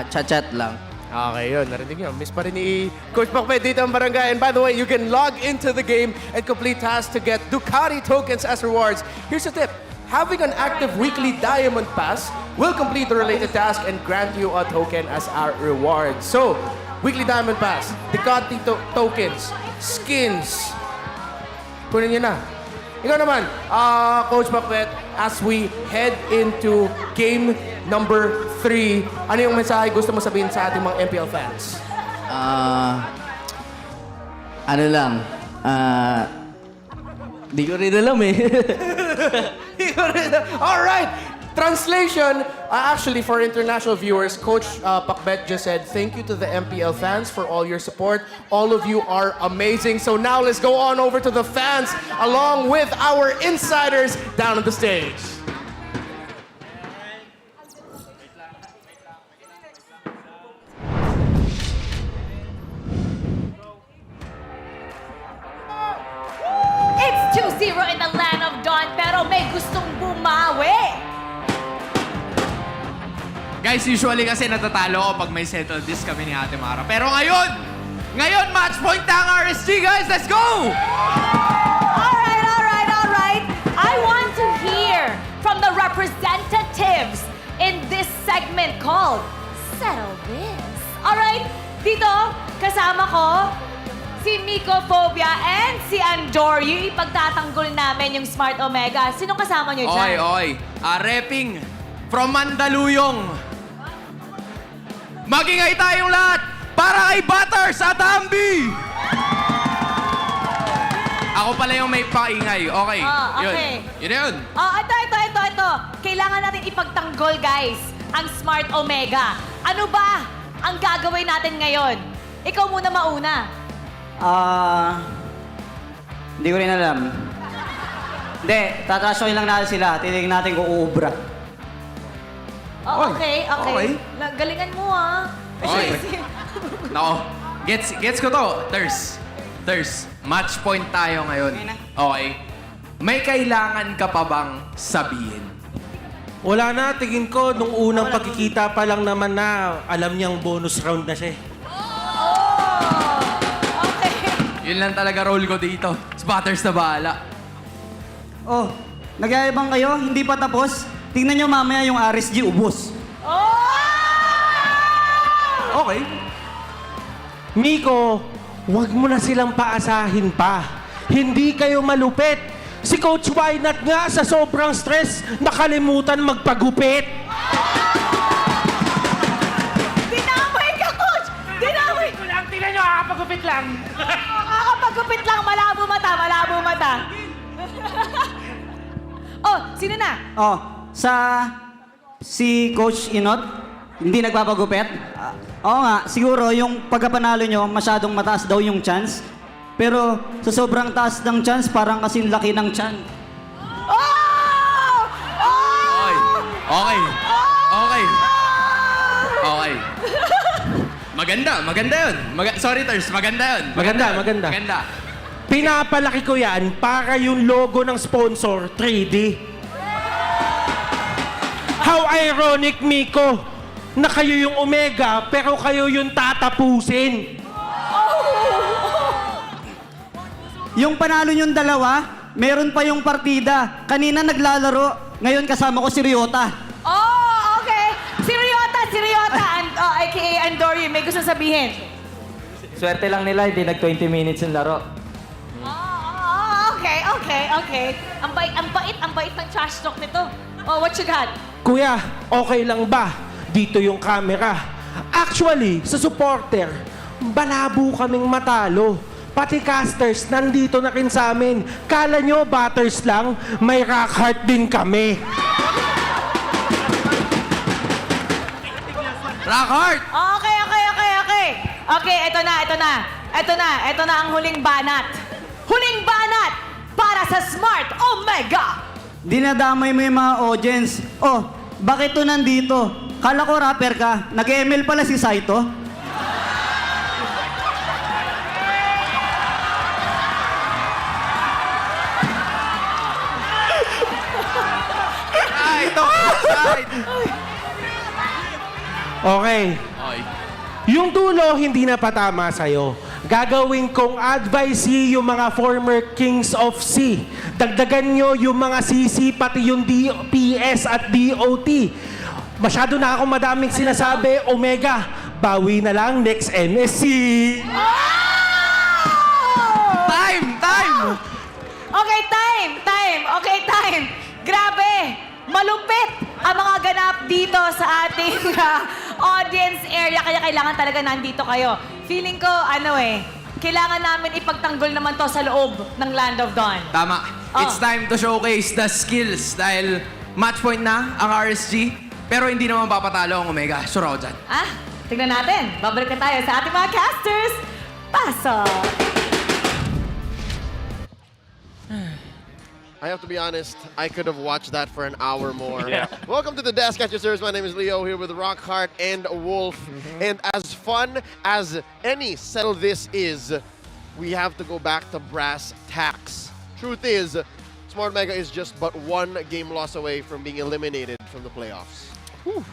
chat-chat lang. Okay, yun. Narinig nyo. Miss pa rin ni Coach Pakbet dito ang barangay. And by the way, you can log into the game and complete tasks to get Ducati tokens as rewards. Here's a tip. Having an active weekly Diamond Pass will complete the related task and grant you a token as our reward. So, weekly Diamond Pass, Ducati tokens, skins. Kunin nyo na. Ikaw naman, Coach Macbeth, as we head into game number 3, ano yung mensahe gusto mo sabihin sa ating mga MPL fans? Ano lang, di ko rin alam eh. All right. Translation, actually for international viewers, Coach Pacbet just said, thank you to the MPL fans for all your support. All of you are amazing. So now let's go on over to the fans along with our insiders down on the stage. It's 2-0 in the land of Dawn, pero may gustong bumawi. Guys, usually kasi natatalo ako pag may settle this kami ni Ate Mara. Pero ngayon, match point na ang RSG, guys! Let's go! Alright. I want to hear from the representatives in this segment called Settle This. Alright, dito, kasama ko si Mycophobia and si Andoryu. Ipagtatanggol namin yung Smart Omega. Sinong kasama nyo dyan? Oy. Repping from Mandaluyong. Magingay tayong lahat para kay Butters at Ambi! Ako pala yung may paingay. Okay. Okay. Yun na yun. Ito. Kailangan natin ipagtanggol, guys, ang Smart Omega. Ano ba ang gagawin natin ngayon? Ikaw muna mauna. Hindi ko rin alam. Hindi, tatrasyoin lang natin sila. Titignan natin kung uubra. Okay. Galingan mo, Okay. Nako, gets ko to. Thurs, match point tayo ngayon. Okay. May kailangan ka pa bang sabihin? Wala na, tingin ko, nung unang pagkikita pa lang naman na alam niyang bonus round na siya. Yun lang talaga role ko dito. Butters na bahala. Oh, nagyayabang kayo? Hindi pa tapos? Tingnan nyo mamaya yung RSG ubos. Okay. Miko, wag mo na silang paasahin pa. Hindi kayo malupit. Si Coach Wynat nga sa sobrang stress, nakalimutan magpagupit. Dinamay ka, Coach! Dinamay! Tingnan nyo, kakapagupit lang. Kakapagupit lang, malabo mata. Sino na? Si Coach Inot, hindi nagpapagupit. Oo nga, siguro yung pagkapanalo nyo, masyadong mataas daw yung chance. Pero sa sobrang taas ng chance, parang kasing laki ng chan. Okay. Maganda yun. Sorry, Thurs, maganda yun. Maganda. Pinapalaki ko yan para yung logo ng sponsor, 3D. How ironic, Miko, na kayo yung Omega, pero kayo yung tatapusin. Yung panalo yung dalawa, meron pa yung partida. Kanina naglalaro, ngayon kasama ko si Ryota. Okay. Si Ryota. AKA Andoryu, may gusto sabihin. Swerte lang nila, hindi nag-20 minutes yung laro. Okay. Ang bait ng trash talk nito. What you got? Kuya, okay lang ba? Dito yung camera. Actually, sa supporter, balabo kaming matalo. Pati casters, nandito na rin sa amin. Kala nyo, batters lang, may rock heart din kami. Rock heart! Okay, ito na ang huling banat. Huling banat para sa Smart Omega. Dinadamay mo yung mga audience. Oh, bakit to nandito? Kala ko rapper ka. Nag-ML pala si Saito. Okay. Yung dulo, hindi na patama sa'yo. Gagawin kong advice yung mga former Kings of C. Dagdagan nyo yung mga CC, pati yung PS at DOT. Masyado na ako madaming sinasabi, Omega, bawi na lang next MSC. Time! Okay, Okay, time! Okay, time! Grabe! Malupit ang mga ganap dito sa ating audience area. Kaya kailangan talaga nandito kayo. Feeling ko, kailangan namin ipagtanggol naman to sa loob ng Land of Dawn. Tama. It's time to showcase the skills dahil match point na ang RSG. Pero hindi naman papatalo ang Omega. Sure ako dyan. Tignan natin. Babalik na tayo sa ating mga casters. Pasok! I have to be honest, I could have watched that for an hour more. Yeah. Welcome to the Desk Catchers. My name is Leo here with Rockhart and Wolf. And as fun as any settle this is, we have to go back to brass tacks. Truth is, Smart Mega is just but one game loss away from being eliminated from the playoffs. Whew.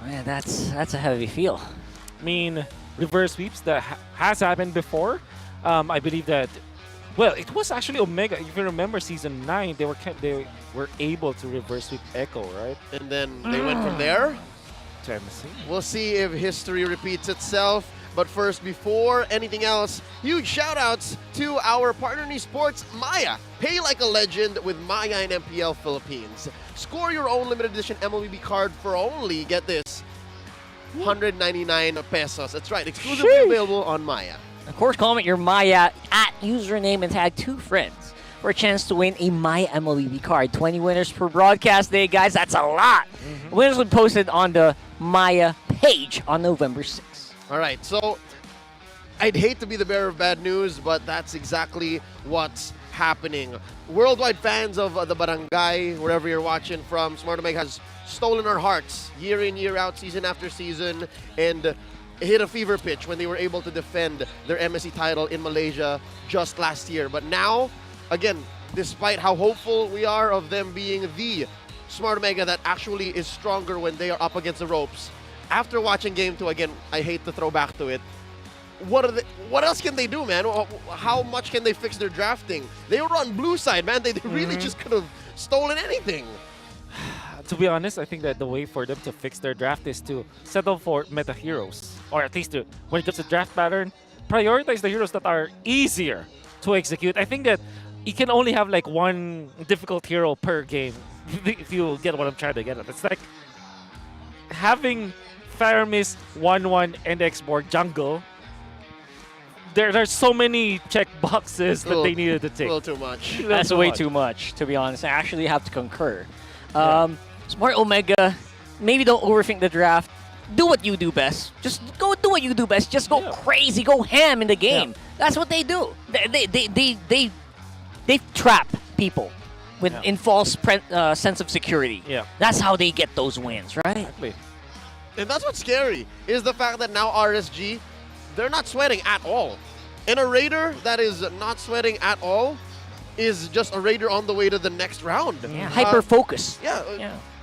Man, that's a heavy feel. I mean, reverse sweeps that has happened before. I believe that. Well, it was actually Omega. If you remember season 9, they were able to reverse sweep Echo, right? And then they went from there. We'll see if history repeats itself. But first, before anything else, huge shout-outs to our partner in esports, Maya. Pay like a legend with Maya and MPL Philippines. Score your own limited edition MLB card for only, get this, 199 pesos. That's right, exclusively available on Maya. Of course, comment your Maya at username and tag 2 friends for a chance to win a Maya MLB card. 20 winners per broadcast day, guys. That's a lot. Winners will be posted on the Maya page on November 6th. All right, so I'd hate to be the bearer of bad news, but that's exactly what's happening. Worldwide fans of the barangay, wherever you're watching from, Smart Omega has stolen our hearts year in, year out, season after season, and hit a fever pitch when they were able to defend their MSC title in Malaysia just last year. But now, again, despite how hopeful we are of them being the Smart Omega that actually is stronger when they are up against the ropes, after watching Game 2, again, I hate to throw back to it, what else can they do, man? How much can they fix their drafting? They were on blue side, man. They really just could have stolen anything. To be honest, I think that the way for them to fix their draft is to settle for meta heroes. Or at least when it comes to draft pattern, prioritize the heroes that are easier to execute. I think that you can only have like one difficult hero per game, if you get what I'm trying to get at. It's like having Faramis, 1-1, and X-Borg jungle. There's so many check boxes that they needed to tick. A little too much. That's way too much, to be honest. I actually have to concur. Smart Omega, maybe don't overthink the draft. Do what you do best. Just go do what you do best. Just go crazy, go ham in the game. That's what they do. They trap people with in false sense of security. That's how they get those wins, right? Exactly. And that's what's scary, is the fact that now RSG, they're not sweating at all. And a Raider that is not sweating at all is just a Raider on the way to the next round. Hyper-focus.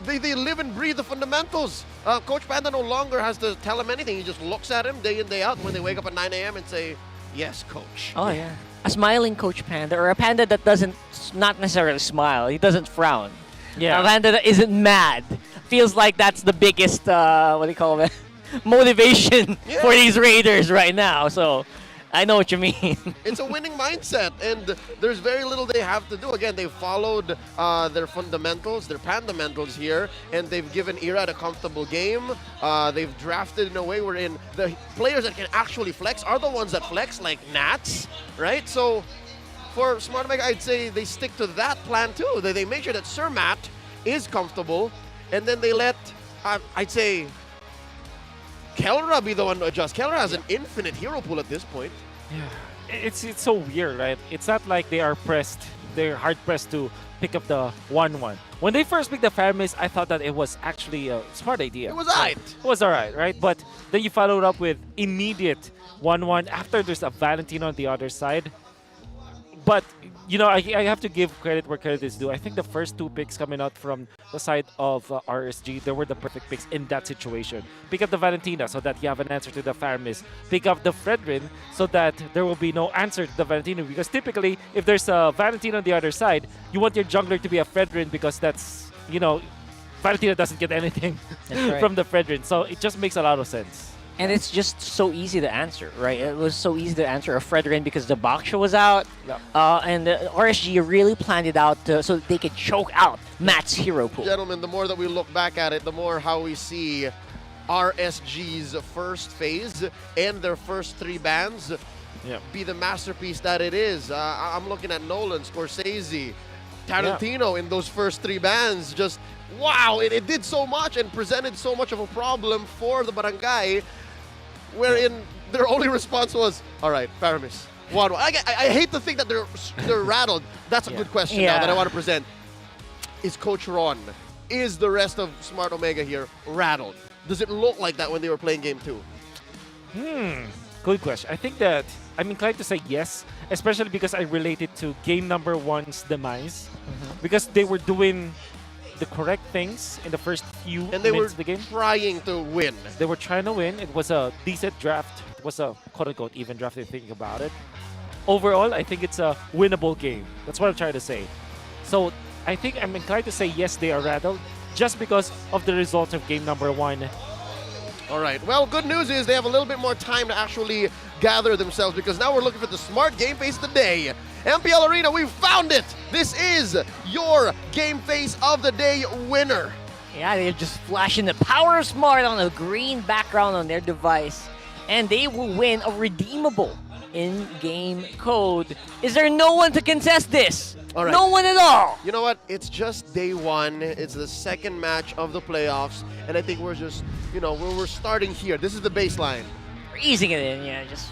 They live and breathe the fundamentals. Coach Panda no longer has to tell him anything. He just looks at him day in, day out when they wake up at 9 a.m. and say, yes, coach. Oh, yeah. A smiling Coach Panda, or a Panda that doesn't, not necessarily smile. He doesn't frown. Yeah. A Panda that isn't mad. Feels like that's the biggest, what do you call it, motivation for these Raiders right now. So, I know what you mean. It's a winning mindset, and there's very little they have to do. Again, they've followed their fundamentals, their pandamentals here, and they've given Irad a comfortable game. They've drafted in a way wherein the players that can actually flex are the ones that flex, like Nats, right? So for Smart Omega, I'd say they stick to that plan too. They make sure that Sir Matt is comfortable, and then they let, I'd say, Kelra be the one to adjust. Kelra has an infinite hero pool at this point. Yeah, it's so weird, right? It's not like they are pressed. They're hard pressed to pick up the 1-1. When they first picked the Faramis, I thought that it was actually a smart idea. It was alright. It was alright, right? But then you followed up with immediate 1-1 after there's a Valentino on the other side. But, you know, I have to give credit where credit is due. I think the first 2 picks coming out from the side of RSG, they were the perfect picks in that situation. Pick up the Valentina so that you have an answer to the Faramis. Pick up the Fredrin so that there will be no answer to the Valentina. Because typically, if there's a Valentina on the other side, you want your jungler to be a Fredrin because that's, you know, Valentina doesn't get anything from the Fredrin. So it just makes a lot of sense. And it's just so easy to answer, right? It was so easy to answer a Fredrin because the Baksha was out, and the RSG really planned it out so that they could choke out Matt's hero pool. Gentlemen, the more that we look back at it, the more how we see RSG's first phase and their first 3 bans be the masterpiece that it is. I'm looking at Nolan, Scorsese, Tarantino in those first 3 bans. Just, wow, it did so much and presented so much of a problem for the Barangay, wherein their only response was, all right, Paramis, 1-1. I hate to think that they're rattled. That's a good question now that I want to present. Is Coach Ron, is the rest of Smart Omega here rattled? Does it look like that when they were playing game 2? Good question. I think that I'm inclined to say yes, especially because I relate it to game number 1's demise, because they were doing the correct things in the first few And they were minutes of the game. trying to win. They were trying to win. It was a decent draft. It was a quote-unquote even draft if you think about it. Overall, I think it's a winnable game. That's what I'm trying to say. So I think I'm inclined to say yes, they are rattled, just because of the results of game number 1. All right. Well, good news is they have a little bit more time to actually gather themselves, because now we're looking for the smart game face of the day. MPL Arena, we found it. This is your game face of the day winner. Yeah, they're just flashing the power smart on a green background on their device, and they will win a redeemable in-game code. Is there no one to contest this? All right. No one at all. You know what? It's just day 1. It's the second match of the playoffs, and I think we're just, we're starting here. This is the baseline. We're easing it in, just.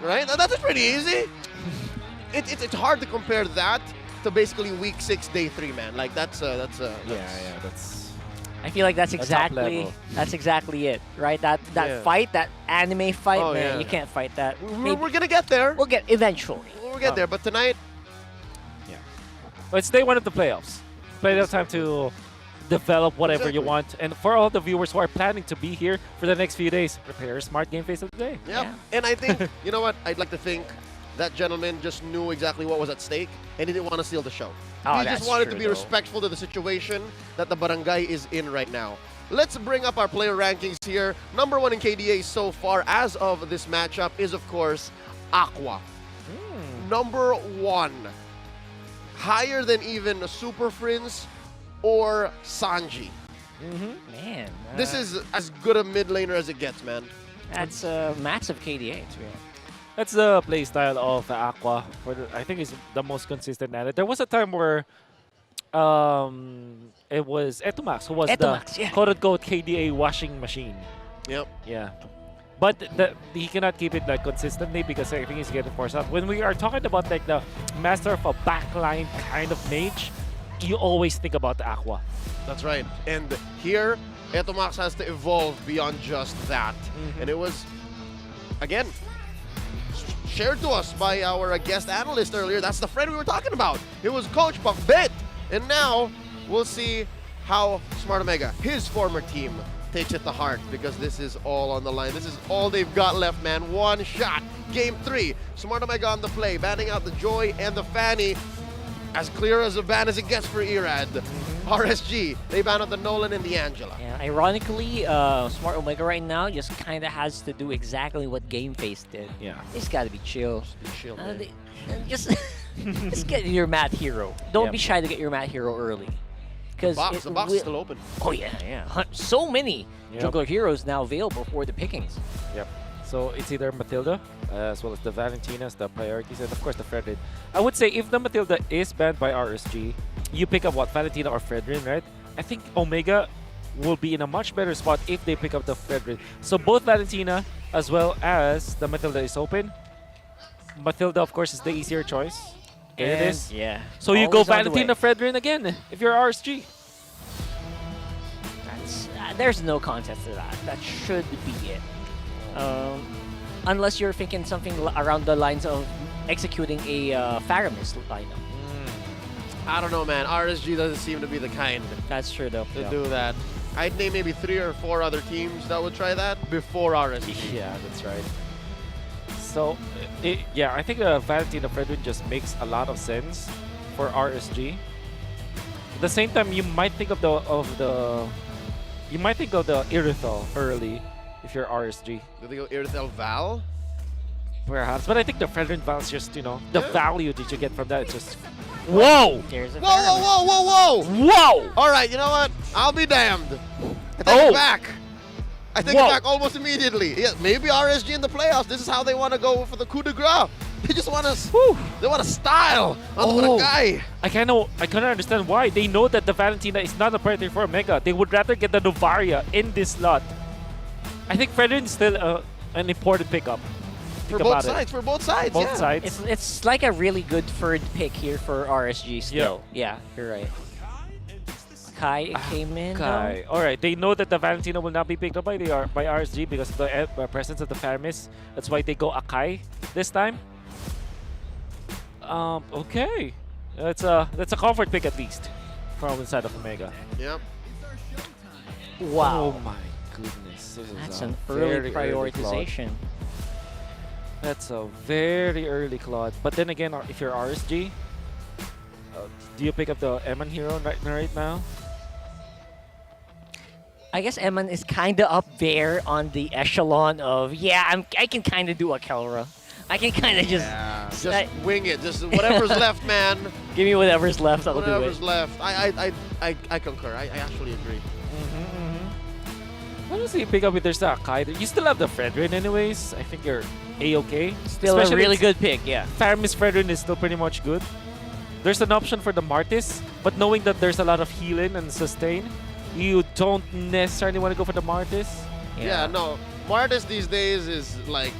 Right? That's pretty easy. It's hard to compare that to basically week 6, day 3, man. Like that's. That's. I feel like that's That's top exactly it, right? That fight, that anime fight, Oh, man, yeah. you can't fight that. We're gonna get there. We'll get eventually. We'll get there, but tonight. But it's day 1 of the playoffs. Plenty of time to develop whatever you want. And for all the viewers who are planning to be here for the next few days, prepare a smart game face of the day. Yep. And I think, you know what? I'd like to think that gentleman just knew exactly what was at stake, and he didn't want to steal the show. Oh, He that's just wanted to true, be though. respectful to the situation that the barangay is in right now. Let's bring up our player rankings here. Number 1 in KDA so far as of this matchup is, of course, Aqua. Number 1. Higher than even Super Friends or Sanji. Man. This is as good a mid laner as it gets, man. That's massive KDA, to be honest. That's the play style of Aqua. I think it's the most consistent at it. There was a time where it was Etumax who was Etumax, the quote-unquote KDA washing machine. Yep. Yeah. But he cannot keep it like consistently because I think he's getting forced out. When we are talking about like the master of a backline kind of mage, you always think about the Aqua. That's right. And here, Etomax has to evolve beyond just that. And it was, again, shared to us by our guest analyst earlier. That's the friend we were talking about. It was Coach Pakbet. And now, we'll see how Smart Omega, his former team, takes it to heart, because this is all on the line. This is all they've got left, man. One shot. Game 3. Smart Omega on the play, banning out the Joy and the Fanny. As clear as a ban as it gets for Irad. RSG, they ban out the Nolan and the Angela. Yeah, ironically, Smart Omega right now just kind of has to do exactly what Game Face did. Yeah. He's got to be chill. Chill, man. Just get your Matt Hero. Don't be shy to get your Matt Hero early. The box is still open. Oh, yeah. So many Juggler Heroes now available for the pickings. Yep. So it's either Matilda, as well as the Valentinas, the priorities, and of course the Fredrin. I would say if the Matilda is banned by RSG, you pick up what, Valentina or Fredrin, right? I think Omega will be in a much better spot if they pick up the Fredrin. So both Valentina as well as the Matilda is open. Matilda, of course, is the easier choice. And it is. Yeah. So you go Always on the Valentina way. Fredrin again if you're RSG. There's no contest to that. That should be it. Unless you're thinking something around the lines of executing a Faramis lineup. I don't know, man. RSG doesn't seem to be the kind That's true, though. to do that. I'd name maybe 3 or 4 other teams that would try that before RSG. Yeah, that's right. So, yeah, I think Valentina Fredrin just makes a lot of sense for RSG. At the same time, you might think of the Irithel early. if you're RSG. Do they go Irithel Val? Perhaps, but I think the Fredrin Val's just, you know, the Yeah. value that you get from that is just... Whoa! There's a Whoa! Whoa! All right, you know what? I'll be damned. I take Oh. it back. I take it back almost immediately. Yeah, maybe RSG in the playoffs. This is how they want to go for the coup de grace. They just want to. They want to style on the guy. I kind of understand why. They know that the Valentina is not a priority for Omega. They would rather get the Novaria in this slot. I think Fredrin is still an important pickup. For both sides. For both sides. Both yeah. sides. It's like a really good third pick here for RSG still. Yeah, you're right. Kai came in. Kai. All right. They know that the Valentina will not be picked up by RSG because of the presence of the Faramis. That's why they go Akai this time. Okay. That's a comfort pick at least from inside of Omega. Yep. Wow. Oh my goodness. This is That's a an very early prioritization. That's a very early Claude. But then again, if you're RSG, do you pick up the Eman hero right now? I guess Eman is kind of up there on the echelon of, I can kind of do a Kelra. I can kind of just wing it. Just whatever's left, man. Give me whatever's left. I'll do it. Whatever's left. I concur. I actually agree. What else do you pick up if there's the Akai? You still have the Fredrin anyways. I think you're A-okay. Still a really good pick, yeah. Faramis Fredrin is still pretty much good. There's an option for the Martis, but knowing that there's a lot of healing and sustain, you don't necessarily want to go for the Martis. Yeah, no. Martis these days is like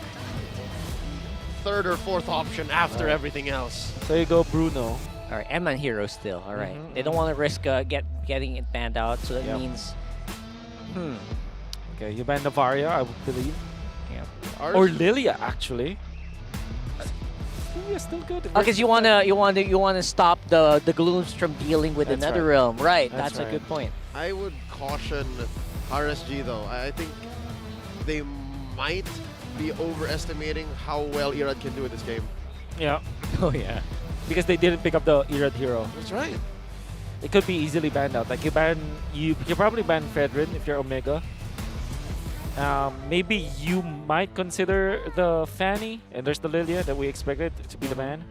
third or fourth option after everything else. So you go Bruno. All right, Eman hero still. All right. They don't want to risk getting it banned out, so that means... Okay, you ban Navaria, I would believe. Yeah. Or Lilia, actually. Lilia's still good. Because you wanna stop the Glooms from dealing with That's another right. realm, right? That's That's a right. good point. I would caution RSG though. I think they might be overestimating how well Irad can do in this game. Yeah. Oh yeah. Because they didn't pick up the Irad hero. That's right. It could be easily banned out. Like you probably ban Fredrin if you're Omega. Maybe you might consider the Fanny, and there's the Lilia that we expected to be the ban.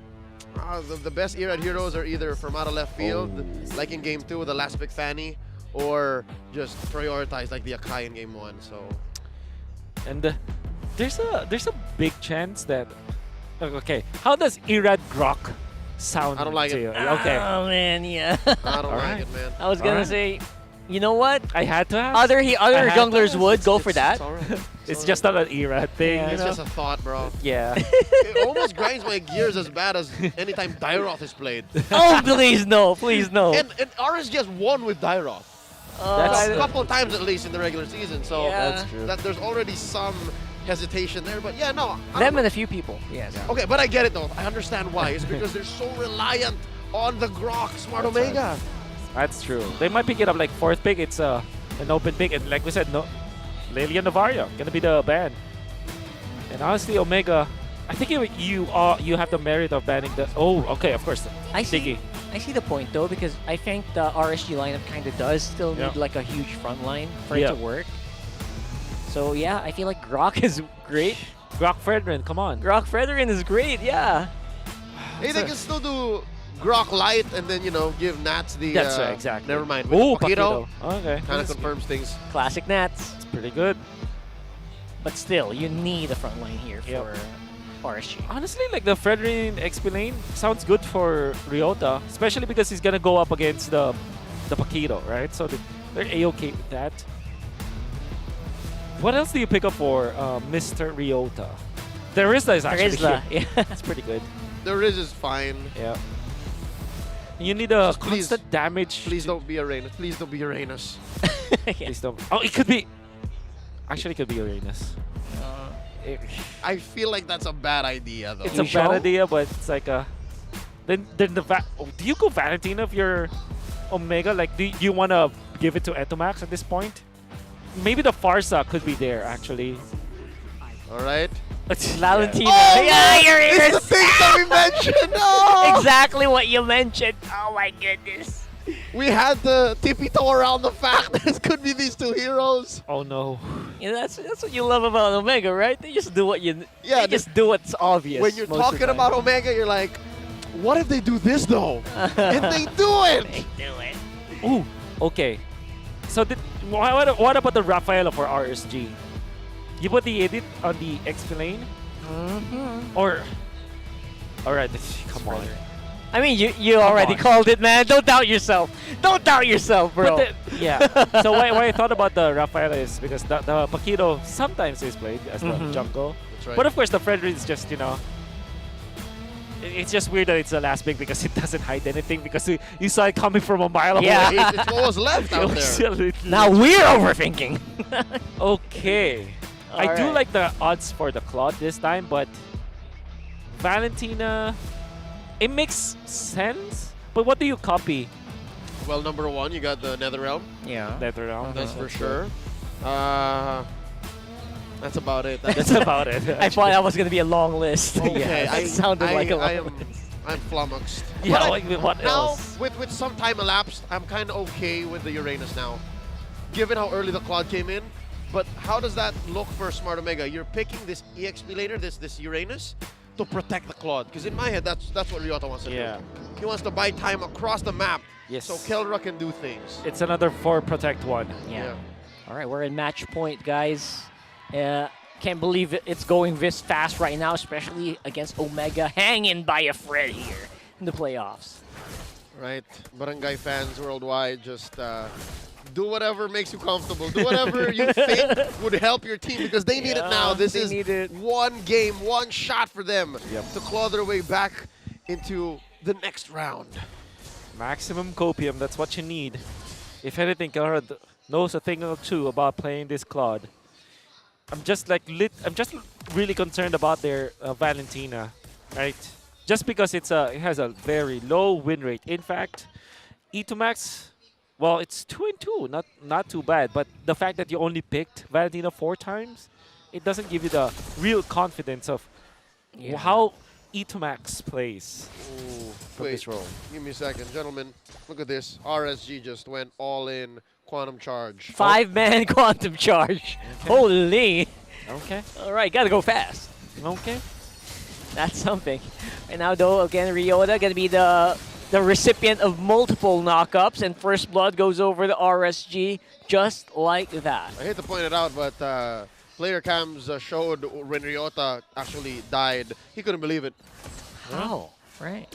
The best Irad heroes are either from out of left field, like in Game 2 with the last pick Fanny, or just prioritize like the Akai in Game 1. So, and there's a big chance that okay, how does Irad Grok sound I don't like to it. you? Okay. Oh man, yeah. I don't like it, man. I was gonna say, you know what? I had to ask. Other I had junglers to. would go for that. It's just not an Irad thing. It's you know? just a thought, bro. Yeah. It almost grinds my gears as bad as anytime Dairoth is played. Oh please no, please no. And RSG has won with Dairoth. A couple of times at least in the regular season. So Yeah. That's true. that there's already some hesitation there. But yeah, no. Them and a few people. Yes. Okay, but I get it though. I understand why. It's because they're so reliant on the Grok Smart Omega. That's true. They might pick it up like fourth pick. It's an open pick, and like we said, no, Lilia Navaria gonna be the ban. And honestly, Omega, I think you have the merit of banning the. Oh, okay, of course. I see the point though, because I think the RSG lineup kind of does still need like a huge front line for it to work. So yeah, I feel like Grok is great. Grok Fredrin, come on. Grok Fredrin is great, yeah. Hey, they can still do Grok Light and then, give Nats the... That's right, exactly. Never mind. Oh, Paquito. Okay. Kind of confirms things. Classic Nats. It's pretty good. But still, you need a front line here for RSG. Honestly, like the Fredrin XP lane sounds good for Ryota, especially because he's gonna go up against the Paquito, right? So they're A-okay with that. What else do you pick up for Mr. Ryota? The Rizla is actually Rizla, cute. It's pretty good. The Riz is fine. Yeah. You need a Just constant damage. Please don't be Uranus. Please don't be Uranus. Please don't. Oh, it could be. Actually, it could be Uranus. I feel like that's a bad idea, though. It's a bad idea, but it's like a. Then do you go Valentina if you're Omega? Like, do you want to give it to Etomax at this point? Maybe the Farsa could be there actually. All right. Valentina. Oh, yeah, you're it's the thing that we mentioned. Oh. Exactly what you mentioned. Oh my goodness. We had the tippy toe around the fact that it could be these two heroes. Oh no. You know, that's what you love about Omega, right? They just do what they just do what's obvious. When you're most of the talking time. about Omega, you're like, what if they do this though? And they do it. They do it. Ooh, okay. So what about the Rafaela for RSG? You put the edit on the explain? Or alright, come on. I mean, you already called it, man. Don't doubt yourself. Don't doubt yourself, bro. But yeah. So why I thought about the Rafaela is because the Paquito sometimes is played as the jungle. That's right. But of course the Frederick is just, you know, it's just weird that it's the last pick because it doesn't hide anything because you saw it coming from a mile away. Yeah. It's what was left out there. Now we're overthinking. Okay. I do Alright. like the odds for the Claude this time, but Valentina, it makes sense. But what do you copy? Well, number one, you got the Netherrealm. Yeah. Netherrealm. That's for sure. That's about it. That's about it. I thought that was gonna be a long list. Okay, That sounded like a long list. I'm flummoxed. Yeah, But like, what now, else? with some time elapsed, I'm kind of okay with the Uranus now. Given how early the Claude came in, but how does that look for Smart Omega? You're picking this EXP later, this Uranus, to protect the Claude. Because in my head, that's what Ryota wants to do. He wants to buy time across the map, Yes. so Kelra can do things. It's another 4 protect 1. Yeah. All right, we're in match point, guys. Can't believe it's going this fast right now, especially against Omega, hanging by a thread here in the playoffs. Right, barangay fans worldwide, just do whatever makes you comfortable. Do whatever you think would help your team because they need it now. This is one game, one shot for them to claw their way back into the next round. Maximum copium, that's what you need. If anything, Kelra knows a thing or two about playing this Claude. I'm just really concerned about their Valentina, right? Just because it has a very low win rate. In fact, E2max, well, it's 2-2, not too bad. But the fact that you only picked Valentina 4 times, it doesn't give you the real confidence of how E2max plays from this role. Give me a second. Gentlemen, look at this. RSG just went all in quantum charge. 5-man quantum charge. Holy. Okay. All right, gotta go fast. Okay. That's something. Right now, though, again, Ryota gonna be the recipient of multiple knockups, and first blood goes over the RSG just like that. I hate to point it out, but player cams showed when Ryota actually died. He couldn't believe it. Wow. Right.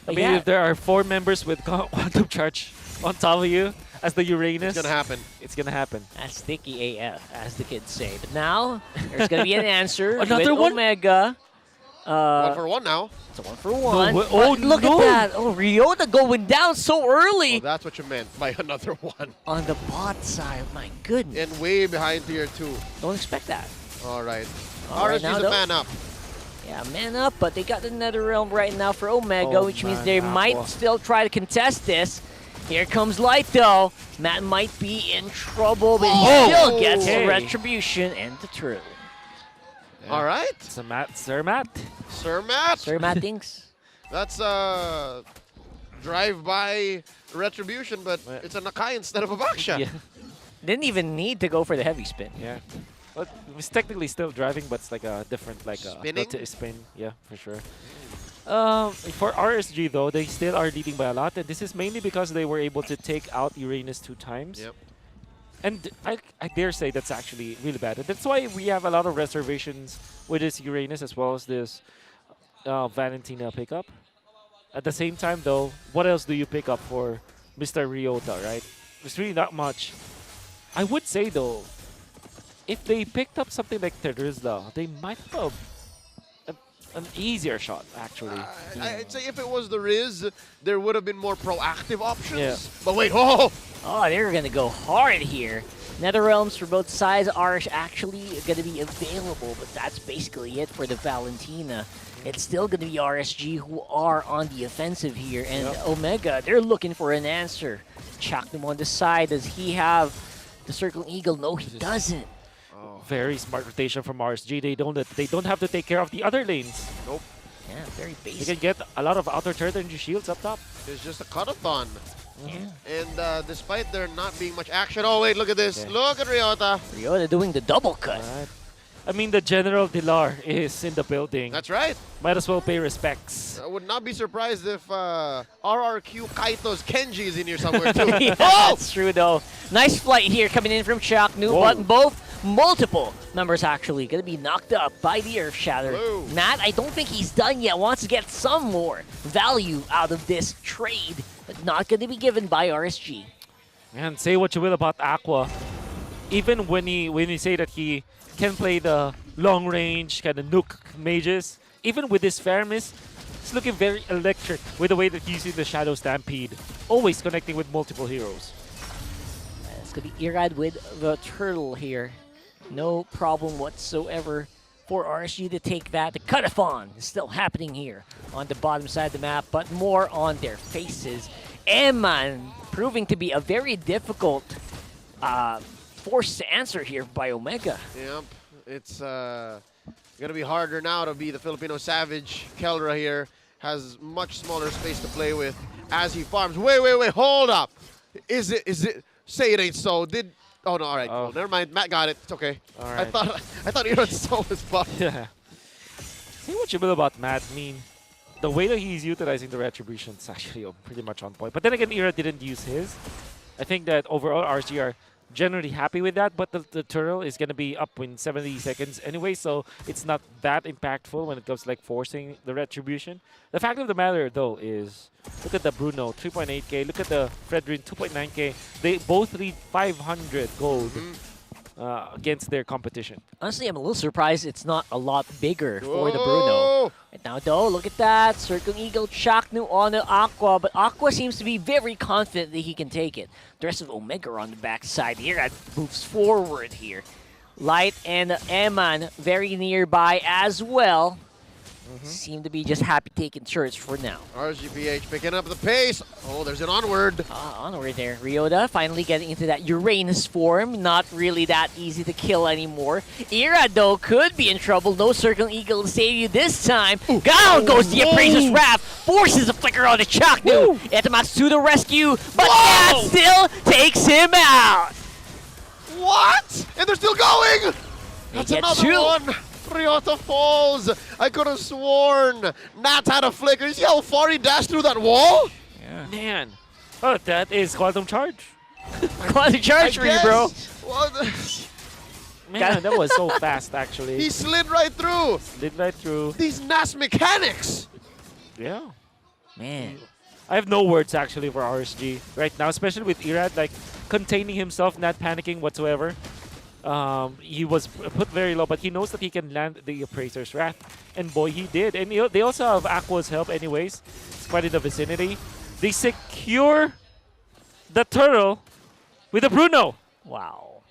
I mean, if there are 4 members with quantum charge on top of you as the Uranus, It's gonna happen. It's gonna happen. That's sticky AF, as the kids say. But now, there's gonna be an answer Another with one? Omega. 1 for 1 now. It's a 1 for 1. No, oh, look no. at that. Oh, Ryota going down so early. Oh, that's what you meant by another one. On the bot side, my goodness. And way behind tier 2. Don't expect that. All right. All right, RSG's now, a though. man up. Yeah, man up, but they got the Netherrealm right now for Omega, Oh, which means man they up. might still try to contest this. Here comes Light, though. Matt might be in trouble, but he still gets the Okay. retribution and the true. All right. So Sir Matt. Sir Matt. Sir Matt thinks. That's drive-by retribution, but it's a Nakai instead of a Baksha. Yeah. Didn't even need to go for the heavy spin. Yeah. Well, it's technically still driving, but it's like a different, like Spinning? spin. Yeah, for sure. For RSG though, they still are leading by a lot, and this is mainly because they were able to take out Uranus 2 times. Yep. And I dare say that's actually really bad. And that's why we have a lot of reservations with this Uranus as well as this Valentina pickup. At the same time though, what else do you pick up for Mr. Ryota, right? There's really not much. I would say though, if they picked up something like Terizla, they might have an easier shot, actually. I'd say if it was the Riz, there would have been more proactive options. Yeah. But wait, oh! Oh, they're going to go hard here. Netherrealms for both sides are actually going to be available, but that's basically it for the Valentina. It's still going to be RSG who are on the offensive here, and Omega, they're looking for an answer. Chuck them on the side. Does he have the Circle Eagle? No, he doesn't. Very smart rotation from RSG. They don't have to take care of the other lanes. Nope. Yeah, very They basic. can get a lot of outer turret and shields up top. It's just a cut-a-thon. And despite there not being much action, oh wait, look at this. Look at Ryota. Ryota doing the double cut. I mean, the General Dilar is in the building. That's right. Might as well pay respects. I would not be surprised if RRQ Kaito's Kenji is in here somewhere too. Yeah, Oh! that's true though. Nice flight here coming in from Chaknu, but multiple members actually going to be knocked up by the Earth Shatter. Nat, I don't think he's done yet. Wants to get some more value out of this trade, but not going to be given by RSG. Man, say what you will about Aqua. Even when you say that he can play the long range kind of nuke mages, even with his fairness, it's looking very electric with the way that he's using the Shadow Stampede, always connecting with multiple heroes. It's going to be Irad with the turtle here. No problem whatsoever for RSG to take that. The cut-a-thon is still happening here on the bottom side of the map, but more on their faces. Eman proving to be a very difficult force to answer here by Omega. Yep, it's gonna be harder now to be the Filipino Savage. Keldra here has much smaller space to play with as he farms. Wait, hold up. Is it? Say it ain't so. Oh no, all right, cool. Never mind. Matt got it. It's okay. All right. I thought Irad so was buffed. Yeah. Say what you will about Matt. I mean, the way that he's utilizing the Retribution is actually pretty much on point. But then again, Irad didn't use his. I think that overall RSG are generally happy with that, but the turtle is going to be up in 70 seconds anyway, so it's not that impactful when it comes to like forcing the Retribution. The fact of the matter though is, look at the Bruno 3.8k, look at the Fredrin 2.9k. They both lead 500 gold against their competition. Honestly, I'm a little surprised it's not a lot bigger for the Bruno. Right now, though, look at that. Circling Eagle, Chaknu on the Aqua, but Aqua seems to be very confident that he can take it. The rest of Omega are on the backside here. That moves forward here. Light and Eman very nearby as well. Seem to be just happy taking turrets for now. RGPH picking up the pace. Oh, there's an onward. Onward there. Ryota finally getting into that Uranus form. Not really that easy to kill anymore. Ira, though, could be in trouble. No Circling Eagle to save you this time. Down goes the Appraiser's Wrath. Forces a flicker on the Chaknu. Etamatsu to the rescue, but that still takes him out. What? And they're still going. That's get another two. one. Ryota falls. I could have sworn Nat had a flicker. You see how far he dashed through that wall? Yeah. Man. Oh, that is Quantum Charge. Quantum Charge for you, bro. Man, that was so fast, actually. He slid right through. Slid right through. These NAS mechanics. Yeah. Man. I have no words, actually, for RSG right now, especially with Irad, like, containing himself, not panicking whatsoever. He was put very low, but he knows that he can land the Appraiser's Wrath. And boy, he did. And they also have Aqua's help anyways. It's quite in the vicinity. They secure the turtle with a Bruno. Wow.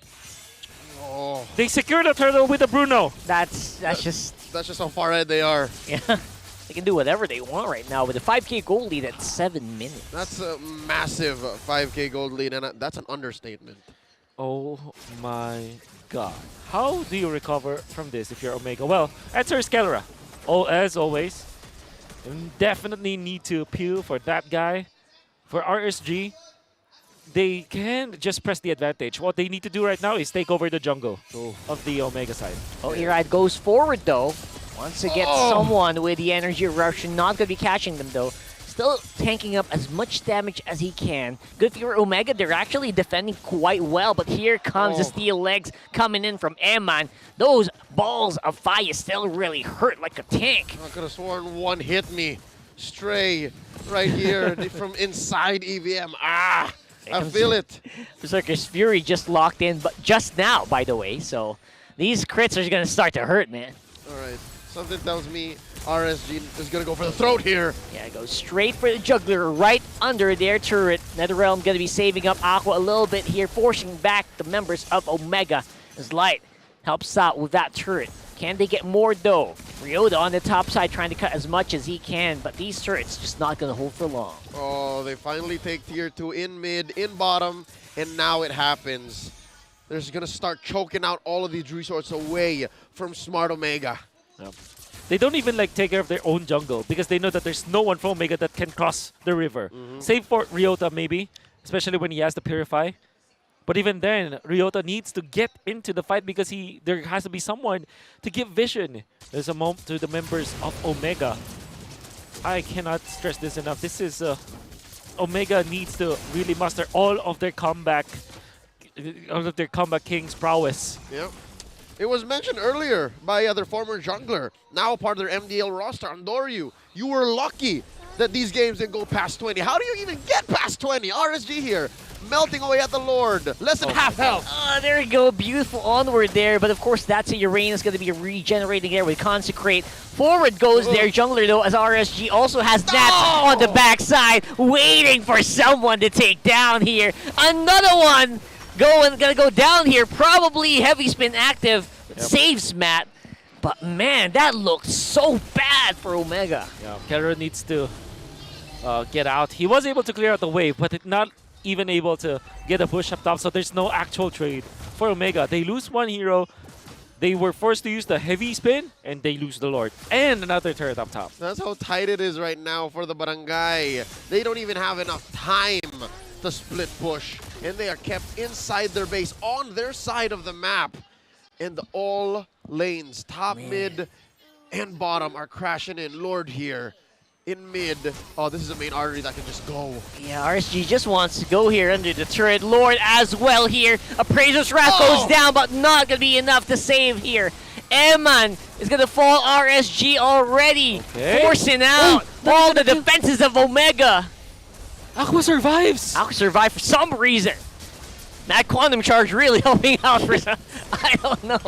Oh. They secure the turtle with a Bruno. That's just how far ahead they are. Yeah. They can do whatever they want right now with a 5k gold lead at 7 minutes. That's a massive 5k gold lead, and that's an understatement. Oh my god. How do you recover from this if you're Omega? Well, answer is Kelra. Oh, as always. Definitely need to appeal for that guy. For RSG, they can just press the advantage. What they need to do right now is take over the jungle of the Omega side. Oh, Irad goes forward, though. Wants to get someone with the energy eruption. Not going to be catching them, though. Still tanking up as much damage as he can. Good for Omega. They're actually defending quite well, but here comes the steel legs coming in from Eman. Those balls of fire still really hurt like a tank. I could have sworn one hit me. Stray right here from inside EVM. I feel it. Berserker's Fury just locked in, but just now, by the way. So these crits are going to start to hurt, man. All right. Something tells me RSG is going to go for the throat here. Yeah, goes straight for the juggler right under their turret. NetherRealm going to be saving up Aqua a little bit here, forcing back the members of Omega as Light helps out with that turret. Can they get more though? Ryota on the top side trying to cut as much as he can, but these turrets just not going to hold for long. Oh, they finally take tier 2 in mid, in bottom, and now it happens. They're just going to start choking out all of these resources away from Smart Omega. Yep. They don't even like take care of their own jungle because they know that there's no one from Omega that can cross the river. Save for Ryota maybe, especially when he has the Purify. But even then, Ryota needs to get into the fight because there has to be someone to give vision. There's a moment to the members of Omega. I cannot stress this enough. This is Omega needs to really master all of their comeback king's prowess. Yep. It was mentioned earlier by their former jungler, now part of their MDL roster, Andoryu. You were lucky that these games didn't go past 20. How do you even get past 20? RSG here, melting away at the Lord. Less than half health. There we go. Beautiful onward there. But of course, that's a Uranus going to be regenerating there with Consecrate. Forward goes their jungler, though, as RSG also has that on the backside, waiting for someone to take down here. Another one gonna go down here. Probably heavy spin active. Saves Matt. But man, that looked so bad for Omega. Yeah, Kelro needs to get out. He was able to clear out the wave, but not even able to get a push up top, so there's no actual trade for Omega. They lose one hero. They were forced to use the heavy spin, and they lose the Lord. And another turret up top. That's how tight it is right now for the Barangay. They don't even have enough time to split push, and they are kept inside their base on their side of the map. And all lanes, top, mid, and bottom are crashing in. Lord here in mid. Oh, this is a main artery that can just go. Yeah, RSG just wants to go here under the turret. Lord as well here. Appraiser's Wrath goes down, but not going to be enough to save here. Eman is going to fall. RSG already forcing out all the defenses of Omega. Aqua survives. Aqua survived for some reason. That Quantum Charge really helping out for some. I don't know.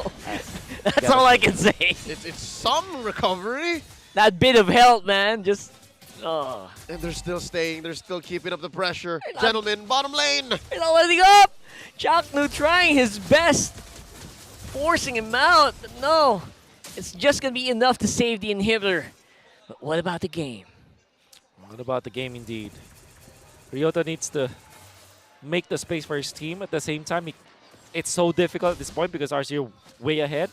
That's all I can say. It's some recovery. That bit of health, man, just... And they're still staying. They're still keeping up the pressure. Gentlemen, bottom lane. They're not letting up. Chaknu trying his best. Forcing him out. But no. It's just going to be enough to save the inhibitor. But what about the game? What about the game, indeed? Ryota needs to make the space for his team. At the same time, it's so difficult at this point because RC are way ahead.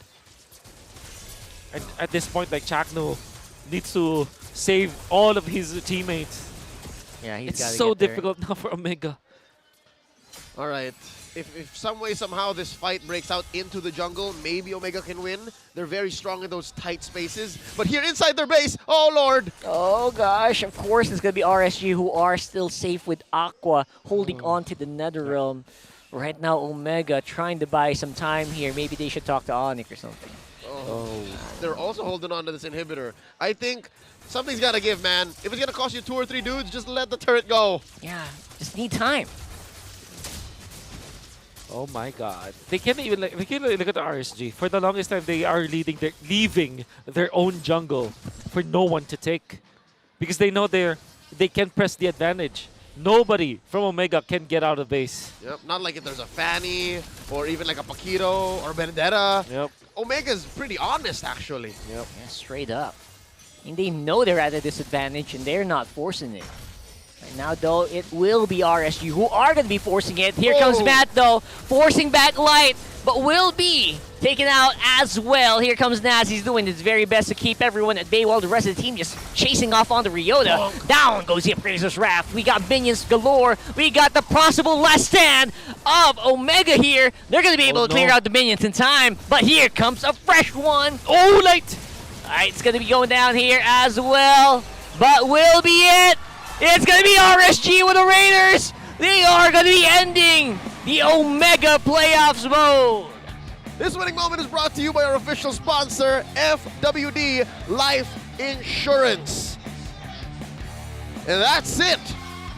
And at this point, like, Chaknu needs to save all of his teammates. Yeah, it's so difficult now for Omega. All right. If some way, somehow, this fight breaks out into the jungle, maybe Omega can win. They're very strong in those tight spaces. But here inside their base, oh, Lord. Oh, gosh. Of course, it's going to be RSG who are still safe with Aqua holding on to the Netherrealm. Right now, Omega trying to buy some time here. Maybe they should talk to ONIC or something. Oh. They're also holding on to this inhibitor. I think something's got to give, man. If it's going to cost you 2 or 3 dudes, just let the turret go. Yeah, just need time. Oh my God! They can't even look at the RSG. For the longest time, they are leaving their own jungle for no one to take, because they know they can press the advantage. Nobody from Omega can get out of base. Yep, not like if there's a Fanny or even like a Paquito or Benedetta. Yep. Omega's pretty honest, actually. Yep. Yeah, straight up. And they know they're at a disadvantage, and they're not forcing it. Right now, though, it will be RSG who are going to be forcing it. Here comes Matt, though, forcing back Light, but will be taken out as well. Here comes Naz. He's doing his very best to keep everyone at bay while the rest of the team just chasing off onto Ryota. Down goes the Appraiser's Wrath. We got minions galore. We got the possible last stand of Omega here. They're going to be able to clear out the minions in time, but here comes a fresh one. Oh, Light! All right, it's going to be going down here as well, but will be it. It's going to be RSG with the Raiders. They are going to be ending the Omega playoffs mode. This winning moment is brought to you by our official sponsor, FWD Life Insurance. And that's it.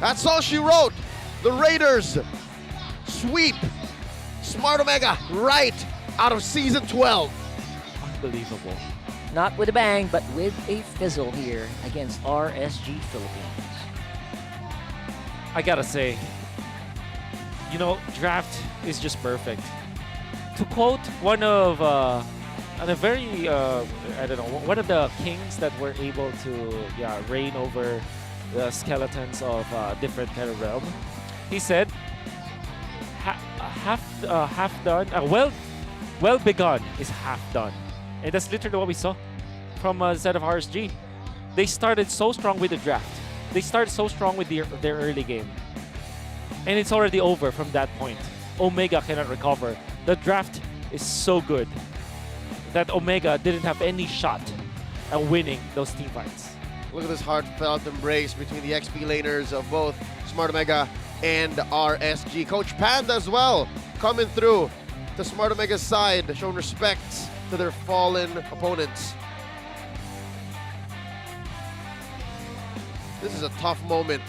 That's all she wrote. The Raiders sweep Smart Omega right out of Season 12. Unbelievable. Not with a bang, but with a fizzle here against RSG Philippines. I gotta say, you know, draft is just perfect. To quote one of one of the kings that were able to reign over the skeletons of different kind of realm, he said, half done, well begun is half done, and that's literally what we saw from a set of RSG. They started so strong with the draft. They started so strong with their early game. And it's already over from that point. Omega cannot recover. The draft is so good that Omega didn't have any shot at winning those team fights. Look at this heartfelt embrace between the XP laners of both Smart Omega and RSG. Coach Panda as well coming through to Smart Omega's side, showing respect to their fallen opponents. This is a tough moment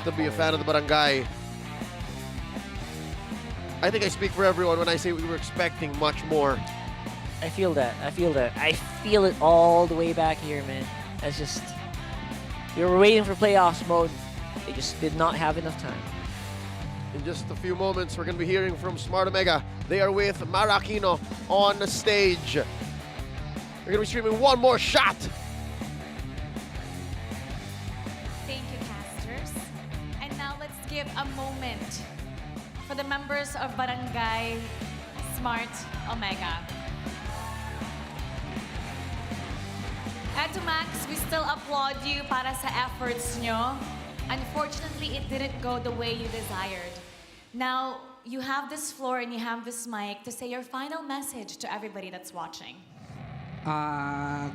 to be a fan of the Barangay. I think I speak for everyone when I say we were expecting much more. I feel that. I feel that. I feel it all the way back here, man. That's just... We were waiting for playoffs mode. They just did not have enough time. In just a few moments, we're going to be hearing from Smart Omega. They are with Marakino on the stage. We're going to be streaming one more shot. Thank you, casters. And now let's give a moment for the members of Barangay Smart Omega. Eto Max, we still applaud you para sa efforts nyo. Unfortunately, it didn't go the way you desired. Now, you have this floor and you have this mic to say your final message to everybody that's watching.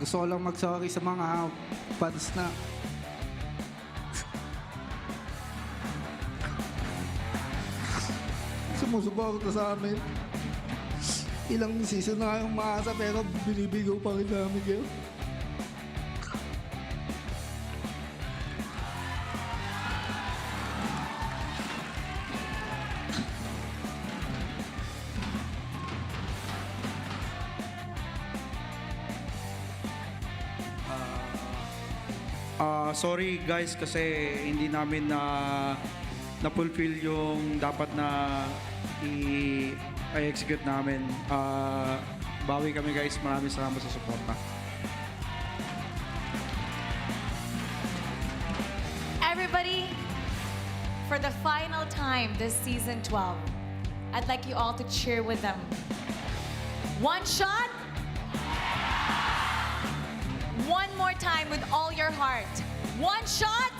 Gusto ko lang mag-sorry sa mga fans na sumusuporta sa amin. Ilang season na kayong maasa pero binibigaw pa rin namin kayo. Sorry guys kasi hindi namin na-fulfill yung dapat na i-execute namin. Bawi kami guys. Maraming salamat sa suporta. Everybody, for the final time this season 12, I'd like you all to cheer with them. One shot. One more time with all your heart. One shot.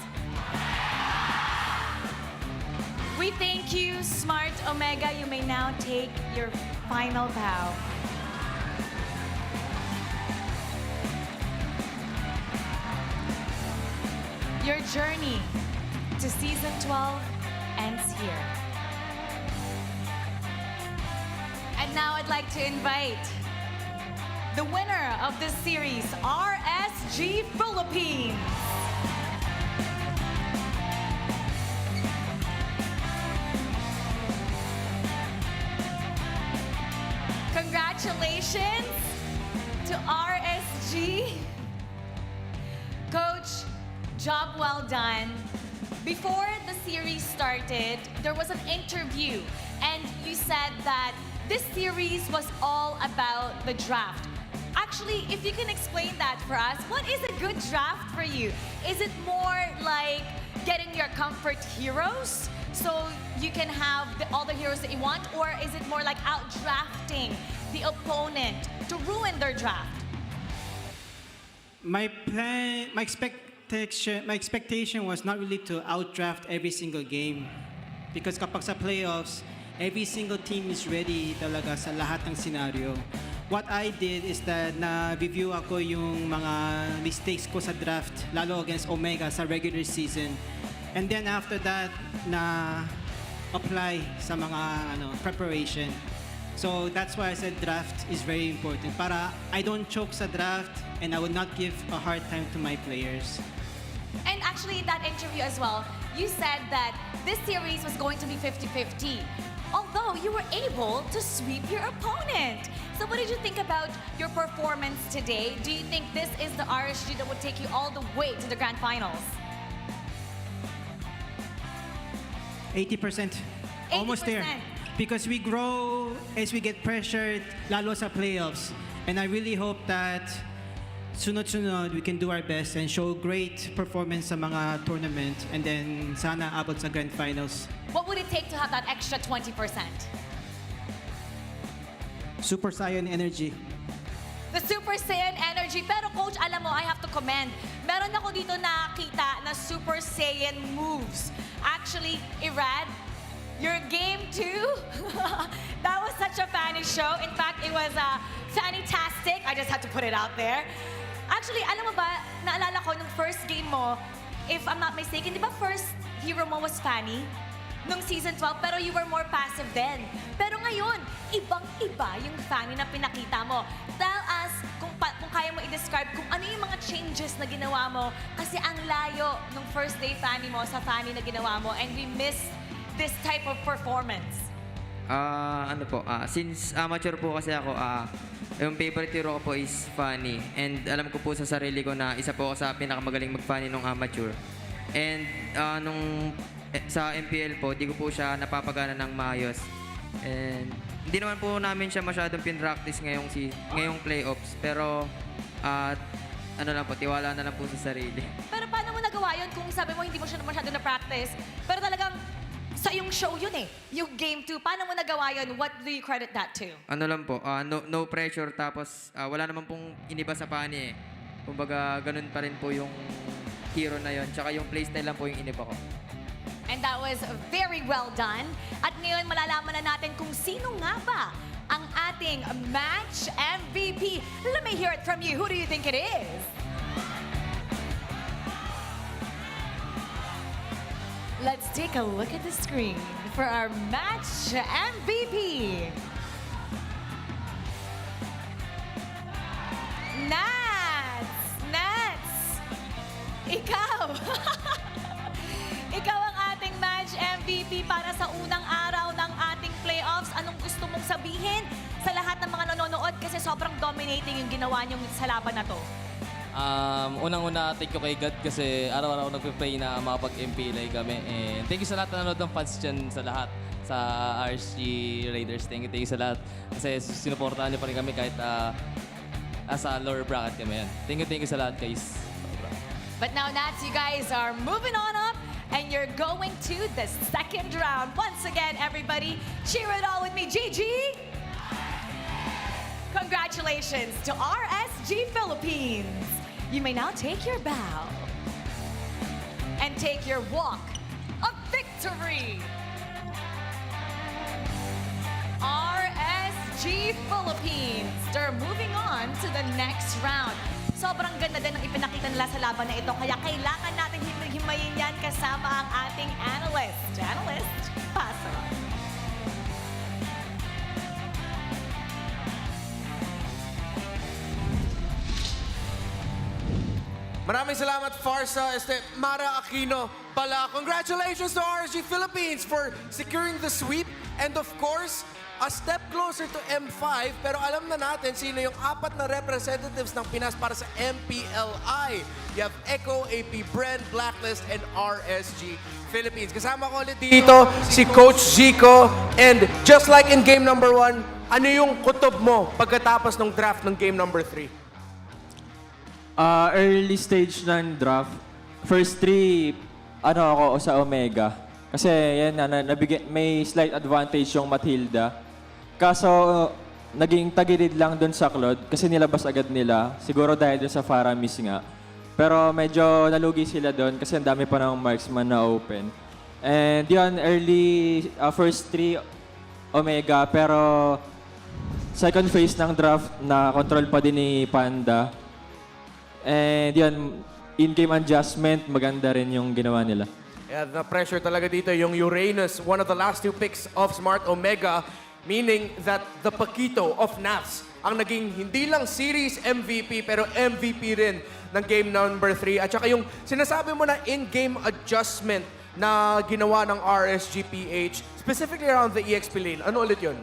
We thank you, Smart Omega. You may now take your final bow. Your journey to season 12 ends here. And now I'd like to invite the winner of this series, RSG Philippines. Congratulations to RSG. Coach, job well done. Before the series started, there was an interview, and you said that this series was all about the draft. Actually, if you can explain that for us, what is a good draft for you? Is it more like getting your comfort heroes so you can have all the heroes that you want? Or is it more like out-drafting the opponent to ruin their draft? My expectation was not really to outdraft every single game. Because kapag sa playoffs, every single team is ready talaga sa lahat ng scenario. What I did is that na-review ako yung mga mistakes ko sa draft, lalo against Omega sa regular season. And then after that, na-apply sa mga preparation. So that's why I said draft is very important. Para I don't choke sa draft and I would not give a hard time to my players. And actually, in that interview as well, you said that this series was going to be 50-50. Although you were able to sweep your opponent. So what did you think about your performance today? Do you think this is the RSG that would take you all the way to the grand finals? 80%. Almost there. Because we grow as we get pressured, lalo sa playoffs. And I really hope that sunod-sunod we can do our best and show great performance sa mga tournament and then sana abot sa grand finals. What would it take to have that extra 20%? Super Saiyan energy. The Super Saiyan energy. Pero coach, alam mo, I have to commend. Meron ako dito nakita na Super Saiyan moves. Actually, Irad, your game 2, that was such a funny show. In fact, it was fantastic. I just had to put it out there. Actually, alam mo ba, naalala ko nung first game mo, if I'm not mistaken, di ba first hero mo was Fanny? Nung season 12, pero you were more passive then. Pero ngayon, ibang-iba yung Fanny na pinakita mo. Tell us kung kaya mo i-describe kung ano yung mga changes na ginawa mo kasi ang layo nung first day Fanny mo sa Fanny na ginawa mo and we miss this type of performance. Since amateur po kasi ako, yung favorite hero ko po is Fanny. And alam ko po sa sarili ko na isa po ako sa pinakamagaling mag-Fanny nung amateur. And sa MPL po, di ko po siya napapagana ng maayos. And hindi naman po namin siya masyadong pin-practice ngayong playoffs. Pero, tiwala na lang po sa sarili. Pero paano mo nagawa yun kung sabi mo hindi mo siya masyado na-practice? Pero talagang sa yung show yun yung game 2. Paano mo nagawa yun? What do you credit that to? No pressure. Tapos, wala naman pong iniba sa Fanny Kumbaga, ganun pa rin po yung hero na yun. Tsaka yung playstyle lang po yung iniba ko. And that was very well done. At ngayon, malalaman na natin kung sino nga ba ang ating match MVP. Let me hear it from you. Who do you think it is? Let's take a look at the screen for our match MVP. Nats! Ikaw! Ikaw ang ating match MVP para sa unang araw ng ating playoffs. Anong gusto mong sabihin sa lahat ng mga nanonood? Kasi sobrang dominating yung ginawa niyo sa laban na to. Unang-una, thank you kay God kasi araw-araw nagpe-pray na makapag-MPLA kami. And thank you sa lahat na nanonood ng fans dyan sa lahat. Sa RSG Raiders, thank you sa lahat. Kasi sinuportahan niyo pa rin kami kahit sa lower bracket kami yan. Thank you sa lahat, guys. But now, Nats, you guys are moving on up and you're going to the second round. Once again, everybody, cheer it all with me. GG! Congratulations to RSG Philippines. You may now take your bow and take your walk of victory. RSG Philippines, they're moving on to the next round. Sobrang ganda din ang ipinakita nila sa laban na ito, kaya kailangan natin himayin yan kasama ang ating analyst. Analyst, pasa. Maraming salamat, Farsa, Mara Aquino, Bala. Congratulations to RSG Philippines for securing the sweep. And of course, a step closer to M5. Pero alam na natin sino yung 4 na representatives ng Pinas para sa MPLI. You have Echo, AP Brent, Blacklist, and RSG Philippines. Kasama ko ulit dito si Coach Zico. And just like in game number 1, ano yung kutob mo pagkatapos ng draft ng game number 3? Early stage ng draft, first 3, ako sa Omega. Kasi yan, may slight advantage yung Matilda. Kaso, naging tagilid lang doon sa Claude kasi nilabas agad nila. Siguro dahil doon sa Faramis nga. Pero medyo nalugi sila doon kasi ang dami pa ng marksman na open. And yun, early, first 3, Omega. Pero second phase ng draft, na control pa din ni Panda. And yun, in-game adjustment, maganda rin yung ginawa nila. Yeah, the pressure talaga dito yung Uranus, one of the last 2 picks of Smart Omega, meaning that the Paquito of Nats ang naging hindi lang series MVP pero MVP rin ng game number 3. At saka yung sinasabi mo na in-game adjustment na ginawa ng RSG-PH, specifically around the EXP lane. Ano ulit yun?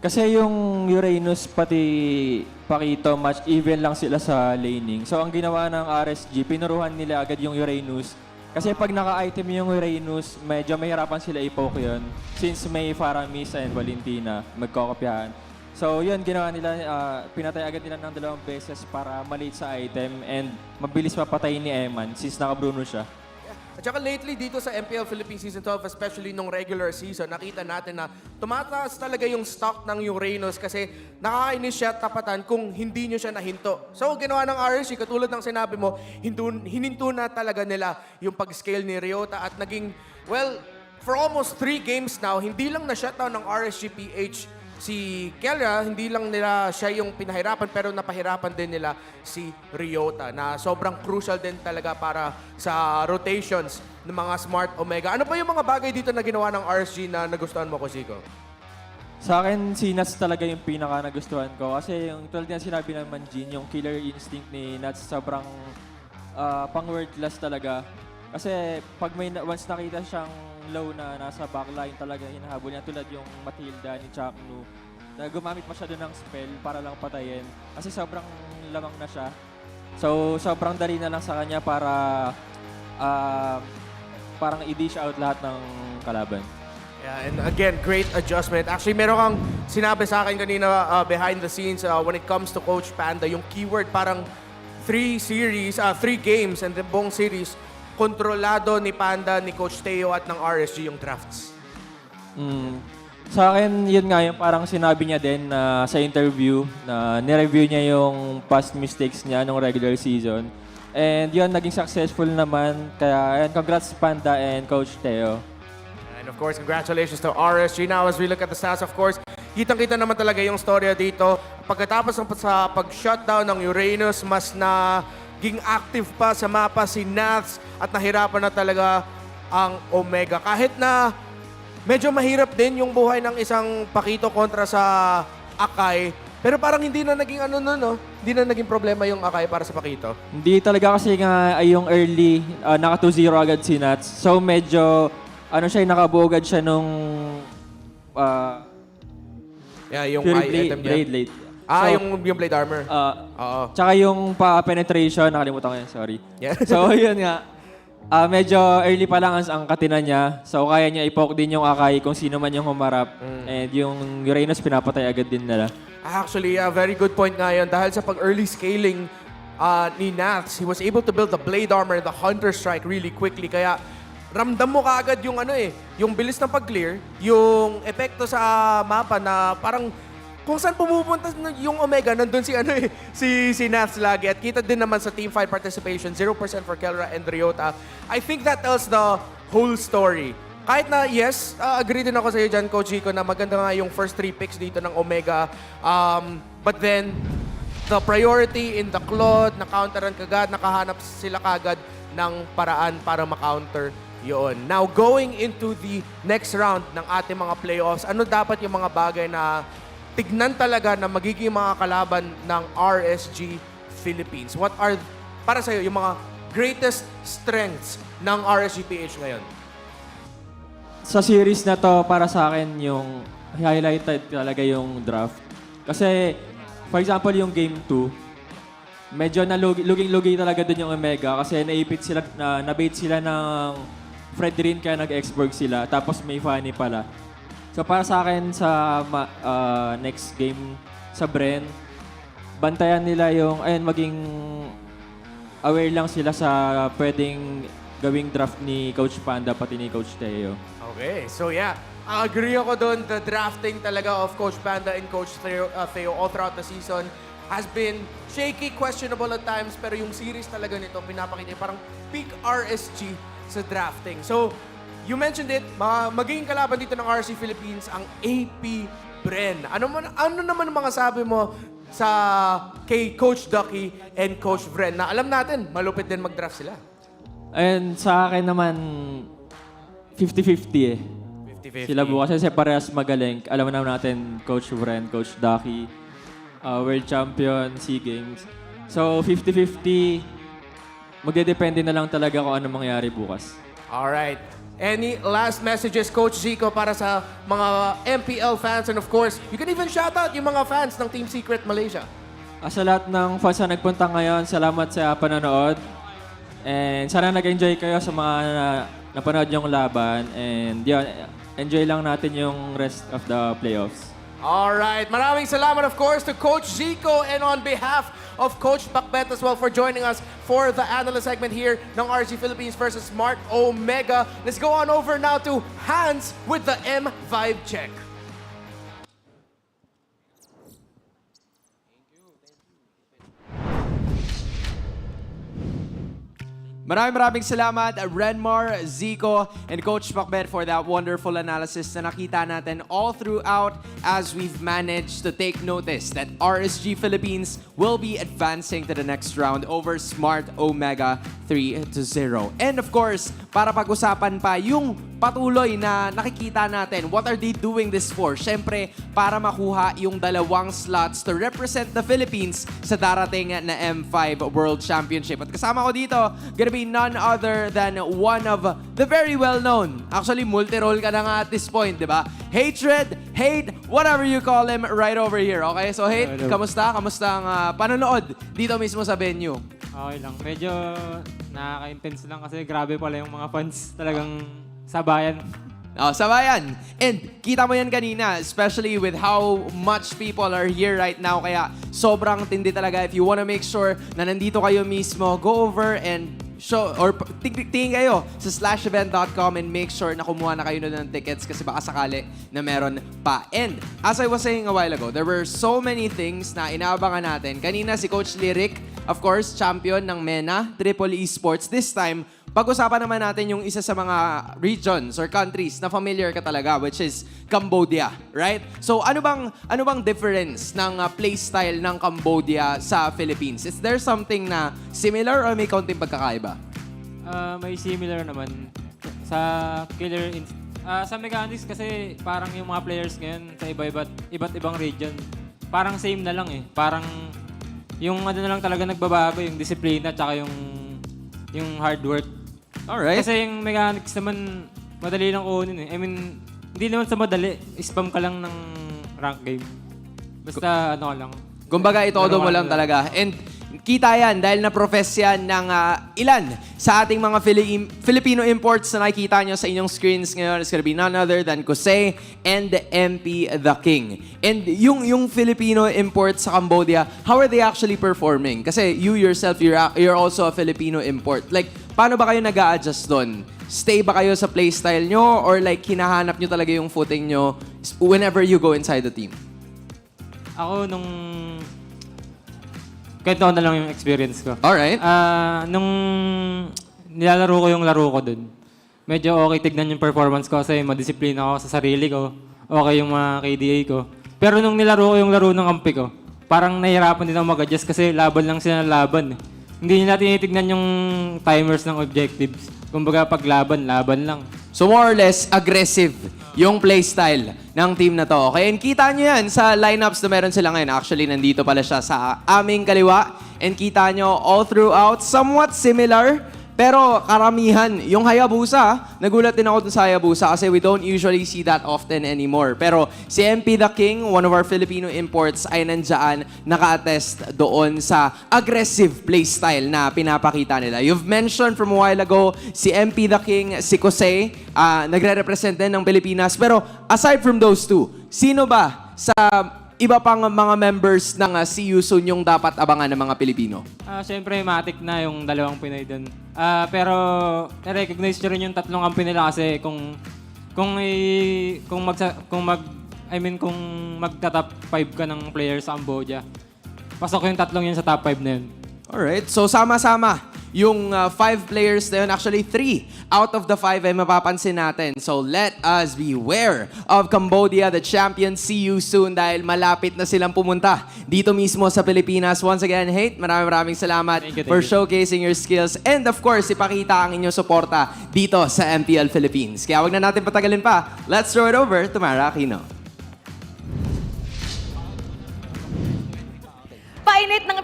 Kasi yung Uranus pati Paquito, match even lang sila sa laning. So ang ginawa ng RSG, pinuruhan nila agad yung Uranus. Kasi pag naka-item yung Uranus, medyo mahirapan sila i-poke yun. Since may Faramis and Valentina, magkokopyahan. So yun, ginawa nila, pinatay agad nila ng 2 beses para malate sa item and mabilis mapatay ni Eman since naka-Bruno siya. At saka lately dito sa MPL Philippines Season 12, especially nung regular season, nakita natin na tumataas talaga yung stock ng Uranus kasi nakakainis siya tapatan kung hindi nyo siya nahinto. So ginawa ng RSG, katulad ng sinabi mo, hininto na talaga nila yung pag-scale ni Ryota at naging, well, for almost 3 games now, hindi lang na-shutdown ng RSG-PH si Kelra, hindi lang nila siya yung pinahirapan pero napahirapan din nila si Ryota na sobrang crucial din talaga para sa rotations ng mga Smart Omega. Ano pa yung mga bagay dito na ginawa ng RSG na nagustuhan mo, Kosiko? Sa akin, si Nats talaga yung pinaka nagustuhan ko. Kasi yung tulad nga sinabi naman, Jean, yung killer instinct ni Nats sobrang pang-world class talaga. Kasi pag may once nakita siyang low na nasa backline talaga hinahabol niya tulad yung Matilda ni Chaknu na gumamit masyado ng spell para lang patayin kasi sobrang lamang na siya. So sobrang dali na lang sa kanya para parang i-dish out lahat ng kalaban. Yeah, and again, great adjustment. Actually, meron kang sinabi sa akin kanina behind the scenes when it comes to Coach Panda, yung keyword parang 3 games and the buong series kontrolado ni Panda, ni Coach Teo at ng RSG yung drafts. Sa akin, yun nga yung parang sinabi niya din sa interview na nireview niya yung past mistakes niya nung regular season. And yun, naging successful naman. Kaya congrats Panda and Coach Teo. And of course, congratulations to RSG. Now, as we look at the stats, of course, kitang-kita naman talaga yung storya dito. Pagkatapos sa pag-shutdown ng Uranus, mas naging active pa sa mapa si Nats at nahirapan na talaga ang Omega. Kahit na medyo mahirap din yung buhay ng isang Pakito kontra sa Akai, pero parang hindi na naging hindi na naging problema yung Akai para sa Pakito. Hindi talaga kasi nga yung early, naka 2-0 agad si Nats. So medyo, nakabuo agad siya nung yung Fury item niya. Blade late. Yung Blade Armor. Oo. Tsaka yung penetration, nakalimutan ko yan, sorry. Yeah. So yun nga, medyo early pa lang ang katinan niya. So kaya niya i-poke din yung Akai kung sino man yung humarap. And yung Uranus pinapatay agad din nila. Actually, very good point nga yun. Dahil sa pag-early scaling ni Nats, he was able to build the Blade Armor, the Hunter Strike really quickly. Kaya ramdam mo kaagad yung yung bilis ng pag-clear, yung epekto sa mapa na parang kung saan pumupunta yung Omega, nandun si Nats lagi. At kita din naman sa team fight participation, 0% for Kelra and Ryota. I think that tells the whole story. Kahit na, yes, agree din ako sa iyo dyan, Coach Chico, na maganda nga yung first 3 picks dito ng Omega. But then, the priority in the Claude, na-counteran kagad, nakahanap sila kagad ng paraan para ma-counter yun. Now, going into the next round ng ating mga playoffs, ano dapat yung mga bagay na tignan talaga na magiging mga kalaban ng RSG Philippines? What are, para sa'yo, yung mga greatest strengths ng RSG-PH ngayon? Sa series na to, para sa akin, yung highlighted talaga yung draft. Kasi, for example, yung Game 2, medyo luging-lugi talaga dun yung Omega kasi nabait sila ng Fredrin kaya nag-Xborg sila. Tapos may Fanny pala. So para sa akin sa next game sa Bren, bantayan nila yung, maging aware lang sila sa pwedeng gawing draft ni Coach Panda pati ni Coach Teo. Okay, so yeah, agree ako doon. The drafting talaga of Coach Panda and Coach Theo all throughout the season has been shaky, questionable at times, pero yung series talaga nito, pinapakita parang peak RSG sa drafting. So, you mentioned it, magiging kalaban dito ng RSG Philippines ang AP Bren. Ano naman ang mga sabi mo kay Coach Ducky and Coach Bren na alam natin, malupit din mag-draft sila? And sa akin naman, 50-50 eh. 50-50. Sila bukas kasi parehas magaling. Alam naman natin, Coach Bren, Coach Ducky, World Champion, SEA Games. So, 50-50, magdedepende na lang talaga kung ano mangyari bukas. Alright. Any last messages, Coach Zico, para sa mga MPL fans? And of course, you can even shout out yung mga fans ng Team Secret Malaysia. Sa lahat ng fans na nagpunta ngayon, salamat sa panonood. And sana nag-enjoy kayo sa mga napanood yung laban. And yun, enjoy lang natin yung rest of the playoffs. All right. Maraming salamat, of course, to Coach Zico and on behalf of Coach Bakbet as well for joining us for the analyst segment here ng RSG Philippines versus Smart Omega. Let's go on over now to Hans with the M5 check. Maraming salamat, Renmar, Zico, and Coach Bakbet for that wonderful analysis na nakita natin all throughout as we've managed to take notice that RSG Philippines will be advancing to the next round over Smart Omega 3-0. And of course, para pag-usapan pa yung patuloy na nakikita natin, what are they doing this for? Siyempre, para makuha yung 2 slots to represent the Philippines sa darating na M5 World Championship. At kasama ko dito, gonna be none other than one of the very well-known. Actually, multi-role ka na nga at this point, di ba? Hatred, Hate, whatever you call him, right over here. Okay, so Hate, kamusta? Kamusta ang panonood dito mismo sa venue? Okay lang. Medyo nakaka-intense lang kasi grabe pala yung mga fans talagang sabayan. Oh, sabayan. And kita mo yan kanina, especially with how much people are here right now. Kaya sobrang tindi talaga. If you wanna make sure na nandito kayo mismo, go over and show or tingin kayo sa slashevent.com and make sure na kumuha na kayo ng tickets kasi baka sakali na meron pa. And as I was saying a while ago, there were so many things na inaabangan natin. Kanina si Coach Lyric, of course, champion ng MENA, Triple Esports. This time, pag-usapan naman natin yung isa sa mga regions or countries na familiar ka talaga, which is Cambodia, right? So ano bang difference ng playstyle ng Cambodia sa Philippines? Is there something na similar or may kaunting pagkakaiba? May similar naman sa sa mechanics kasi parang yung mga players ngayon sa iba't ibang region, parang same na lang eh. Parang yung ano na lang talaga nagbabago, yung disiplina tsaka yung hard work. Alright. Kasi yung mechanics naman, madali lang kunin eh. I mean, hindi naman sa madali. Spam ka lang ng rank game. Basta ano lang. Kumbaga, itodo mo lang talaga. And kita yan dahil na-profess yan ng ilan sa ating mga Filipino imports na nakikita nyo sa inyong screens ngayon. It's gonna be none other than Kose and MP the King. And yung Filipino imports sa Cambodia, how are they actually performing? Kasi you yourself, you're also a Filipino import. Like, paano ba kayo nag-a-adjust doon? Stay ba kayo sa playstyle nyo or like hinahanap nyo talaga yung footing nyo whenever you go inside the team? Ako kahit na lang yung experience ko. Alright. Nung nilalaro ko yung laro ko dun, medyo okay tignan yung performance ko kasi madisiplina ako sa sarili ko. Okay yung mga KDA ko. Pero nung nilaro ko yung laro ng kampi ko, parang nahihirapan din ako mag-adjust kasi laban lang sila laban. Hindi nila tinitignan yung timers ng objectives. Kumbaga pag laban lang. So more or less, aggressive yung playstyle ng team na to. Okay, and kita nyo yan sa lineups na meron sila ngayon. Actually, nandito pala siya sa aming kaliwa. And kita nyo all throughout, somewhat similar. Pero karamihan, yung Hayabusa, nagulat din ako dun sa Hayabusa kasi we don't usually see that often anymore. Pero si MP the King, one of our Filipino imports, ay nandyan, naka-attest doon sa aggressive playstyle na pinapakita nila. You've mentioned from a while ago, si MP the King, si Kose, nagre-represent din ng Pilipinas. Pero aside from those two, sino ba sa iba pang mga members ng CU soon yung dapat abangan ng mga Pilipino? Siyempre, matik na yung dalawang Pinoy dun. Pero, na-recognize nyo rin yung tatlong kampi nila kasi kung magta-top 5 ka ng player sa Cambodia, pasok yung tatlong yun sa top 5 na yun. Alright, so sama-sama yung 5 players na yun. Actually, 3 out of the 5 ay mapapansin natin. So let us beware of Cambodia, the champion. See you soon dahil malapit na silang pumunta dito mismo sa Pilipinas. Once again, Hate, maraming salamat for showcasing your skills. And of course, ipakita ang inyong suporta dito sa MPL Philippines. Kaya wag na natin patagalin pa. Let's throw it over to Mara Aquino.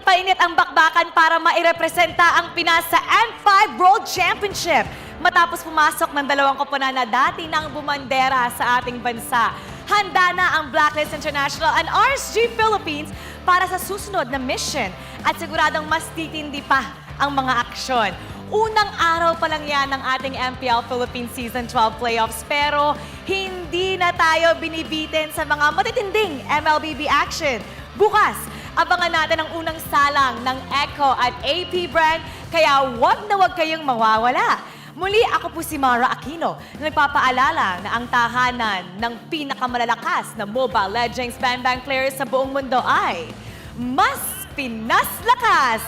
Painit ang bakbakan para mairepresenta ang Pinas sa N5 World Championship. Matapos pumasok ng dalawang koponan na dati nang bumandera sa ating bansa. Handa na ang Blacklist International and RSG Philippines para sa susunod na mission at siguradong mas titindi pa ang mga aksyon. Unang araw pa lang yan ng ating MPL Philippines Season 12 playoffs pero hindi na tayo binibitin sa mga matitinding MLBB action. Bukas, abangan natin ang unang salang ng Echo at AP brand, kaya wag na wag kayong mawawala. Muli, ako po si Mara Aquino, na nagpapaalala na ang tahanan ng pinakamalalakas na Mobile Legends Bang players sa buong mundo ay mas Pinas Lakas!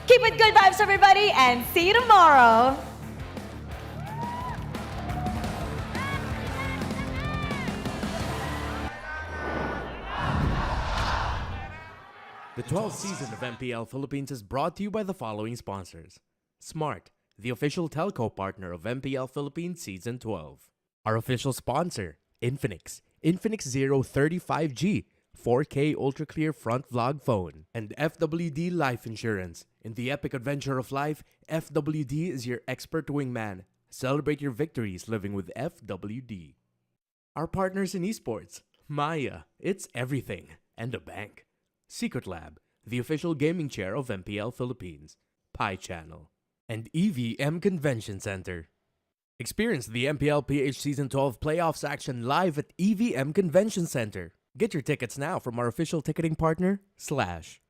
Keep it good vibes, everybody, and see you tomorrow! The 12th season of MPL Philippines is brought to you by the following sponsors. Smart, the official telco partner of MPL Philippines Season 12. Our official sponsor, Infinix. Infinix Zero 35G, 4K ultra clear front vlog phone. And FWD Life Insurance. In the epic adventure of life, FWD is your expert wingman. Celebrate your victories living with FWD. Our partners in esports, Maya, it's everything, and a bank. Secret Lab, the official gaming chair of MPL Philippines, Pi Channel, and EVM Convention Center. Experience the Mpl-Ph Season 12 playoffs action live at EVM Convention Center. Get your tickets now from our official ticketing partner, Slash.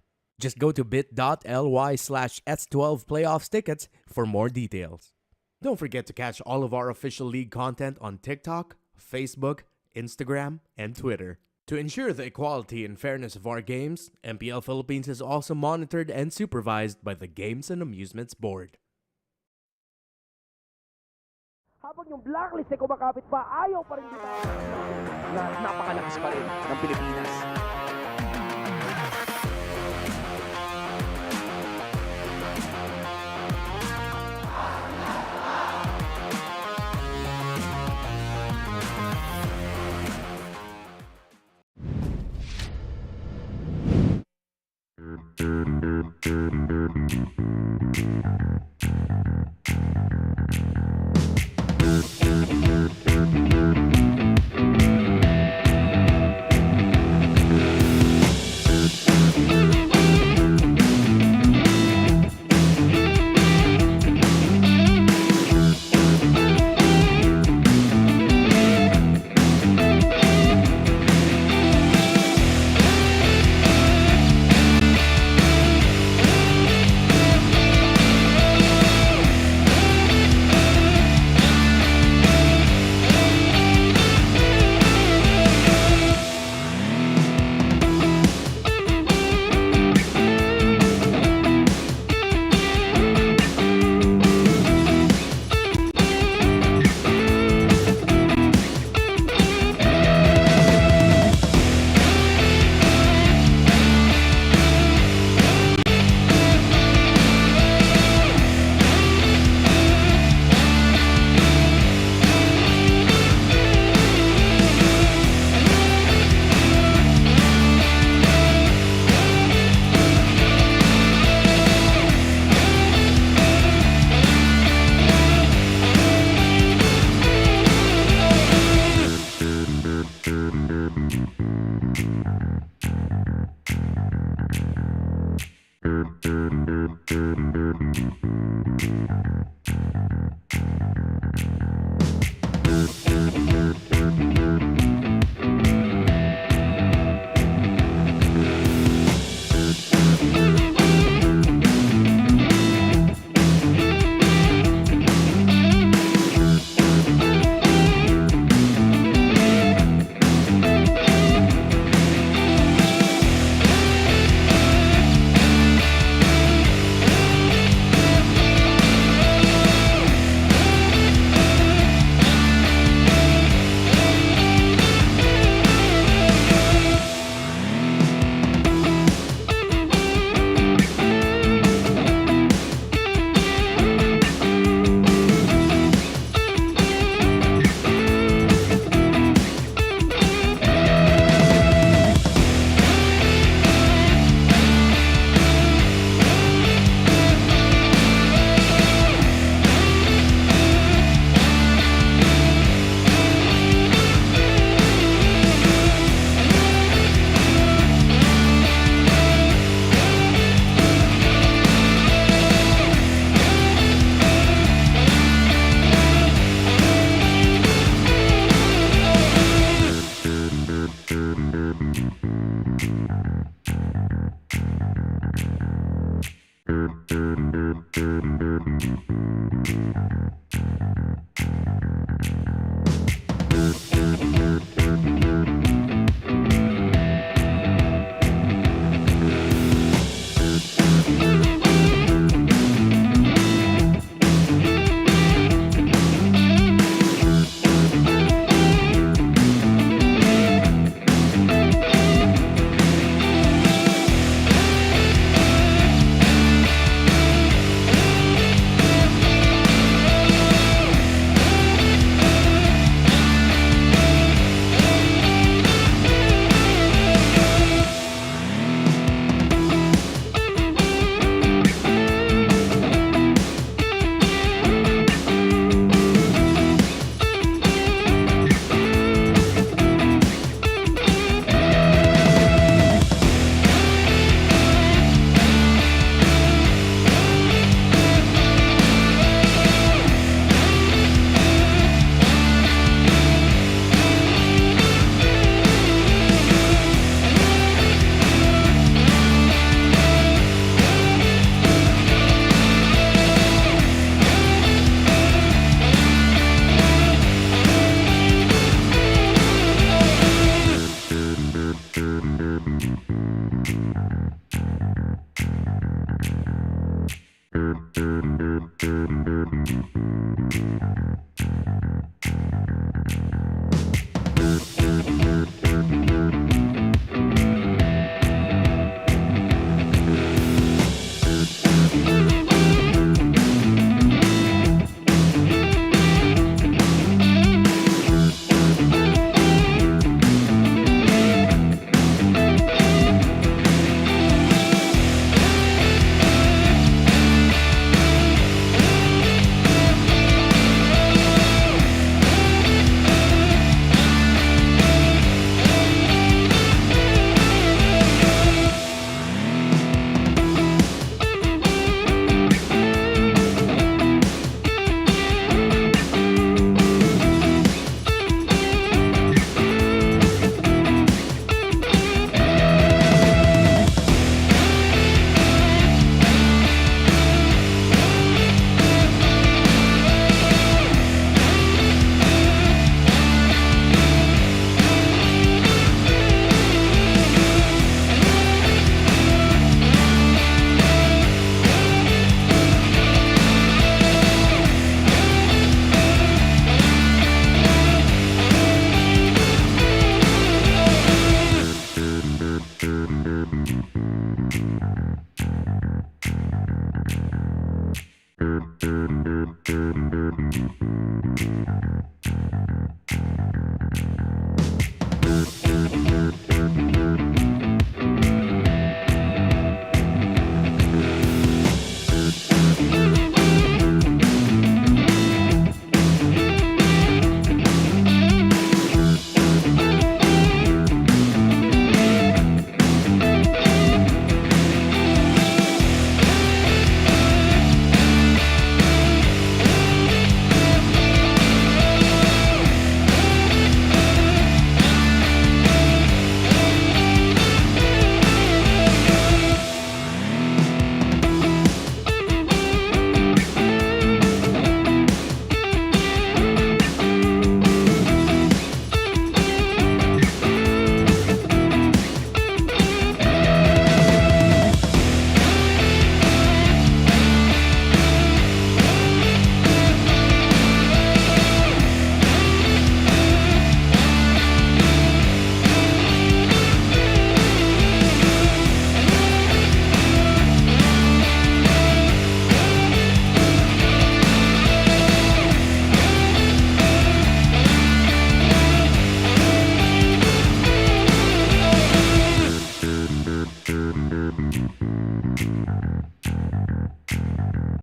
Just go to bit.ly/S12 playoffs tickets for more details. Don't forget to catch all of our official league content on TikTok, Facebook, Instagram, and Twitter. To ensure the equality and fairness of our games, MPL Philippines is also monitored and supervised by the Games and Amusements Board. Habang yung blacklist ay kumakapit pa, ayaw pa rin kita na napakalakas pa rin ng Pilipinas.